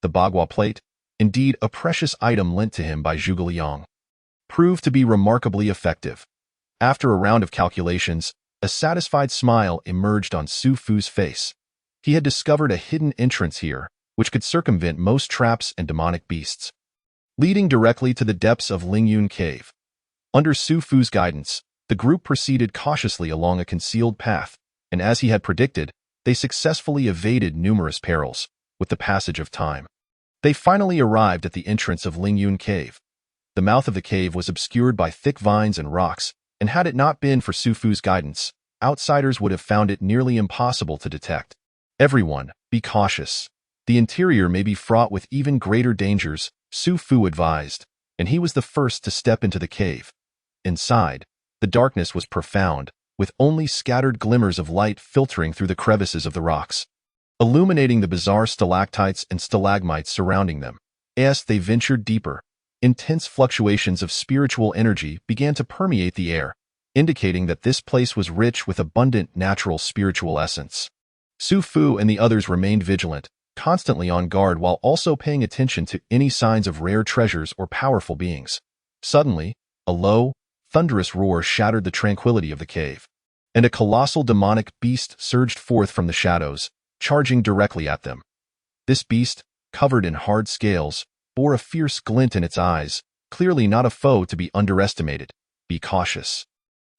The Bagua plate, indeed a precious item lent to him by Zhuge Liang, proved to be remarkably effective. After a round of calculations, a satisfied smile emerged on Su Fu's face. He had discovered a hidden entrance here, which could circumvent most traps and demonic beasts, leading directly to the depths of Lingyun Cave. Under Su Fu's guidance, the group proceeded cautiously along a concealed path, and as he had predicted, they successfully evaded numerous perils. With the passage of time, they finally arrived at the entrance of Lingyun Cave. The mouth of the cave was obscured by thick vines and rocks, and had it not been for Su Fu's guidance, outsiders would have found it nearly impossible to detect. Everyone, be cautious. The interior may be fraught with even greater dangers, Su Fu advised, and he was the first to step into the cave. Inside, the darkness was profound, with only scattered glimmers of light filtering through the crevices of the rocks, illuminating the bizarre stalactites and stalagmites surrounding them. As they ventured deeper, intense fluctuations of spiritual energy began to permeate the air, indicating that this place was rich with abundant natural spiritual essence. Su Fu and the others remained vigilant, constantly on guard while also paying attention to any signs of rare treasures or powerful beings. Suddenly, a low, thunderous roar shattered the tranquility of the cave, and a colossal demonic beast surged forth from the shadows, charging directly at them. This beast, covered in hard scales, bore a fierce glint in its eyes, clearly not a foe to be underestimated. Be cautious.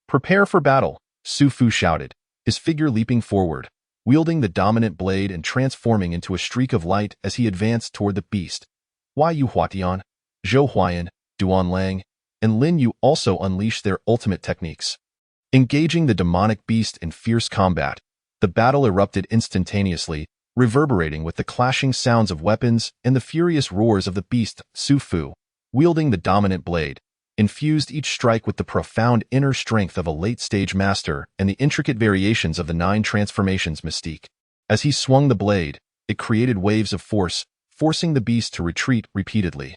Prepare for battle, Su Fu shouted, his figure leaping forward, wielding the dominant blade and transforming into a streak of light as he advanced toward the beast. Wei Yu Huatian, Zhou Huayan, Duan Lang, and Lin Yu also unleashed their ultimate techniques. Engaging the demonic beast in fierce combat, the battle erupted instantaneously, reverberating with the clashing sounds of weapons and the furious roars of the beast. Su Fu, wielding the dominant blade, infused each strike with the profound inner strength of a late-stage master and the intricate variations of the 9 transformations mystique. As he swung the blade, it created waves of force, forcing the beast to retreat repeatedly.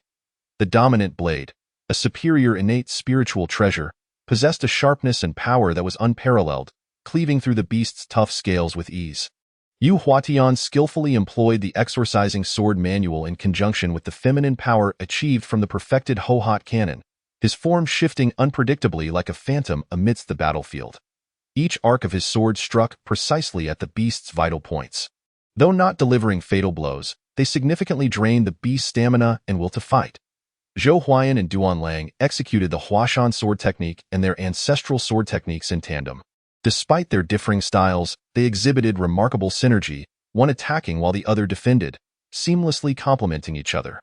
The dominant blade, a superior innate spiritual treasure, possessed a sharpness and power that was unparalleled, cleaving through the beast's tough scales with ease. Yu Huatian skillfully employed the exorcising sword manual in conjunction with the feminine power achieved from the perfected Ho-Hot cannon, his form shifting unpredictably like a phantom amidst the battlefield. Each arc of his sword struck precisely at the beast's vital points. Though not delivering fatal blows, they significantly drained the beast's stamina and will to fight. Zhou Huayan and Duan Lang executed the Huashan sword technique and their ancestral sword techniques in tandem. Despite their differing styles, they exhibited remarkable synergy, one attacking while the other defended, seamlessly complementing each other.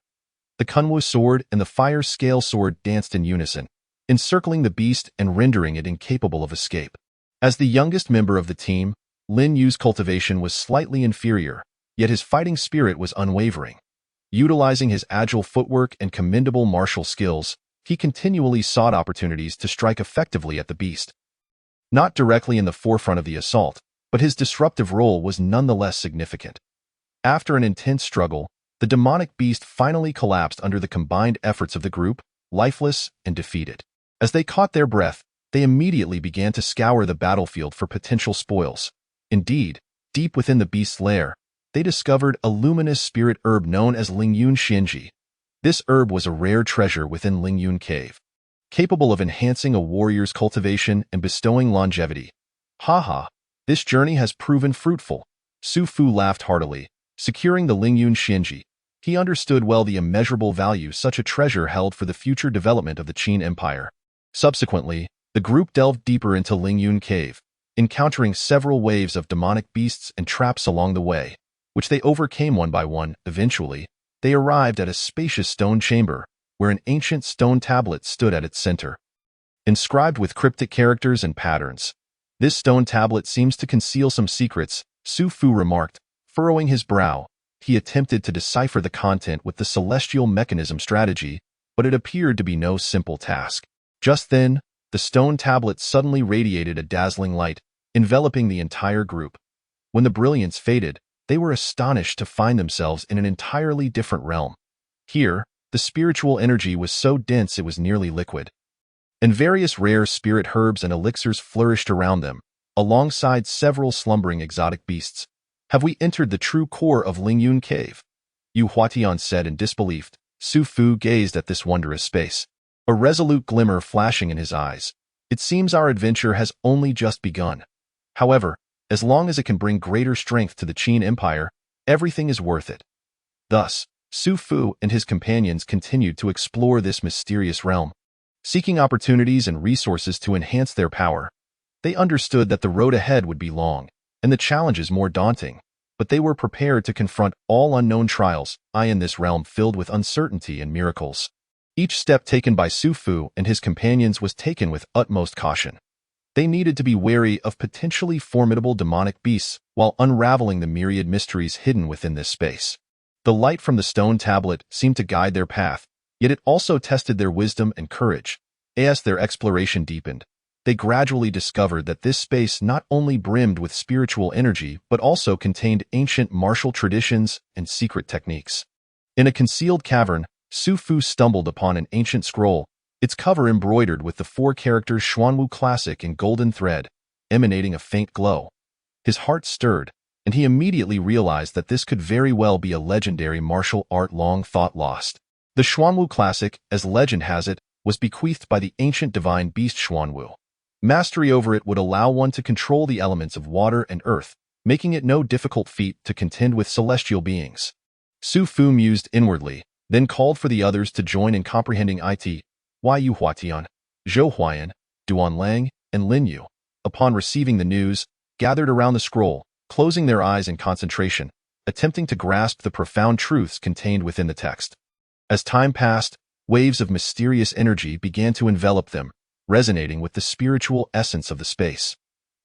The Kunwu sword and the fire scale sword danced in unison, encircling the beast and rendering it incapable of escape. As the youngest member of the team, Lin Yu's cultivation was slightly inferior, yet his fighting spirit was unwavering. Utilizing his agile footwork and commendable martial skills, he continually sought opportunities to strike effectively at the beast. Not directly in the forefront of the assault, but his disruptive role was nonetheless significant. After an intense struggle, the demonic beast finally collapsed under the combined efforts of the group, lifeless and defeated. As they caught their breath, they immediately began to scour the battlefield for potential spoils. Indeed, deep within the beast's lair, they discovered a luminous spirit herb known as Lingyun Xianxia. This herb was a rare treasure within Lingyun Cave, capable of enhancing a warrior's cultivation and bestowing longevity. Haha, this journey has proven fruitful. Su Fu laughed heartily, securing the Lingyun Xianxia. He understood well the immeasurable value such a treasure held for the future development of the Qin Empire. Subsequently, the group delved deeper into Lingyun Cave, encountering several waves of demonic beasts and traps along the way, which they overcame one by one. Eventually, they arrived at a spacious stone chamber, where an ancient stone tablet stood at its center, inscribed with cryptic characters and patterns. This stone tablet seems to conceal some secrets, Su Fu remarked, furrowing his brow. He attempted to decipher the content with the celestial mechanism strategy, but it appeared to be no simple task. Just then, the stone tablet suddenly radiated a dazzling light, enveloping the entire group. When the brilliance faded, they were astonished to find themselves in an entirely different realm. Here, the spiritual energy was so dense it was nearly liquid. and various rare spirit herbs and elixirs flourished around them, alongside several slumbering exotic beasts. Have we entered the true core of Lingyun Cave? Yu Huatian said in disbelief. Su Fu gazed at this wondrous space, a resolute glimmer flashing in his eyes. It seems our adventure has only just begun. However, as long as it can bring greater strength to the Qin Empire, everything is worth it. Thus, Su Fu and his companions continued to explore this mysterious realm, seeking opportunities and resources to enhance their power. They understood that the road ahead would be long, and the challenges more daunting, but they were prepared to confront all unknown trials in this realm filled with uncertainty and miracles. Each step taken by Su Fu and his companions was taken with utmost caution. They needed to be wary of potentially formidable demonic beasts while unraveling the myriad mysteries hidden within this space. The light from the stone tablet seemed to guide their path, yet it also tested their wisdom and courage. As their exploration deepened, they gradually discovered that this space not only brimmed with spiritual energy but also contained ancient martial traditions and secret techniques. In a concealed cavern, Su Fu stumbled upon an ancient scroll, its cover embroidered with the 4 characters Xuanwu Classic in golden thread, emanating a faint glow. His heart stirred, and he immediately realized that this could very well be a legendary martial art long thought lost. The Xuanwu Classic, as legend has it, was bequeathed by the ancient divine beast Xuanwu. Mastery over it would allow one to control the elements of water and earth, making it no difficult feat to contend with celestial beings. Su Fu mused inwardly, then called for the others to join in comprehending it. Yu Huatian, Zhou Huayan, Duan Lang, and Lin Yu, upon receiving the news, gathered around the scroll, closing their eyes in concentration, attempting to grasp the profound truths contained within the text. As time passed, waves of mysterious energy began to envelop them, resonating with the spiritual essence of the space.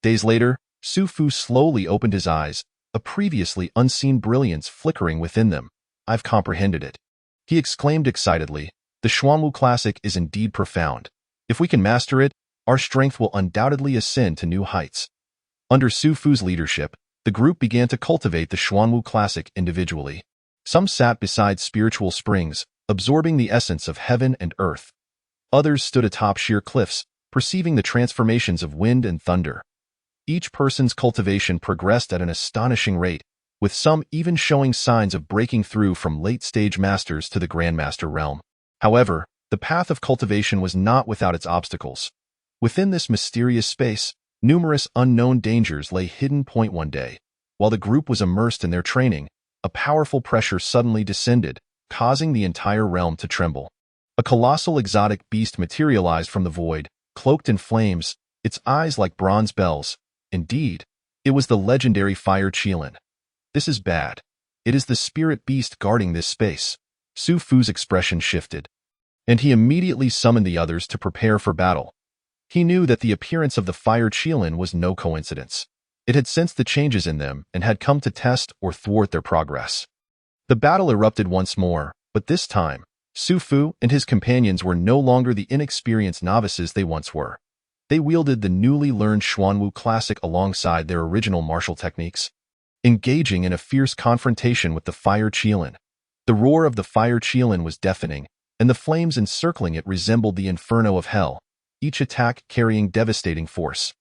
Days later, Su Fu slowly opened his eyes, a previously unseen brilliance flickering within them. I've comprehended it. He exclaimed excitedly. The Xuanwu Classic is indeed profound. If we can master it, our strength will undoubtedly ascend to new heights. Under Su Fu's leadership, the group began to cultivate the Xuanwu Classic individually. Some sat beside spiritual springs, absorbing the essence of heaven and earth. Others stood atop sheer cliffs, perceiving the transformations of wind and thunder. Each person's cultivation progressed at an astonishing rate, with some even showing signs of breaking through from late-stage masters to the Grandmaster realm. However, the path of cultivation was not without its obstacles. Within this mysterious space, numerous unknown dangers lay hidden. One day, while the group was immersed in their training, a powerful pressure suddenly descended, causing the entire realm to tremble. A colossal exotic beast materialized from the void, cloaked in flames, its eyes like bronze bells. Indeed, it was the legendary Fire Qilin. This is bad. It is the spirit beast guarding this space. Su Fu's expression shifted, and he immediately summoned the others to prepare for battle. He knew that the appearance of the Fire Qilin was no coincidence. It had sensed the changes in them and had come to test or thwart their progress. The battle erupted once more, but this time, Su Fu and his companions were no longer the inexperienced novices they once were. They wielded the newly learned Xuanwu Classic alongside their original martial techniques, engaging in a fierce confrontation with the Fire Qilin. The roar of the Fire Qilin was deafening, and the flames encircling it resembled the inferno of hell, each attack carrying devastating force.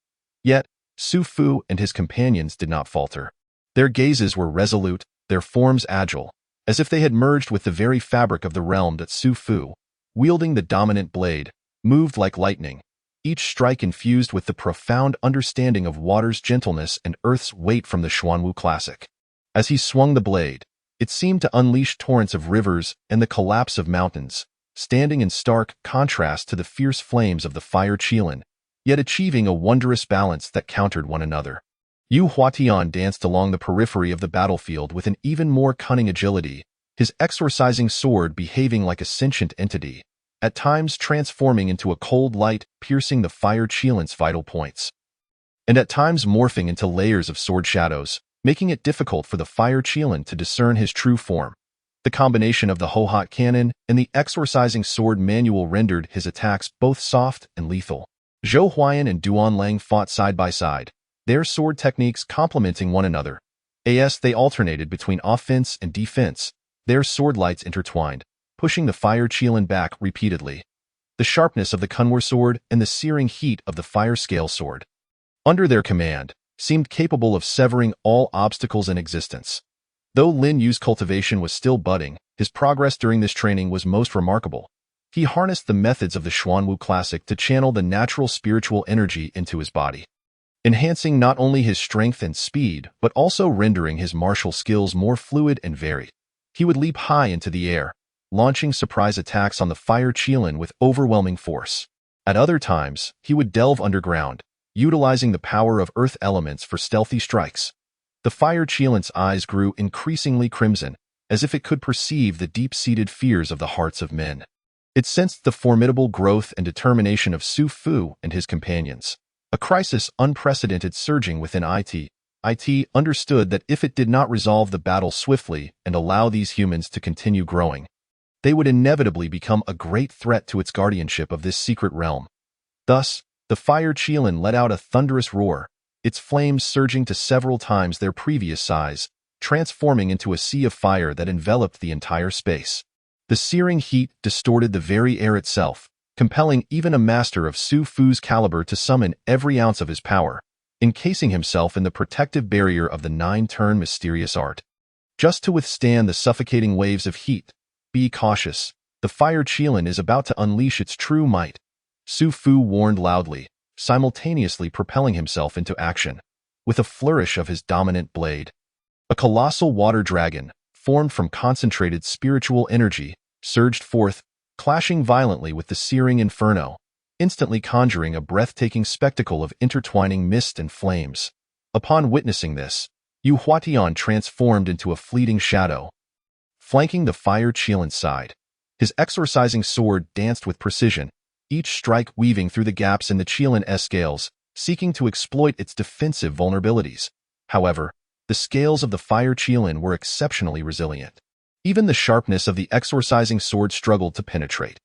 Yet, Su Fu and his companions did not falter. Their gazes were resolute, their forms agile, as if they had merged with the very fabric of the realm. That Su Fu, wielding the dominant blade, moved like lightning, each strike infused with the profound understanding of water's gentleness and earth's weight from the Xuanwu Classic. As he swung the blade, it seemed to unleash torrents of rivers and the collapse of mountains, standing in stark contrast to the fierce flames of the Fire Qilin, yet achieving a wondrous balance that countered one another. Yu Huatian danced along the periphery of the battlefield with an even more cunning agility, his exorcising sword behaving like a sentient entity, at times transforming into a cold light piercing the Fire Qilin's vital points, and at times morphing into layers of sword shadows, making it difficult for the Fire Qilin to discern his true form. The combination of the Ho-Hot cannon and the exorcising sword manual rendered his attacks both soft and lethal. Zhou Huayan and Duan Lang fought side by side, their sword techniques complementing one another. As they alternated between offense and defense, their sword lights intertwined, pushing the Fire Qilin back repeatedly. the sharpness of the Kunwar sword and the searing heat of the fire scale sword, under their command, seemed capable of severing all obstacles in existence. Though Lin Yu's cultivation was still budding, his progress during this training was most remarkable. He harnessed the methods of the Xuanwu Classic to channel the natural spiritual energy into his body, enhancing not only his strength and speed, but also rendering his martial skills more fluid and varied. He would leap high into the air, launching surprise attacks on the fire Qilin with overwhelming force. At other times, he would delve underground, utilizing the power of earth elements for stealthy strikes. The fire Qilin's eyes grew increasingly crimson, as if it could perceive the deep-seated fears of the hearts of men. It sensed the formidable growth and determination of Su Fu and his companions. A crisis unprecedented surging within it understood that if it did not resolve the battle swiftly and allow these humans to continue growing, they would inevitably become a great threat to its guardianship of this secret realm. Thus, the fire Qilin let out a thunderous roar, its flames surging to several times their previous size, transforming into a sea of fire that enveloped the entire space. The searing heat distorted the very air itself, compelling even a master of Su Fu's caliber to summon every ounce of his power, encasing himself in the protective barrier of the nine-turn mysterious art. Just to withstand the suffocating waves of heat, be cautious, the fire Qilin is about to unleash its true might, Su Fu warned loudly, simultaneously propelling himself into action. With a flourish of his dominant blade, a colossal water dragon, formed from concentrated spiritual energy, surged forth, clashing violently with the searing inferno, instantly conjuring a breathtaking spectacle of intertwining mist and flames. Upon witnessing this, Yu Huatian transformed into a fleeting shadow, flanking the fire Qilin's side. His exorcising sword danced with precision, each strike weaving through the gaps in the Qilin's scales, seeking to exploit its defensive vulnerabilities. However, the scales of the fire Qilin were exceptionally resilient. Even the sharpness of the exorcising sword struggled to penetrate.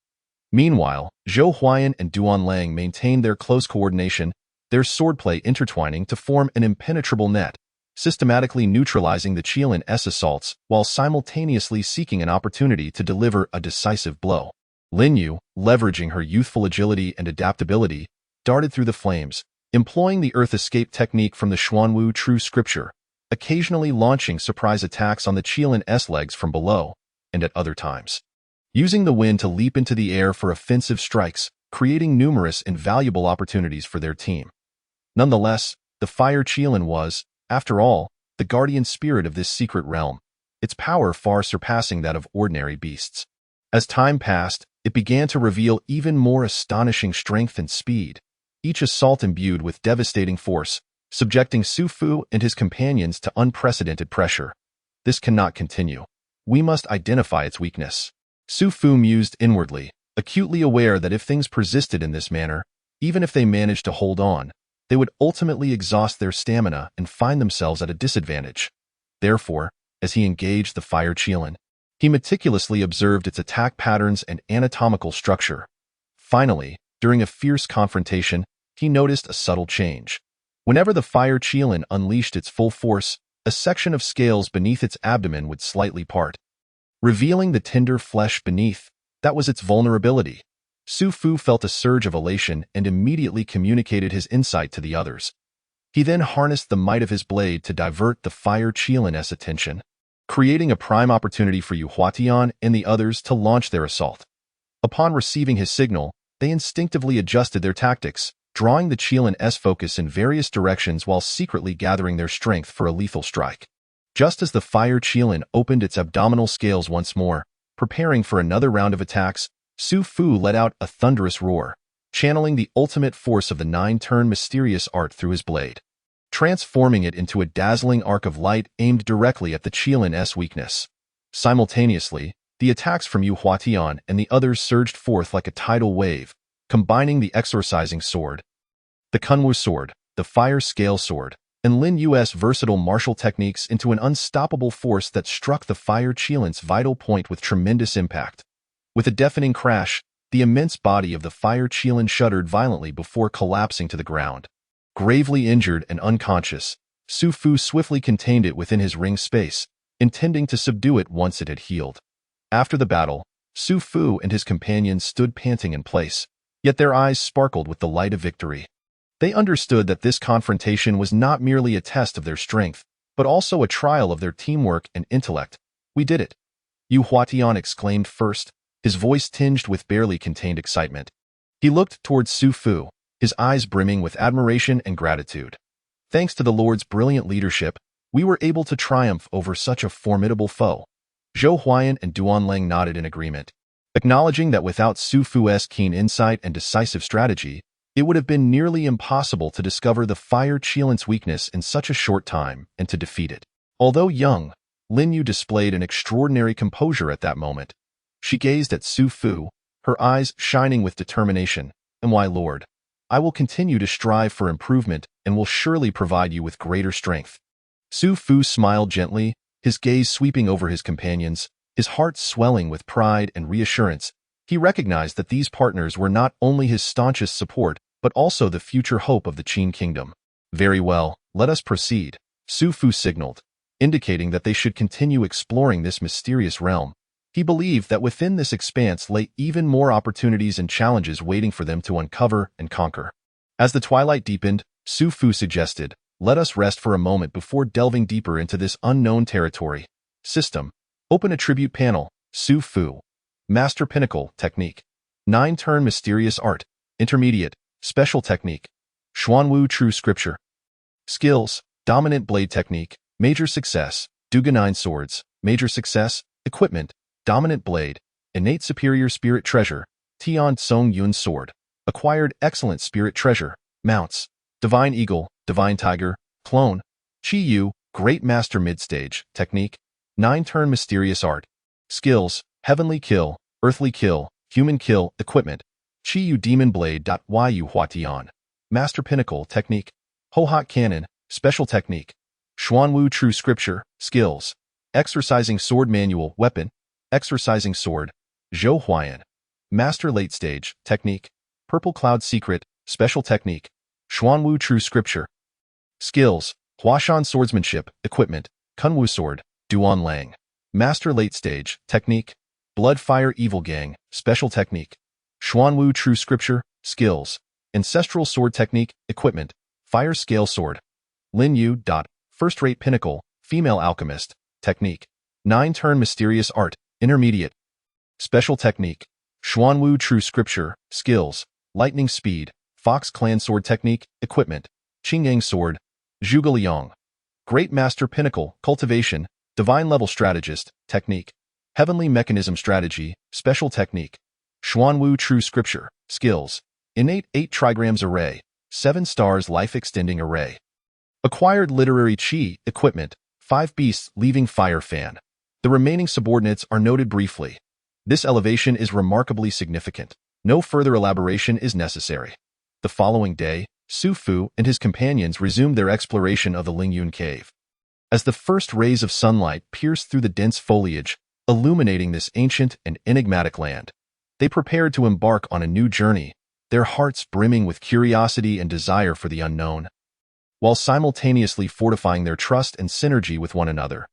Meanwhile, Zhou Huayan and Duan Lang maintained their close coordination, their swordplay intertwining to form an impenetrable net, systematically neutralizing the Qilin's assaults while simultaneously seeking an opportunity to deliver a decisive blow. Lin Yu, leveraging her youthful agility and adaptability, darted through the flames, employing the earth escape technique from the Xuanwu True Scripture, occasionally launching surprise attacks on the Qilin's legs from below, and at other times, using the wind to leap into the air for offensive strikes, creating numerous invaluable opportunities for their team. Nonetheless, the fire Qilin was, after all, the guardian spirit of this secret realm, its power far surpassing that of ordinary beasts. As time passed, it began to reveal even more astonishing strength and speed, each assault imbued with devastating force, subjecting Su Fu and his companions to unprecedented pressure. This cannot continue. We must identify its weakness. Su Fu mused inwardly, acutely aware that if things persisted in this manner, even if they managed to hold on, they would ultimately exhaust their stamina and find themselves at a disadvantage. Therefore, as he engaged the fire Qilin, he meticulously observed its attack patterns and anatomical structure. Finally, during a fierce confrontation, he noticed a subtle change. Whenever the fire Qilin unleashed its full force, a section of scales beneath its abdomen would slightly part, revealing the tender flesh beneath. That was its vulnerability. Su Fu felt a surge of elation and immediately communicated his insight to the others. He then harnessed the might of his blade to divert the fire Qilin's attention, creating a prime opportunity for Yu Huatian and the others to launch their assault. Upon receiving his signal, they instinctively adjusted their tactics, drawing the Qilin's focus in various directions while secretly gathering their strength for a lethal strike. Just as the fire Qilin opened its abdominal scales once more, preparing for another round of attacks, Su Fu let out a thunderous roar, channeling the ultimate force of the nine-turn mysterious art through his blade, transforming it into a dazzling arc of light aimed directly at the Qilin's weakness. Simultaneously, the attacks from Yu Huatian and the others surged forth like a tidal wave, combining the exorcising sword, the Kunwu sword, the fire scale sword, and Lin Yu's versatile martial techniques into an unstoppable force that struck the fire Qilin's vital point with tremendous impact. With a deafening crash, the immense body of the fire Qilin shuddered violently before collapsing to the ground. Gravely injured and unconscious, Su Fu swiftly contained it within his ring space, intending to subdue it once it had healed. After the battle, Su Fu and his companions stood panting in place, yet their eyes sparkled with the light of victory. They understood that this confrontation was not merely a test of their strength, but also a trial of their teamwork and intellect. "We did it!" Yu Huatian exclaimed first, his voice tinged with barely contained excitement. He looked towards Su Fu, his eyes brimming with admiration and gratitude. "Thanks to the Lord's brilliant leadership, we were able to triumph over such a formidable foe." Zhou Huayan and Duanlang nodded in agreement, acknowledging that without Su Fu's keen insight and decisive strategy, it would have been nearly impossible to discover the fire Qilin's weakness in such a short time and to defeat it. Although young, Lin Yu displayed an extraordinary composure at that moment. She gazed at Su Fu, her eyes shining with determination. "And why, Lord? I will continue to strive for improvement and will surely provide you with greater strength." Su Fu smiled gently, his gaze sweeping over his companions, his heart swelling with pride and reassurance. He recognized that these partners were not only his staunchest support, but also the future hope of the Qin kingdom. "Very well, let us proceed," Su Fu signaled, indicating that they should continue exploring this mysterious realm. He believed that within this expanse lay even more opportunities and challenges waiting for them to uncover and conquer. As the twilight deepened, Su Fu suggested, "Let us rest for a moment before delving deeper into this unknown territory." System. Open attribute panel. Su Fu. Master Pinnacle Technique. 9-turn Mysterious Art. Intermediate. Special Technique. Xuanwu True Scripture. Skills. Dominant Blade Technique. Major Success. Duga 9 Swords. Major Success. Equipment. Dominant Blade. Innate Superior Spirit Treasure. Tian Song Yun Sword. Acquired Excellent Spirit Treasure. Mounts. Divine Eagle. Divine Tiger. Clone. Qi Yu. Great Master Midstage. Technique. 9-turn Mysterious Art. Skills. Heavenly Kill. Earthly Kill. Human Kill. Equipment. Qi Yu Demon Blade. Yu Huatian. Master Pinnacle Technique. Hohot Cannon. Special Technique. Xuanwu True Scripture. Skills. Exercising Sword Manual. Weapon. Exercising Sword. Zhou Huayan. Master Late Stage. Technique. Purple Cloud Secret. Special Technique. Xuanwu True Scripture. Skills. Huashan Swordsmanship. Equipment. Kunwu Sword. Duanlang. Master Late Stage. Technique. Blood Fire Evil Gang. Special Technique. Xuanwu True Scripture. Skills. Ancestral Sword Technique. Equipment. Fire Scale Sword. Lin Yu. First-Rate Pinnacle. Female Alchemist. Technique. 9-turn Mysterious Art. Intermediate. Special Technique. Xuanwu True Scripture. Skills. Lightning Speed. Fox Clan Sword Technique. Equipment. Qingyang Sword. Zhuge Liang. Great Master Pinnacle. Cultivation. Divine Level Strategist. Technique. Heavenly Mechanism Strategy. Special Technique. Xuanwu True Scripture. Skills. Innate 8 Trigrams Array. 7 Stars Life Extending Array. Acquired Literary Qi. Equipment. 5 Beasts Leaving Fire Fan. The remaining subordinates are noted briefly. This elevation is remarkably significant. No further elaboration is necessary. The following day, Su Fu and his companions resumed their exploration of the Lingyun Cave. As the first rays of sunlight pierced through the dense foliage, illuminating this ancient and enigmatic land, they prepared to embark on a new journey, their hearts brimming with curiosity and desire for the unknown, while simultaneously fortifying their trust and synergy with one another.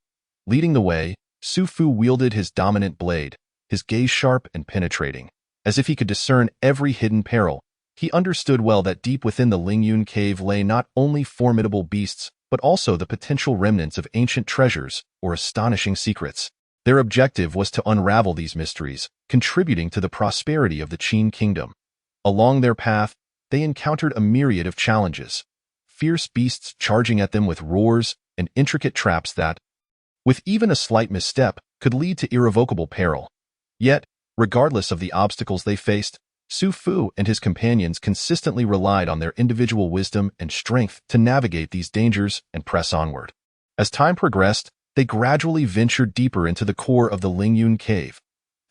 Leading the way, Su Fu wielded his dominant blade, his gaze sharp and penetrating. As if he could discern every hidden peril, he understood well that deep within the Lingyun Cave lay not only formidable beasts, but also the potential remnants of ancient treasures or astonishing secrets. Their objective was to unravel these mysteries, contributing to the prosperity of the Qin kingdom. Along their path, they encountered a myriad of challenges, fierce beasts charging at them with roars and intricate traps that, with even a slight misstep, could lead to irrevocable peril. Yet, regardless of the obstacles they faced, Su Fu and his companions consistently relied on their individual wisdom and strength to navigate these dangers and press onward. As time progressed, they gradually ventured deeper into the core of the Lingyun Cave.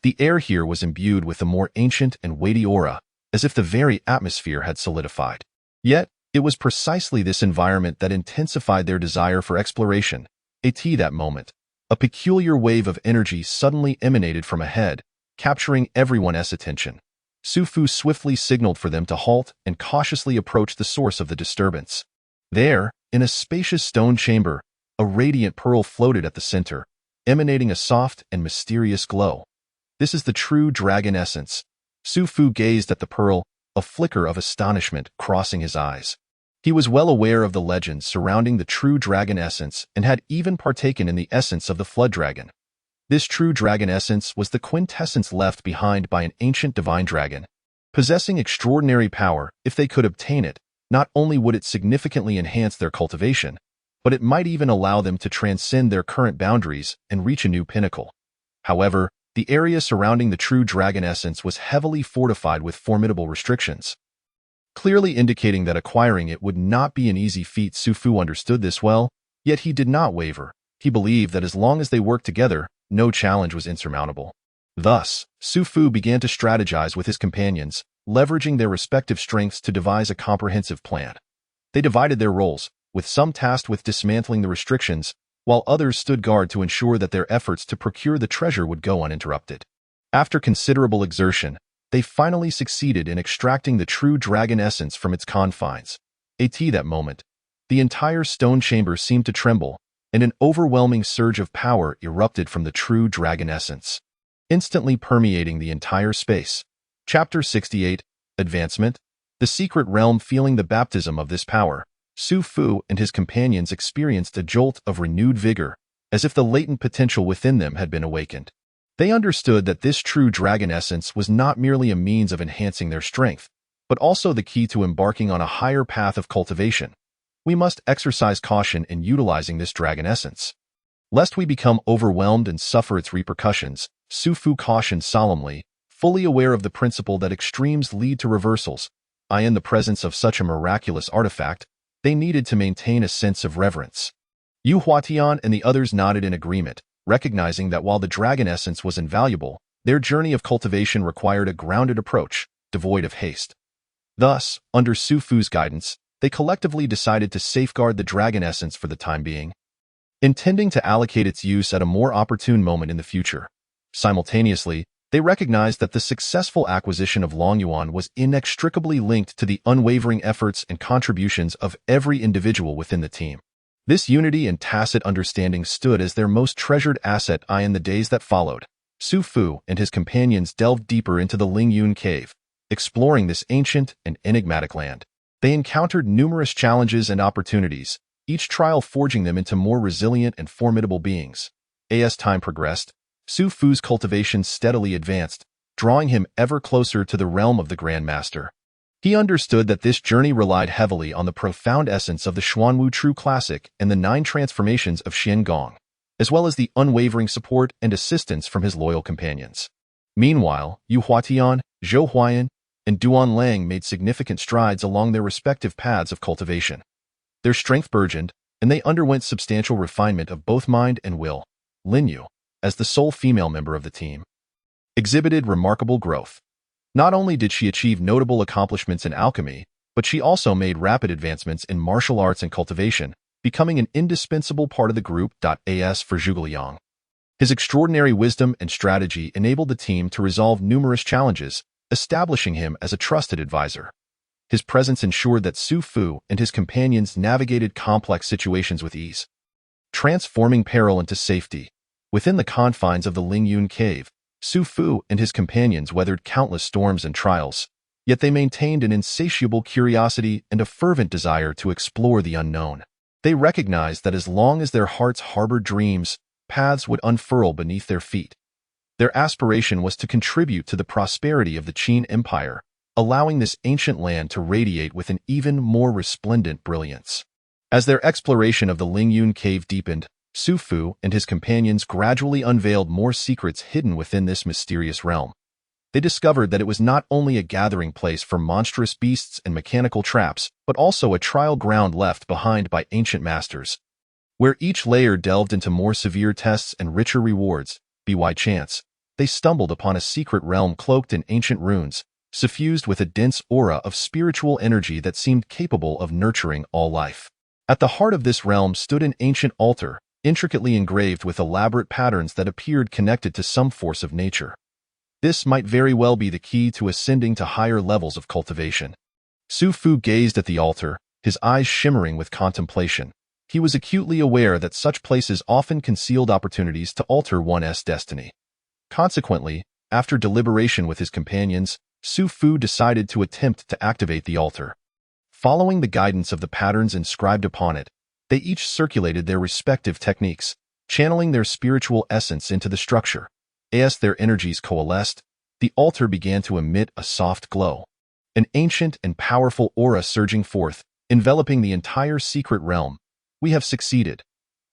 The air here was imbued with a more ancient and weighty aura, as if the very atmosphere had solidified. Yet, it was precisely this environment that intensified their desire for exploration. At that moment, a peculiar wave of energy suddenly emanated from ahead, capturing everyone's attention. Su Fu swiftly signaled for them to halt and cautiously approach the source of the disturbance. There, in a spacious stone chamber, a radiant pearl floated at the center, emanating a soft and mysterious glow. This is the true dragon essence. Su Fu gazed at the pearl, a flicker of astonishment crossing his eyes. He was well aware of the legends surrounding the true dragon essence and had even partaken in the essence of the flood dragon. This true dragon essence was the quintessence left behind by an ancient divine dragon. Possessing extraordinary power, if they could obtain it, not only would it significantly enhance their cultivation, but it might even allow them to transcend their current boundaries and reach a new pinnacle. However, the area surrounding the true dragon essence was heavily fortified with formidable restrictions, clearly indicating that acquiring it would not be an easy feat. Su Fu understood this well, yet he did not waver. He believed that as long as they worked together, no challenge was insurmountable. Thus, Su Fu began to strategize with his companions, leveraging their respective strengths to devise a comprehensive plan. They divided their roles, with some tasked with dismantling the restrictions, while others stood guard to ensure that their efforts to procure the treasure would go uninterrupted. After considerable exertion, they finally succeeded in extracting the true dragon essence from its confines. At that moment, the entire stone chamber seemed to tremble, and an overwhelming surge of power erupted from the true dragon essence, instantly permeating the entire space. Chapter 68, Advancement. The Secret Realm. Feeling the baptism of this power, Su Fu and his companions experienced a jolt of renewed vigor, as if the latent potential within them had been awakened. They understood that this true dragon essence was not merely a means of enhancing their strength, but also the key to embarking on a higher path of cultivation. We must exercise caution in utilizing this dragon essence, lest we become overwhelmed and suffer its repercussions, Su Fu cautioned solemnly, fully aware of the principle that extremes lead to reversals. In the presence of such a miraculous artifact, they needed to maintain a sense of reverence. Yu Huatian and the others nodded in agreement, recognizing that while the dragon essence was invaluable, their journey of cultivation required a grounded approach, devoid of haste. Thus, under Su Fu's guidance, they collectively decided to safeguard the dragon essence for the time being, intending to allocate its use at a more opportune moment in the future. Simultaneously, they recognized that the successful acquisition of Longyuan was inextricably linked to the unwavering efforts and contributions of every individual within the team. This unity and tacit understanding stood as their most treasured asset. In the days that followed, Su Fu and his companions delved deeper into the Lingyun cave, exploring this ancient and enigmatic land. They encountered numerous challenges and opportunities, each trial forging them into more resilient and formidable beings. As time progressed, Su Fu's cultivation steadily advanced, drawing him ever closer to the realm of the Grand Master. He understood that this journey relied heavily on the profound essence of the Xuanwu True Classic and the 9 transformations of Xiangong, as well as the unwavering support and assistance from his loyal companions. Meanwhile, Yu Huatian, Zhou Huayan, and Duan Lang made significant strides along their respective paths of cultivation. Their strength burgeoned, and they underwent substantial refinement of both mind and will. Lin Yu, as the sole female member of the team, exhibited remarkable growth. Not only did she achieve notable accomplishments in alchemy, but she also made rapid advancements in martial arts and cultivation, becoming an indispensable part of the group. As for Zhuge Liang, his extraordinary wisdom and strategy enabled the team to resolve numerous challenges, establishing him as a trusted advisor. His presence ensured that Su Fu and his companions navigated complex situations with ease, transforming peril into safety. Within the confines of the Lingyun cave, Su Fu and his companions weathered countless storms and trials, yet they maintained an insatiable curiosity and a fervent desire to explore the unknown. They recognized that as long as their hearts harbored dreams, paths would unfurl beneath their feet. Their aspiration was to contribute to the prosperity of the Qin Empire, allowing this ancient land to radiate with an even more resplendent brilliance. As their exploration of the Lingyun cave deepened, Su Fu and his companions gradually unveiled more secrets hidden within this mysterious realm. They discovered that it was not only a gathering place for monstrous beasts and mechanical traps, but also a trial ground left behind by ancient masters, where each layer delved into more severe tests and richer rewards. By chance, they stumbled upon a secret realm cloaked in ancient runes, suffused with a dense aura of spiritual energy that seemed capable of nurturing all life. At the heart of this realm stood an ancient altar, intricately engraved with elaborate patterns that appeared connected to some force of nature. This might very well be the key to ascending to higher levels of cultivation. Su Fu gazed at the altar, his eyes shimmering with contemplation. He was acutely aware that such places often concealed opportunities to alter one's destiny. Consequently, After deliberation with his companions, Su Fu decided to attempt to activate the altar. Following the guidance of the patterns inscribed upon it, they each circulated their respective techniques, channeling their spiritual essence into the structure. As their energies coalesced, the altar began to emit a soft glow, an ancient and powerful aura surging forth, enveloping the entire secret realm. "We have succeeded,"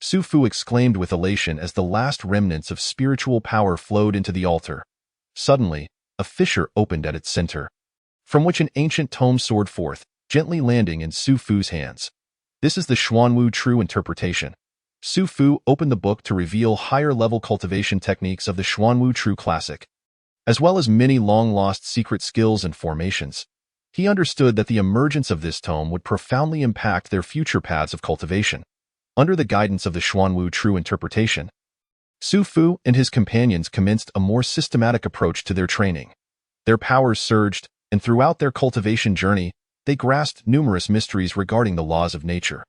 Su Fu exclaimed with elation as the last remnants of spiritual power flowed into the altar. Suddenly, a fissure opened at its center, from which an ancient tome soared forth, gently landing in Su Fu's hands. This is the Xuanwu True Interpretation. Su Fu opened the book to reveal higher-level cultivation techniques of the Xuanwu True Classic, as well as many long-lost secret skills and formations. He understood that the emergence of this tome would profoundly impact their future paths of cultivation. Under the guidance of the Xuanwu True Interpretation, Su Fu and his companions commenced a more systematic approach to their training. Their powers surged, and throughout their cultivation journey, they grasped numerous mysteries regarding the laws of nature.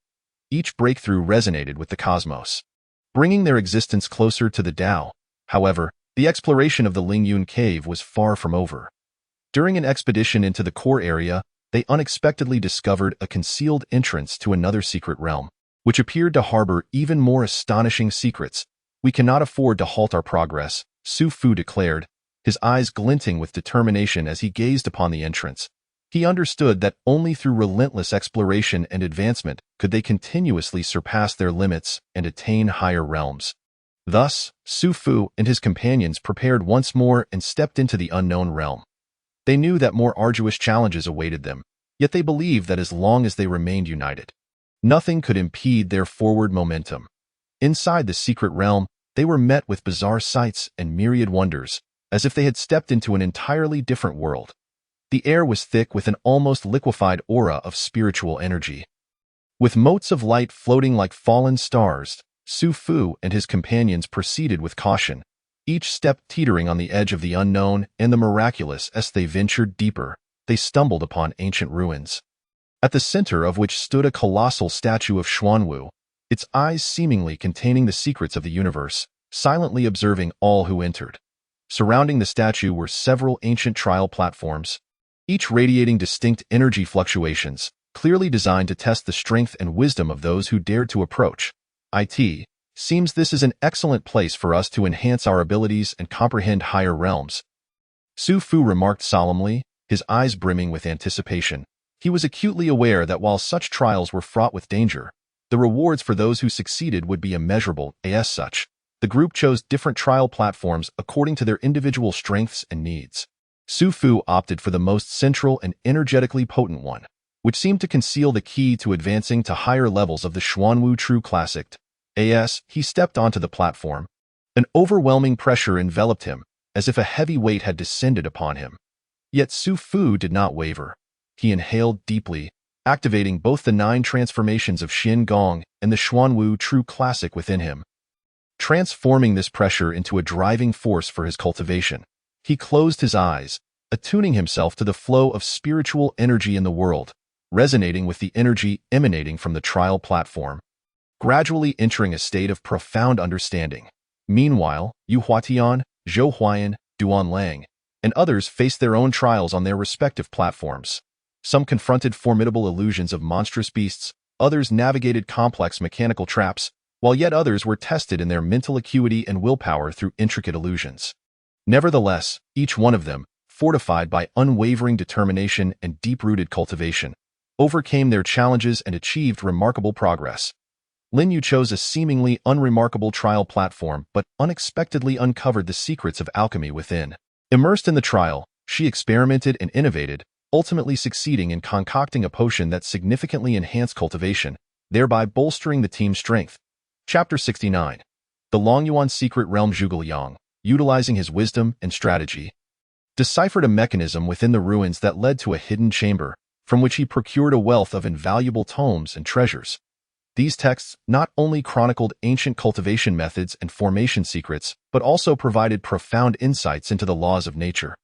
Each breakthrough resonated with the cosmos, bringing their existence closer to the Tao. However, the exploration of the Lingyun cave was far from over. During an expedition into the core area, they unexpectedly discovered a concealed entrance to another secret realm, which appeared to harbor even more astonishing secrets. "We cannot afford to halt our progress," Su Fu declared, his eyes glinting with determination as he gazed upon the entrance. He understood that only through relentless exploration and advancement could they continuously surpass their limits and attain higher realms. Thus, Su Fu and his companions prepared once more and stepped into the unknown realm. They knew that more arduous challenges awaited them, yet they believed that as long as they remained united, nothing could impede their forward momentum. Inside the secret realm, they were met with bizarre sights and myriad wonders, as if they had stepped into an entirely different world. The air was thick with an almost liquefied aura of spiritual energy. With motes of light floating like fallen stars, Su Fu and his companions proceeded with caution, each step teetering on the edge of the unknown and the miraculous. As they ventured deeper, they stumbled upon ancient ruins, at the center of which stood a colossal statue of Xuanwu, its eyes seemingly containing the secrets of the universe, silently observing all who entered. Surrounding the statue were several ancient trial platforms, each radiating distinct energy fluctuations, clearly designed to test the strength and wisdom of those who dared to approach. "It seems this is an excellent place for us to enhance our abilities and comprehend higher realms," Su Fu remarked solemnly, his eyes brimming with anticipation. He was acutely aware that while such trials were fraught with danger, the rewards for those who succeeded would be immeasurable. As such, the group chose different trial platforms according to their individual strengths and needs. Su Fu opted for the most central and energetically potent one, which seemed to conceal the key to advancing to higher levels of the Xuanwu True Classic. As he stepped onto the platform, an overwhelming pressure enveloped him, as if a heavy weight had descended upon him. Yet Su Fu did not waver. He inhaled deeply, activating both the 9 transformations of Xin Gong and the Xuanwu True Classic within him, transforming this pressure into a driving force for his cultivation. He closed his eyes, attuning himself to the flow of spiritual energy in the world, resonating with the energy emanating from the trial platform, gradually entering a state of profound understanding. Meanwhile, Yu Huatian, Zhou Huayan, Duan Lang, and others faced their own trials on their respective platforms. Some confronted formidable illusions of monstrous beasts, others navigated complex mechanical traps, while yet others were tested in their mental acuity and willpower through intricate illusions. Nevertheless, each one of them, fortified by unwavering determination and deep-rooted cultivation, overcame their challenges and achieved remarkable progress. Lin Yu chose a seemingly unremarkable trial platform but unexpectedly uncovered the secrets of alchemy within. Immersed in the trial, she experimented and innovated, ultimately succeeding in concocting a potion that significantly enhanced cultivation, thereby bolstering the team's strength. Chapter 69. The Longyuan Secret Realm. Zhuge Liang, utilizing his wisdom and strategy, deciphered a mechanism within the ruins that led to a hidden chamber, from which he procured a wealth of invaluable tomes and treasures. These texts not only chronicled ancient cultivation methods and formation secrets, but also provided profound insights into the laws of nature,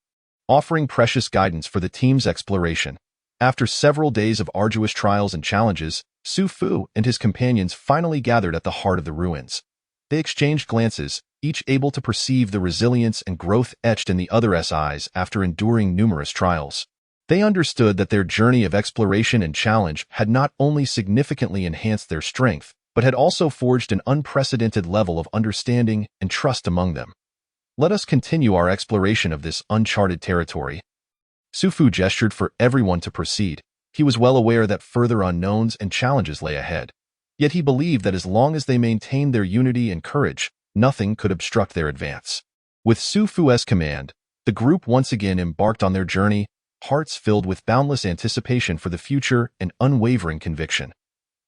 offering precious guidance for the team's exploration. After several days of arduous trials and challenges, Su Fu and his companions finally gathered at the heart of the ruins. They exchanged glances, each able to perceive the resilience and growth etched in the other's eyes after enduring numerous trials. They understood that their journey of exploration and challenge had not only significantly enhanced their strength, but had also forged an unprecedented level of understanding and trust among them. Let us continue our exploration of this uncharted territory. Su Fu gestured for everyone to proceed. He was well aware that further unknowns and challenges lay ahead. Yet he believed that as long as they maintained their unity and courage, nothing could obstruct their advance. With Su Fu's command, the group once again embarked on their journey, hearts filled with boundless anticipation for the future and unwavering conviction.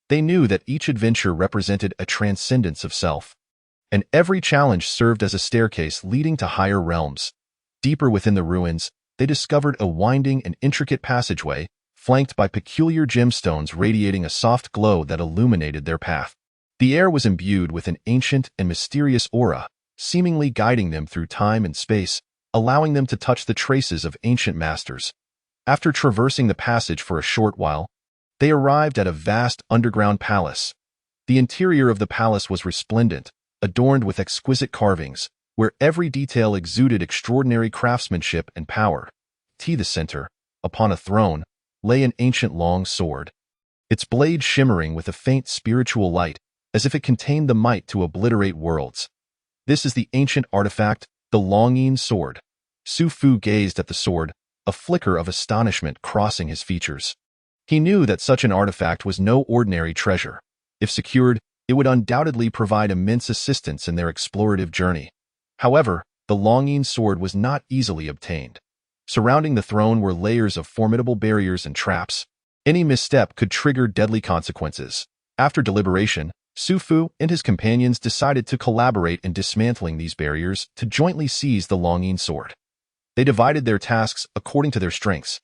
They knew that each adventure represented a transcendence of self, and every challenge served as a staircase leading to higher realms. Deeper within the ruins, they discovered a winding and intricate passageway, flanked by peculiar gemstones radiating a soft glow that illuminated their path. The air was imbued with an ancient and mysterious aura, seemingly guiding them through time and space, allowing them to touch the traces of ancient masters. After traversing the passage for a short while, they arrived at a vast underground palace. The interior of the palace was resplendent, adorned with exquisite carvings, where every detail exuded extraordinary craftsmanship and power. The center, upon a throne, lay an ancient long sword, its blade shimmering with a faint spiritual light, as if it contained the might to obliterate worlds. This is the ancient artifact, the Longyin sword. Su Fu gazed at the sword, a flicker of astonishment crossing his features. He knew that such an artifact was no ordinary treasure. If secured, it would undoubtedly provide immense assistance in their explorative journey. However, the Longyin sword was not easily obtained. Surrounding the throne were layers of formidable barriers and traps. Any misstep could trigger deadly consequences. After deliberation, Su Fu and his companions decided to collaborate in dismantling these barriers to jointly seize the Longyin sword. They divided their tasks according to their strengths.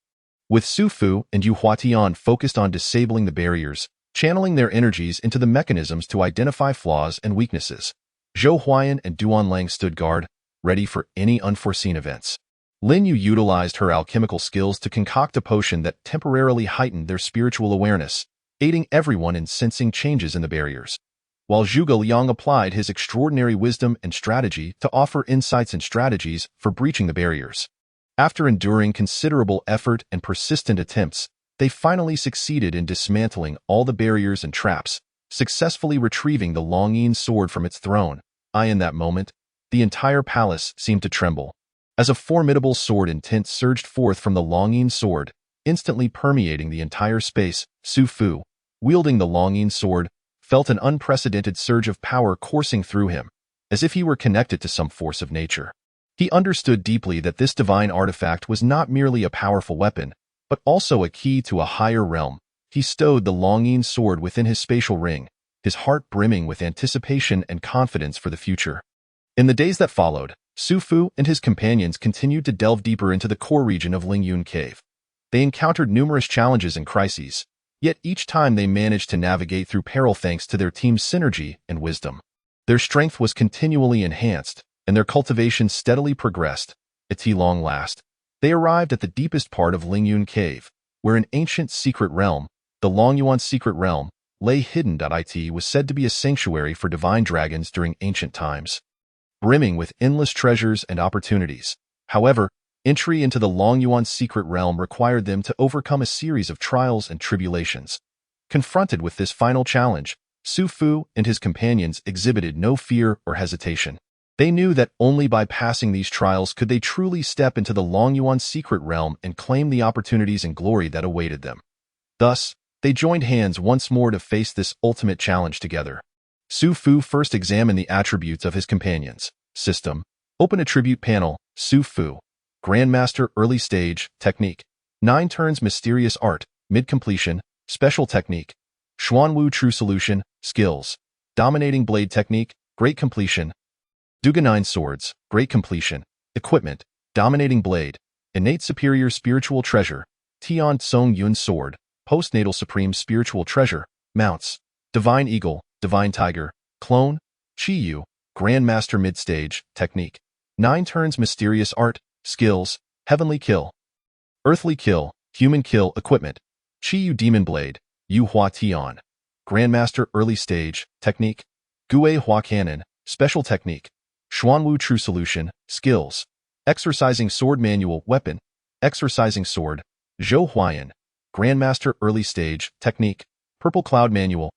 With Su Fu and Yu Huatian focused on disabling the barriers, channeling their energies into the mechanisms to identify flaws and weaknesses, Zhou Huayan and Duan Lang stood guard, ready for any unforeseen events. Lin Yu utilized her alchemical skills to concoct a potion that temporarily heightened their spiritual awareness, aiding everyone in sensing changes in the barriers, while Zhuge Liang applied his extraordinary wisdom and strategy to offer insights and strategies for breaching the barriers. After enduring considerable effort and persistent attempts, they finally succeeded in dismantling all the barriers and traps, successfully retrieving the Longyin sword from its throne. In that moment, the entire palace seemed to tremble, as a formidable sword intent surged forth from the Longyin sword, instantly permeating the entire space. Su Fu, wielding the Longyin sword, felt an unprecedented surge of power coursing through him, as if he were connected to some force of nature. He understood deeply that this divine artifact was not merely a powerful weapon, but also a key to a higher realm. He stowed the Longyin sword within his spatial ring, his heart brimming with anticipation and confidence for the future. In the days that followed, Su Fu and his companions continued to delve deeper into the core region of Lingyun Cave. They encountered numerous challenges and crises, yet each time they managed to navigate through peril thanks to their team's synergy and wisdom. Their strength was continually enhanced, and their cultivation steadily progressed. At long last, they arrived at the deepest part of Lingyun Cave, where an ancient secret realm, the Longyuan secret realm, lay hidden. It was said to be a sanctuary for divine dragons during ancient times, brimming with endless treasures and opportunities. However, entry into the Longyuan secret realm required them to overcome a series of trials and tribulations. Confronted with this final challenge, Su Fu and his companions exhibited no fear or hesitation. They knew that only by passing these trials could they truly step into the Longyuan secret realm and claim the opportunities and glory that awaited them. Thus, they joined hands once more to face this ultimate challenge together. Su Fu first examined the attributes of his companions. System. Open attribute panel. Su Fu. Grandmaster early stage, technique. 9 turns mysterious art, mid-completion, special technique. Xuanwu true solution, skills. Dominating blade technique, great completion. Duga 9 swords, great completion. Equipment, dominating blade. Innate superior spiritual treasure. Tian Tsong Yun sword, postnatal supreme spiritual treasure. Mounts, divine eagle, divine tiger. Clone, Chi Yu, grandmaster mid-stage, technique. 9 turns mysterious art, skills, heavenly kill. Earthly kill, human kill. Equipment, Chi Yu demon blade. Yu Hua Tian, grandmaster early stage, technique. Gue Hua cannon, special technique. Xuanwu True Solution, Skills. Exercising Sword Manual, Weapon. Exercising Sword, Zhou Huayan. Grandmaster Early Stage, Technique. Purple Cloud Manual.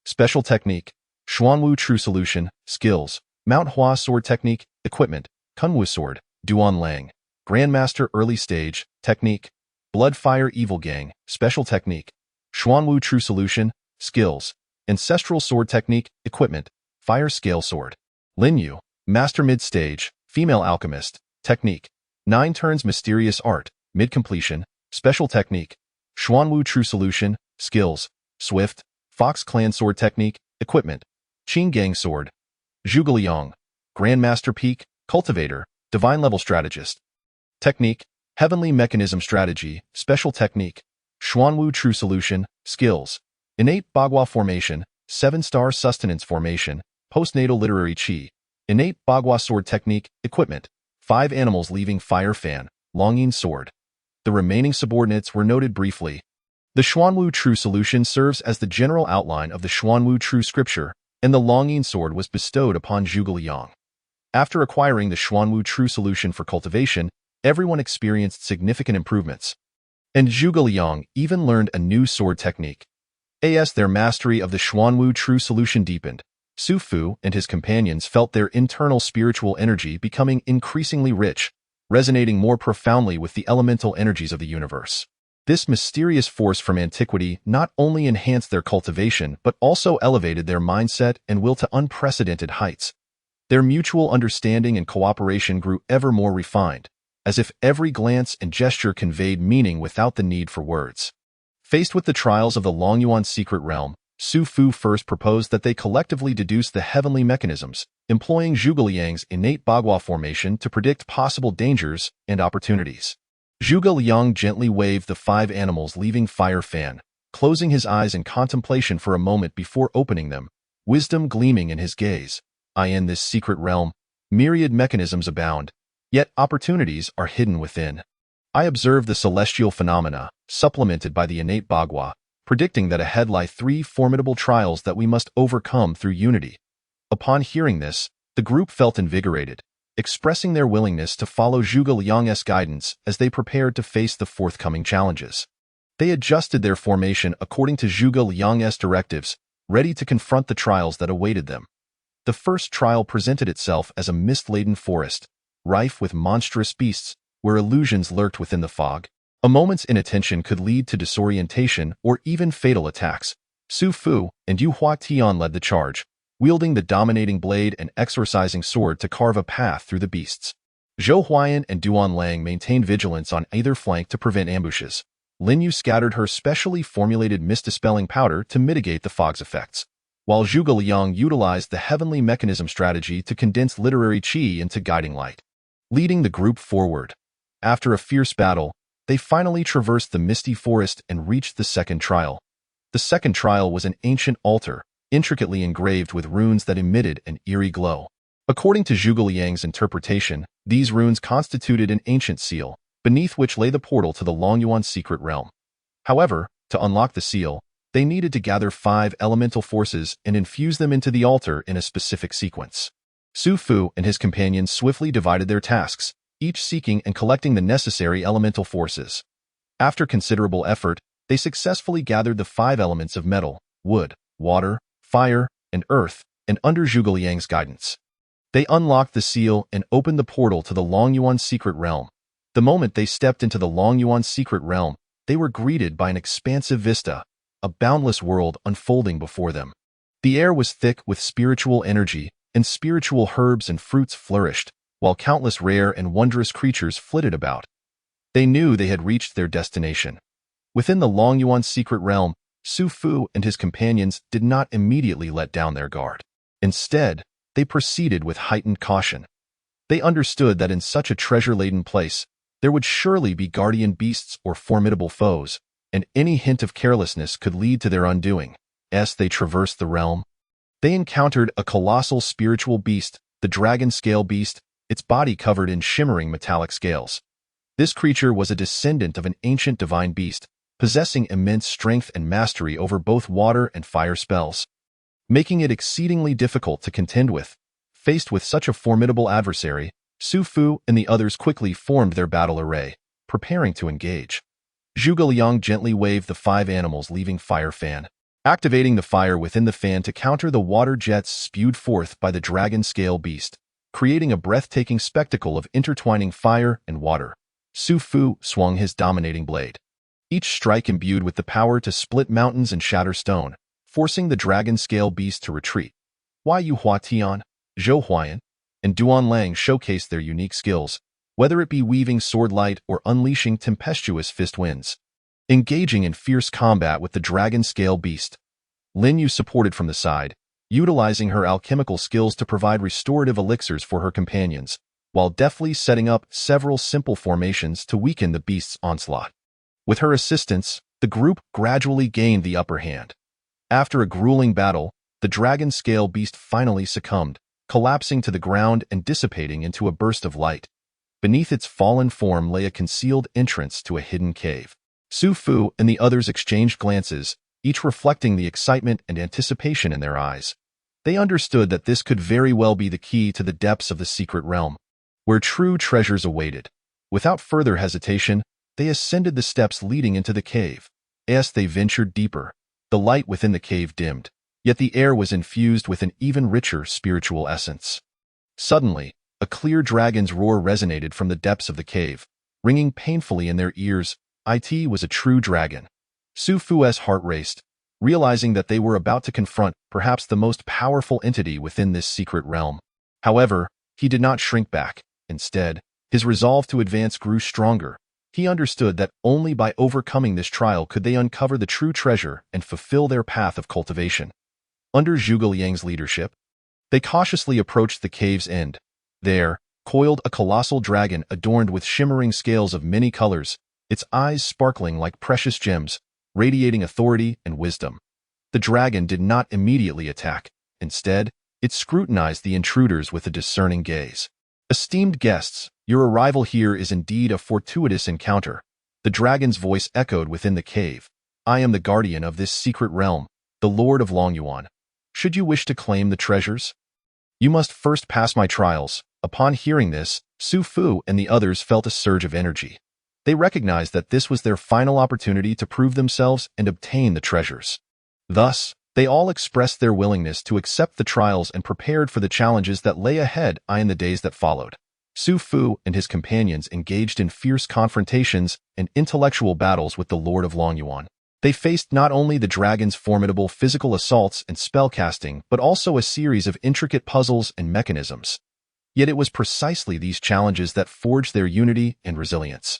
Special Technique, Xuanwu True Solution, Skills. Mount Hua Sword Technique, Equipment. Kunwu Sword, Duan Lang. Grandmaster Early Stage, Technique. Blood Fire Evil Gang, Special Technique. Xuanwu True Solution, Skills. Ancestral Sword Technique, Equipment. Fire Scale Sword. Linyu, Master Mid Stage, Female Alchemist, Technique. 9 Turns Mysterious Art, Mid Completion, Special Technique. Xuanwu True Solution, Skills. Swift, Fox Clan Sword Technique, Equipment. Qing Gang Sword. Zhuge Liang, Grandmaster Peak, Cultivator, Divine Level Strategist. Technique, Heavenly Mechanism Strategy, Special Technique. Xuanwu True Solution, Skills. Innate Bagua Formation, 7-Star Sustenance Formation, Postnatal Literary Qi. Innate Bagua Sword Technique, Equipment. 5 Animals Leaving Fire Fan, Longyin Sword. The remaining subordinates were noted briefly. The Xuanwu True Solution serves as the general outline of the Xuanwu True Scripture, and the Longyin Sword was bestowed upon Zhuge Liang. After acquiring the Xuanwu True Solution for cultivation, everyone experienced significant improvements. And Zhuge Liang even learned a new sword technique. As their mastery of the Xuanwu True Solution deepened, Su Fu and his companions felt their internal spiritual energy becoming increasingly rich, resonating more profoundly with the elemental energies of the universe. This mysterious force from antiquity not only enhanced their cultivation but also elevated their mindset and will to unprecedented heights. Their mutual understanding and cooperation grew ever more refined, as if every glance and gesture conveyed meaning without the need for words. Faced with the trials of the Longyuan secret realm, Su Fu first proposed that they collectively deduce the heavenly mechanisms, employing Zhuge Liang's innate Bagua formation to predict possible dangers and opportunities. Zhuge Liang gently waved the 5 animals leaving Fire Fan, closing his eyes in contemplation for a moment before opening them, wisdom gleaming in his gaze. In this secret realm, myriad mechanisms abound, yet opportunities are hidden within. I observed the celestial phenomena, supplemented by the innate Bagua, predicting that ahead lie 3 formidable trials that we must overcome through unity. Upon hearing this, the group felt invigorated, expressing their willingness to follow Zhuge Liang's guidance as they prepared to face the forthcoming challenges. They adjusted their formation according to Zhuge Liang's directives, ready to confront the trials that awaited them. The first trial presented itself as a mist-laden forest, rife with monstrous beasts, where illusions lurked within the fog. A moment's inattention could lead to disorientation or even fatal attacks. Su Fu and Yu Hua Tian led the charge, wielding the dominating blade and exorcising sword to carve a path through the beasts. Zhou Huayan and Duan Lang maintained vigilance on either flank to prevent ambushes. Lin Yu scattered her specially formulated mist-dispelling powder to mitigate the fog's effects, while Zhuge Liang utilized the heavenly mechanism strategy to condense literary qi into guiding light, leading the group forward. After a fierce battle, they finally traversed the misty forest and reached the second trial. The second trial was an ancient altar, intricately engraved with runes that emitted an eerie glow. According to Zhuge Liang's interpretation, these runes constituted an ancient seal, beneath which lay the portal to the Longyuan secret realm. However, to unlock the seal, they needed to gather 5 elemental forces and infuse them into the altar in a specific sequence. Su Fu and his companions swiftly divided their tasks, each seeking and collecting the necessary elemental forces. After considerable effort, they successfully gathered the 5 elements of metal, wood, water, fire, and earth, and under Zhuge Liang's guidance, they unlocked the seal and opened the portal to the Longyuan secret realm. The moment they stepped into the Longyuan secret realm, they were greeted by an expansive vista, a boundless world unfolding before them. The air was thick with spiritual energy, and spiritual herbs and fruits flourished, while countless rare and wondrous creatures flitted about. They knew they had reached their destination. Within the Longyuan secret realm, Su Fu and his companions did not immediately let down their guard. Instead, they proceeded with heightened caution. They understood that in such a treasure-laden place, there would surely be guardian beasts or formidable foes, and any hint of carelessness could lead to their undoing. As they traversed the realm, they encountered a colossal spiritual beast, the dragon scale beast, its body covered in shimmering metallic scales. This creature was a descendant of an ancient divine beast, possessing immense strength and mastery over both water and fire spells, making it exceedingly difficult to contend with. Faced with such a formidable adversary, Su Fu and the others quickly formed their battle array, preparing to engage. Zhuge Liang gently waved the 5 animals, leaving fire fan, activating the fire within the fan to counter the water jets spewed forth by the dragon scale beast, creating a breathtaking spectacle of intertwining fire and water. Su Fu swung his dominating blade, each strike imbued with the power to split mountains and shatter stone, forcing the dragon scale beast to retreat. Yu Hua Tian, Zhou Huayan, and Duan Lang showcased their unique skills, whether it be weaving sword light or unleashing tempestuous fist winds. Engaging in fierce combat with the dragon scale beast, Lin Yu supported from the side, utilizing her alchemical skills to provide restorative elixirs for her companions, while deftly setting up several simple formations to weaken the beast's onslaught. With her assistance, the group gradually gained the upper hand. After a grueling battle, the dragon scale beast finally succumbed, collapsing to the ground and dissipating into a burst of light. Beneath its fallen form lay a concealed entrance to a hidden cave. Su Fu and the others exchanged glances, each reflecting the excitement and anticipation in their eyes. They understood that this could very well be the key to the depths of the secret realm, where true treasures awaited. Without further hesitation, they ascended the steps leading into the cave. As they ventured deeper, the light within the cave dimmed, yet the air was infused with an even richer spiritual essence. Suddenly, a clear dragon's roar resonated from the depths of the cave, ringing painfully in their ears. It was a true dragon. Su Fu's heart raced, realizing that they were about to confront perhaps the most powerful entity within this secret realm. However, he did not shrink back. Instead, his resolve to advance grew stronger. He understood that only by overcoming this trial could they uncover the true treasure and fulfill their path of cultivation. Under Zhuge Liang's leadership, they cautiously approached the cave's end. There, coiled a colossal dragon adorned with shimmering scales of many colors, its eyes sparkling like precious gems, radiating authority and wisdom. The dragon did not immediately attack. Instead, it scrutinized the intruders with a discerning gaze. "Esteemed guests, your arrival here is indeed a fortuitous encounter." The dragon's voice echoed within the cave. "I am the guardian of this secret realm, the Lord of Longyuan. Should you wish to claim the treasures, you must first pass my trials." Upon hearing this, Su Fu and the others felt a surge of energy. They recognized that this was their final opportunity to prove themselves and obtain the treasures. Thus, they all expressed their willingness to accept the trials and prepared for the challenges that lay ahead in the days that followed. Su Fu and his companions engaged in fierce confrontations and intellectual battles with the Lord of Longyuan. They faced not only the dragon's formidable physical assaults and spellcasting, but also a series of intricate puzzles and mechanisms. Yet it was precisely these challenges that forged their unity and resilience,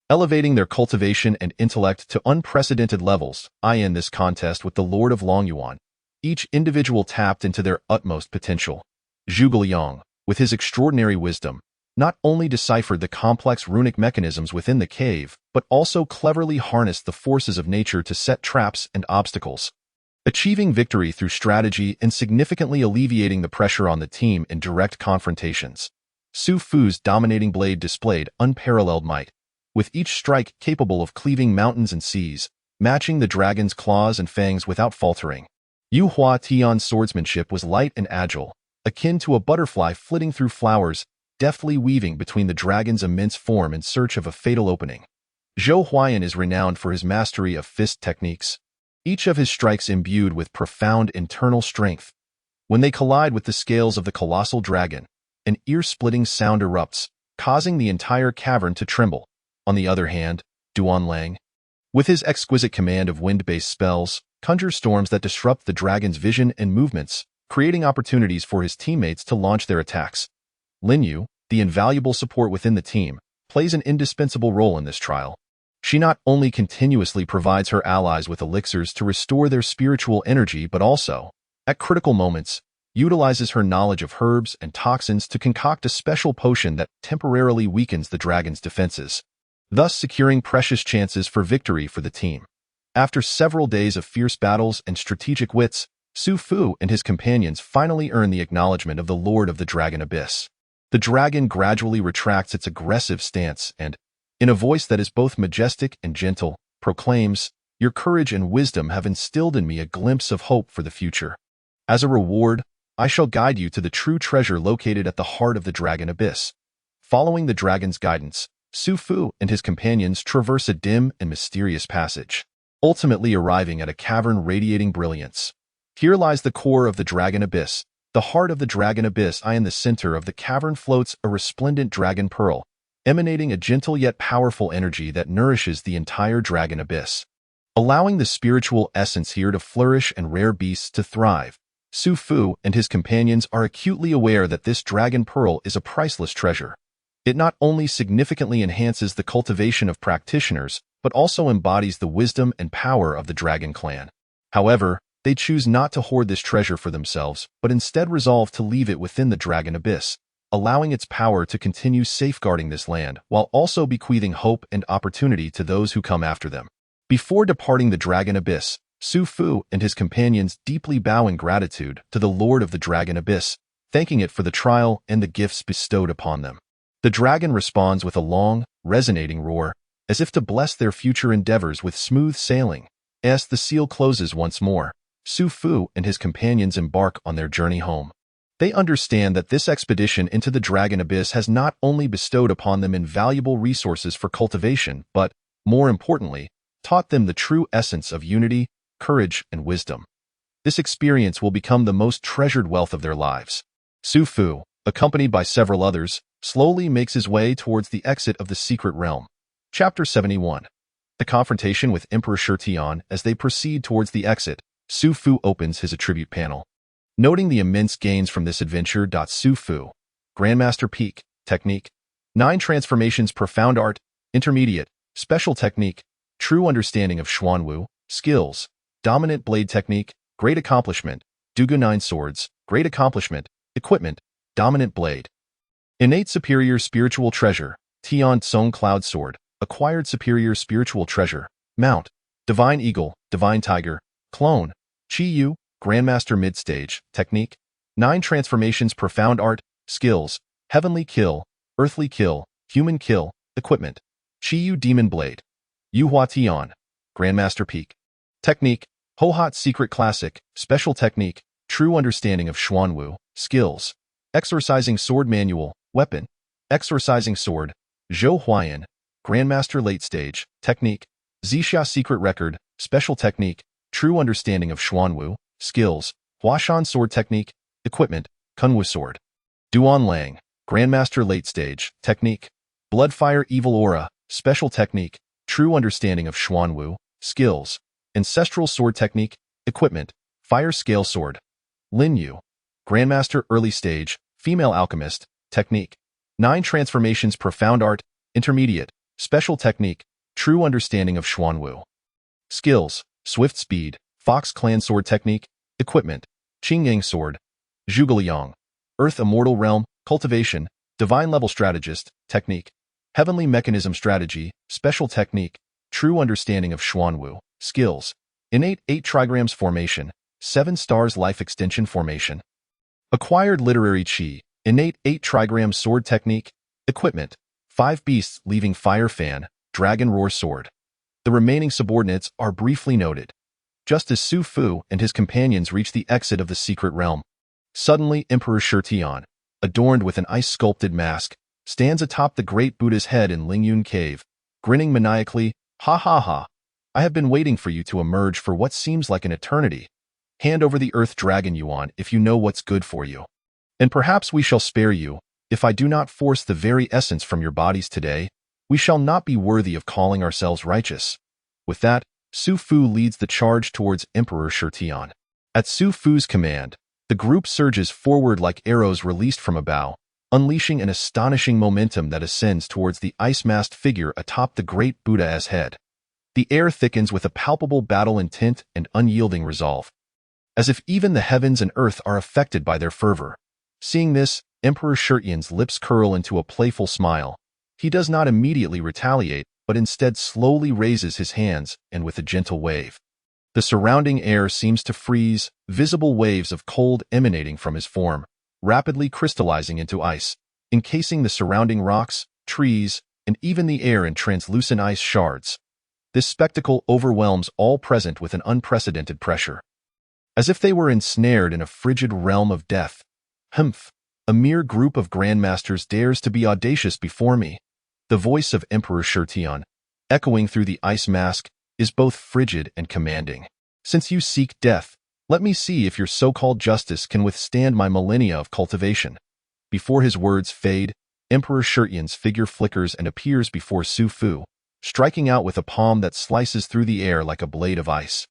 elevating their cultivation and intellect to unprecedented levels. In this contest with the Lord of Longyuan, each individual tapped into their utmost potential. Zhuge Liang, with his extraordinary wisdom, not only deciphered the complex runic mechanisms within the cave, but also cleverly harnessed the forces of nature to set traps and obstacles, achieving victory through strategy and significantly alleviating the pressure on the team in direct confrontations. Su Fu's dominating blade displayed unparalleled might, with each strike capable of cleaving mountains and seas, matching the dragon's claws and fangs without faltering. Yu Hua Tian's swordsmanship was light and agile, akin to a butterfly flitting through flowers, deftly weaving between the dragon's immense form in search of a fatal opening. Zhou Huayan is renowned for his mastery of fist techniques, each of his strikes imbued with profound internal strength. When they collide with the scales of the colossal dragon, an ear-splitting sound erupts, causing the entire cavern to tremble. On the other hand, Duan Lang, with his exquisite command of wind-based spells, conjures storms that disrupt the dragon's vision and movements, creating opportunities for his teammates to launch their attacks. Lin Yu, the invaluable support within the team, plays an indispensable role in this trial. She not only continuously provides her allies with elixirs to restore their spiritual energy, but also, at critical moments, utilizes her knowledge of herbs and toxins to concoct a special potion that temporarily weakens the dragon's defenses, thus securing precious chances for victory for the team. After several days of fierce battles and strategic wits, Su Fu and his companions finally earn the acknowledgement of the Lord of the Dragon Abyss. The dragon gradually retracts its aggressive stance and, in a voice that is both majestic and gentle, proclaims, "Your courage and wisdom have instilled in me a glimpse of hope for the future. As a reward, I shall guide you to the true treasure located at the heart of the dragon abyss. Following the dragon's guidance, Su Fu and his companions traverse a dim and mysterious passage, ultimately arriving at a cavern radiating brilliance. Here lies the core of the dragon abyss, the heart of the dragon abyss. In the center of the cavern floats a resplendent dragon pearl, emanating a gentle yet powerful energy that nourishes the entire dragon abyss, allowing the spiritual essence here to flourish and rare beasts to thrive. Su Fu and his companions are acutely aware that this dragon pearl is a priceless treasure. It not only significantly enhances the cultivation of practitioners, but also embodies the wisdom and power of the dragon clan. However, they choose not to hoard this treasure for themselves, but instead resolve to leave it within the dragon abyss, allowing its power to continue safeguarding this land while also bequeathing hope and opportunity to those who come after them. Before departing the dragon abyss, Su Fu and his companions deeply bow in gratitude to the Lord of the Dragon Abyss, thanking it for the trial and the gifts bestowed upon them. The dragon responds with a long, resonating roar, as if to bless their future endeavors with smooth sailing. As the seal closes once more, Su Fu and his companions embark on their journey home. They understand that this expedition into the Dragon Abyss has not only bestowed upon them invaluable resources for cultivation, but, more importantly, taught them the true essence of unity, courage, and wisdom. This experience will become the most treasured wealth of their lives. Su Fu, accompanied by several others, slowly makes his way towards the exit of the secret realm. Chapter 71. The confrontation with Emperor Xianxia. As they proceed towards the exit, Su Fu opens his attribute panel. Noting the immense gains from this adventure, Su Fu, Grandmaster Peak, Technique, 9 Transformations Profound Art, Intermediate, Special Technique, True Understanding of Xuanwu, Skills, Dominant Blade Technique, Great Accomplishment, Dugu 9 Swords, Great Accomplishment, Equipment, Dominant Blade. Innate Superior Spiritual Treasure, Tian Tsong Cloud Sword, Acquired Superior Spiritual Treasure, Mount, Divine Eagle, Divine Tiger, Clone, Chi Yu, Grandmaster Mid-Stage, Technique, 9 Transformations Profound Art, Skills, Heavenly Kill, Earthly Kill, Human Kill, Equipment, Chi Yu Demon Blade, Yu Hua Tian, Grandmaster Peak. Technique, Hohat Secret Classic, Special Technique, True Understanding of Xuanwu, Skills, Exorcising Sword Manual, Weapon, Exorcising Sword, Zhou Huayan, Grandmaster Late Stage, Technique, Xianxia Secret Record, Special Technique, True Understanding of Xuanwu, Skills, Huashan Sword Technique, Equipment, Kunwu Sword. Duan Lang, Grandmaster Late Stage, Technique, Bloodfire Evil Aura, Special Technique, True Understanding of Xuanwu, Skills, Ancestral Sword Technique, Equipment, Fire Scale Sword. Lin Yu, Grandmaster Early Stage, Female Alchemist, Technique, 9 Transformations Profound Art, Intermediate, Special Technique, True Understanding of Xuanwu. Skills, Swift Speed, Fox Clan Sword Technique, Equipment, Qingyang Sword, Zhuge Earth Immortal Realm, Cultivation, Divine Level Strategist, Technique, Heavenly Mechanism Strategy, Special Technique, True Understanding of Xuanwu, Skills, Innate 8 Trigrams Formation, 7 Stars Life Extension Formation. Acquired Literary Chi, Innate 8 Trigram Sword Technique, Equipment, 5 Beasts Leaving Fire Fan, Dragon Roar Sword. The remaining subordinates are briefly noted. Just as Su Fu and his companions reach the exit of the secret realm, suddenly Emperor Xianxia, adorned with an ice-sculpted mask, stands atop the great Buddha's head in Lingyun Cave, grinning maniacally. Ha ha ha. I have been waiting for you to emerge for what seems like an eternity. Hand over the Earth Dragon Yuan if you know what's good for you. And perhaps we shall spare you, if I do not force the very essence from your bodies today. We shall not be worthy of calling ourselves righteous. With that, Su Fu leads the charge towards Emperor Xianxia. At Su Fu's command, the group surges forward like arrows released from a bow, unleashing an astonishing momentum that ascends towards the ice-masked figure atop the great Buddha's head. The air thickens with a palpable battle intent and unyielding resolve, as if even the heavens and earth are affected by their fervor. Seeing this, Emperor Xianxia's lips curl into a playful smile. He does not immediately retaliate, but instead slowly raises his hands and with a gentle wave. The surrounding air seems to freeze, visible waves of cold emanating from his form, rapidly crystallizing into ice, encasing the surrounding rocks, trees, and even the air in translucent ice shards. This spectacle overwhelms all present with an unprecedented pressure. as if they were ensnared in a frigid realm of death. Humph! A mere group of grandmasters dares to be audacious before me. The voice of Emperor Xianxia, echoing through the ice mask, is both frigid and commanding. Since you seek death, let me see if your so-called justice can withstand my millennia of cultivation. Before his words fade, Emperor Xianxia's figure flickers and appears before Su Fu, striking out with a palm that slices through the air like a blade of ice.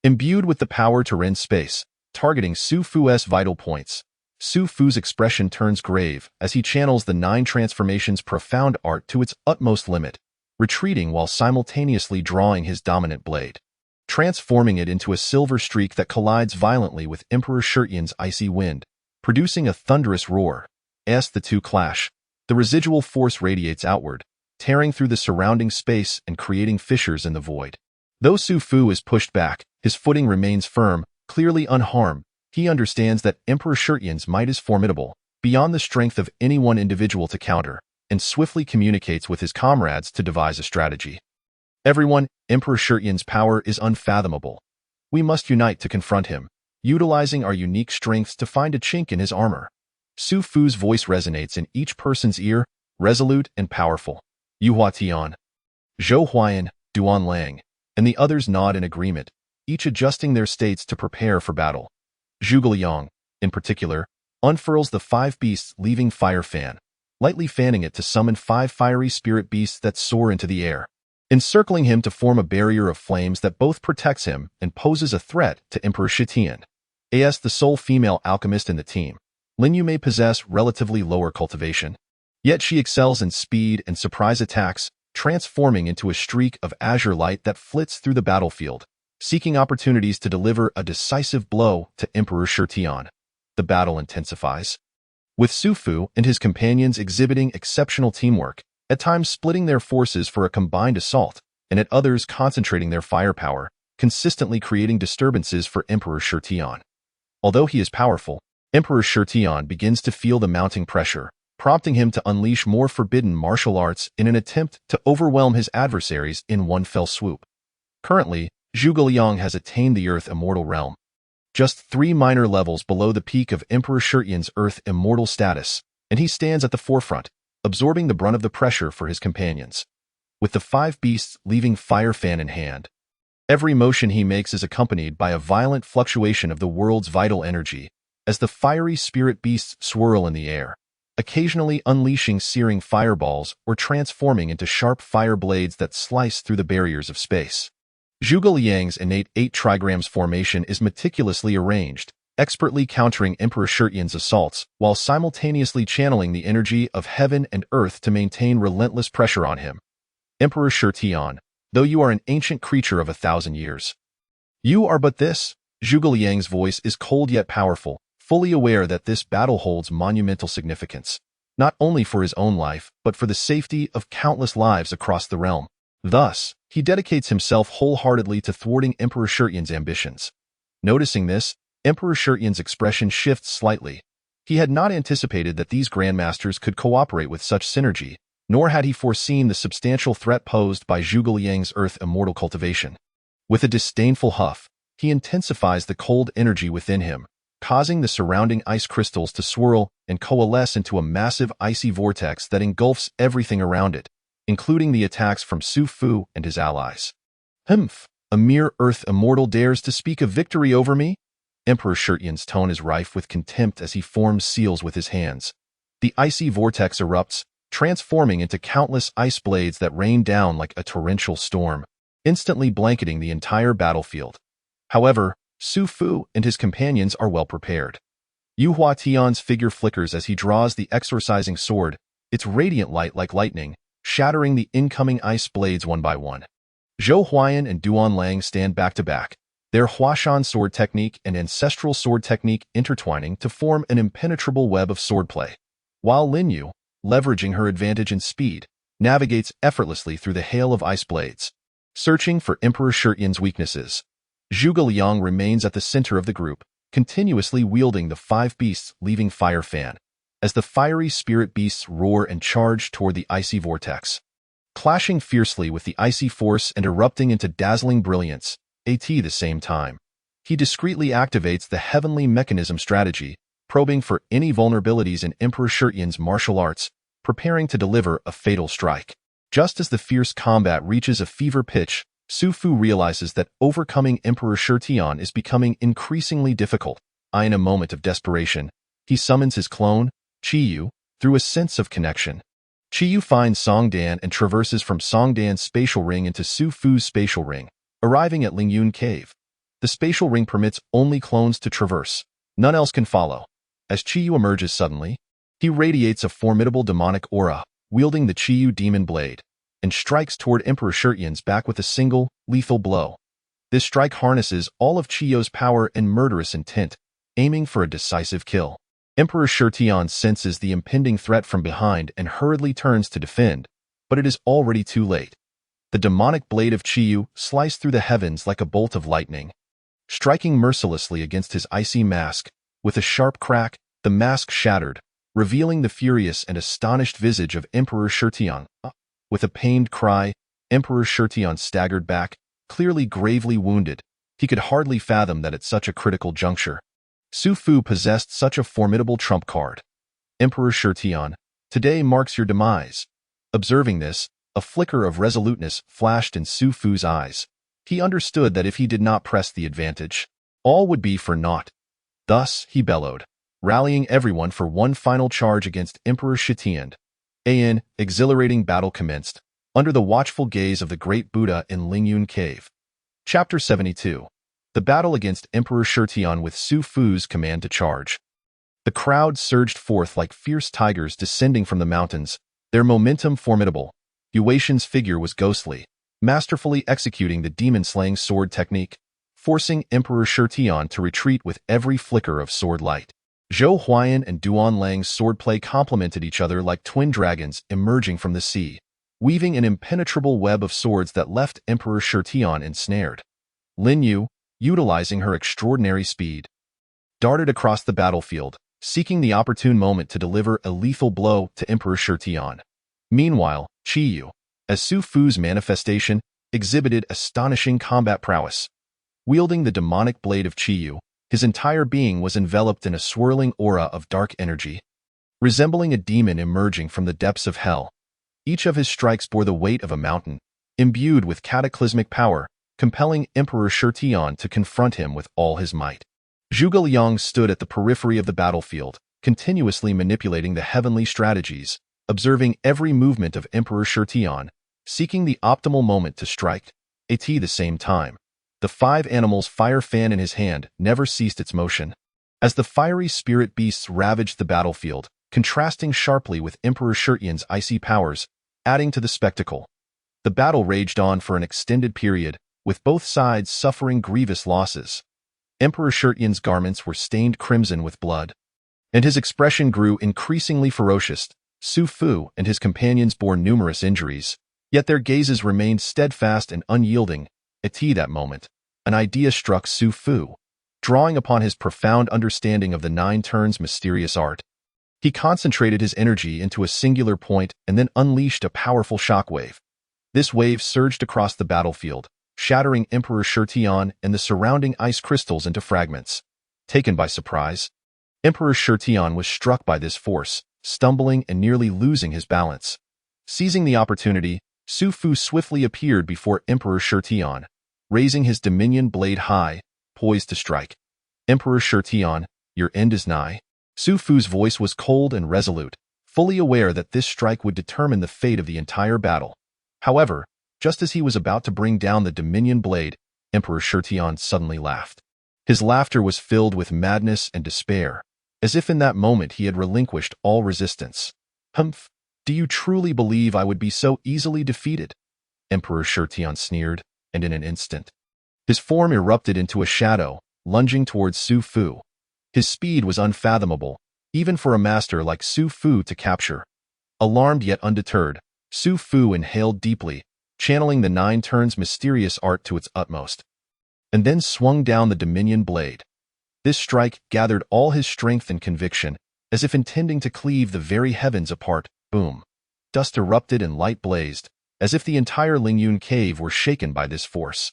Imbued with the power to rend space, targeting Su Fu's vital points, Su Fu's expression turns grave as he channels the 9 transformations' profound art to its utmost limit, retreating while simultaneously drawing his dominant blade, transforming it into a silver streak that collides violently with Emperor Xianxia's icy wind, producing a thunderous roar. As the two clash, the residual force radiates outward, tearing through the surrounding space and creating fissures in the void. Though Su Fu is pushed back, his footing remains firm, clearly unharmed. He understands that Emperor Xianxia's might is formidable, beyond the strength of any one individual to counter, and swiftly communicates with his comrades to devise a strategy. Everyone, Emperor Xianxia's power is unfathomable. We must unite to confront him, utilizing our unique strengths to find a chink in his armor. Su Fu's voice resonates in each person's ear, resolute and powerful. Yuhua Tian, Zhou Huayan, Duan Lang, and the others nod in agreement, each adjusting their states to prepare for battle. Zhuge Liang, in particular, unfurls the 5 beasts' leaving fire fan, lightly fanning it to summon 5 fiery spirit beasts that soar into the air, encircling him to form a barrier of flames that both protects him and poses a threat to Emperor Xianxia. As the sole female alchemist in the team, Linyu may possess relatively lower cultivation, yet she excels in speed and surprise attacks, transforming into a streak of azure light that flits through the battlefield, seeking opportunities to deliver a decisive blow to Emperor Xianxia. The battle intensifies, with Su Fu and his companions exhibiting exceptional teamwork, at times splitting their forces for a combined assault, and at others concentrating their firepower, consistently creating disturbances for Emperor Xianxia. Although he is powerful, Emperor Xianxia begins to feel the mounting pressure, prompting him to unleash more forbidden martial arts in an attempt to overwhelm his adversaries in one fell swoop. Currently, Zhuge Liang has attained the Earth Immortal realm, just 3 minor levels below the peak of Emperor Xianxia's Earth Immortal status, and he stands at the forefront, absorbing the brunt of the pressure for his companions. With the 5 beasts leaving fire fan in hand, every motion he makes is accompanied by a violent fluctuation of the world's vital energy, as the fiery spirit beasts swirl in the air, occasionally unleashing searing fireballs or transforming into sharp fire blades that slice through the barriers of space. Zhuge Liang's innate 8 trigrams formation is meticulously arranged, expertly countering Emperor Xianxia's assaults while simultaneously channeling the energy of heaven and earth to maintain relentless pressure on him. Emperor Xianxia, though you are an ancient creature of 1,000 years, you are but this. Zhuge Liang's voice is cold yet powerful, fully aware that this battle holds monumental significance, not only for his own life, but for the safety of countless lives across the realm. Thus, he dedicates himself wholeheartedly to thwarting Emperor Xianxia's ambitions. Noticing this, Emperor Xianxia's expression shifts slightly. He had not anticipated that these grandmasters could cooperate with such synergy, nor had he foreseen the substantial threat posed by Zhuge Liang's Earth Immortal cultivation. With a disdainful huff, he intensifies the cold energy within him, causing the surrounding ice crystals to swirl and coalesce into a massive icy vortex that engulfs everything around it, including the attacks from Su Fu and his allies. Humph! A mere Earth Immortal dares to speak of victory over me? Emperor Xianxia's tone is rife with contempt as he forms seals with his hands. The icy vortex erupts, transforming into countless ice blades that rain down like a torrential storm, instantly blanketing the entire battlefield. However, Su Fu and his companions are well prepared. Yuhua Tian's figure flickers as he draws the exorcising sword, its radiant light like lightning, shattering the incoming ice blades one by one. Zhou Huayan and Duan Lang stand back to back, their Huashan sword technique and ancestral sword technique intertwining to form an impenetrable web of swordplay, while Linyu, leveraging her advantage in speed, navigates effortlessly through the hail of ice blades. Searching for Emperor Xianxia's weaknesses, Zhuge Liang remains at the center of the group, continuously wielding the 5 beasts leaving fire fan, as the fiery spirit beasts roar and charge toward the icy vortex. Clashing fiercely with the icy force and erupting into dazzling brilliance, at the same time, He discreetly activates the heavenly mechanism strategy, probing for any vulnerabilities in Emperor Xianxia's martial arts, preparing to deliver a fatal strike. Just as the fierce combat reaches a fever pitch, Su Fu realizes that overcoming Emperor Xianxia is becoming increasingly difficult. In a moment of desperation, he summons his clone, Qiyu, through a sense of connection. Qiyu finds Songdan and traverses from Songdan's spatial ring into Su Fu's spatial ring, arriving at Lingyun Cave. The spatial ring permits only clones to traverse. None else can follow. As Qiyu emerges suddenly, he radiates a formidable demonic aura, wielding the Qiyu demon blade, and strikes toward Emperor Xianxia's back with a single, lethal blow. This strike harnesses all of Qiyu's power and murderous intent, aiming for a decisive kill. Emperor Xianxia senses the impending threat from behind and hurriedly turns to defend, but it is already too late. The demonic blade of Qiyu sliced through the heavens like a bolt of lightning, striking mercilessly against his icy mask. With a sharp crack, the mask shattered, revealing the furious and astonished visage of Emperor Xianxia. With a pained cry, Emperor Xianxia staggered back, clearly gravely wounded. He could hardly fathom that at such a critical juncture, Su Fu possessed such a formidable trump card. Emperor Xianxia, today marks your demise. Observing this, a flicker of resoluteness flashed in Su Fu's eyes. He understood that if he did not press the advantage, all would be for naught. Thus, he bellowed, rallying everyone for one final charge against Emperor Xianxia. An exhilarating battle commenced, under the watchful gaze of the great Buddha in Lingyun Cave. Chapter 72. The battle against Emperor Xianxia with Su Fu's command to charge. The crowd surged forth like fierce tigers descending from the mountains, their momentum formidable. Yuexian's figure was ghostly, masterfully executing the demon-slaying sword technique, forcing Emperor Xianxia to retreat with every flicker of sword light. Zhou Huayan and Duan Lang's swordplay complemented each other like twin dragons emerging from the sea, weaving an impenetrable web of swords that left Emperor Xianxia ensnared. Lin Yu, utilizing her extraordinary speed, darted across the battlefield, seeking the opportune moment to deliver a lethal blow to Emperor Xianxia. Meanwhile, Qiyu, as Su Fu's manifestation, exhibited astonishing combat prowess. Wielding the demonic blade of Qiyu, his entire being was enveloped in a swirling aura of dark energy, resembling a demon emerging from the depths of hell. Each of his strikes bore the weight of a mountain, imbued with cataclysmic power, compelling Emperor Xianxia to confront him with all his might. Zhuge Liang stood at the periphery of the battlefield, continuously manipulating the heavenly strategies, observing every movement of Emperor Xianxia, seeking the optimal moment to strike. At the same time, the five animals' fire fan in his hand never ceased its motion. As the fiery spirit beasts ravaged the battlefield, contrasting sharply with Emperor Xianxia's icy powers, adding to the spectacle. The battle raged on for an extended period, with both sides suffering grievous losses. Emperor Xianxia's garments were stained crimson with blood, and his expression grew increasingly ferocious. Su Fu and his companions bore numerous injuries, yet their gazes remained steadfast and unyielding. At that moment, an idea struck Su Fu. Drawing upon his profound understanding of the Nine Turns' mysterious art, he concentrated his energy into a singular point and then unleashed a powerful shockwave. This wave surged across the battlefield, shattering Emperor Xianxia and the surrounding ice crystals into fragments. Taken by surprise, Emperor Xianxia was struck by this force, stumbling and nearly losing his balance. Seizing the opportunity, Su Fu swiftly appeared before Emperor Xianxia, raising his dominion blade high, poised to strike. Emperor Xianxia, your end is nigh. Su Fu's voice was cold and resolute, fully aware that this strike would determine the fate of the entire battle. However, just as he was about to bring down the dominion blade, Emperor Xianxia suddenly laughed. His laughter was filled with madness and despair, as if in that moment he had relinquished all resistance. Humph! Do you truly believe I would be so easily defeated? Emperor Xianxia sneered, and in an instant, his form erupted into a shadow, lunging towards Su Fu. His speed was unfathomable, even for a master like Su Fu to capture. Alarmed yet undeterred, Su Fu inhaled deeply, channeling the Nine Turns' mysterious art to its utmost, and then swung down the dominion blade. This strike gathered all his strength and conviction, as if intending to cleave the very heavens apart. Boom! Dust erupted and light blazed, as if the entire Lingyun Cave were shaken by this force.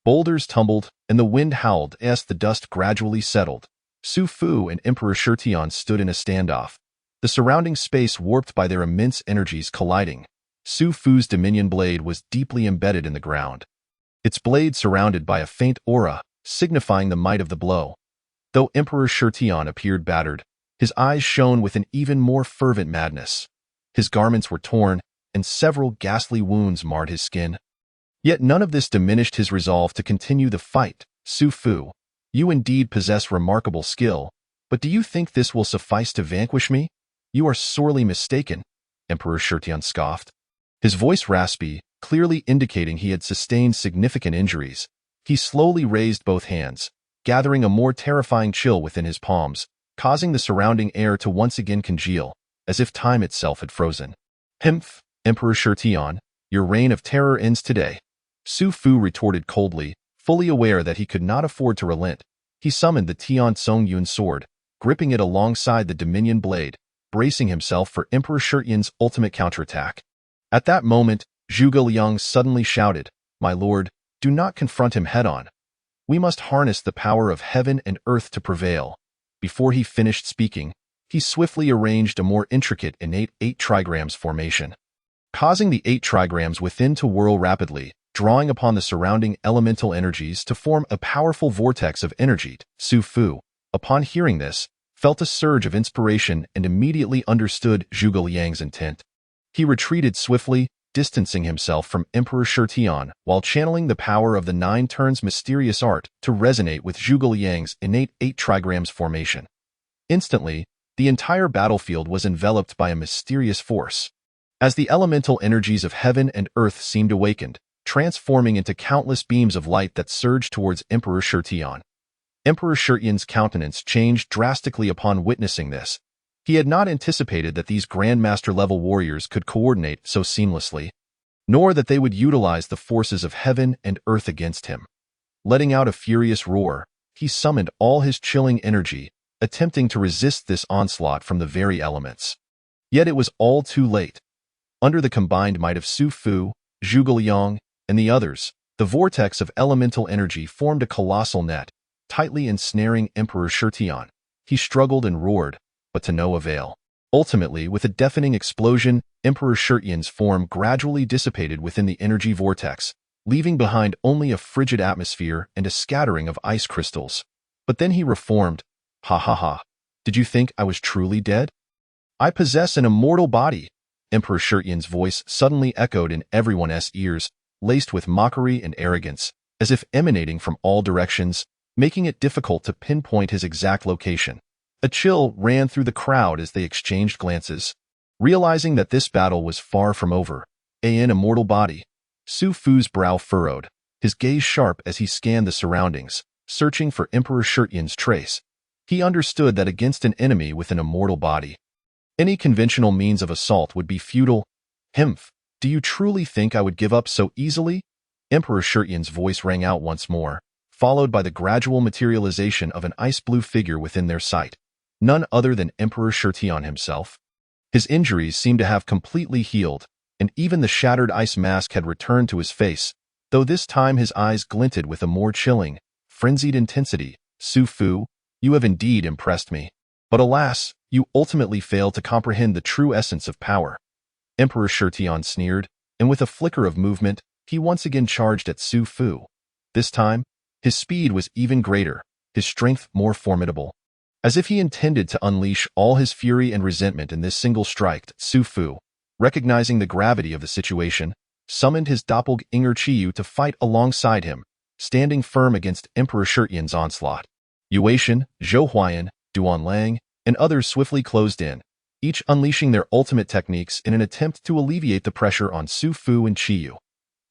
Boulders tumbled, and the wind howled as the dust gradually settled. Su Fu and Emperor Shirtian stood in a standoff, the surrounding space warped by their immense energies colliding. Su Fu's dominion blade was deeply embedded in the ground, its blade surrounded by a faint aura, signifying the might of the blow. Though Emperor Shirtian appeared battered, his eyes shone with an even more fervent madness. His garments were torn, and several ghastly wounds marred his skin. Yet none of this diminished his resolve to continue the fight. Su Fu, you indeed possess remarkable skill, but do you think this will suffice to vanquish me? You are sorely mistaken, Emperor Shirtian scoffed. His voice raspy, clearly indicating he had sustained significant injuries. He slowly raised both hands, gathering a more terrifying chill within his palms, causing the surrounding air to once again congeal, as if time itself had frozen. Humph, Emperor Shirtian, your reign of terror ends today. Su Fu retorted coldly, fully aware that he could not afford to relent. He summoned the Tian Song Yun sword, gripping it alongside the Dominion blade, bracing himself for Emperor Shirtian's ultimate counterattack. At that moment, Zhuge Liang suddenly shouted, "My lord, do not confront him head-on. We must harness the power of heaven and earth to prevail." Before he finished speaking, he swiftly arranged a more intricate innate 8 trigrams formation, causing the 8 trigrams within to whirl rapidly, drawing upon the surrounding elemental energies to form a powerful vortex of energy. Su Fu, upon hearing this, felt a surge of inspiration and immediately understood Zhuge Liang's intent. He retreated swiftly, distancing himself from Emperor Shirtian while channeling the power of the 9 turns mysterious art to resonate with Zhuge Liang's innate 8 trigrams formation. Instantly, the entire battlefield was enveloped by a mysterious force. As the elemental energies of heaven and earth seemed awakened, transforming into countless beams of light that surged towards Emperor Shirtian. Emperor Shirtian's countenance changed drastically upon witnessing this. He had not anticipated that these Grandmaster-level warriors could coordinate so seamlessly, nor that they would utilize the forces of heaven and earth against him. Letting out a furious roar, he summoned all his chilling energy, attempting to resist this onslaught from the very elements. Yet it was all too late. Under the combined might of Su Fu, Zhuge Liang, and the others, the vortex of elemental energy formed a colossal net, tightly ensnaring Emperor Shirtian. He struggled and roared, but to no avail. Ultimately, with a deafening explosion, Emperor Shirtian's form gradually dissipated within the energy vortex, leaving behind only a frigid atmosphere and a scattering of ice crystals. But then he reformed. Ha ha ha. Did you think I was truly dead? I possess an immortal body. Emperor Shirtian's voice suddenly echoed in everyone's ears, laced with mockery and arrogance, as if emanating from all directions, making it difficult to pinpoint his exact location. A chill ran through the crowd as they exchanged glances. Realizing that this battle was far from over, an immortal body, Su Fu's brow furrowed, his gaze sharp as he scanned the surroundings, searching for Emperor Shirtian's trace. He understood that against an enemy with an immortal body, any conventional means of assault would be futile. Humph, do you truly think I would give up so easily? Emperor Shirtian's voice rang out once more, followed by the gradual materialization of an ice-blue figure within their sight. None other than Emperor Shirtian himself. His injuries seemed to have completely healed, and even the shattered ice mask had returned to his face, though this time his eyes glinted with a more chilling, frenzied intensity. Su Fu, you have indeed impressed me. But alas, you ultimately failed to comprehend the true essence of power. Emperor Shirtian sneered, and with a flicker of movement, he once again charged at Su Fu. This time, his speed was even greater, his strength more formidable. As if he intended to unleash all his fury and resentment in this single strike, Su Fu, recognizing the gravity of the situation, summoned his doppelganger Qiyu to fight alongside him, standing firm against Emperor Shirtian's onslaught. Yuetian, Zhou Huayan, Duan Lang, and others swiftly closed in, each unleashing their ultimate techniques in an attempt to alleviate the pressure on Su Fu and Qiyu.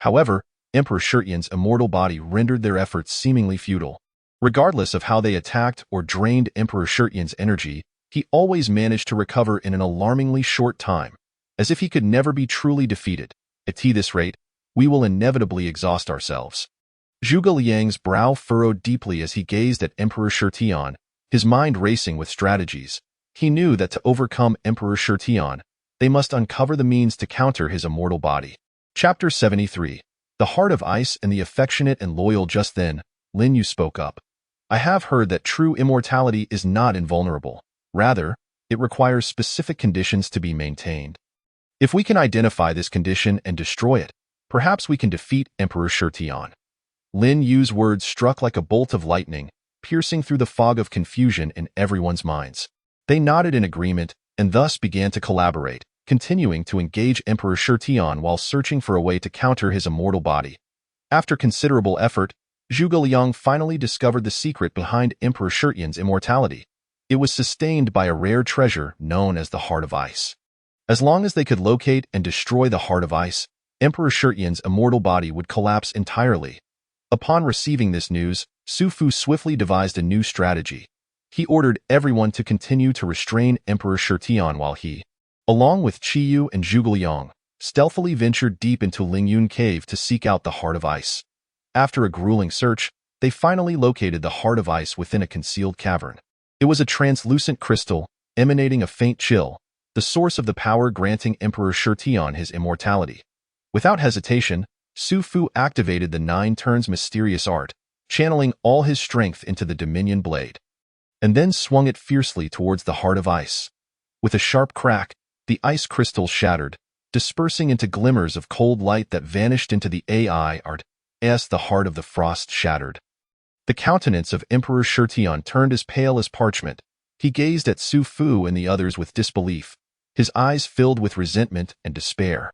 However, Emperor Shirtian's immortal body rendered their efforts seemingly futile. Regardless of how they attacked or drained Emperor Shirtian's energy, he always managed to recover in an alarmingly short time, as if he could never be truly defeated. At this rate, we will inevitably exhaust ourselves. Zhuge Liang's brow furrowed deeply as he gazed at Emperor Shirtian, his mind racing with strategies. He knew that to overcome Emperor Shirtian, they must uncover the means to counter his immortal body. Chapter 73. The heart of ice and the affectionate and loyal. Just then, Lin Yu spoke up. I have heard that true immortality is not invulnerable. Rather, it requires specific conditions to be maintained. If we can identify this condition and destroy it, perhaps we can defeat Emperor Shirtian. Lin Yu's words struck like a bolt of lightning, piercing through the fog of confusion in everyone's minds. They nodded in agreement and thus began to collaborate, continuing to engage Emperor Shirtian while searching for a way to counter his immortal body. After considerable effort, Zhuge Liang finally discovered the secret behind Emperor Shirtian's immortality. It was sustained by a rare treasure known as the Heart of Ice. As long as they could locate and destroy the Heart of Ice, Emperor Shirtian's immortal body would collapse entirely. Upon receiving this news, Su Fu swiftly devised a new strategy. He ordered everyone to continue to restrain Emperor Shirtian while he, along with Qiyu and Zhuge Liang, stealthily ventured deep into Lingyun Cave to seek out the Heart of Ice. After a grueling search, they finally located the Heart of Ice within a concealed cavern. It was a translucent crystal, emanating a faint chill, the source of the power granting Emperor Shirtian his immortality. Without hesitation, Su Fu activated the 9 turns mysterious art, channeling all his strength into the Dominion blade, and then swung it fiercely towards the Heart of Ice. With a sharp crack, the ice crystal shattered, dispersing into glimmers of cold light that vanished into the AI art as the heart of the frost shattered. The countenance of Emperor Shirtian turned as pale as parchment. He gazed at Su Fu and the others with disbelief, his eyes filled with resentment and despair.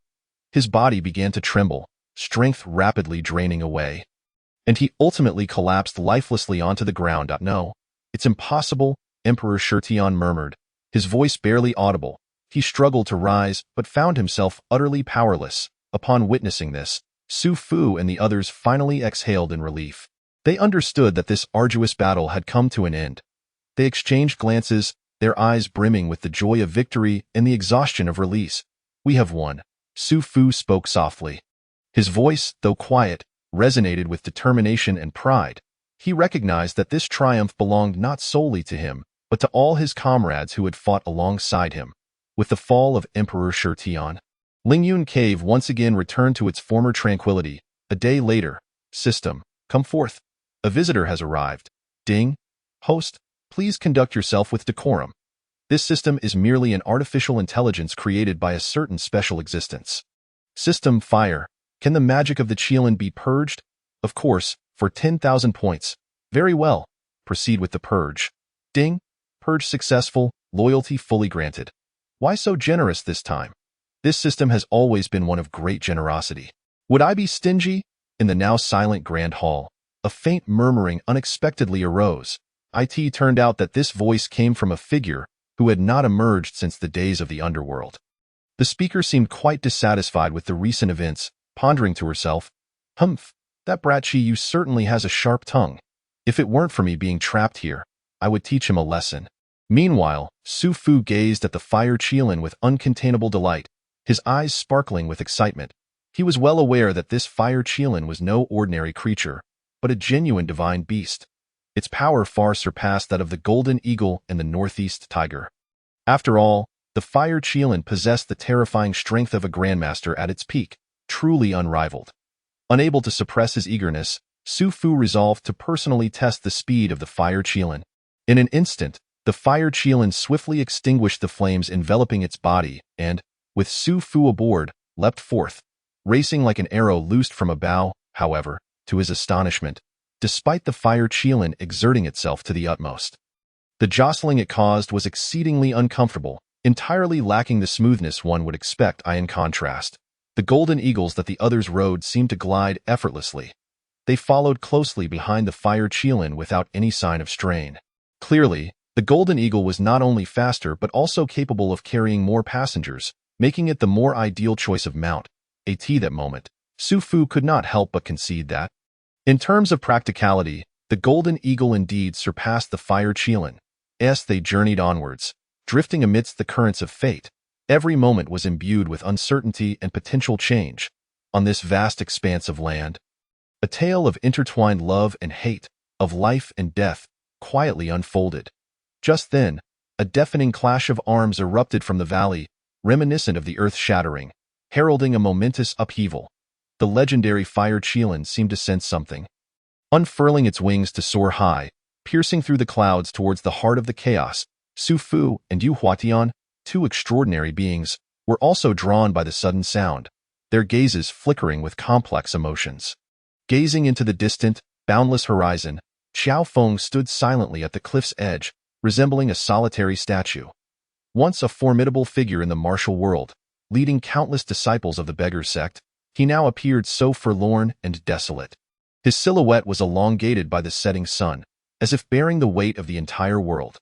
His body began to tremble, strength rapidly draining away, and he ultimately collapsed lifelessly onto the ground. No, it's impossible, Emperor Shirtian murmured, his voice barely audible. He struggled to rise, but found himself utterly powerless. Upon witnessing this, Su Fu and the others finally exhaled in relief. They understood that this arduous battle had come to an end. They exchanged glances, their eyes brimming with the joy of victory and the exhaustion of release. We have won, Su Fu spoke softly. His voice, though quiet, resonated with determination and pride. He recognized that this triumph belonged not solely to him, but to all his comrades who had fought alongside him. With the fall of Emperor Shirtian, Lingyun Cave once again returned to its former tranquility. A day later, System, come forth. A visitor has arrived. Ding. Host, please conduct yourself with decorum. This system is merely an artificial intelligence created by a certain special existence. System Fire. Can the magic of the Qilin be purged? Of course, for 10,000 points. Very well. Proceed with the purge. Ding. Purge successful, loyalty fully granted. Why so generous this time? This system has always been one of great generosity. Would I be stingy? In the now silent Grand Hall, a faint murmuring unexpectedly arose. It turned out that this voice came from a figure who had not emerged since the days of the underworld. The speaker seemed quite dissatisfied with the recent events, pondering to herself, "Humph, that brat Qiyu certainly has a sharp tongue. If it weren't for me being trapped here, I would teach him a lesson." Meanwhile, Su Fu gazed at the fire Qilin with uncontainable delight, his eyes sparkling with excitement. He was well aware that this fire Qilin was no ordinary creature, but a genuine divine beast. Its power far surpassed that of the golden eagle and the northeast tiger. After all, the fire Qilin possessed the terrifying strength of a grandmaster at its peak, truly unrivaled. Unable to suppress his eagerness, Su Fu resolved to personally test the speed of the fire Qilin. In an instant, the fire Qilin swiftly extinguished the flames enveloping its body and, with Su Fu aboard, leapt forth, racing like an arrow loosed from a bow. However, to his astonishment, despite the fire Qilin exerting itself to the utmost, the jostling it caused was exceedingly uncomfortable, entirely lacking the smoothness one would expect. In contrast, the golden eagles that the others rode seemed to glide effortlessly. They followed closely behind the fire Qilin without any sign of strain. Clearly, the golden eagle was not only faster but also capable of carrying more passengers, making it the more ideal choice of mount. At that moment, Su Fu could not help but concede that, in terms of practicality, the golden eagle indeed surpassed the fire Qilin. As they journeyed onwards, drifting amidst the currents of fate, every moment was imbued with uncertainty and potential change. On this vast expanse of land, a tale of intertwined love and hate, of life and death, quietly unfolded. Just then, a deafening clash of arms erupted from the valley, reminiscent of the earth shattering, heralding a momentous upheaval. the legendary fire Qilin seemed to sense something. Unfurling its wings to soar high, piercing through the clouds towards the heart of the chaos, Su Fu and Yu Huatian, two extraordinary beings, were also drawn by the sudden sound, their gazes flickering with complex emotions. Gazing into the distant, boundless horizon, Xiao Feng stood silently at the cliff's edge, resembling a solitary statue. Once a formidable figure in the martial world, leading countless disciples of the beggar sect, he now appeared so forlorn and desolate. His silhouette was elongated by the setting sun, as if bearing the weight of the entire world.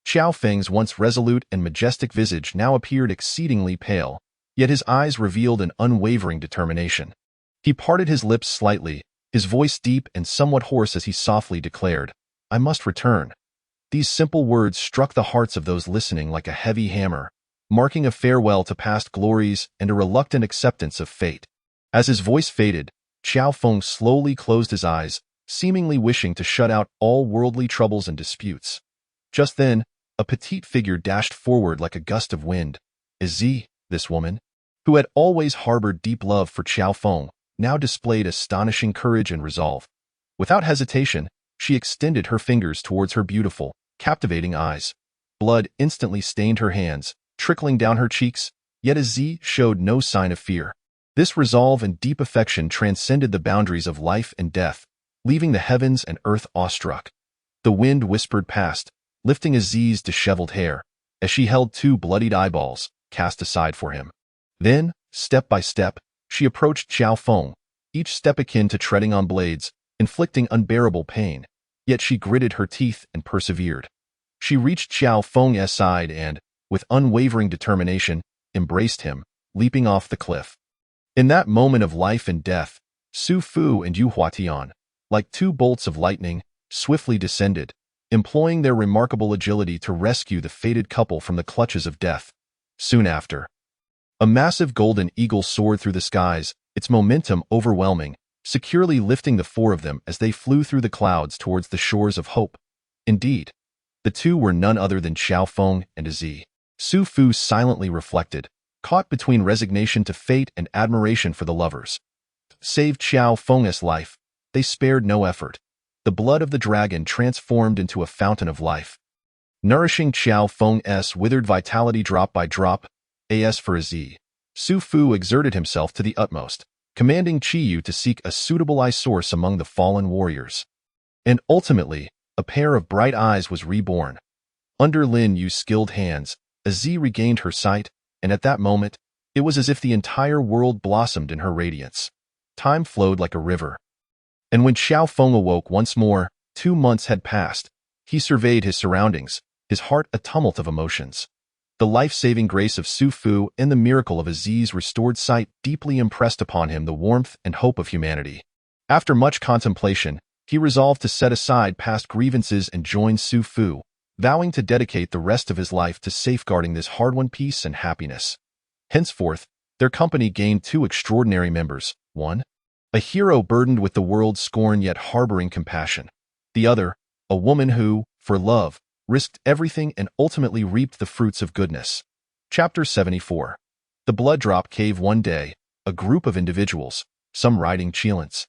Xiao Feng's once resolute and majestic visage now appeared exceedingly pale, yet his eyes revealed an unwavering determination. He parted his lips slightly, his voice deep and somewhat hoarse as he softly declared, "I must return." These simple words struck the hearts of those listening like a heavy hammer, marking a farewell to past glories and a reluctant acceptance of fate. As his voice faded, Xiao Feng slowly closed his eyes, seemingly wishing to shut out all worldly troubles and disputes. Just then, a petite figure dashed forward like a gust of wind. Izzy, this woman, who had always harbored deep love for Xiao Feng, now displayed astonishing courage and resolve. Without hesitation, she extended her fingers towards her beautiful, captivating eyes. Blood instantly stained her hands, trickling down her cheeks, yet Izzy showed no sign of fear. This resolve and deep affection transcended the boundaries of life and death, leaving the heavens and earth awestruck. The wind whispered past, lifting Izzy's disheveled hair, as she held two bloodied eyeballs, cast aside for him. Then, step by step, she approached Xiao Feng, each step akin to treading on blades, inflicting unbearable pain, yet she gritted her teeth and persevered. She reached Xiao Feng's side and, with unwavering determination, embraced him, leaping off the cliff. In that moment of life and death, Su Fu and Yu Huatian, like two bolts of lightning, swiftly descended, employing their remarkable agility to rescue the fated couple from the clutches of death. Soon after, a massive golden eagle soared through the skies, its momentum overwhelming, securely lifting the four of them as they flew through the clouds towards the shores of hope. Indeed, the two were none other than Xiao Feng and Izzy. Su Fu silently reflected, caught between resignation to fate and admiration for the lovers. Saved Xiao Feng's life, they spared no effort. The blood of the dragon transformed into a fountain of life, nourishing Xiao Feng's withered vitality drop by drop. As for Izzy, Su Fu exerted himself to the utmost, commanding Qiyu to seek a suitable eye source among the fallen warriors. And ultimately, a pair of bright eyes was reborn. Under Lin Yu's skilled hands, Izzy regained her sight, and at that moment, it was as if the entire world blossomed in her radiance. Time flowed like a river. And when Xiao Feng awoke once more, 2 months had passed. He surveyed his surroundings, his heart a tumult of emotions. The life-saving grace of Su Fu and the miracle of Izzy's restored sight deeply impressed upon him the warmth and hope of humanity. After much contemplation, he resolved to set aside past grievances and join Su Fu, vowing to dedicate the rest of his life to safeguarding this hard-won peace and happiness. Henceforth, their company gained 2 extraordinary members. One, a hero burdened with the world's scorn yet harboring compassion. The other, a woman who, for love, risked everything and ultimately reaped the fruits of goodness. Chapter 74. The Blood Drop Cave. One day, a group of individuals, some riding Qilins,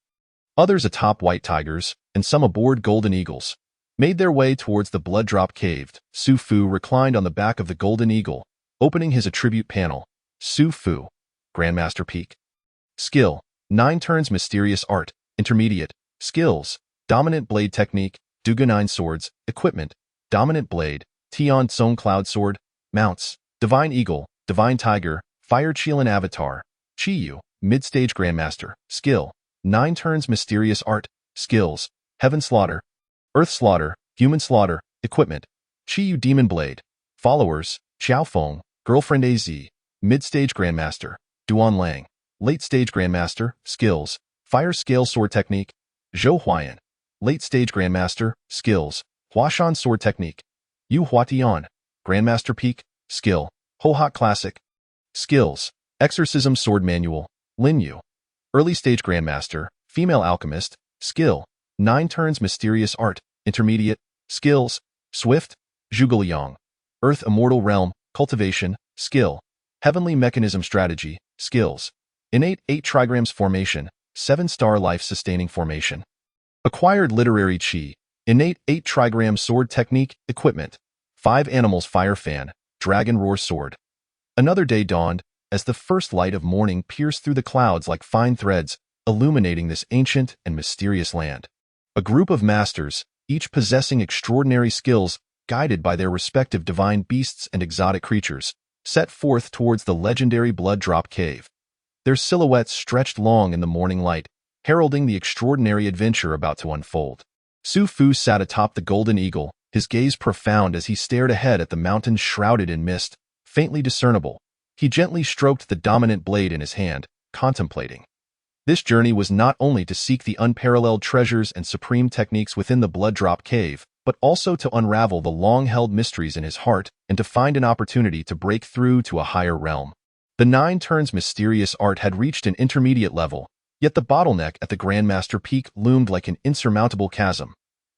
others atop white tigers, and some aboard golden eagles, made their way towards the Blood Drop Cave. Su Fu reclined on the back of the golden eagle, opening his attribute panel. Su Fu, Grandmaster Peak. Skill, 9 turns Mysterious Art, Intermediate. Skills, Dominant Blade Technique, Duga 9 Swords. Equipment, Dominant Blade, Tian Tsong Cloud Sword. Mounts, Divine Eagle, Divine Tiger, Fire Qilin Avatar. Qiyu, Mid-Stage Grandmaster. Skill, 9 turns Mysterious Art. Skills, Heaven Slaughter, Earth Slaughter, Human Slaughter. Equipment, Qiyu Demon Blade. Followers, Xiao Feng, Girlfriend AZ. Mid-Stage Grandmaster, Duan Lang. Late-Stage Grandmaster. Skills, Fire Scale Sword Technique, Zhou Huayan. Late-Stage Grandmaster. Skills, Huashan Sword Technique, Yu Huatian. Grandmaster Peak. Skill, Hohak Classic. Skills, Exorcism Sword Manual, Lin Yu. Early Stage Grandmaster, Female Alchemist. Skill, 9 turns Mysterious Art. Intermediate. Skills, Swift, Zhuge Earth Immortal Realm, Cultivation. Skill, Heavenly Mechanism Strategy. Skills, Innate 8 trigrams formation, 7-star life-sustaining formation. Acquired literary chi, innate 8 trigram sword technique, equipment, 5 animals fire fan, dragon roar sword. Another day dawned, as the first light of morning pierced through the clouds like fine threads, illuminating this ancient and mysterious land. A group of masters, each possessing extraordinary skills, guided by their respective divine beasts and exotic creatures, set forth towards the legendary Blood Drop Cave. Their silhouettes stretched long in the morning light, heralding the extraordinary adventure about to unfold. Su Fu sat atop the Golden Eagle, his gaze profound as he stared ahead at the mountains shrouded in mist, faintly discernible. He gently stroked the dominant blade in his hand, contemplating. This journey was not only to seek the unparalleled treasures and supreme techniques within the Blood Drop Cave, but also to unravel the long-held mysteries in his heart and to find an opportunity to break through to a higher realm. The Nine Turns' mysterious art had reached an intermediate level, yet the bottleneck at the Grandmaster Peak loomed like an insurmountable chasm.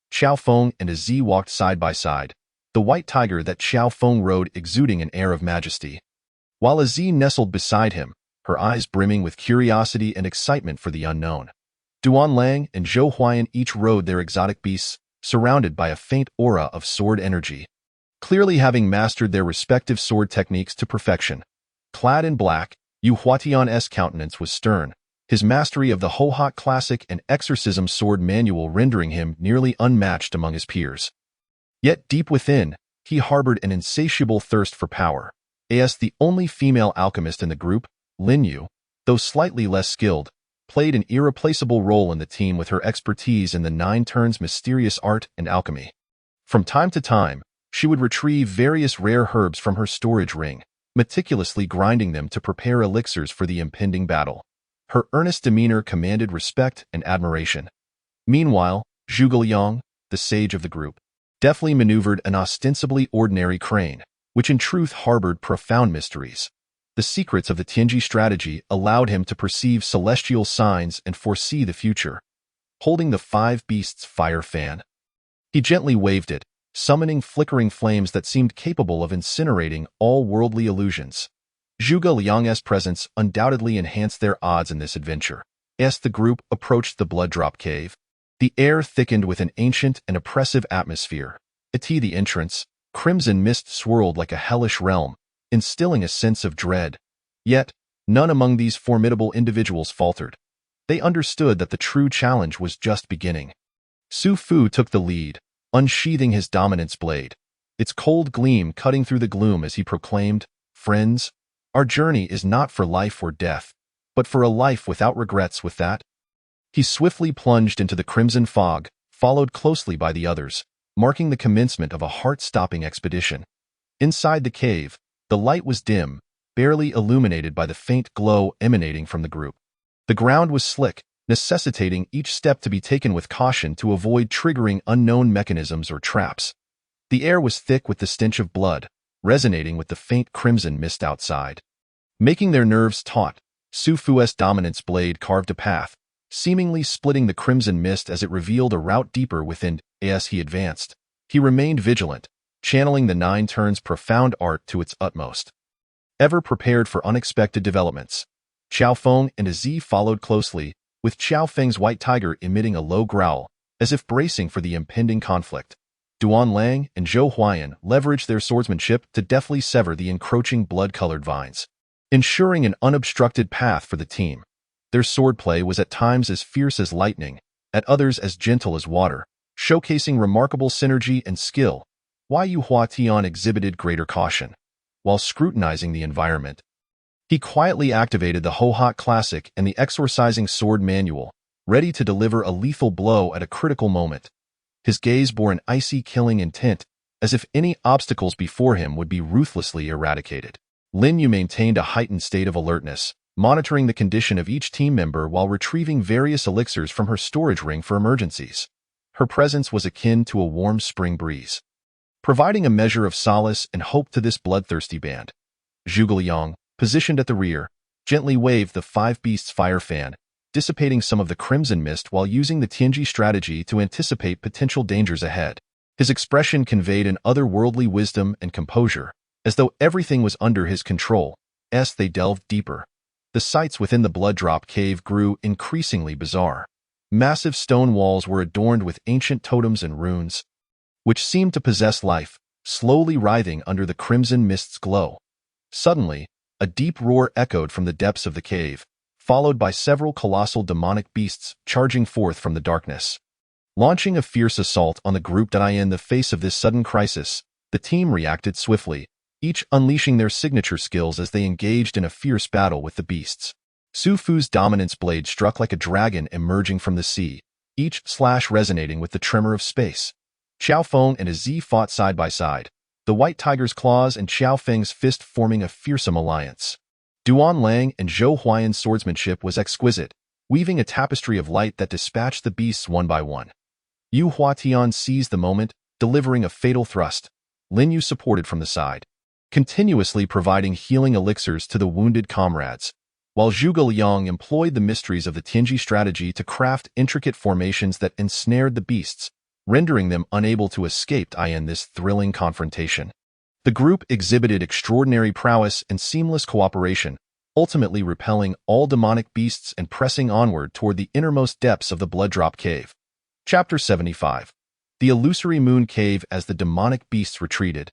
Xiao Feng and Aziz walked side by side, the white tiger that Xiao Feng rode exuding an air of majesty, while Aziz nestled beside him, her eyes brimming with curiosity and excitement for the unknown. Duan Lang and Zhou Huayan each rode their exotic beasts, surrounded by a faint aura of sword energy, clearly having mastered their respective sword techniques to perfection. Clad in black, Yu Huatian's countenance was stern, his mastery of the Hohak Classic and Exorcism sword manual rendering him nearly unmatched among his peers. Yet deep within, he harbored an insatiable thirst for power. As the only female alchemist in the group, Lin Yu, though slightly less skilled, played an irreplaceable role in the team with her expertise in the Nine Turns' mysterious art and alchemy. From time to time, she would retrieve various rare herbs from her storage ring, meticulously grinding them to prepare elixirs for the impending battle. Her earnest demeanor commanded respect and admiration. Meanwhile, Zhuge Liang, the sage of the group, deftly maneuvered an ostensibly ordinary crane, which in truth harbored profound mysteries. The secrets of the Tianji strategy allowed him to perceive celestial signs and foresee the future. Holding the 5 beasts' fire fan, he gently waved it, summoning flickering flames that seemed capable of incinerating all worldly illusions. Zhuge Liang's presence undoubtedly enhanced their odds in this adventure. As the group approached the Blood Drop Cave, the air thickened with an ancient and oppressive atmosphere. At the entrance, crimson mist swirled like a hellish realm, instilling a sense of dread. Yet, none among these formidable individuals faltered. They understood that the true challenge was just beginning. Su Fu took the lead, unsheathing his dominance blade, its cold gleam cutting through the gloom as he proclaimed, "Friends, our journey is not for life or death, but for a life without regrets." With that, he swiftly plunged into the crimson fog, followed closely by the others, marking the commencement of a heart-stopping expedition. Inside the cave, the light was dim, barely illuminated by the faint glow emanating from the group. The ground was slick, necessitating each step to be taken with caution to avoid triggering unknown mechanisms or traps. The air was thick with the stench of blood, resonating with the faint crimson mist outside. Making their nerves taut, Su Fu's dominance blade carved a path, seemingly splitting the crimson mist as it revealed a route deeper within. As he advanced, he remained vigilant, channeling the Nine Turns' profound art to its utmost. Ever prepared for unexpected developments, Xiao Feng and Aziz followed closely, with Xiao Feng's white tiger emitting a low growl, as if bracing for the impending conflict. Duan Lang and Zhou Huayan leveraged their swordsmanship to deftly sever the encroaching blood-colored vines, ensuring an unobstructed path for the team. Their swordplay was at times as fierce as lightning, at others as gentle as water, showcasing remarkable synergy and skill. Yu Huatian exhibited greater caution. While scrutinizing the environment, he quietly activated the Hohak Classic and the Exorcising Sword Manual, ready to deliver a lethal blow at a critical moment. His gaze bore an icy killing intent, as if any obstacles before him would be ruthlessly eradicated. Lin Yu maintained a heightened state of alertness, monitoring the condition of each team member while retrieving various elixirs from her storage ring for emergencies. Her presence was akin to a warm spring breeze, providing a measure of solace and hope to this bloodthirsty band. Zhuge Liang, positioned at the rear, gently waved the 5 beasts' fire fan, dissipating some of the crimson mist while using the Tianji strategy to anticipate potential dangers ahead. His expression conveyed an otherworldly wisdom and composure, as though everything was under his control. As they delved deeper, the sights within the blood drop cave grew increasingly bizarre. Massive stone walls were adorned with ancient totems and runes, which seemed to possess life, slowly writhing under the crimson mist's glow. Suddenly, a deep roar echoed from the depths of the cave, followed by several colossal demonic beasts charging forth from the darkness. Launching a fierce assault on the group. In the face of this sudden crisis, the team reacted swiftly, each unleashing their signature skills as they engaged in a fierce battle with the beasts. Su Fu's dominance blade struck like a dragon emerging from the sea, each slash resonating with the tremor of space. Xiao Feng and Z fought side by side, the White Tiger's claws and Xiao Feng's fist forming a fearsome alliance. Duan Lang and Zhou Huayan's swordsmanship was exquisite, weaving a tapestry of light that dispatched the beasts one by one. Yu Huatian seized the moment, delivering a fatal thrust. Lin Yu supported from the side, continuously providing healing elixirs to the wounded comrades, while Zhuge Liang employed the mysteries of the Tianji strategy to craft intricate formations that ensnared the beasts, rendering them unable to escape in this thrilling confrontation. The group exhibited extraordinary prowess and seamless cooperation, ultimately repelling all demonic beasts and pressing onward toward the innermost depths of the Blood Drop Cave. Chapter 75. The Illusory Moon Cave. As the demonic beasts retreated,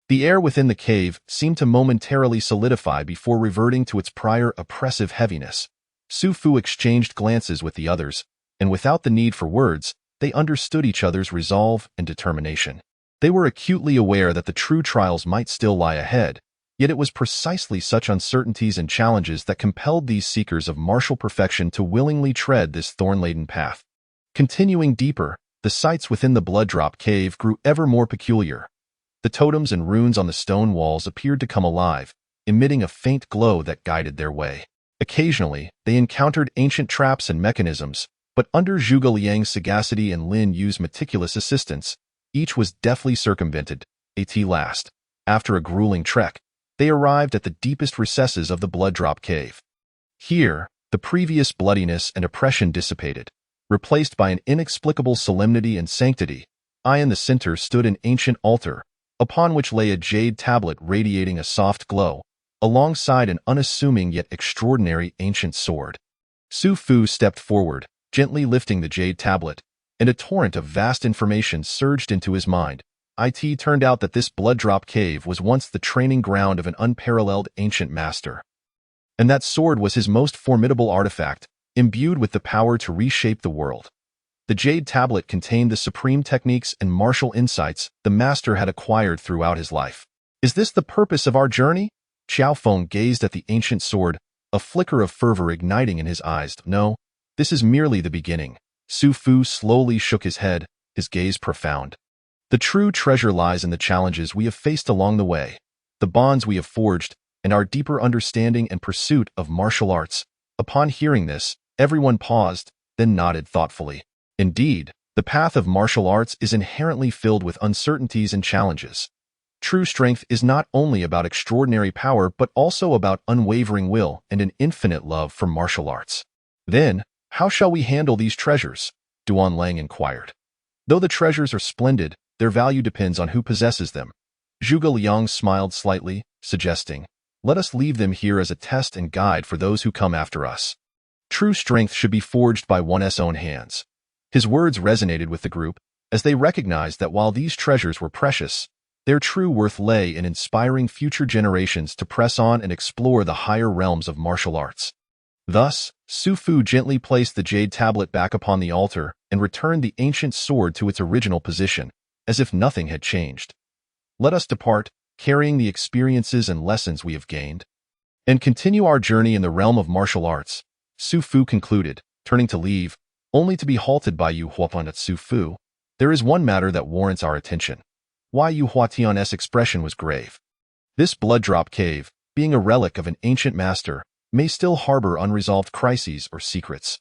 the air within the cave seemed to momentarily solidify before reverting to its prior oppressive heaviness. Su Fu exchanged glances with the others, and without the need for words, they understood each other's resolve and determination. They were acutely aware that the true trials might still lie ahead, yet it was precisely such uncertainties and challenges that compelled these seekers of martial perfection to willingly tread this thorn-laden path. Continuing deeper, the sights within the Blood Drop Cave grew ever more peculiar. The totems and runes on the stone walls appeared to come alive, emitting a faint glow that guided their way. Occasionally, they encountered ancient traps and mechanisms, but under Zhuge Liang's sagacity and Lin Yu's meticulous assistance, each was deftly circumvented. At last, after a grueling trek, they arrived at the deepest recesses of the Blood Drop Cave. Here, the previous bloodiness and oppression dissipated, replaced by an inexplicable solemnity and sanctity. In the center stood an ancient altar, upon which lay a jade tablet radiating a soft glow, alongside an unassuming yet extraordinary ancient sword. Su Fu stepped forward, gently lifting the jade tablet, and a torrent of vast information surged into his mind. It turned out that this Blood Drop Cave was once the training ground of an unparalleled ancient master, and that sword was his most formidable artifact, imbued with the power to reshape the world. The jade tablet contained the supreme techniques and martial insights the master had acquired throughout his life. Is this the purpose of our journey? Xiao Feng gazed at the ancient sword, a flicker of fervor igniting in his eyes. No, this is merely the beginning. Su Fu slowly shook his head, his gaze profound. The true treasure lies in the challenges we have faced along the way, the bonds we have forged, and our deeper understanding and pursuit of martial arts. Upon hearing this, everyone paused, then nodded thoughtfully. Indeed, the path of martial arts is inherently filled with uncertainties and challenges. True strength is not only about extraordinary power but also about unwavering will and an infinite love for martial arts. Then, how shall we handle these treasures? Duan Lang inquired. Though the treasures are splendid, their value depends on who possesses them. Zhuge Liang smiled slightly, suggesting, let us leave them here as a test and guide for those who come after us. True strength should be forged by one's own hands. His words resonated with the group, as they recognized that while these treasures were precious, their true worth lay in inspiring future generations to press on and explore the higher realms of martial arts. Thus, Su Fu gently placed the jade tablet back upon the altar and returned the ancient sword to its original position, as if nothing had changed. Let us depart, carrying the experiences and lessons we have gained, and continue our journey in the realm of martial arts, Su Fu concluded, turning to leave, only to be halted by Yu Huatian. At Su Fu, there is one matter that warrants our attention. Why Yu Huatian's expression was grave. This Blood Drop Cave, being a relic of an ancient master, may still harbor unresolved crises or secrets.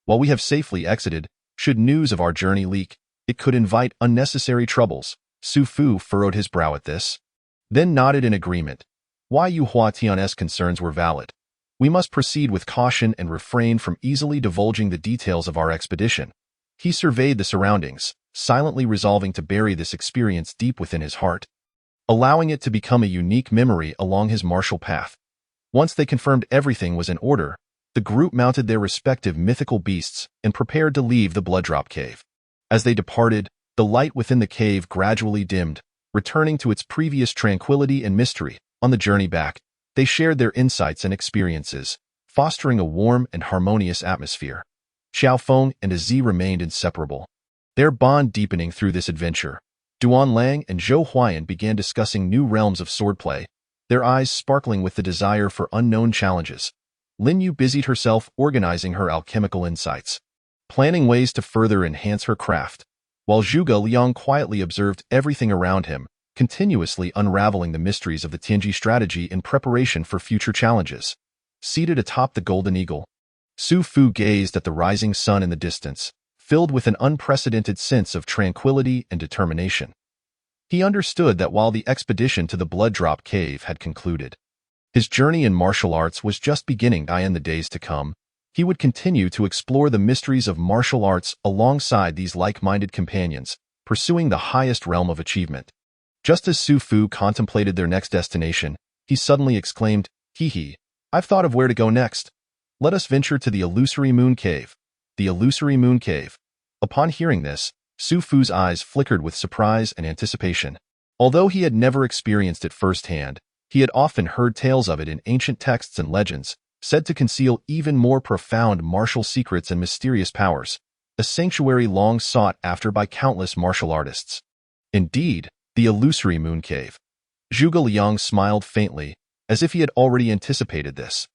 While we have safely exited, should news of our journey leak, it could invite unnecessary troubles. Su Fu furrowed his brow at this, then nodded in agreement. Why Yu Huatian's concerns were valid. We must proceed with caution and refrain from easily divulging the details of our expedition. He surveyed the surroundings, silently resolving to bury this experience deep within his heart, allowing it to become a unique memory along his martial path. Once they confirmed everything was in order, the group mounted their respective mythical beasts and prepared to leave the Blooddrop Cave. As they departed, the light within the cave gradually dimmed, returning to its previous tranquility and mystery. On the journey back, they shared their insights and experiences, fostering a warm and harmonious atmosphere. Xiaofeng and Azi remained inseparable, their bond deepening through this adventure. Duan Lang and Zhou Huayan began discussing new realms of swordplay, their eyes sparkling with the desire for unknown challenges. Lin Yu busied herself organizing her alchemical insights, planning ways to further enhance her craft, while Zhuge Liang quietly observed everything around him, continuously unraveling the mysteries of the Tianji strategy in preparation for future challenges. Seated atop the Golden Eagle, Su Fu gazed at the rising sun in the distance, filled with an unprecedented sense of tranquility and determination. He understood that while the expedition to the Blooddrop Cave had concluded, his journey in martial arts was just beginning. In the days to come, he would continue to explore the mysteries of martial arts alongside these like-minded companions, pursuing the highest realm of achievement. Just as Su Fu contemplated their next destination, he suddenly exclaimed, "Hee, I've thought of where to go next. Let us venture to the Illusory Moon Cave." The Illusory Moon Cave. Upon hearing this, Su Fu's eyes flickered with surprise and anticipation. Although he had never experienced it firsthand, he had often heard tales of it in ancient texts and legends, said to conceal even more profound martial secrets and mysterious powers, a sanctuary long sought after by countless martial artists. Indeed, the Illusory Moon Cave. Zhuge Liang smiled faintly, as if he had already anticipated this.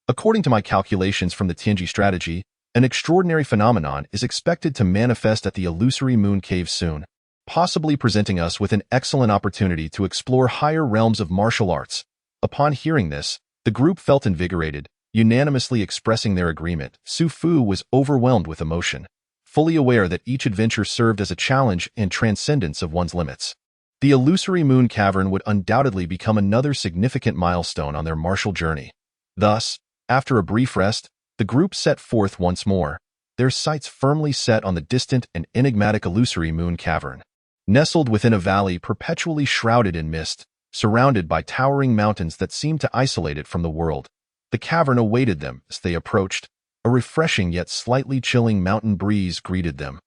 According to my calculations from the Tianji strategy, an extraordinary phenomenon is expected to manifest at the Illusory Moon Cave soon, possibly presenting us with an excellent opportunity to explore higher realms of martial arts. Upon hearing this, the group felt invigorated, unanimously expressing their agreement. Su Fu was overwhelmed with emotion, fully aware that each adventure served as a challenge and transcendence of one's limits. The Illusory Moon Cavern would undoubtedly become another significant milestone on their martial journey. Thus, after a brief rest, the group set forth once more, their sights firmly set on the distant and enigmatic Illusory Moon Cavern. Nestled within a valley perpetually shrouded in mist, surrounded by towering mountains that seemed to isolate it from the world, the cavern awaited them as they approached. A refreshing yet slightly chilling mountain breeze greeted them,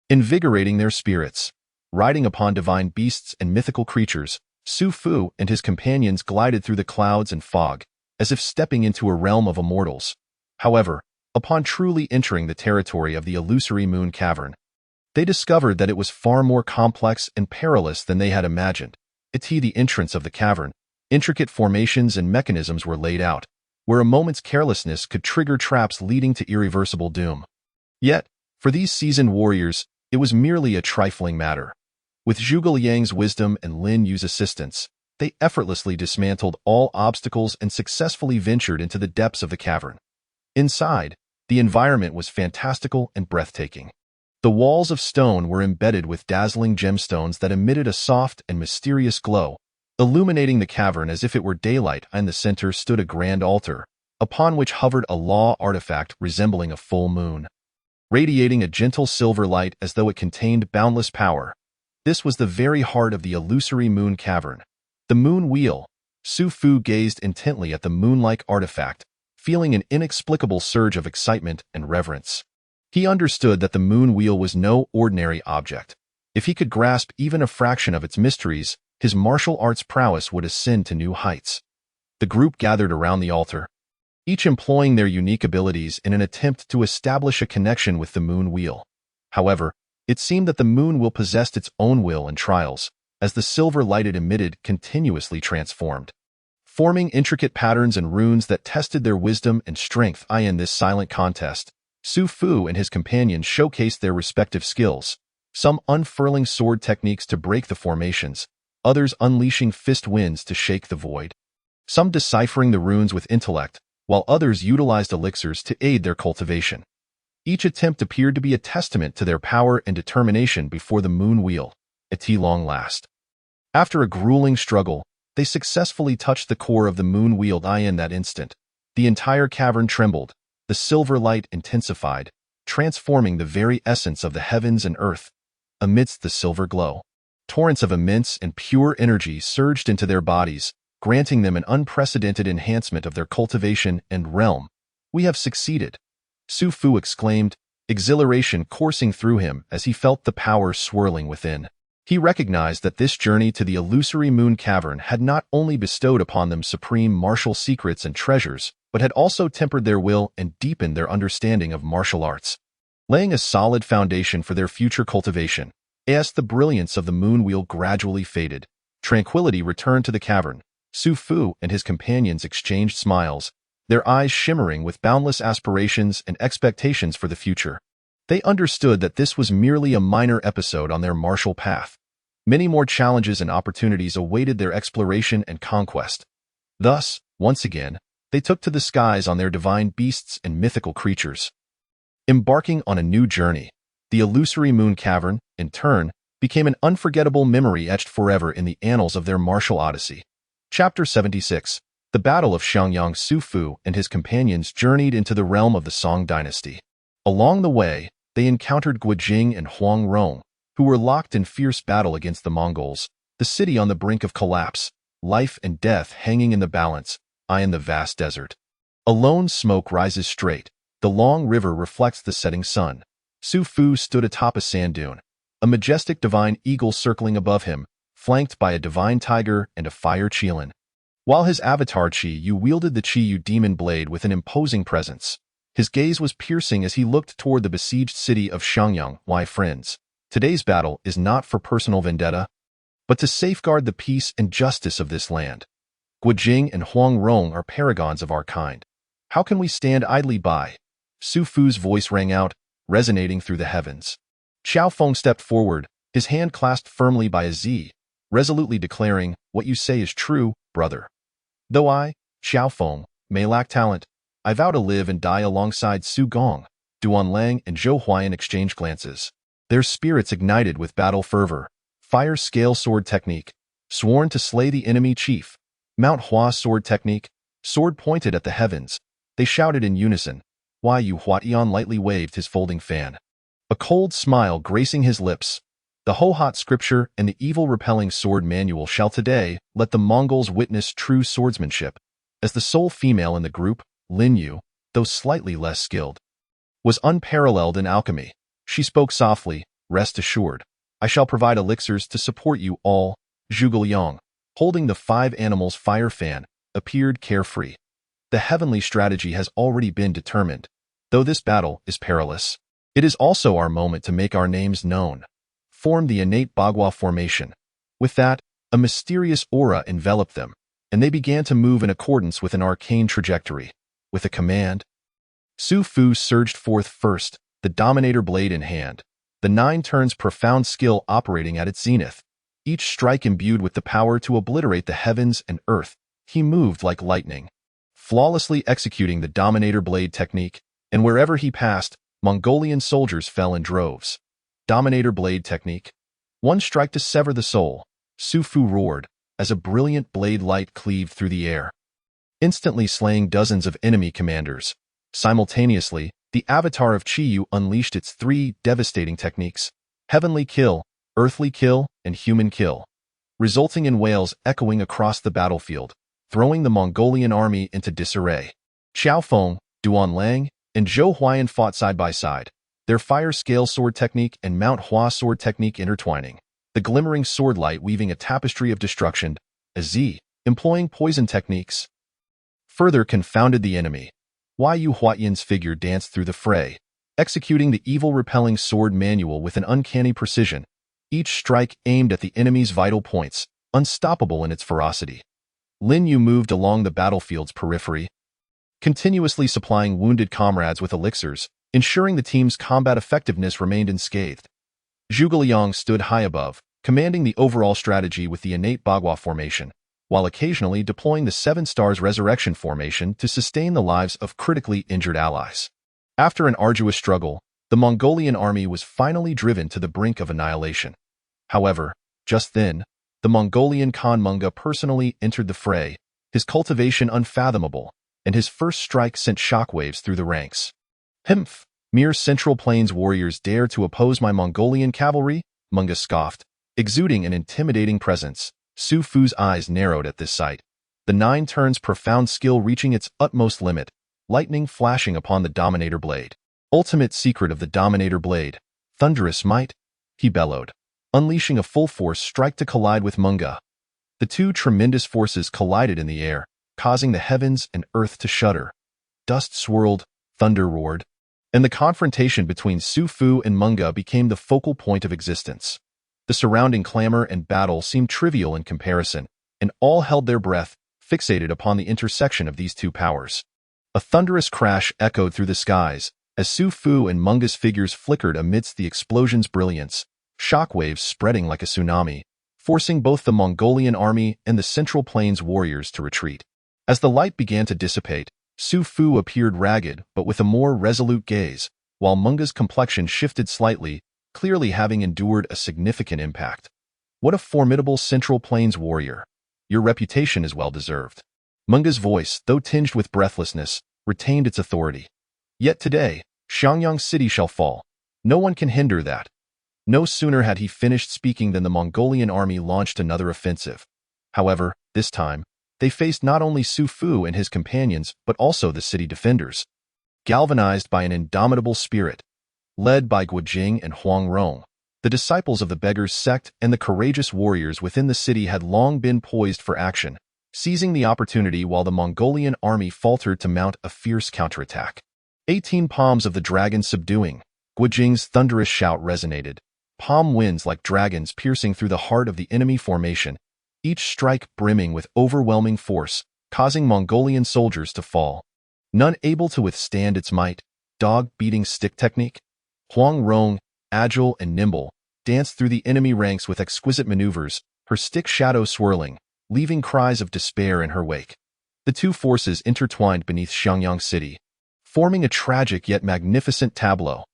invigorating their spirits. Riding upon divine beasts and mythical creatures, Su Fu and his companions glided through the clouds and fog, as if stepping into a realm of immortals. However, upon truly entering the territory of the Illusory Moon Cavern, they discovered that it was far more complex and perilous than they had imagined. At the entrance of the cavern, intricate formations and mechanisms were laid out, where a moment's carelessness could trigger traps leading to irreversible doom. Yet, for these seasoned warriors, it was merely a trifling matter. With Zhuge Liang's wisdom and Lin Yu's assistance, they effortlessly dismantled all obstacles and successfully ventured into the depths of the cavern. Inside, the environment was fantastical and breathtaking. The walls of stone were embedded with dazzling gemstones that emitted a soft and mysterious glow, illuminating the cavern as if it were daylight. In the center stood a grand altar, upon which hovered a law artifact resembling a full moon, radiating a gentle silver light as though it contained boundless power. This was the very heart of the Illusory Moon Cavern. The Moon Wheel. Su Fu gazed intently at the moon-like artifact, feeling an inexplicable surge of excitement and reverence. He understood that the Moon Wheel was no ordinary object. If he could grasp even a fraction of its mysteries, his martial arts prowess would ascend to new heights. The group gathered around the altar, each employing their unique abilities in an attempt to establish a connection with the Moon Wheel. However, it seemed that the Moon Wheel possessed its own will and trials, as the silver light it emitted continuously transformed, forming intricate patterns and runes that tested their wisdom and strength. In this silent contest, Su Fu and his companions showcased their respective skills, some unfurling sword techniques to break the formations, others unleashing fist winds to shake the void, some deciphering the runes with intellect, while others utilized elixirs to aid their cultivation. Each attempt appeared to be a testament to their power and determination before the Moon Wheel, at long last. After a grueling struggle, they successfully touched the core of the Moon Wheel. In that instant, the entire cavern trembled, the silver light intensified, transforming the very essence of the heavens and earth. Amidst the silver glow, torrents of immense and pure energy surged into their bodies, granting them an unprecedented enhancement of their cultivation and realm. We have succeeded, Su Fu exclaimed, exhilaration coursing through him as he felt the power swirling within. He recognized that this journey to the illusory moon cavern had not only bestowed upon them supreme martial secrets and treasures, but had also tempered their will and deepened their understanding of martial arts, laying a solid foundation for their future cultivation. As the brilliance of the moon wheel gradually faded, tranquility returned to the cavern. Su Fu and his companions exchanged smiles, their eyes shimmering with boundless aspirations and expectations for the future. They understood that this was merely a minor episode on their martial path. Many more challenges and opportunities awaited their exploration and conquest. Thus, once again, they took to the skies on their divine beasts and mythical creatures. Embarking on a new journey, the illusory moon cavern, in turn, became an unforgettable memory etched forever in the annals of their martial odyssey. Chapter 76. The Battle of Xianxia. Su Fu and his companions journeyed into the realm of the Song dynasty. Along the way, they encountered Guojing and Huang Rong, who were locked in fierce battle against the Mongols, the city on the brink of collapse, life and death hanging in the balance, in the vast desert. A lone smoke rises straight. The long river reflects the setting sun. Su Fu stood atop a sand dune, a majestic divine eagle circling above him, flanked by a divine tiger and a fire Qilin. While his avatar Qi Yu wielded the Qi Yu demon blade with an imposing presence. His gaze was piercing as he looked toward the besieged city of Xiangyang. My friends, today's battle is not for personal vendetta, but to safeguard the peace and justice of this land. Guojing and Huang Rong are paragons of our kind. How can we stand idly by? Su Fu's voice rang out, resonating through the heavens. Xiao Feng stepped forward, his hand clasped firmly by a Z, resolutely declaring, "What you say is true, brother. Though I, Xiao Feng, may lack talent, I vow to live and die alongside Su Gong." Duan Lang and Zhou Huayan exchanged glances. Their spirits ignited with battle fervor. Fire scale sword technique, sworn to slay the enemy chief. Mount Hua sword technique, sword pointed at the heavens. They shouted in unison. Yu Huatian lightly waved his folding fan, a cold smile gracing his lips. The Ho-Hot scripture and the evil-repelling sword manual shall today let the Mongols witness true swordsmanship. As the sole female in the group, Lin Yu, though slightly less skilled, was unparalleled in alchemy. She spoke softly, "Rest assured, I shall provide elixirs to support you all." Zhuge Liang, holding the 5 animals fire fan, appeared carefree. The heavenly strategy has already been determined. Though this battle is perilous, it is also our moment to make our names known. Form the innate Bagua formation. With that, a mysterious aura enveloped them, and they began to move in accordance with an arcane trajectory. With a command, Su Fu surged forth first, the Dominator blade in hand, the 9 turns profound skill operating at its zenith, each strike imbued with the power to obliterate the heavens and earth. He moved like lightning, flawlessly executing the Dominator blade technique, and wherever he passed, Mongolian soldiers fell in droves. Dominator blade technique. One strike to sever the soul, Su Fu roared, as a brilliant blade light cleaved through the air, instantly slaying dozens of enemy commanders. Simultaneously, the avatar of Qi Yu unleashed its 3 devastating techniques, heavenly kill, earthly kill, and human kill, resulting in wails echoing across the battlefield, throwing the Mongolian army into disarray. Xiao Feng, Duan Lang, and Zhou Huayan fought side by side, their fire scale sword technique and Mount Hua sword technique intertwining, the glimmering sword light weaving a tapestry of destruction. A Z, employing poison techniques, further confounded the enemy. Yu Huatian's figure danced through the fray, executing the evil-repelling sword manual with an uncanny precision, each strike aimed at the enemy's vital points, unstoppable in its ferocity. Lin Yu moved along the battlefield's periphery, continuously supplying wounded comrades with elixirs, ensuring the team's combat effectiveness remained unscathed. Zhuge Liang stood high above, commanding the overall strategy with the innate Bagua formation, while occasionally deploying the 7 Stars Resurrection formation to sustain the lives of critically injured allies. After an arduous struggle, the Mongolian army was finally driven to the brink of annihilation. However, just then, the Mongolian Khan Munga personally entered the fray, his cultivation unfathomable, and his first strike sent shockwaves through the ranks. "Himph! Mere Central Plains warriors dare to oppose my Mongolian cavalry?" Munga scoffed, exuding an intimidating presence. Su Fu's eyes narrowed at this sight. the Nine Turns' profound skill reaching its utmost limit, lightning flashing upon the Dominator Blade. Ultimate secret of the Dominator Blade, thunderous might, he bellowed, unleashing a full force strike to collide with Munga. The two tremendous forces collided in the air, causing the heavens and earth to shudder. Dust swirled, thunder roared, and the confrontation between Su Fu and Munga became the focal point of existence. The surrounding clamor and battle seemed trivial in comparison, and all held their breath, fixated upon the intersection of these two powers. A thunderous crash echoed through the skies, as Su Fu and Munga's figures flickered amidst the explosion's brilliance, shockwaves spreading like a tsunami, forcing both the Mongolian army and the Central Plains warriors to retreat. As the light began to dissipate, Su Fu appeared ragged but with a more resolute gaze, while Munga's complexion shifted slightly, clearly having endured a significant impact. What a formidable Central Plains warrior! Your reputation is well deserved. Munga's voice, though tinged with breathlessness, retained its authority. Yet today, Xianxia City shall fall. No one can hinder that. No sooner had he finished speaking than the Mongolian army launched another offensive. However, this time, they faced not only Su Fu and his companions, but also the city defenders. Galvanized by an indomitable spirit, led by Guojing and Huang Rong, the disciples of the Beggars sect and the courageous warriors within the city had long been poised for action, seizing the opportunity while the Mongolian army faltered to mount a fierce counterattack. 18 palms of the dragon subduing, Guojing's thunderous shout resonated, palm winds like dragons piercing through the heart of the enemy formation, each strike brimming with overwhelming force, causing Mongolian soldiers to fall. None able to withstand its might, dog-beating stick technique. Huang Rong, agile and nimble, danced through the enemy ranks with exquisite maneuvers, her stick shadow swirling, leaving cries of despair in her wake. The two forces intertwined beneath Xianxia City, forming a tragic yet magnificent tableau.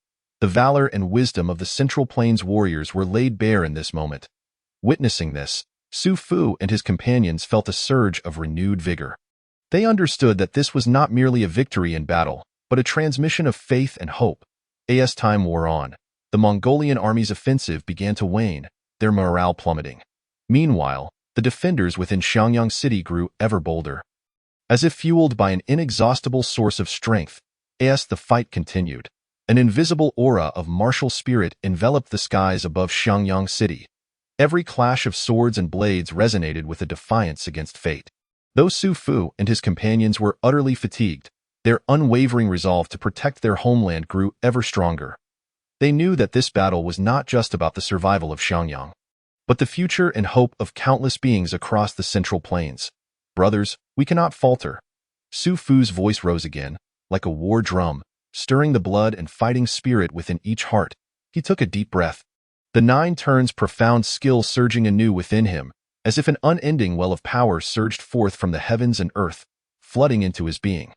The valor and wisdom of the Central Plains warriors were laid bare in this moment. Witnessing this, Su Fu and his companions felt a surge of renewed vigor. They understood that this was not merely a victory in battle, but a transmission of faith and hope. As time wore on, the Mongolian army's offensive began to wane, their morale plummeting. Meanwhile, the defenders within Xianxia City grew ever bolder. As if fueled by an inexhaustible source of strength, as the fight continued, an invisible aura of martial spirit enveloped the skies above Xianxia City. Every clash of swords and blades resonated with a defiance against fate. Though Su Fu and his companions were utterly fatigued, their unwavering resolve to protect their homeland grew ever stronger. They knew that this battle was not just about the survival of Xianxia, but the future and hope of countless beings across the Central Plains. Brothers, we cannot falter. Su Fu's voice rose again, like a war drum, stirring the blood and fighting spirit within each heart. He took a deep breath, the Nine Turns' profound skill surging anew within him, as if an unending well of power surged forth from the heavens and earth, flooding into his being.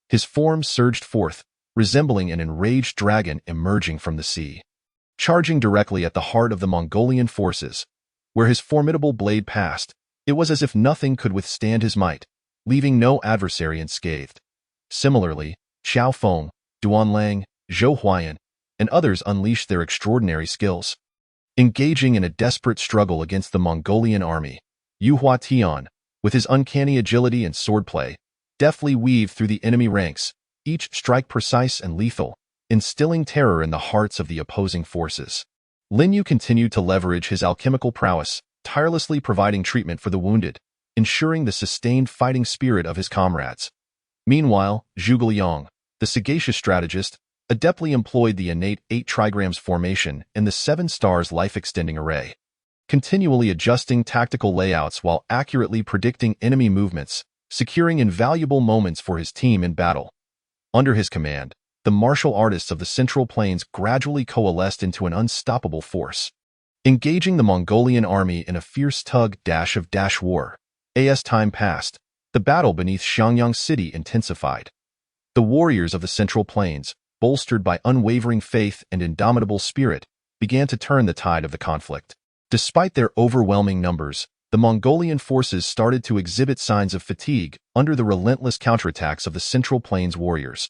His form surged forth, resembling an enraged dragon emerging from the sea. Charging directly at the heart of the Mongolian forces, where his formidable blade passed, it was as if nothing could withstand his might, leaving no adversary unscathed. Similarly, Xiao Feng, Duanlang, Zhou Huayan, and others unleashed their extraordinary skills. Engaging in a desperate struggle against the Mongolian army, Yu Huatian, with his uncanny agility and swordplay, deftly weaved through the enemy ranks, each strike precise and lethal, instilling terror in the hearts of the opposing forces. Lin Yu continued to leverage his alchemical prowess, tirelessly providing treatment for the wounded, ensuring the sustained fighting spirit of his comrades. Meanwhile, Zhuge Liang, the sagacious strategist, adeptly employed the innate 8 trigrams formation and the 7 stars life-extending array, continually adjusting tactical layouts while accurately predicting enemy movements, securing invaluable moments for his team in battle. Under his command, the martial artists of the Central Plains gradually coalesced into an unstoppable force, engaging the Mongolian army in a fierce tug-of-war. As time passed, the battle beneath Xianxia City intensified. The warriors of the Central Plains, bolstered by unwavering faith and indomitable spirit, began to turn the tide of the conflict. Despite their overwhelming numbers, the Mongolian forces started to exhibit signs of fatigue under the relentless counterattacks of the Central Plains warriors.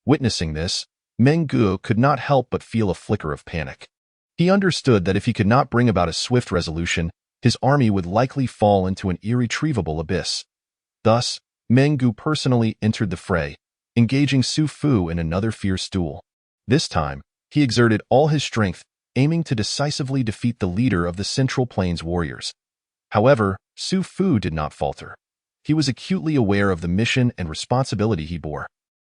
Witnessing this, Meng Guo could not help but feel a flicker of panic. He understood that if he could not bring about a swift resolution, his army would likely fall into an irretrievable abyss. Thus, Meng Gu personally entered the fray, engaging Su Fu in another fierce duel. This time, he exerted all his strength, aiming to decisively defeat the leader of the Central Plains warriors. However, Su Fu did not falter. He was acutely aware of the mission and responsibility he bore,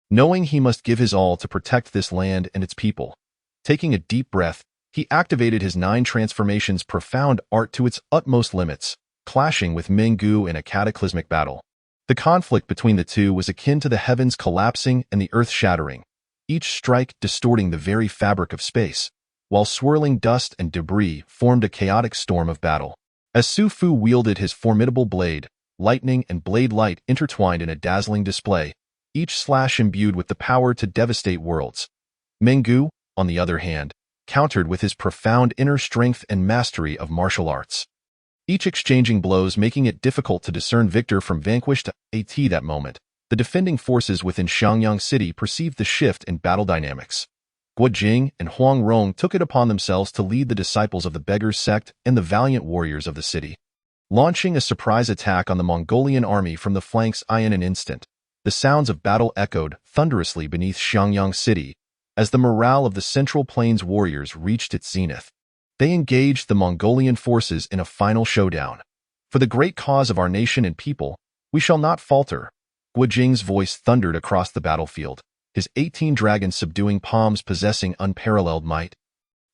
knowing he must give his all to protect this land and its people. Taking a deep breath, he activated his 9 transformations profound art to its utmost limits, clashing with Meng Gu in a cataclysmic battle. The conflict between the two was akin to the heavens collapsing and the earth shattering, each strike distorting the very fabric of space, while swirling dust and debris formed a chaotic storm of battle. As Su Fu wielded his formidable blade, lightning and blade light intertwined in a dazzling display, each slash imbued with the power to devastate worlds. Meng Gu, on the other hand, countered with his profound inner strength and mastery of martial arts, each exchanging blows making it difficult to discern victor from vanquished. At that moment, the defending forces within Xianxia City perceived the shift in battle dynamics. Guo Jing and Huang Rong took it upon themselves to lead the disciples of the Beggars sect and the valiant warriors of the city, launching a surprise attack on the Mongolian army from the flanks. In an instant, the sounds of battle echoed thunderously beneath Xianxia City as the morale of the Central Plains warriors reached its zenith. They engaged the Mongolian forces in a final showdown. For the great cause of our nation and people, we shall not falter. Guo Jing's voice thundered across the battlefield, his 18 dragons subduing palms possessing unparalleled might,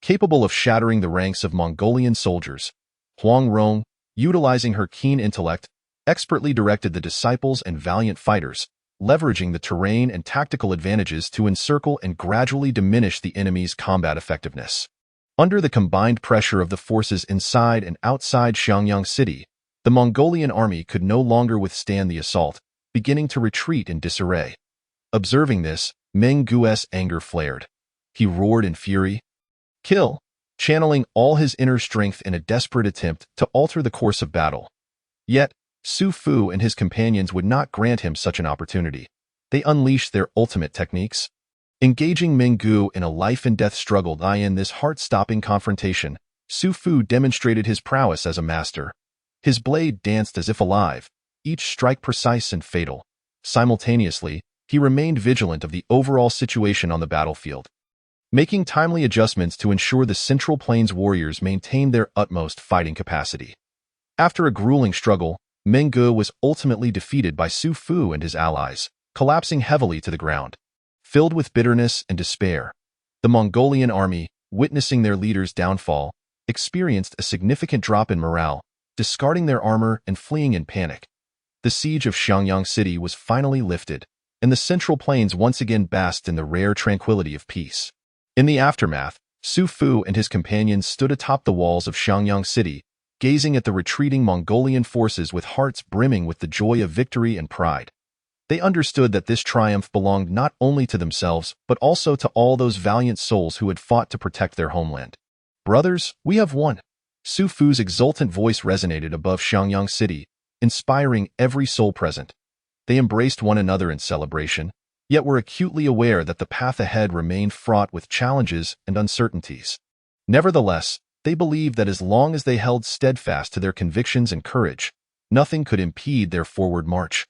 capable of shattering the ranks of Mongolian soldiers. Huang Rong, utilizing her keen intellect, expertly directed the disciples and valiant fighters, leveraging the terrain and tactical advantages to encircle and gradually diminish the enemy's combat effectiveness. Under the combined pressure of the forces inside and outside Xianxia City, the Mongolian army could no longer withstand the assault, beginning to retreat in disarray. Observing this, Meng Gu's anger flared. He roared in fury, "Kill!" channeling all his inner strength in a desperate attempt to alter the course of battle. Yet, Su Fu and his companions would not grant him such an opportunity. They unleashed their ultimate techniques. Engaging Meng Gu in a life-and-death struggle. In this heart-stopping confrontation, Su Fu demonstrated his prowess as a master. His blade danced as if alive, each strike precise and fatal. Simultaneously, he remained vigilant of the overall situation on the battlefield, making timely adjustments to ensure the Central Plains warriors maintained their utmost fighting capacity. After a grueling struggle, Meng Gu was ultimately defeated by Su Fu and his allies, collapsing heavily to the ground. Filled with bitterness and despair, the Mongolian army, witnessing their leader's downfall, experienced a significant drop in morale, discarding their armor and fleeing in panic. The siege of Xianxia City was finally lifted, and the Central Plains once again basked in the rare tranquility of peace. In the aftermath, Su Fu and his companions stood atop the walls of Xianxia City, gazing at the retreating Mongolian forces with hearts brimming with the joy of victory and pride. They understood that this triumph belonged not only to themselves, but also to all those valiant souls who had fought to protect their homeland. "Brothers, we have won!" Su Fu's exultant voice resonated above Xianxia City, inspiring every soul present. They embraced one another in celebration, yet were acutely aware that the path ahead remained fraught with challenges and uncertainties. Nevertheless, they believed that as long as they held steadfast to their convictions and courage, nothing could impede their forward march.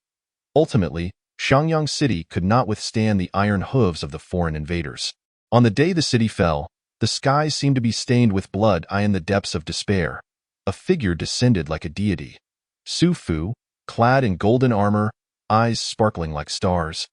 Ultimately, Xianxia City could not withstand the iron hooves of the foreign invaders. On the day the city fell, the skies seemed to be stained with blood. In the depths of despair, a figure descended like a deity. Su Fu, clad in golden armor, eyes sparkling like stars,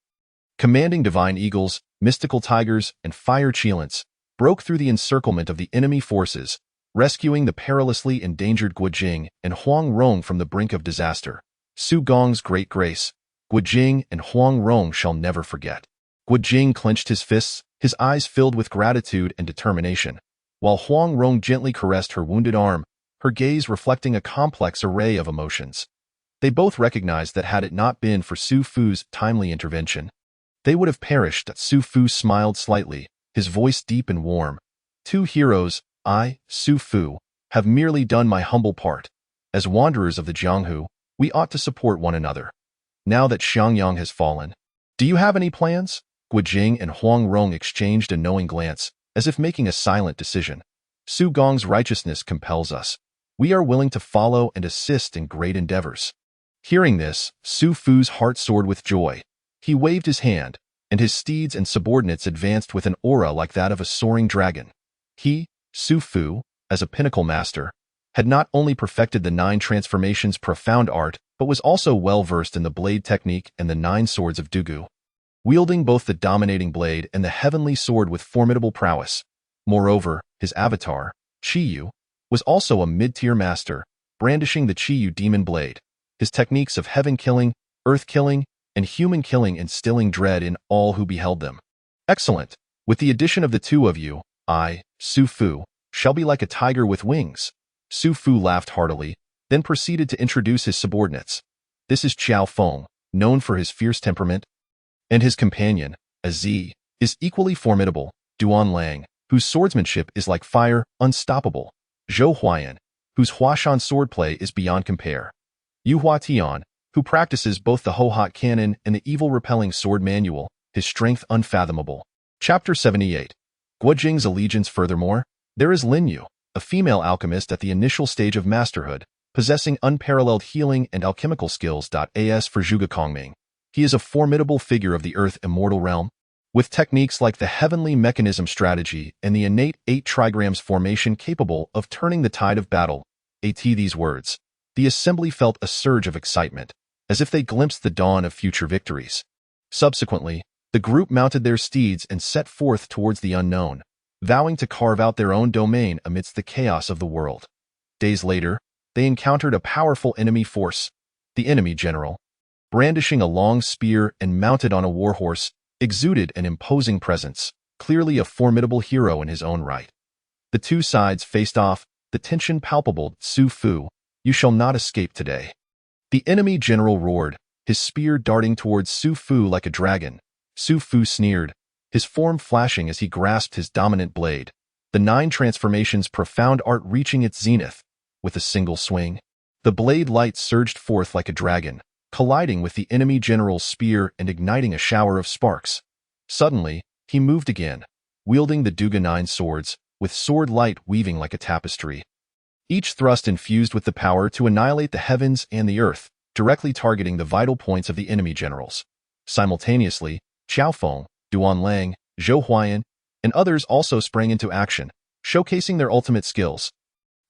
commanding divine eagles, mystical tigers, and fire cheilants, broke through the encirclement of the enemy forces, rescuing the perilously endangered Guo Jing and Huang Rong from the brink of disaster. Su Gong's great grace, Guo Jing and Huang Rong shall never forget. Guo Jing clenched his fists, his eyes filled with gratitude and determination, while Huang Rong gently caressed her wounded arm, her gaze reflecting a complex array of emotions. They both recognized that had it not been for Su Fu's timely intervention, they would have perished. Su Fu smiled slightly, his voice deep and warm. "Two heroes, I, Su Fu, have merely done my humble part. As wanderers of the Jianghu, we ought to support one another. Now that Xiangyang has fallen, do you have any plans?" Guo Jing and Huang Rong exchanged a knowing glance, as if making a silent decision. "Su Gong's righteousness compels us. We are willing to follow and assist in great endeavors." Hearing this, Su Fu's heart soared with joy. He waved his hand, and his steeds and subordinates advanced with an aura like that of a soaring dragon. He, Su Fu, as a pinnacle master, had not only perfected the 9 transformations' profound art, but was also well-versed in the blade technique and the 9 swords of Dugu, wielding both the dominating blade and the heavenly sword with formidable prowess. Moreover, his avatar, Qiyu, was also a mid-tier master, brandishing the Qiyu demon blade. His techniques of heaven killing, earth killing, and human killing instilling dread in all who beheld them. Excellent! With the addition of the 2 of you, I, Su Fu, shall be like a tiger with wings. Su Fu laughed heartily, then proceeded to introduce his subordinates. This is Qiao Feng, known for his fierce temperament, and his companion, Azi, is equally formidable, Duan Lang, whose swordsmanship is like fire, unstoppable, Zhou Huayan, whose Huashan swordplay is beyond compare, Yu Hua Tian, who practices both the Ho-Hot cannon and the evil-repelling sword manual, his strength unfathomable. Chapter 78. Guojing's allegiance. Furthermore, there is Lin Yu, a female alchemist at the initial stage of masterhood, possessing unparalleled healing and alchemical skills. As for Zhuge Kongming, he is a formidable figure of the Earth Immortal Realm, with techniques like the Heavenly Mechanism strategy and the innate 8 trigrams formation capable of turning the tide of battle. At these words, the assembly felt a surge of excitement, as if they glimpsed the dawn of future victories. Subsequently, the group mounted their steeds and set forth towards the unknown, vowing to carve out their own domain amidst the chaos of the world. Days later, they encountered a powerful enemy force. The enemy general, brandishing a long spear and mounted on a warhorse, exuded an imposing presence, clearly a formidable hero in his own right. The 2 sides faced off, the tension palpable. Su Fu, you shall not escape today. The enemy general roared, his spear darting towards Su Fu like a dragon. Su Fu sneered, his form flashing as he grasped his dominant blade, the 9 transformations' profound art reaching its zenith. With a single swing, the blade light surged forth like a dragon, colliding with the enemy general's spear and igniting a shower of sparks. Suddenly, he moved again, wielding the Duga 9 swords, with sword light weaving like a tapestry. Each thrust infused with the power to annihilate the heavens and the earth, directly targeting the vital points of the enemy generals. Simultaneously, Qiao Feng, Duan Lang, Zhou Huayan, and others also sprang into action, showcasing their ultimate skills,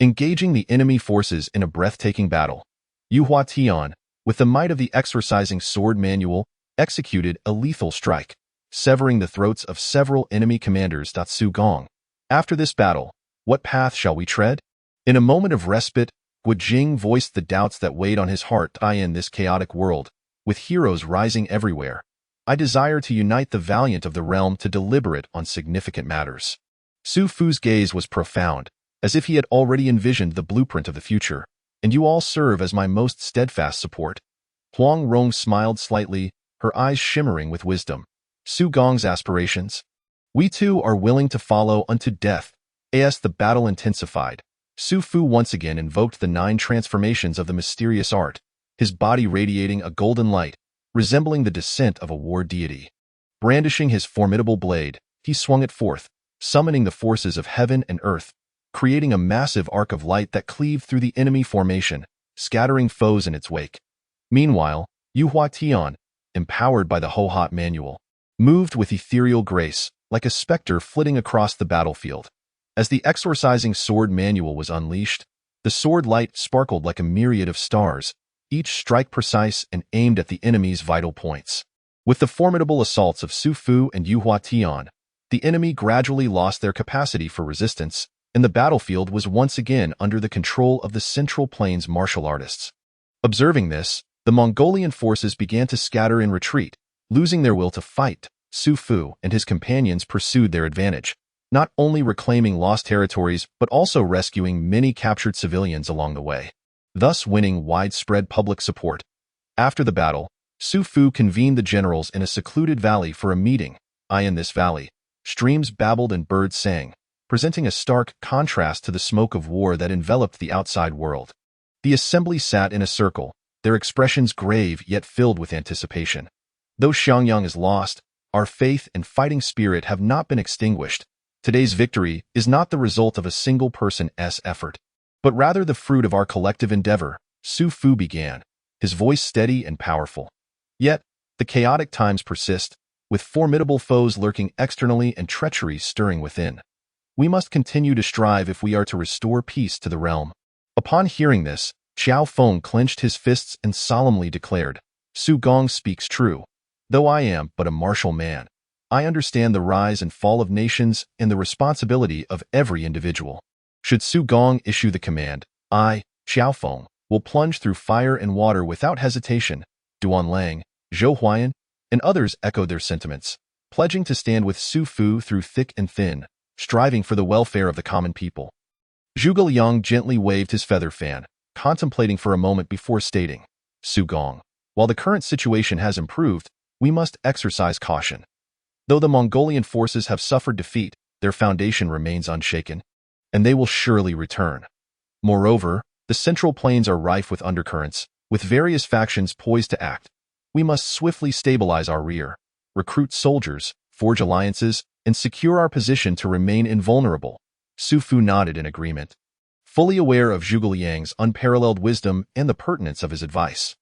engaging the enemy forces in a breathtaking battle. Yu Hua Tian, with the might of the exorcising sword manual, executed a lethal strike, severing the throats of several enemy commanders. Su Gong. After this battle, what path shall we tread? In a moment of respite, Guojing voiced the doubts that weighed on his heart. In this chaotic world, with heroes rising everywhere, I desire to unite the valiant of the realm to deliberate on significant matters. Su Fu's gaze was profound, as if he had already envisioned the blueprint of the future. And you all serve as my most steadfast support. Huang Rong smiled slightly, her eyes shimmering with wisdom. Su Gong's aspirations? We too are willing to follow unto death. As the battle intensified, Su Fu once again invoked the 9 transformations of the mysterious art, his body radiating a golden light, resembling the descent of a war deity. Brandishing his formidable blade, he swung it forth, summoning the forces of heaven and earth, creating a massive arc of light that cleaved through the enemy formation, scattering foes in its wake. Meanwhile, Yu Hua Tian, empowered by the Ho-Hot manual, moved with ethereal grace, like a specter flitting across the battlefield. As the exorcising sword manual was unleashed, the sword light sparkled like a myriad of stars, each strike precise and aimed at the enemy's vital points. With the formidable assaults of Su Fu and Yu Hua Tian, the enemy gradually lost their capacity for resistance, and the battlefield was once again under the control of the Central Plains martial artists. Observing this, the Mongolian forces began to scatter in retreat, losing their will to fight. Su Fu and his companions pursued their advantage, not only reclaiming lost territories but also rescuing many captured civilians along the way, thus winning widespread public support. After the battle, Su Fu convened the generals in a secluded valley for a meeting. In this valley, streams babbled and birds sang, presenting a stark contrast to the smoke of war that enveloped the outside world. The assembly sat in a circle, their expressions grave yet filled with anticipation. Though Xianxia is lost, our faith and fighting spirit have not been extinguished. Today's victory is not the result of a single person's effort, but rather the fruit of our collective endeavor. Su Fu began, his voice steady and powerful. Yet, the chaotic times persist, with formidable foes lurking externally and treachery stirring within. We must continue to strive if we are to restore peace to the realm. Upon hearing this, Xiao Feng clenched his fists and solemnly declared, Su Gong speaks true. Though I am but a martial man, I understand the rise and fall of nations and the responsibility of every individual. Should Su Gong issue the command, I, Xiao Feng, will plunge through fire and water without hesitation. Duan Lang, Zhou Huayan, and others echoed their sentiments, pledging to stand with Su Fu through thick and thin, striving for the welfare of the common people. Zhuge Liang gently waved his feather fan, contemplating for a moment before stating, Su Gong, while the current situation has improved, we must exercise caution. Though the Mongolian forces have suffered defeat, their foundation remains unshaken, and they will surely return. Moreover, the Central Plains are rife with undercurrents, with various factions poised to act. We must swiftly stabilize our rear, recruit soldiers, forge alliances, and secure our position to remain invulnerable. Su Fu nodded in agreement, fully aware of Zhuge Liang's unparalleled wisdom and the pertinence of his advice.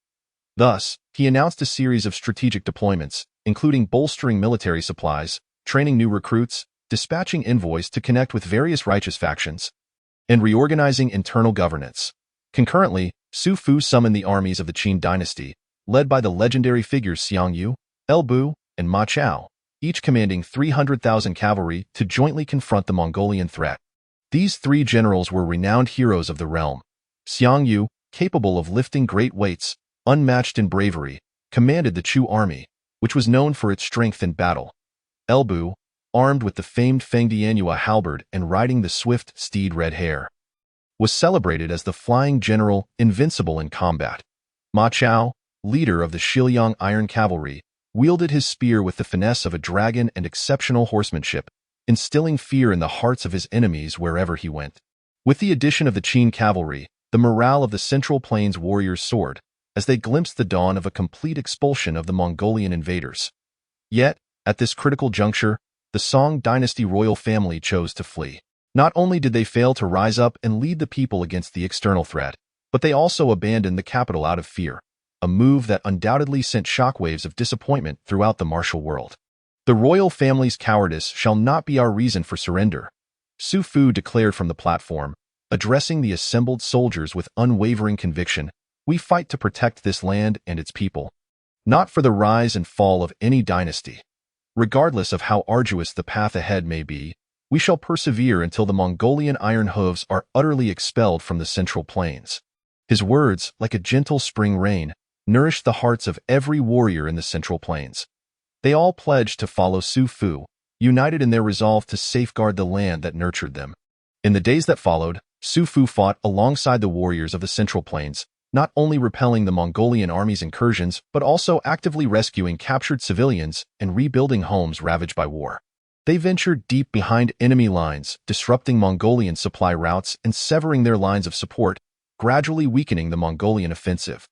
Thus, he announced a series of strategic deployments, including bolstering military supplies, training new recruits, dispatching envoys to connect with various righteous factions, and reorganizing internal governance. Concurrently, Su Fu summoned the armies of the Qin dynasty, led by the legendary figures Xianxia, Bu, and Ma Chao, each commanding 300,000 cavalry to jointly confront the Mongolian threat. These three generals were renowned heroes of the realm. Xianxia, capable of lifting great weights, unmatched in bravery, commanded the Chu army, which was known for its strength in battle. Bu, armed with the famed Fengdianhua halberd and riding the swift steed Red Hare, was celebrated as the flying general invincible in combat. Ma Chao, leader of the Shiliang Iron Cavalry, wielded his spear with the finesse of a dragon and exceptional horsemanship, instilling fear in the hearts of his enemies wherever he went. With the addition of the Qin cavalry, the morale of the Central Plains warriors soared, as they glimpsed the dawn of a complete expulsion of the Mongolian invaders. Yet, at this critical juncture, the Song dynasty royal family chose to flee. Not only did they fail to rise up and lead the people against the external threat, but they also abandoned the capital out of fear, a move that undoubtedly sent shockwaves of disappointment throughout the martial world. The royal family's cowardice shall not be our reason for surrender, Su Fu declared from the platform, addressing the assembled soldiers with unwavering conviction. We fight to protect this land and its people, not for the rise and fall of any dynasty. Regardless of how arduous the path ahead may be, we shall persevere until the Mongolian iron hooves are utterly expelled from the Central Plains. His words, like a gentle spring rain, nourished the hearts of every warrior in the Central Plains. They all pledged to follow Su Fu, united in their resolve to safeguard the land that nurtured them. In the days that followed, Su Fu fought alongside the warriors of the Central Plains, not only repelling the Mongolian army's incursions, but also actively rescuing captured civilians and rebuilding homes ravaged by war. They ventured deep behind enemy lines, disrupting Mongolian supply routes and severing their lines of support, gradually weakening the Mongolian offensive.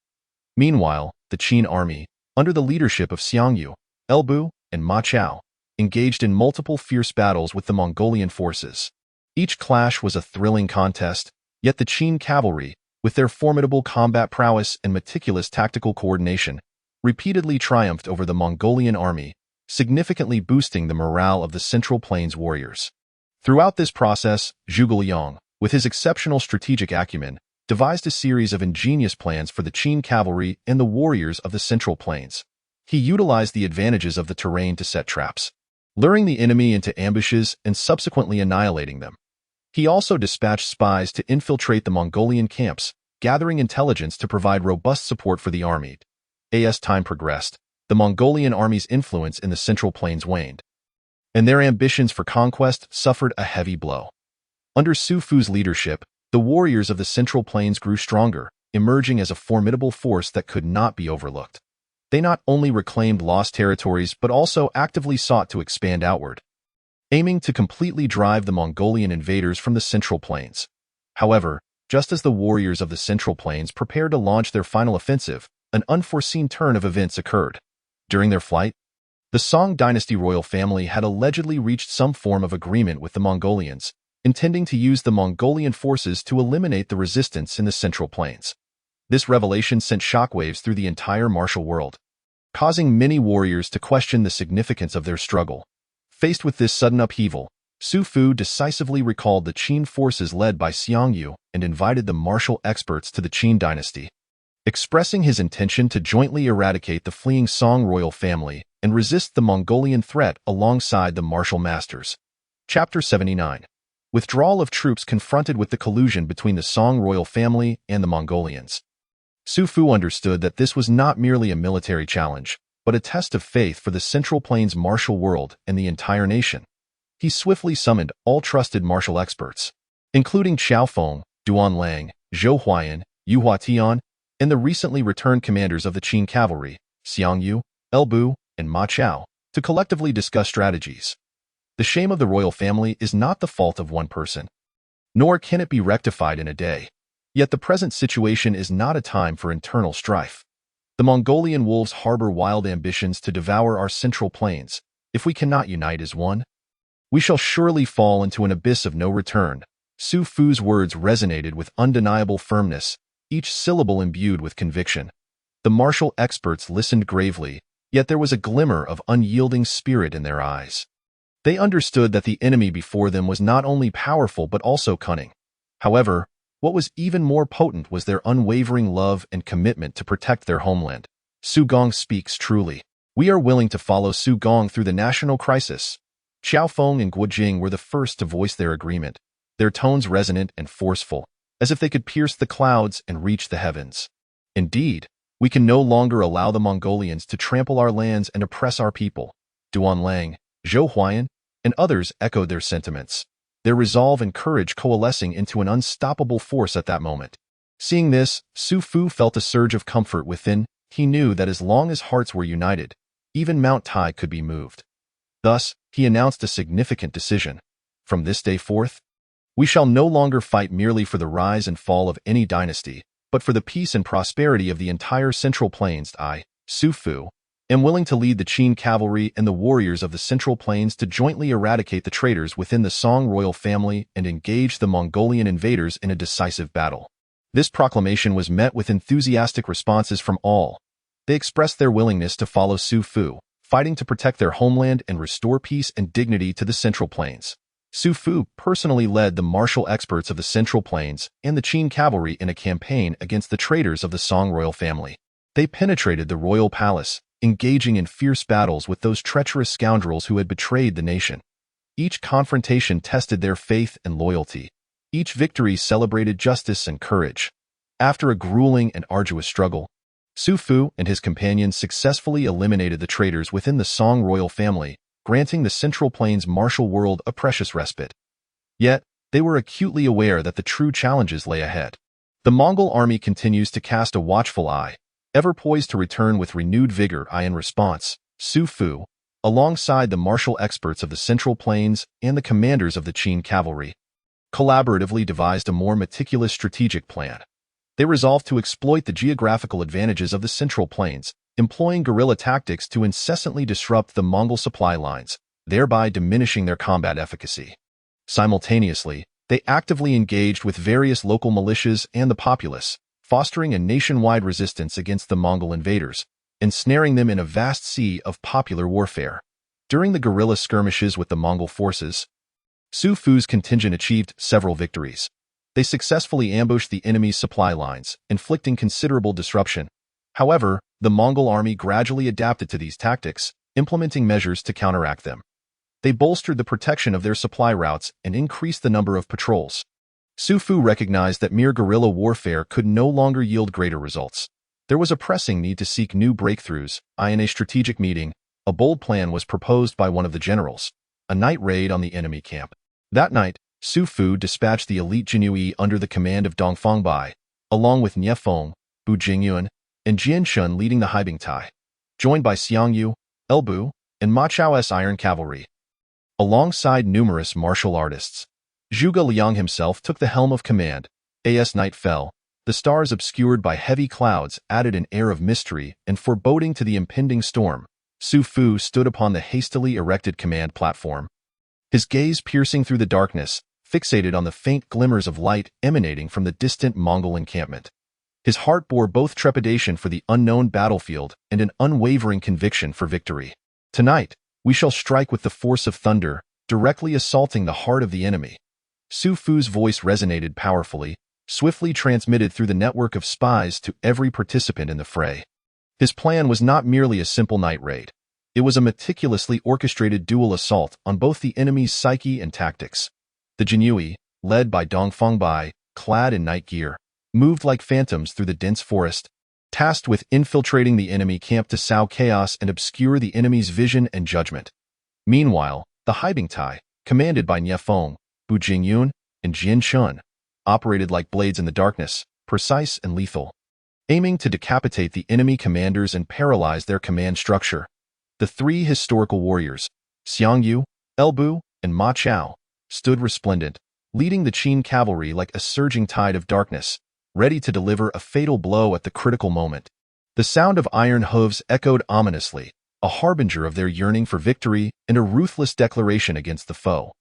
Meanwhile, the Qin army, under the leadership of Xianxia, Bu, and Ma Chao, engaged in multiple fierce battles with the Mongolian forces. Each clash was a thrilling contest, yet the Qin cavalry, with their formidable combat prowess and meticulous tactical coordination, repeatedly triumphed over the Mongolian army, significantly boosting the morale of the Central Plains warriors. Throughout this process, Zhuge Liang, with his exceptional strategic acumen, devised a series of ingenious plans for the Qin cavalry and the warriors of the Central Plains. He utilized the advantages of the terrain to set traps, luring the enemy into ambushes and subsequently annihilating them. He also dispatched spies to infiltrate the Mongolian camps, gathering intelligence to provide robust support for the army. As time progressed, the Mongolian army's influence in the Central Plains waned, and their ambitions for conquest suffered a heavy blow. Under Su Fu's leadership, the warriors of the Central Plains grew stronger, emerging as a formidable force that could not be overlooked. They not only reclaimed lost territories but also actively sought to expand outward, aiming to completely drive the Mongolian invaders from the Central Plains. However, just as the warriors of the Central Plains prepared to launch their final offensive, an unforeseen turn of events occurred. During their flight, the Song dynasty royal family had allegedly reached some form of agreement with the Mongolians, intending to use the Mongolian forces to eliminate the resistance in the Central Plains. This revelation sent shockwaves through the entire martial world, causing many warriors to question the significance of their struggle. Faced with this sudden upheaval, Su Fu decisively recalled the Qin forces led by Xianxia and invited the martial experts to the Qin dynasty, expressing his intention to jointly eradicate the fleeing Song royal family and resist the Mongolian threat alongside the martial masters. Chapter 79. Withdrawal of troops confronted with the collusion between the Song royal family and the Mongolians. Su Fu understood that this was not merely a military challenge, but a test of faith for the Central Plains martial world and the entire nation. He swiftly summoned all trusted martial experts, including Qiao Feng, Duan Lang, Zhou Huayan, Yu Huatian, and the recently returned commanders of the Qin cavalry, Xianxia, Bu, and Ma Chao, to collectively discuss strategies. The shame of the royal family is not the fault of one person, nor can it be rectified in a day. Yet the present situation is not a time for internal strife. The Mongolian wolves harbor wild ambitions to devour our Central Plains. If we cannot unite as one, we shall surely fall into an abyss of no return. Su Fu's words resonated with undeniable firmness, each syllable imbued with conviction. The martial experts listened gravely, yet there was a glimmer of unyielding spirit in their eyes. They understood that the enemy before them was not only powerful but also cunning. However, what was even more potent was their unwavering love and commitment to protect their homeland. Su Gong speaks truly. We are willing to follow Su Gong through the national crisis. Qiao Feng and Guo Jing were the first to voice their agreement, their tones resonant and forceful, as if they could pierce the clouds and reach the heavens. Indeed, we can no longer allow the Mongolians to trample our lands and oppress our people. Duan Lang, Zhou Huayan, and others echoed their sentiments, their resolve and courage coalescing into an unstoppable force at that moment. Seeing this, Su Fu felt a surge of comfort within. He knew that as long as hearts were united, even Mount Tai could be moved. Thus, he announced a significant decision. From this day forth, we shall no longer fight merely for the rise and fall of any dynasty, but for the peace and prosperity of the entire Central Plains. I, Su Fu, am willing to lead the Qin cavalry and the warriors of the Central Plains to jointly eradicate the traitors within the Song royal family and engage the Mongolian invaders in a decisive battle. This proclamation was met with enthusiastic responses from all. They expressed their willingness to follow Su Fu, fighting to protect their homeland and restore peace and dignity to the Central Plains. Su Fu personally led the martial experts of the Central Plains and the Qin cavalry in a campaign against the traitors of the Song royal family. They penetrated the royal palace, engaging in fierce battles with those treacherous scoundrels who had betrayed the nation. Each confrontation tested their faith and loyalty. Each victory celebrated justice and courage. After a grueling and arduous struggle, Su Fu and his companions successfully eliminated the traitors within the Song royal family, granting the Central Plains martial world a precious respite. Yet, they were acutely aware that the true challenges lay ahead. The Mongol army continues to cast a watchful eye, ever poised to return with renewed vigor. In response, Su Fu, alongside the martial experts of the Central Plains and the commanders of the Qin cavalry, collaboratively devised a more meticulous strategic plan. They resolved to exploit the geographical advantages of the Central Plains, employing guerrilla tactics to incessantly disrupt the Mongol supply lines, thereby diminishing their combat efficacy. Simultaneously, they actively engaged with various local militias and the populace, fostering a nationwide resistance against the Mongol invaders, ensnaring them in a vast sea of popular warfare. During the guerrilla skirmishes with the Mongol forces, Su Fu's contingent achieved several victories. They successfully ambushed the enemy's supply lines, inflicting considerable disruption. However, the Mongol army gradually adapted to these tactics, implementing measures to counteract them. They bolstered the protection of their supply routes and increased the number of patrols. Su Fu recognized that mere guerrilla warfare could no longer yield greater results. There was a pressing need to seek new breakthroughs. In a strategic meeting, a bold plan was proposed by one of the generals: a night raid on the enemy camp. That night, Su Fu dispatched the elite Jinui under the command of Dongfang Bai, along with Nie Feng, Bu Jingyuan, and Jian Shun leading the Haibing Tai, joined by Xianxia, Bu, and Ma Chao's Iron Cavalry. Alongside numerous martial artists, Zhuge Liang himself took the helm of command. As night fell, the stars obscured by heavy clouds added an air of mystery and foreboding to the impending storm. Su Fu stood upon the hastily erected command platform, his gaze piercing through the darkness, fixated on the faint glimmers of light emanating from the distant Mongol encampment. His heart bore both trepidation for the unknown battlefield and an unwavering conviction for victory. Tonight, we shall strike with the force of thunder, directly assaulting the heart of the enemy. Su Fu's voice resonated powerfully, swiftly transmitted through the network of spies to every participant in the fray. His plan was not merely a simple night raid. It was a meticulously orchestrated dual assault on both the enemy's psyche and tactics. The Jinyui, led by Dongfeng Bai, clad in night gear, moved like phantoms through the dense forest, tasked with infiltrating the enemy camp to sow chaos and obscure the enemy's vision and judgment. Meanwhile, the Haibingtai, commanded by Niefeng, Bu Jingyun, and Jian Chun, operated like blades in the darkness, precise and lethal, aiming to decapitate the enemy commanders and paralyze their command structure. The three historical warriors, Xianxia, Elbu, and Ma Chao, stood resplendent, leading the Qin cavalry like a surging tide of darkness, ready to deliver a fatal blow at the critical moment. The sound of iron hooves echoed ominously, a harbinger of their yearning for victory and a ruthless declaration against the foe.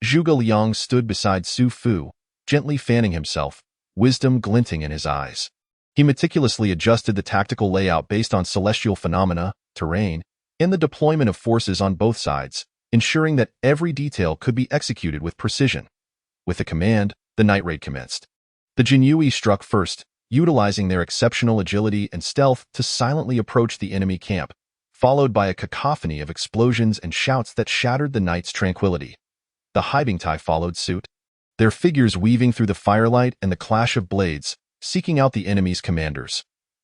Zhuge Liang stood beside Su Fu, gently fanning himself, wisdom glinting in his eyes. He meticulously adjusted the tactical layout based on celestial phenomena, terrain, and the deployment of forces on both sides, ensuring that every detail could be executed with precision. With the command, the night raid commenced. The Jinyui struck first, utilizing their exceptional agility and stealth to silently approach the enemy camp, followed by a cacophony of explosions and shouts that shattered the night's tranquility. The Haibingtai followed suit, their figures weaving through the firelight and the clash of blades, seeking out the enemy's commanders.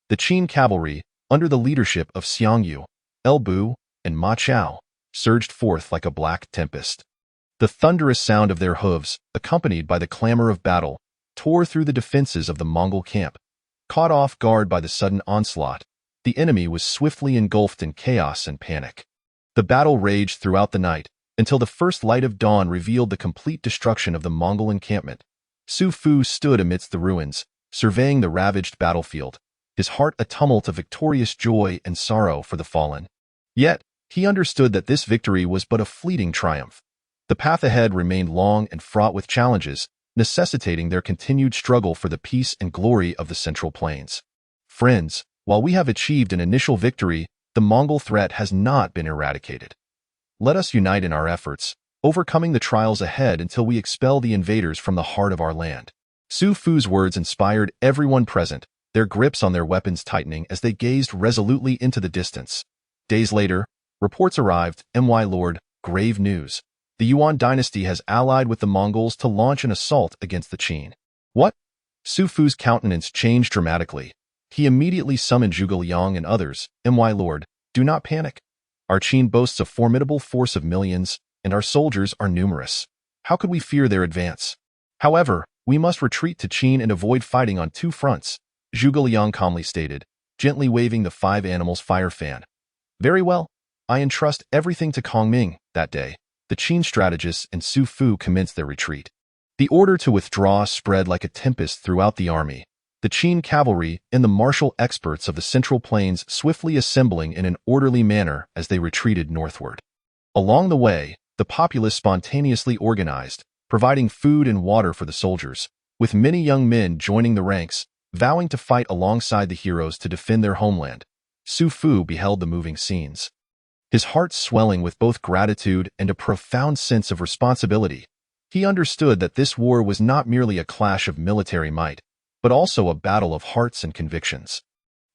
The Qin cavalry, under the leadership of Xianxia, Elbu, and Ma Chao, surged forth like a black tempest. The thunderous sound of their hooves, accompanied by the clamor of battle, tore through the defenses of the Mongol camp. Caught off guard by the sudden onslaught, the enemy was swiftly engulfed in chaos and panic. The battle raged throughout the night, until the first light of dawn revealed the complete destruction of the Mongol encampment. Su Fu stood amidst the ruins, surveying the ravaged battlefield, his heart a tumult of victorious joy and sorrow for the fallen. Yet, he understood that this victory was but a fleeting triumph. The path ahead remained long and fraught with challenges, necessitating their continued struggle for the peace and glory of the Central Plains. Friends, while we have achieved an initial victory, the Mongol threat has not been eradicated. Let us unite in our efforts, overcoming the trials ahead until we expel the invaders from the heart of our land. Su Fu's words inspired everyone present, their grips on their weapons tightening as they gazed resolutely into the distance. Days later, reports arrived, My Lord, grave news. The Yuan dynasty has allied with the Mongols to launch an assault against the Qin. What? Su Fu's countenance changed dramatically. He immediately summoned Zhuge Liang and others. My Lord, do not panic. Our Qin boasts a formidable force of millions, and our soldiers are numerous. How could we fear their advance? However, we must retreat to Qin and avoid fighting on two fronts, Zhuge Liang calmly stated, gently waving the 5 animals' fire fan. Very well. I entrust everything to Kong Ming. That day, the Qin strategists and Su Fu commenced their retreat. The order to withdraw spread like a tempest throughout the army, the Qin cavalry and the martial experts of the Central Plains swiftly assembling in an orderly manner as they retreated northward. Along the way, the populace spontaneously organized, providing food and water for the soldiers, with many young men joining the ranks, vowing to fight alongside the heroes to defend their homeland. Su Fu beheld the moving scenes, his heart swelling with both gratitude and a profound sense of responsibility. He understood that this war was not merely a clash of military might, but also a battle of hearts and convictions.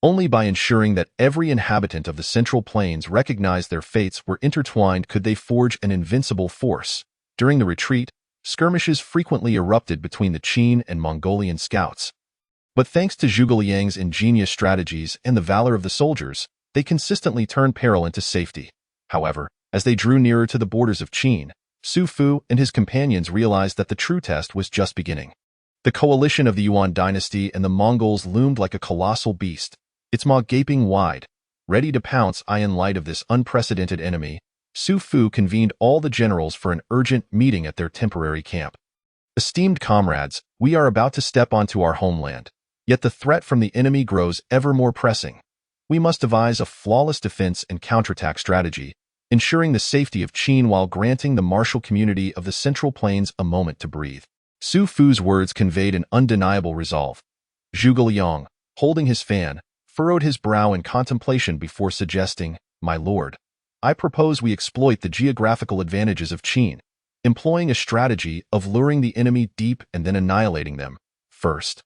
Only by ensuring that every inhabitant of the Central Plains recognized their fates were intertwined could they forge an invincible force. During the retreat, skirmishes frequently erupted between the Qin and Mongolian scouts. But thanks to Zhuge Liang's ingenious strategies and the valor of the soldiers, they consistently turned peril into safety. However, as they drew nearer to the borders of Qin, Su Fu and his companions realized that the true test was just beginning. The coalition of the Yuan dynasty and the Mongols loomed like a colossal beast, its maw gaping wide, ready to pounce. In light of this unprecedented enemy, Su Fu convened all the generals for an urgent meeting at their temporary camp. Esteemed comrades, we are about to step onto our homeland, yet the threat from the enemy grows ever more pressing. We must devise a flawless defense and counterattack strategy, ensuring the safety of Qin while granting the martial community of the Central Plains a moment to breathe. Su Fu's words conveyed an undeniable resolve. Zhuge Liang, holding his fan, furrowed his brow in contemplation before suggesting, "My lord, I propose we exploit the geographical advantages of Qin, employing a strategy of luring the enemy deep and then annihilating them first.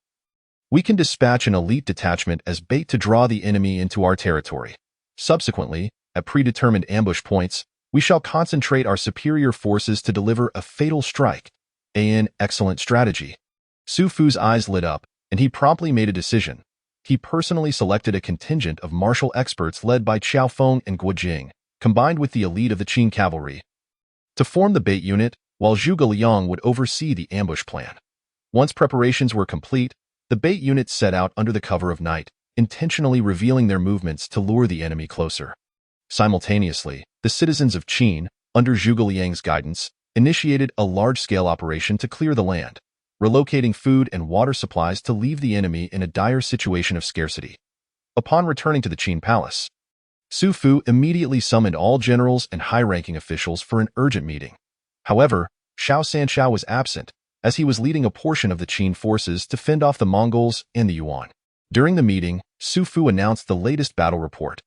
We can dispatch an elite detachment as bait to draw the enemy into our territory. Subsequently, at predetermined ambush points, we shall concentrate our superior forces to deliver a fatal strike. An excellent strategy." Su Fu's eyes lit up, and he promptly made a decision. He personally selected a contingent of martial experts led by Qiao Feng and Guo Jing, combined with the elite of the Qin cavalry, to form the bait unit, while Zhuge Liang would oversee the ambush plan. Once preparations were complete, the bait unit set out under the cover of night, intentionally revealing their movements to lure the enemy closer. Simultaneously, the citizens of Qin, under Zhuge Liang's guidance, initiated a large-scale operation to clear the land, relocating food and water supplies to leave the enemy in a dire situation of scarcity. Upon returning to the Qin palace, Su Fu immediately summoned all generals and high-ranking officials for an urgent meeting. However, Xianxia was absent, as he was leading a portion of the Qin forces to fend off the Mongols and the Yuan. During the meeting, Su Fu announced the latest battle report.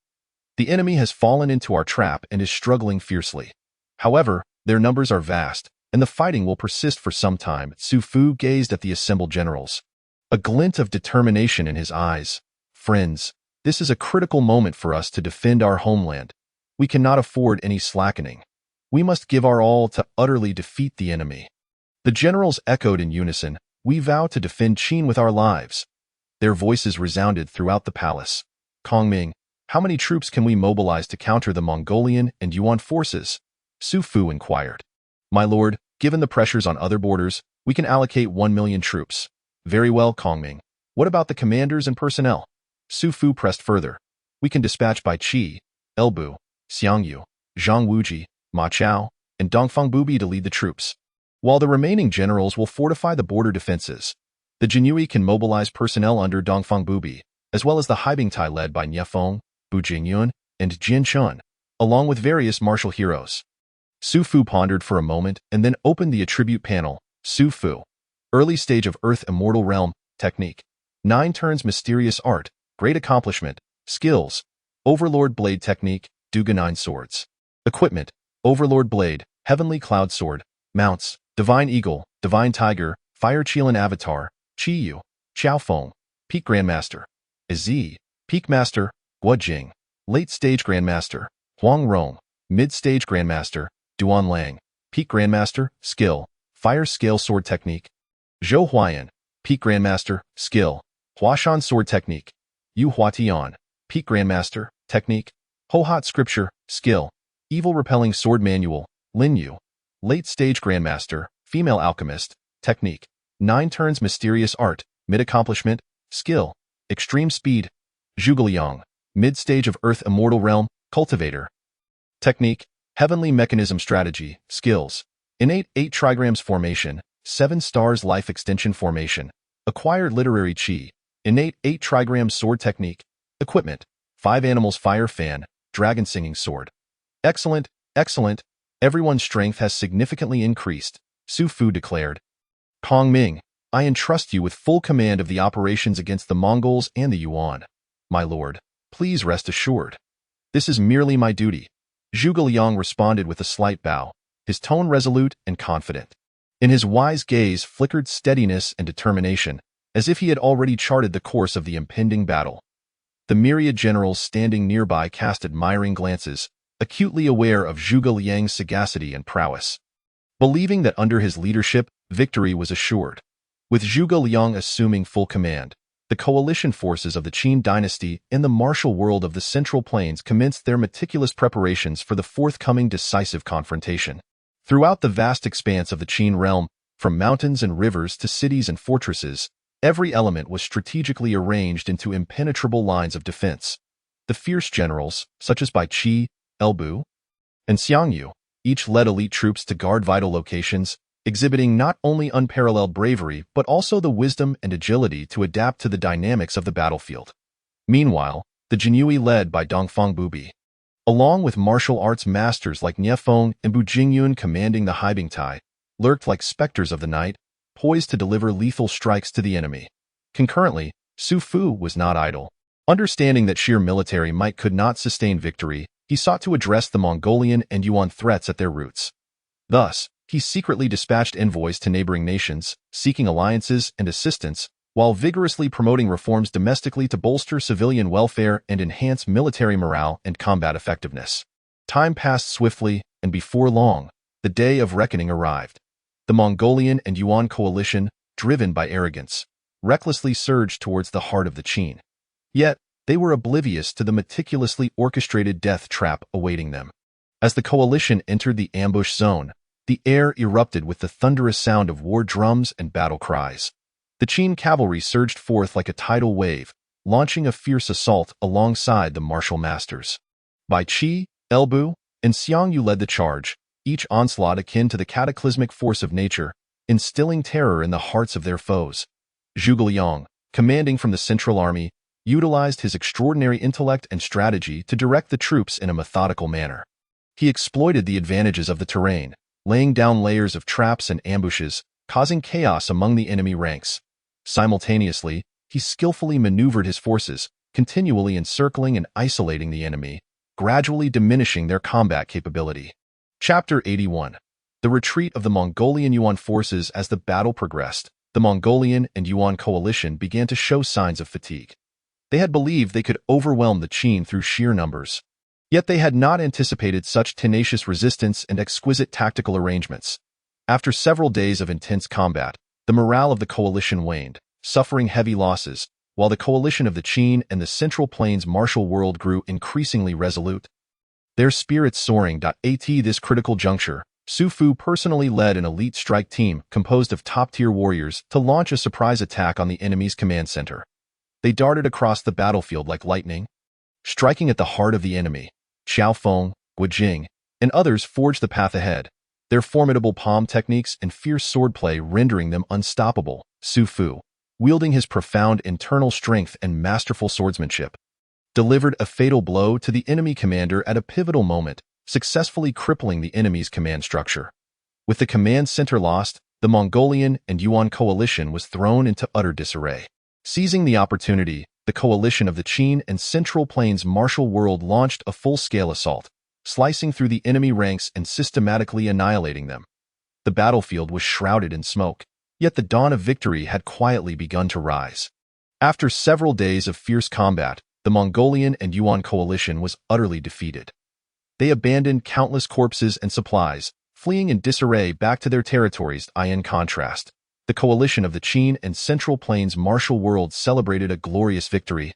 "The enemy has fallen into our trap and is struggling fiercely. However, their numbers are vast, and the fighting will persist for some time." Su Fu gazed at the assembled generals, a glint of determination in his eyes. "Friends, this is a critical moment for us to defend our homeland. We cannot afford any slackening. We must give our all to utterly defeat the enemy." The generals echoed in unison, "We vow to defend Qin with our lives." Their voices resounded throughout the palace. "Kongming, how many troops can we mobilize to counter the Mongolian and Yuan forces?" Su Fu inquired. "My lord, given the pressures on other borders, we can allocate 1 million troops." "Very well, Kongming. What about the commanders and personnel?" Su Fu pressed further. "We can dispatch Bai Qi, Elbu, Xiangyue, Zhang Wuji, Ma Chao, and Dongfang Bubi to lead the troops, while the remaining generals will fortify the border defenses. The Jinyui can mobilize personnel under Dongfang Bubi, as well as the Haibingtai led by Niefeng, Bu Jingyun, and Jin Chun, along with various martial heroes." Su Fu pondered for a moment and then opened the attribute panel. Su Fu. Early stage of Earth Immortal Realm. Technique. 9 turns Mysterious Art. Great Accomplishment. Skills. Overlord Blade Technique. Duga 9 Swords. Equipment. Overlord Blade. Heavenly Cloud Sword. Mounts. Divine Eagle. Divine Tiger. Fire Qilin Avatar. Qiyu. Qiao Feng. Peak Grandmaster. Aziz. Peak Master. Guo Jing. Late Stage Grandmaster. Huang Rong. Mid-Stage Grandmaster. Duan Lang. Peak Grandmaster. Skill. Fire Scale Sword Technique. Zhou Huayan. Peak Grandmaster. Skill. Huashan Sword Technique. Yu Huatian. Peak Grandmaster. Technique. Hohat Scripture. Skill. Evil Repelling Sword Manual. Lin Yu. Late Stage Grandmaster. Female Alchemist. Technique. 9 turns Mysterious Art. Mid-Accomplishment. Skill. Extreme Speed. Zhuge Liang. Mid-Stage of Earth Immortal Realm. Cultivator. Technique. Heavenly Mechanism Strategy. Skills. Innate 8 Trigrams Formation. 7 Stars Life Extension Formation. Acquired Literary Qi. Innate 8 Trigram Sword Technique. Equipment. 5 Animals Fire Fan. Dragon Singing Sword. Excellent, excellent. Everyone's strength has significantly increased, Su Fu declared. Kongming, I entrust you with full command of the operations against the Mongols and the Yuan. My lord, please rest assured. This is merely my duty. Zhuge Liang responded with a slight bow, his tone resolute and confident. In his wise gaze flickered steadiness and determination, as if he had already charted the course of the impending battle. The myriad generals standing nearby cast admiring glances, acutely aware of Zhuge Liang's sagacity and prowess, believing that under his leadership, victory was assured. With Zhuge Liang assuming full command, the coalition forces of the Qin dynasty and the martial world of the Central Plains commenced their meticulous preparations for the forthcoming decisive confrontation. Throughout the vast expanse of the Qin realm, from mountains and rivers to cities and fortresses, every element was strategically arranged into impenetrable lines of defense. The fierce generals, such as Bai Qi, Elbu, and Xiangyue, each led elite troops to guard vital locations, exhibiting not only unparalleled bravery but also the wisdom and agility to adapt to the dynamics of the battlefield. Meanwhile, the Jinyui led by Dongfang Bubi, along with martial arts masters like Niefeng and Bu Jingyun commanding the Haibingtai, lurked like specters of the night, poised to deliver lethal strikes to the enemy. Concurrently, Su Fu was not idle. Understanding that sheer military might could not sustain victory, he sought to address the Mongolian and Yuan threats at their roots. Thus, he secretly dispatched envoys to neighboring nations, seeking alliances and assistance, while vigorously promoting reforms domestically to bolster civilian welfare and enhance military morale and combat effectiveness. Time passed swiftly, and before long, the day of reckoning arrived. The Mongolian and Yuan coalition, driven by arrogance, recklessly surged towards the heart of the Qin. Yet, they were oblivious to the meticulously orchestrated death trap awaiting them. As the coalition entered the ambush zone, the air erupted with the thunderous sound of war drums and battle cries. The Qin cavalry surged forth like a tidal wave, launching a fierce assault alongside the martial masters. Bai Qi, Elbu, and Xianxia led the charge, each onslaught akin to the cataclysmic force of nature, instilling terror in the hearts of their foes. Zhuge Liang, commanding from the Central Army, utilized his extraordinary intellect and strategy to direct the troops in a methodical manner. He exploited the advantages of the terrain, laying down layers of traps and ambushes, causing chaos among the enemy ranks. Simultaneously, he skillfully maneuvered his forces, continually encircling and isolating the enemy, gradually diminishing their combat capability. Chapter 81. The retreat of the Mongolian Yuan forces. As the battle progressed, the Mongolian and Yuan coalition began to show signs of fatigue. They had believed they could overwhelm the Qin through sheer numbers. Yet they had not anticipated such tenacious resistance and exquisite tactical arrangements. After several days of intense combat, the morale of the coalition waned, suffering heavy losses, while the coalition of the Qin and the Central Plains martial world grew increasingly resolute. Their spirits soaring. At this critical juncture, Su Fu personally led an elite strike team composed of top-tier warriors to launch a surprise attack on the enemy's command center. They darted across the battlefield like lightning, striking at the heart of the enemy. Xiao Feng, Guo Jing, and others forged the path ahead, their formidable palm techniques and fierce swordplay rendering them unstoppable. Su Fu, wielding his profound internal strength and masterful swordsmanship, delivered a fatal blow to the enemy commander at a pivotal moment, successfully crippling the enemy's command structure. With the command center lost, the Mongolian and Yuan coalition was thrown into utter disarray. Seizing the opportunity, the coalition of the Qin and Central Plains martial world launched a full-scale assault, slicing through the enemy ranks and systematically annihilating them. The battlefield was shrouded in smoke, yet the dawn of victory had quietly begun to rise. After several days of fierce combat, the Mongolian and Yuan coalition was utterly defeated. They abandoned countless corpses and supplies, fleeing in disarray back to their territories. In contrast, the coalition of the Qin and Central Plains martial world celebrated a glorious victory,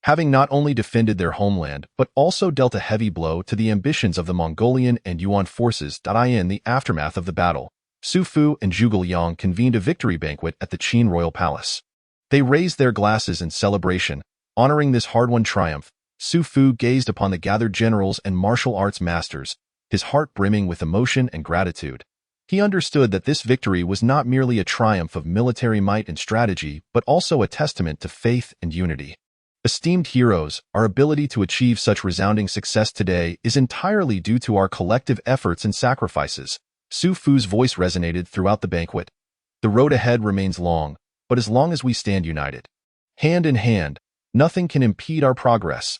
having not only defended their homeland but also dealt a heavy blow to the ambitions of the Mongolian and Yuan forces. In the aftermath of the battle, Su Fu and Zhuge Liang convened a victory banquet at the Qin royal palace. They raised their glasses in celebration, honoring this hard-won triumph. Su Fu gazed upon the gathered generals and martial arts masters, his heart brimming with emotion and gratitude. He understood that this victory was not merely a triumph of military might and strategy, but also a testament to faith and unity. Esteemed heroes, our ability to achieve such resounding success today is entirely due to our collective efforts and sacrifices. Su Fu's voice resonated throughout the banquet. The road ahead remains long, but as long as we stand united, hand in hand, nothing can impede our progress.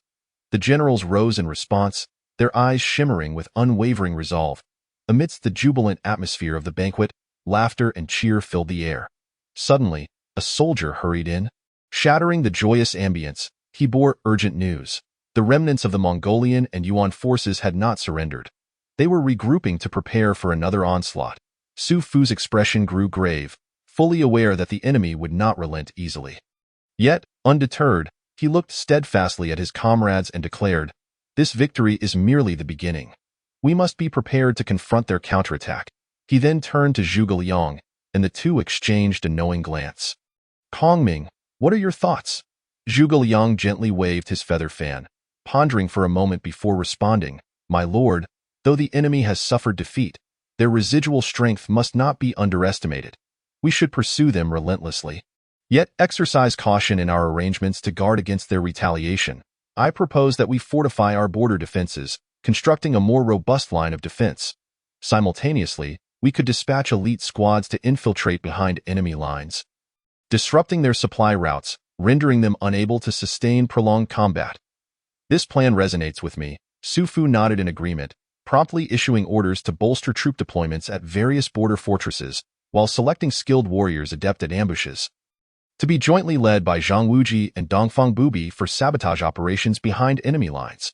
The generals rose in response, their eyes shimmering with unwavering resolve. Amidst the jubilant atmosphere of the banquet, laughter and cheer filled the air. Suddenly, a soldier hurried in. Shattering the joyous ambience, he bore urgent news. The remnants of the Mongolian and Yuan forces had not surrendered. They were regrouping to prepare for another onslaught. Su Fu's expression grew grave, fully aware that the enemy would not relent easily. Yet, undeterred, he looked steadfastly at his comrades and declared, "This victory is merely the beginning. We must be prepared to confront their counterattack." He then turned to Zhuge Liang, and the two exchanged a knowing glance. "Kongming, what are your thoughts?" Zhuge Liang gently waved his feather fan, pondering for a moment before responding, "My lord, though the enemy has suffered defeat, their residual strength must not be underestimated. We should pursue them relentlessly, yet exercise caution in our arrangements to guard against their retaliation. I propose that we fortify our border defenses, constructing a more robust line of defense. Simultaneously, we could dispatch elite squads to infiltrate behind enemy lines, disrupting their supply routes, rendering them unable to sustain prolonged combat. This plan resonates with me. Su Fu nodded in agreement, promptly issuing orders to bolster troop deployments at various border fortresses, while selecting skilled warriors adept at ambushes, to be jointly led by Zhang Wuji and Dongfang Bubi for sabotage operations behind enemy lines.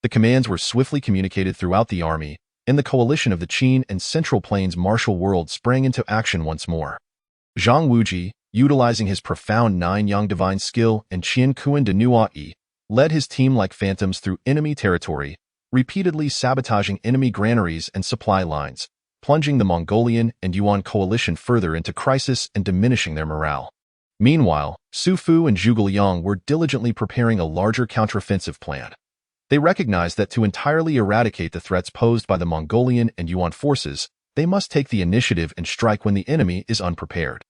The commands were swiftly communicated throughout the army, and the coalition of the Qin and Central Plains martial world sprang into action once more. Zhang Wuji, utilizing his profound nine-yang divine skill and Qian Kuan de Nuai, led his team like phantoms through enemy territory, repeatedly sabotaging enemy granaries and supply lines, plunging the Mongolian and Yuan coalition further into crisis and diminishing their morale. Meanwhile, Su Fu and Zhuge Liang were diligently preparing a larger counteroffensive plan. They recognized that to entirely eradicate the threats posed by the Mongolian and Yuan forces, they must take the initiative and strike when the enemy is unprepared.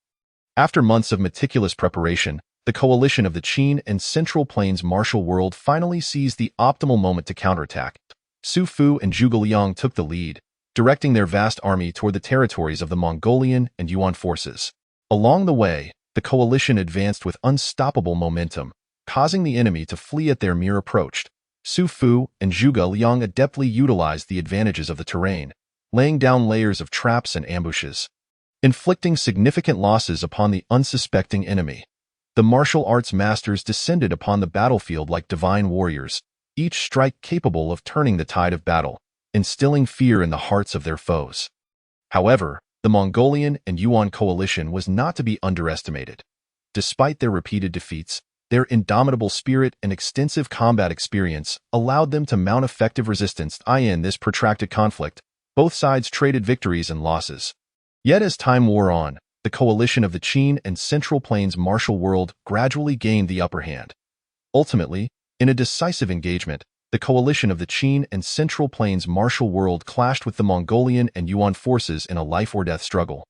After months of meticulous preparation, the coalition of the Qin and Central Plains martial world finally seized the optimal moment to counterattack. Su Fu and Zhuge Liang took the lead, directing their vast army toward the territories of the Mongolian and Yuan forces. Along the way, the coalition advanced with unstoppable momentum, causing the enemy to flee at their mere approach. Su Fu and Zhuge Liang adeptly utilized the advantages of the terrain, laying down layers of traps and ambushes, inflicting significant losses upon the unsuspecting enemy. The martial arts masters descended upon the battlefield like divine warriors, each strike capable of turning the tide of battle, instilling fear in the hearts of their foes. However, the Mongolian and Yuan coalition was not to be underestimated. Despite their repeated defeats, their indomitable spirit and extensive combat experience allowed them to mount effective resistance in this protracted conflict. Both sides traded victories and losses. Yet as time wore on, the coalition of the Qin and Central Plains martial world gradually gained the upper hand. Ultimately, in a decisive engagement, the coalition of the Qin and Central Plains martial world clashed with the Mongolian and Yuan forces in a life-or-death struggle.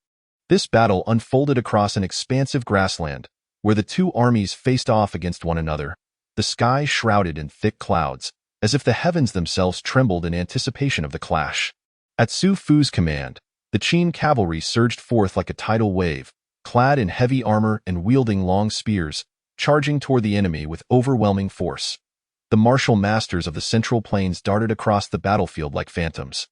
This battle unfolded across an expansive grassland, where the two armies faced off against one another, the sky shrouded in thick clouds, as if the heavens themselves trembled in anticipation of the clash. At Su Fu's command, the Qin cavalry surged forth like a tidal wave, clad in heavy armor and wielding long spears, charging toward the enemy with overwhelming force. The martial masters of the Central Plains darted across the battlefield like phantoms,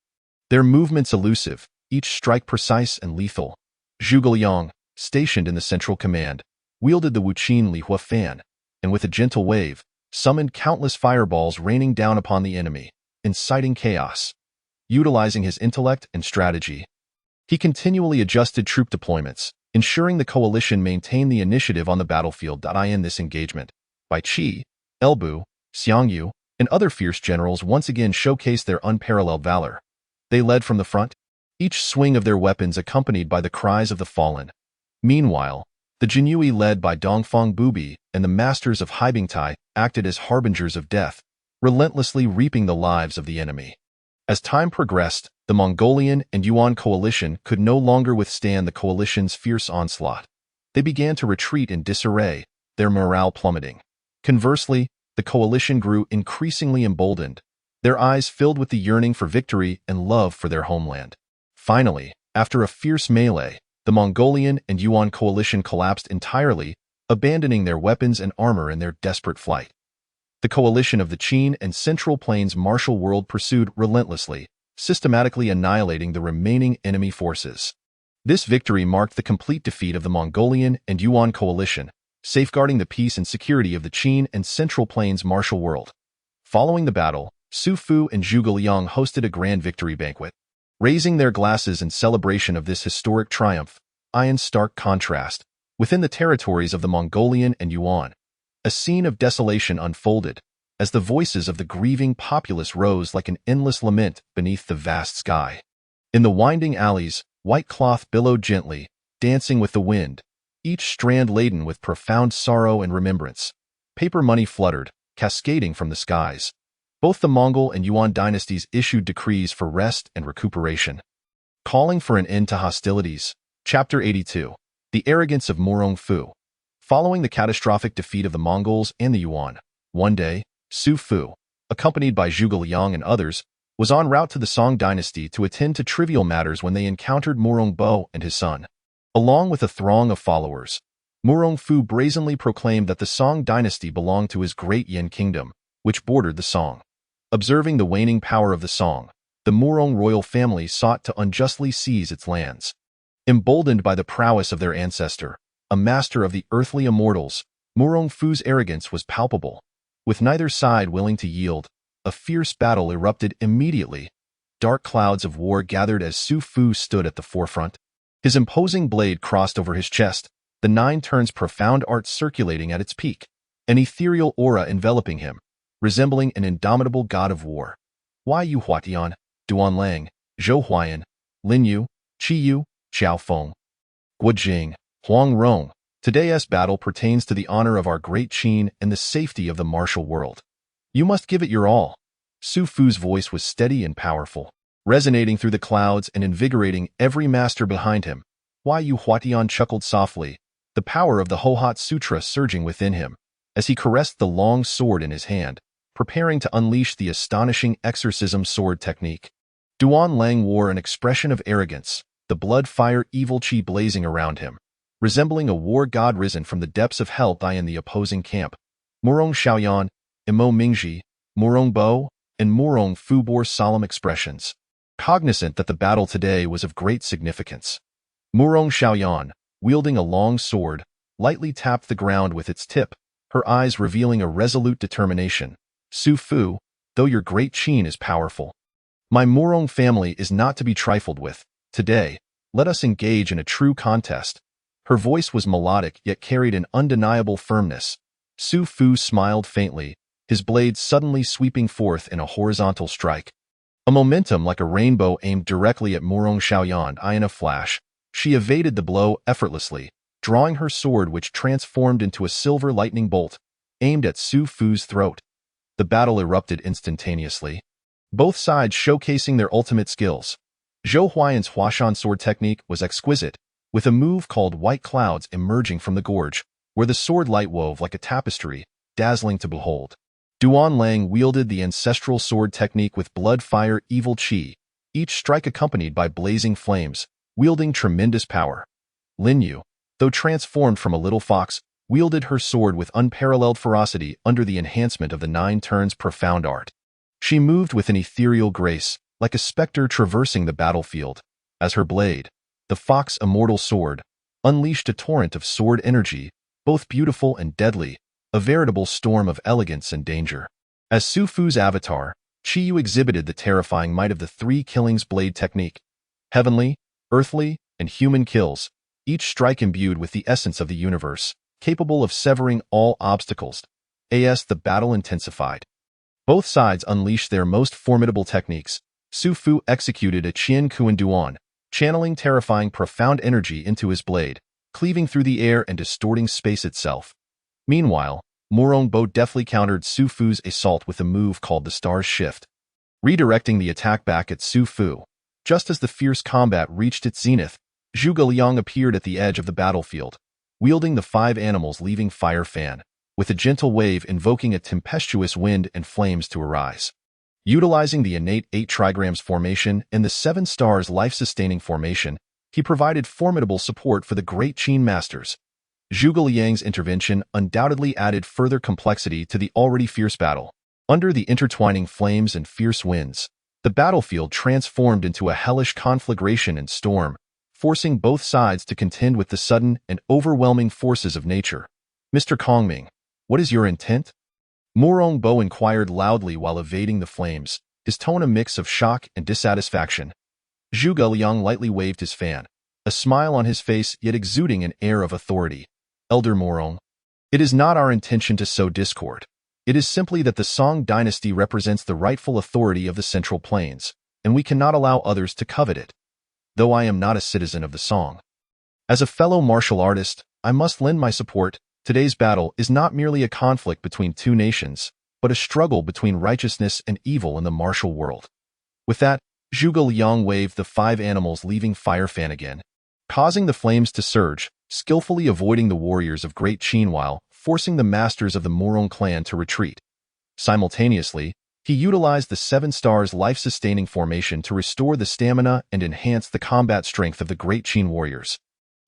their movements elusive, each strike precise and lethal. Zhuge Liang, stationed in the central command, wielded the Wuqin Lihua fan, and with a gentle wave, summoned countless fireballs raining down upon the enemy, inciting chaos. Utilizing his intellect and strategy, he continually adjusted troop deployments, ensuring the coalition maintained the initiative on the battlefield. In this engagement, Bai Qi, Elbu, Xianxia, and other fierce generals once again showcased their unparalleled valor. They led from the front, each swing of their weapons accompanied by the cries of the fallen. Meanwhile, the Jinyui led by Dongfang Bubi and the masters of Haibingtai acted as harbingers of death, relentlessly reaping the lives of the enemy. As time progressed, the Mongolian and Yuan coalition could no longer withstand the coalition's fierce onslaught. They began to retreat in disarray, their morale plummeting. Conversely, the coalition grew increasingly emboldened, their eyes filled with the yearning for victory and love for their homeland. Finally, after a fierce melee, the Mongolian and Yuan coalition collapsed entirely, abandoning their weapons and armor in their desperate flight. The coalition of the Qin and Central Plains martial world pursued relentlessly, systematically annihilating the remaining enemy forces. This victory marked the complete defeat of the Mongolian and Yuan coalition, safeguarding the peace and security of the Qin and Central Plains martial world. Following the battle, Su Fu and Zhuge Liang hosted a grand victory banquet, raising their glasses in celebration of this historic triumph. In stark contrast, within the territories of the Mongolian and Yuan, a scene of desolation unfolded, as the voices of the grieving populace rose like an endless lament beneath the vast sky. In the winding alleys, white cloth billowed gently, dancing with the wind, each strand laden with profound sorrow and remembrance. Paper money fluttered, cascading from the skies. Both the Mongol and Yuan dynasties issued decrees for rest and recuperation, calling for an end to hostilities. Chapter 82. The Arrogance of Morong Fu. Following the catastrophic defeat of the Mongols and the Yuan, one day, Su Fu, accompanied by Zhuge Liang and others, was en route to the Song dynasty to attend to trivial matters when they encountered Morong Bo and his son. Along with a throng of followers, Murongfu brazenly proclaimed that the Song dynasty belonged to his great Yin kingdom, which bordered the Song. Observing the waning power of the Song, the Murong royal family sought to unjustly seize its lands. Emboldened by the prowess of their ancestor, a master of the earthly immortals, Murongfu's arrogance was palpable. With neither side willing to yield, a fierce battle erupted immediately. Dark clouds of war gathered as Su Fu stood at the forefront. His imposing blade crossed over his chest, the 9 turns profound art circulating at its peak, an ethereal aura enveloping him, resembling an indomitable god of war. Wai Yu Huatian, Duan Lang, Zhou Huayan, Lin Yu, Qi Yu, Xiao Feng, Guo Jing, Huang Rong. Today's battle pertains to the honor of our great Qin and the safety of the martial world. You must give it your all. Su Fu's voice was steady and powerful, resonating through the clouds and invigorating every master behind him. Wai Yu Huatian chuckled softly, the power of the Hohat Sutra surging within him, as he caressed the long sword in his hand, preparing to unleash the astonishing exorcism sword technique. Duan Lang wore an expression of arrogance, the blood-fire evil qi blazing around him, resembling a war god risen from the depths of hell in the opposing camp. Murong Xiaoyan, Imo Mingji, Murong Bo, and Murong Fu bore solemn expressions, cognizant that the battle today was of great significance. Murong Xiaoyan, wielding a long sword, lightly tapped the ground with its tip, her eyes revealing a resolute determination. Su Fu, though your great Qin is powerful, my Murong family is not to be trifled with. Today, let us engage in a true contest. Her voice was melodic yet carried an undeniable firmness. Su Fu smiled faintly, his blade suddenly sweeping forth in a horizontal strike. A momentum like a rainbow aimed directly at Murong Xiaoyan. In a flash, she evaded the blow effortlessly, drawing her sword which transformed into a silver lightning bolt, aimed at Su Fu's throat. The battle erupted instantaneously, both sides showcasing their ultimate skills. Zhou Huayan's Huashan sword technique was exquisite, with a move called White Clouds emerging from the gorge, where the sword light wove like a tapestry, dazzling to behold. Duan Lang wielded the ancestral sword technique with blood-fire evil qi, each strike accompanied by blazing flames, wielding tremendous power. Lin Yu, though transformed from a little fox, wielded her sword with unparalleled ferocity under the enhancement of the 9 turns profound art. She moved with an ethereal grace, like a specter traversing the battlefield, as her blade, the fox immortal sword, unleashed a torrent of sword energy, both beautiful and deadly, a veritable storm of elegance and danger. As Su Fu's avatar, Qi Yu exhibited the terrifying might of the 3 killings blade technique. Heavenly, earthly, and human kills, each strike imbued with the essence of the universe, capable of severing all obstacles. As the battle intensified, both sides unleashed their most formidable techniques. Su Fu executed a Qian Kuan Duan, channeling terrifying profound energy into his blade, cleaving through the air and distorting space itself. Meanwhile, Murong Bo deftly countered Su Fu's assault with a move called the Star's Shift, redirecting the attack back at Su Fu. Just as the fierce combat reached its zenith, Zhuge Liang appeared at the edge of the battlefield, wielding the 5 animals leaving fire fan, with a gentle wave invoking a tempestuous wind and flames to arise. Utilizing the innate 8 trigrams formation and the 7 stars life-sustaining formation, he provided formidable support for the great Qin masters. Zhuge Liang's intervention undoubtedly added further complexity to the already fierce battle. Under the intertwining flames and fierce winds, the battlefield transformed into a hellish conflagration and storm, forcing both sides to contend with the sudden and overwhelming forces of nature. Mr. Kongming, what is your intent? Murong Bo inquired loudly while evading the flames, his tone a mix of shock and dissatisfaction. Zhuge Liang lightly waved his fan, a smile on his face yet exuding an air of authority. Elder Murong, it is not our intention to sow discord. It is simply that the Song dynasty represents the rightful authority of the Central Plains, and we cannot allow others to covet it. Though I am not a citizen of the Song, as a fellow martial artist, I must lend my support. Today's battle is not merely a conflict between 2 nations, but a struggle between righteousness and evil in the martial world. With that, Zhuge Liang waved the 5 animals leaving fire fan again, causing the flames to surge, skillfully avoiding the warriors of Great Qin while forcing the masters of the Murong clan to retreat. Simultaneously, he utilized the 7 stars life-sustaining formation to restore the stamina and enhance the combat strength of the Great Qin warriors.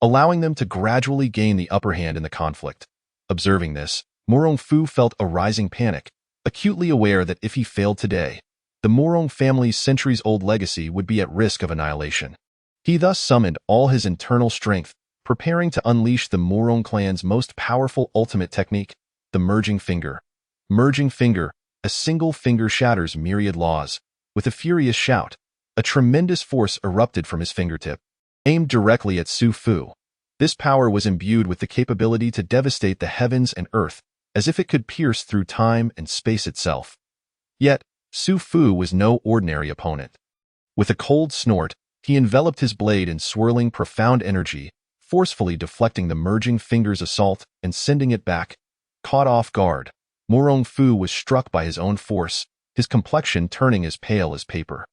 allowing them to gradually gain the upper hand in the conflict. Observing this, Morong Fu felt a rising panic, acutely aware that if he failed today, the Morong family's centuries-old legacy would be at risk of annihilation. He thus summoned all his internal strength, preparing to unleash the Morong clan's most powerful ultimate technique, the merging finger. Merging finger, a single finger shatters myriad laws. With a furious shout, a tremendous force erupted from his fingertip, aimed directly at Su Fu. This power was imbued with the capability to devastate the heavens and earth, as if it could pierce through time and space itself. Yet, Su Fu was no ordinary opponent. With a cold snort, he enveloped his blade in swirling profound energy, forcefully deflecting the merging finger's assault and sending it back. Caught off guard, Morong Fu was struck by his own force, his complexion turning as pale as paper.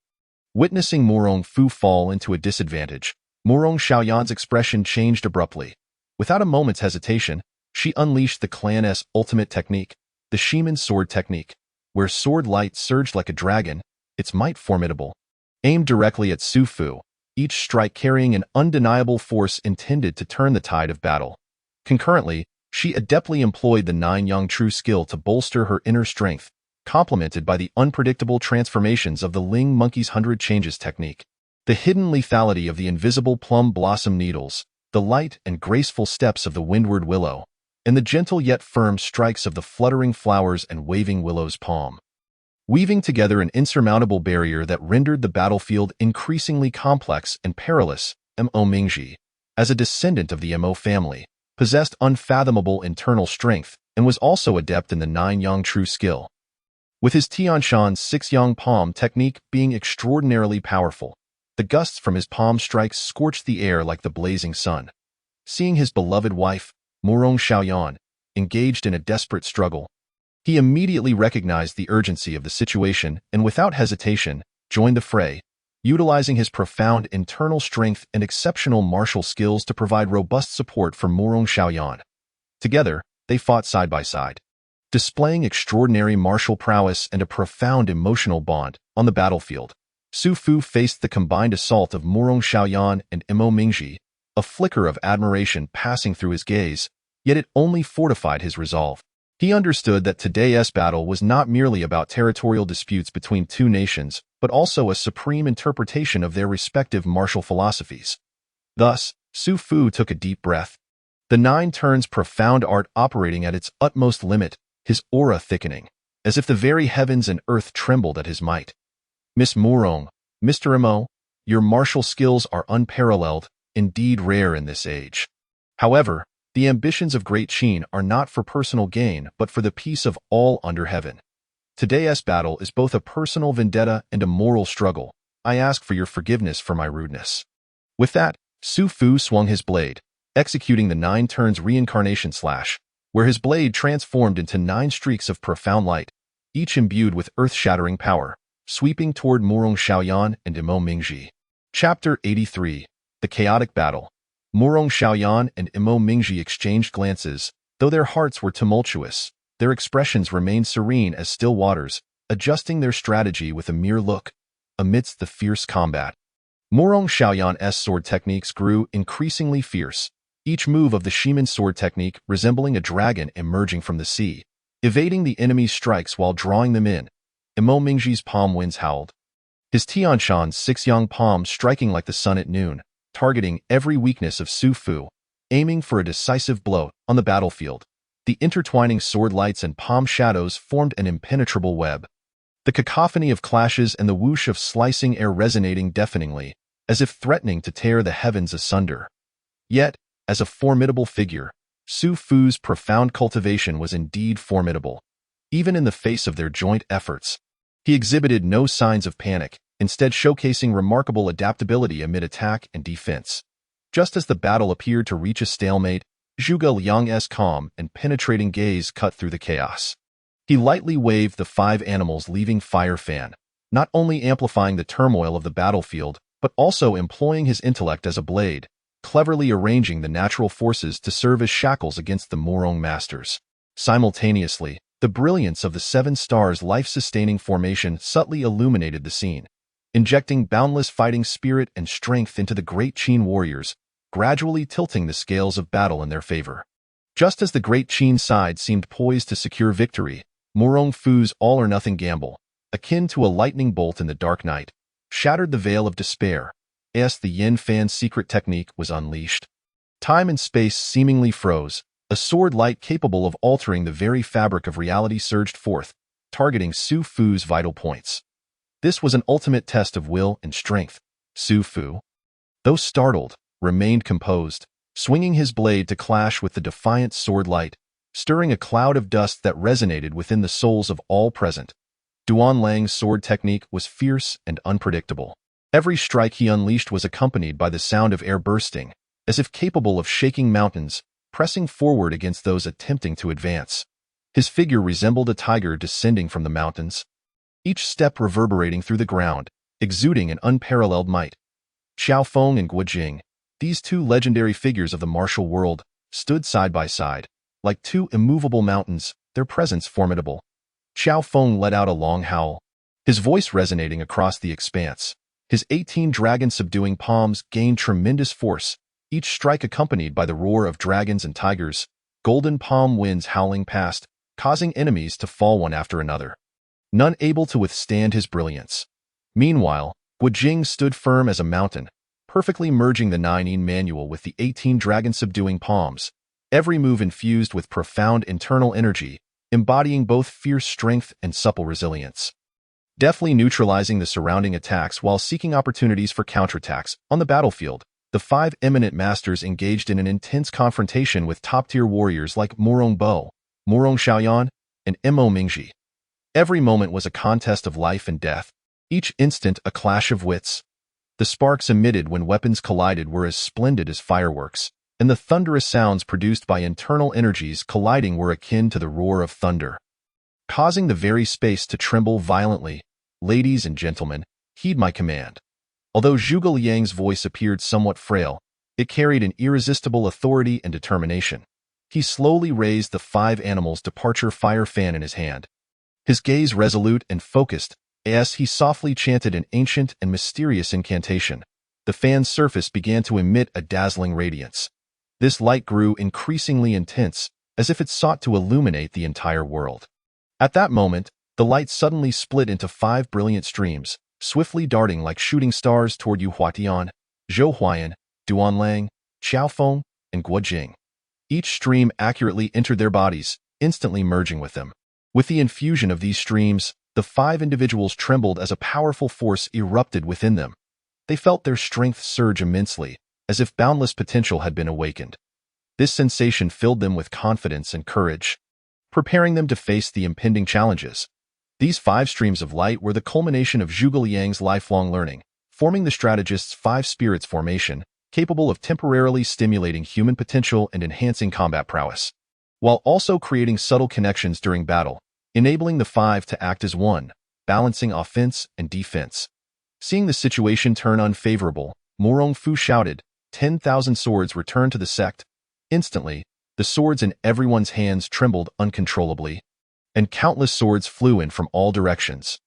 Witnessing Morong Fu fall into a disadvantage, Morong Xiaoyan's expression changed abruptly. Without a moment's hesitation, she unleashed the clan's ultimate technique, the Shiman sword technique, where sword light surged like a dragon, its might formidable. Aimed directly at Su Fu, each strike carrying an undeniable force intended to turn the tide of battle. Concurrently, she adeptly employed the Nine-Yang True skill to bolster her inner strength, complemented by the unpredictable transformations of the Ling Monkey's 100 Changes technique. The hidden lethality of the invisible plum blossom needles, the light and graceful steps of the windward willow, and the gentle yet firm strikes of the fluttering flowers and waving willow's palm, weaving together an insurmountable barrier that rendered the battlefield increasingly complex and perilous. Mo Mingji, as a descendant of the Mo family, possessed unfathomable internal strength and was also adept in the Nine-Yang True skill. With his Tianshan's 6-Yang palm technique being extraordinarily powerful, the gusts from his palm strikes scorched the air like the blazing sun. Seeing his beloved wife, Morong Xiaoyan, engaged in a desperate struggle, he immediately recognized the urgency of the situation and without hesitation, joined the fray, utilizing his profound internal strength and exceptional martial skills to provide robust support for Morong Xiaoyan. Together, they fought side by side, displaying extraordinary martial prowess and a profound emotional bond. On the battlefield, Su Fu faced the combined assault of Morong Xiaoyan and Mo Mingji, a flicker of admiration passing through his gaze, yet it only fortified his resolve. He understood that today's battle was not merely about territorial disputes between two nations, but also a supreme interpretation of their respective martial philosophies. Thus, Su Fu took a deep breath, the 9 turns profound art operating at its utmost limit, his aura thickening, as if the very heavens and earth trembled at his might. Miss Morong, Mr. Mo, your martial skills are unparalleled, indeed rare in this age. However, the ambitions of Great Qin are not for personal gain but for the peace of all under heaven. Today's battle is both a personal vendetta and a moral struggle. I ask for your forgiveness for my rudeness. With that, Su Fu swung his blade, executing the 9 turns reincarnation slash, where his blade transformed into 9 streaks of profound light, each imbued with earth-shattering power, sweeping toward Morong Xiaoyan and Mo Mingji. Chapter 83. The Chaotic Battle. Morong Xiaoyan and Mo Mingji exchanged glances. Though their hearts were tumultuous, their expressions remained serene as still waters, adjusting their strategy with a mere look. Amidst the fierce combat, Morong Xiaoyan's sword techniques grew increasingly fierce, each move of the Shiman sword technique resembling a dragon emerging from the sea, evading the enemy's strikes while drawing them in. Mo Mingji's palm winds howled, his Tianshan's 6-Yang palm striking like the sun at noon, targeting every weakness of Su Fu, aiming for a decisive blow. On the battlefield, the intertwining sword lights and palm shadows formed an impenetrable web, the cacophony of clashes and the whoosh of slicing air resonating deafeningly, as if threatening to tear the heavens asunder. Yet, as a formidable figure, Su Fu's profound cultivation was indeed formidable. Even in the face of their joint efforts, he exhibited no signs of panic, instead showcasing remarkable adaptability amid attack and defense. Just as the battle appeared to reach a stalemate, Zhuge Liang's calm and penetrating gaze cut through the chaos. He lightly waved the 5 animals leaving fire fan, not only amplifying the turmoil of the battlefield, but also employing his intellect as a blade, cleverly arranging the natural forces to serve as shackles against the Morong masters. Simultaneously, the brilliance of the 7 stars life-sustaining formation subtly illuminated the scene, injecting boundless fighting spirit and strength into the Great Qin warriors. gradually tilting the scales of battle in their favor. Just as the great Qin side seemed poised to secure victory, Murong Fu's all-or-nothing gamble, akin to a lightning bolt in the dark night, shattered the veil of despair, as the Yin Fan's secret technique was unleashed. Time and space seemingly froze. A sword light capable of altering the very fabric of reality surged forth, targeting Su Fu's vital points. This was an ultimate test of will and strength. Su Fu, though startled, remained composed, swinging his blade to clash with the defiant sword light, stirring a cloud of dust that resonated within the souls of all present. Duan Lang's sword technique was fierce and unpredictable. Every strike he unleashed was accompanied by the sound of air bursting, as if capable of shaking mountains, pressing forward against those attempting to advance. His figure resembled a tiger descending from the mountains, each step reverberating through the ground, exuding an unparalleled might. Xiaofeng and Guojing, these two legendary figures of the martial world, stood side by side, like two immovable mountains, their presence formidable. Xiaofeng let out a long howl, his voice resonating across the expanse. His 18 dragon-subduing palms gained tremendous force, each strike accompanied by the roar of dragons and tigers, golden palm winds howling past, causing enemies to fall one after another, none able to withstand his brilliance. Meanwhile, Guojing stood firm as a mountain, perfectly merging the 9 manual with the 18 dragon-subduing palms, every move infused with profound internal energy, embodying both fierce strength and supple resilience. Deftly neutralizing the surrounding attacks while seeking opportunities for counterattacks on the battlefield, the 5 eminent masters engaged in an intense confrontation with top-tier warriors like Murong Bo, Murong Xiaoyan, and Mo Mingji. Every moment was a contest of life and death, each instant a clash of wits. The sparks emitted when weapons collided were as splendid as fireworks, and the thunderous sounds produced by internal energies colliding were akin to the roar of thunder, causing the very space to tremble violently. Ladies and gentlemen, heed my command. Although Zhuge Liang's voice appeared somewhat frail, it carried an irresistible authority and determination. He slowly raised the 5 animals' departure fire fan in his hand, his gaze resolute and focused, as he softly chanted an ancient and mysterious incantation. The fan's surface began to emit a dazzling radiance. This light grew increasingly intense, as if it sought to illuminate the entire world. At that moment, the light suddenly split into 5 brilliant streams, swiftly darting like shooting stars toward Yu Huatian, Zhou Huayan, Duan Lang, Xiaofeng, and Guojing. Each stream accurately entered their bodies, instantly merging with them. With the infusion of these streams, the 5 individuals trembled as a powerful force erupted within them. They felt their strength surge immensely, as if boundless potential had been awakened. This sensation filled them with confidence and courage, preparing them to face the impending challenges. These 5 streams of light were the culmination of Zhuge Liang's lifelong learning, forming the strategist's 5 spirits formation, capable of temporarily stimulating human potential and enhancing combat prowess, while also creating subtle connections during battle, enabling the 5 to act as one, balancing offense and defense. Seeing the situation turn unfavorable, Murong Fu shouted, 10,000 swords returned to the sect. Instantly, the swords in everyone's hands trembled uncontrollably, and countless swords flew in from all directions.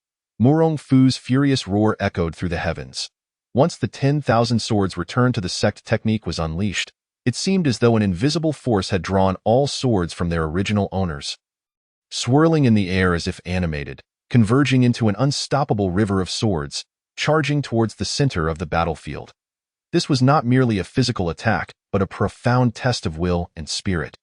Murong Fu's furious roar echoed through the heavens. Once the 10,000 swords returned to the sect technique was unleashed, it seemed as though an invisible force had drawn all swords from their original owners, swirling in the air as if animated, converging into an unstoppable river of swords, charging towards the center of the battlefield. This was not merely a physical attack, but a profound test of will and spirit.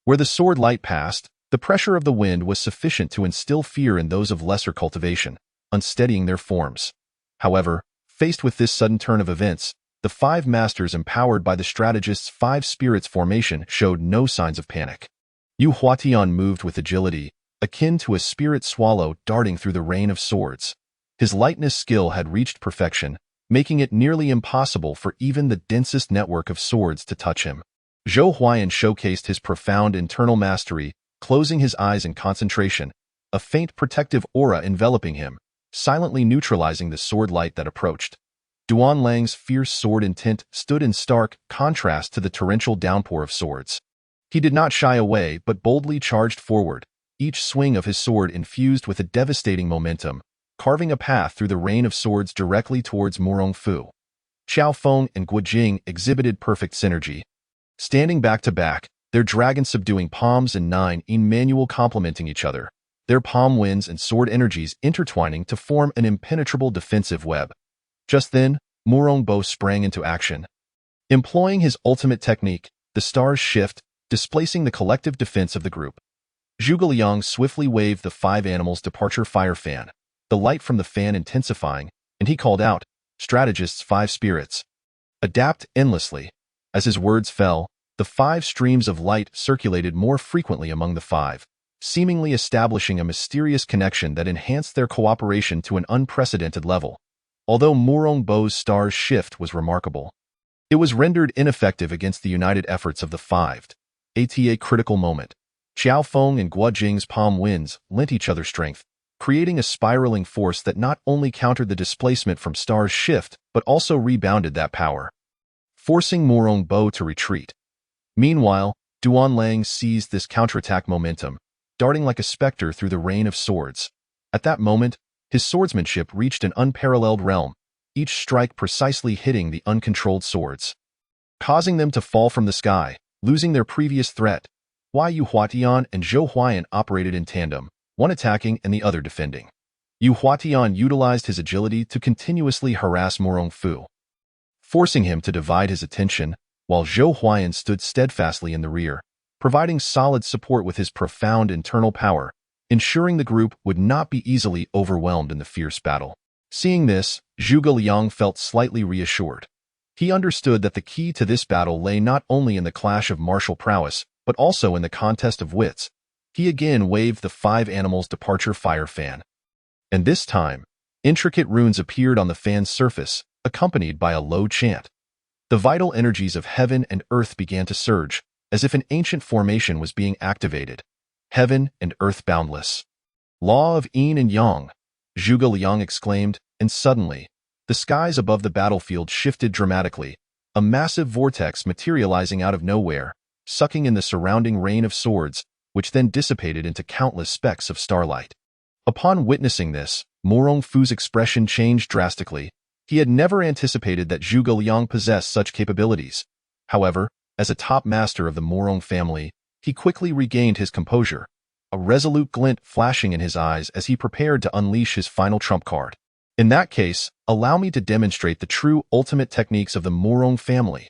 Where the sword light passed, the pressure of the wind was sufficient to instill fear in those of lesser cultivation, unsteadying their forms. However, faced with this sudden turn of events, the 5 masters empowered by the strategist's 5 spirits formation showed no signs of panic. Yu Huatian moved with agility, akin to a spirit swallow darting through the rain of swords. His lightness skill had reached perfection, making it nearly impossible for even the densest network of swords to touch him. Zhou Huayan showcased his profound internal mastery, closing his eyes in concentration, a faint protective aura enveloping him, silently neutralizing the sword light that approached. Duan Lang's fierce sword intent stood in stark contrast to the torrential downpour of swords. He did not shy away but boldly charged forward, each swing of his sword infused with a devastating momentum, carving a path through the rain of swords directly towards Murong Fu. Qiao Feng and Guo Jing exhibited perfect synergy. Standing back to back, their dragon-subduing palms and nine in manual complementing each other, their palm winds and sword energies intertwining to form an impenetrable defensive web. Just then, Murong Bo sprang into action. Employing his ultimate technique, the stars shift, displacing the collective defense of the group. Zhuge Liang swiftly waved the five animals' departure fire fan, the light from the fan intensifying, and he called out, "Strategists' five spirits. Adapt endlessly." As his words fell, the five streams of light circulated more frequently among the five, seemingly establishing a mysterious connection that enhanced their cooperation to an unprecedented level. Although Murong Bo's star's shift was remarkable, it was rendered ineffective against the united efforts of the five. At a critical moment, Qiao Feng and Guo Jing's palm winds lent each other strength, creating a spiraling force that not only countered the displacement from star's shift, but also rebounded that power, forcing Murong Bo to retreat. Meanwhile, Duanlang seized this counterattack momentum, darting like a specter through the rain of swords. At that moment, his swordsmanship reached an unparalleled realm, each strike precisely hitting the uncontrolled swords, causing them to fall from the sky, losing their previous threat. Yu Huatian and Zhou Huayan operated in tandem, one attacking and the other defending. Yu Huatian utilized his agility to continuously harass Murong Fu, forcing him to divide his attention, while Zhou Huayan stood steadfastly in the rear, providing solid support with his profound internal power, ensuring the group would not be easily overwhelmed in the fierce battle. Seeing this, Zhuge Liang felt slightly reassured. He understood that the key to this battle lay not only in the clash of martial prowess, but also in the contest of wits. He again waved the five animals' departure fire fan. And this time, intricate runes appeared on the fan's surface, accompanied by a low chant. The vital energies of heaven and earth began to surge, as if an ancient formation was being activated. Heaven and earth boundless. Law of yin and yang, Zhuge Liang exclaimed, and suddenly, the skies above the battlefield shifted dramatically, a massive vortex materializing out of nowhere, sucking in the surrounding rain of swords, which then dissipated into countless specks of starlight. Upon witnessing this, Murong Fu's expression changed drastically. He had never anticipated that Zhuge Liang possessed such capabilities. However, as a top master of the Murong family, he quickly regained his composure, a resolute glint flashing in his eyes as he prepared to unleash his final trump card. In that case, allow me to demonstrate the true ultimate techniques of the Murong family.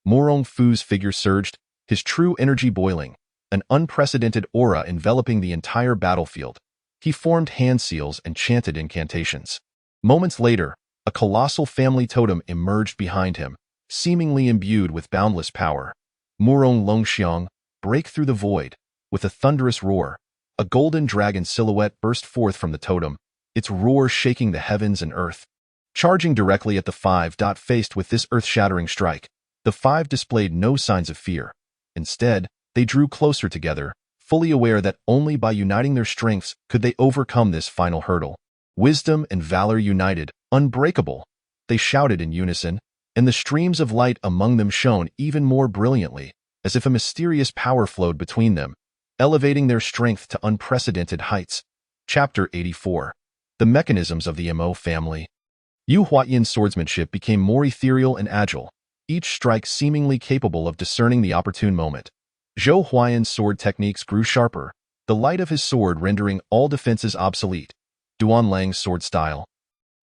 Murong Fu's figure surged, his true energy boiling, an unprecedented aura enveloping the entire battlefield. He formed hand seals and chanted incantations. Moments later, a colossal family totem emerged behind him, seemingly imbued with boundless power. Murong Longxiang, break through the void. With a thunderous roar, a golden dragon silhouette burst forth from the totem, its roar shaking the heavens and earth. Charging directly at the five. Faced with this earth-shattering strike, the five displayed no signs of fear. Instead, they drew closer together, fully aware that only by uniting their strengths could they overcome this final hurdle. Wisdom and valor united, unbreakable, they shouted in unison, and the streams of light among them shone even more brilliantly, as if a mysterious power flowed between them, elevating their strength to unprecedented heights. Chapter 84. The Mechanisms of the Mo family. Yu Huatian's swordsmanship became more ethereal and agile, each strike seemingly capable of discerning the opportune moment. Zhou Huayan's sword techniques grew sharper, the light of his sword rendering all defenses obsolete. Duanlang's sword style,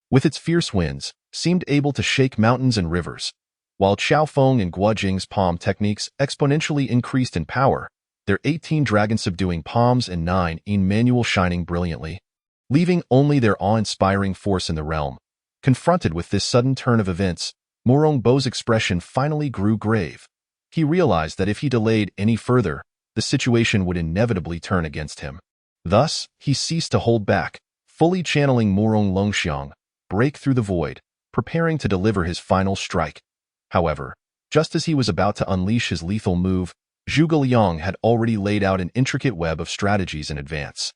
with its fierce winds, seemed able to shake mountains and rivers, while Qiao Feng and Guo Jing's palm techniques exponentially increased in power, their 18 dragon-subduing palms and 9 in manual shining brilliantly, leaving only their awe-inspiring force in the realm. Confronted with this sudden turn of events, Murong Bo's expression finally grew grave. He realized that if he delayed any further, the situation would inevitably turn against him. Thus, he ceased to hold back, fully channeling Murong Longxiang, break through the void, preparing to deliver his final strike. However, just as he was about to unleash his lethal move, Zhuge Liang had already laid out an intricate web of strategies in advance.